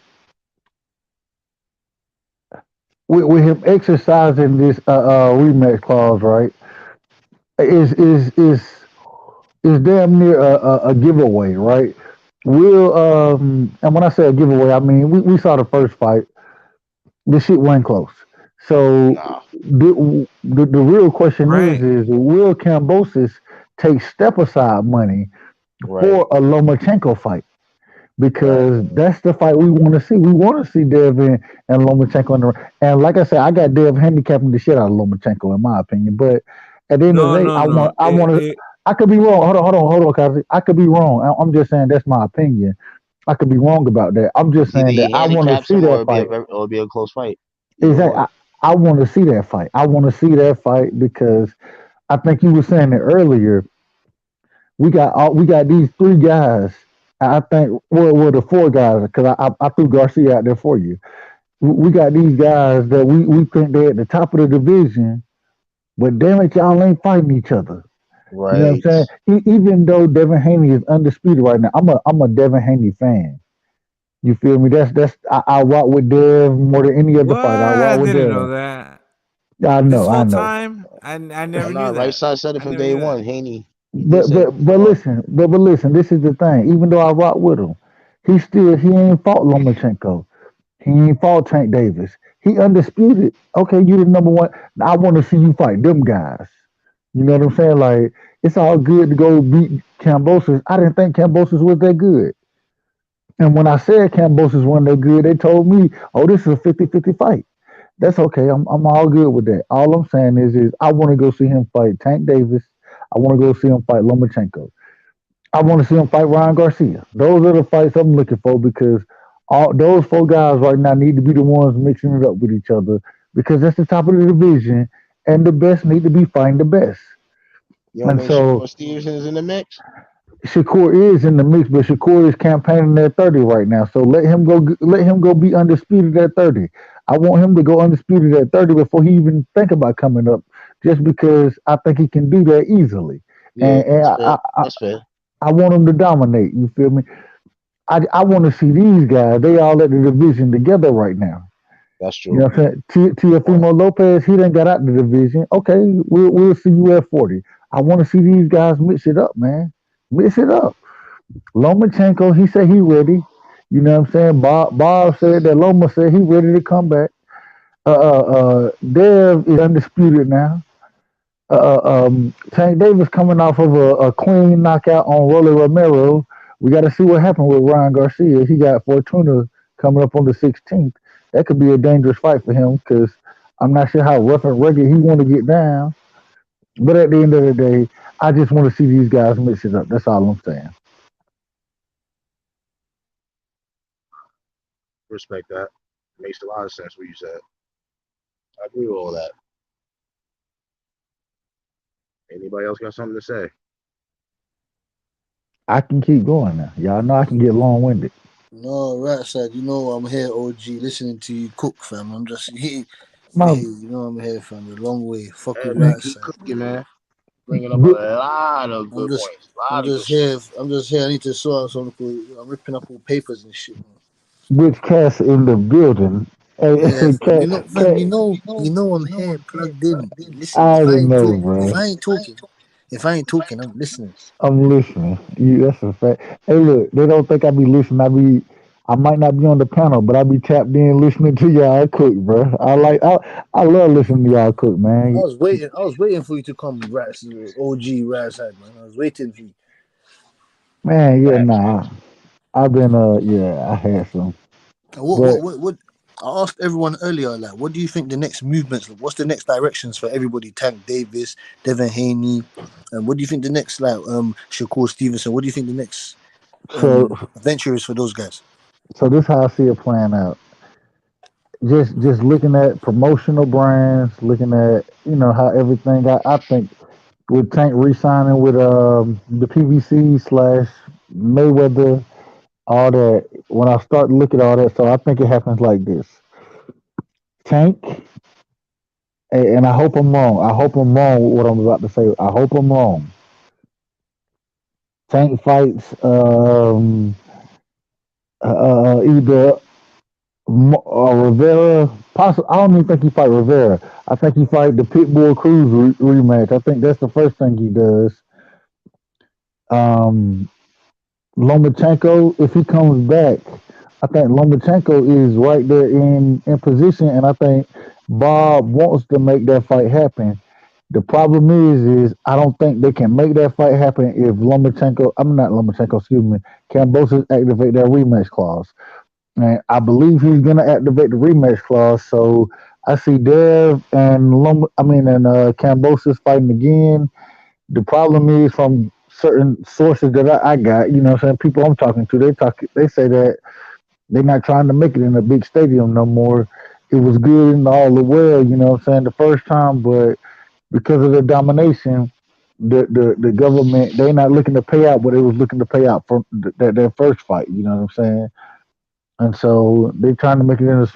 with him exercising this rematch clause, right? Is damn near a giveaway, right? We'll and when I say a giveaway, I mean we saw the first fight. The shit went close. So the real question is will Kambosos take step aside money for a Lomachenko fight? Because that's the fight we want to see. We want to see Devin and Lomachenko in the and like I said, I got Dev handicapping the shit out of Lomachenko in my opinion. But at the end of the day, I want to. I could be wrong. Hold on, Kazi. I could be wrong. I'm just saying that's my opinion. I could be wrong about that. I'm just Either saying that he I want to handicaps see him or that fight. it'll be a close fight. Exactly. I want to see that fight. I want to see that fight because I think you were saying it earlier. We got these three guys. I think well the four guys because I threw Garcia out there for you. We got these guys that we think they're at the top of the division, but damn it, y'all ain't fighting each other. You know what I'm saying? Even though Devin Haney is undisputed right now, I'm a Devin Haney fan. You feel me? I rock with Dev more than any other fighter. I rock I with didn't Dev. know that. I This know, I whole know. time, I Why never knew not? Right that. side said it I from never day knew that. one. Haney, he did But say it but from day but one. listen, this is the thing. Even though I rock with him, he ain't fought Lomachenko. He ain't fought Tank Davis. He undisputed. Okay, you the number one. I want to see you fight them guys. You know what I'm saying? Like it's all good to go beat Kambosos. I didn't think Kambosos was that good. And when I said Kambosos wasn't that good, they told me, "Oh, this is a 50-50 fight." That's okay. I'm all good with that. All I'm saying is I want to go see him fight Tank Davis. I want to go see him fight Lomachenko. I want to see him fight Ryan Garcia. Those are the fights I'm looking for because all those four guys right now need to be the ones mixing it up with each other because that's the top of the division, and the best need to be fighting the best. You don't And think so Shakur Stevenson is in the mix? Shakur is in the mix, but Shakur is campaigning at 30 right now. So let him go. Let him go be undisputed at 30. I want him to go undisputed at 30 before he even think about coming up, just because I think he can do that easily. Yeah, And that's fair. That's fair. I want him to dominate. You feel me? I want to see these guys. They all at the division together right now. That's You true. know what I'm saying? Teofimo Lopez, he done got out the division. Okay, we'll see you at 40. I want to see these guys mix it up, man. Mix it up. Lomachenko, he said he ready. You know what I'm saying? Bob said that Loma said he ready to come back. Dev is undisputed now. Tank Davis coming off of a clean knockout on Rolly Romero. We got to see what happened with Ryan Garcia. He got Fortuna coming up on the 16th. That could be a dangerous fight for him because I'm not sure how rough and rugged he want to get down. But at the end of the day, I just want to see these guys mix it up. That's all I'm saying. Respect that. Makes a lot of sense what you said. I agree with all that. Anybody else got something to say? I can keep going now. Y'all know I can get long winded. No, right side. You know I'm here, OG, listening to you cook, fam. I'm just here. My You know I'm here, fam. A long way. Fuck Hey with man, right keep side. cooking, man. Bringing up a good, lot of good points. A I'm lot of good just points. here. I'm just here. I need to sort out something. I'm ripping up all papers and shit. Man. Rich Cass in the building. Hey, Yeah, fam. You know, fam. Cat, You know I'm here, plugged in. Listen, I already know, bro. if I ain't talking, I'm listening. I'm listening. That's a fact. Hey, look, they don't think I be listening. I might not be on the panel, but I be tapped in listening to y'all cook, bro. I love listening to y'all cook, man. I was waiting for you to come, right, OG right side, man. I was waiting for you. Man, yeah, nah. I've been, yeah, I had some, but What? I asked everyone earlier, like, what do you think the next movements? What's the next directions for everybody? Tank Davis, Devin Haney, and what do you think the next, like, Shakur Stevenson? What do you think the next so venture is for those guys? So this is how I see it playing out. Just looking at promotional brands, looking at how everything. I think with Tank re-signing with the PVC slash Mayweather, all that. When I start to look at all that, so I think it happens like this: Tank, and I hope I'm wrong. I hope I'm wrong with what I'm about to say. I hope I'm wrong. Tank fights either Rivera. Possibly, I don't even think he fight Rivera. I think he fight the Pitbull Cruz rematch. I think that's the first thing he does. Um, Lomachenko, if he comes back, I think Lomachenko is right there in position, and I think Bob wants to make that fight happen. The problem is I don't think they can make that fight happen if Lomachenko. I'm not Lomachenko. Excuse me. Cambosos activate that rematch clause, and I believe he's gonna activate the rematch clause. So I see Dev and Cambosos fighting again. The problem is from certain sources that I got, what I'm saying, people I'm talking to, they say that they're not trying to make it in a big stadium no more. It was good and all the well, what I'm saying, the first time, but because of the domination, the government, they're not looking to pay out what they was looking to pay out from their first fight, you know what I'm saying? And so they're trying to make it in a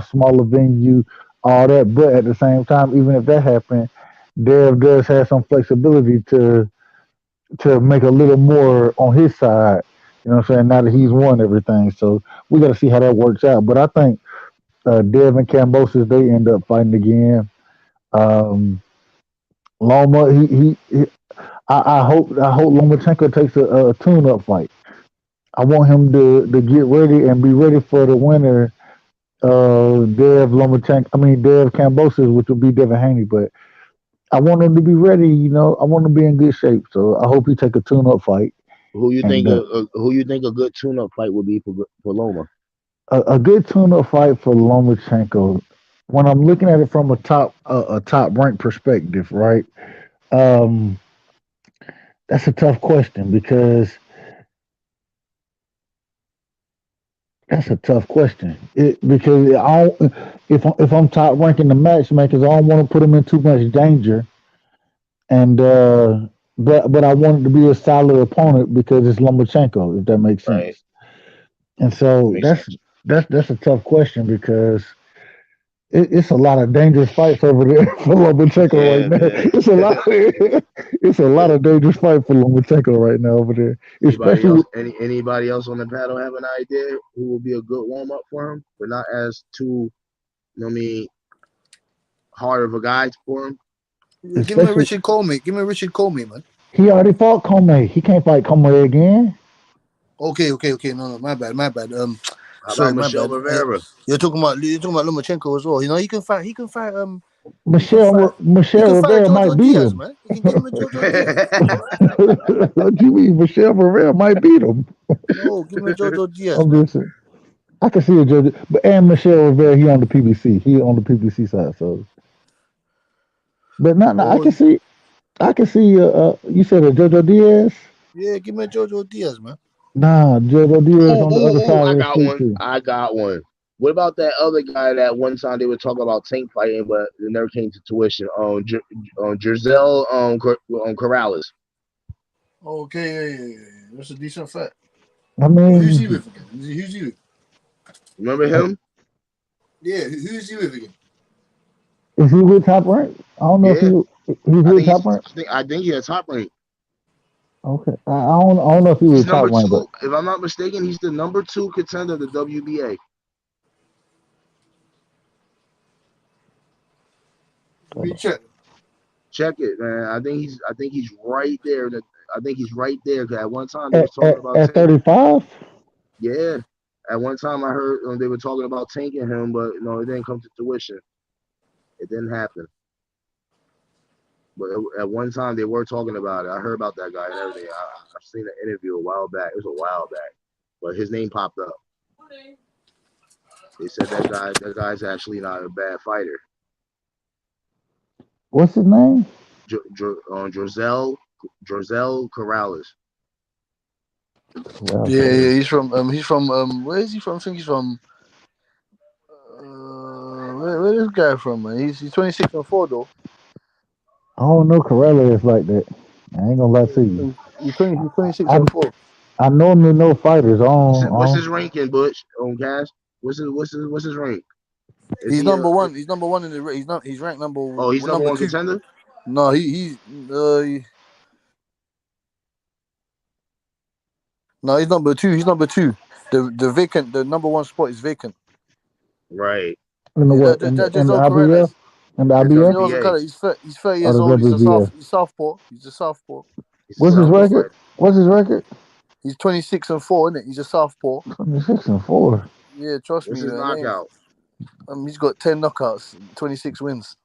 smaller venue, all that, but at the same time, even if that happened, Dev does have some flexibility to make a little more on his side. You know what I'm saying? Now that he's won everything. So we got to see how that works out. But I think Dev and Cambosis, they end up fighting again. Um, Loma, I hope Lomachenko takes a tune-up fight. I want him to get ready and be ready for the winner. Dev Cambosis, which will be Devin Haney. But I want him to be ready. I want him to be in good shape. So I hope he take a tune-up fight. Who you And think a good tune-up fight would be for Loma? a good tune-up fight for Lomachenko. When I'm looking at it from a top rank perspective, right? Um, that's a tough question because that's a tough question. Because if I'm top ranking the matchmakers, I don't want to put them in too much danger. And but I want it to be a solid opponent because it's Lomachenko, if that makes sense. Right. And so Makes sense. that's a tough question because it's a lot of dangerous fights over there for Lomachenko right Yeah, now. man. It's a lot of dangerous fight for Lomachenko right now over there, Anybody especially else? with, Anybody else on the panel have an idea who will be a good warm up for him, but not as too, hard of a guy for him? Give me especially Richard Comey. Give me Richard Comey, man. he already fought Comey. He can't fight Comey again. Okay. No, my bad. How Sorry, about my Michelle bad. Rivera? You're talking about Lomachenko as well. He can fight. He can fight. He can fight. He Michelle can fight Rivera might Jojo beat Diaz, him. man. You can give him a Jojo Diaz. What you mean Michelle Rivera might beat him? No, give me a Jojo Diaz, I'm man. just saying. I can see a Jojo, but and Michelle Rivera, he on the PBC. He on the PBC side, so. But no, Oh, I can see. You said a JoJo Diaz. yeah, give me a Jojo Diaz, man. Nah, JoJo Diaz on the other Oh, side I of the got street one. too. I got one. What about that other guy that one time they were talking about Tank fighting, but it never came to tuition? Giselle Corrales. Okay, yeah. That's a decent fight. I But who's he mean, with again? Who's he with? Remember him? Yeah, who's he with again? is he with Top Rank? I don't know if Yeah, he's I with think Top Rank. I think he's a top rank. Okay, I don't know if he He's with Top number Rank, but two. If I'm not mistaken, he's the number 2 contender of the WBA. Let me check. Check it, man. I think he's right there. I think he's right there. Cause at one time they was talking about at Tank. 35. Yeah. At one time I heard they were talking about tanking him, but no, it didn't come to fruition. It didn't happen. But at one time they were talking about it. I heard about that guy and everything. I've seen an interview a while back. It was a while back, but his name popped up. They said that guy's actually not a bad fighter. What's his name? Joselle Corrales. Yeah. He's from where is he from? I think he's from where is this guy from, man? He's 26-4 though. I don't know Corella is like that. I ain't gonna lie to you. He's 26 I and 4. I normally know fighters. I What's his don't, ranking, Butch? On gas? What's his rank? Is He's he number one. He's number one in the race. He's ranked he's number number one two. contender? No, he's no, he's number two. He's number two. The number one spot is vacant. Right. in the Yeah, what that in just the all Corella. IBF? In the That's IBF Jose WBA. Corella. He's 30 or years the old. He's WBF? He's southpaw. He's a southpaw. He's a What's his southpaw record? fighter. What's his record? He's 26-4, isn't it? He's a southpaw. 26-4. Yeah, trust What's me, his man. knockout? He's got 10 knockouts, 26 wins.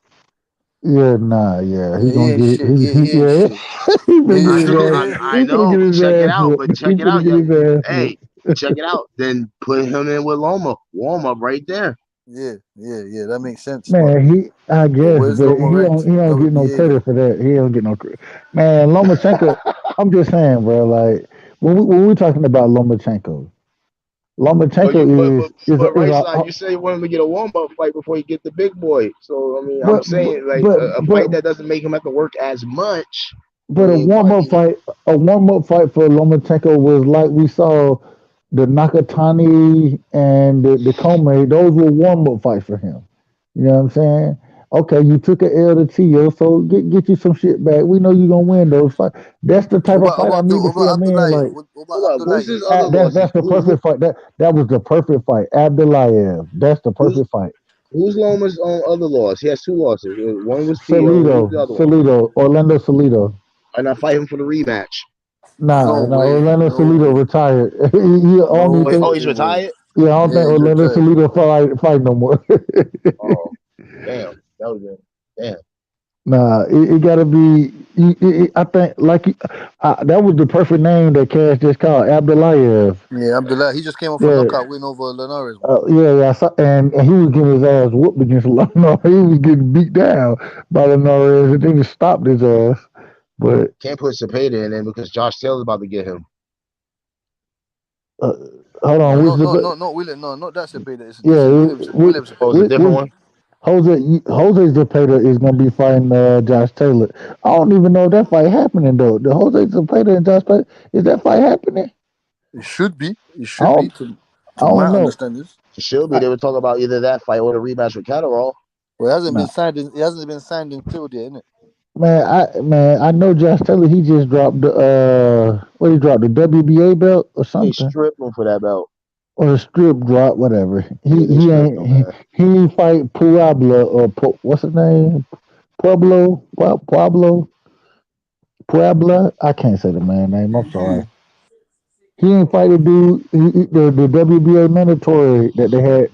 Yeah, nah, yeah. He Yeah, he gonna ain't get it. shit. He He ain't yeah. shit. He finna get I his know, ass. I He finna know. get his Check it ass out, whooped. but He check it finna out. get his ass Hey, whooped. check it out. Then put him in with Loma. Warm up right there. Yeah. That makes sense. But Man, I guess, where's but Loma he ranked? don't get no WBA. credit for that. He don't get no credit. Man, Lomachenko. I'm just saying, bro. Like when we talking about Lomachenko But is right a side, you say you want him to get a warm up fight before you get the big boy. So I mean, I'm but saying like but a but fight that doesn't make him have to work as much. I but mean, a warm up fight for Lomachenko was like we saw the Nakatani and the Comey. Those were warm up fights for him. You know what I'm saying? Okay, you took an L to Tio, so get you some shit back. We know you're gonna win those fights. That's the type of fight I need to see a man Abdullahi? like. What hold about up, who's Abdullahi? his other losses? That's the perfect fight. That was the perfect fight. Abdulayev. That's the perfect fight. Who's Loma's other loss? He has two losses. One was Theo. Who's the other one? Orlando Salido. And I fight him for the rematch. Nah, No no, way. Orlando No Salido way. retired. he No only think, He's retired? yeah, I don't think Yeah, he's Orlando retired. Salido fight no more. Oh, damn. That was it. Damn. Nah, it gotta be. I think that was the perfect name that Cash just called Abdulayev. Yeah, Abdullahi. He just came off a Yeah, knockout win over Linares, man. yeah. And he was getting his ass whooped against Leno. He was getting beat down by Linares, and then he stopped his ass. But Can't put Cepeda in there because Josh Taylor's about to get him. hold No, on, not William. No, not that Cepeda. This yeah, is William Cepeda. It's a different one. Jose Zepeda is gonna be fighting Josh Taylor. I don't even know if that fight happening though. The Jose Zepeda and Josh Taylor, is that fight happening? It should be. It I should be. don't, To I my don't know. understanding. It should be. They were talking about either that fight or the rematch with Catterall. Well, it hasn't Nah, been signed. It hasn't been signed until yet, innit? I know Josh Taylor. He just dropped he dropped the WBA belt or They something, stripped him for that belt. or a strip drop, whatever. Yeah, they stripped him, man. He ain't fight Puebla or what's his name? Puebla. I can't say the man name. I'm sorry. He ain't fight a dude. The WBA mandatory that they had.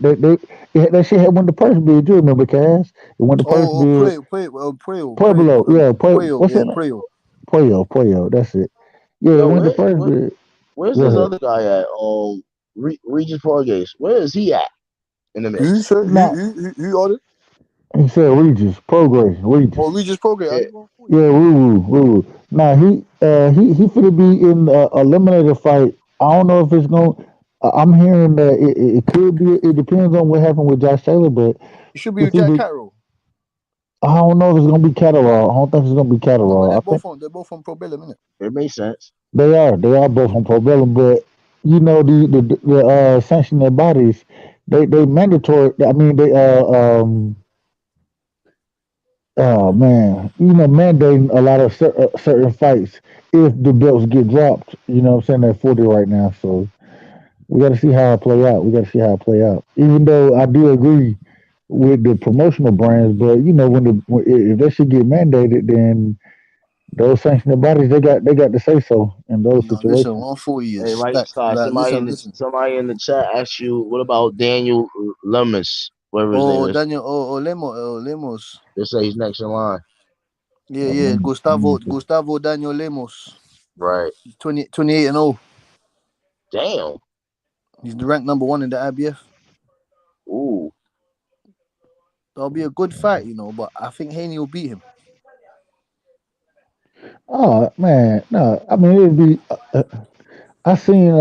That shit had won the purse bid. You remember, Cass? It won the purse bid. Pueblo. Yeah, what's his name? Puello. That's it. Yeah, it Yo, won the purse bid. where's Go this ahead. other guy at? Regis Prograis. Where is he at in the Who, mix? sir? Nah, Who ordered? he said Regis. Regis. Oh, Regis Progress. Yeah. Yeah, woo. Nah, he finna be in a eliminator fight. I don't know if it's gonna. I'm hearing that it could be. It depends on what happened with Josh Taylor, but It should be with it's Jack either. Carroll. I don't know if it's gonna be Catterall. I don't think it's gonna be No, but Catterall. I think they're both on Probellum, innit? It makes sense. they are. They are both on Probellum, but you know the sanctioning bodies, they mandatory. I mean oh man, mandating a lot of certain fights if the belts get dropped. You know what I'm saying? They're 40 right now, so we got to see how it play out. Even though I do agree with the promotional brands, but if that should get mandated, then those sanctioning bodies they got to say so in those No, listen, situations. 140 Hey, is right stacked. side. Like, listen. Somebody in the chat asked you, what about Daniel Lemus, whatever his name Oh, is? Daniel, Lemos. They say he's next in line. Yeah. Gustavo Daniel Lemos. Right. 28-0. Damn. He's ranked number 1 in the IBF. Ooh. That'll be a good fight, but I think Haney will beat him. Oh man, no, I mean it'd be. I seen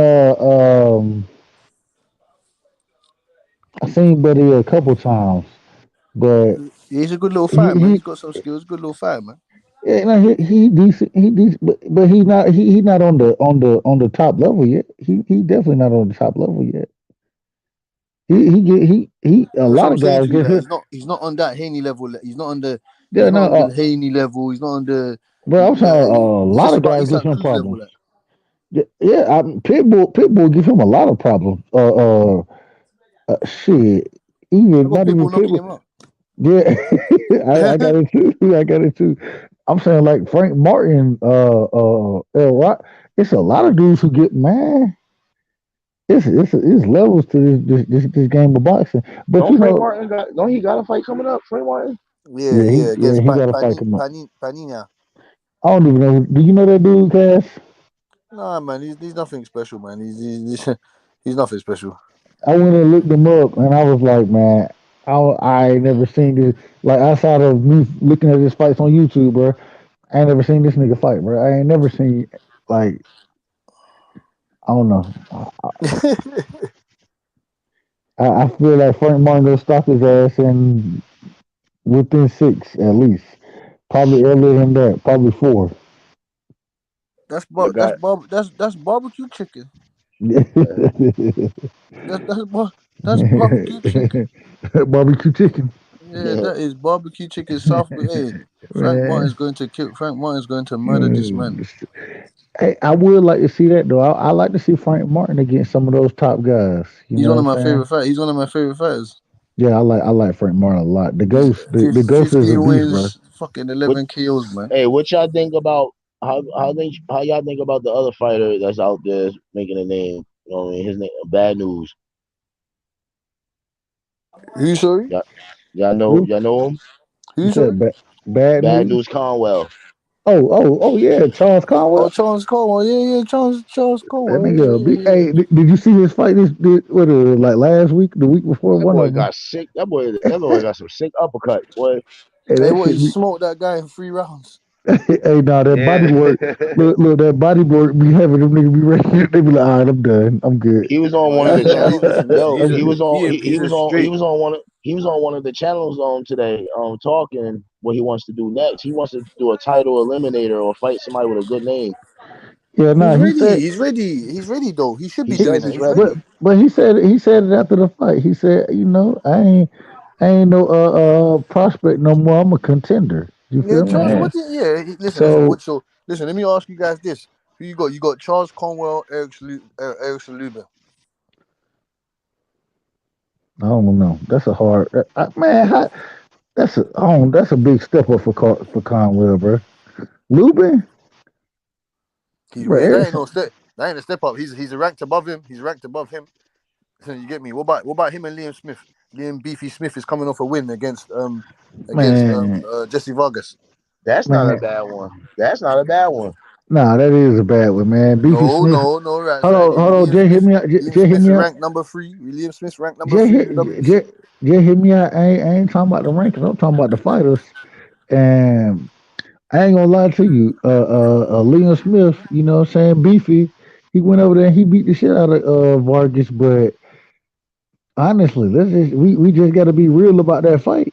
I seen Buddy a couple times, but He's a good little he fighter, man. He's he got some skills. Good little fighter, man. yeah, no, he decent, but he's not on the top level yet. He definitely not on the top level yet. He a That's what lot I'm of saying guys to you. get Like hit. he's not on that Haney level. He's not on the Yeah, Haney level. He's not on the bro, I'm saying a he's lot just of about guys give Isan him Cruz level. problems. Like. Pitbull give him a lot of problems. Shit, I even got not even Pitbull knocking Pitbull. him out. Yeah, I got it too. I got it too. I'm saying like Frank Martin, L. Rock. It's a lot of dudes who get mad. It's levels to this game of boxing. But Don't you Frank know, Martin don't he got a fight coming up? Frank Martin? Yeah, against he got to fight him up. Panina. I don't even know. Do you know that dude, Cass? Nah, man, he's nothing special, man. He's nothing special. I went and looked him up, and I was like, man, I ain't never seen this. Like outside of me looking at his fights on YouTube, bro, I ain't never seen this nigga fight, bro. I ain't never seen like I don't know. I feel like Frank Martin gonna stop his ass in within 6 at least. Probably earlier than that. Probably 4. That's barbecue chicken. Yeah. That's barbecue chicken. Barbecue chicken. Yeah, that is barbecue chicken. South. Hey, Frank Man. Martin's going to kill. Frank Martin's going to murder this man. Hey, I would like to see that though. I like to see Frank Martin against some of those top guys. You He's know one of what my I'm saying? favorite fighters. He's one of my favorite fighters. Yeah, I like Frank Martin a lot. He's The Ghost is a 15 beast, bro. wins, fucking 11 KOs, man. Hey, what y'all think about how y'all think about the other fighter that's out there making a name? You know what I mean? His name Bad News. Who, sorry? Y'all know him? You Who, said sorry? bad Bad news? News Conwell. Oh yeah, Charles Conwell. Oh, Charles Conwell. Yeah, Charles That Conwell. nigga, Yeah. hey, did you see his fight? What like last week, the week before? That One boy of them. got sick. That boy got some sick uppercuts, boy. Hey, Hey, that what? shit He be. smoked that guy in 3 rounds. Hey, nah, that body work. Look, that body work be having them niggas be ready. They be like, all right, I'm done. I'm good. He was on Oh, one of the channels. listen. Yo, he was on. He's a straight. He was on one of the channels today. Talking what he wants to do next. He wants to do a title eliminator or fight somebody with a good name. Yeah, nah, he said. He's ready though. He should be He doing said that. he's He's ready. ready. But he said it after the fight. He said, you know, I ain't no prospect no more. I'm a contender. You Yeah, feel me? Charles. And Listen. so So listen. Let me ask you guys this: Who you got? You got Charles Conwell, Erickson Lubin. I don't know. That's a hard man. That's a big step up for Conwell, bro. Lubin, bro. That ain't Erickson, no step. That ain't a step up. He's ranked above him. He's ranked above him. So you get me? What about him and Liam Smith? Liam Beefy Smith is coming off a win against man, Jesse Vargas. That's not a man. bad one. That's not a bad one. Nah, that is a bad one, man. Beefy No, Smith. right Hold side. on. Liam Jay, hit Smith. me out. Liam Jay, hit Smith is me out. ranked number 3. Liam Smith's ranked number Jay, 3 in hit, the WBC. Jay, hit me out. I ain't talking about the rankings. I'm talking about the fighters. And I ain't gonna lie to you. Liam Smith, you know what I'm saying? Beefy, he went over there and he beat the shit out of Vargas. But honestly, we just got to be real about that fight.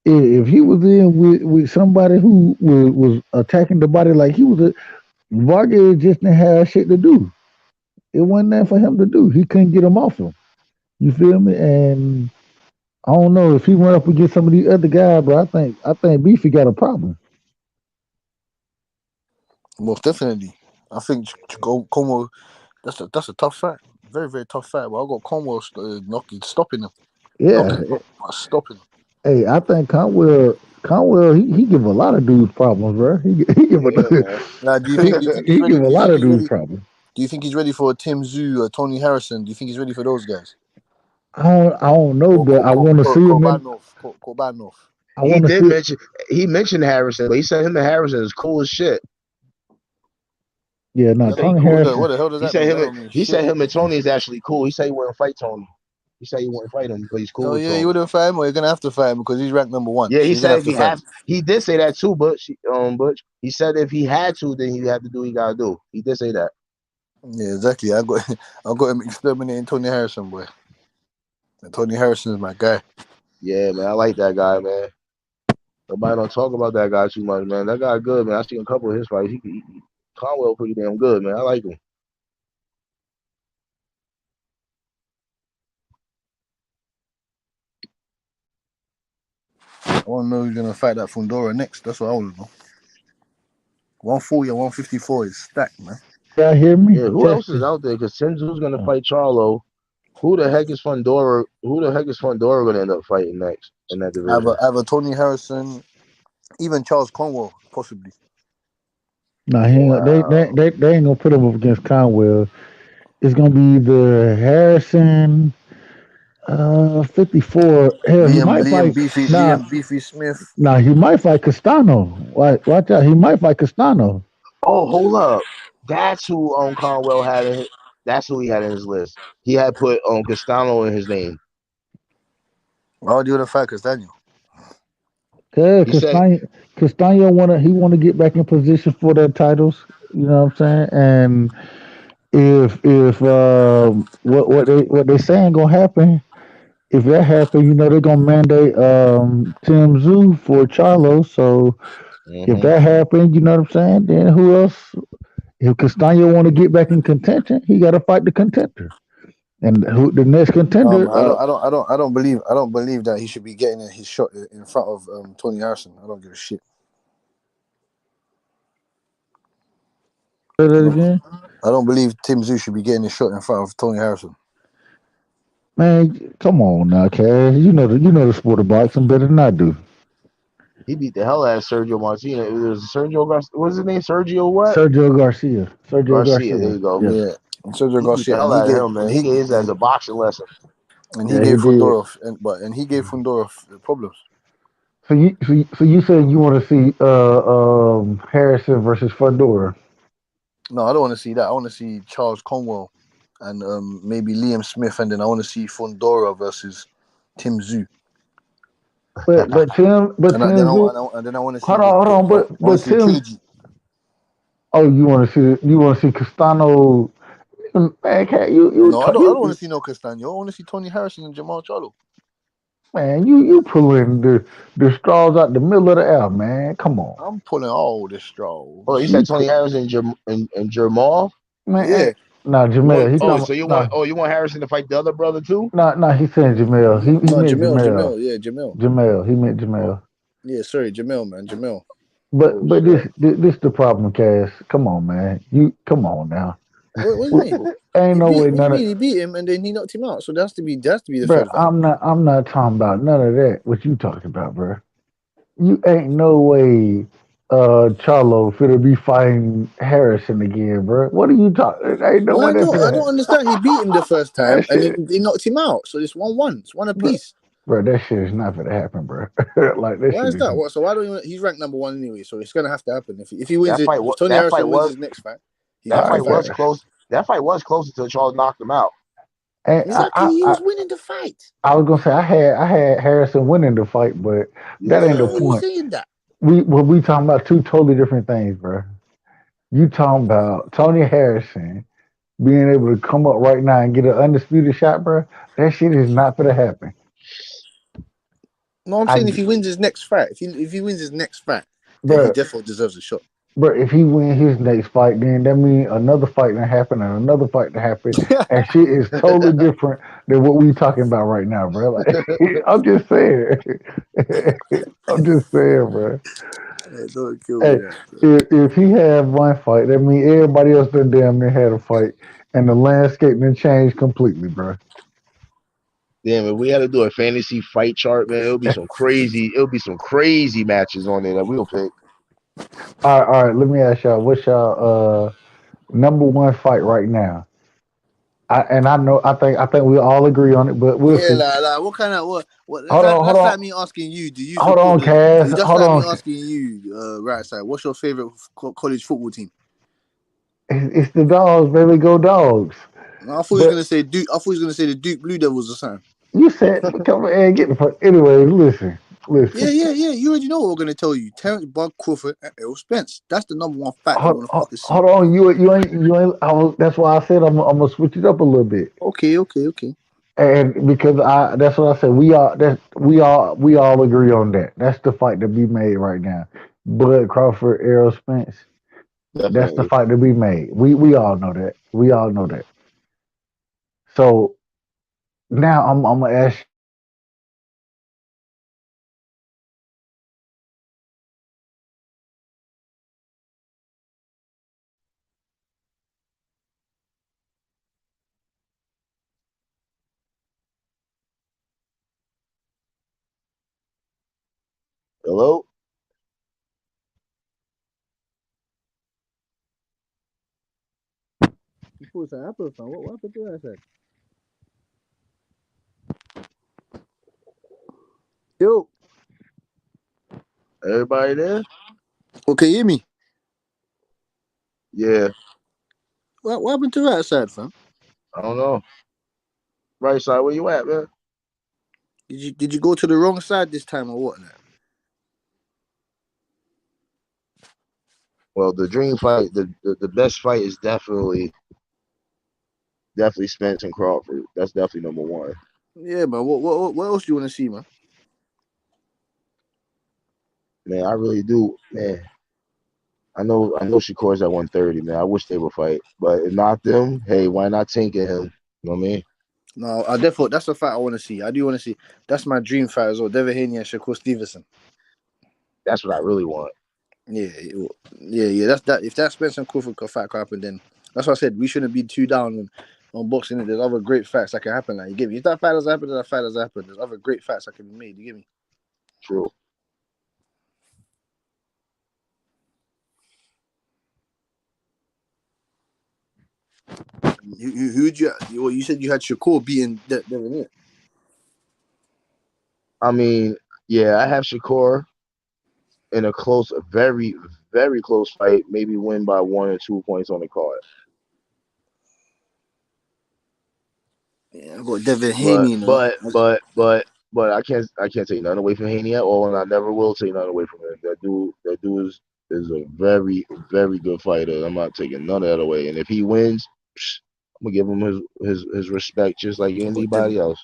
If he was in with somebody who was attacking the body like he was, Vargas just didn't have shit to do. It wasn't there for him to do. He couldn't get him off him. You feel me? And I don't know if he went up against some of these other guys, but I think Beefy got a problem. Most definitely. I think Conwell. That's a tough fight. Very very tough fight. But I got Conwell stopping him, Yeah. knocking him out, stopping him. Hey, I think Conwell, he give a lot of dudes problems, bro. He give a Now, do you think he's he ready? give a Do you lot think of he's dudes ready? problems. Do you think he's ready for Tim Tszyu or Tony Harrison? Do you think he's ready for those guys? I don't know, Or but I want to see him in. Korbanov. I want to see. He mentioned Harrison, but he said him and Harrison is cool as shit. Yeah, no, Tony What Harrison. the hell does He that said mean? him. That don't mean He shit. said him and Tony is actually cool. He said he wouldn't fight Tony. He said he wouldn't fight him because he's cool Oh with yeah, Tony. you wouldn't fight him, or you're gonna have to fight him because he's ranked number 1. Yeah, So he you're gonna said have if to he fight had, him. he did say that too, Butch. Butch. He said if he had to, then he had to do what he gotta do. He did say that. Yeah, exactly. I got him exterminating Tony Harrison, boy. And Tony Harrison is my guy. Yeah, man, I like that guy, man. Nobody don't talk about that guy too much, man. That guy good, man. I seen a couple of his fights. Conwell pretty damn good, man. I like him. I want to know who's gonna fight that Fundora next. That's what I want to know. 140 or 154 is stacked, man. Y'all hear me? Yeah, who else is out there? Because Tenzu's gonna fight Charlo. Who the heck is Fundora? Who the heck is Fundora gonna end up fighting next in that division? Either Tony Harrison, even Charles Conwell, possibly. Nah, they ain't gonna put him up against Conwell. It's gonna be the Harrison 54. Hell, he might fight. Liam Beefy Smith. Nah, he might fight Castano. Watch out, he might fight Castano. Oh, hold up. That's who Conwell had in. That's who he had in his list. He had put Castano in his name. Why would you want to fight Castano? Yeah, Castano wanna get back in position for their titles. You know what I'm saying? And if what they saying gonna happen, if that happen, you know they're gonna mandate Tim Zoo for Charlo. So if that happen, you know what I'm saying, then who else? If Castano want to get back in contention, he got to fight the contender. And who the next contender? I don't believe that he should be getting his shot in front of Tony Harrison. I don't give a shit. Say that again. I don't believe Tim Zoo should be getting his shot in front of Tony Harrison. Man, come on now, Cass. You know the sport of boxing better than I do. He beat the hell out of Sergio Martinez. It was Sergio Garcia. What's his name? Sergio what? Sergio Garcia. Garcia. There you go. Yeah. Sergio He Garcia. beat the hell out of him, man. He gave his as a boxing lesson. And he gave Fundora problems. So you said you want to see Harrison versus Fundora? No, I don't want to see that. I want to see Charles Conwell and maybe Liam Smith, and then I want to see Fundora versus Tim Zoo. But Tim and then I want to see. Hold on, but Tim. Trilogy. Oh, you want to see Castano? Man, No, I don't want to see no Castano. I want to see Tony Harrison and Jamal Charlo. Man, you pulling the straws out the middle of the air, man. Come on. I'm pulling all the straws. Oh, you said Tony Harrison and Jamal? Man, yeah. Nah, Jamel. You want Harrison to fight the other brother too? Nah, he said Jamel. He meant Jamel. Yeah, Jamel. Jamel. He meant Jamel. Yeah, sorry, Jamel, man, Jamel. But this the problem, Cass. Come on, man. Come on now. What do you mean? Ain't no way none of he beat him and then he knocked him out. So that's to be the first fight. I'm not talking about none of that. What you talking about, bro? You ain't no way Charlo finna be fighting Harrison again, bro. What are you talking? Ain't no way. I don't understand. He beat him the first time and then he knocked him out. So it's 1-1. It's one apiece. Bro, that shit is not gonna happen, bro. Like that. Why is that? So why don't he's ranked number 1 anyway? So it's gonna have to happen if he wins if Tony Harrison wins his next fight. That fight was close. That fight was close until Charles knocked him out. Exactly, he was winning the fight. I was gonna say I had Harrison winning the fight, but that ain't the point. Saying that? We talking about two totally different things, bro. You talking about Tony Harrison being able to come up right now and get an undisputed shot, bro? That shit is not gonna happen. No, I'm saying if he wins his next fight, if he wins his next fight, then he definitely deserves a shot. But if he wins his next fight, then that means another fight that happened and another fight that happened, and shit is totally different than what we talking about right now, bro. Like, I'm just saying. Bro. Hey, don't kill me. If he had one fight, that means everybody else done damn near had a fight, and the landscape then changed completely, bro. Damn, if we had to do a fantasy fight chart, man, it'll be some crazy matches on there that we'll pick. All right. Let me ask y'all, what's y'all number one fight right now? I think we all agree on it, but we'll see. What kind of what? Hold on. Like me asking you. Do you? Hold on, Cass. That's like me asking you, right side. What's your favorite college football team? It's the Dogs, baby. Go Dogs. I thought he was gonna say Duke. I thought he was gonna say the Duke Blue Devils or something. You said, come on and get the fuck. Anyways, listen. Listen, Yeah. You already know what we're gonna tell you. Terence Crawford and Errol Spence. That's the number one fact that we want to fucking see. hold on. You ain't. That's why I said I'm gonna switch it up a little bit. Okay. And because that's what I said. We all agree on that. That's the fight to be made right now. Bud Crawford, Errol Spence. That's the Definitely. fight to be made. We all know that. We all know that. So now I'm gonna ask. Hello? What happened to that? Yo. Everybody there? Okay, hear me? Yeah. What happened to that side, fam? I don't know. Right side, where you at, man? Did you go to the wrong side this time or what? Well, the dream fight, the best fight is definitely Spence and Crawford. That's definitely number one. Yeah, man. What else do you want to see, man? Man, I really do, man. I know Shakur's at 130, man. I wish they would fight. But if not them, hey, why not Tank and him? You know what I mean? No, I definitely that's a fight I want to see. I do want to see. That's my dream fight as well. Devin Haney and Shakur Stevenson. That's what I really want. Yeah. That's that. If that Spence and Crawford fight can happen, then that's what I said. We shouldn't be too down on boxing. There's other great fights that can happen. Like, you get me? If that fight doesn't happen, then that fight doesn't happen. There's other great fights that can be made. You get me? True. Who'd you said you had Shakur beating Devin Haney. I mean, yeah, I have Shakur in a close, very, very close fight, maybe win by 1 or 2 points on the card. Yeah, I got Devin Haney, you know. But I can't take nothing away from Haney at all, and I never will take nothing away from him. That dude is a very, very good fighter. I'm not taking none of that away. And if he wins, I'm gonna give him his respect just like anybody else.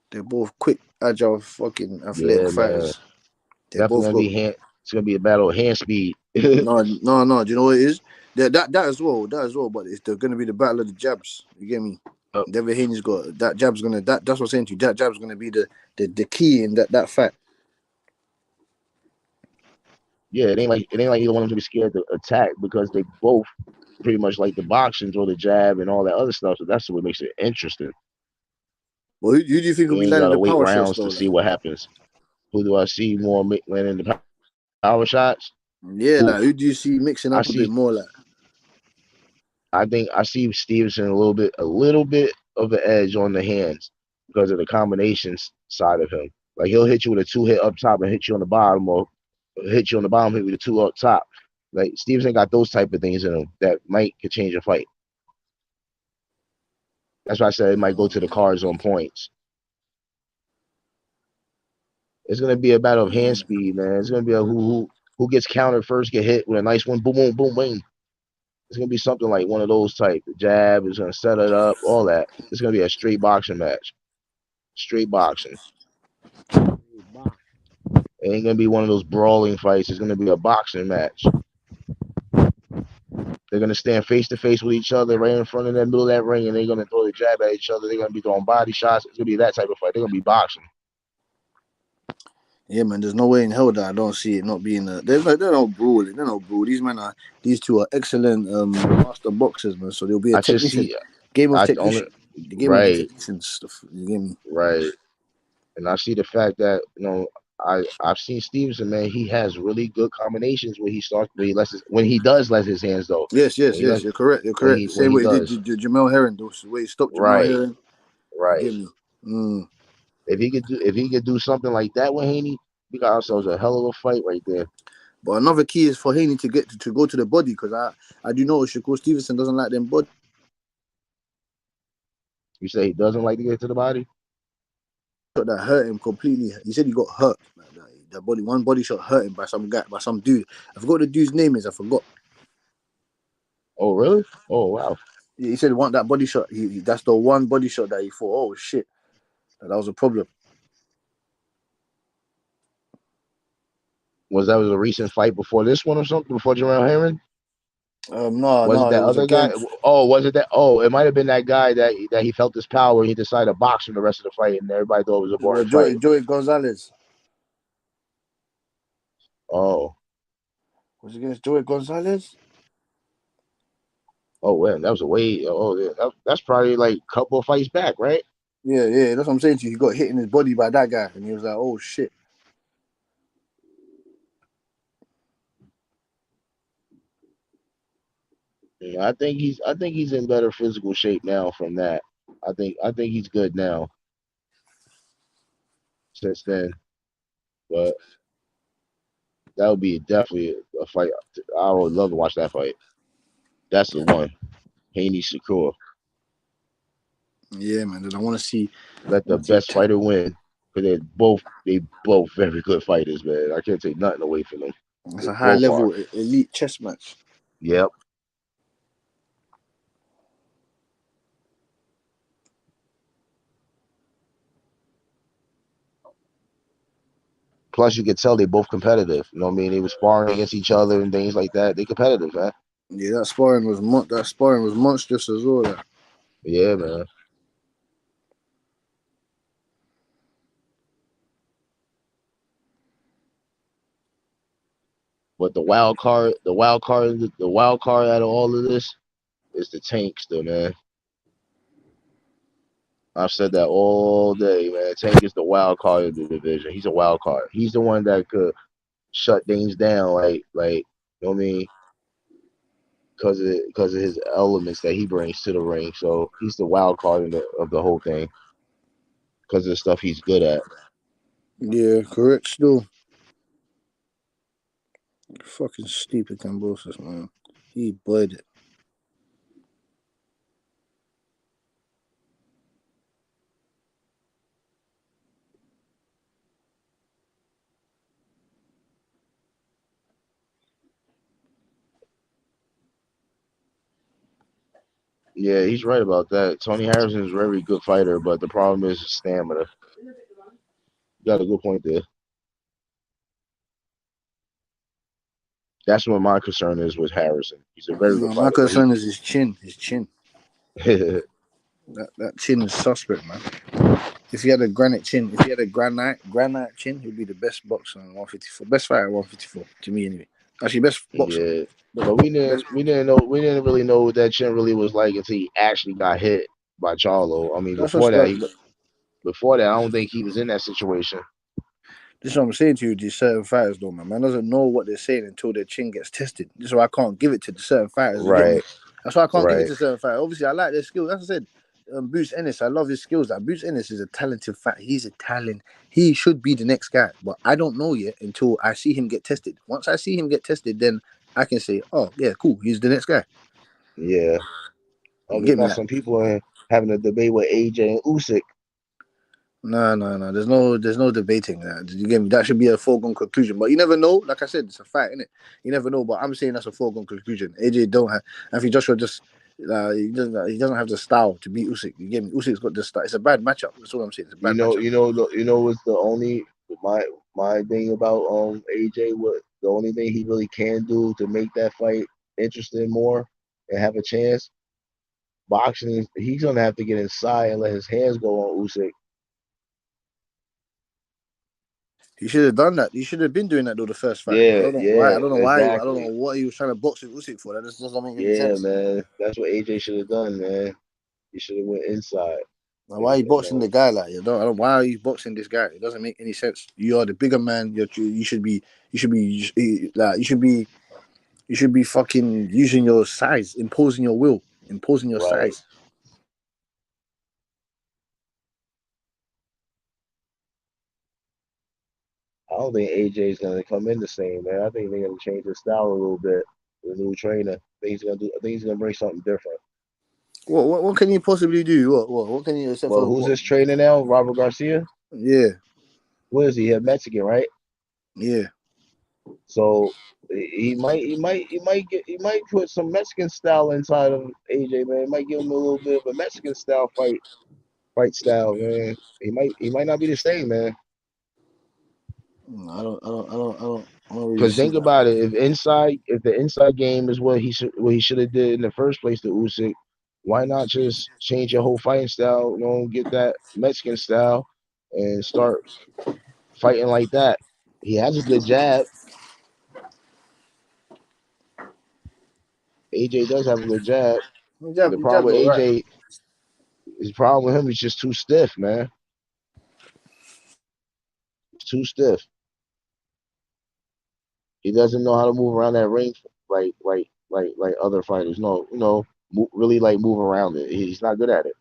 They're both quick, agile, fucking athletic fighters. Definitely gonna be it's gonna be a battle of hand speed. No. Do you know what it is? That as well. But it's gonna be the battle of the jabs. You get me? Devin Haney's got that jab's gonna. That's what I'm saying to you. That jab's gonna be the key in that fight. Yeah, it ain't like either one of them to be scared to attack because they both pretty much like the boxing, throw the jab and all that other stuff. So that's what makes it interesting. Well, who do you think will be You ain't landing gotta the wait power shots rounds though? to see what happens. Who do I see more landing the power shots? Yeah, like who do you see mixing up a bit more? Like, I think I see Stevenson a little bit of an edge on the hands because of the combinations side of him. Like he'll hit you with a 2-hit up top and hit you on the bottom, or hit you on the bottom, hit with a 2 up top. Like Stevenson got those type of things in him that could change a fight. That's why I said it might go to the cards on points. It's gonna be a battle of hand speed, man. It's gonna be a who gets countered first, get hit with a nice one, boom, boom, boom, boom. It's gonna be something like one of those type. The jab is gonna set it up, all that. It's gonna be a straight boxing match. Straight boxing. It ain't gonna be one of those brawling fights. It's gonna be a boxing match. They're gonna stand face to face with each other right in front of that middle of that ring, and they're gonna throw the jab at each other. They're gonna be throwing body shots. It's gonna be that type of fight. They're gonna be boxing. yeah, man. There's no way in hell that I don't see it not being they're not brawling. They're not brawl. These two are excellent master boxers, man. So they'll be a technician. Game of technician. The game of the technicians stuff. You get me? Right. And I see the fact that I've seen Stevenson, man. He has really good combinations when he does let his hands go. Yes. You're correct. The same way he did Jamel Herring. The way he stopped Jamel Herring. Right. You get me? If he could do something like that with Haney, we got ourselves a hell of a fight right there. But another key is for Haney to go to the body, because I do know Shakur Stevenson doesn't like them body. You say he doesn't like to get to the body? Shot that hurt him completely. He said he got hurt. One body shot hurt him by some guy, by some dude. I forgot the dude's name is. I forgot. Oh really? Oh wow. Yeah, he said he want that body shot. That's the one body shot that he thought, oh shit, that was a problem. Was that a recent fight before this one or something? Before Jerome Herring? No, Was it that it was other guy? against. Oh, was it that? Oh, it might have been that guy that he felt his power and he decided to box for the rest of the fight, and everybody thought it was a boring fight. Joey Gonzalez. Oh. Was it against Joey Gonzalez? Oh, well, that was a way. Oh, yeah, that's probably like a couple of fights back, right? Yeah, that's what I'm saying to you. He got hit in his body by that guy, and he was like, "Oh shit." Yeah, I think he's in better physical shape now from that. I think he's good now since then. But that would be definitely a fight. I would love to watch that fight. That's the one. Haney Shakur. Yeah, man. I want to see. Let the best fighter win. Because they both very good fighters, man. I can't take nothing away from them. It's a high level elite chess match. Yep. Plus, you could tell they both competitive. You know what I mean? They were sparring against each other and things like that. They competitive, man. Yeah, that sparring was monstrous as well. That. Yeah, man. But the wild card out of all of this is the Tank still, man. I've said that all day, man. Tank is the wild card of the division. He's a wild card. He's the one that could shut things down, like you know what I mean? Because of his elements that he brings to the ring. So he's the wild card of the whole thing. Because of the stuff he's good at. Yeah, correct. Still, fucking stupid Cambosis, man. He bled it. Yeah, he's right about that. Tony Harrison is a very good fighter, but the problem is his stamina. You got a good point there. That's what my concern is with Harrison. He's a very good fighter. My concern is his chin. that chin is suspect, man. If he had a granite chin, granite chin, he'd be the best boxer on 154. Best fighter at 154, to me anyway. Actually, best boxer. Yeah. But we didn't really know what that chin really was like until he actually got hit by Charlo. I mean, before that, I don't think he was in that situation. This is what I'm saying to you, these certain fighters, though, man. Man doesn't know what they're saying until their chin gets tested. This is why I can't give it to the certain fighters. Right. That's why I can't give it to certain fighters. Obviously, I like their skills. As I said, Boots Ennis, I love his skills. Like, Boots Ennis is a talented fighter. He's a talent. He should be the next guy. But I don't know yet until I see him get tested. Once I see him get tested, then I can say, oh, yeah, cool. He's the next guy. Yeah. You got some people having a debate with AJ and Usyk. No. There's no debating that. You get me? That should be a foregone conclusion. But you never know. Like I said, it's a fight, innit? You never know. But I'm saying that's a foregone conclusion. AJ don't have. Anthony Joshua just he doesn't have the style to beat Usyk. You get me? Usyk's got the style. It's a bad matchup. That's all I'm saying. It's a bad matchup. You know what's the only my thing about AJ? What the only thing he really can do to make that fight interesting more and have a chance? Boxing, he's gonna have to get inside and let his hands go on Usyk. He should have done that. He should have been doing that though the first fight. Yeah, I don't know why. Exactly. I don't know what he was trying to box with Usyk for. That just doesn't make any sense. Yeah, man. That's what AJ should have done, man. He should have went inside. Now, why are you boxing the guy like you don't? Why are you boxing this guy? It doesn't make any sense. You are the bigger man. You should be fucking using your size, imposing your will, imposing your size. I don't think AJ's gonna come in the same, man. I think they're gonna change his style a little bit. The new trainer, I think he's gonna bring something different. What can you possibly do? What can you except Well, for who's what? his trainer now? Robert Garcia? Yeah. Where is he? He's Mexican, right? Yeah. So he might put some Mexican style inside of AJ, man. He might give him a little bit of a Mexican style fight style, man. He might not be the same, man. I don't really Because see think that. about it, if the inside game is what he should have did in the first place to Usyk, why not just change your whole fighting style? You know, get that Mexican style and start fighting like that. He has a good jab. AJ does have a good jab. The He problem jabs with all right. AJ, his problem with him is just too stiff, man. It's too stiff. He doesn't know how to move around that ring like other fighters. No, really like move around it. He's not good at it.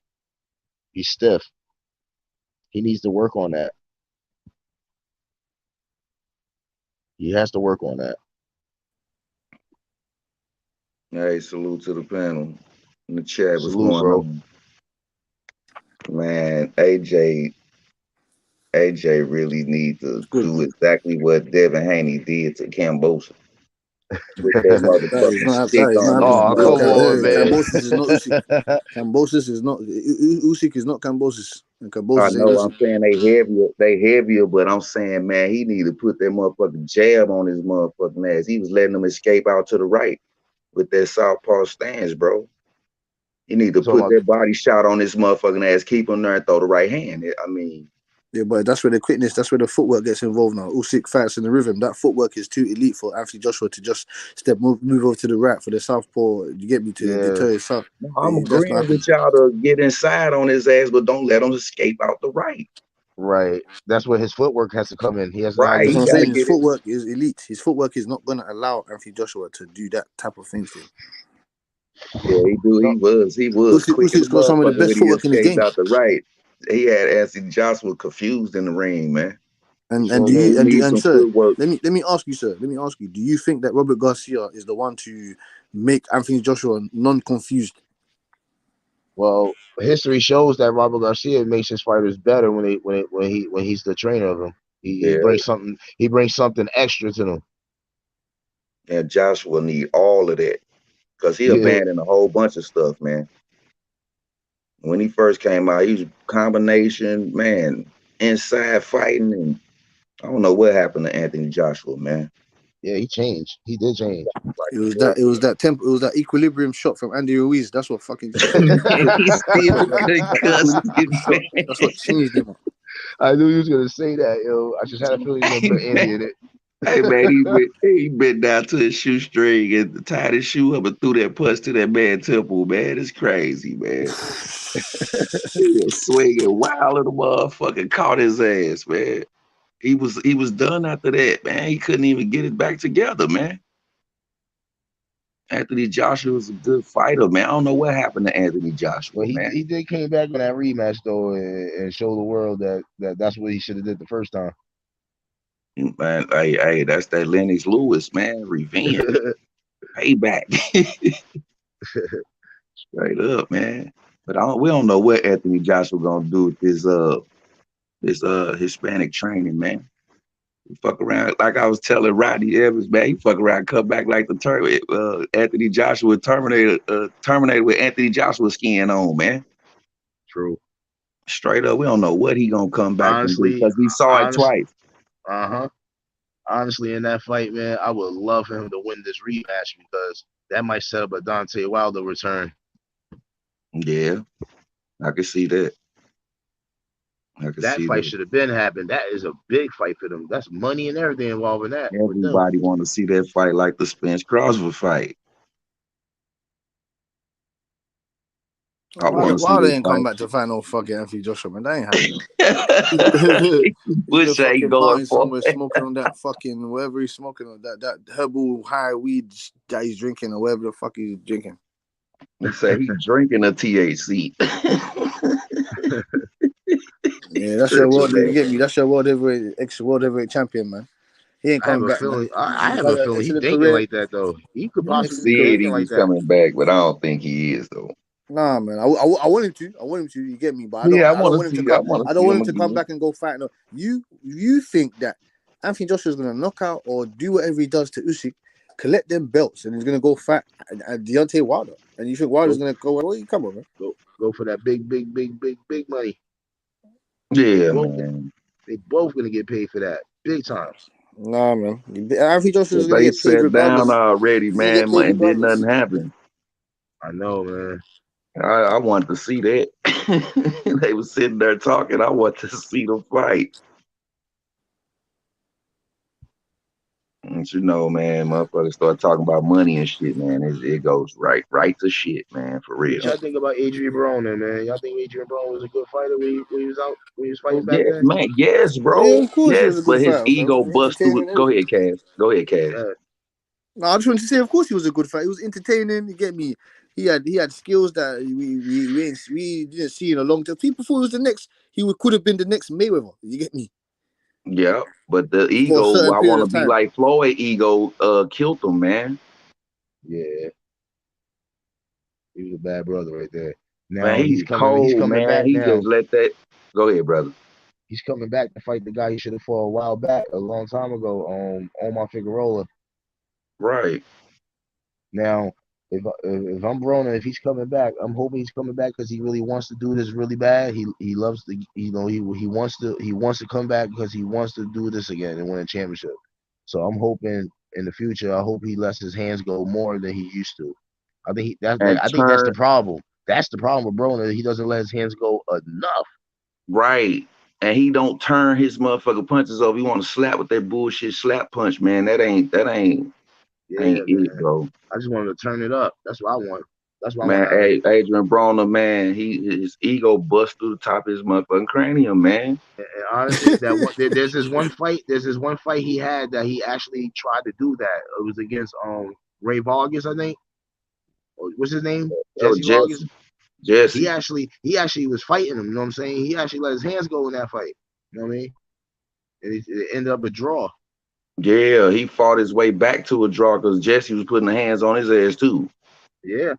He's stiff. He needs to work on that. He has to work on that. Hey, salute to the panel in the chat. What's Salute, going bro. on? Man, AJ really need to do exactly what Devin Haney did to Cambosa. With that That is motherfucking not stick on his Oh, come on, man. Cambosis is not Usyk. Cambosis is not Usyk is not Cambosis. And I Cambosis ain't know Usyk. I'm saying they heavier, but I'm saying, man, he need to put that motherfucking jab on his motherfucking ass. He was letting them escape out to the right with that southpaw stance, bro. He need to put that body shot on his motherfucking ass, keep him there and throw the right hand. I mean, Yeah, but that's where the quickness, that's where the footwork gets involved now. Usyk fights in the rhythm. That footwork is too elite for Anthony Joshua to just move over to the right for the southpaw. You get me to deter his south. I'm That's not agreeing happening. with y'all to get inside on his ass, but don't let him escape out the right. Right. That's where his footwork has to come in. He has to have Right. That's He what I'm got to saying. His get it. footwork is elite. His footwork is not going to allow Anthony Joshua to do that type of thing to him. Yeah, he do. He was quick as a Usyk's got some of the motherfucker best when he footwork in his escaped game. out the right. He had Anthony Joshua confused in the ring, man. And So do he you needs and some sir, footwork. let me ask you, sir. Let me ask you. Do you think that Robert Garcia is the one to make Anthony Joshua non-confused? Well, history shows that Robert Garcia makes his fighters better when he's the trainer of them. He brings something extra to them. And Joshua need all of that because he Yeah. abandoned a whole bunch of stuff, man. When he first came out, he was combination, man, inside fighting, and I don't know what happened to Anthony Joshua, man. Yeah, he changed. He did change. It was that equilibrium shot from Andy Ruiz. That's what fucking He's still that's what changed him. I knew he was gonna say that, yo. I just had a feeling he was gonna put Andy in it. Hey man, he bent down to his shoestring and tied his shoe up and threw that punch to that man's temple, man. It's crazy, man. He was swinging wild in the motherfucker, caught his ass, man. He was done after that, man. He couldn't even get it back together, man. Anthony Joshua was a good fighter, man. I don't know what happened to Anthony Joshua, Well, man. he did came back on that rematch though and show the world that's what he should have did the first time. Man, hey, that's that Lennox Lewis, man. Revenge. Payback. Straight up, man. But we don't know what Anthony Joshua gonna do with this Hispanic training, man. He fuck around, like I was telling Rodney Evans, man. He fuck around, come back like the turtle. Anthony Joshua Terminator with Anthony Joshua skin on, man. True. Straight up, we don't know what he gonna come back and do because we saw it twice. Honestly, in that fight, man, I would love for him to win this rematch because that might set up a Deontay Wilder return. Yeah, I can see that. That fight should have been happened. That is a big fight for them. That's money and everything involved in that. Everybody want to see that fight like the Spence Crawford fight. I want to see Wilder this ain't fight. come back to fight no fucking Anthony Joshua, man. That ain't happening. He's Bush ain't going for somewhere smoking on that fucking whatever he's smoking on that herbal high weed that he's drinking or whatever the fuck he's drinking. They say he's drinking a THC. Yeah, that's your world. You get me? That's your world heavyweight, ex-world heavyweight champion, man. He ain't coming back, man. I have a feeling he's thinking like that though. He could He possibly be said thinking he like was that. coming back, but I don't think he is though. Nah, man. I want him to. I want him to. You get me? But I don't. Yeah, I don't want him to come. I don't see want him him to come again. back and go fight. No, you think that Anthony Joshua's gonna knock out or do whatever he does to Usyk, collect them belts, and he's gonna go fight Deontay Wilder? And you think Wilder's gonna go? Well, come on, man. Go for that big money. Yeah, man. They both gonna get paid for that, big time. Nah, man. Anthony Joshua's gonna They get paid sat down regardless. already, He's gonna get man, paid and then regardless. nothing happened. I know, man. I wanted to see that. They was sitting there talking. I wanted to see them fight. And you know, man, motherfuckers start talking about money and shit, man. It goes right to shit, man, for real. What y'all think about Adrian Broner, man? Y'all think Adrian Broner was a good fighter when he was out, when he was fighting back Yeah, then? man, yes, bro. Yeah, of course he was Yes, a good but his fighter, ego man. bust through it. Go ahead, Cass. Yeah. No, I just wanted to say, of course, he was a good fighter. He was entertaining. You get me? He had skills that we didn't see in a long time. People thought he was the next. Could have been the next Mayweather. You get me? Yeah, but the For a ego, certain I period want of to be time. like Floyd ego, killed him, man. Yeah. He was a bad brother right there. Now Man, he's cold, coming man. back He now. just let that. Go ahead, brother. He's coming back to fight the guy he should have fought a while back, a long time ago, Omar Figueroa. Right. Now, if I'm Broner, if he's coming back, I'm hoping he's coming back because he really wants to do this really bad. He loves the, you know, he wants to come back because he wants to do this again and win a championship. So I'm hoping in the future, I hope he lets his hands go more than he used to. I think that's the problem. That's the problem with Broner. He doesn't let his hands go enough. Right. And he don't turn his motherfucking punches over. He want to slap with that bullshit slap punch, man. That ain't it, bro. I just wanted to turn it up. That's what I want. That's what Man, I want. Adrian Broner, man, his ego bust through the top of his motherfucking cranium, man. And honestly, there's this one fight he had that he actually tried to do that. It was against Ray Vargas, I think. What's his name? Jesse Vargas. Jesse. He actually was fighting him. You know what I'm saying? He actually let his hands go in that fight. You know what I mean? And it ended up a draw. Yeah, he fought his way back to a draw because Jesse was putting the hands on his ass too. Yeah,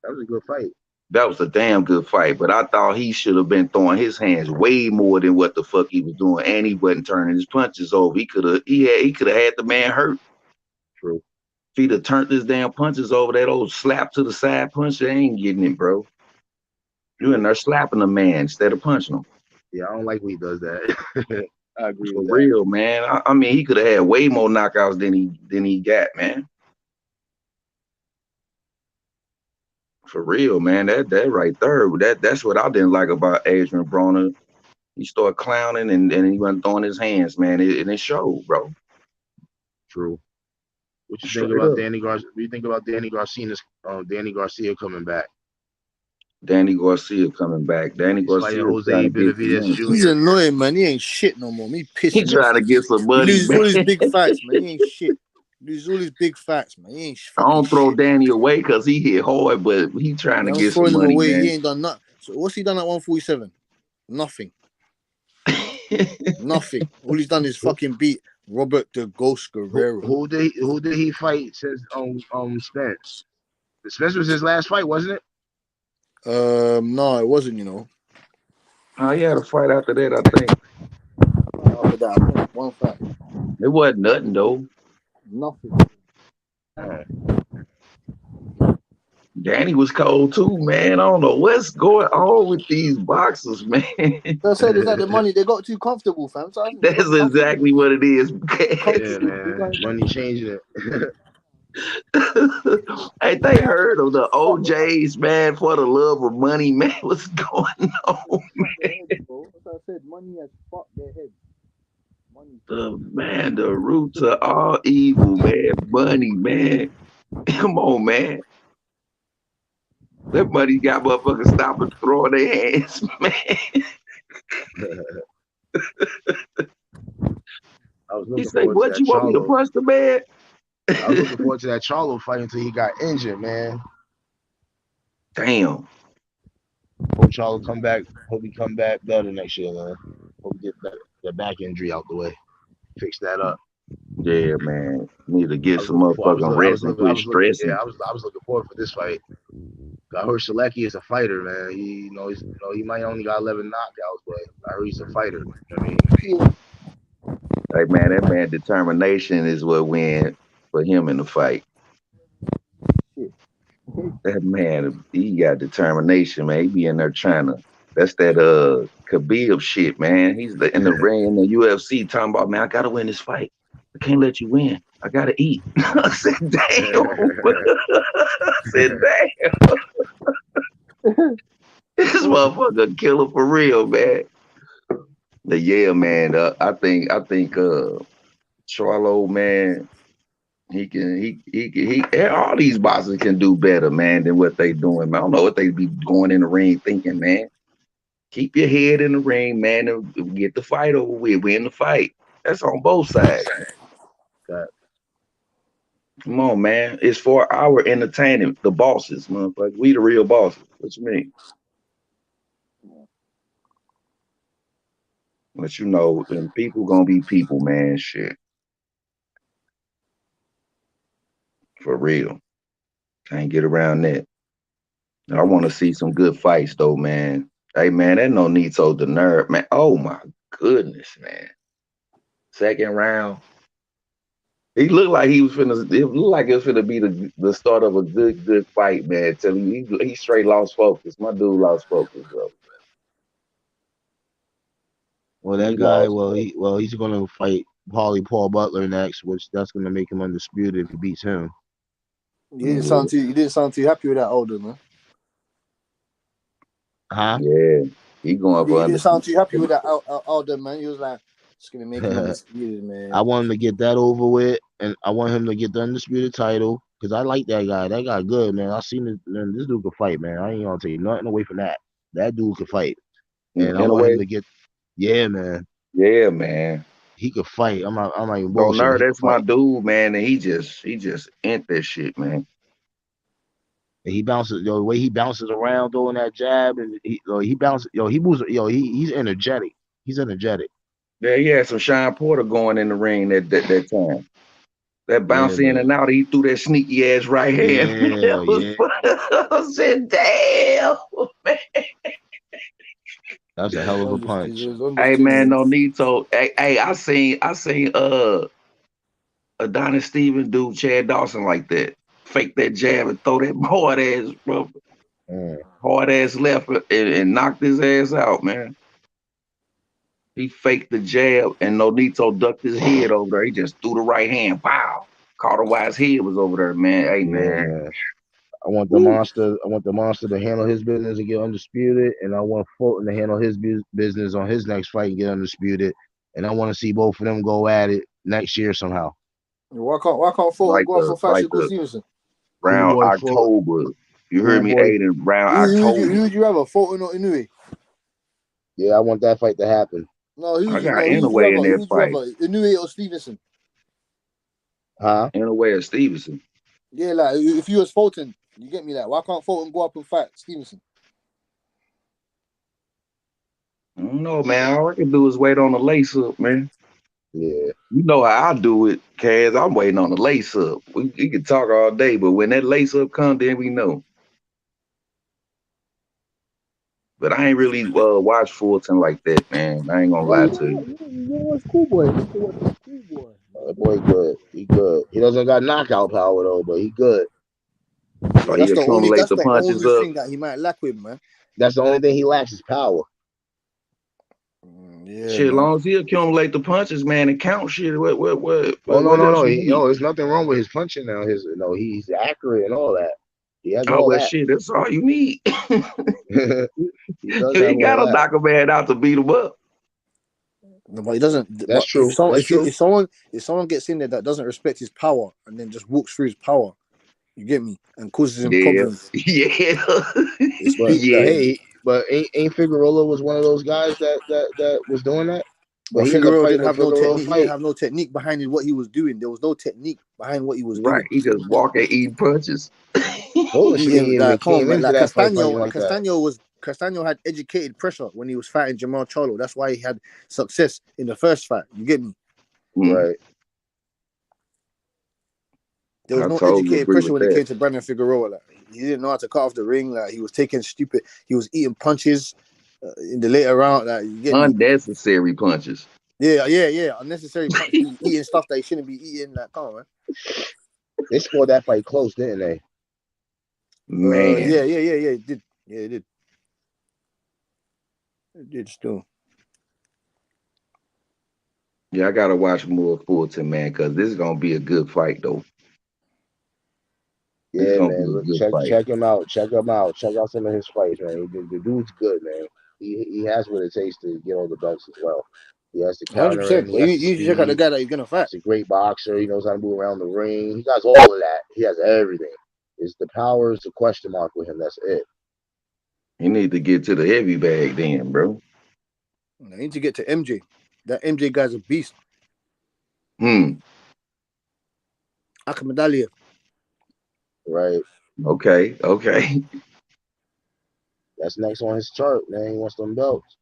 that was a good fight. That was a damn good fight, but I thought he should have been throwing his hands way more than what the fuck he was doing, and he wasn't turning his punches over. He could have had the man hurt. True. If he'd have turned his damn punches over, that old slap to the side punch, they ain't getting it, bro. You in there slapping the man instead of punching him. Yeah, I don't like when he does that. I agree For with real, man. I mean, he could have had way more knockouts than he got, man. For real, man. That right there. That's what I didn't like about Adrian Broner. He started clowning and he went throwing his hands, man. And it showed, bro. True. What you Straight think about up. Danny Garcia? What do you think about Danny Garcia coming back? Danny Garcia coming back. Danny Garcia Jose Benavidez Jr. He's annoying, man. He ain't shit no more. Me pissing. He trying to get some money. He loses man. all his big fights, man. He ain't shit. He loses all his big fights, man. He ain't I don't throw Danny away because he hit hard, but he trying to get some throwing him money, away. man. He ain't done nothing. So what's he done at 147? Nothing. Nothing. All he's done is fucking beat Robert the Ghost Guerrero. Who did he fight since Spence? Spence was his last fight, wasn't it? No, it wasn't. You know. Oh, he had a fight after that, I think. After that, I think one fight. It wasn't nothing though. Nothing. Danny was cold too, man. I don't know what's going on with these boxers, man. I said it's like the money. They got too comfortable, fam. So That's exactly what it is. Yeah, man. Money changing it. Hey, they heard of the OJs, man, for the love of money, man. What's going on, man? That's what I said. Money has fucked their heads. Man, the roots of all evil, man. Money, man. Come on, man. That money got motherfuckers stopping throwing their hands, man. He say, "What you want me to punch the man?" I was looking forward to that Charlo fight until he got injured, man. Damn. Hope Charlo come back. Hope he come back better next year, man. Hope we get that back injury out the way. Fix that up. Yeah, man. Need to get some motherfucking rest and quit stressing. I was looking forward for this fight. I heard Selecki is a fighter, man. He he might only got 11 knockouts, but I heard he's a fighter. I mean, Hey man, that man determination is what win for him in the fight. That man, he got determination, man. He be in there trying to. That's that Khabib shit, man. He's in the ring in the UFC talking about, man, I gotta win this fight. I can't let you win. I gotta eat. I said, damn. I said, damn. This motherfucker killer for real, man. But yeah, man. I think Charlo, man. He all these boxers can do better, man, than what they doing, man. I don't know what they be going in the ring thinking, man. Keep your head in the ring, man, and get the fight over with. Win the fight. That's on both sides. Come on, man. It's for our entertainment. The bosses, motherfucker. We the real bosses. What you mean? But you know, and people gonna be people, man. Shit. For real. Can't get around that. I want to see some good fights though, man. Hey man, that Nonito the nerve, man. Oh my goodness, man. Second round. He looked like he was finna. It looked like it was finna be the start of a good fight, man. Tell me, he straight lost focus. My dude lost focus, bro. well, that He guy, lost he's gonna fight Paul Butler next, which that's gonna make him undisputed if he beats him. You didn't sound too happy with that older man. Huh? Yeah, he going for You didn't sound too happy with that older man. He was like, it's gonna make him undisputed, man. I want him to get that over with, and I want him to get the undisputed title because I like that guy. That guy good, man. I seen this. Man, this dude can fight, man. I ain't gonna take nothing away from that. That dude can fight, and I in a want him way. to get. Yeah, man. Yeah, man. He could fight. I'm not even Bro, bullshit. Nerd, that's my dude, man, and he just ent that shit, man. And he bounces, the way he bounces around throwing that jab, and he bounces, he moves, he's energetic. He's energetic. Yeah, he had some Sean Porter going in the ring that time. That bounce in and out, he threw that sneaky ass right hand. Yeah, I said, damn, man. That's a hell of a punch. Hey man, Nonito. Hey, I seen Adonis Stevens do Chad Dawson like that. Fake that jab and throw that hard ass, bro. Hard ass left and knocked his ass out, man. He faked the jab and Nonito ducked his head over there. He just threw the right hand. Wow. Carter White's head was over there, man. Hey man. I want the monster. I want the monster to handle his business and get undisputed, and I want Fulton to handle his business on his next fight and get undisputed. And I want to see both of them go at it next year somehow. Why can't Fulton go on for fight Shakur Stevenson? Round October. You heard me, Aiden. Round October. Who would you rather, Fulton or Inoue? Yeah, I want that fight to happen. No, who would you rather? Inoue or Stevenson? Huh? Inoue or Stevenson? Yeah, like if you was Fulton, you get me? Like, why can't Fulton go up and fight Stevenson? I don't know, man. All I can do is wait on the lace up, man. Yeah. You know how I do it, Kaz. I'm waiting on the lace up. We can talk all day, but when that lace up comes, then we know. But I ain't really watched Fulton like that, man. I ain't gonna lie to you. You cool boy. That boy good. He good. He doesn't got knockout power though, but he good. So he accumulate the punches up. Thing that he might lack with, man. That's the only thing he lacks is power. Yeah, shit, as long as he accumulate the punches, man, and count shit. What? No. There's nothing wrong with his punching now. He's accurate and all that. He has all that. Shit, that's all you need. he gotta knock a man out to beat him up. No, but he doesn't. That's true. If someone gets in there that doesn't respect his power and then just walks through his power, you get me, and causes him problems. Yeah. But ain't Figueroa was one of those guys that was doing that. But Figueroa didn't have no technique. He didn't have no technique behind what he was doing. There was no technique behind what he was doing. Right. He just walk and eat punches. Castaño had educated pressure when he was fighting Jamal Charlo. That's why he had success in the first fight. You get me? Right. There was I no totally educated agree pressure with when it that. came to Brandon Figueroa. Like, he didn't know how to cut off the ring. Like, he was taking stupid. He was eating punches in the later round. Like, you get me? Unnecessary punches. Yeah. Unnecessary punches. He eating stuff that he shouldn't be eating. Like, come on, man. They scored that fight close, didn't they? Man. Yeah. It did. Yeah, it did. It did still. Yeah, I gotta watch more Fulton, man, because this is gonna be a good fight, though. This is Yeah, gonna be man. a Look, good fight. check him out. Check out some of his fights, man. The dude's good, man. He has what it takes to get all the belts as well. He has the 100%. countering. He You has the need to check out the speed. guy that you're gonna fight. He's a great boxer. He knows how to move around the ring. He got all of that. He has everything. It's the power is a question mark with him. That's it. You need to get to the heavy bag then, bro. I need to get to MJ. That MJ guy's a beast. Akamadalia. Right. Okay. That's next on his chart, man. He wants them belts.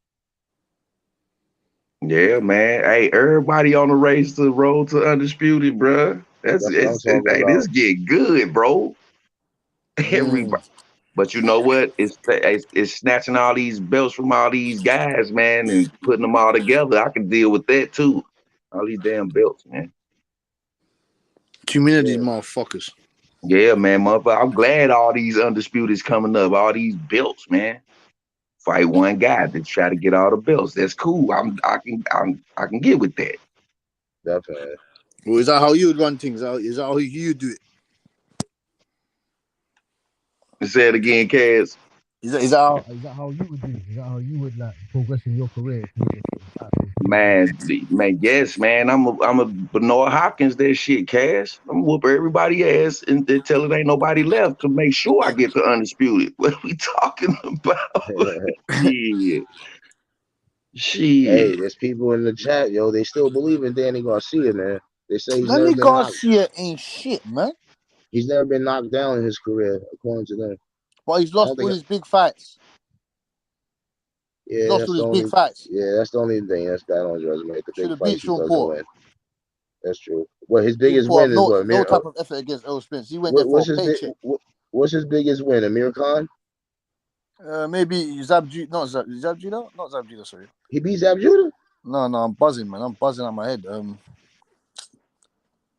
Yeah, man. Hey, everybody on the race to road to undisputed, bro. That's what I'm talking Hey, about. this get good, bro. Everybody. But you know what? It's snatching all these belts from all these guys, man, and putting them all together. I can deal with that too. All these damn belts, man. Too many of these motherfuckers. Yeah, man, motherfucker. I'm glad all these undisputeds coming up, all these belts, man. Fight one guy to try to get all the belts. That's cool. I can get with that. Definitely. Well, is that how you would run things? Is that how you do it? Say it again, Kaz. Is that how you would do it? Is that how you would like progress in your career? Man, yes, man. I'm a Benoit Hopkins that shit, Cash. I'm whoop everybody ass and tell it ain't nobody left to make sure I get the undisputed. What are we talking about? Shit. Hey, there's people in the chat, yo. They still believe in Danny Garcia, man. They say he's never Danny been knocked. Garcia ain't shit, man. He's never been knocked down in his career, according to them. But he's lost all his big fights. Yeah, lost all his big fights. Yeah, that's the only thing that's bad on his resume. The big fights he doesn't Paul. win. That's true. Well, his biggest win is what? No type of effort against Errol Spence. He went there for a paycheck. What's his biggest win? Amir Khan? Maybe Zabjuda. Not Zabjuda. Not Zabjuda. Sorry. He beat Zabjuda? No, I'm buzzing, man. I'm buzzing on my head.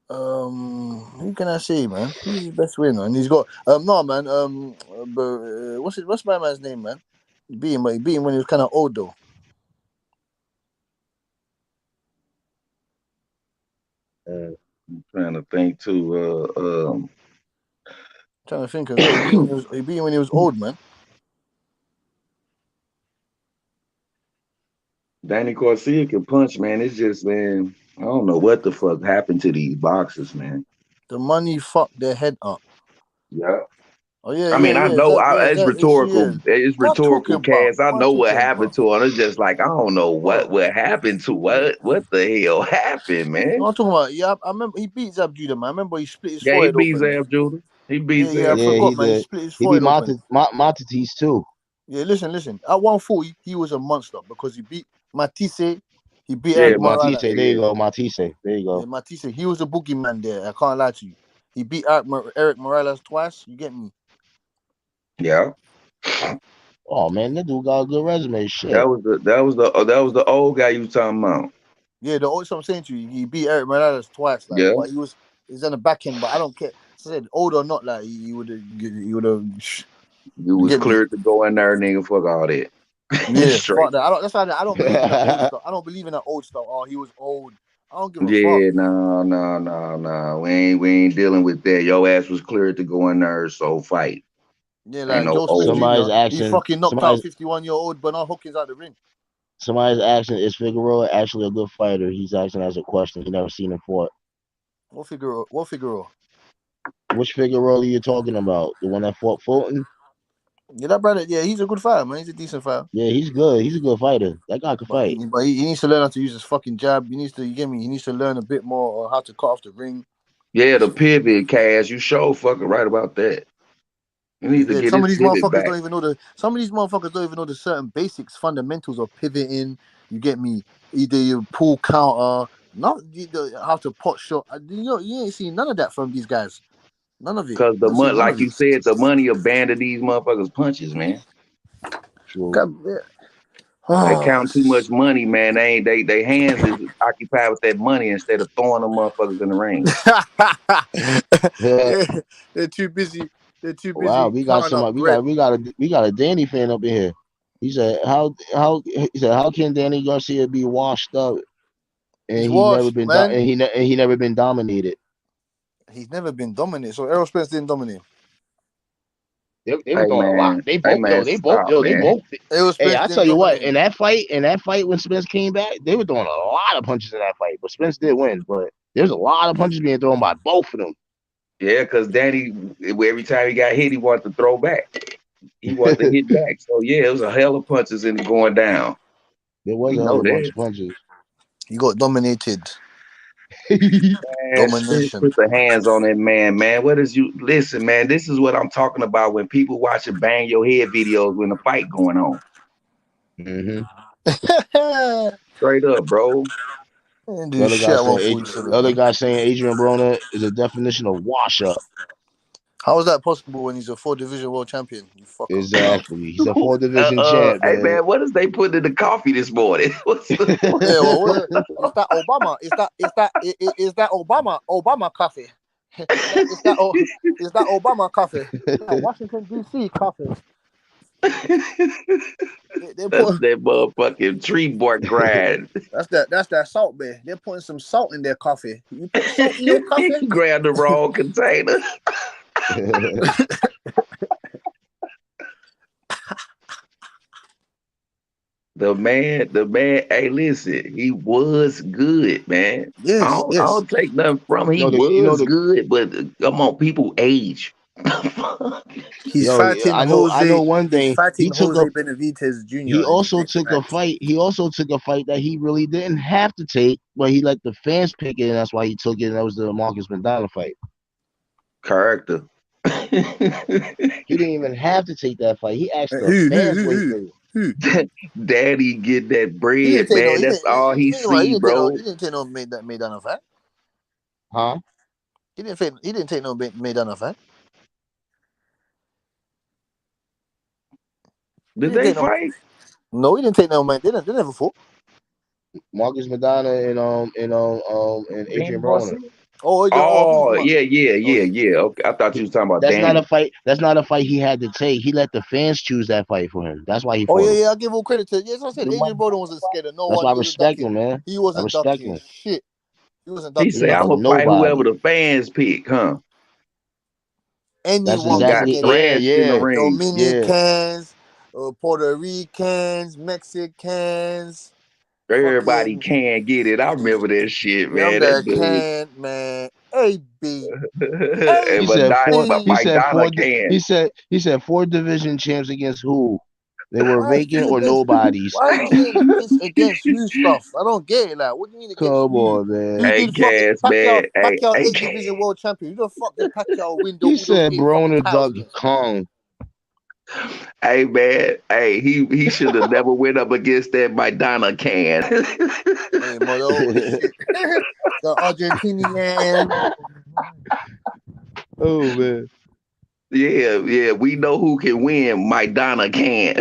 Who can I say, man? Who's his best win, man? He's got what's my man's name, man? He beat him when he was kind of old though. I'm trying to think too. Trying to think of it. He beat him when he was old, man. Danny Garcia can punch, man. It's just, man, I don't know what the fuck happened to these boxers, man. The money fucked their head up. Yeah. Oh yeah. I mean, I know it's rhetorical. Yeah. It's rhetorical, Cass. I know what happened to him. It's just like I don't know what happened to what the hell happened, man. I'm talking about. Yeah, I remember he beat Zabjuda, man. I remember he split his Yeah, forehead he beat open. Zabjuda. He beat Yeah, I forgot, man. He split his forehead open. Matatis too. Yeah, listen. At 140, he was a monster because he beat Matisse. He beat Eric Morales. Matisse. There you go, Matisse. There you go. Yeah, Matisse. He was a boogeyman there. I can't lie to you. He beat Eric Morales twice. You get me? Yeah. Oh man, that dude got a good resume. Shit. That was the old guy you was talking about. Yeah, the old. So I'm saying to you, he beat Eric Morales twice. Like, yeah. But he's on the back end. But I don't care. I said old or not, like he would have. You was cleared to go in there, nigga. Fuck all that. Yeah, fuck that. That's why I don't believe in that old stuff. I don't believe in that old stuff. Oh, he was old. I don't give a fuck. Yeah, no. We ain't dealing with that. Your ass was cleared to go in there, so fight. Yeah, like Joe Smith Jr. He fucking knocked out 51-year-old Bernard Hopkins out the ring. Somebody's asking, is Figueroa actually a good fighter? He's asking as a question. He never seen him fight. What Figueroa? Which Figueroa are you talking about? The one that fought Fulton? Yeah, that brother. Yeah, he's a good fighter, man. He's a decent fighter. Yeah, he's good. He's a good fighter. That guy can fight. But he needs to learn how to use his fucking jab. He needs to, you get me? He needs to learn a bit more on how to cut off the ring. Yeah, the pivot, Cash. You sure fucking right about that. You need to get some of these motherfuckers back. don't even know the certain basics, fundamentals of pivoting. You get me? Either you pull counter, not how to pot shot. You ain't seen none of that from these guys. None of it. Because the I see money, none like of you it. said, the money abandoned these motherfuckers' punches, man. God, yeah. They Oh, count too much money, man. They hands is occupied with that money instead of throwing them motherfuckers in the ring. they're too busy. They're too Wow, busy we got counting up somebody. bread. We got a Danny fan up in here. He said how can Danny Garcia be washed up and He's he never washed, been man. and he never been dominated. He's never been dominant. So Errol Spence didn't dominate. They were Hey doing a lot. man, They hey both man, stop, they man. both. Errol Hey, Spence I didn't tell you what, dominate. in that fight when Spence came back, they were throwing a lot of punches in that fight. But Spence did win. But there's a lot of punches being thrown by both of them. Yeah, because Danny, every time he got hit, he wanted to throw back. He wanted to hit back. So yeah, it was a hell of punches in going down. There was We a hell know of a bunch that. of punches. He got dominated. Man, Spence Domination. put the hands on that man, man. What is you listen, man? This is what I'm talking about when people watching bang your head videos when the fight going on. Straight up, bro. Do shit about 47. The other guy saying Adrian Broner is a definition of wash up. How is that possible when he's a 4-division world champion? You fucker. Exactly. He's a 4-division champ, Hey man. man, what is they putting in the coffee this morning? What's the Yeah, well, it's that Obama. Is that Obama coffee. It's that Obama coffee. That Washington D.C. coffee. That's that motherfucking tree bark grind. That's that salt bear. They're putting some salt in their coffee. You put salt in your coffee? Grab the wrong container. The man, hey, listen, he was good, man. Yes, I don't take nothing from him. He was good, but come on, people age. He's fighting Jose. I know one thing. He's fighting He took Jose a Benavidez Jr. He also took a fight. He also took a fight that he really didn't have to take, but he let the fans pick it, and that's why he took it. And that was the Marcus McDonald fight. Character. He didn't even have to take that fight. He asked the fans what he did. Daddy get that bread, man. That's all he see, bro. He didn't take no Maidana fight. Huh? He didn't take no Maidana fight. Did they fight? No, he didn't take no man. They never fought. Marcus Madonna and Adrian Broner. Yeah. Okay, I thought you was talking about That's Danny. not a fight. That's not a fight he had to take. He let the fans choose that fight for him. That's why he fought. Yeah. I give all credit to. Yes, I said Adrian Broner wasn't scared of no one. That's why I respect him, man. He wasn't ducking shit. He wasn't ducking. He said, "I'm gonna fight whoever the fans pick, huh?" Anyone got thrashed in the ring. Dominicans, Puerto Ricans, Mexicans. Everybody can get it. I remember that shit, man. That dude. Can, man. AB. He said 4 division champs against who? They were vacant or nobodies. Why it's against you stuff? I don't get it. Like, what do you mean against Come you? on, man. Hey, Cass, man. Pacquiao 8-division world champion. You the fuck did Pacquiao win? He said Broner Duck Kong. Hey, man. Hey, he should have never went up against that Maidana can. Hey, the Argentinian. Oh, man. Yeah, we know who can win. Maidana can.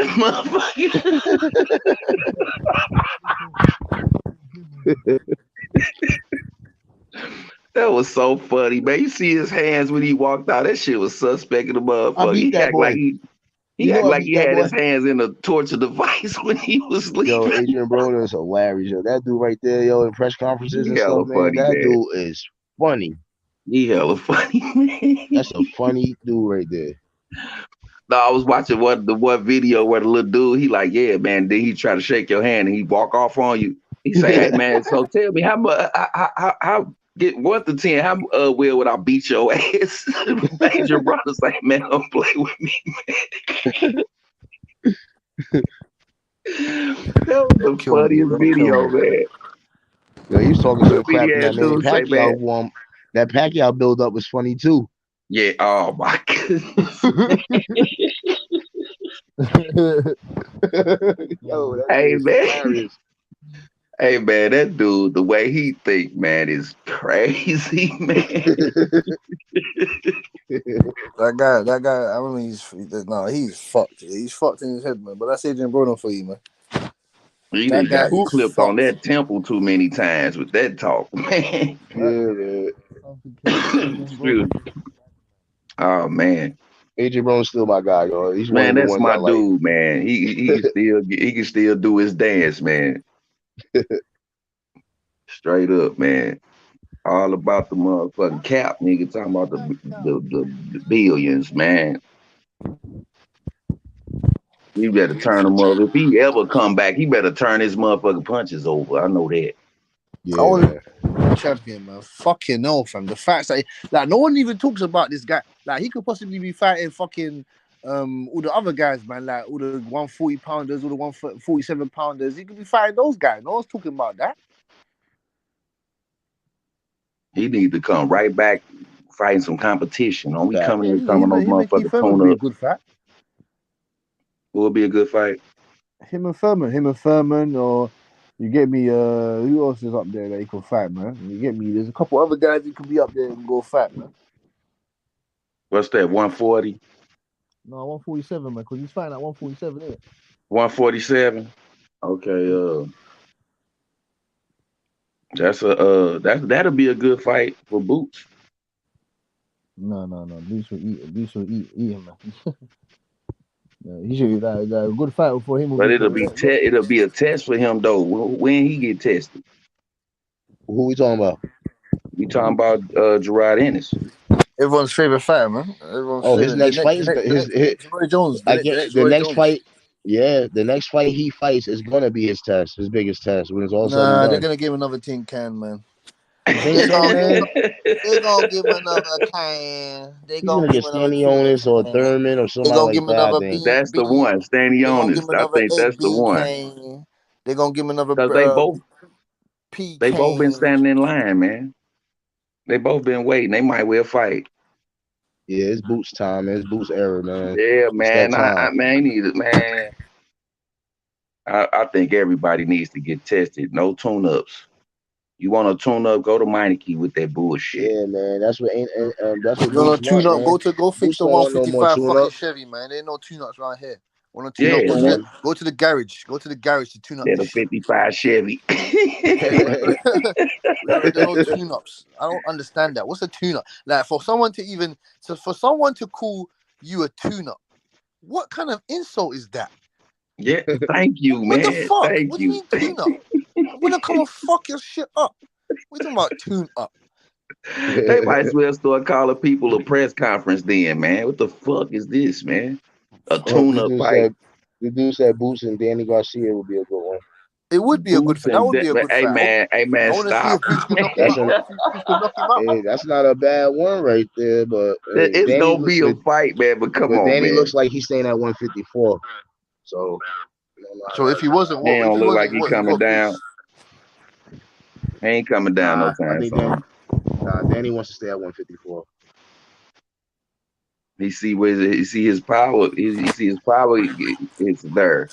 That was so funny, man. You see his hands when he walked out. That shit was suspect in the motherfucker. He act like he had his hands in a torture device when he was sleeping. Yo, Adrian Broner is hilarious. Yo, that dude right there, yo, in press conferences and stuff, man. That dude is funny. He hella funny, man. That's a funny dude right there. No, I was watching the one video where the little dude, he like, yeah, man. Then he try to shake your hand and he walk off on you. He say, hey, man, so tell me how much, how get 1 to 10, how well would I beat your ass? Major brother's like, man, don't play with me, man. That was the funniest video, man. Yo, he was talking some crap in that man. Pacquiao won. That Pacquiao build up was funny too. Yeah. Oh my goodness. Yo, hey man. Hey man, that dude, the way he think, man, is crazy, man. That guy. I mean, he's fucked. He's fucked in his head, man. But that's Adrian Broner for you, man. He That done guy got is clipped on fucked. that temple too many times with that talk, man. Shoot. Oh man. Adrian Broner's still my guy, yo. He's one Man, of the that's ones my I like. dude, man. He can still do his dance, man. Straight up, man. All about the motherfucking cap, nigga. Talking about the billions, man. He better turn him up. If he ever come back, he better turn his motherfucking punches over. I know that. I want to champion, man. Fucking hell, fam. The facts that like no one even talks about this guy. Like he could possibly be fighting fucking all the other guys, man. Like all the 140 pounders, all the 147 pounders. He could be fighting those guys. No one's talking about that. He need to come right back fighting some competition. Don't we coming in talking Him those and Keith motherfuckers Thurman tone would be a up? good fight. Who would be a good fight? Him and Thurman, or you get me. Who else is up there that he can fight, man? You get me. There's a couple other guys who could be up there and go fight, man. What's that? 140? No, 147, man. Because he's fighting at 147, isn't it? 147. Okay. That'll be a good fight for Boots. No. Boots will eat him, man. He should be a good fight for him. But it'll be a test for him though. When he get tested. Who we talking about? We talking about Gerard Ennis. Everyone's favorite fighter, man. His next fight is Roy Jones. The next fight. Yeah, the next fight he fights is gonna be his test, his biggest test when it's all said and done. They're gonna give him another tin can, man. They're gonna give him another can. He's gonna get Stanionis or Thurman or somebody like that. That's the one, Stanionis. I think that's the one. Cane. They're gonna give him another because they both been standing in line, man. They both been waiting. They might well fight. Yeah, it's Boots time. It's Boots era, man. Yeah, man. I think everybody needs to get tested. No tune-ups. You want to tune up? Go to Meineke with that bullshit. Yeah, man. That's what. That's what. You want to tune up? Go fix the 155 fucking tune-up. Chevy, man. There ain't no tune-ups around here. Want to Yeah, tune up? man. Go to the garage. Go to the garage to tune up. Get a 55 Chevy. There are no tune-ups. I don't understand that. What's a tune-up? Like for someone to call you a tune-up, what kind of insult is that? Yeah, thank you, man. What the fuck? Thank What you. do you mean tune-up? I'm gonna come and fuck your shit up. We're talking about tune-up. They might as well start calling people a press conference then, man. What the fuck is this, man? A tune-up fight. The dude said Boots and Danny Garcia would be a good one. It would be a good fight. That would be a good fight. Hey man, I want to see stop. if Boots can knock him out. Hey, that's not a bad one right there, but It's gonna be a fight, man. But come on, Danny man. looks like he's staying at 154. So if he wasn't, he don't look like he's coming down. He ain't coming down no time soon. Danny wants to stay at 154. He see his power. He see his power. It's there.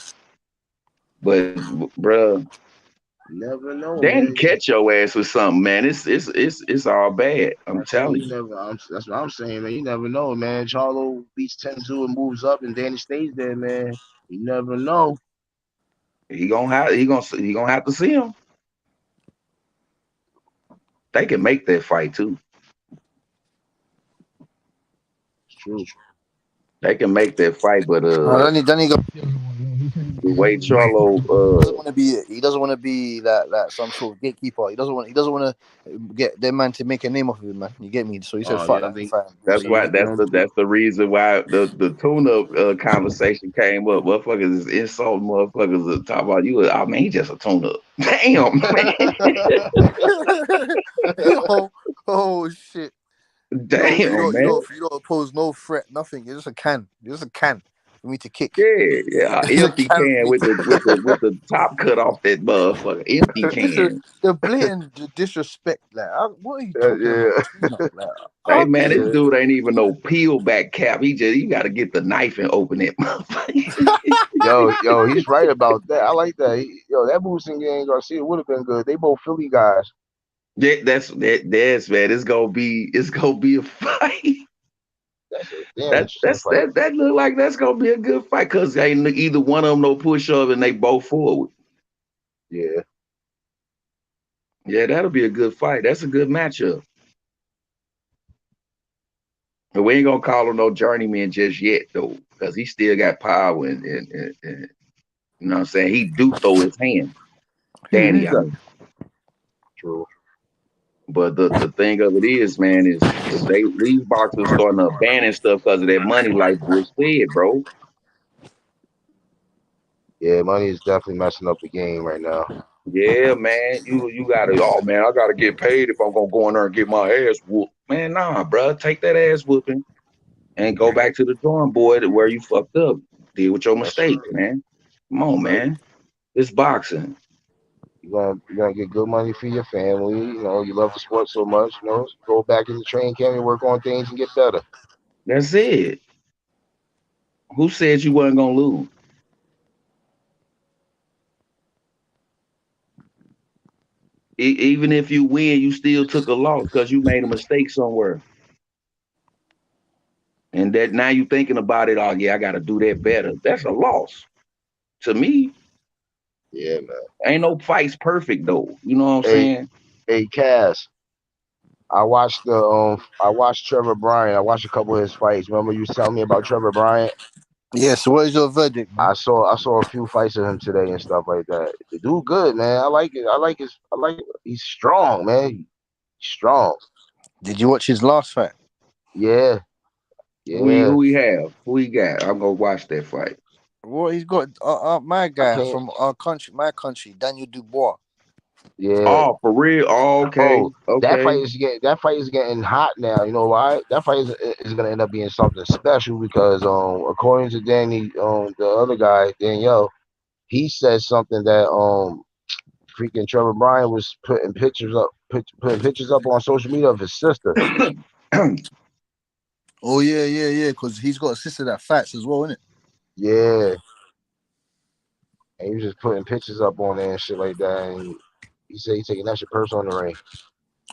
But bruh, never know. Danny Man. catch your ass with something, man. It's all bad. I'm telling you. That's what I'm saying, man. You never know, man. Charlo beats 10-2 and moves up, and Danny stays there, man. You never know. He gonna have to see him. They can make that fight too. It's true. They can make that fight, but Danny got the way Charlo he doesn't want to be like some sort of gatekeeper. He doesn't want to get their man to make a name off of him, man. You get me? So he said, "Fuck that." That's why. That's the reason why the tune-up conversation came up. Motherfuckers is insulting motherfuckers to talk about you. I mean, he just a tune-up. Damn, man. oh shit. Damn, man. You don't pose no threat, nothing. You're just a can. You're just a can. for me to kick. Yeah. Empty can with the top cut off that motherfucker. Empty can. The blatant disrespect. Like, what are you talking about? Like, Hey man, this dude ain't even no peel back cap. You got to get the knife and open it. Yo, he's right about that. I like that. That Boosie and Garcia would have been good. They both Philly guys. Yeah, that's man. It's gonna be a fight. That look like that's gonna be a good fight because ain't either one of them no push up and they both forward. Yeah, that'll be a good fight. That's a good matchup. But we ain't gonna call him no journeyman just yet though, because he still got power and you know what I'm saying. He do throw his hand. Danny, true. But the thing of it is, man, is these boxers starting to abandon stuff because of that money, like Bush said, bro. Yeah, money is definitely messing up the game right now. Yeah, man, you gotta. Oh man, I gotta get paid if I'm gonna go in there and get my ass whooped. Man, nah, bro, take that ass whooping and go back to the drawing board where you fucked up. Deal with your mistakes, man. Come on, man. It's boxing. You're gonna get good money for your family. You know, you love the sport so much. You know, go back in the training camp and work on things and get better. That's it. Who said you wasn't gonna lose? Even if you win, you still took a loss because you made a mistake somewhere. And that now you thinking about it, oh yeah, I gotta do that better. That's a loss. To me. Yeah, man. Ain't no fights perfect though. You know what I'm saying? Hey, Cass. I watched Trevor Bryant. I watched a couple of his fights. Remember you telling me about Trevor Bryant? Yeah, so what is your verdict, man? I saw a few fights of him today and stuff like that. The dude good, man. I like it. He's strong, man. He's strong. Did you watch his last fight? Yeah. Who he have? Who he got? I'm gonna watch that fight. Well, he's got my guy from our country, Daniel Dubois. Yeah. Oh, for real? Oh, okay. That fight is getting hot now. You know why? That fight is gonna end up being something special because according to Danny, the other guy, Danielle, he said something that freaking Trevor Bryant was putting pictures up on social media of his sister. Oh yeah, because he's got a sister that fights as well, isn't it? Yeah. And he was just putting pictures up on there and shit like that. And he said he's taking that shit personal in the ring.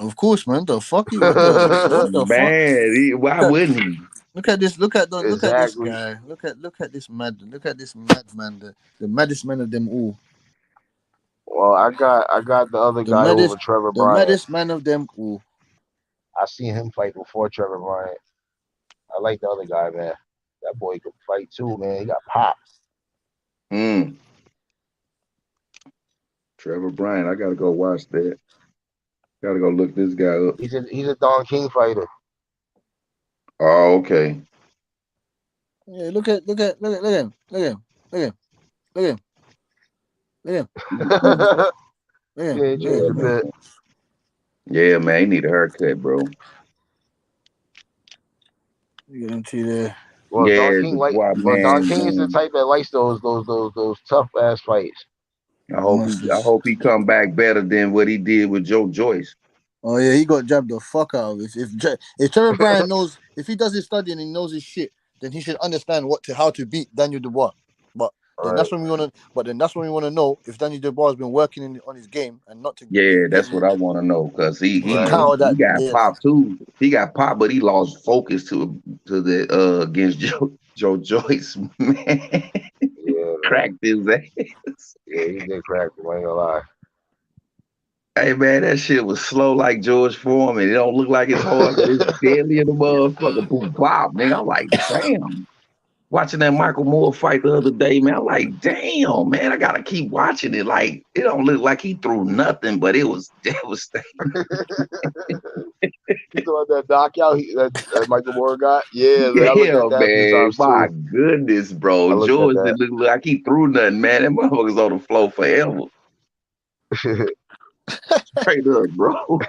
Of course, man. The fuck you? What the man, fuck? Why wouldn't he? Look at this. Look at this guy. Look at this madman. The maddest man of them all. Well, I got the other guy over Trevor Bryant. The maddest man of them all. I seen him fight before Trevor Bryant. I like the other guy, man. That boy could fight too, man. He got pops. Trevor Bryant, I gotta go watch that. Gotta go look this guy up. He's a Don King fighter. Oh, okay. Yeah, look at him. Yeah, man, he need a haircut, bro. Get into there. Well, Don King is the type that likes those tough ass fights. I hope he come back better than what he did with Joe Joyce. Oh yeah, he got jabbed the fuck out of it. If Trevor Bryant knows, if he does his studying and he knows his shit, then he should understand how to beat Daniel Dubois. But then that's when we want to know if Daniel Dubois has been working on his game and not to. Yeah, that's what I want to know because he got popped too. He got popped, but he lost focus to the against Joe Joyce. Man, cracked his ass. Yeah, he did crack him. I ain't gonna lie. Hey man, that shit was slow like George Foreman. It don't look like it's hard, but it's deadly in the motherfucker. Boom, bop, nigga. I'm like, damn. Watching that Michael Moore fight the other day, man, I'm like, damn, man, I gotta keep watching it. Like, it don't look like he threw nothing, but it was devastating. You thought that knockout that Michael Moore got? Yeah, man. I Yeah, looked at that man. My too. goodness, bro. George didn't look like he threw nothing, man. That motherfucker's on the floor forever. Straight up, bro.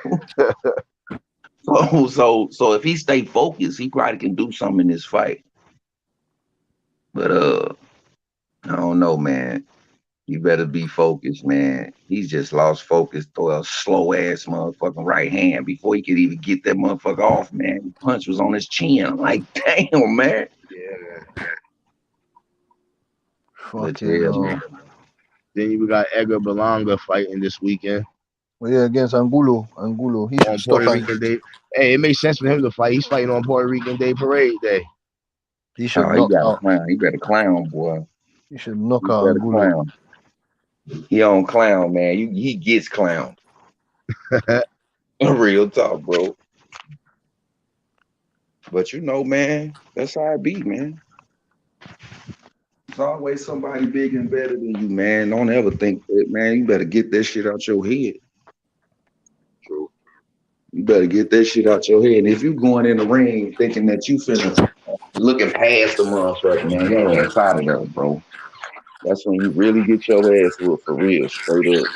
So if he stay focused, he probably can do something in this fight. But I don't know, man. You better be focused, man. He's just lost focus, throw a slow ass motherfucking right hand before he could even get that motherfucker off, man. The punch was on his chin. I'm like, damn, man. Yeah. But Fucking yeah, hell. man. Then we got Edgar Berlanga fighting this weekend Well, yeah, against Angulo. He should on stop Puerto and Rican Day. Hey, it makes sense for him to fight. He's fighting on Puerto Rican Day Parade Day. he should Oh, he knock got a out. clown. He better clown, boy. He should knock He out better Angulo. clown. He on clown, man. He gets clowned. Real talk, bro. But you know, man, that's how it be, man. There's always somebody bigger and better than you, man. Don't ever think that, man. You better get that shit out your head. True. You better get that shit out your head. And if you going in the ring thinking that you finna looking past the motherfucker, man, your ass out of there, bro. That's when you really get your ass whooped for real, straight up.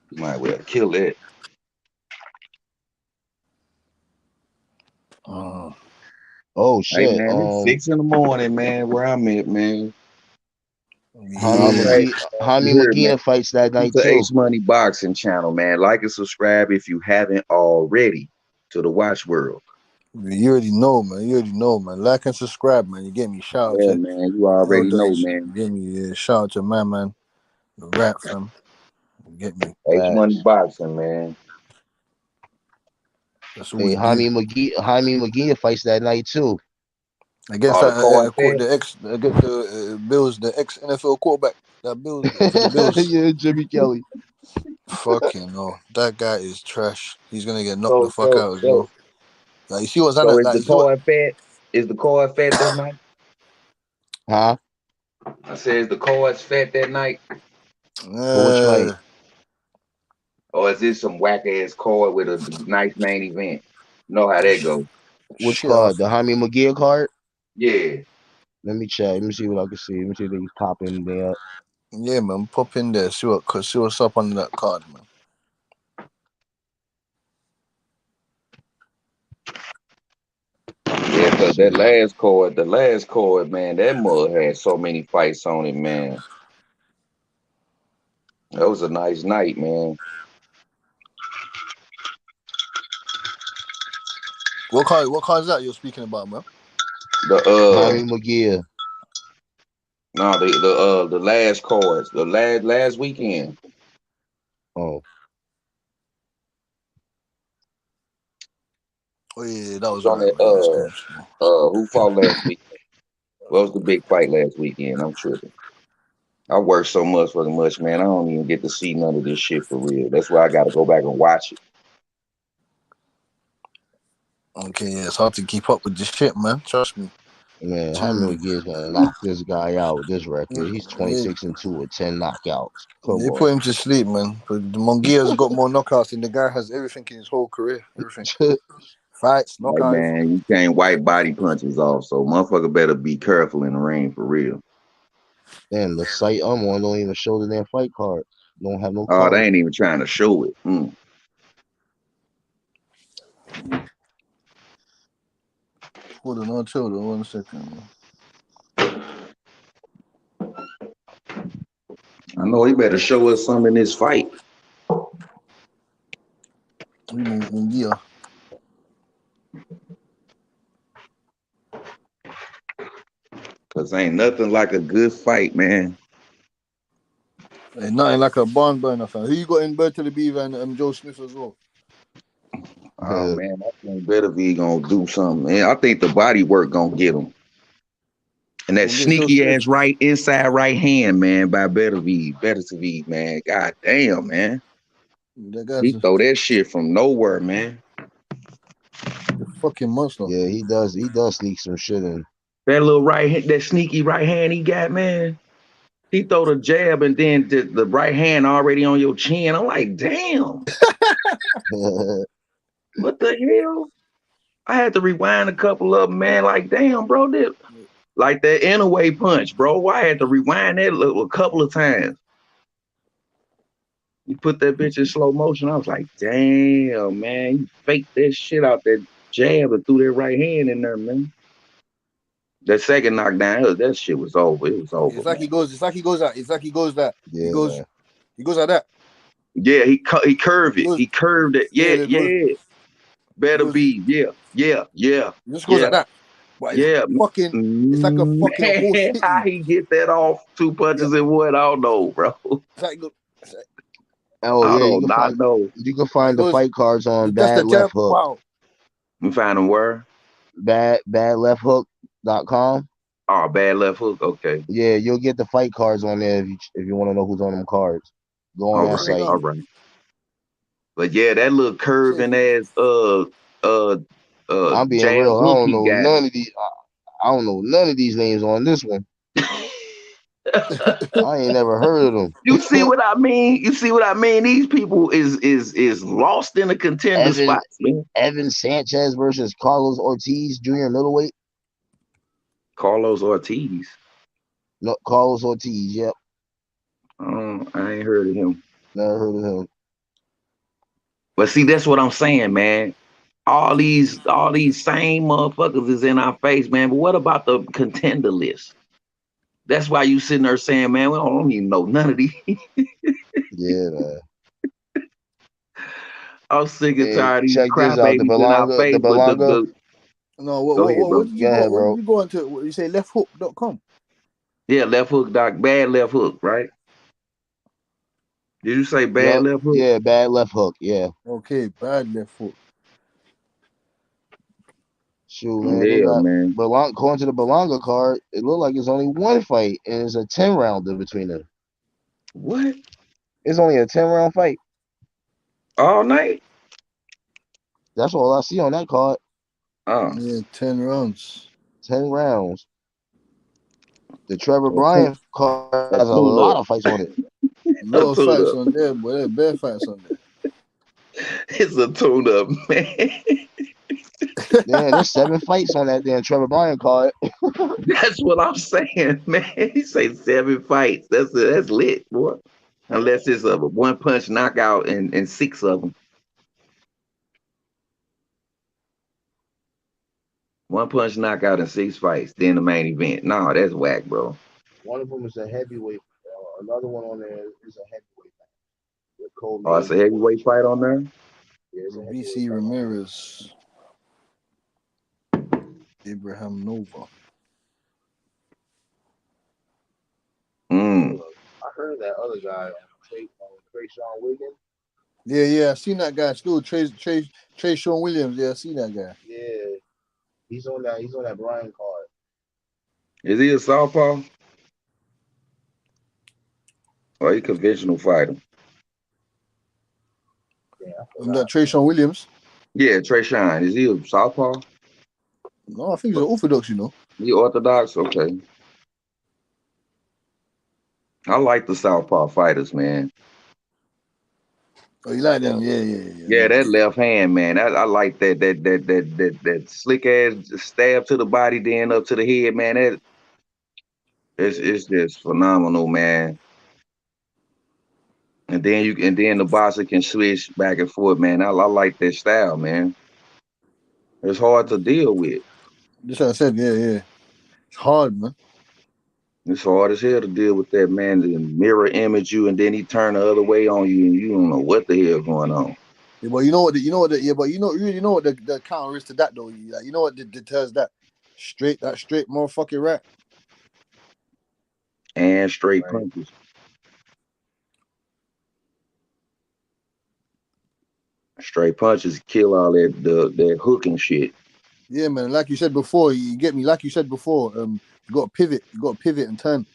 You might well kill that. Oh Hey shit. man, it's 6 in the morning, man. Where I'm at, man. Jaime All right, you heard, man. McGee fights that It's night the too. H Money Boxing channel, man. Like and subscribe if you haven't already to the Watch World. You already know, man. Like and subscribe, man. You get me? Shout out Yeah, to man. You already know, man. You get me? Yeah, shout out to my man, the rap fam. You get me? H Money Boxing, man. That's all Hey, we do. Jaime McGee fights that night too. Against Oh, the that, co the ex, against the Bills, the ex NFL quarterback. That Bills for the Bills. Yeah, Jimmy Kelly. Fucking no, that guy is trash. He's gonna get knocked the So, fuck so, out as so, well. Like you see what's on so that? is Like the you see what? card fat? Is the card fat that night? Huh? I said, is the cards fat that night? For which fight? Or is this some whack ass card with a nice main event? Know how that go? Which Shit, card? The Jaime McGee card? Yeah. Let me check. Let me see what I can see. Let me see if they pop in there. yeah, man. Pop in there. See what's up on that card, man. Yeah, cause that the last card, man, that mug had so many fights on it, man. That was a nice night, man. What card is that you're speaking about, man? The Jaime McGee. no, the last cards, the last weekend. Oh. Oh yeah, that was On right. that who fought last week? What was the big fight last weekend? I'm tripping. I work so much, man. I don't even get to see none of this shit for real. That's why I got to go back and watch it. Okay, yeah, it's hard to keep up with this shit, man. Trust me. Man, Jaime McGee is gonna knock this guy out with this record. He's 26-2 with 10 knockouts. Come They on. put him to sleep, man. But the Mongia's got more knockouts, and the guy has everything in his whole career. Everything. Fights, Like, knockouts. man, you can't wipe body punches off, so motherfucker better be careful in the ring for real. Damn, the site I'm on don't even show the damn fight card. Don't have no Oh, card. they ain't even trying to show it. Hold on, I'll chill though. 1 second, man. I know he better show us something in this fight. Mungia. Cause ain't nothing like a good fight, man. Ain't nothing like a barn burner, fan. Who you got in Bird to the Beaver and Joe Smith as well? Oh man, I think Better be gonna do something, man. I think the body work gonna get him. And that Gonna get Joe sneaky Smith. ass right inside right hand, man, by Better to be, man. God damn, man. He throw that shit from nowhere, man. The fucking monster. Yeah, he does. He does sneak some shit in. That little right hand, that sneaky right hand he got, man. He throw the jab and then the right hand already on your chin. I'm like, damn. What the hell? I had to rewind a couple of them, man. Like, damn, bro. Like that inaway punch, bro. I had to rewind that a couple of times. You put that bitch in slow motion. I was like, damn, man. You faked that shit out that jab and threw that right hand in there, man. That second knockdown, that shit was over. It was over. It's like he goes. It's like he goes that. It's like he goes that. Yeah, He goes. man. He goes like that. Yeah, he curved it. Goes, He curved it. yeah, Yeah, it goes. yeah. Better Goes, be. Yeah, yeah, yeah, it just goes yeah, like that. But it's yeah. fucking. It's like a fucking horse Man, hitting how you. he get that off 2 punches in one? I don't know, bro. It's like, it's like Oh I yeah, don't not know. you can find the fight cards on that's the Bad Left Hook. wow. You find him where? Badlefthook.com. Oh, Bad Left Hook. Okay. Yeah, you'll get the fight cards on there if you want to know who's on them cards. Go on that site. All right. But yeah, that little curving ass I'm being jab real. I hook don't he know got. none of these. I don't know none of these names on this one. I ain't never heard of them. You see what I mean? You see what I mean? These people is lost in the contender spots, man. Evan Sanchez versus Carlos Ortiz, junior middleweight. Carlos Ortiz. No, Carlos Ortiz. Yep. I ain't heard of him. Never heard of him. But see, that's what I'm saying, man. All these same motherfuckers is in our face, man. But what about the contender list? That's why you sitting there saying, man, we don't even know none of these. Yeah, man. I'm sick and tired of these Check this out. crybabies in our face. No, Go ahead, bro. what did you go? What did you go into? What you say? Lefthook.com. Yeah, Left Hook, Bad Left Hook, right? Did you say Bad Left Hook? Yeah, Bad Left Hook. Yeah. Okay, Bad Left Hook. Shoot, man. They got man. According to the Belonga card, it looked like it's only one fight, and it's a 10-rounder between them. What? It's only a 10-round fight. All night? That's all I see on that card. Oh. Yeah, 10 rounds. 10 rounds. The Trevor Bryan card has a lot of fights on it. A lot of fights on there, boy. There are bare fights on there. It's a tune-up, man. Yeah, there's 7 fights on that damn Trevor Bryan card. That's what I'm saying, man. He say 7 fights. That's lit, boy. Unless it's a one-punch knockout and 6 of them. One-punch knockout and 6 fights. Then the main event. No, that's whack, bro. One of them is a heavyweight. Another one on there is a heavyweight fight. Oh, it's a heavyweight fight on there? Yeah, BC Ramirez. Abraham Nova. I heard that other guy, Trayshawn Williams. Yeah, I seen that guy. Still, Trayshawn Williams. Yeah, I seen that guy. Yeah, he's on that Bryan card. Is he a southpaw? Or he conventional fighter? And that Trayshawn Williams. Yeah, Trayshawn. Is he a southpaw? No, I think he's an orthodox. You know. He orthodox? Okay. I like the southpaw fighters, man. Oh, you like them? Yeah. Yeah, that left hand, man. I like that slick ass stab to the body, then up to the head, man. It's just phenomenal, man. And then the boxer can switch back and forth, man. I like that style, man. It's hard to deal with. Just like I said, yeah. It's hard, man. It's hard as hell to deal with that, man. The mirror image you, and then he turn the other way on you, and you don't know what the hell going on. Yeah, but you know what the counter is to that though. Like, you know what deters that straight motherfucking right and straight punches. Straight punches kill all that hooking shit. Yeah, man. Like you said before, you get me. Like you said before, you got to pivot. You got to pivot and turn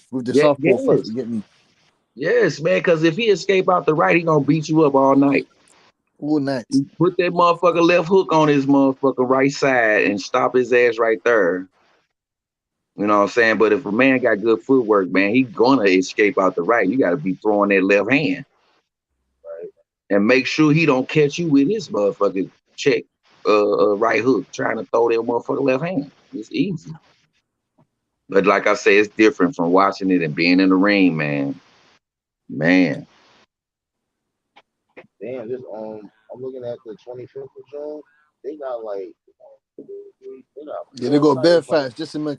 with the southpaw fight. You get me? Yes, man. Because if he escape out the right, he gonna beat you up all night. All night. Put that motherfucker left hook on his motherfucker right side and stop his ass right there. You know what I'm saying? But if a man got good footwork, man, he gonna escape out the right. You got to be throwing that left hand. Right. And make sure he don't catch you with his motherfucking check right hook trying to throw that motherfucker left hand. It's easy. But like I say, it's different from watching it and being in the ring, man. Man. Damn, I'm looking at the 25th of June. They got like Yeah, they got bare fights. Jessica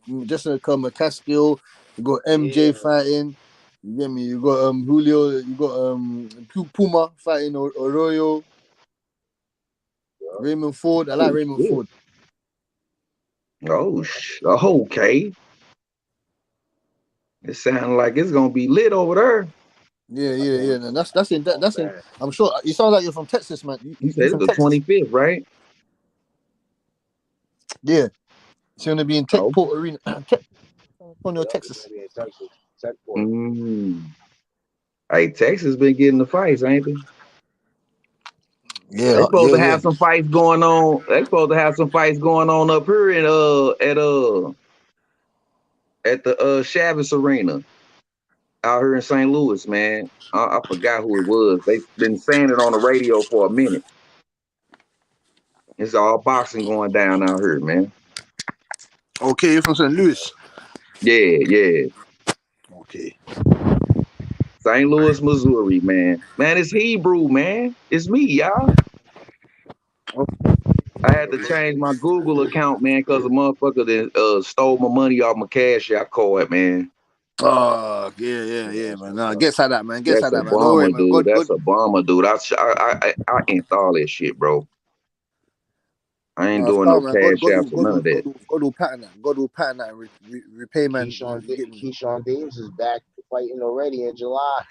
McCaskill. You got MJ fighting. You get me? You got Julio. You got Puma fighting Arroyo. Raymond Ford. I like Raymond Ford. Oh, okay. It sounds like it's gonna be lit over there. Yeah. And that's in. I'm sure you sound like you're from Texas, man. You said it's the 25th, right? Yeah, it's gonna be in Techport Arena, Antonio, Texas. Hey, Texas been getting the fights, ain't they? Yeah, they supposed to have some fights going on. They supposed to have some fights going on up here in at the Chavis Arena out here in St. Louis, man. I forgot who it was. They've been saying it on the radio for a minute. It's all boxing going down out here, man. Okay, you're from St. Louis. Yeah. Okay. St. Louis, Missouri, man. Man, it's Hebrew, man. It's me, y'all. I had to change my Google account, man, because a motherfucker that stole my money off my Cash App card, man. Oh, yeah, man. Nah, get out that, man. That's a man. Don't worry, man. dude. That's a bomber, dude. I ain't all that shit, bro. I ain't doing no Cash Apps or none of that. God will pattern that. God will pattern that repayment. Keyshawn Davis is back fighting already in July.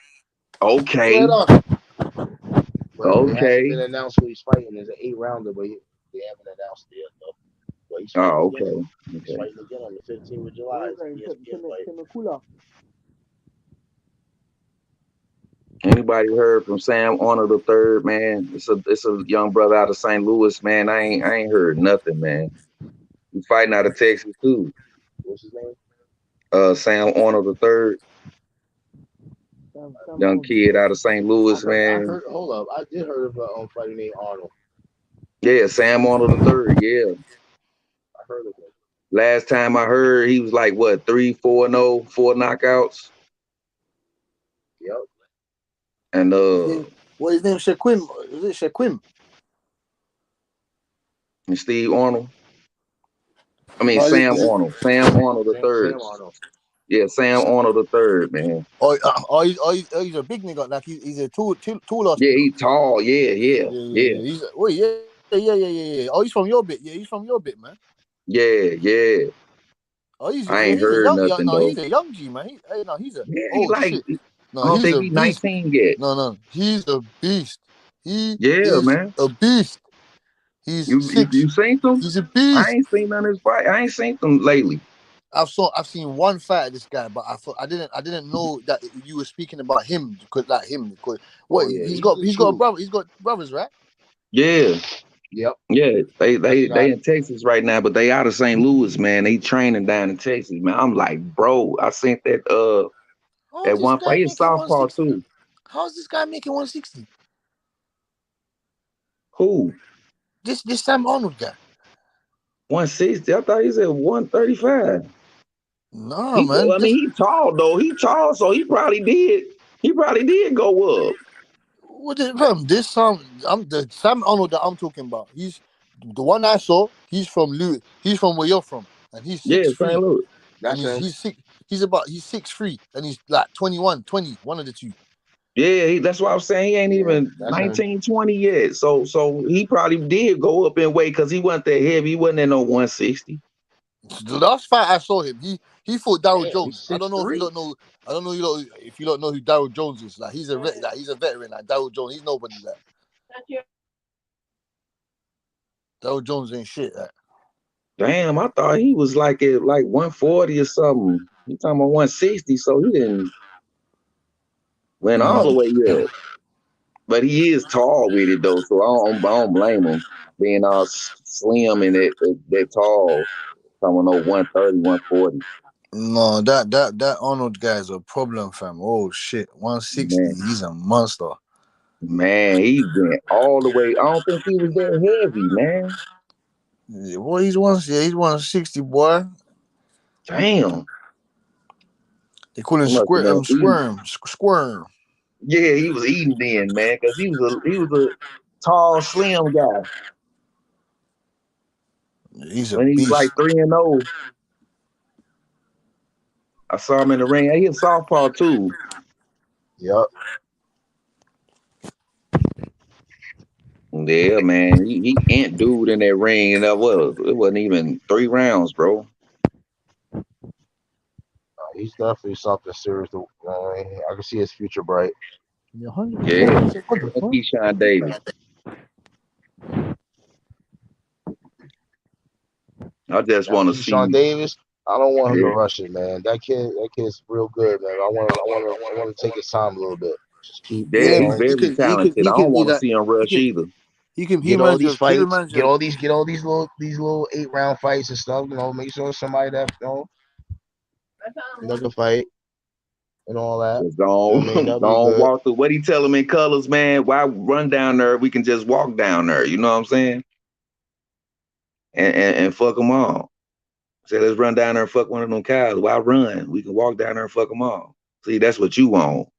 Okay. But it hasn't been announced who he's fighting. There's an 8-rounder, but they haven't announced it yet, though. But he's fighting again. He's fighting again on the 15th of July. Anybody heard from Sam Arnold III, man? It's a young brother out of St. Louis, man. I ain't heard nothing, man. He's fighting out of Texas too. What's his name? Sam Arnold III. Young kid out of St. Louis, man. Hold up. I did heard of a fighter named Arnold. Yeah, Sam Arnold III, yeah. I heard of him. Last time I heard, he was like, what, 3-4-0, 4 knockouts? Yep. And what his name? Shaquim? Is it Shaquim? And Steve Arnold. I mean Sam Arnold. Sam Arnold III. Yeah, Sam Arnold III, man. He's a big nigga. Like he's a tall. Yeah, he's tall. Yeah. Yeah. Oh, he's from your bit. Yeah, he's from your bit, man. Yeah. Oh, I ain't heard nothing though. He's a young G, man. He's a. Shit. No, I don't he's think a he's beast. 19 yet. No, he's a beast. He is man. a beast. He's you seen them? He's a beast. I ain't seen none of his fight. I ain't seen them lately. I've seen one fight of this guy, but I didn't know that you were speaking about him because he's got a brother. He's got brothers, right? Yeah. Yep. Yeah. They in Texas right now, but they out of St. Louis, man. They training down in Texas, man. I'm like, bro, I seen that that one fight. It's southpaw too. How's this guy making 160? Who? This Sam Arnold guy. 160. I thought he said 135. No, man. I mean, he's tall though. He tall, so he probably did. He probably did go up. What is this Sam? The Sam Arnold that I'm talking about. He's the one I saw. He's from Louis. He's from where you're from, and he's 6'3". St. Louis. And he's 6'3", and he's like 21, 20, one of the two. Yeah, that's why I'm saying he ain't even 19, 20 yet. So he probably did go up in weight because he wasn't that heavy. He wasn't in no 160. The last fight I saw him, he fought Darryl Jones. I don't know if you don't know. I don't know if you don't know who Darryl Jones is. Like he's a veteran. Like Darryl Jones, he's nobody. Like Darryl Jones ain't shit. Like. Damn, I thought he was like at 140 or something. You talking about 160? So he didn't went all the way up. But he is tall with it though, so I don't blame him being all slim and that tall. Someone 130, 140. No, that Arnold guy is a problem, fam. Oh shit, 160. Man. He's a monster. Man, he went all the way. I don't think he was that heavy, man. Yeah, boy, he's 160, boy. Damn. They call him Squirm. Yeah, he was eating then, man, because he was a tall, slim guy. He's a when he's beast. like 3-0. I saw him in the ring. He a southpaw too. Yep. Yeah, man. He ant dude in that ring, and it wasn't even 3 rounds, bro. He's definitely something serious. I can see his future bright. Yeah. What the fuck? Keyshawn Davis. I just want to see Sean Davis. I don't want him to Yeah. rush it, man. That kid's real good, man. I want to take his time a little bit. Just keep. Yeah, You he's know, very talented. I don't want to see him rush either. get all these fights. Get all these little 8-round fights and stuff. You know, make sure somebody that that can fight and all that. Just don't walk through. What he tell him in colors, man? Why run down there? We can just walk down there. You know what I'm saying? And fuck them all. Say, let's run down there and fuck one of them cows. Why run? We can walk down there and fuck them all. See, that's what you want.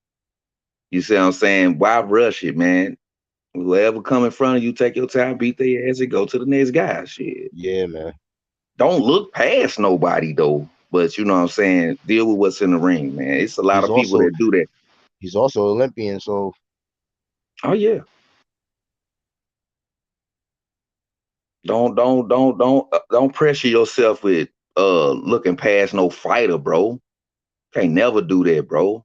You see what I'm saying? Why rush it, man? Whoever come in front of you, take your time, beat their ass, and go to the next guy. Shit. Yeah, man. Don't look past nobody, though. But you know what I'm saying? Deal with what's in the ring, man. It's a lot of people that do that. He's also an Olympian, so. Oh, yeah. Don't pressure yourself with looking past no fighter, bro. Can't never do that, bro.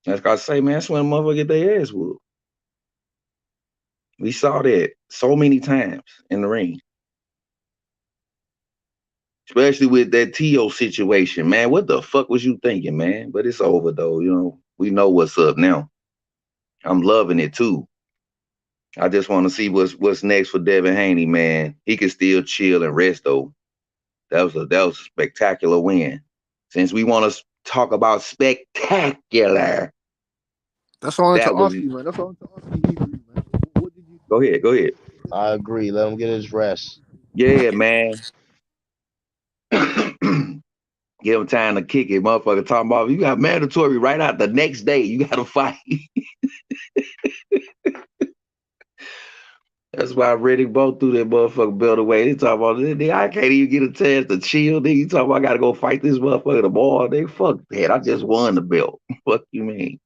That's what I say, man. That's when a motherfucker get their ass whooped. We saw that so many times in the ring. Especially with that T.O. situation, man. What the fuck was you thinking, man? But it's over, though. You know, we know what's up now. I'm loving it, too. I just want to see what's next for Devin Haney, man. He can still chill and rest, though. That was a spectacular win. Since we want to talk about spectacular. That's all I wanted to ask you, man. That's all I wanted to ask you, man. What did you Go ahead. I agree. Let him get his rest. Yeah, man. Give him time to kick it, motherfucker. Talking about you got mandatory right out the next day. You got to fight. That's why Riddick both threw that motherfucker belt away. They talking about I can't even get a chance to chill. Nigga, you talking about I gotta go fight this motherfucker tomorrow. They fuck that. I just won the belt. Fuck you mean?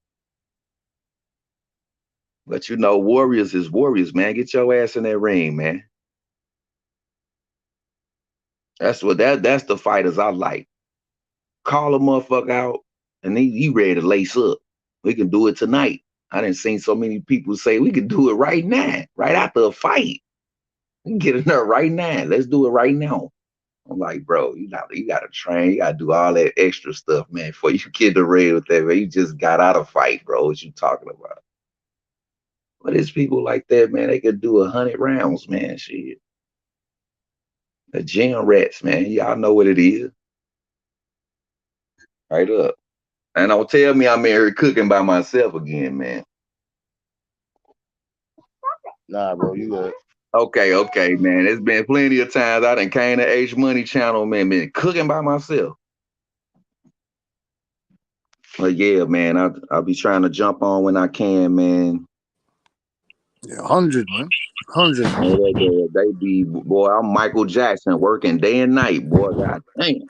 But you know, warriors is warriors, man. Get your ass in that ring, man. That's the fighters I like. Call a motherfucker out, and he ready to lace up. We can do it tonight. I didn't seen so many people say we can do it right now, right after a fight. We can get in there right now. Let's do it right now. I'm like, bro, you gotta train. You gotta do all that extra stuff, man, before you get the ring with that, man. You just got out of fight, bro. What you talking about? But it's people like that, man. They could do 100 rounds, man. Shit. The gym rats, man. Y'all know what it is. Right up. And don't tell me I'm in here cooking by myself again, man. Nah, bro, you good. Okay, man. It's been plenty of times I done came to H Money channel, man, been cooking by myself. But yeah, man, I'll be trying to jump on when I can, man. Yeah, 100, man. 100. Yeah, they be, boy, I'm Michael Jackson working day and night, boy. God damn.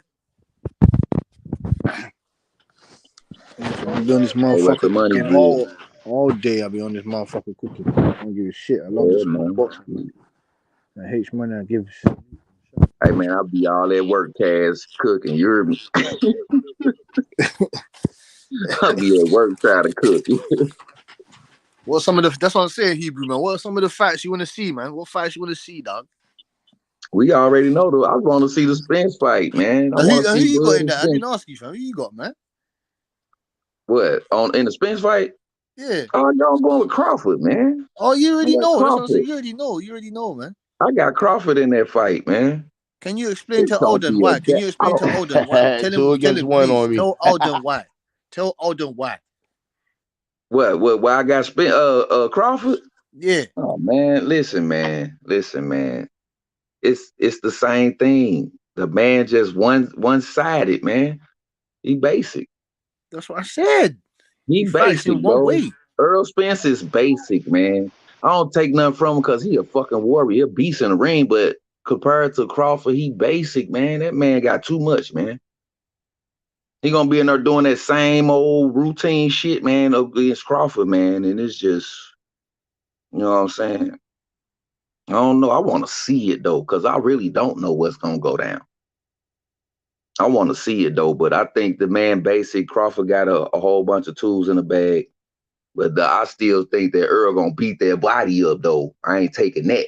I'll be on this motherfucker cooking all day. I'll be on this motherfucker cooking. I don't give a shit. I love this boxing. I hate money. I give a shit. Hey man, I'll be all at work, Cass, cooking. You heard me? I'll be at work trying to cook. That's what I'm saying, Hebrew, man. What are some of the fights you want to see, man? What fights you want to see, dog? We already know though. I want to see the Spence fight, man. Who you got in that? I didn't ask you, fam. Who you got, man? What? In the Spence fight? Yeah. Oh, I'm going with Crawford, man. Oh, you already know. Crawford. That's what I'm saying. You already know, man. I got Crawford in that fight, man. Can you explain to Alden why? Tell him. Two against one on me. Tell Alden why. Tell Alden why. What? Why I got Crawford? Yeah. Oh man, listen, man. It's the same thing. The man just one-sided, man. He basic. That's what I said. He basic, in one bro. way. Errol Spence is basic, man. I don't take nothing from him because he a fucking warrior. He a beast in the ring, but compared to Crawford, he basic, man. That man got too much, man. He gonna be in there doing that same old routine shit, man, against Crawford, man. And it's just, you know what I'm saying? I don't know. I want to see it though, because I really don't know what's gonna go down. I want to see it though, but I think the man basic Crawford got a whole bunch of tools in the bag. But I still think that Earl gonna beat that body up though. I ain't taking that.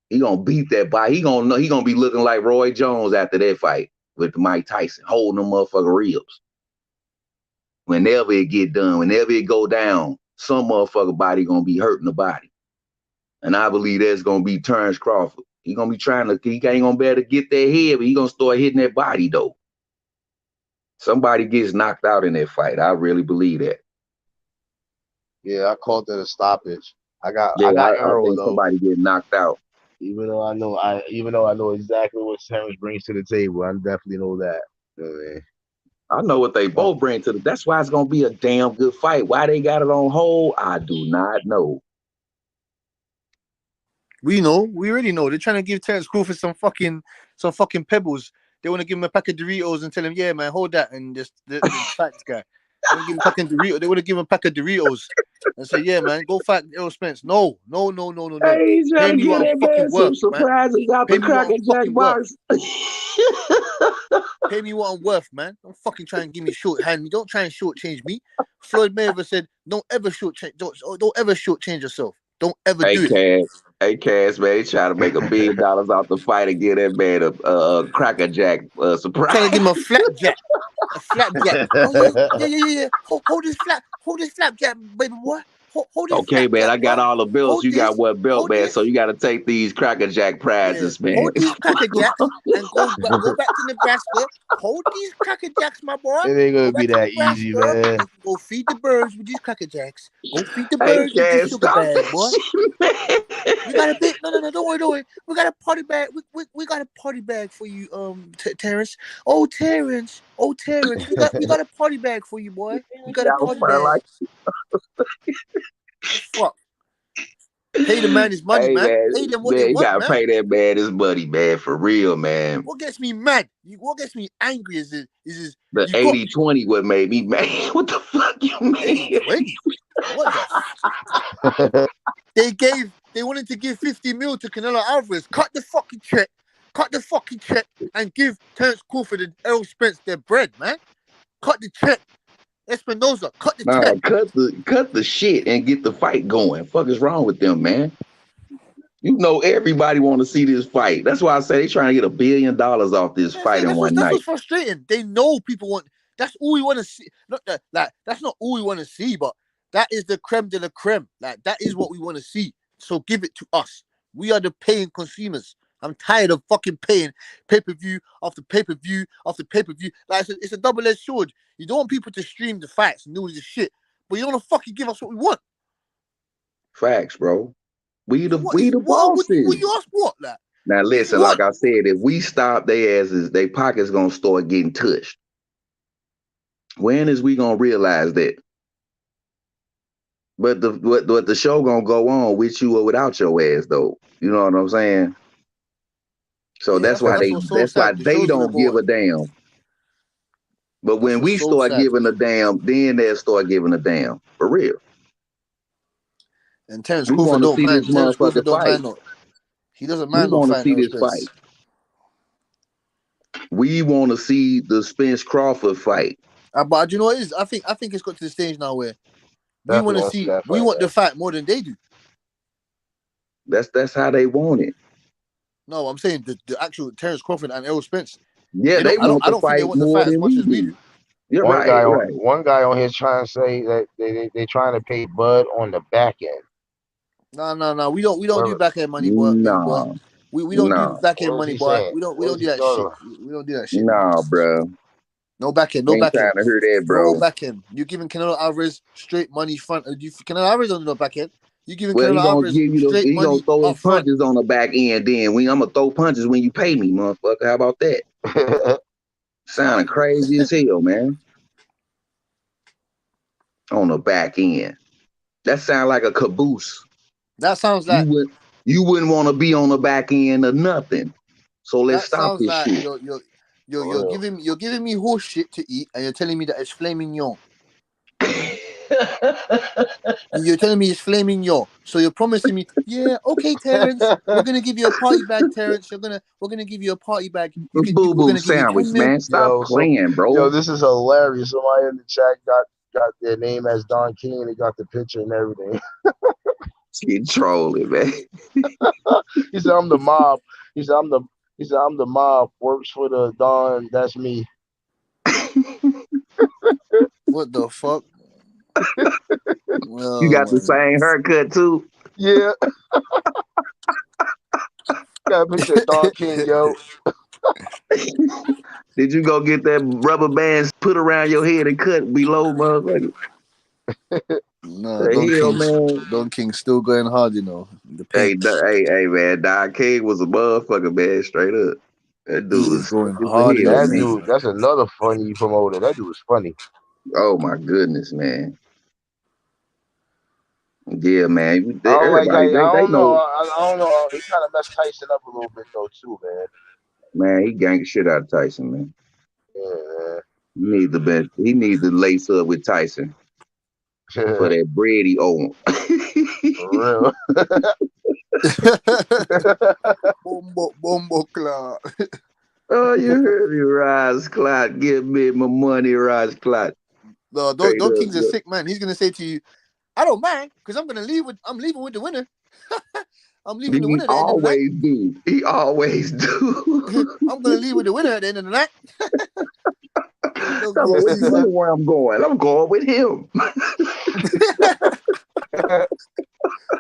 He gonna beat that body. He gonna be looking like Roy Jones after that fight with Mike Tyson, holding them motherfucking ribs. Whenever it get done, whenever it go down, some motherfucker body gonna be hurting the body. And I believe that's gonna be Terence Crawford. He gonna be he ain't gonna be able to get that head, but he gonna start hitting that body though. Somebody gets knocked out in that fight. I really believe that. Yeah, I called that a stoppage. I got I Errol think though. somebody get knocked out. Even though I know exactly what Terence brings to the table, I definitely know that. You know what I mean? I know what they both bring to the. That's why it's gonna be a damn good fight. Why they got it on hold, I do not know. We know. We already know. They're trying to give Terence Crawford some fucking pebbles. They want to give him a pack of Doritos and tell him, yeah, man, hold that, and just the fight this guy. They want to give him a pack of Doritos. They want to give him a pack of Doritos and say, yeah, man, go fight Errol Spence. No. Hey, he's trying Pay to me get what I'm that fucking man some worth, man. surprises out Pay the me what Cracker I'm Jack fucking worth. box. Pay me what I'm worth, man. Don't fucking try and give me shorthand me. Don't try and shortchange me. Floyd Mayweather said, don't ever shortchange yourself. Don't ever do it. Hey, Cass, man, he trying to make $1 billion off the fight and give that man a Cracker Jack surprise. Trying to give him a flapjack. A flapjack. Oh yeah. Hold this flapjack, baby boy. Hold this Okay, man, flapjack, I got boy. all the belts. Hold You got this. one belt, Hold man. this. So you got to take these Cracker Jack prizes, man. Hold these Cracker Jacks and go back to Nebraska. Hold these Cracker Jacks, my boy. It ain't gonna Go be back to that easy, Nebraska man. and go feed the birds with these Cracker Jacks. Go feed the Hey, birds with this Cass, sugar stop bag, boy. that shit, We got a bit. No. Don't worry. We got a party bag. We got a party bag for you, Terrence. Oh, Terrence. We got a party bag for you, boy. We got a party bag. Fuck. Pay the man his money, Hey, man. man, Pay them what they you want, got to man. pay that man his money, man, for real, man. What gets me mad? What gets me angry is The 80-20 what made me mad. What the fuck you mean? 80-20? What the? They wanted to give 50 mil to Canelo Alvarez. Cut the fucking check, and give Terence Crawford and Errol Spence their bread, man. Cut the check. Espinoza, cut the check. Cut the shit and get the fight going. Fuck is wrong with them, man? You know everybody want to see this fight. That's why I say they trying to get $1 billion off this fight in one That's night. what's frustrating. They know people want. That's all we want to see. Not that, that's not all we want to see, but that is the creme de la creme. Like that is what we want to see. So give it to us. We are the paying consumers. I'm tired of fucking paying pay-per-view after pay-per-view after pay-per-view. Like it's a double-edged sword. You don't want people to stream the fights and do all this shit, but you don't want to fucking give us what we want. Facts, bro. We the bosses. What you ask what? Like, now listen, like I said, if we stop their asses, their pockets gonna start getting touched. When is we gonna realize that? But the show gonna go on with you or without your ass, though. You know what I'm saying? So that's why they don't give a damn. But when we start giving a damn, then they'll start giving a damn. For real. And Terence Crawford don't mind. Terence Crawford don't mind. No. He doesn't mind no fight. We want to see this fight. We want to see the Spence Crawford fight. But you know what it is? I think it's got to the stage now where we want to see. We want the fight more than they do. That's how they want it. No, I'm saying the actual Terence Crawford and Errol Spence. Yeah, I don't think they want the fight as much as we do. You're one guy on here trying to say that they trying to pay Bud on the back end. No. We don't do back end money, boy. No. We don't do back end money, boy. We don't do that shit. We don't do that shit. No, bro. No back end. No back end. Trying to hear that, bro. No back end. You're giving Canelo Alvarez straight money front. Canelo Alvarez don't do no back end. You giving Canelo Alvarez straight money he gonna throw his front. punches on the back end. Then I'm gonna throw punches when you pay me, motherfucker. How about that? Sounding crazy as hell, man. On the back end. That sound like a caboose. That sounds like you wouldn't want to be on the back end of nothing. So let's that stop sounds this like shit. you're giving me horse shit to eat, and you're telling me that it's flaming mignon. You're telling me it's flaming mignon. So you're promising me, yeah, okay, Terence, we're gonna give you a party bag, Terence. We're gonna give you a party bag. We're gonna give you 10 mil. Yo, this is hilarious. Somebody in the chat got their name as Don King. They got the picture and everything. Keep trolling, man. He said, "I'm the mob." He said, "I'm the mob. Works for the Don. That's me." What the fuck? You got the same haircut too. Yeah. Got a picture of Don King, yo. Did you go get that rubber bands put around your head and cut below, motherfucker? No, Don King's still going hard, you know. Hey, man, Don King was a motherfucker, man. Straight up, that dude was going hard. That dude, that's another funny promoter. That dude was funny. Oh my goodness, man. Yeah, man. I don't like how Everybody, I they don't know. know. I don't know. He kind of messed Tyson up a little bit though, too, man. Man, he ganked the shit out of Tyson, man. Yeah, He needs to lace up with Tyson for that bread he owe him. For real. Bombo clock. Oh, you heard me, Rise Clot. Give me my money, Rise Clot. No, Don King's a sick man. He's gonna say to you, "I don't mind, because I'm leaving with the winner. I'm leaving the winner at the end of the night." He always do. I'm gonna leave with the winner at the end of the night. Where I'm going. I'm going with him.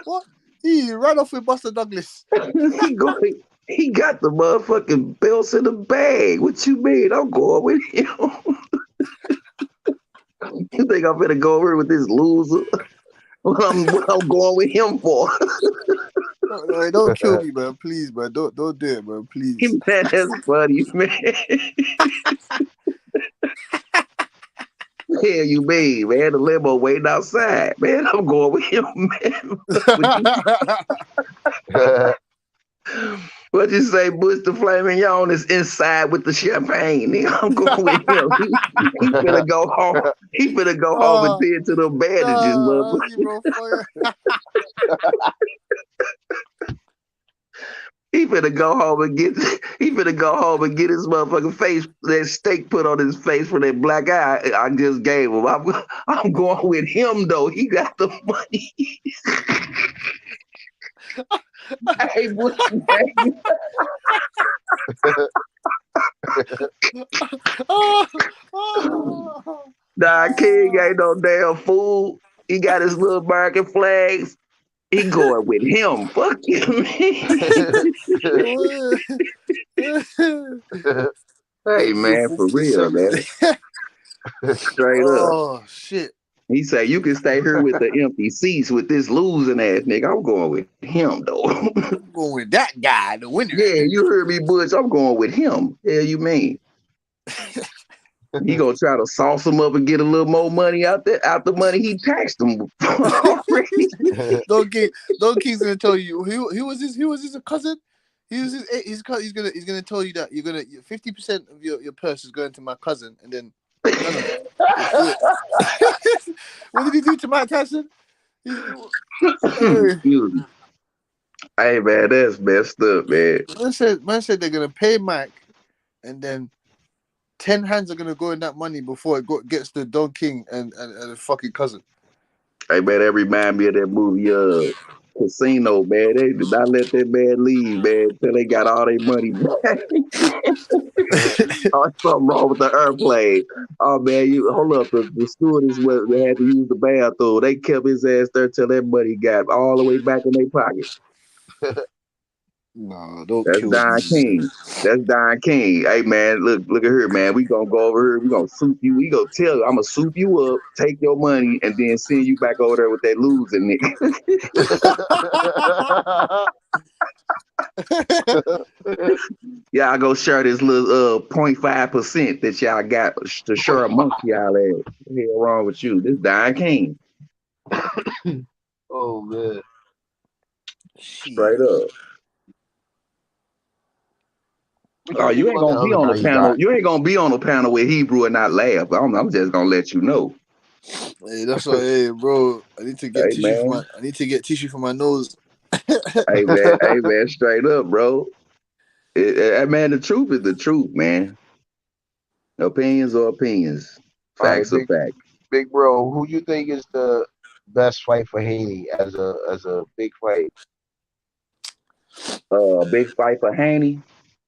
What? He ran off with Buster Douglas. He got the motherfucking belts in the bag. What you mean? I'm going with him. You think I'm gonna go over with this loser? What I'm going with him for? No, don't kill me, man. Please, man. Don't do it, man. Please. Man, that's funny, man. Hell you mean, man? The limo waiting outside. Man, I'm going with him, man. What you say, Bush the Flaming Yawn is inside with the champagne. Nigga, I'm going with him. He finna go home. He finna go home and tend to the bandages, motherfucker. He finna go home and get his motherfucking face, that steak put on his face for that black eye I just gave him. I'm going with him though. He got the money. Hey, what? Nah, King ain't no damn fool. He got his little American flags. He going with him. Fuck you, Hey, man, for real, man. Straight up. Oh, shit. He say, you can stay here with the empty seats with this losing ass nigga. I'm going with him, though. I'm going with that guy, the winner. Yeah, you heard me, Butch. I'm going with him. Hell, you mean? He gonna try to sauce him up and get a little more money out the money he taxed him already. Don King's gonna tell you he was his cousin. He was his cousin. He's gonna tell you that you're gonna 50% of your purse is going to my cousin, and then what did he do to Mike Tyson? Hey man, that's messed up, man. Man said they're gonna pay Mike, and then 10 hands are gonna go in that money before it gets to Don King and the fucking cousin. Hey man, that remind me of that movie Casino, man. They did not let that man leave, man, until they got all their money back. Oh, something wrong with the airplane. Oh man, you hold up. The stewardess they had to use the bathroom. They kept his ass there till that money got all the way back in their pocket. No, don't That's kill Don me. King. That's Don King. Hey man, look at here, man. We gonna go over here. We gonna soup you. We gonna tell you. I'm gonna soup you up, take your money, and then send you back over there with that losing nigga. Yeah, I go share this little 0.5% that y'all got to share amongst y'all. What the hell wrong with you? This Don King. Oh man. Straight up. Oh, you ain't gonna be on the panel. You ain't gonna be on the panel with Hebrew and not laugh. I'm just gonna let you know. Hey, that's why, hey, bro. I need to get Hey, tissue for man. my. I need to get tissue for my nose. Hey man, straight up, bro. Man, the truth is the truth, man. Opinions are opinions. Facts are facts. Big bro, who you think is the best fight for Haney as a big fight? Big fight for Haney.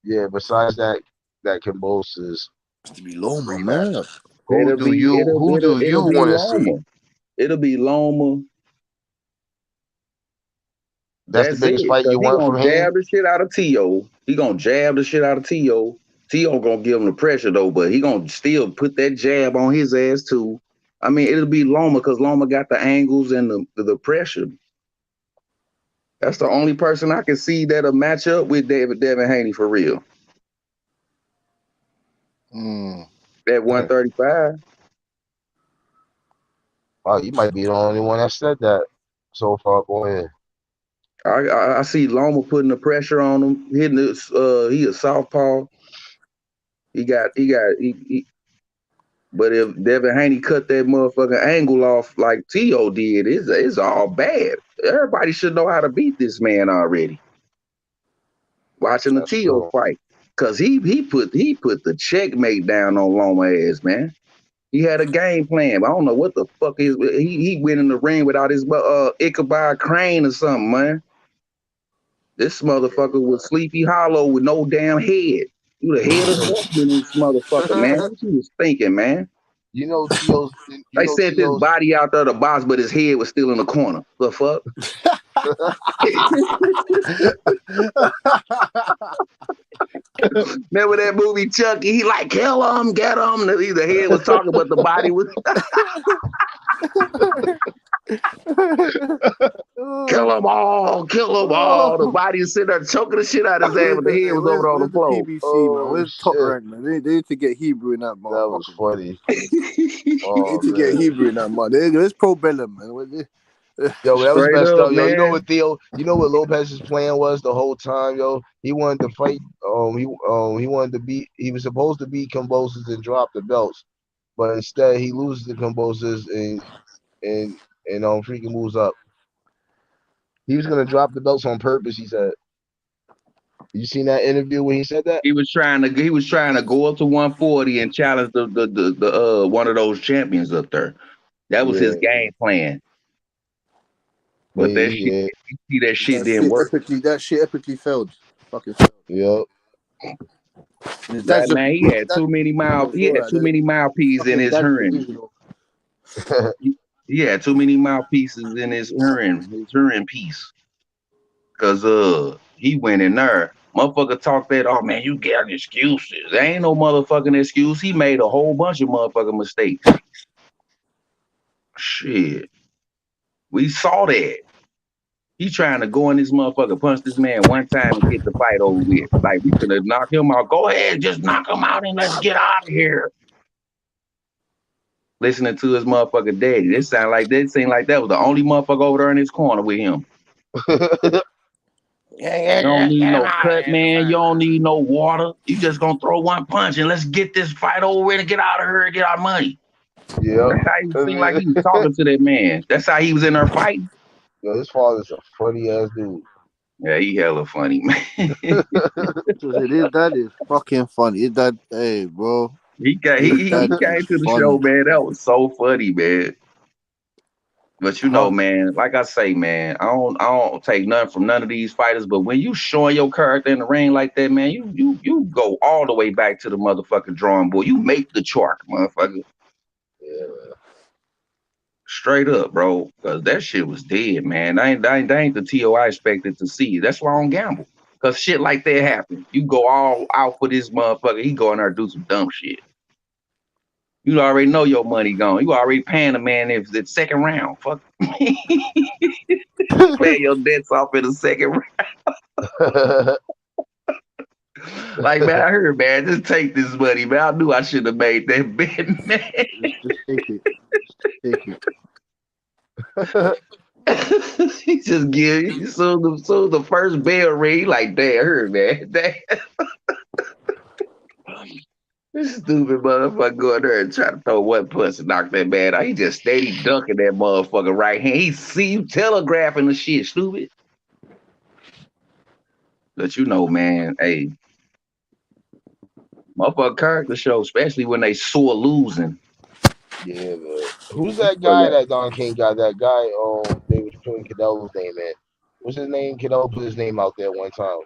Yeah, besides that Cambosis. To be Loma, man. Who do you be want to see? Loma. It'll be Loma. That's the biggest fight you want from He Haney? gonna jab the shit out of T.O. He gonna jab the shit out of T.O. T.O. gonna give him the pressure though, but he gonna still put that jab on his ass too. I mean, it'll be Loma because Loma got the angles and the pressure. That's the only person I can see that'll match up with Devin Haney for real. At 135. Oh, you might be the only one that said that so far. Go ahead. I see Loma putting the pressure on him, hitting this. He a southpaw. But if Devin Haney cut that motherfucking angle off like T.O. did, it's all bad. Everybody should know how to beat this man already. Watching the T.O. fight, cause he put the checkmate down on Loma ass, man. He had a game plan. I don't know what the fuck is. He went in the ring without his Ichabod Crane or something, man. This motherfucker was Sleepy Hollow with no damn head. You the head of something in this motherfucker, man. What you was thinking, man? You know T.O.'s. They sent his body out there to box, but his head was still in the corner. The fuck? Remember that movie Chucky? He like, kill him, get him. The head was talking, but the body was. Kill them all, kill them all. The body is sitting there choking the shit out of his ass, but the head was over there on the floor. PBC, man. Where's Top Rank, man? They need to get Hebrew in that motherfucker. That was funny. They need to get Hebrew in that motherfucker. There's Pro Bellum, man. Yo, that was Straight messed up, yo. man. You know what Theo? You know what Lopez's plan was the whole time, yo. He wanted to fight. He wanted to beat. He was supposed to beat Cambosis and drop the belts, but instead he loses the Cambosis and freaking moves up. He was gonna drop the belts on purpose. He said. You seen that interview when he said that? He was trying to go up to 140 and challenge the one of those champions up there. That was his game plan. But that shit didn't work. That shit epically failed. Fucking failed. Yep. That man, he had too many mouthpieces in his hearing. He had too many mouthpieces in his hearing piece. Cause he went in there. Motherfucker talked that, oh man, you got excuses. There ain't no motherfucking excuse. He made a whole bunch of motherfucking mistakes. Shit. We saw that. He trying to go in this motherfucker, punch this man one time and get the fight over with. Like, we could have knocked him out. Go ahead, just knock him out and let's get out of here. Listening to his motherfucker daddy. It seemed like that was the only motherfucker over there in his corner with him. You don't need no cut, man. You don't need no water. You just gonna throw one punch and let's get this fight over with and get out of here and get our money. Yeah. That's how he seemed like he was talking to that man. That's how he was in there fighting. Yo, his father's a funny ass dude. Yeah, he hella funny, man. That is fucking funny. Hey, bro. He came to the show, man. That was so funny, man. But you know, man, like I say, man, I don't take nothing from none of these fighters. But when you showing your character in the ring like that, man, you go all the way back to the motherfucking drawing board. You make the chart, motherfucker. Yeah. Straight up, bro. Cause that shit was dead, man. That ain't the TO I expected to see. That's why I don't gamble. Cause shit like that happen. You go all out for this motherfucker. He go in there and do some dumb shit. You already know your money gone. You already paying the man if it's second round. Fuck. Pay your debts off in the second round. Like, man, I heard, man, just take this money, man. I knew I should have made that bet, man. Just take it. He just give so the first bell ring, like damn her, man. Damn. This stupid motherfucker go in there and try to throw one punch and knock that man out. He just steady dunking that motherfucker right hand. He see you telegraphing the shit, stupid. But you know, man, hey, motherfucker character show, especially when they sore losing. Yeah, man. Who's that guy that Don King got? That guy, they was putting Canelo's name in. What's his name? Canelo put his name out there one time.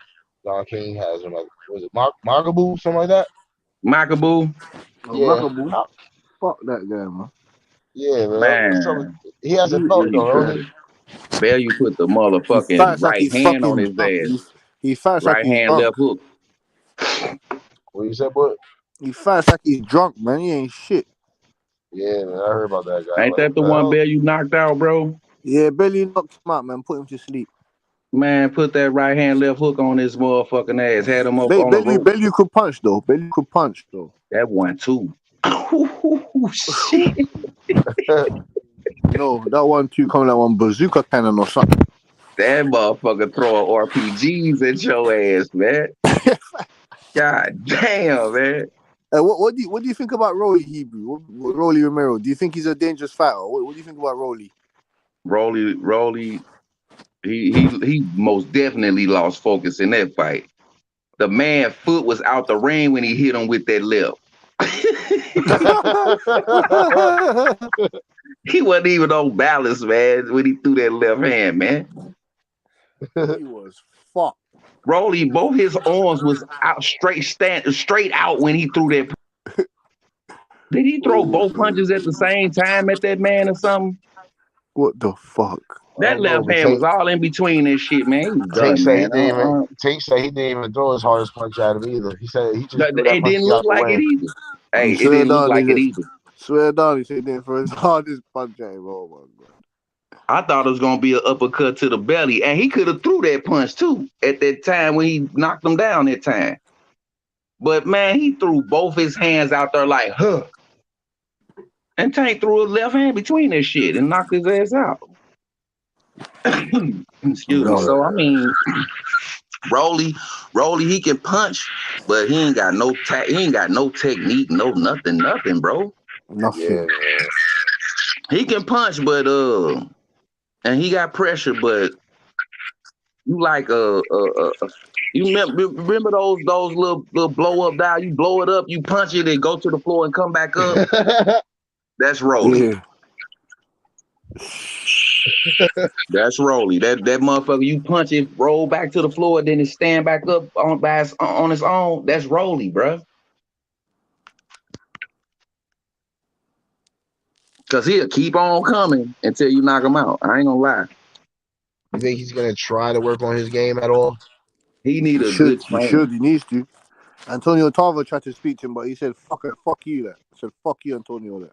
Don King has him. Like, was it Margaboo, something like that? Markaboo. Yeah. Fuck that guy, man. Yeah, Man, he has a you belt though, don't irritated. Bear, you put the He motherfucking fights like right he's hand on fucking his drunk. ass. He fights like Right he's hand, drunk. left hook. What you said, boy? He fights like he's drunk, man. He ain't shit. Yeah, man, I heard about that guy. Ain't that the one Bear you knocked out, bro? Yeah, Billy knocked him out, man. Put him to sleep. Man, put that right hand, left hook on his motherfucking ass. Had him up on the rope. Belly could punch though. Belly could punch though. That one too. Oh shit. No, that one too coming like one bazooka cannon or something. That motherfucker throwing RPGs at your ass, man. God damn, man. What do you think about Rolly Hebrew? Rolly Romero? Do you think he's a dangerous fighter? What do you think about Rolly? Rolly, he most definitely lost focus in that fight. The man's foot was out the ring when he hit him with that left. He wasn't even on balance, man, when he threw that left hand, man. He was fucked. Rolly, both his arms was out straight out when he threw that. Did he throw both punches at the same time at that man or something? What the fuck? That left hand was all in between that shit, man. He was done, man. Tank said he didn't even throw his hardest punch at him either. He said he just threw that It punch didn't out look the like way. it either. Hey, it didn't look like it either. Swear down, he said he didn't throw his hardest punch at him. Oh my god. I thought it was gonna be an uppercut to the belly, and he could have threw that punch too at that time when he knocked him down that time. But man, he threw both his hands out there like, huh. And Tank threw a left hand between that shit and knocked his ass out. Excuse me. So I mean, Rolly, he can punch, but he ain't got no technique, no nothing, bro. Nothing. Yeah. He can punch, but and he got pressure, but you like you remember those little blow up dial? You blow it up, you punch it, and go to the floor and come back up. That's Rolly. Yeah. That's Rolly. That motherfucker, you punch it, roll back to the floor, then it stand back up on its own. That's Rolly, bro. Cause he'll keep on coming until you knock him out. I ain't gonna lie. You think he's gonna try to work on his game at all? He need a good trainer. He needs to. Antonio Tarver tried to speak to him, but he said, fuck you that. I said, fuck you, Antonio, that.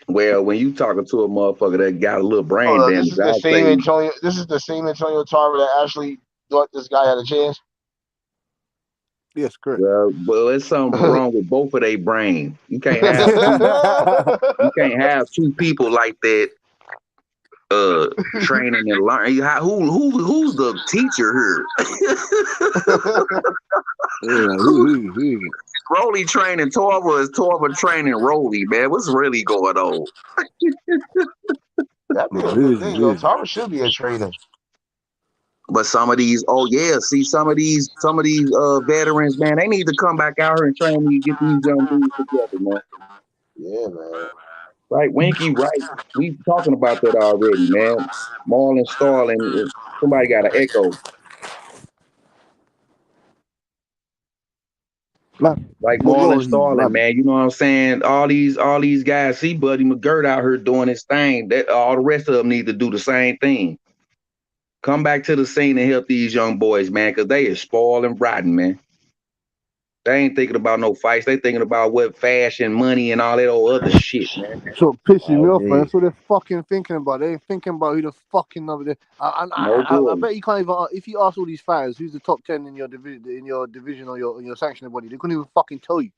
Well, when you talking to a motherfucker that got a little brain damage, this is the same Antonio Tarver that actually thought this guy had a chance. Yes, correct. Well, there's something wrong with both of their brains. You can't have two people like that training and learning. Who's the teacher here? Rolly training Torva is Torva training Rolly, man. What's really going on? That'd be a good thing, though. Tarver should be a trainer. But some of these, some of these veterans, man, they need to come back out here and train me, get these young dudes together, man. Yeah, man. Right, Winky, right. We talking about that already, man. Marlon Starling, somebody got an echo. Like Marlon Starling, man, you know what I'm saying? All these guys, see Buddy McGirt out here doing his thing. That all the rest of them need to do the same thing. Come back to the scene and help these young boys, man, because they is spoiled and rotten, man. They ain't thinking about no fights. They thinking about what fashion, money, and all that old other shit, man. So pissing me off, man. That's what they're fucking thinking about. They ain't thinking about who the fucking over there. I bet you can't even. If you ask all these fighters who's the top 10 in your division or your sanctioning body, they couldn't even fucking tell you.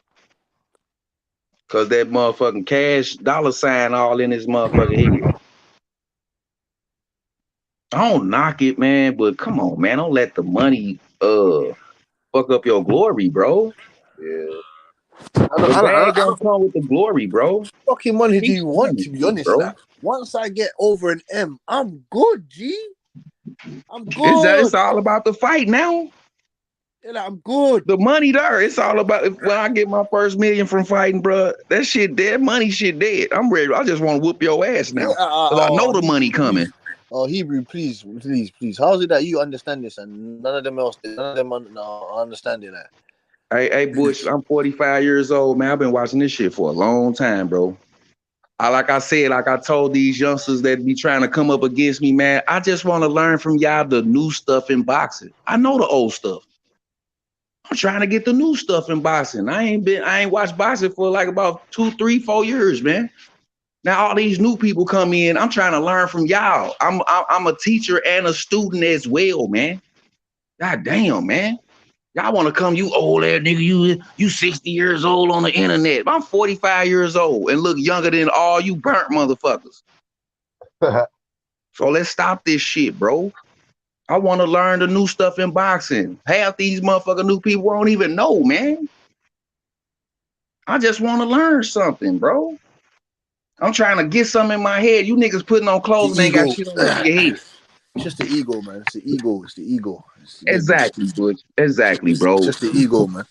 Cause that motherfucking cash dollar sign all in his motherfucking head. I don't knock it, man, but come on, man. Don't let the money fuck up your glory, bro. Yeah. The bag don't come with the glory, bro. Fucking money do Keep you saying want, this to be shit, honest? bro. Like, once I get over an M, I'm good, G. I'm It's good. all about the fight now. Yeah, like, I'm good. The money there. It's all about when I get my first million from fighting, bro. That shit dead. Money shit dead. I'm ready. I just want to whoop your ass now. Cause I know the money coming. Please. Oh, Hebrew, please. How's it that you understand this and none of them understand it? Like? Hey, Butch, I'm 45 years old, man. I've been watching this shit for a long time, bro. Like I told these youngsters that be trying to come up against me, man, I just want to learn from y'all the new stuff in boxing. I know the old stuff. I'm trying to get the new stuff in boxing. I ain't watched boxing for like about 2, 3, 4 years, man. Now all these new people come in. I'm trying to learn from y'all. I'm a teacher and a student as well, man. God damn, man. Y'all want to come, you old ass nigga, you 60 years old on the internet. I'm 45 years old and look younger than all you burnt motherfuckers. So let's stop this shit, bro. I want to learn the new stuff in boxing. Half these motherfucking new people won't even know, man. I just want to learn something, bro. I'm trying to get something in my head. You niggas putting on clothes and ain't got shit on your head. It's just the ego, man. It's the ego. It's the ego. Exactly, Butch. Exactly, bro. It's just the ego, man.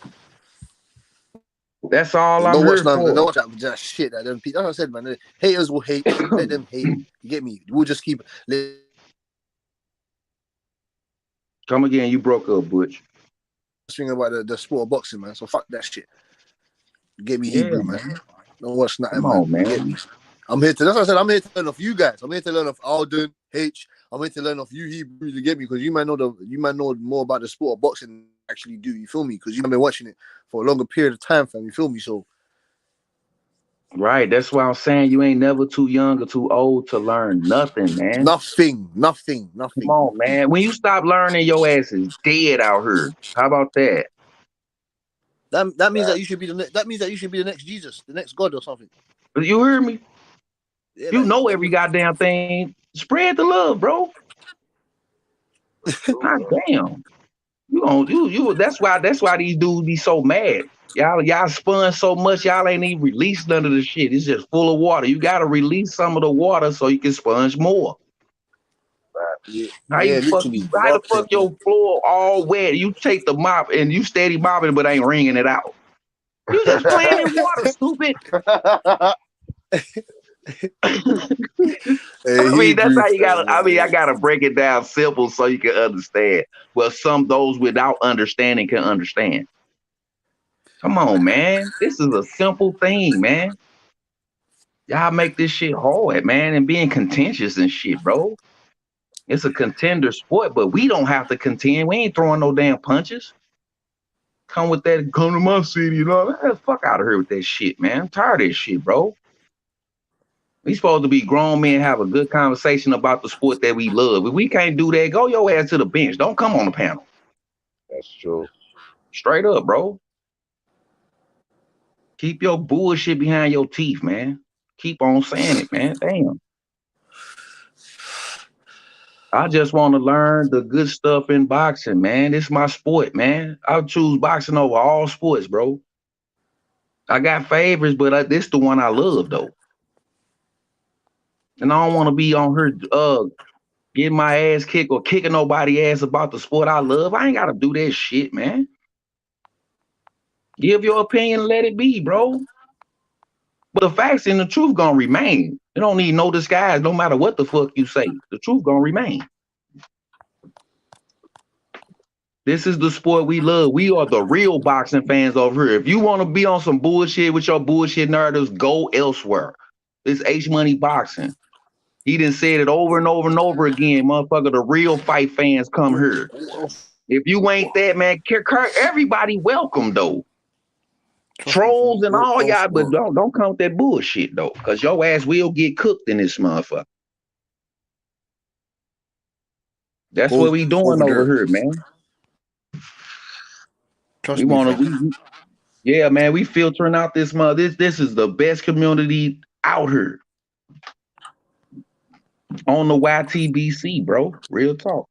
That's all I'm here for. Don't watch that shit that them people. That's what I said, man. The haters will hate. Let them hate. You get me? We'll just keep. Come again. You broke up, Butch. Thing about the sport of boxing, man. So fuck that shit. Get me Hebrew, man. Don't watch nothing, man. Get me. I'm here to. That's what I said. I'm here to learn off you guys. I'm here to learn off Alden, H. I'm here to learn off you Hebrew to get me because you might know more about the sport of boxing than I actually do. You feel me? Because you've been watching it for a longer period of time, fam. You feel me? So. Right. That's why I'm saying you ain't never too young or too old to learn nothing, man. Nothing. Come on, man. When you stop learning, your ass is dead out here. How about that? That means that you should be the next Jesus, the next God or something. You hear me? Yeah, you know every goddamn thing. Spread the love, bro. God damn. That's why these dudes be so mad. Y'all spun so much, y'all ain't even released none of the shit. It's just full of water. You gotta release some of the water so you can sponge more. How the fuck your floor all wet? You take the mop and you steady mopping, but ain't wringing it out. You just playing in water, stupid. That's how you gotta. I gotta break it down simple so you can understand. Well, those without understanding can understand. Come on, man. This is a simple thing, man. Y'all make this shit hard, man, and being contentious and shit, bro. It's a contender sport, but we don't have to contend. We ain't throwing no damn punches. Come with that, come to my city, you know. Fuck out of here with that shit, man. I'm tired of this shit, bro. We supposed to be grown men, have a good conversation about the sport that we love. If we can't do that, go your ass to the bench. Don't come on the panel. That's true. Straight up, bro. Keep your bullshit behind your teeth, man. Keep on saying it, man. Damn. I just want to learn the good stuff in boxing, man. It's my sport, man. I choose boxing over all sports, bro. I got favorites, but this the one I love, though. And I don't want to be on here getting my ass kicked or kicking nobody ass about the sport I love. I ain't got to do that shit, man. Give your opinion and let it be, bro. But the facts and the truth gonna remain. You don't need no disguise, no matter what the fuck you say. The truth gonna remain. This is the sport we love. We are the real boxing fans over here. If you want to be on some bullshit with your bullshit narratives, go elsewhere. It's H Money Boxing. He done said it over and over and over again, motherfucker. The real fight fans come here. If you ain't that, man, everybody welcome though. Trolls and all y'all, but don't come with that bullshit though, because your ass will get cooked in this motherfucker. That's what we doing over here, man. Trust me, Yeah, man, we filtering out this month. This is the best community out here on the YTBC, bro. Real talk.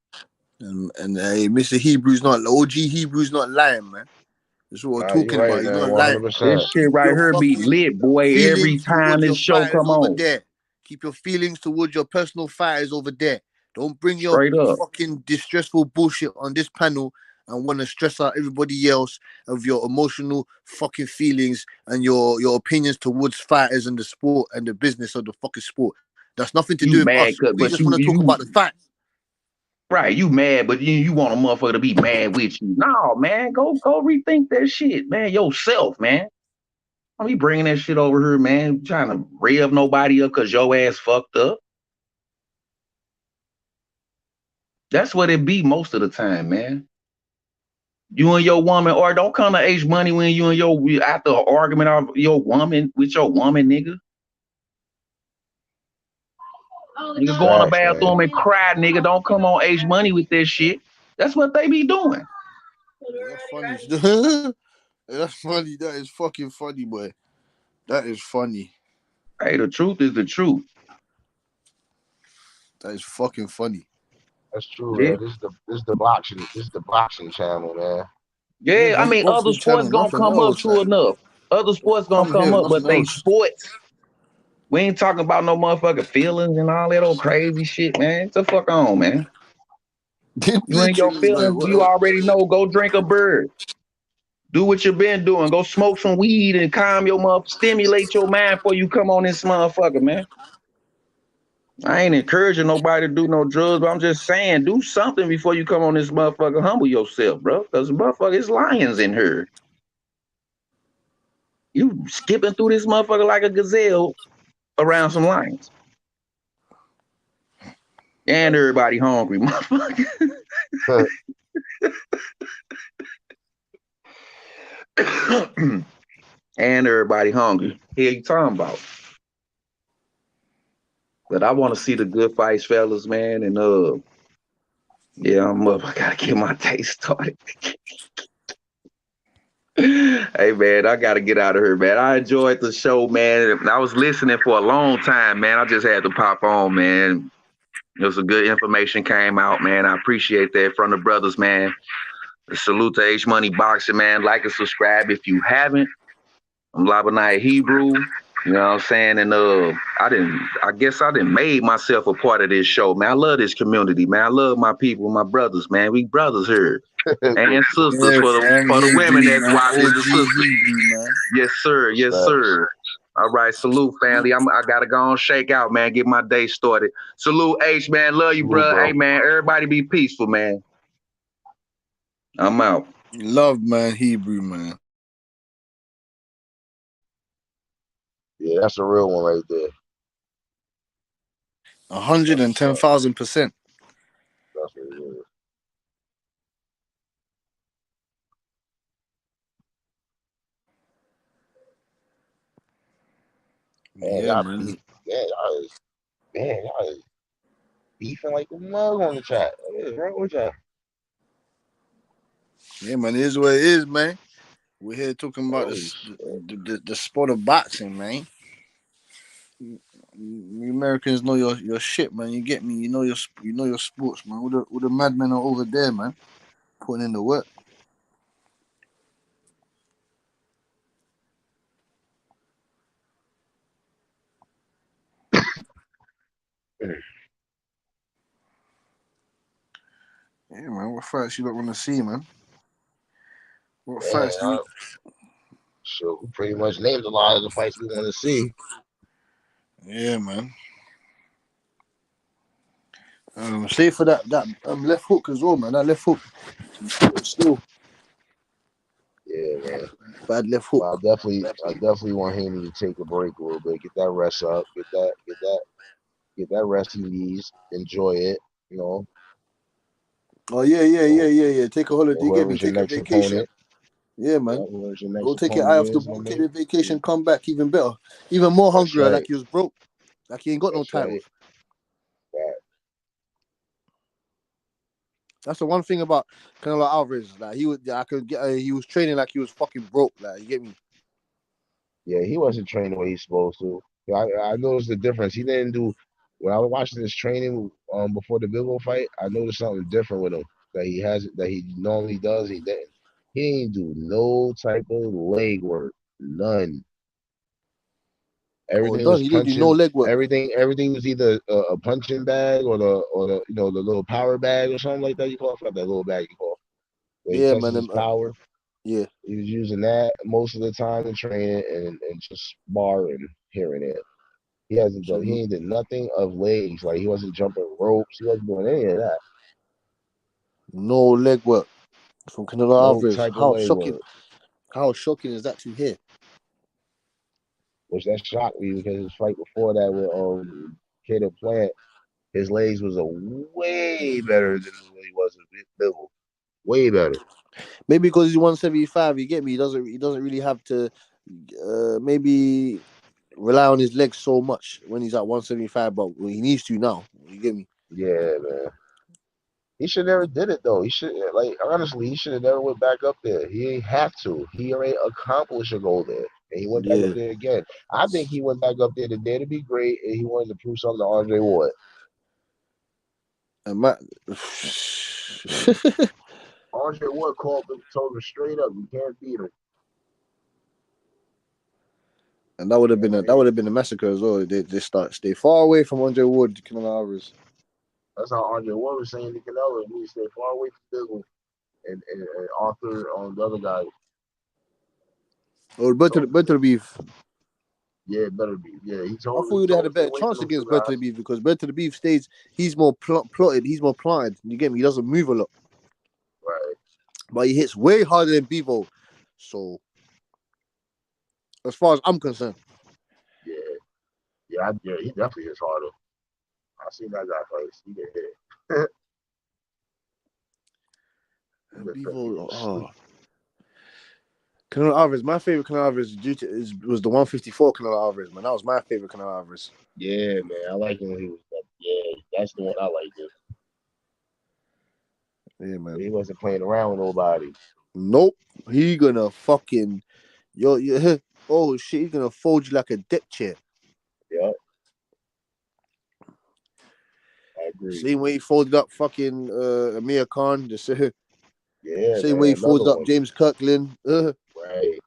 And hey, Mr. Hebrew's not OG Hebrew's not lying, man. That's what we're Nah, you talking about. right, He's man. not lying. 100%. This shit Keep right your here be fucking lit, boy. Every feelings time towards this your show fighters come over on. there. Keep your feelings towards your personal fighters over there. Don't bring your Straight up. fucking distressful bullshit on this panel and want to stress out everybody else of your emotional fucking feelings and your opinions towards fighters and the sport and the business of the fucking sport. That's nothing to You do with mad, us. We but just want to talk about the facts. right, you mad, but you want a motherfucker to be mad with you. No, man, go rethink that shit, man, yourself, man. Don't be bringing that shit over here, man, trying to rev nobody up because your ass fucked up. That's what it be most of the time, man. You and your woman, or don't come to H Money when you and your after an argument of your woman with your woman, nigga. Nigga go in the bathroom and cry, nigga. Don't come on H Money with that shit. That's what they be doing. That's funny. That's funny. That is fucking funny, boy. That is funny. Hey, the truth is the truth. That is fucking funny. That's true, man. This is the boxing channel, man. Yeah, I mean, other sports gonna come up, true enough. Other sports gonna come up, but they sports. We ain't talking about no motherfucking feelings and all that old crazy shit, man. Get the fuck on, man. You ain't your feelings, you already know. Go drink a bird. Do what you been doing. Go smoke some weed and calm your motherfucker, stimulate your mind before you come on this motherfucker, man. I ain't encouraging nobody to do no drugs, but I'm just saying, do something before you come on this motherfucker. Humble yourself, bro, because motherfucker, it's lions in here. You skipping through this motherfucker like a gazelle around some lions. And everybody hungry, motherfucker. And everybody hungry. Here you talking about. But I want to see the good fights, fellas, man. And yeah, I'm up. I gotta get my day started. Hey man, I gotta get out of here, man. I enjoyed the show, man. I was listening for a long time, man. I just had to pop on, man. There was some good information came out, man. I appreciate that from the brothers, man. Salute to H Money Boxing, man. Like and subscribe if you haven't. I'm Labanai Hebrew. You know what I'm saying? And I guess I done made myself a part of this show, man. I love this community, man. I love my people, my brothers, man. We brothers here. And sisters for the women that's watching the sisters. Yes, sir. Yes, sir. All right, salute, family. I gotta go and shake out, man. Get my day started. Salute, H, man. Love you, bro. Hey, man. Everybody be peaceful, man. I'm out. Love, man. Hebrew, man. Yeah, that's a real one right there. 110,000%. That's what it is. Yeah, man. Y'all is beefing like a mug on the chat. What is wrong with y'all? Yeah, man. It is what it is, man. We're here talking about the sport of boxing, man. You Americans know your shit, man. You get me? You know your sports, man. All the madmen are over there, man. Putting in the work. Yeah, man. What fights you don't want to see, man? What fights? So we pretty much named a lot of the fights we want to see. Yeah, man. Stay for that left hook as well, man. That left hook. Still. Yeah, man. Bad left hook. Well, I definitely want Haney to take a break a little bit, get that rest up, get that rest he needs, enjoy it, you know. Oh yeah. Take a holiday. Get me. Whoever's your Take a next vacation. opponent. Yeah, man. Whoever's your next Go take your eye off the ball, take the vacation, come back even better, even more hungrier, like he was broke, like he ain't got no titles. That's the one thing about Canelo Alvarez. Like he was training like he was fucking broke. Like you get me? Yeah, he wasn't training the way he's supposed to. I noticed the difference. He didn't do when I was watching his training before the Bivol fight. I noticed something different with him that he normally does. He didn't. He didn't do no type of leg work. None. Oh, Everything done. was He didn't do no punching. leg work. Everything was either a punching bag or the the little power bag or something like that. You call it, I forgot that little bag you call where he Yeah, tests man. his power. Yeah. He was using that most of the time in training and just sparring here and there. He ain't did nothing of legs. Like he wasn't jumping ropes. He wasn't doing any of that. No leg work from Canelo No Alvarez. type of How leg shocking! work. How shocking is that to hear? Which that shocked me because his fight before that with Caleb Plant, his legs was a way better than what he was with Bivol. Way better. Maybe because he's 175, you get me. He doesn't really have to maybe rely on his legs so much when he's at 175, but he needs to now. You get me? Yeah, man. He should never did it though. He should honestly, he should have never went back up there. He ain't have to. He already accomplished a goal there, and he went back up Yeah. there again. I think he went back up there to dare to be great, and he wanted to prove something to Andre Ward. And Matt, Andre Ward told him straight up, you can't beat him. and that would have been a massacre as well. They stay far away from Andre Ward, Canelo Alvarez. That's how Andre Ward was saying to Canelo. He needs to stay far away from Bivol and Arthur on the other guy. Or better beef. Yeah, better be. Yeah, he I told thought him. he would have had a better chance against Better the Beef because Better the Beef stays. He's more plotted. He's more planted. You get me? He doesn't move a lot. Right. But he hits way harder than Bevo. So, as far as I'm concerned. Yeah, he definitely hits harder. I seen that guy first. He get hit. Bevo, Canelo Alvarez. My favorite Canelo Alvarez was the 154 Canelo Alvarez, man. That was my favorite Canelo Alvarez. Yeah, man. I like him when he was that's the one I liked him. Yeah, man. He wasn't playing around with nobody. Nope. He gonna fucking oh shit, he's gonna fold you like a deck chair. Yeah. I agree. Same way he folded up fucking Amir Khan. Yeah. Same way he folded up James Kirkland. Right.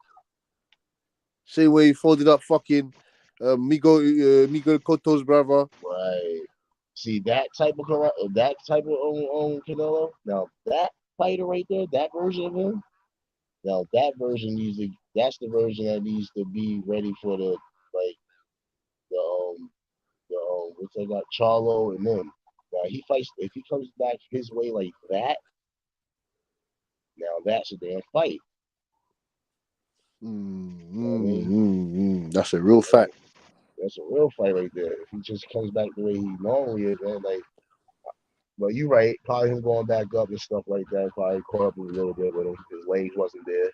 Same way he folded up fucking Miguel Cotto's brother. Right. See that type of Canelo. Now that fighter right there, that version of him. Now that version that's the version that needs to be ready for the which they got Charlo and them. Now he fights if he comes back his way like that. Now that's a damn fight. That's a real fact. That's a real fight right there. If he just comes back the way he normally is, man, well, you're right. Probably him going back up and stuff like that probably caught up a little bit with him. His legs wasn't there.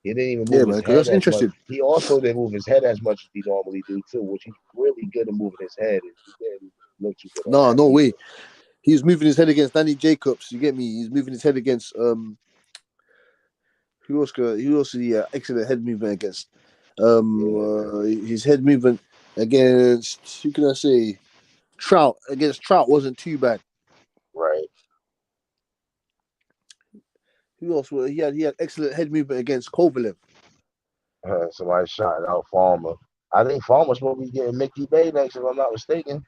He didn't even move his head that's as interesting. much. He also didn't move his head as much as he normally do too, which he's really good at moving his head. He didn't look too good. No way. He was moving his head against Danny Jacobs. You get me? He's moving his head against who else excellent head movement against. His head movement against who can I say? Trout. Against Trout wasn't too bad. Right. Who else? He had excellent head movement against Kovalev. Somebody shot out Farmer. I think Farmer's supposed to be getting Mickey Bay next, if I'm not mistaken.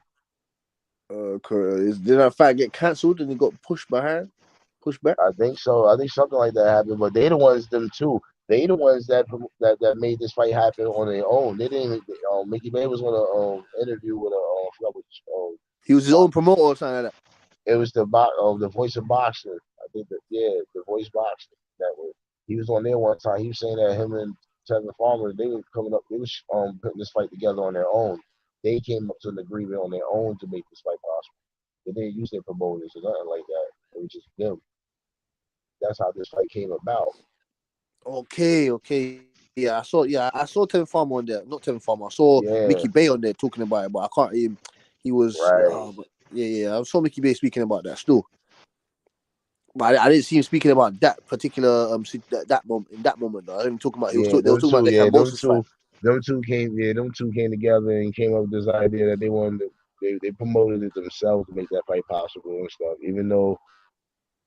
Did that fight get cancelled and he got pushed back? I think so. I think something like that happened. But they the ones, them too. They the ones that made this fight happen on their own. They didn't. Mickey Bay was on an interview with he was his own promoter or something like that. It was the Voice of Boxing. I think the Voice Boxing. He was on there one time. He was saying that him and Tevin Farmer, they were coming up. They was putting this fight together on their own. They came up to an agreement on their own to make this fight possible. They didn't use their promoters or nothing like that. It was just them. That's how this fight came about. Okay. Yeah, I saw Tevin Farmer on there. Not Tevin Farmer. I saw Mickey Bay on there talking about it, but I can't. He was. Right. I saw Mickey Bay speaking about that still. But I didn't see him speaking about that particular that moment in that moment. Though. I didn't talk about. They were talking about the Cambosos fight. Them two came together and came up with this idea that they wanted to. They promoted it themselves to make that fight possible and stuff. Even though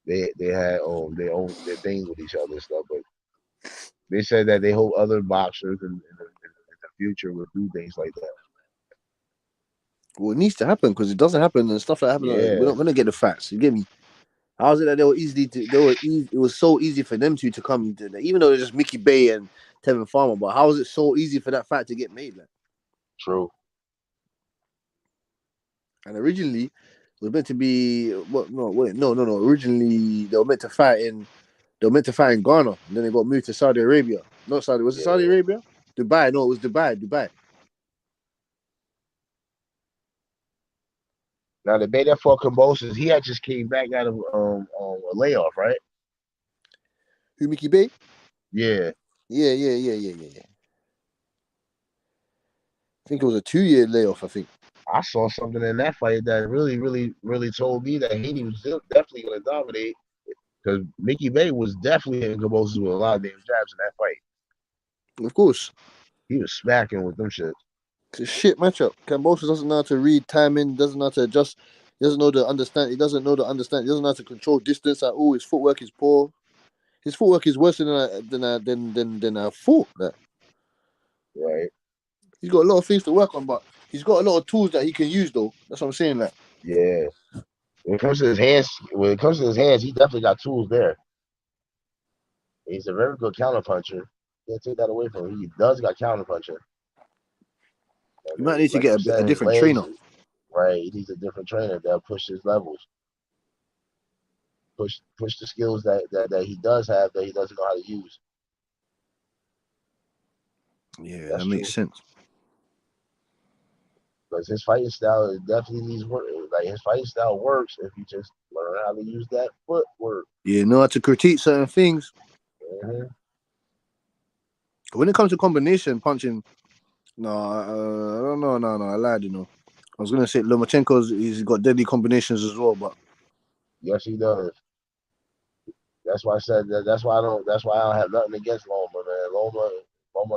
they had their things with each other and stuff, but they said that they hope other boxers in the future will do things like that. Well, it needs to happen because it doesn't happen and stuff like that. We're not gonna get the facts. You get me? How is it that it was so easy for them to come to that, even though they're just Mickey Bay and Tevin Farmer, but how is it so easy for that fight to get made? Like? True. And originally, it was meant to be no. Originally, they were meant to fight in Ghana, and then they got moved to Saudi Arabia. Not Saudi. Was it Saudi Arabia? Dubai. No, it was Dubai. Now the day that fought Cambosos, he had just came back out of a layoff, right? Who, Mickey Bay? Yeah. Yeah. I think it was a 2-year layoff. I think. I saw something in that fight that really told me that Haney was definitely going to dominate because Mickey Bay was definitely hitting Cambosos with a lot of damn jabs in that fight. Of course. He was smacking with them shit. It's a shit matchup. Cambosos doesn't know how to read timing, doesn't know how to adjust, doesn't know the understand. He doesn't know how to control distance at all. His footwork is poor. His footwork is worse than I thought. That. Right. He's got a lot of things to work on, but he's got a lot of tools that he can use, though. That's what I'm saying. Like. Yeah. When it comes to his hands, he definitely got tools there. He's a very good counterpuncher. Can't take that away from him. He does got counterpuncher. You might need to get a different trainer. Right. He needs a different trainer that'll push his levels. Push the skills that he does have that he doesn't know how to use. Yeah, that makes sense. Because his fighting style definitely needs work. Like his fighting style works if you just learn how to use that footwork. Yeah, know how to critique certain things. Mm-hmm. When it comes to combination punching, no, I lied. You know, I was gonna say Lomachenko's got deadly combinations as well, but yes, he does. That's why I said that. That's why I don't have nothing against Loma, man. Loma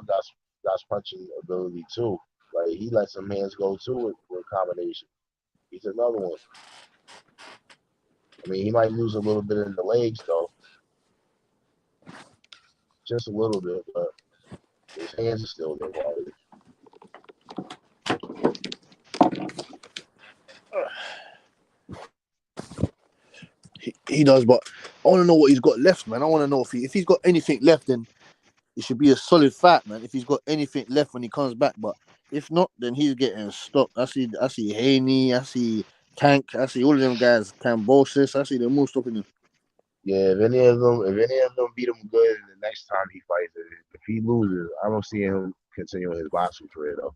got punching ability too. Like he lets some hands go too with combination. He's another one. I mean, he might lose a little bit in the legs though, just a little bit, but his hands are still there. He does, but I want to know what he's got left, man. I want to know if he's got anything left, then it should be a solid fight, man. If he's got anything left when he comes back, but if not, then he's getting stopped. I see Haney, I see Tank, I see all of them guys, Cambosos, I see them all stopping him. Yeah, if any of them beat him good the next time he fights, if he loses, I don't see him continuing his boxing career though.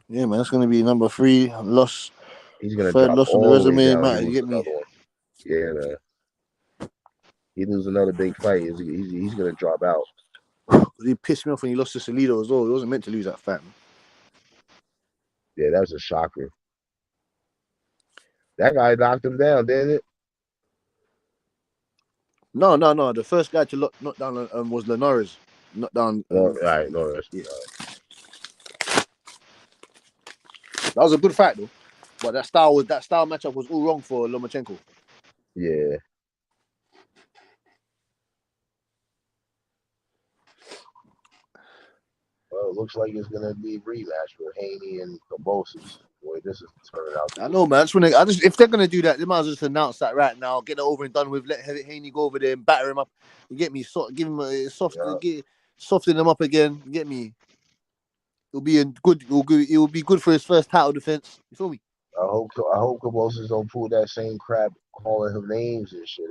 Yeah, man, that's gonna be number 3 loss. He's gonna third drop loss on the resume, man. You get me? Yeah, man. He loses another big fight. He's gonna drop out. He pissed me off when he lost to Salido as well. He wasn't meant to lose that fight, man. Yeah, that was a shocker. That guy knocked him down, didn't it? No. The first guy to knock down was Linares. Knock down. Right, Linares. Yeah. That was a good fight though, but that style matchup was all wrong for Lomachenko. Yeah. Well, it looks like it's gonna be a rematch for Haney and Cambosos. Boy, this is turning out. I know, man. If they're gonna do that, they might as well just announce that right now. Get it over and done with. Let Haney go over there and batter him up. You get me? Give him a soften him up again. You get me? It will be good for his first title defense. You feel me? I hope Cambosos don't pull that same crap calling him names and shit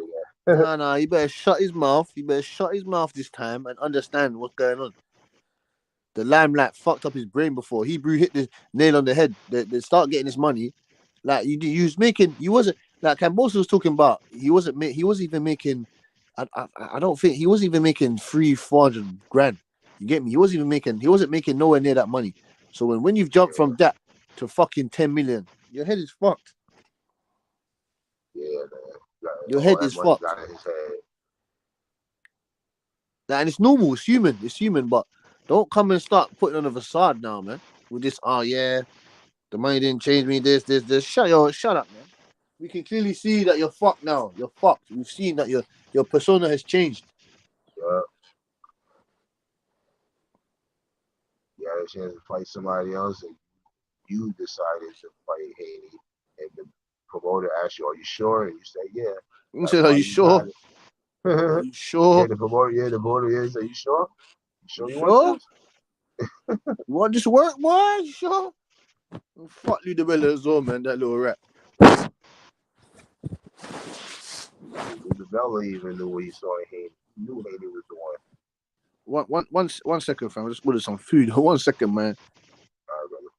again. No, he better shut his mouth. He better shut his mouth this time and understand what's going on. The limelight fucked up his brain before. Hebrew hit the nail on the head. They start getting his money. Like he wasn't like Cambosos was talking about. He wasn't even making. I don't think he wasn't even making 300-400 grand. You get me? He wasn't making nowhere near that money. So when you've jumped from that to fucking 10 million, your head is fucked. Yeah, man. Your All head that is money fucked. got in his head. And it's normal. It's human. It's human. But don't come and start putting on a facade now, man. With this, oh yeah, the money didn't change me. This. Shut up, man. We can clearly see that you're fucked now. You're fucked. We've seen that your persona has changed. You had a chance to fight somebody else, and you decided to fight Haney, and the promoter asked you, "Are you sure?" And you say, "Yeah." You That's said, "Are why you you sure? got it. Are you sure? Yeah, the promoter. Yeah, the promoter. Yeah, say, "You sure? You sure You you want sure? this?" You want this work, boy? You sure?" Fuck Ludabella as well, man. That little rat. Isabella even knew when he saw Haney. He knew Haney was the one. One second, fam. I just ordered some food. 1 second, man. All right, brother.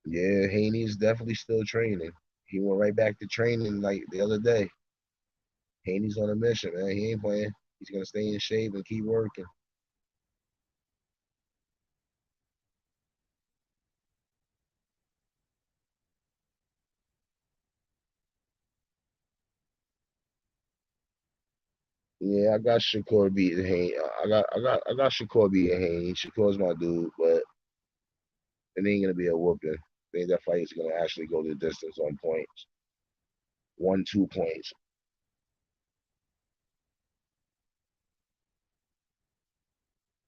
Yeah, Haney's definitely still training. He went right back to training like the other day. Haney's on a mission, man. He ain't playing. He's gonna stay in shape and keep working. Yeah, I got Shakur beating Haney. I got Shakur beating Haney. Shakur's my dude, but it ain't gonna be a whooping. I think that fight is gonna actually go the distance on points. 1, 2 points.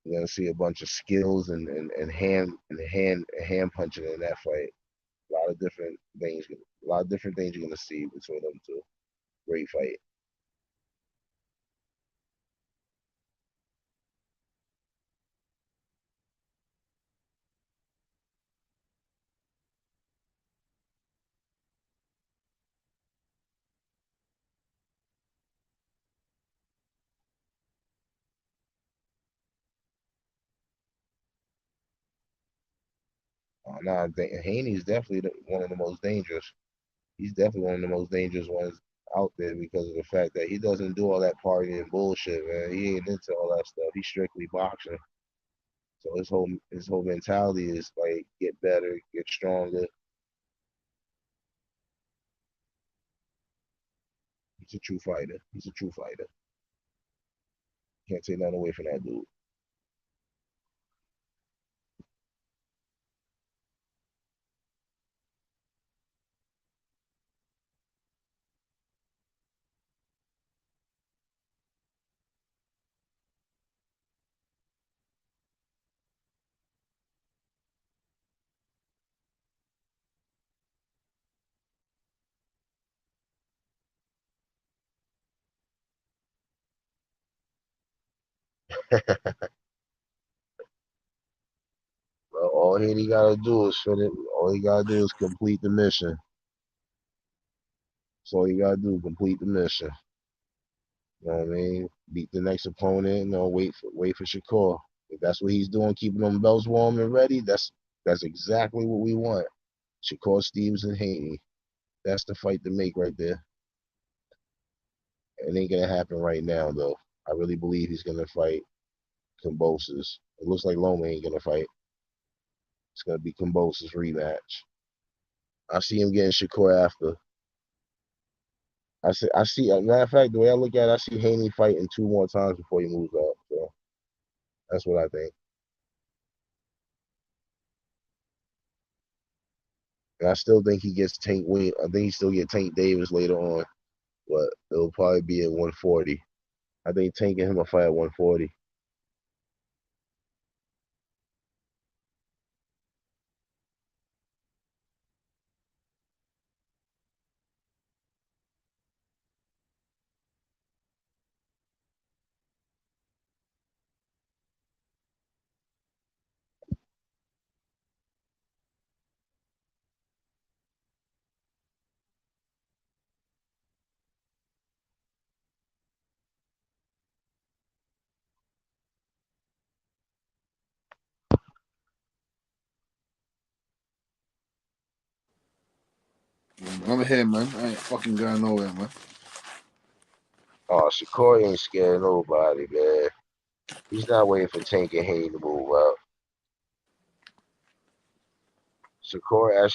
You're gonna see a bunch of skills and hand punching in that fight. A lot of different things. A lot of different things you're gonna see between them two. Great fight. Nah, Haney's definitely one of the most dangerous. He's definitely one of the most dangerous ones out there because of the fact that he doesn't do all that partying and bullshit, man. He ain't into all that stuff. He's strictly boxing. So his whole mentality is like get better, get stronger. He's a true fighter. He's a true fighter. Can't take nothing away from that dude. Well, all he gotta do is fit it. All he gotta do is complete the mission. That's all you gotta do. Complete the mission. You know what I mean? Beat the next opponent. Wait for Shakur. If that's what he's doing, keeping them belts warm and ready. That's exactly what we want. Shakur Stevenson Haney. That's the fight to make right there. It ain't gonna happen right now though. I really believe he's gonna fight Kambosos. It looks like Loma ain't gonna fight. It's gonna be Kambosos rematch. I see him getting Shakur after. I see. Matter of fact, the way I look at it, I see Haney fighting 2 more times before he moves up. So that's what I think. And I still think he gets Tank Wing. I think he still get Tank Davis later on, but it'll probably be at 140. I think Tank and him will fight at 140. I'm here, man. I ain't fucking going nowhere, man. Oh, Shakur ain't scared of nobody, man. He's not waiting for Tank and Haney to move up. Shakur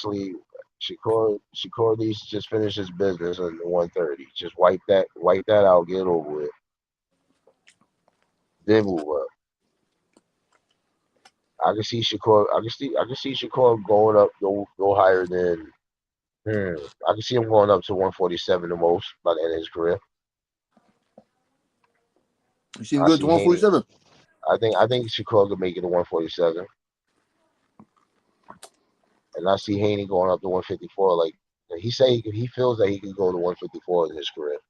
needs to just finish his business in the 130. Just wipe that out, get over with. Then move up. I can see Shakur going up, go higher than. I can see him going up to 147 the most by the end of his career. You see him go to 147? I think Shakur could make it to 147. And I see Haney going up to 154. Like he feels that he can go to 154 in his career.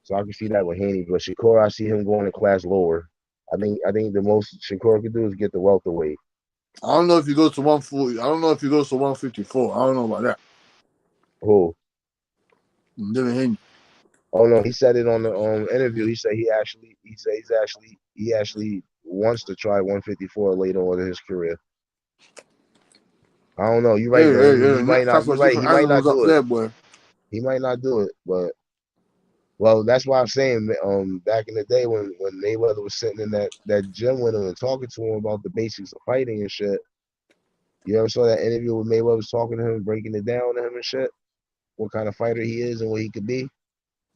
So I can see that with Haney. But Shakur, I see him going a class lower. I think the most Shakur can do is get the welterweight. I don't know if he goes to 140. I don't know if he goes to 154. I don't know about that. Who? Devin Haney. Oh no, he said it on the interview. He said he actually wants to try 154 later on in his career. I don't know. You're right, man. He might not. You're right. He might not do it. Boy. He might not do it, but well, that's why I'm saying. Back in the day when Mayweather was sitting in that gym with him and talking to him about the basics of fighting and shit. You ever saw that interview with Mayweather was talking to him, breaking it down to him and shit? What kind of fighter he is and what he could be.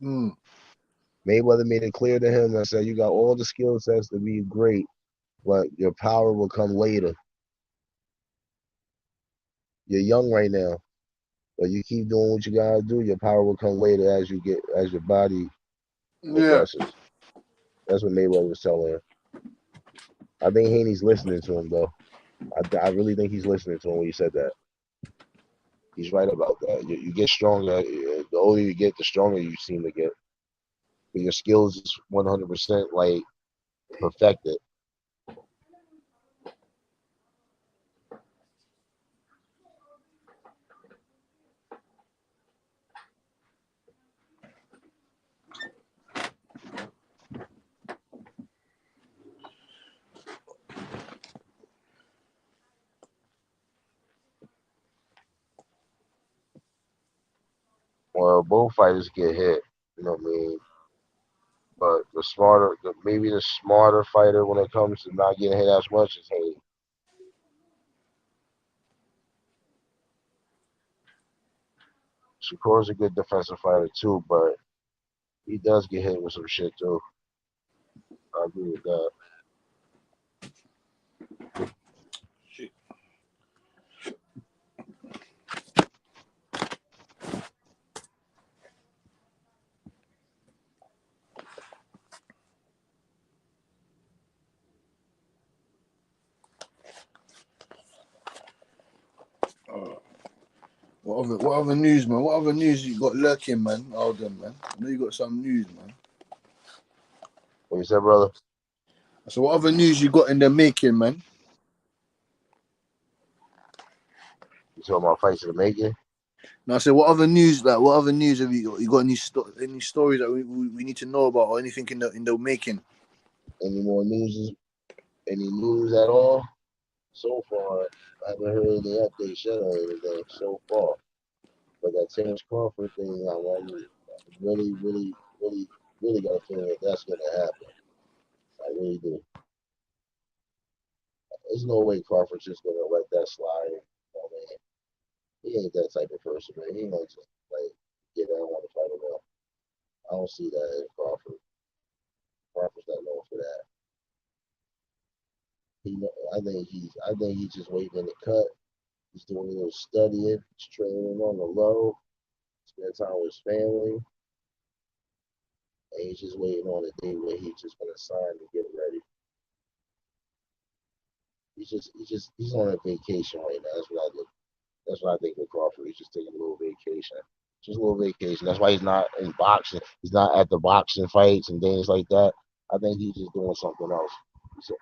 Mayweather made it clear to him and said, "You got all the skill sets to be great, but your power will come later. You're young right now, but you keep doing what you gotta do. Your power will come later as your body progresses." That's what Mayweather was telling him. I think Haney's listening to him though. I really think he's listening to him when he said that. He's right about that. You get stronger. The older you get, the stronger you seem to get. But your skills is 100% like perfected. Well, both fighters get hit. You know what I mean? But maybe the smarter fighter when it comes to not getting hit as much is Haney. Shakur's a good defensive fighter too, but he does get hit with some shit too. I agree with that. What other news, man? What other news you got lurking, man? Hold on, man. I know you got some news, man. What you said, brother? So what other news you got in the making, man? You talking about fights in the making? No, I said what other news? Like what other news have you got? You got any stories that we need to know about or anything in the making? Any more news? Any news at all? So far, I haven't heard any updates yet on anything so far. But that Terence Crawford thing, I'm really, really, really, really got a feeling that that's going to happen. I really do. There's no way Crawford's just going to let that slide. Oh, man. He ain't that type of person, man. He ain't gonna just like get out and want to fight him out. I don't see that in Crawford. Crawford's not known for that. I think he's just waiting in the cut. He's doing a little studying. He's training on the low. Spend time with his family. And he's just waiting on the day where he's just gonna sign and get ready. He's on a vacation right now. That's what I think with Crawford. He's just taking a little vacation. Just a little vacation. That's why he's not in boxing. He's not at the boxing fights and things like that. I think he's just doing something else.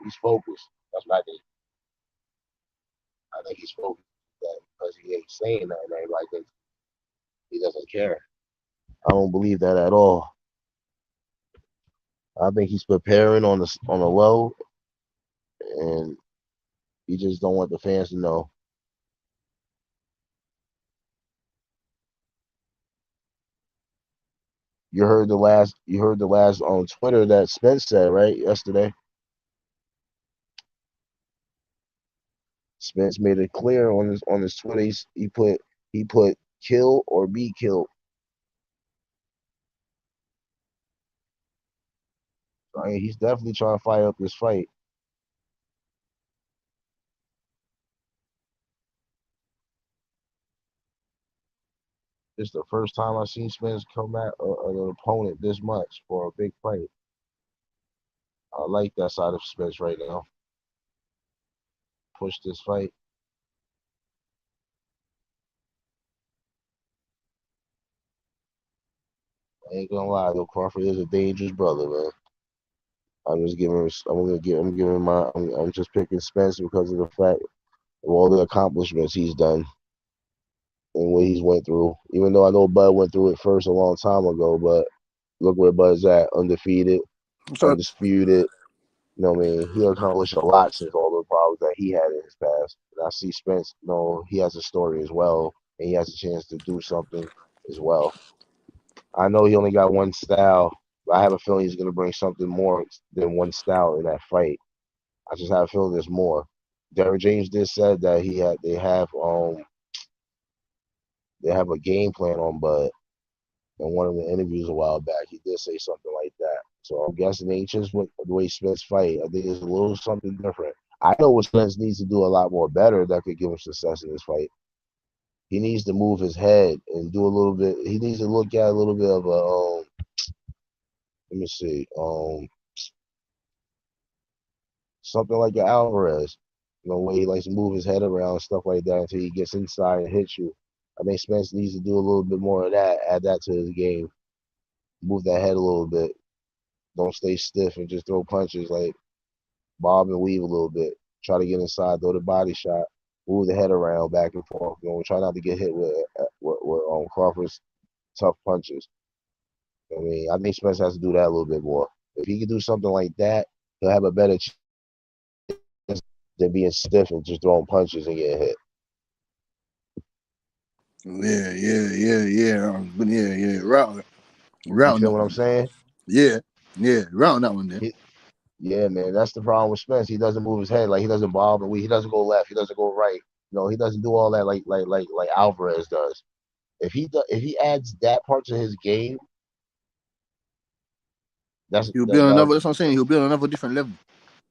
He's focused. That's what I think. I think he's focused because he ain't saying nothing. Everybody thinks he doesn't care. I don't believe that at all. I think he's preparing on the low, and he just don't want the fans to know. You heard the last on Twitter that Spence said, right, yesterday. Spence made it clear on his Twitter. He put kill or be killed. I mean, he's definitely trying to fire up this fight. It's the first time I've seen Spence come at an opponent this much for a big fight. I like that side of Spence right now. Push this fight. I ain't gonna lie though, Crawford is a dangerous brother, man. I'm just picking Spence because of the fact of all the accomplishments he's done and what he's went through. Even though I know Bud went through it first a long time ago, but look where Bud's at, undefeated, undisputed. You know what I mean? He accomplished a lot since all the problems that he had in his past. And I see Spence, he has a story as well, and he has a chance to do something as well. I know he only got one style, but I have a feeling he's going to bring something more than one style in that fight. I just have a feeling there's more. Derrick James did said that they have a game plan on Bud. In one of the interviews a while back, he did say something like that. So I'm guessing it ain't just the way Spence fight. I think it's a little something different. I know what Spence needs to do a lot more better that could give him success in this fight. He needs to move his head and do a little bit. He needs to look at a little bit of a let me see, something like an Alvarez. Where he likes to move his head around and stuff like that until he gets inside and hits you. I think Spence needs to do a little bit more of that. Add that to his game. Move that head a little bit. Don't stay stiff and just throw punches. Like bob and weave a little bit. Try to get inside, throw the body shot, move the head around back and forth. Try not to get hit with Crawford's tough punches. I mean, I think Spence has to do that a little bit more. If he can do something like that, he'll have a better chance than being stiff and just throwing punches and getting hit. Yeah. Right. You feel what I'm saying? Yeah. Right on that one there. Yeah, man. That's the problem with Spence. He doesn't move his head. Like he doesn't bob and weave. He doesn't go left. He doesn't go right. He doesn't do all that like Alvarez does. If he adds that part to his game, he'll be on another. That's what I'm saying. He'll be on another different level.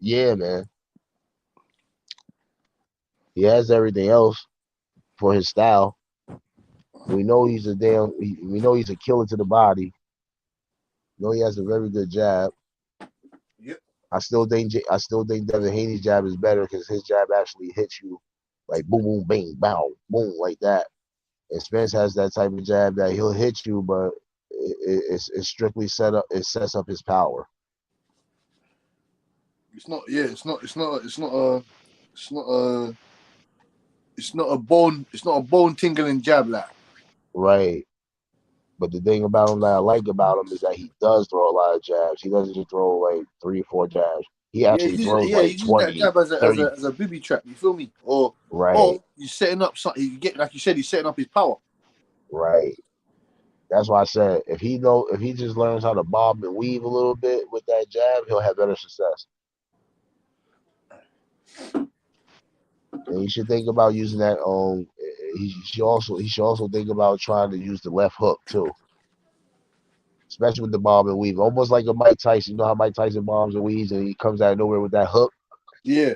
Yeah, man. He has everything else for his style. We know he's a killer to the body. We know he has a very good jab. Yep. I still think Devin Haney's jab is better because his jab actually hits you like boom, boom, bang, bow, boom, like that. And Spence has that type of jab that he'll hit you, but it's strictly set up. It sets up his power. It's not a bone tingling jab like. Right. But the thing about him that I like about him is that he does throw a lot of jabs. He doesn't just throw like 3 or 4 jabs. He actually throws like 20, that jab as 30. as a booby trap. You feel me? Or he's setting up something. You get like you said, he's setting up his power. Right. That's why I said if he just learns how to bob and weave a little bit with that jab, he'll have better success. And you should think about using that. He should also think about trying to use the left hook too, especially with the bob and weave, almost like a Mike Tyson. You know how Mike Tyson bombs and weaves, and he comes out of nowhere with that hook. Yeah,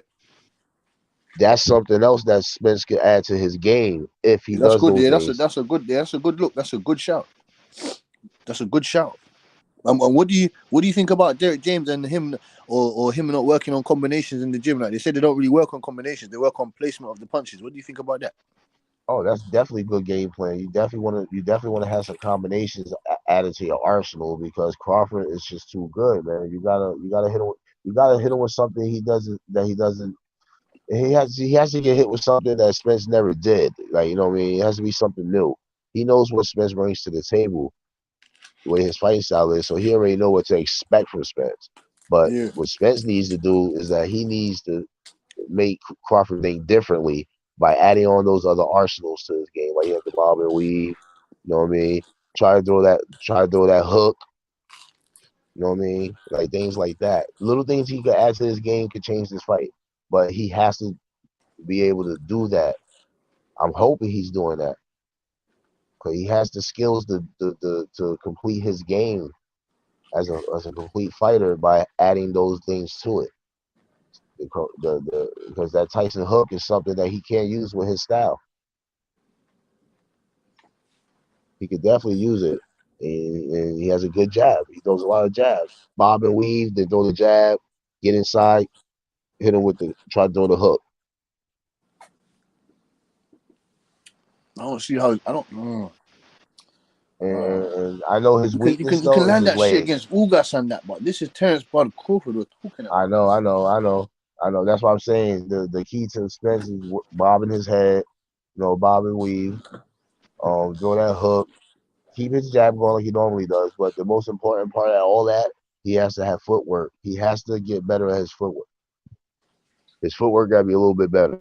that's something else that Spence could add to his game if he that's does good. those Yeah, things. that's a good look. That's a good shout. That's a good shout. And what do you think about Derrick James and him or him not working on combinations in the gym? Like they said, they don't really work on combinations; they work on placement of the punches. What do you think about that? Oh, that's definitely a good game plan. You definitely want to have some combinations added to your arsenal because Crawford is just too good, man. You gotta hit him with something he doesn't. He has to get hit with something that Spence never did. Like you know what I mean? It has to be something new. He knows what Spence brings to the table, the way his fighting style is, so he already know what to expect from Spence. But what Spence needs to do is that he needs to make Crawford think differently by adding on those other arsenals to his game. Like he has the bob and weave, you know what I mean? Try to throw that hook. You know what I mean? Like things like that. Little things he could add to his game could change this fight. But he has to be able to do that. I'm hoping he's doing that. Because he has the skills to complete his game as a complete fighter by adding those things to it. Because that Tyson hook is something that he can't use with his style. He could definitely use it. And he has a good jab. He throws a lot of jabs. Bob and weave, then throw the jab, get inside, hit him try to throw the hook. I don't see how I don't. And I know his weakness you can though is land his that shit legs. against Ugas and that, but this is Terence Crawford we're talking about. I know. That's what I'm saying. The key to Spence is bobbing his head, bob and weave, throw that hook, keep his jab going like he normally does. But the most important part of all that, he has to have footwork. He has to get better at his footwork. His footwork got to be a little bit better.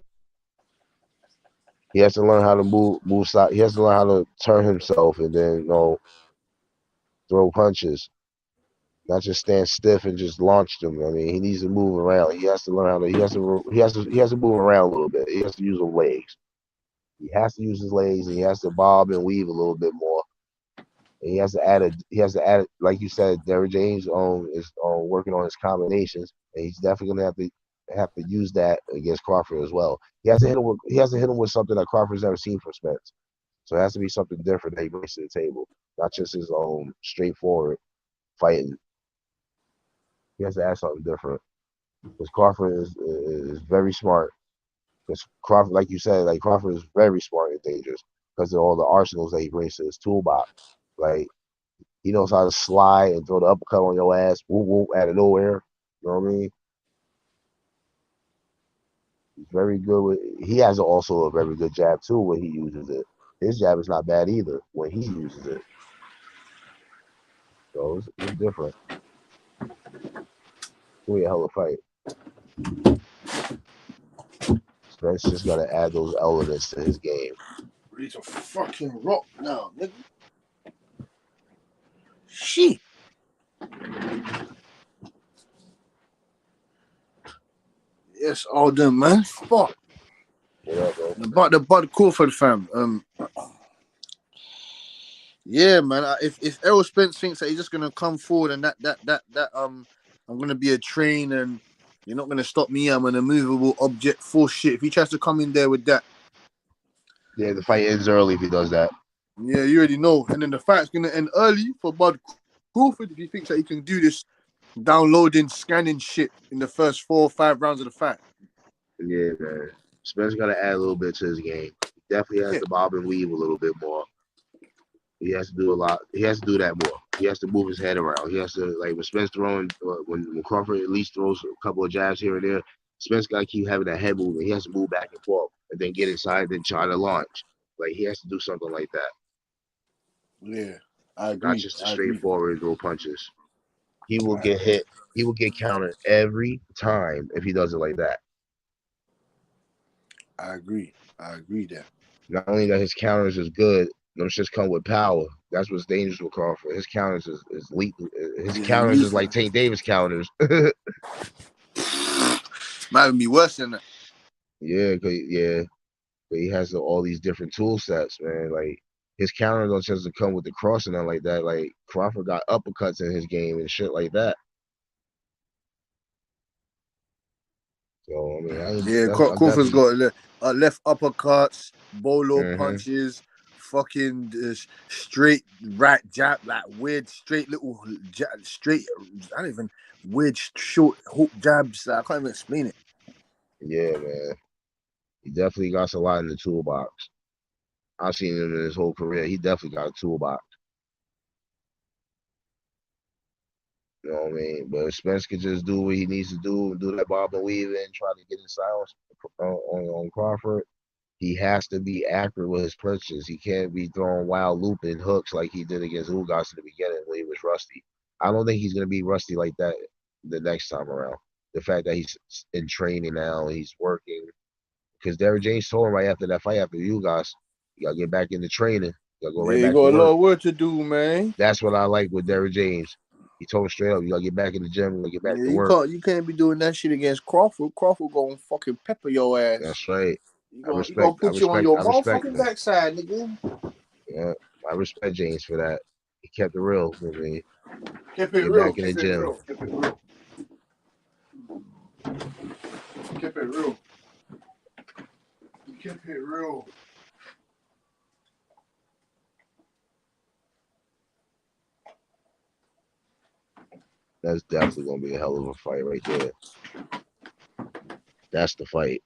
He has to learn how to move side. He has to learn how to turn himself and then throw punches. Not just stand stiff and just launch them. I mean, he needs to move around. He has to learn how to. He has to move around a little bit. He has to use his legs. He has to use his legs, and he has to bob and weave a little bit more. And he has to add. Like you said, Derrick James is working on his combinations, and he's definitely gonna have to use that against Crawford as well. He has to hit him with something that Crawford's never seen from Spence. So it has to be something different that he brings to the table, not just his straightforward fighting. He has to add something different. Because Crawford is very smart. Because Crawford, like you said, Crawford is very smart and dangerous because of all the arsenals that he brings to his toolbox. Like he knows how to slide and throw the uppercut on your ass, whoop whoop, out of nowhere. You know what I mean? He's very good with. He has also a very good jab too when he uses it. His jab is not bad either when he uses it. So it's different. It's gonna be a hell of a fight. Spence just gotta add those elements to his game. Ready to fucking rock now, nigga. Shit. Yes, all done, man. Fuck. Yeah, bro. About the Bud Crawford fam. Yeah, man. If Errol Spence thinks that he's just gonna come forward and I'm gonna be a train and you're not gonna stop me, I'm an immovable object for shit. If he tries to come in there with that, yeah, the fight ends early if he does that. Yeah, you already know. And then the fight's gonna end early for Bud Crawford if he thinks that he can do this downloading, scanning shit in the first 4 or 5 rounds of the fight. Yeah, man. Spence got to add a little bit to his game. He definitely has to bob and weave a little bit more. He has to do a lot. He has to do that more. He has to move his head around. He has to, like, when Spence throwing, when Crawford at least throws a couple of jabs here and there, Spence got to keep having that head movement. He has to move back and forth and then get inside and then try to launch. Like, he has to do something like that. Yeah, I agree. Not just the straightforward throw punches. He will get hit. He will get countered every time if he does it like that. I agree there. Not only that his counters is good, those just come with power. That's what's dangerous with Crawford. His counters is lethal. His counters is like Tank Davis counters. Might even be worse than that. Yeah, but he has all these different tool sets, man. Like his counters don't just come with the cross and nothing like that. Like Crawford got uppercuts in his game and shit like that. So I mean, Crawford's got left uppercuts, bolo punches, fucking straight right jab, like weird straight little straight. I don't even weird short hook jabs. I can't even explain it. Yeah, man. He definitely got a lot in the toolbox. I've seen him in his whole career. He definitely got a toolbox. You know what I mean? But if Spence could just do what he needs to do that bob and weave and try to get in silence on Crawford, he has to be accurate with his punches. He can't be throwing wild looping hooks like he did against Ugas in the beginning when he was rusty. I don't think he's going to be rusty like that the next time around. The fact that he's in training now, he's working. Because Derrick James told him right after that fight, after Ugas, you got to get back into training. gotta go right you back got to a lot work. of work to do, man. That's what I like with Derrick James. He told him straight up, you gotta get back in the gym, you gotta get back Yeah, to work. you can't be doing that shit against Crawford. Crawford gonna fucking pepper your ass. That's right. He I gonna put you on your respect motherfucking that. backside, nigga. Yeah, I respect James for that. He kept it real with me. Keep it Get real. back in the Keep it gym. real. Keep it real. Keep it real. Keep it real. That's definitely gonna be a hell of a fight right there. That's the fight.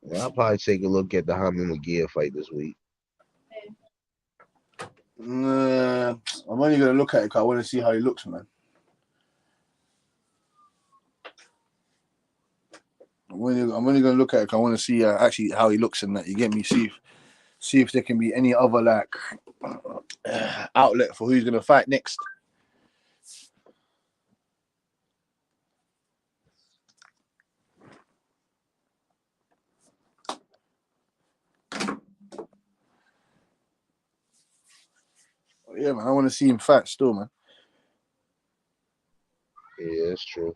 Yeah, I'll probably take a look at the Hamid McGear fight this week. Nah, I'm only gonna look at it because I want to see how he looks, man. I'm only gonna look at it because I want to see actually how he looks and that. You get me? See if there can be any other like outlet for who he's gonna fight next. Yeah, man. I want to see him fight still, man. Yeah, that's true.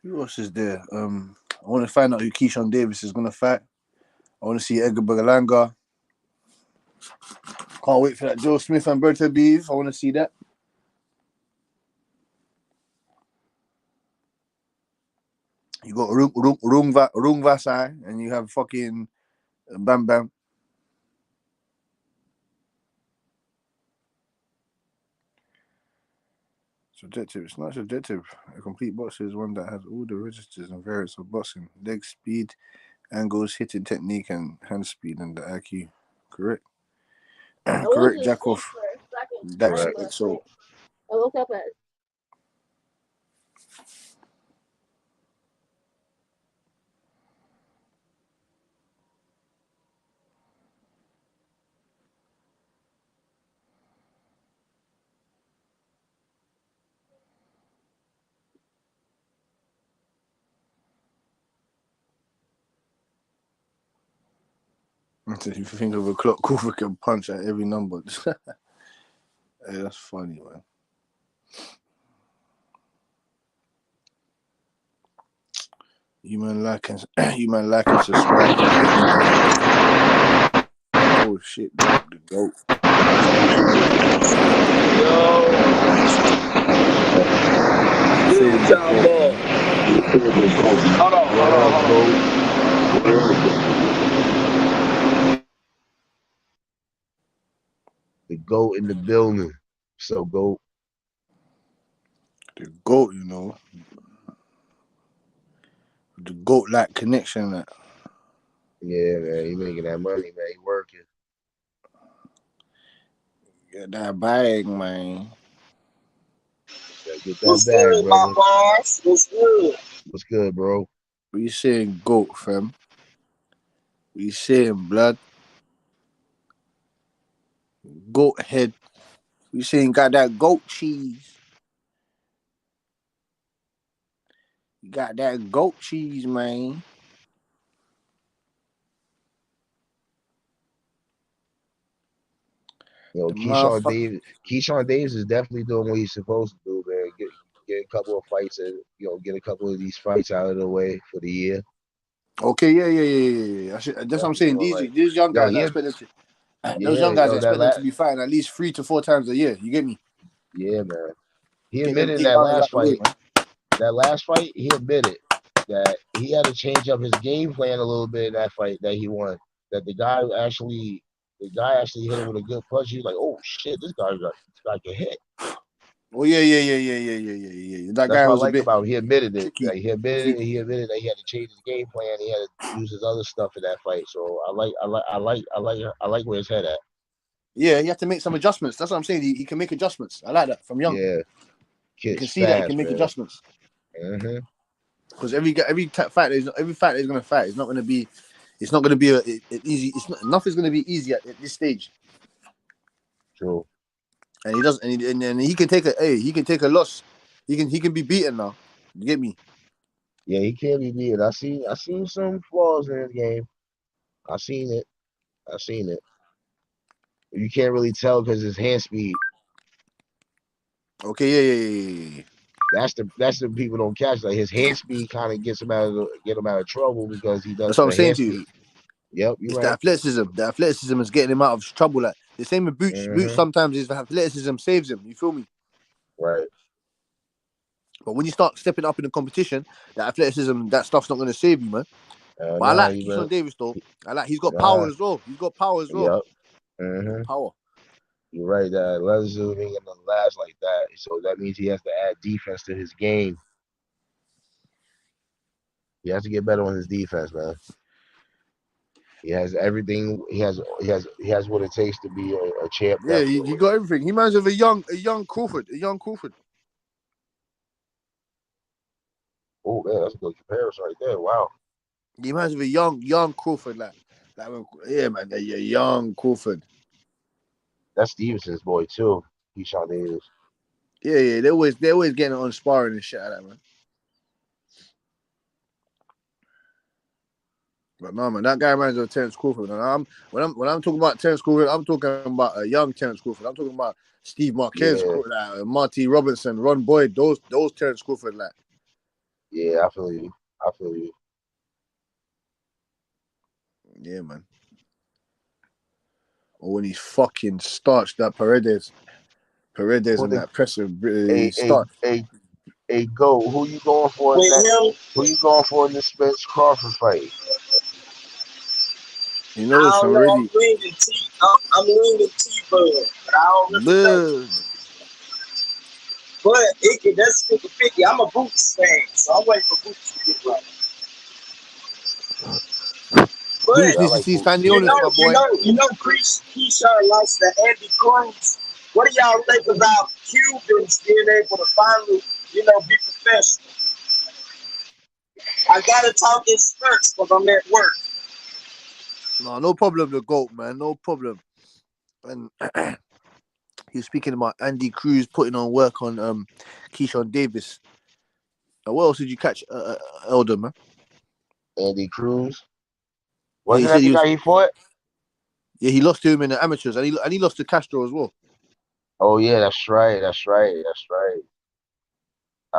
Who else is there? I want to find out who Keyshawn Davis is gonna fight. I want to see Edgar Berlanga. Can't wait for that Joe Smith and Berta Beef. I want to see that. You got Rung Vasai and you have fucking Bam Bam. Subjective. It's not subjective. A complete boxer is one that has all the registers and variants of boxing: leg speed, angles, hitting technique, and hand speed, and the IQ. Correct. Correct. Jack off. That's Correct. so. I woke up at. If you think of a clock, Cooper can punch at every number. Hey, that's funny, man. You man like and subscribe. Oh shit, the goat. Hold on. The GOAT in the building. So GOAT. The GOAT, you know. The GOAT like connection that. Yeah, man. He making that money, man. He working. Get that bag, man. Gotta get that bag, brother. What's good? What's good, bro? We saying GOAT, fam. We saying blood. Goat head. We saying got that goat cheese. You got that goat cheese, man. You know, Keyshawn Davis is definitely doing what he's supposed to do, man. Get a couple of fights and get a couple of these fights out of the way for the year. Okay, yeah. That's what I'm saying. These young guys, I expect them to. Those young guys, I expect them to be fighting at least 3 to 4 times a year. You get me? Yeah, man. He Get them admitted 8 that rounds last out the way, fight. man. that last fight, he admitted that he had to change up his game plan a little bit in that fight that he won. That the guy actually hit him with a good punch. He was like, "Oh shit, this guy can hit." Oh yeah. That That's guy what I was a like bit about him. He admitted it. tricky. Like, he admitted that he had to change his game plan. He had to use his other stuff in that fight. So I like where his head at. Yeah, he had to make some adjustments. That's what I'm saying. He can make adjustments. I like that from young. Yeah, You can kid's see that he fast, can make man. adjustments. Mm-hmm. Because every fight is gonna fight. It's not gonna be. It's not gonna be easy. Nothing's gonna be easy at this stage. True. And he does, and he can take he can take a loss. He can be beaten now. You get me? Yeah, he can't be beaten. I seen some flaws in his game. I seen it. You can't really tell because his hand speed. Okay, yeah. That's the people don't catch. Like, his hand speed kind of get him out of trouble because he does That's what I'm the saying hand to you. speed. Yep, you're It's right. the athleticism. The athleticism is getting him out of trouble. Like the same with Boots. Boots sometimes is the athleticism saves him. You feel me? Right. But when you start stepping up in the competition, the athleticism, that stuff's not going to save you, man. But I like Keyshawn Davis though. He's got power as well. Yep. Mm-hmm. Power. You're right. That athleticism ain't gonna last like that. So that means he has to add defense to his game. He has to get better on his defense, man. He has everything. He has what it takes to be a champ. Yeah, he got everything. He reminds me of a young Crawford. Oh man, that's a good comparison right there. Wow. He reminds me of a young Crawford, yeah, man, young Crawford. That's Stevenson's boy too. Keyshawn Davis. Yeah, they're always getting on sparring and shit like that, man. But no, man, that guy reminds me of Terence Crawford. And when I'm talking about Terence Crawford, I'm talking about a young Terence Crawford. I'm talking about Steve Marquez, Marty Robinson, Ron Boyd, those Terence Crawford, like. Yeah, I feel you. Yeah, man. Or when he fucking starched that Paredes and that presser start. Hey, go. Who you going for? Who you going for in this Spence Crawford fight? You know, it's already. I'm leaning T-Bud, but I don't really know. But that's 50-50. I'm a Boots fan, so I'm waiting for Boots to get right. But Boots needs to see Spaniolis, my boy. You know, Keyshawn lost to Andy Cruz. What do y'all think about Cubans being able to finally, be professional? I gotta talk in spurts because I'm at work. No problem, the GOAT, man. No problem. And he was speaking about Andy Cruz putting on work on Keyshawn Davis. What else did you catch, Elder, man? Andy Cruz. Wasn't that the guy he fought? Yeah, he lost to him in the amateurs, and he lost to Castro as well. Oh yeah, that's right. I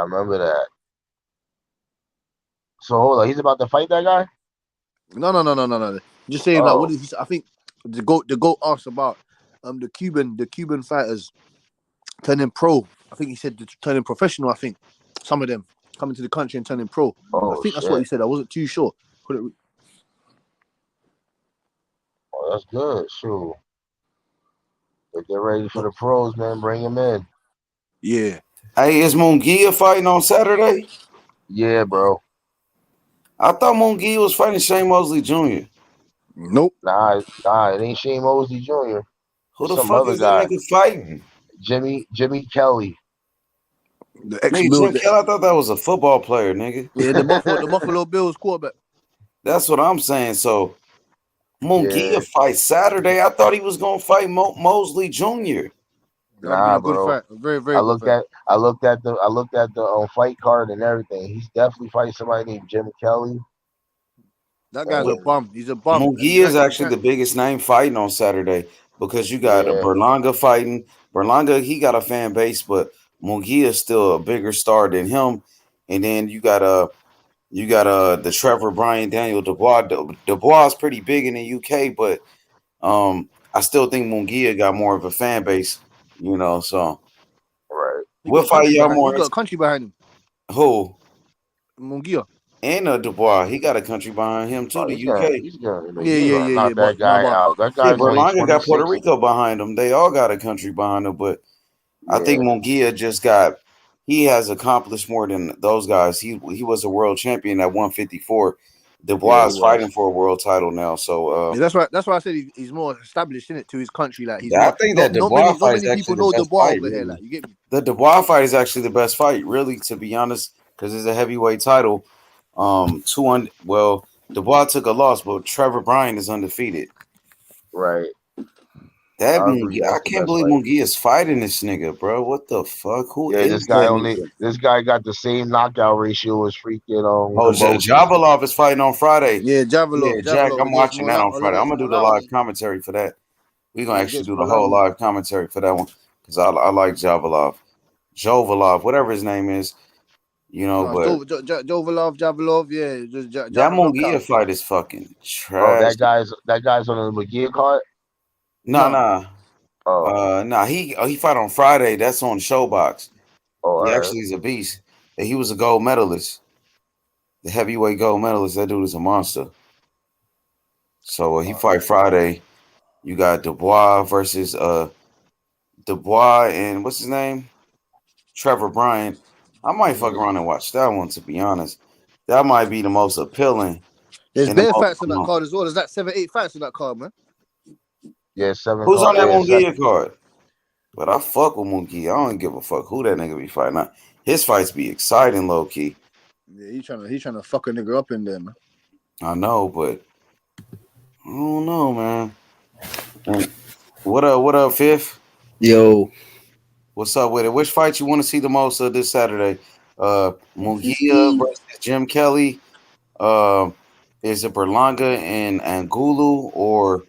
remember that. So hold on, he's about to fight that guy? No. Just saying, like, what did he? I think the GOAT asked about the Cuban fighters turning pro. I think he said turning professional. I think some of them coming to the country and turning pro. I think that's what he said. I wasn't too sure. Oh, that's good. Shoot. If they're ready for the pros, man, bring them in. Yeah. Hey, is Munguia fighting on Saturday? Yeah, bro. I thought Munguia was fighting Shane Mosley Jr. Nope. Nah, it ain't Shane Mosley Jr. Who the Some fuck other is guy. that nigga fighting? Jimmy Kelly. The Jim Kelly, I thought that was a football player, nigga. Yeah, the Buffalo Bills quarterback. That's what I'm saying. So Munguia fight Saturday. I thought he was gonna fight Mosley Jr. Nah, been a good bro. fight. Very, very I good looked at the fight card and everything. He's definitely fighting somebody named Jim Kelly. That guy's a bum. He's a bum. Munguia is actually the biggest name fighting on Saturday because you got Berlanga fighting. Berlanga, he got a fan base, but Munguia is still a bigger star than him. And then you got the Trevor Bryan Daniel Dubois. Dubois is pretty big in the UK, but I still think Munguia got more of a fan base, so right. What fight y'all more? He got a country behind him. Who? Munguia. And Dubois. He got a country behind him too. Oh, The he's got, UK. he's got, Yeah, he's yeah, gonna yeah, knock yeah. that guy out. That Yeah, guy's only Berlanga got Puerto 26. Rico behind him. They all got a country behind them, but I think Yeah, Munguia just got. He has accomplished more than those guys. He was a world champion at 154. yeah, Dubois he is was. fighting for a world title now. So Yeah, that's why I said he's more established in it to his country. Like he's I more think that Dubois not fight is many people actually the know best Dubois fight. over here. Really, Like you get me? the Dubois fight is actually the best fight, really, to be honest, because it's a heavyweight title. Well, Dubois took a loss, but Trevor Bryan is undefeated. Right. That I agree. Munguia, I That's the can't best believe fight. Munguia is fighting this nigga, bro. What the fuck? Who Yeah, is that nigga? this guy got the same knockout ratio as freaking Oh, Kambosos. Jabalov is fighting on Friday. Yeah, Yeah, Jack, Javelov I'm against watching that on Friday. I'm gonna do the live Malawi. commentary for that. We're gonna Yeah, actually against do the whole Malawi. live commentary for that one because I like Jovalov, whatever his name is, No, it's but Javelov. Yeah, just that knockout. Munguia fight is fucking Oh, trash. that guy's on the McGee card. Nah. Oh, He fight on Friday. That's on Showbox. oh, all He right. actually is a beast. And he was a gold medalist, the heavyweight gold medalist. That dude is a monster. So he fight Friday. You got Dubois versus Dubois and what's his name? Trevor Bryan. I might fuck around and watch that one, to be honest. That might be the most appealing. There's And the bare most, fights on that card as well. There's like 7-8 fights on that card, man. Yeah, 7 who's on that cards. Munguia card? But I fuck with Munguia. I don't give a fuck who that nigga be fighting. His fights be exciting, low key. Yeah, he's trying to fuck a nigga up in there, man. I know, but I don't know, man. And what up, Fifth? Yo, what's up with it? Which fight you want to see the most of this Saturday? Munguia versus Jim Kelly. Is it Berlanga and Angulu or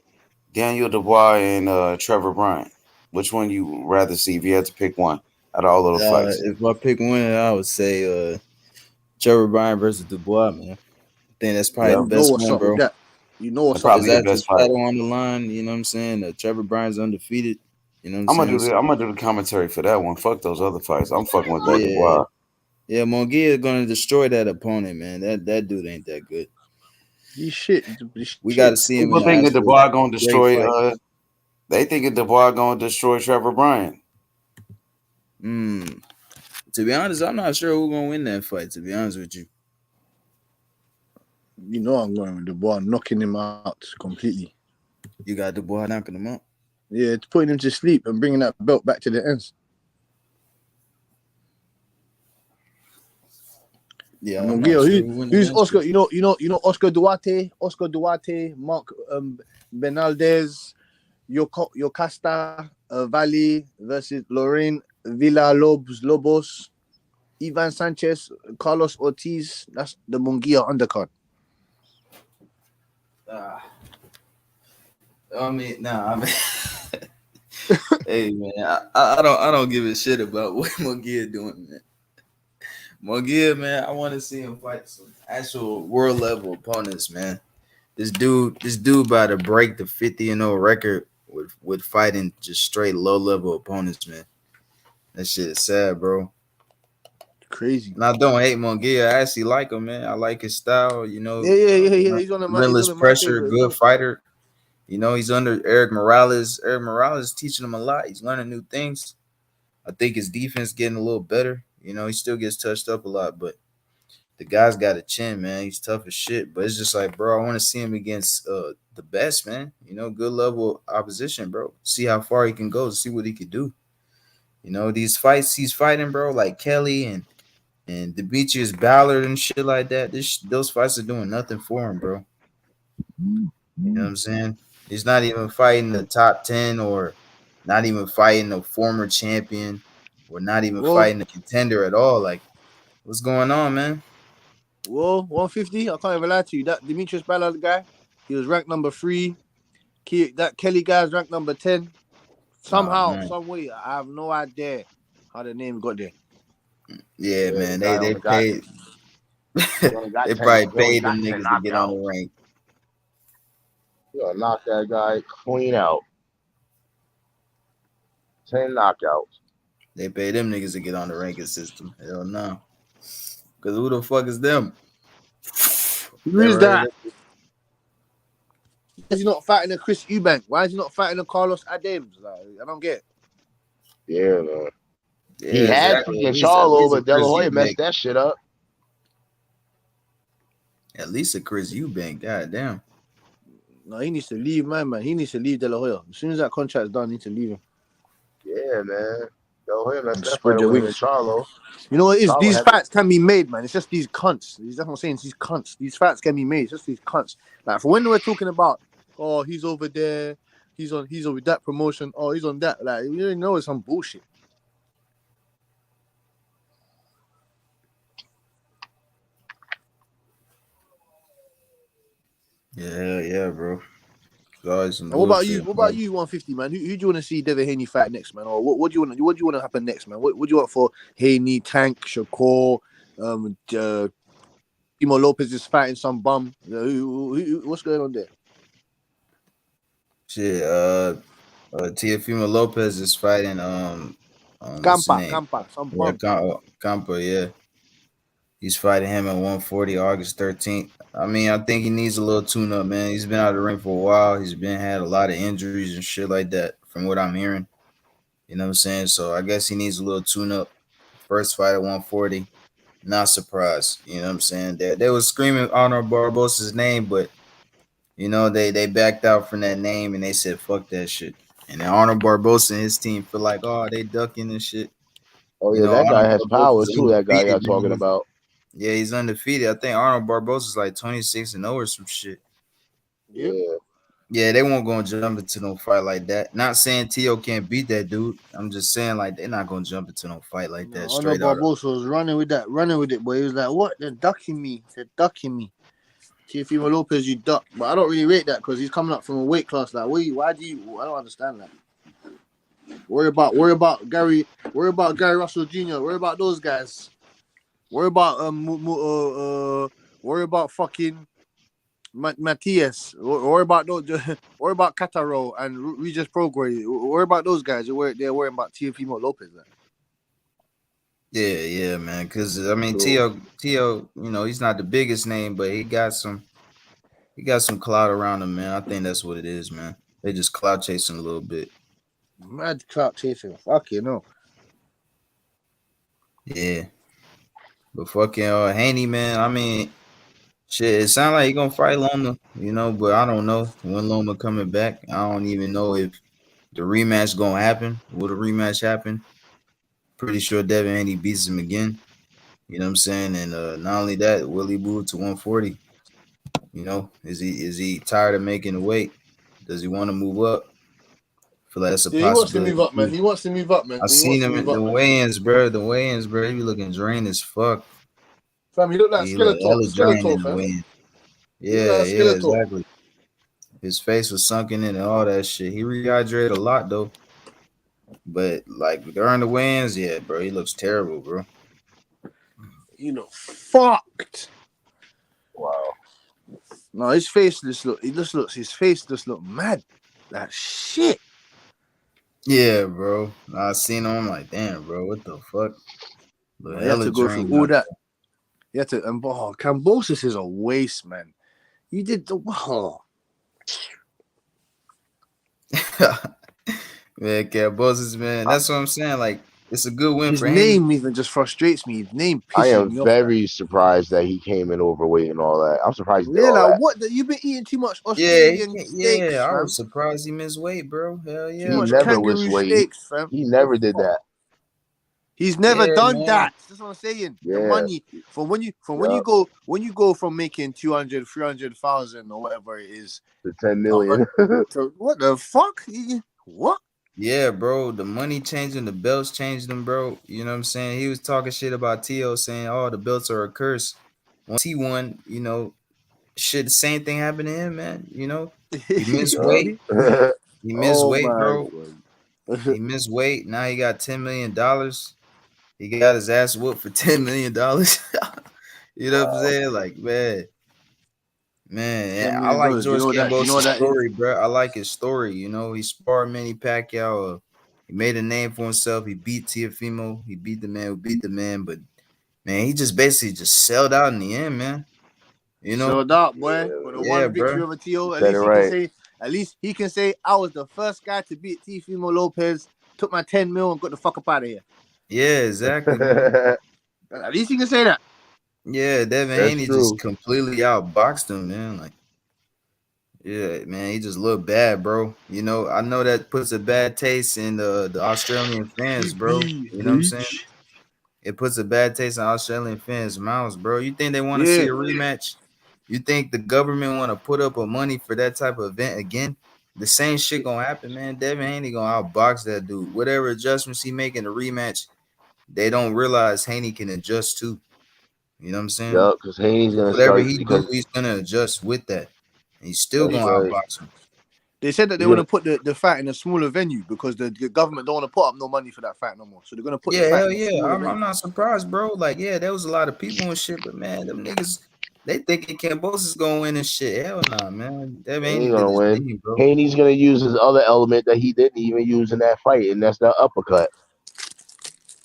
Daniel Dubois and Trevor Bryan? Which one you rather see if you had to pick one out of all of the fights? if I pick one, I would say Trevor Bryan versus Dubois, man. I think that's probably the best one, bro. You know what's probably up. the best fight on the line. You know what I'm saying? Trevor Bryan's undefeated. You know what I'm saying? I'm gonna do the commentary for that one. Fuck those other fights. I'm fucking with that Dubois. Yeah, Munguia is gonna destroy that opponent, man. That dude ain't that good. He's shit. We got to see him. People thinking Dubois gonna destroy. They thinking Dubois gonna destroy Trevor Bryan. To be honest, I'm not sure who's gonna win that fight. To be honest with you, you know I'm going with Dubois, knocking him out completely. You got Dubois knocking him out. Yeah, it's putting him to sleep and bringing that belt back to the ends. Yeah, who's Oscar? You know Oscar Duarte, Mark Benaldez, Yocasta Valley versus Lorraine Villalobos, Ivan Sanchez, Carlos Ortiz. That's the Munguia undercard. Hey man, I don't give a shit about what Munguia doing, man. Munguia, man, I want to see him fight some actual world level opponents, man. This dude about to break the 50-0 record with fighting just straight low level opponents, man. That shit is sad, bro. Crazy. And I don't hate Munguia. I actually like him, man. I like his style. You know, yeah. He's on the relentless pressure, good fighter. You know, he's under Eric Morales. Eric Morales is teaching him a lot. He's learning new things. I think his defense getting a little better. You know, he still gets touched up a lot, but the guy's got a chin, man. He's tough as shit. But it's just like, bro, I want to see him against the best, man. You know, good level opposition, bro. See how far he can go, see what he could do. You know, these fights he's fighting, bro, like Kelly and Demetrius Ballard and shit like that. Those fights are doing nothing for him, bro. You know what I'm saying? He's not even fighting the top 10 or not even fighting a former champion or not even fighting a contender at all. Like, what's going on, man? Well, 150. I can't even lie to you. That Demetrius Ballard guy, he was ranked number 3. That Kelly guy's ranked number 10. Somehow, some way, I have no idea how the name got there. Yeah, man. They paid. They probably paid them niggas to get on the rank. You gotta knock that guy clean out. 10 knockouts. They pay them niggas to get on the ranking system. Hell no. Because who the fuck is them? Who is that? Why is he not fighting a Chris Eubank? Why is he not fighting a Carlos Adams? Like, I don't get it. Yeah, man. Yeah, He had exactly. Pete and At Charlo, least a but De La Chris Hoya messed Eubank. that shit up. At least a Chris Eubank. God damn. No, he needs to leave, man. He needs to leave De La Hoya. As soon as that contract's done, he needs to leave him. Yeah, man. De La Hoya messed that Spread fight your with him and wings. Charlo. You know what it is? Charlo These had fights can be made, man. It's just these cunts. That's what I'm saying. It's these cunts. These fights can be made. It's just these cunts. Like for when we're talking about, oh, he's over there, he's over that promotion, oh, he's on that. Like you know it's some bullshit. Yeah, bro. Always some And what about bullshit, you? What bro. about you, 150, man? Who do you want to see Devin Haney fight next, man? Or what do you want? What do you want to happen next, man? What do you want for Haney, Tank, Shakur, Timo Lopez is fighting some bum? What's going on there? Shit, Teofimo Lopez is fighting what's his name? Campa, some Yeah, bum. Campa, yeah. He's fighting him at 140 August 13th. I mean, I think he needs a little tune-up, man. He's been out of the ring for a while. He's had a lot of injuries and shit like that, from what I'm hearing. You know what I'm saying? So I guess he needs a little tune-up. First fight at 140. Not surprised. You know what I'm saying? They was screaming Honor Barbosa's name, but you know, they backed out from that name and they said fuck that shit. And then Arnold Barbosa and his team feel like, oh, they ducking and shit. Oh You yeah, know, that guy Arnold has power Barbosa's too. That guy y'all undefeated, talking man. about. Yeah, he's undefeated. I think Arnold Barbosa's like 26-0 or some shit. Yeah. Yeah, they won't go and jump into no fight like that. Not saying T.O. can't beat that dude. I'm just saying like they're not gonna jump into no fight like that Honor straight out. Barbosa was running with it, boy. He was like, what? They're ducking me. They're ducking me. Teofimo Lopez, you duck. But I don't really rate that because he's coming up from a weight class. Like, why do you? I don't understand that. Worry about Gary Russell Jr. Worry about those guys. Worry about worry about fucking Matthias. Worry about those. Worry about Cataro and Regis Prograde. Worry about those guys. They're worrying about Teofimo Lopez. Like. Yeah, man. Because I mean, T.O., you know, he's not the biggest name, but he got some clout around him, man. I think that's what it is, man. They just clout chasing a little bit. Mad clout chasing. Fuck you know. Yeah. But fucking Haney, man, I mean, shit, it sounds like he gonna fight Loma, you know, but I don't know when Loma coming back. I don't even know if the rematch gonna happen. Will the rematch happen? Pretty sure Devin Haney beats him again. You know what I'm saying? And not only that, will he move to 140? You know, is he tired of making the weight? Does he want to move up? I feel like that's a Yeah, he wants to possibility. move up, man. He wants to move up, man. I seen him in the weigh-ins, bro. The weigh-ins, bro. He be looking drained as fuck. Fam, he looked like Skeletor, fam. Yeah, exactly. His face was sunken in and all that shit. He rehydrated a lot though. But like during the weigh-ins, yeah, bro, he looks terrible, bro. You know, fucked. Wow. No, his face his face just look mad. Like shit. Yeah, bro. I seen him. I'm like, damn, bro, what the fuck? But you have to go through all that. You have to, and Cambosis is a waste, man. You did the Man, Cambosis, man. That's what I'm saying. Like, it's a good win his for him. His name even just frustrates me. His name pisses I am me off. very surprised that he came in overweight and all that. I'm surprised he did Yeah, all like that. what? You've been eating too much Australian steaks, I fam. was surprised he missed weight, bro. Hell yeah. Too much never kangaroo missed weight. steaks, fam. He never did that. He's never done man. that. That's what I'm saying. Yeah. The money when you go from making 200, 300,000 or whatever it is to 10 million. To, what the fuck? What? Yeah, bro. The money changing, the belts changed them, bro. You know what I'm saying? He was talking shit about T.O. saying, oh, the belts are a curse. Once he won, you know, shit, the same thing happened to him, man. You know, he missed weight. He missed weight, bro. He missed weight. Now he got $10 million. He got his ass whooped for $10 million. You know what I'm saying? Like, man, I like George Cambosa's story, bro. I like his story. You know, he sparred Manny Pacquiao. He made a name for himself. He beat Teofimo. He beat the man who beat the man. But Man, he just basically just sold out in the end, man. You know, sold out, boy. For the yeah, one victory bro. over Tio, at Said it least he can right. say, I was the first guy to beat Teofimo Lopez. Took my 10 mil and got the fuck up out of here. Yeah, exactly, man. At least he can say that. Yeah, Devin That's Haney true. just completely outboxed him, man. Like, yeah, man, he just looked bad, bro. You know, I know that puts a bad taste in the Australian fans, bro. You know what I'm saying? It puts a bad taste in Australian fans' mouths, bro. You think they want to see Yeah. a rematch? You think the government want to put up a money for that type of event again? The same shit gonna happen, man. Devin Haney gonna outbox that dude. Whatever adjustments he make in the rematch, they don't realize Haney can adjust too. You know what I'm saying? Yup, because Haney's gonna Whatever start he do, because he's gonna adjust with that. And he's still that's gonna right. outbox him. They said that they He's want gonna to put the fight in a smaller venue because the government don't want to put up no money for that fight no more. So they're gonna put the Yeah, fight hell in a yeah. smaller I'm venue. not surprised, bro. Like, yeah, there was a lot of people and shit, but man, them niggas, they thinking Cambosa's gonna win and shit. Hell nah, man. Devin he Haney ain't did gonna his win. thing, bro. Haney's gonna use his other element that he didn't even use in that fight, and that's the uppercut.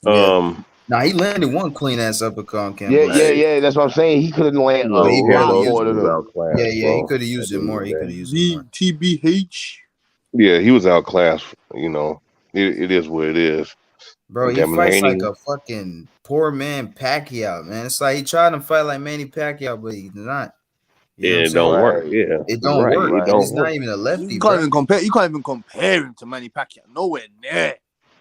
Yeah. Nah, he landed one clean ass uppercut on Cambosa. Yeah. That's what I'm saying. He could have landed a But he barely lot used more it. than him. Yeah, he could have used it more. He could have used it more. TBH. Yeah, he was outclassed. You know, it is what it is. Bro, he Devin fights Haney, like a fucking poor man Pacquiao, man. It's like he tried to fight like Manny Pacquiao, but he's not. You know what I'm it don't saying? work. Yeah, It don't right. work. It And don't he's not work. even a You lefty, can't bro. even compare. You can't even compare him to Manny Pacquiao. Nowhere near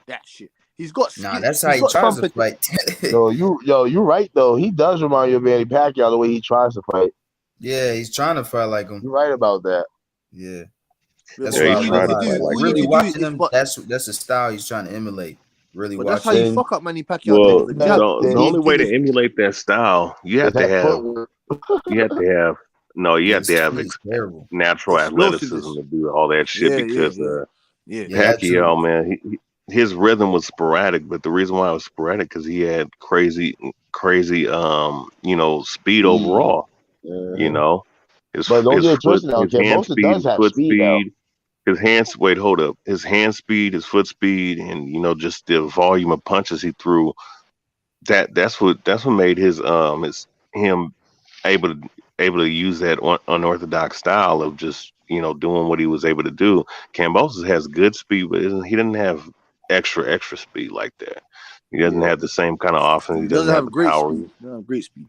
that shit. He's got Nah, skills. that's how He's he got tries to something. fight. You're right though. He does remind you of Manny Pacquiao the way he tries to fight. Yeah, he's trying to fight like him. You're right about that. Yeah. Yeah, That's but what all I you need to realized. do, Like all you need really to do watching is, him, that's the style he's trying to emulate. Really but that's how watching you him. fuck up Manny Pacquiao though. Well, The jab. the only way to emulate that style, you have to have terrible. natural athleticism Explosiveness. to do all that shit because Yeah. Pacquiao, man, his rhythm was sporadic, but the reason why it was sporadic because he had crazy, speed overall. You know, But don't get it foot, twisted now. his hand Cambosa speed, does his have foot speed now. speed, his hands. Wait, hold up. His hand speed, his foot speed, and just the volume of punches he threw. That's what made him able to use that unorthodox style of just doing what he was able to do. Cambosa has good speed, but he didn't have extra speed like that. He doesn't have the same kind of offense. He He doesn't doesn't have have the great power. speed. He doesn't have great speed.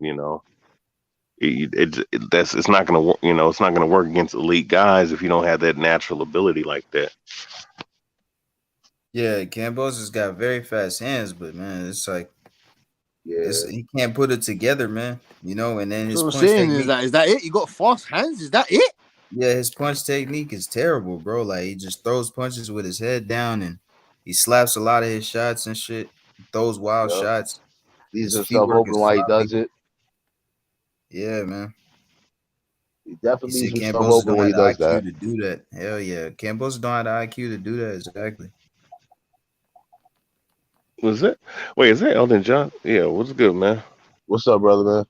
It's not going to work. It's not going to work against elite guys if you don't have that natural ability like that. Yeah, Cambosa's got very fast hands, but man, it's like he can't put it together, man. And then his So I'm punch saying technique. is that it? You got fast hands? Is that it? Yeah, his punch technique is terrible, bro. Like he just throws punches with his head down and he slaps a lot of his shots and shit. He throws wild shots. Leaves His himself footwork open is while he floppy. does it. Yeah, man. He He definitely said leaves himself Cambosa open don't when have he the does IQ that. to do that. Hell yeah. Cambosa don't have the IQ to do that, exactly. Was that? Wait, is that Elton John? Yeah, what's good, man? What's up, brother, man?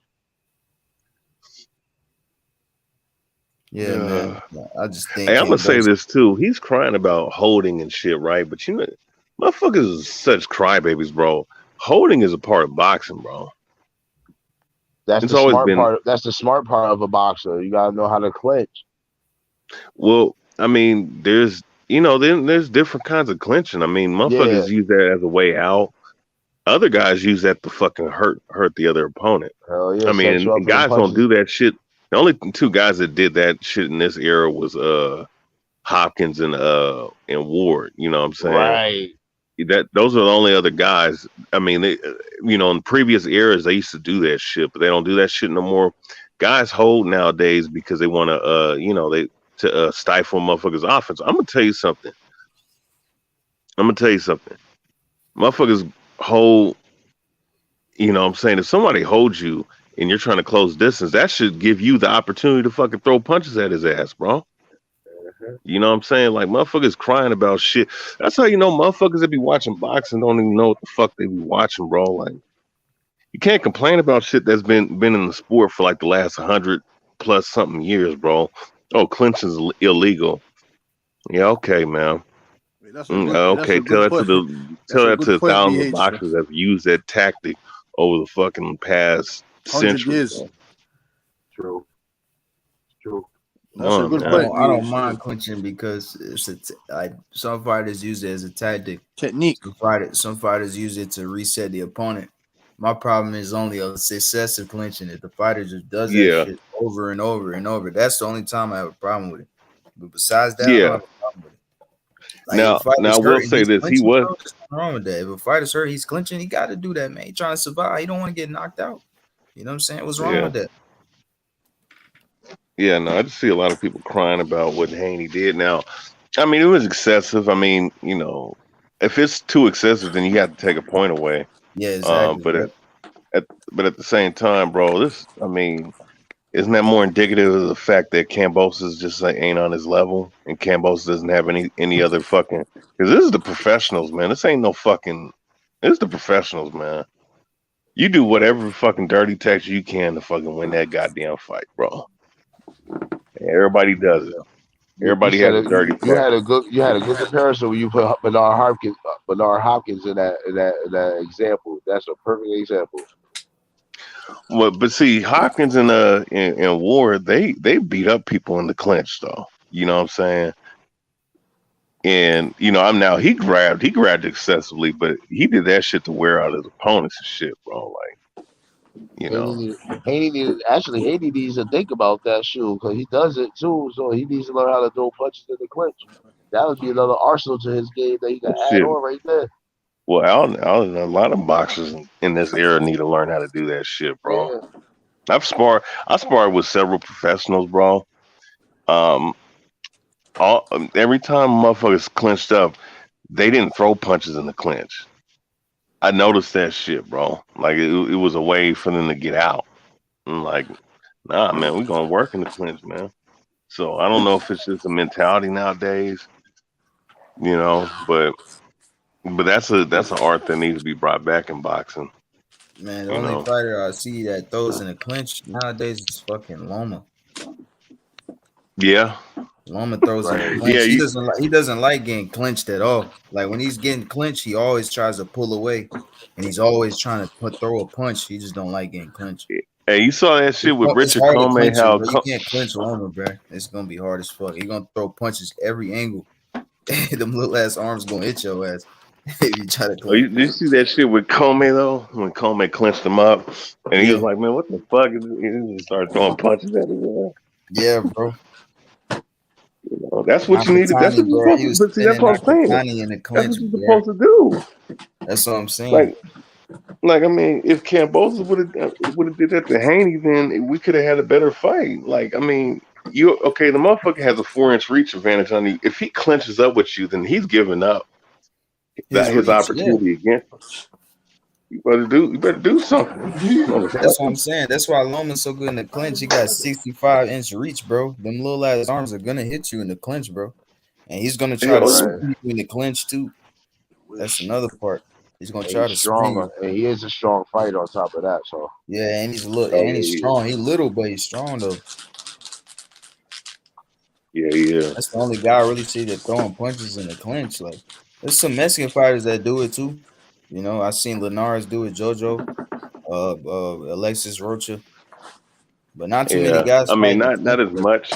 Yeah, man. I just think Hey, I'm gonna say Cambosa. this too. He's crying about holding and shit, right? But motherfuckers is such crybabies, bro. Holding is a part of boxing, bro. That's It's the always smart been. part. That's the smart part of a boxer. You gotta know how to clinch. Well, I mean, there's there's different kinds of clinching. I mean, motherfuckers use that as a way out. Other guys use that to fucking hurt the other opponent. Hell yeah, I set mean, you up and for them guys don't do punches. that shit. The only two guys that did that shit in this era was Hopkins and Ward. You know what I'm saying? Right. Those are the only other guys. I mean, they, in previous eras they used to do that shit, but they don't do that shit no more. Guys hold nowadays because they want to stifle motherfuckers' offense. I'm gonna tell you something. Motherfuckers hold. You know what I'm saying? If somebody holds you and you're trying to close distance, that should give you the opportunity to fucking throw punches at his ass, bro. You know what I'm saying? Like motherfuckers crying about shit. That's how you know motherfuckers that be watching boxing don't even know what the fuck they be watching, bro. Like you can't complain about shit that's been in the sport for like the last 100 plus something years, bro. Oh, clinching's illegal. Yeah, okay, man. That's a good. Okay, That's a good point. That's tell a that good to point, thousands of BH. boxers that have used that tactic over the fucking past 100 century. years. Man. True. True. Come That's a on, good I man. point. don't, I don't mind clinching because like some fighters use it as a tactic. Technique. Some fighters use it to reset the opponent. My problem is only a successive clinching. If the fighter just does that Yeah, shit over and over and over, that's the only time I have a problem with it. But besides that, I don't yeah. have a problem with it. Like if a Now I fighter's will hurt and say he's this: he clinching, was. bro, there's nothing wrong with that. If a fighter's hurt, he's clinching, he got to do that, man. He trying to survive. He don't want to get knocked out. You know what I'm saying? What's wrong Yeah, with that? yeah. No, I just see a lot of people crying about what Haney did. Now, I mean, it was excessive. I mean, if it's too excessive, then you have to take a point away. Yeah, exactly. But Yep. at the same time, bro, I mean, isn't that more indicative of the fact that Kambosos just like ain't on his level, and Kambosos doesn't have any other fucking? Because this is the professionals, man. This ain't no fucking. This is the professionals, man. You do whatever fucking dirty tactics you can to fucking win that goddamn fight, bro. And everybody does it. You Everybody said has a it, dirty you had tactic. a good comparison when you put Bernard Hopkins in that example. That's a perfect example. Well, but see, Hopkins and Ward, they beat up people in the clinch, though. You know what I'm saying? And I'm now he grabbed excessively, but he did that shit to wear out his opponents and shit, bro. Like, Haney needs to think about that shoe because he does it too. So he needs to learn how to throw punches in the clinch. That would be another arsenal to his game that he can add shit. on right there. Well, a lot of boxers in this era need to learn how to do that shit, bro. Yeah. I sparred with several professionals, bro. Um, every time motherfuckers clinched up, they didn't throw punches in the clinch. I noticed that shit, bro. Like it was a way for them to get out. I'm like, nah, man, we gonna work in the clinch, man. So I don't know if it's just a mentality nowadays, but that's an art that needs to be brought back in boxing. Man, the only fighter I see that throws in a clinch nowadays is fucking Loma. Yeah. Loma throws in a clinch. He doesn't like getting clinched at all. Like when he's getting clinched, he always tries to pull away, and he's always trying to throw a punch. He just don't like getting clinched. Hey, you saw that shit with It's Richard hard to Comey? clinch it, bro. You can't clinch Loma, bro. It's gonna be hard as fuck. He's gonna throw punches every angle. Them little ass arms gonna hit your ass if you try to clinch. Did you see that shit with Comey though? When Comey clinched him up, and he was like, "Man, what the fuck?" He just started throwing punches at his ass. Yeah, bro. That's what you needed. That's what you're supposed to. But see, that's what I'm saying. That's what you're supposed to do. That's what I'm saying. Like I mean, if Kambosos would have did that to Haney, then we could have had a better fight. Like I mean, the motherfucker has a 4-inch reach advantage on you. If he clinches up with you, then he's giving up his opportunity against him. You better do something. That's what I'm saying. That's why Loma's so good in the clinch. He got 65-inch reach, bro. Them little ass arms are gonna hit you in the clinch, bro. And he's gonna try to spin you in the clinch too. That's another part. He's gonna try to spin you. And he is a strong fighter on top of that. So yeah, and he's strong. He's little, but he's strong though. Yeah. That's the only guy I really see that throwing punches in the clinch. Like there's some Mexican fighters that do it too. I've seen Linares do it, JoJo, Alexis Rocha, but not too many guys. I mean, not as much.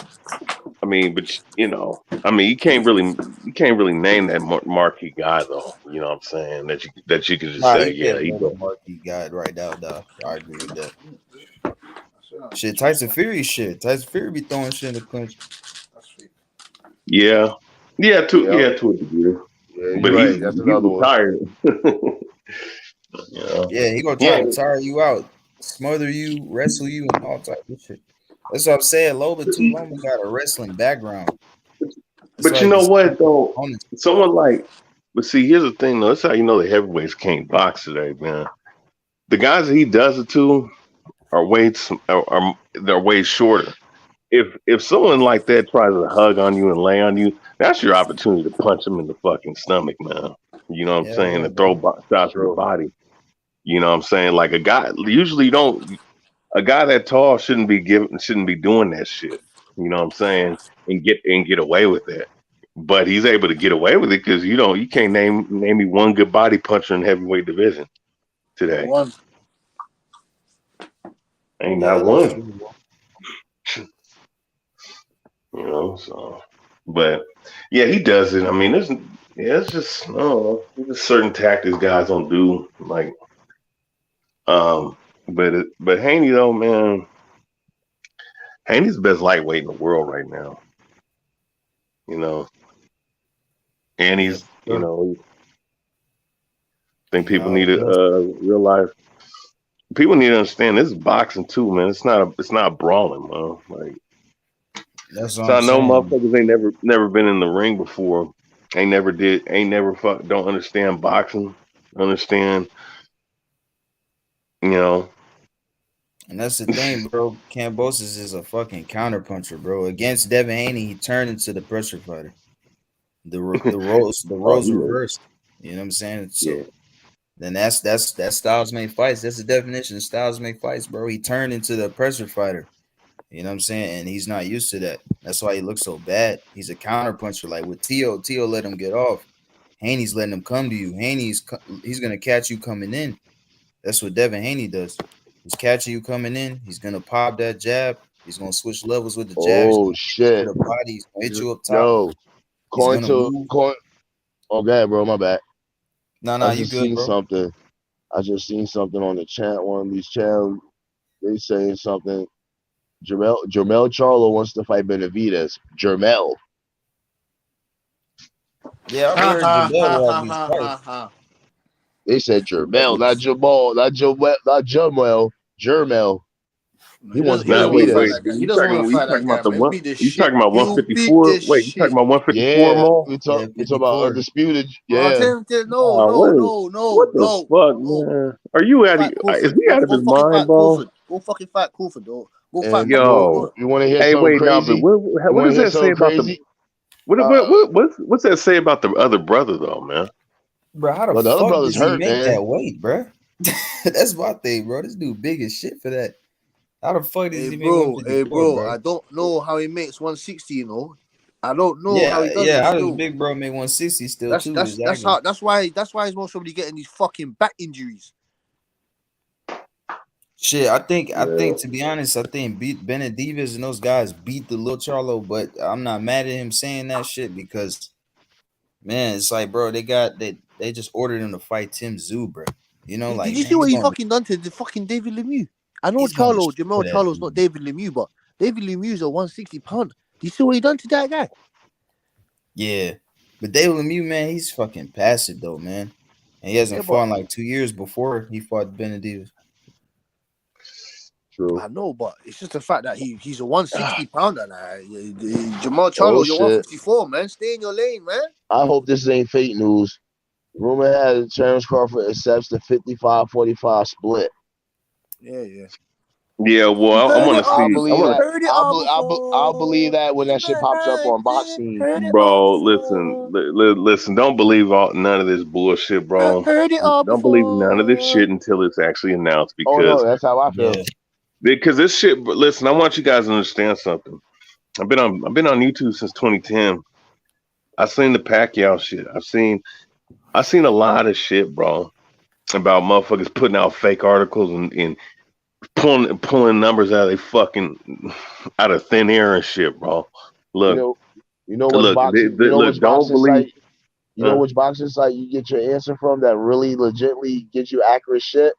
I mean, but you can't really name that marquee guy though. You know what I'm saying? That you could just say, yeah, he's a marquee guy right now. I agree with that. Shit, Tyson Fury be throwing shit in the clinch. Yeah, to a degree. Yeah, but right. That's another one. Tired. Yeah, he gonna try to tire you out, smother you, wrestle you, and all type of shit. That's what I'm saying. Loma got a wrestling background. But you know what though? But see, here's the thing though. That's how you know the heavyweights can't box today, man. The guys that he does it to they're way shorter. If someone like that tries to hug on you and lay on you, that's your opportunity to punch him in the fucking stomach, man. You know what I'm saying? And throw shots to the body. You know what I'm saying? Like a guy that tall shouldn't be doing that shit. You know what I'm saying? And get away with that. But he's able to get away with it because you can't name me one good body puncher in heavyweight division today. Ain't Yeah, not that's one. true. You know, so but yeah, he does it. I mean, it's just I don't know. There's certain tactics guys don't do. Like but Haney though, man, Haney's the best lightweight in the world right now. You know, and Yeah, he's sure. I think people No, need to that's realize people need to understand this is boxing too, man. It's not brawling, man. Like what so I'm I know saying. motherfuckers ain't never been in the ring before. Ain't never don't understand boxing. Understand, you know. And that's the thing, bro. Cambosis is a fucking counterpuncher, bro. Against Devin Haney, he turned into the pressure fighter. The Oh, roles he was, reversed. You know what I'm saying? yeah. So then that's styles make fights. That's the definition of styles make fights, bro. He turned into the pressure fighter. You know what I'm saying? And he's not used to that. That's why he looks so bad. He's a counterpuncher. Like with Tio let him get off. Haney's letting him come to you. He's gonna catch you coming in. That's what Devin Haney does. He's catching you coming in. He's gonna pop that jab. He's gonna switch levels with the jab. He's Oh gonna hit you shit. to the body. He's gonna hit you up top. Yo, He's going gonna to move. going. Oh, go ahead, bro. My bad. No, I you just good, seen bro. something. I just seen something on the chat. One of these channels. They saying something. Jermel Charlo wants to fight Benavidez. Jermel. Yeah, I Ha heard ha Jamel ha will have ha these ha ha fights. ha. They said Jermel, not Jamal, not Jamal, not Jermel. Jermel. No, He wants he Nah, doesn't want to fight wait. Benavidez. that guy. He doesn't want to You fight that talking guy, about the man. He'll one? beat this You shit. talking about He'll beat 154? this Wait, you talking shit. about 154 Yeah, more? Yeah, we talk about 54. undisputed. Oh, Yeah. no, What no, is? no, no, What the no, fuck, no. man? Are you Go out of? fight Is Crawford. he out of Go his fucking mind, fight bro? Crawford. Go fucking fight Crawford, dog. Go fight And you fucking want Yo, Crawford. you want to hear hey, something wait, now, but crazy? You what want to does hear that say something about the? crazy? What's that say about the other brother though, man? Bro, how the Well, the other fuck brother's does he hurt, make man. that weight, bro? That's my thing, bro. This dude big as shit for that. How the fuck does he make Hey 154, bro, bro? I don't know how he makes 160. You know, I don't know how he does Yeah. it How does still. big bro make 160 still That's too? that's that's Exactly. how that's why he's most probably getting these fucking back injuries. Shit, I think Yeah. to be honest, I think Benavidez and those guys beat the Lil Charlo, but I'm not mad at him saying that shit because man, it's like, bro, they just ordered him to fight Tim Zoo, bro. You know, Did like you see man, what he fucking done to the fucking David Lemieux? I know he's gonna Jamel destroy that Charlo's not dude. David Lemieux, but David Lemieux's a 160 pounder. Do you see what he done to that guy? Yeah. But David Lemieux, man, he's fucking passive though, man. And he hasn't Yeah, fought but in like 2 years before he fought Benavidez. True. I know, but it's just the fact that he's a 160 pounder. Jamal Oh Charlo, you're shit. 154, man. Stay in your lane, man. I hope this ain't fake news. Rumor has Terence Crawford accepts the 55-45 split. Yeah. Yeah, You well, I heard want it to see. all I'll I believe before. want that. Heard it all I'll believe before. that when that You shit might pops up heard on it. Boxing. Heard it all bro. before. Listen. Don't believe none of this bullshit, bro. Heard it all Don't believe none of this before. shit until it's actually announced Oh no, that's how I feel. because this shit. Listen, I want you guys to understand something. I've been on YouTube since 2010. I've seen the Pacquiao shit. I've seen a lot of shit, bro, about motherfuckers putting out fake articles and pulling numbers out of they fucking out of thin air and shit, bro. Look, You know which boxing. You know which don't boxing believe. site. You know which boxing site you get your answer from that really legitly gives you accurate shit.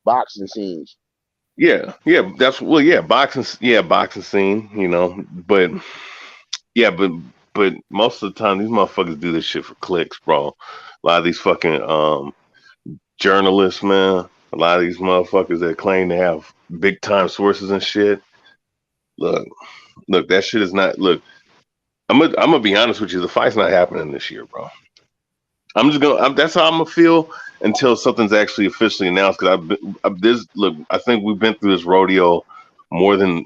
Boxing scenes. Yeah, boxing scene, you know, but yeah, but most of the time these motherfuckers do this shit for clicks, bro. A lot of these fucking journalists, man. A lot of these motherfuckers that claim to have big time sources and shit. Look, that shit is not. Look, I'm gonna be honest with you. The fight's not happening this year, bro. That's how I'm gonna feel until something's actually officially announced. Because I think we've been through this rodeo more than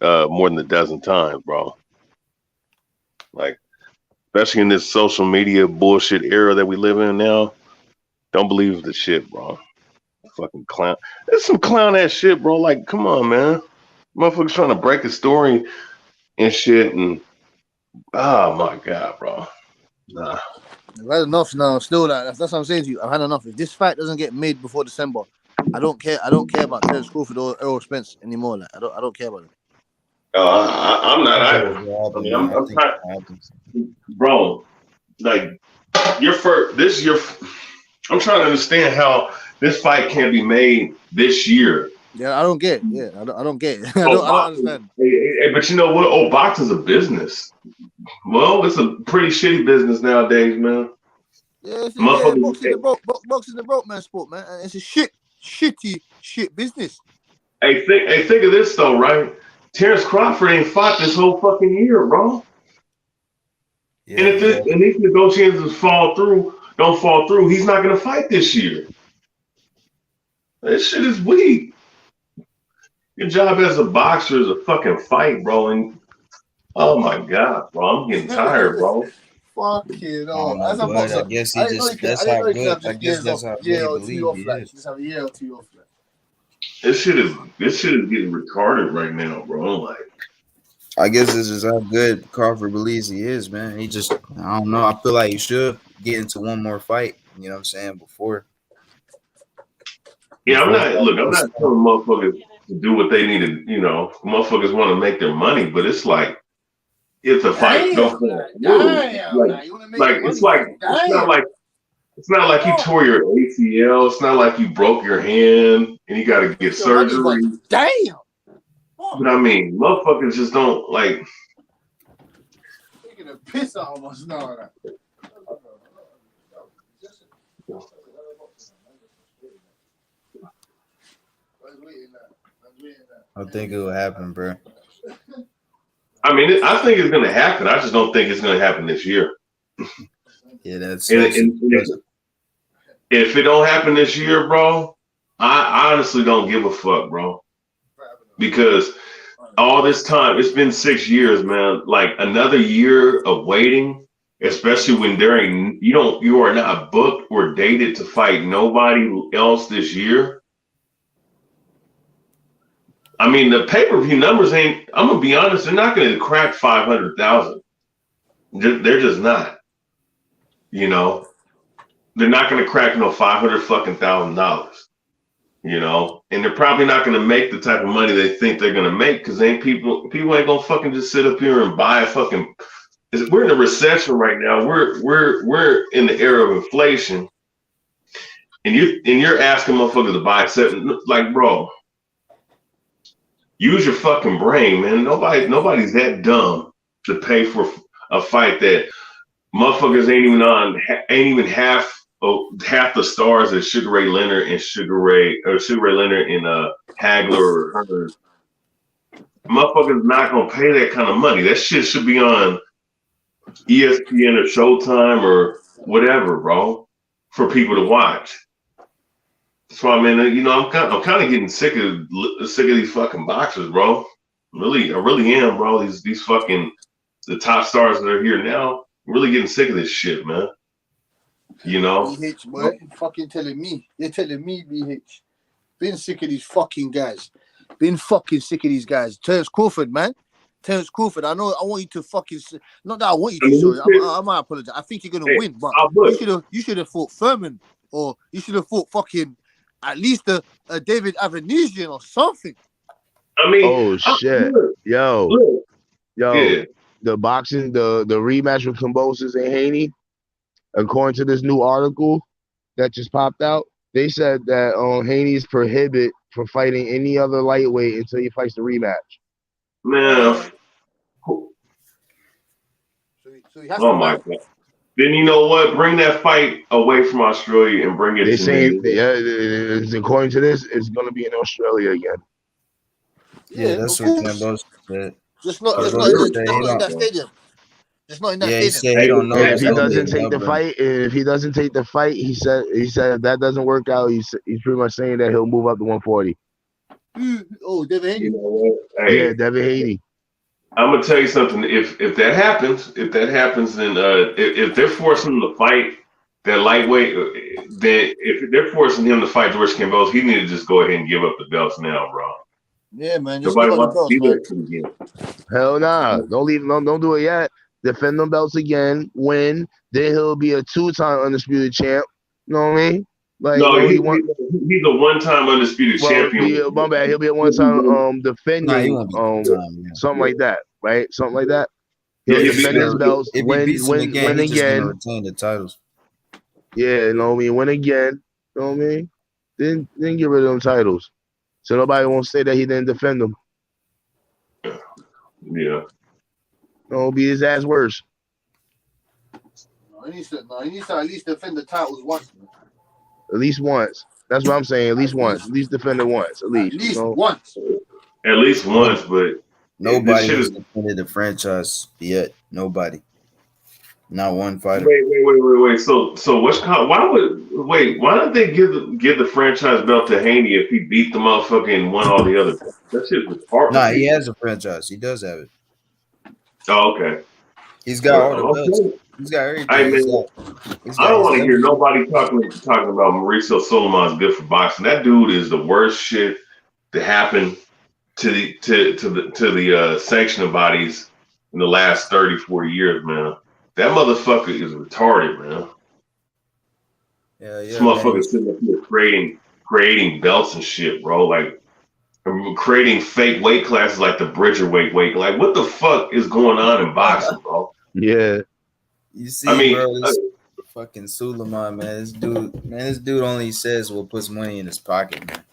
a dozen times, bro. Like, especially in this social media bullshit era that we live in now. Don't believe the shit, bro. Fucking clown. There's some clown ass shit, bro. Like, come on, man. Motherfuckers trying to break a story and shit, and oh my god, bro. Nah. I've had enough now. Still, that's what I'm saying to you. I've had enough. If this fight doesn't get made before December, I don't care. I don't care about Terence Crawford or Errol Spence anymore. Like I don't care about them. I'm not I think either. it'll I happen, mean, man. I I'm think trying, it'll happen. bro. Like your first, this is your. I'm trying to understand how this fight can be made this year. Yeah, I don't get it. Yeah, I don't get it. I Oh, don't boxing, understand. but you know what? Oh, boxing's a business. Well, it's a pretty shitty business nowadays, man. Yeah, Motherfuckers. boxing the broke man sport, man. And it's a shit business. Hey, think of this though, right? Terence Crawford ain't fought this whole fucking year, bro. Yeah, And if these negotiations don't fall through, he's not gonna fight this year. This shit is weak. Your job as a boxer is a fucking fight, bro. And oh my god, bro, I'm getting tired, bro. Fucking I don't know, as a but I boxer, guess I didn't know you could. I that's didn't how know you could good. have I just guess years that's off, how good year he or two believes he off. Like is. just have a year or two off. Like. This shit is getting retarded right now, bro. Like, I guess this is how good Crawford believes he is, man. He just, I don't know. I feel like he should get into one more fight. You know what I'm saying? Before yeah, I'm not fighting. telling motherfuckers to do what they need to, motherfuckers want to make their money, but it's like if the fight don't fall through, it's not like you tore your ACL, it's not like you broke your hand and you got to get surgery. Damn. But I mean, motherfuckers just don't like. Taking a piss almost no. I think it will happen, bro. I mean, I think it's gonna happen. I just don't think it's gonna happen this year. Yeah, that's. And if it don't happen this year, bro, I honestly don't give a fuck, bro. Because all this time, it's been 6 years, man. Like another year of waiting, especially when you are not booked or dated to fight nobody else this year. I mean, the pay-per-view numbers ain't. I'm gonna be honest, they're not gonna crack 500,000. They're just not. You know, they're not gonna crack no $500,000. You know, and they're probably not going to make the type of money they think they're going to make because people ain't going to fucking just sit up here and buy a fucking. We're in a recession right now. We're in the era of inflation, and you're asking motherfuckers to buy something like, bro, use your fucking brain, man. Nobody's that dumb to pay for a fight that motherfuckers ain't even half the stars that Sugar Ray Leonard and Sugar Ray Leonard and Hagler or Hearn. Motherfuckers not gonna pay that kind of money. That shit should be on ESPN or Showtime or whatever, bro, for people to watch. So I mean, I'm kind of getting sick of these fucking boxers, bro. I really am, bro. These fucking the top stars that are here now. I'm really getting sick of this shit, man. You know, BH, boy, fucking telling me. You're telling me, BH. Been sick of these fucking guys. Been fucking sick of these guys. Terence Crawford, man. Terence Crawford. I want you to fucking. Not that I want you to. Sorry, I might apologize. I think you're gonna win, but you should have fought Furman, or you should have fought fucking at least a David Avanesian or something. I mean, oh shit, yo, yeah. The boxing, the rematch with Kambosos and Haney. According to this new article that just popped out, they said that Haney's prohibited from fighting any other lightweight until he fights the rematch. Man. Oh my god. Then you know what? Bring that fight away from Australia and bring it to me. Yeah, according to this, it's going to be in Australia again. Yeah, that's what Kambosos said. Just not in that stadium. Just not in that stadium. He said he don't know. If he doesn't take the fight, he said if that doesn't work out, he's pretty much saying that he'll move up to 140. Oh, Devin Haney. You know what? Hey, yeah, Devin Haney. I'm gonna tell you something. If that happens, then if they're forcing him to fight that lightweight, then if they're forcing him to fight George Kambosos, he need to just go ahead and give up the belts now, bro. Yeah, man. Just Nobody give up wants the to belts, see man. that again. Hell nah. Don't do it yet. Defend them belts again, win, then he'll be a 2-time undisputed champ. You know what I mean? Like, No, no, he's a one-time undisputed champion. my bad. He'll be at one time Nah, he defending won't be one time. Yeah. something like that, right? Something like that. Yeah, He'll he'll be defend his belts, If he beats him again, win he's just gonna again. retain the titles. Yeah, you know what I mean? Win again. You know what I mean? Then get rid of them titles. So nobody won't say that he didn't defend them. Yeah. It'll be his ass worse. No, he needs to at least defend the titles once. Man. At least once. That's what I'm saying. At least once. At least defend it once. At least. Once. At least once, but Nobody has defended the franchise yet. Nobody. Not one fighter. Wait. So why don't they give the franchise belt to Haney if he beat the motherfucker and won all the other? That shit was hard. Nah, he has a franchise. He does have it. Oh, okay. He's got all the belts. He's got everything. I don't want to hear nobody talking about Mauricio Solomon's good for boxing. That dude is the worst shit that happened to the sanctioning bodies in the last 30, 40 years, man. That motherfucker is retarded, man. Yeah. This motherfucker sitting up here creating belts and shit, bro. Like creating fake weight classes like the Bridger weight. Like what the fuck is going on in boxing, bro? Yeah. You see, bro, this fucking Suleiman, man. This dude only says what puts money in his pocket, man.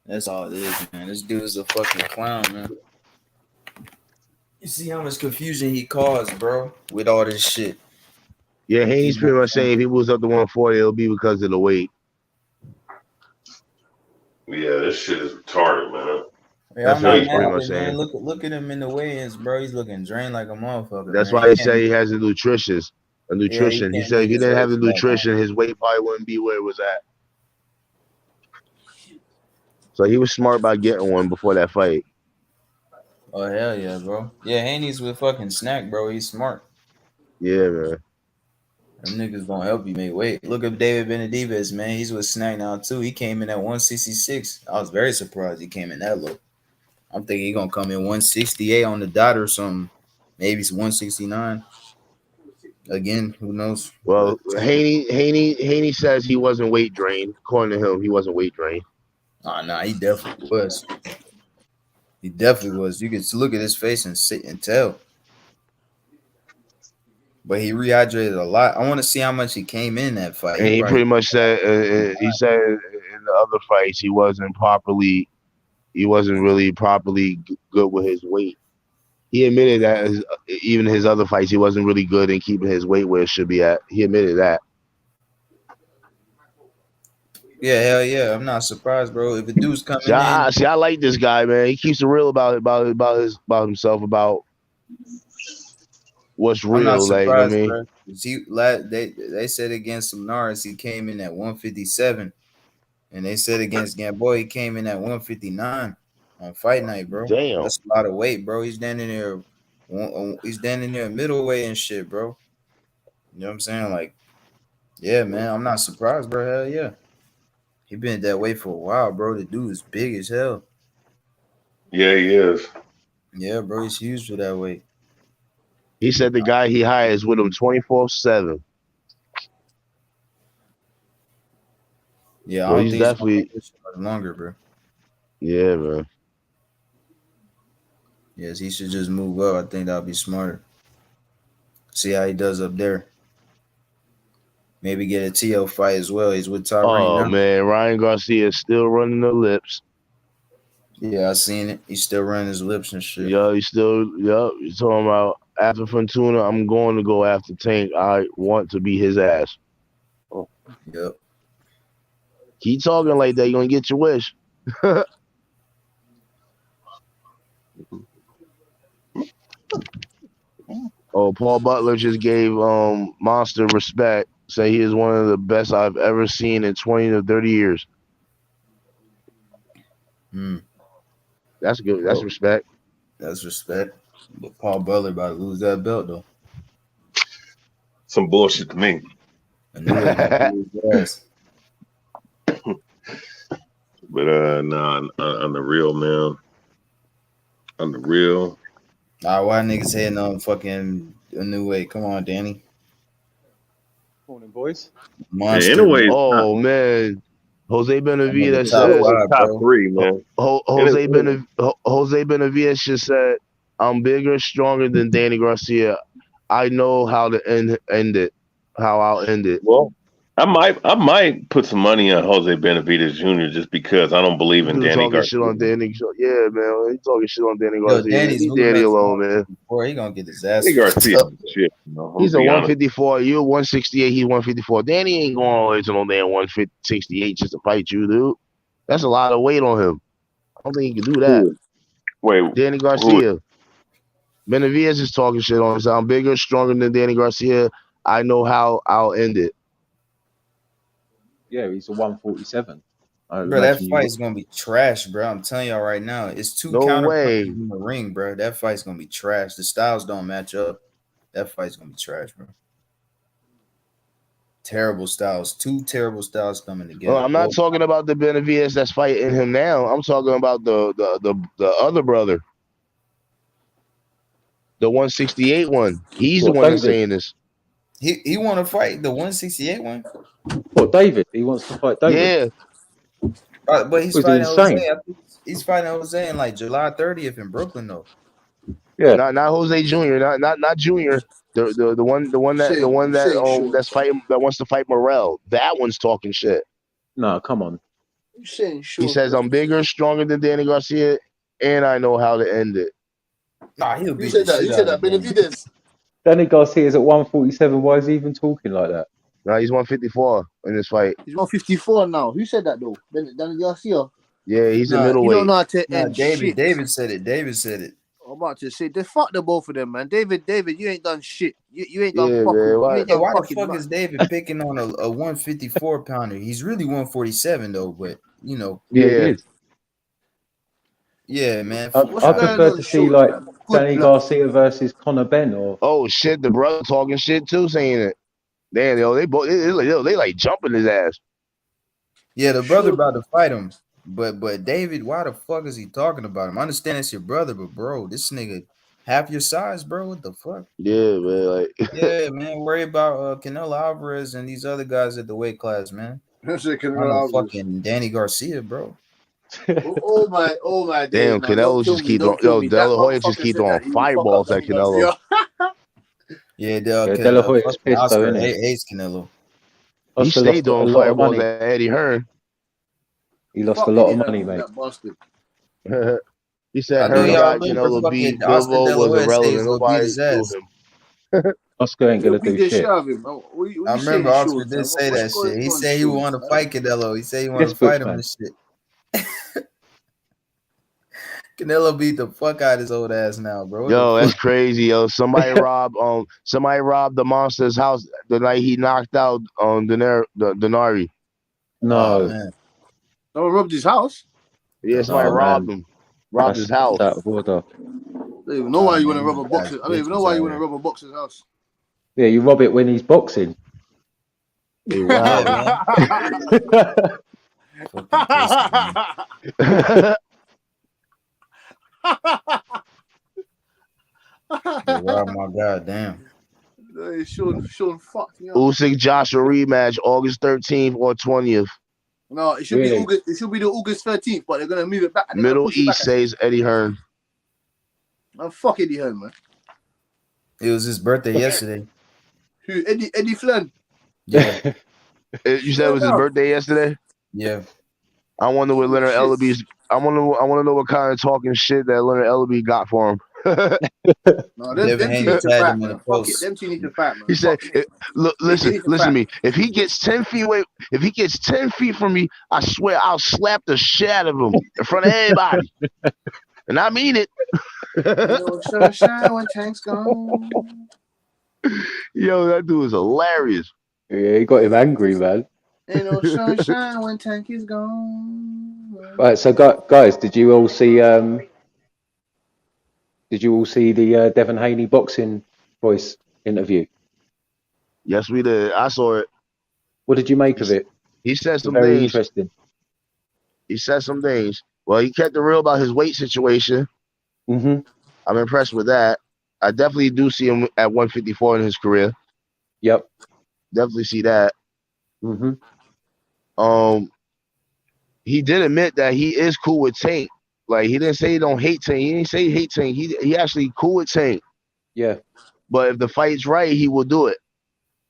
That's all it is, man. This dude is a fucking clown, man. You see how much confusion he caused, bro, with all this shit. Yeah, Haney's pretty much saying if he moves up to 140, it'll be because of the weight. Yeah, this shit is retarded, man. Yeah, That's what he's pretty much man. saying. Look at him in the weigh-ins, bro. He's looking drained like a motherfucker. That's man. why he said he has a nutrition. Yeah, he said if he didn't have the nutrition, his weight probably wouldn't be where it was at. So he was smart about getting one before that fight. Oh hell yeah, bro. Yeah, Haney's with fucking Snack, bro. He's smart. Yeah, man. Them niggas gonna help you make weight. Look at David Benavidez, man. He's with Snack now too. He came in at 166. I was very surprised he came in that low. I'm thinking he's gonna come in 168 on the dot or something. Maybe it's 169. Again, who knows? Well, Haney says he wasn't weight drained. According to him, he wasn't weight drained. Oh, nah, he definitely was. He definitely was. You could look at his face and sit and tell. But he rehydrated a lot. I want to see how much he came in that fight. And he pretty much said he said in the other fights he wasn't really properly good with his weight. He admitted that even his other fights he wasn't really good in keeping his weight where it should be at. He admitted that. Yeah, hell yeah. I'm not surprised, bro. If a dude's coming in. I like this guy, man. He keeps it real about himself, about what's real. I'm not surprised, like, bro. They said against Linares he came in at 157. And they said against Gamboa he came in at 159 on fight night, bro. Damn. That's a lot of weight, bro. He's standing there middleweight and shit, bro. You know what I'm saying? Like, yeah, man. I'm not surprised, bro. Hell yeah. He been that way for a while, bro. The dude is big as hell. Yeah, he is. Yeah, bro. He's huge for that weight. He said the guy he hires with him 24/7. Yeah, I don't think he's definitely longer, bro. Yeah, man. Yes, he should just move up. I think that'll be smarter. See how he does up there. Maybe get a TO fight as well. He's with Tyree now. Oh man, Ryan Garcia is still running the lips. Yeah, I seen it. He's still running his lips and shit. Yo, he's talking about after Fortuna, I'm going to go after Tank. I want to be his ass. Oh. Yep. Keep talking like that, you're gonna get your wish. Oh, Paul Butler just gave Monster respect. Say he is one of the best I've ever seen in 20 to 30 years. That's good. That's respect. That's respect. But Paul Butler about to lose that belt though. Some bullshit to me. I knew it. But nah, on the real, man. On the real. Why niggas heading on fucking a new way? Come on, Danny. Morning, boys. Yeah, in a way, it's Oh man, Jose Benavidez top said five, top three, man. Jose Benavidez just said, "I'm bigger, stronger than Danny Garcia. I know how to end it. How I'll end it." Well, I might put some money on Jose Benavidez Jr. just because I don't believe in Dude Danny talking shit Garcia. on Danny. Yeah, man, he talking shit on Danny Yo, Garcia. Danny's Leave moving Danny up to alone, man. 154. He gonna get his ass Danny Garcia, fucked up. shit. You know, I'm He's a gonna be honest. 154. You're 168. He's 154. Danny ain't going all the way to no damn 168 just to fight you, dude. That's a lot of weight on him. I don't think he can do that. Wait, Danny Garcia. Benavidez is talking shit on him. I'm bigger, stronger than Danny Garcia. I know how I'll end it. Yeah, he's a 147. Bro, that fight's gonna be trash, bro. I'm telling y'all right now. It's two No counter way. punches in the ring, bro. That fight's gonna be trash. The styles don't match up. That fight's gonna be trash, bro. Terrible styles. Two terrible styles coming together. Well, I'm not talking about the Benavidez that's fighting him now. I'm talking about the other brother. The 168 one. He's the one that's saying this. He want to fight the 168 one? What, David? He wants to fight David? Yeah. But he's Was fighting insane. Jose. I think he's fighting Jose in like July 30th in Brooklyn, though. Yeah. Not Jose Jr. Not Junior. The one that's fighting that wants to fight Morrell. That one's talking shit. No, come on. You saying He says I'm bigger, stronger than Danny Garcia, and I know how to end it. Nah, he'll You said that. You said that. Benavidez. Danny Garcia's at 147. Why is he even talking like that? No, he's 154 in this fight. He's 154 now. Who said that though? Danny Garcia. Yeah, he's a You middleweight. don't know how to end shit. David said it. David said it. I'm about to say, they fuck the both of them, man. David, you ain't done shit. You ain't done Yeah, fucking. man, why- You ain't Yeah, done why the fucking fuck much. is David picking on a 154 pounder? He's really 147 though, but you know. Yeah. Yeah, man. I prefer to see like Danny Garcia versus Conor Benn or. Oh shit, the brother talking shit too, saying it. Damn, yo, they both they like jumping his ass. Yeah, the brother about to fight him. But David, why the fuck is he talking about him? I understand it's your brother, but bro, this nigga half your size, bro. What the fuck? Yeah, man. Like yeah, man. Worry about Canelo Alvarez and these other guys at the weight class, man. That's it, I Canelo know Alvarez. fucking Danny Garcia, bro. Oh my damn, days, man. Canelo just keep on. Yo, De La Hoya just keep on fireballs at Canelo. Yeah, De La Hoya's pissed Oscar though, innit? hates Canelo. He stayed doing fireballs at Eddie Hearn. He lost a lot of money, mate. He said I know Hearn y'all got remember Canelo beat. fucking Oscar Bivol De La was Hoya said he irrelevant. was gonna beat Nobody his knew ass. him. Oscar ain't gonna do shit. I remember Oscar did say that shit. He said he wanted to fight Canelo. He said he wanted to fight him and shit. Canelo beat the fuck out of his old ass now, bro. Yo, that's crazy, yo. Somebody robbed the monster's house the night he knocked out Denari. No. Man. Someone robbed his house? Yeah, somebody robbed him. Robbed his house. Out of order. I don't even know why you want to rob a boxer. I don't even know why you want to rob a boxer's house. Yeah, you rob it when he's boxing. Hey, wow, Wow, my goddamn. Sean fucked me up. Usyk Joshua rematch August 13th or 20th. No, it should be August. It should be the August 13th, but they're gonna move it back. Middle East says Eddie Hearn. Oh, fuck Eddie Hearn, man. It was his birthday yesterday. Who? Eddie Flynn. Yeah. You said it was his birthday yesterday? Yeah. I wonder what Leonard Ellaby's. I want to know what kind of talking shit that Leonard Ellaby got for him. No, them two need to fight, man. Fuck it, them two need to fight, man. He said, "Look, listen to me. If he gets 10 feet away, if he gets 10 feet from me, I swear I'll slap the shit out of him in front of everybody." And I mean it. Sunshine when Tank's gone. Yo, that dude is hilarious. Yeah, he got him angry, man. Ain't no sunshine when Tank is gone. Right, so guys, did you all see the Devin Haney boxing voice interview? Yes, we did. I saw it. What did you make of it? He said some Very things. interesting. He said some things. Well, he kept it real about his weight situation. Mm-hmm. I'm impressed with that. I definitely do see him at 154 in his career. Yep. Definitely see that. He did admit that he is cool with Tank. Like he didn't say he don't hate Tank. He didn't say he hate Tank. He actually cool with Tank. Yeah. But if the fight's right, he will do it.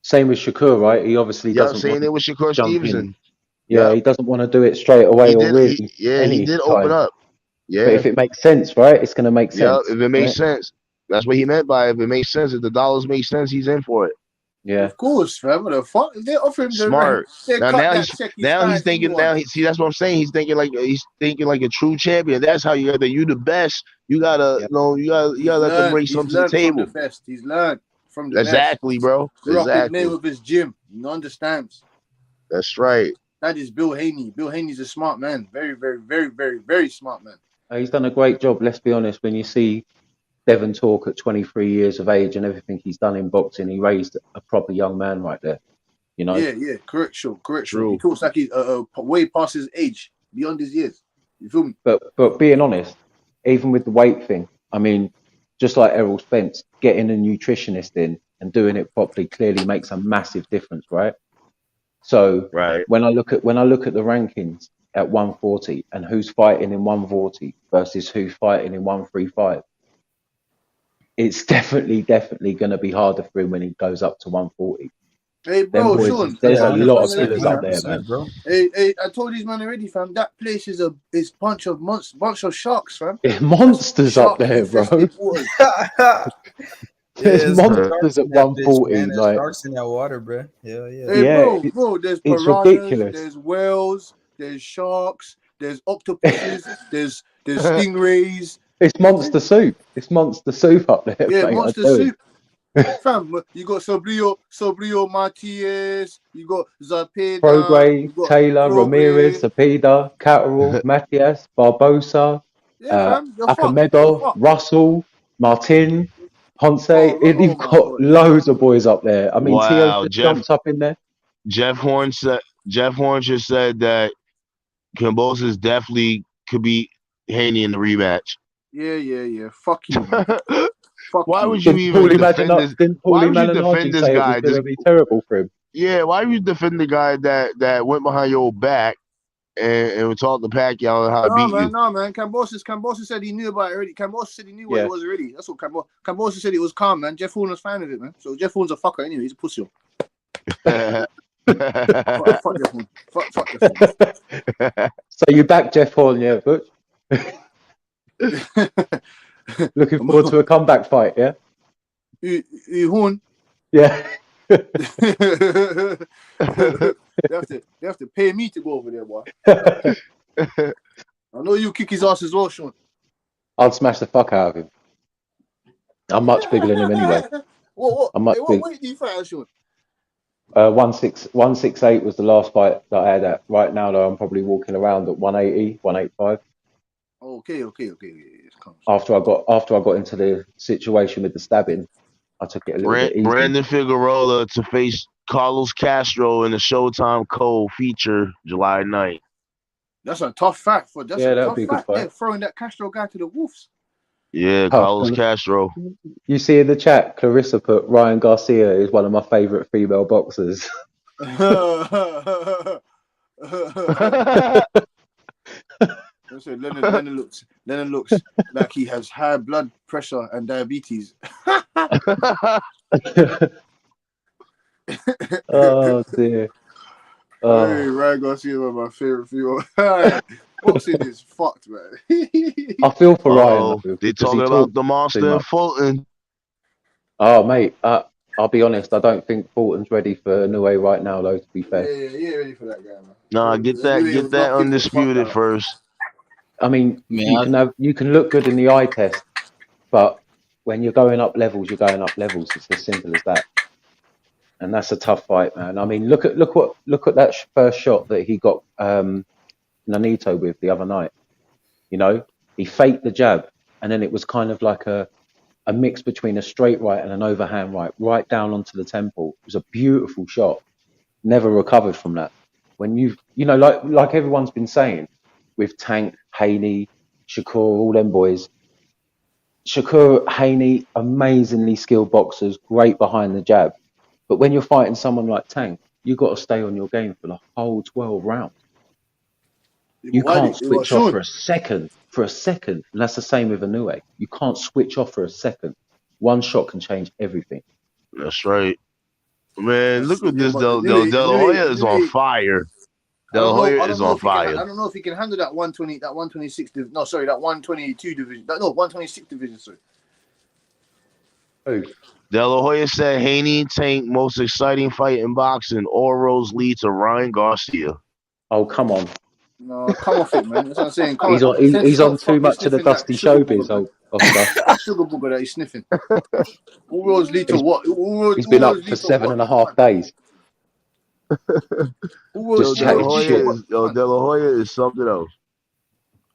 Same with Shakur, right? He obviously Yep, doesn't saying want it to with Shakur jump Stevenson. in. Yeah, Yep. he doesn't want to do it straight away or really He did open time. up. Yeah. But if it makes sense, right? It's going to make Yep, sense. if it makes right? sense. That's what he meant by if it makes sense. If the dollars make sense, he's in for it. Yeah. Of course, fam. What the fuck? If they offer him the rank, Smart. they cut Now that he's check. he's thinking see that's what I'm saying. He's thinking like a true champion. That's how you gotta you the best. You gotta you gotta let them bring something to the table. From the best. He's learned from the Exactly, best. bro. Grew up in Exactly. name of his gym. He understands. That's right. That is Bill Haney. Bill Haney's a smart man. Very, very, very, very, very smart man. He's done a great job. Let's be honest. When you see Devin talk at 23 years of age and everything he's done in boxing, he raised a proper young man right there. You know. Yeah. Correct. True. He talks like he's way past his age, beyond his years. You feel me? But being honest, even with the weight thing, I mean, just like Errol Spence, getting a nutritionist in and doing it properly clearly makes a massive difference, right? So when I look at the rankings at 140 and who's fighting in 140 versus who's fighting in 135, it's definitely going to be harder for him when he goes up to 140. Hey, bro, Sean. There's a lot of killers up there, man. Bro. Hey, I told these man already, fam. That place is a bunch of sharks, fam. There's monsters up there, bro. There's monsters at 140. There's like sharks in that water, bro. Hell yeah. Hey, bro, there's it's piranhas, ridiculous. there's whales, there's sharks, there's octopuses, there's stingrays. It's monster soup. It's monster soup up there. Yeah, mate, monster soup. Fam, you got Sobrio Matias, you got Zapeda, Prograis, Taylor, Ramirez, Zapeda, Catterall, Matias, Barbosa, Akamedo, Russell, Martin, Ponce. You've got loads of boys up there. I mean, wow, Tio jumps up in there. Jeff Horn just said that Kambosos definitely could beat Haney in the rematch. Yeah. Fuck you. Why would you even defend this? Why would you defend this guy? It's gonna be terrible for him. Yeah, why would you defend the guy that went behind your back and talked to Pacquiao on how to beat you? No, man. Kambosos said he knew about it already. Kambosos said he knew what it was already. That's what Kambosos said. It was calm, man. Jeff Horn was fan of it, man. So Jeff Horn's a fucker anyway. He's a pussy. fuck Jeff Horn. Fuck Jeff Horn. So you back Jeff Horn, yeah, Butch? Looking forward to a comeback fight, yeah? Horn? Yeah. they have to pay me to go over there, boy. I know you kick his ass as well, Sean. I'll smash the fuck out of him. I'm much bigger than him anyway. What big. weight do you fight, Sean? 168 was the last fight that I had at. Right now, though, I'm probably walking around at 180, 185. Okay. After I got into the situation with the stabbing, I took it a little bit easy. Brandon Figueroa to face Carlos Castro in the Showtime Cole feature July 9th. That's a tough fact for that'd be a good fight. Yeah, throwing that Castro guy to the wolves. Yeah, Carlos Castro. You see in the chat, Clarissa put Ryan Garcia is one of my favorite female boxers. Lennon looks like he has high blood pressure and diabetes. Oh dear. Hey, Ryan Garcia, one of my favorite female. Boxing is fucked, man. I feel for Ryan. They're talking about the monster in Fulton. Oh, mate, I'll be honest. I don't think Fulton's ready for Nue right now, though. To be fair. Yeah, ready for that guy, man. Nah, get that undisputed first. I mean, you can look good in the eye test, but when you're going up levels, you're going up levels. It's as simple as that. And that's a tough fight, man. I mean, look at that first shot that he got Nonito with the other night. You know, he faked the jab, and then it was kind of like a mix between a straight right and an overhand right down onto the temple. It was a beautiful shot. Never recovered from that. When you know, like everyone's been saying, with Tank, Haney, Shakur, all them boys. Shakur, Haney, amazingly skilled boxers, great behind the jab. But when you're fighting someone like Tank, you got to stay on your game for the whole 12 rounds. You can't switch off for a second. And that's the same with Inoue. You can't switch off for a second. One shot can change everything. That's right. Man, look at this. De La Hoya is on fire. De La Hoya is on fire. I don't know if he can handle that 120, that 126. No, sorry, that 122 division. No, 126 division. Sorry. De La Hoya said Haney Tank most exciting fight in boxing. All roads lead to Ryan Garcia. Oh, come on. No, come off it, man. That's what I'm saying. He's on too much of the dusty showbiz, Oscar. Sugar booger that he's sniffing. All roads lead to what? He's been up for 7.5 days. Just chatting shit. De La Hoya is something else.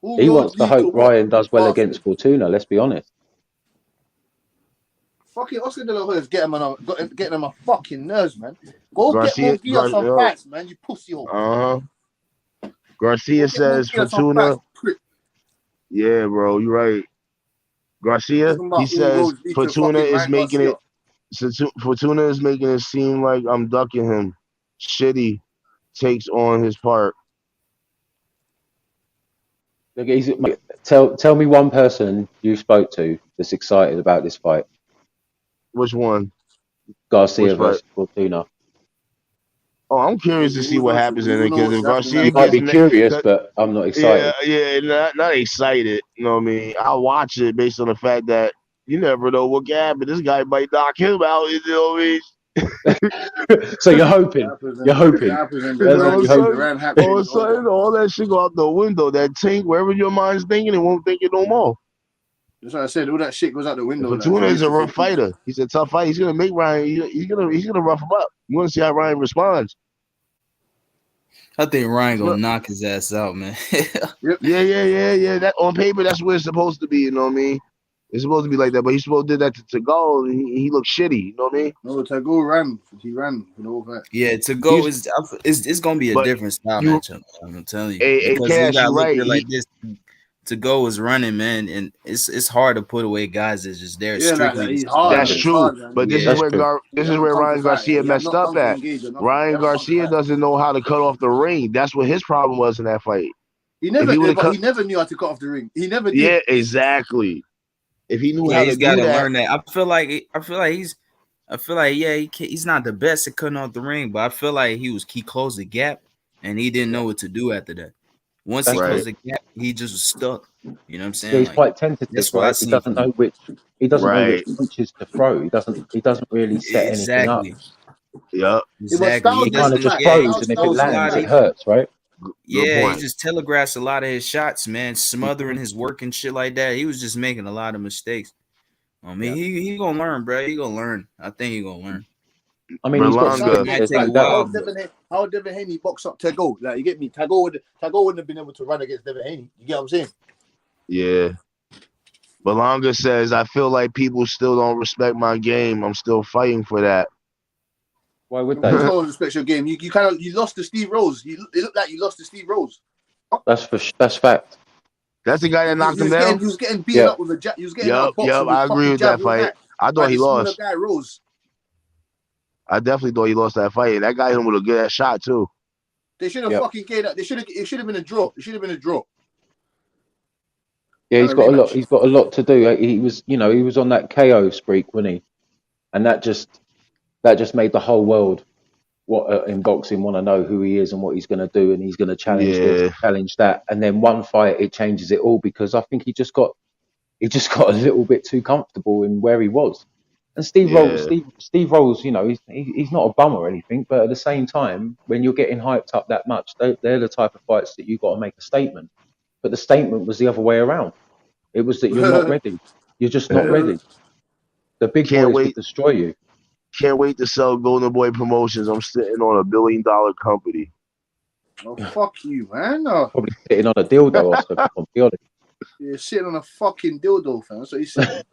He wants to hope Ryan does well against Fortuna, let's be honest. Fucking Oscar De La Hoya's getting him on fucking nerves, man. Go get more gear some fights, man. You pussy hole. Garcia says Fortuna. Yeah, bro, you're right. Garcia, he says Fortuna is making it. Fortuna is making it seem like I'm ducking him. Shitty takes on his part. Look, tell me one person you spoke to that's excited about this fight. Which one? Garcia versus Fortuna. Oh, I'm curious to see what happens in it because if Garcia, you might be curious, but I'm not excited. Yeah, not excited. You know what I mean? I'll watch it based on the fact that you never know what can happen. This guy might knock him out. You know what I mean? So you're hoping. You're hoping. All of a sudden, all that shit go out the window. That Tank, wherever your mind's thinking, it won't think it no more. That's what I said. All that shit goes out the window. Fortuna is a rough fighter. He's a tough fight. He's gonna make Ryan. He's gonna rough him up. You want to see how Ryan responds? I think Ryan gonna knock his ass out, man. Yeah. That on paper, that's where it's supposed to be. You know what I mean? It's supposed to be like that, but he's supposed to do that to go. He looked shitty. You know what I mean? No, Tago ran. He ran for the whole fight. Yeah, Tago it's gonna be a different style matchup. I'm telling you. Because Cash, you right. Like this. Tago is running, man, and it's hard to put away guys that's just there. Strictly that's true. But this is where Ryan Garcia messed up at. Ryan Garcia doesn't know how to cut off the ring. That's what his problem was in that fight. He never knew how to cut off the ring. He never did. Yeah, exactly. If he knew how to he's got to learn that. I feel like he's not the best at cutting off the ring, but I feel like he closed the gap and he didn't know what to do after that. Once he closed the gap, he just was stuck. You know what I'm saying? Yeah, he's quite tentative. That's what He doesn't know which punches to throw. He doesn't really set anything up. Yeah, exactly. He kind of just throws, and if it lands, it hurts, right? Yeah, he just telegraphs a lot of his shots, man, smothering his work and shit like that. He was just making a lot of mistakes. I mean, he gonna learn, bro. He gonna learn. I think he gonna learn. I mean, he's got how Devin Haney box up Tago? Like, you get me? Tago wouldn't have been able to run against Devin Haney. You get what I'm saying? Yeah. Belonga says, I feel like people still don't respect my game. I'm still fighting for that. Why would they? Don't respect your game. You lost to Steve Rose. It looked like you lost to Steve Rose. That's fact. That's the guy that knocked him down. He was getting beaten up with a jab. He was getting I agree with that fight. I thought he lost. Guy Rose. I definitely thought he lost that fight. And that guy hit him with a good ass shot too. They should have fucking gave that. It should have been a draw. It should have been a draw. Yeah, he's got a lot to do. He was on that KO streak, wasn't he? And that just made the whole world in boxing want to know who he is and what he's going to do, and he's going to challenge this, challenge that, and then one fight it changes it all because I think he just got a little bit too comfortable in where he was. And Steve Rose, he's not a bum or anything, but at the same time, when you're getting hyped up that much, they're the type of fights that you've got to make a statement. But the statement was the other way around. It was that you're not ready. You're just not ready. The big boys will destroy you. Can't wait to sell Golden Boy Promotions. I'm sitting on $1 billion company. Oh, fuck you, man. Probably sitting on a dildo, Oscar. Be honest. You're sitting on a fucking dildo, fam. That's what he's saying.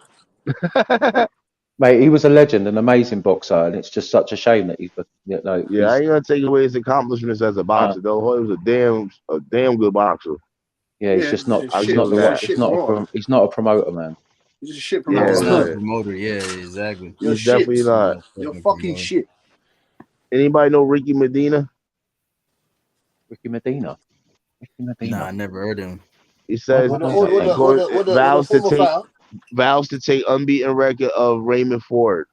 Mate, he was a legend, an amazing boxer, and it's just such a shame that he's. I ain't gonna take away his accomplishments as a boxer, though. He was a damn good boxer. Yeah, he's just not. He's not a promoter, man. He's just a shit promoter. He's not a promoter. Yeah, exactly. You're definitely not. You're fucking shit. Anybody know Ricky Medina? Ricky Medina. Nah, I never heard of him. He says vows to take unbeaten record of Raymond Ford.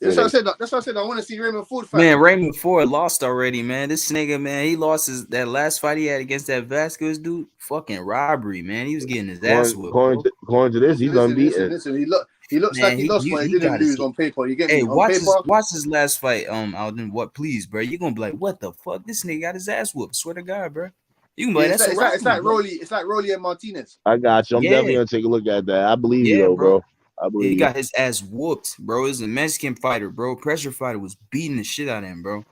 That's what I said. That's what I said. I want to see Raymond Ford fight. Man, Raymond Ford lost already, man. This nigga, man, he lost that last fight he had against that Vasquez dude. Fucking robbery, man. He was getting his ass whipped. According to this, he's unbeaten. Listen. He looks like he lost, but he didn't lose on paper. You get me? On watch paper. watch his last fight. Alden, what? Please, bro. You gonna be like, what the fuck? This nigga got his ass whooped. Swear to God, bro. You can be like, it's like Rolly. It's like Rolly and Martinez. I got you. I'm definitely gonna take a look at that. I believe you though, bro. I believe he got his ass whooped, bro. He's a Mexican fighter, bro. Pressure fighter was beating the shit out of him, bro.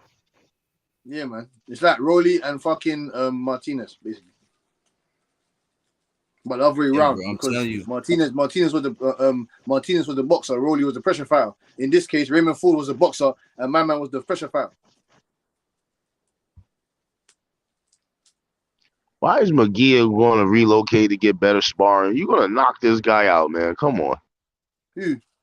Yeah, man. It's like Rolly and fucking Martinez, basically. But the other way around, because Martinez was the boxer, Rolly was the pressure fighter. In this case, Raymond Ford was the boxer, and my man was the pressure fighter. Why is McGee going to relocate to get better sparring? You're gonna knock this guy out, man. Come on. Who?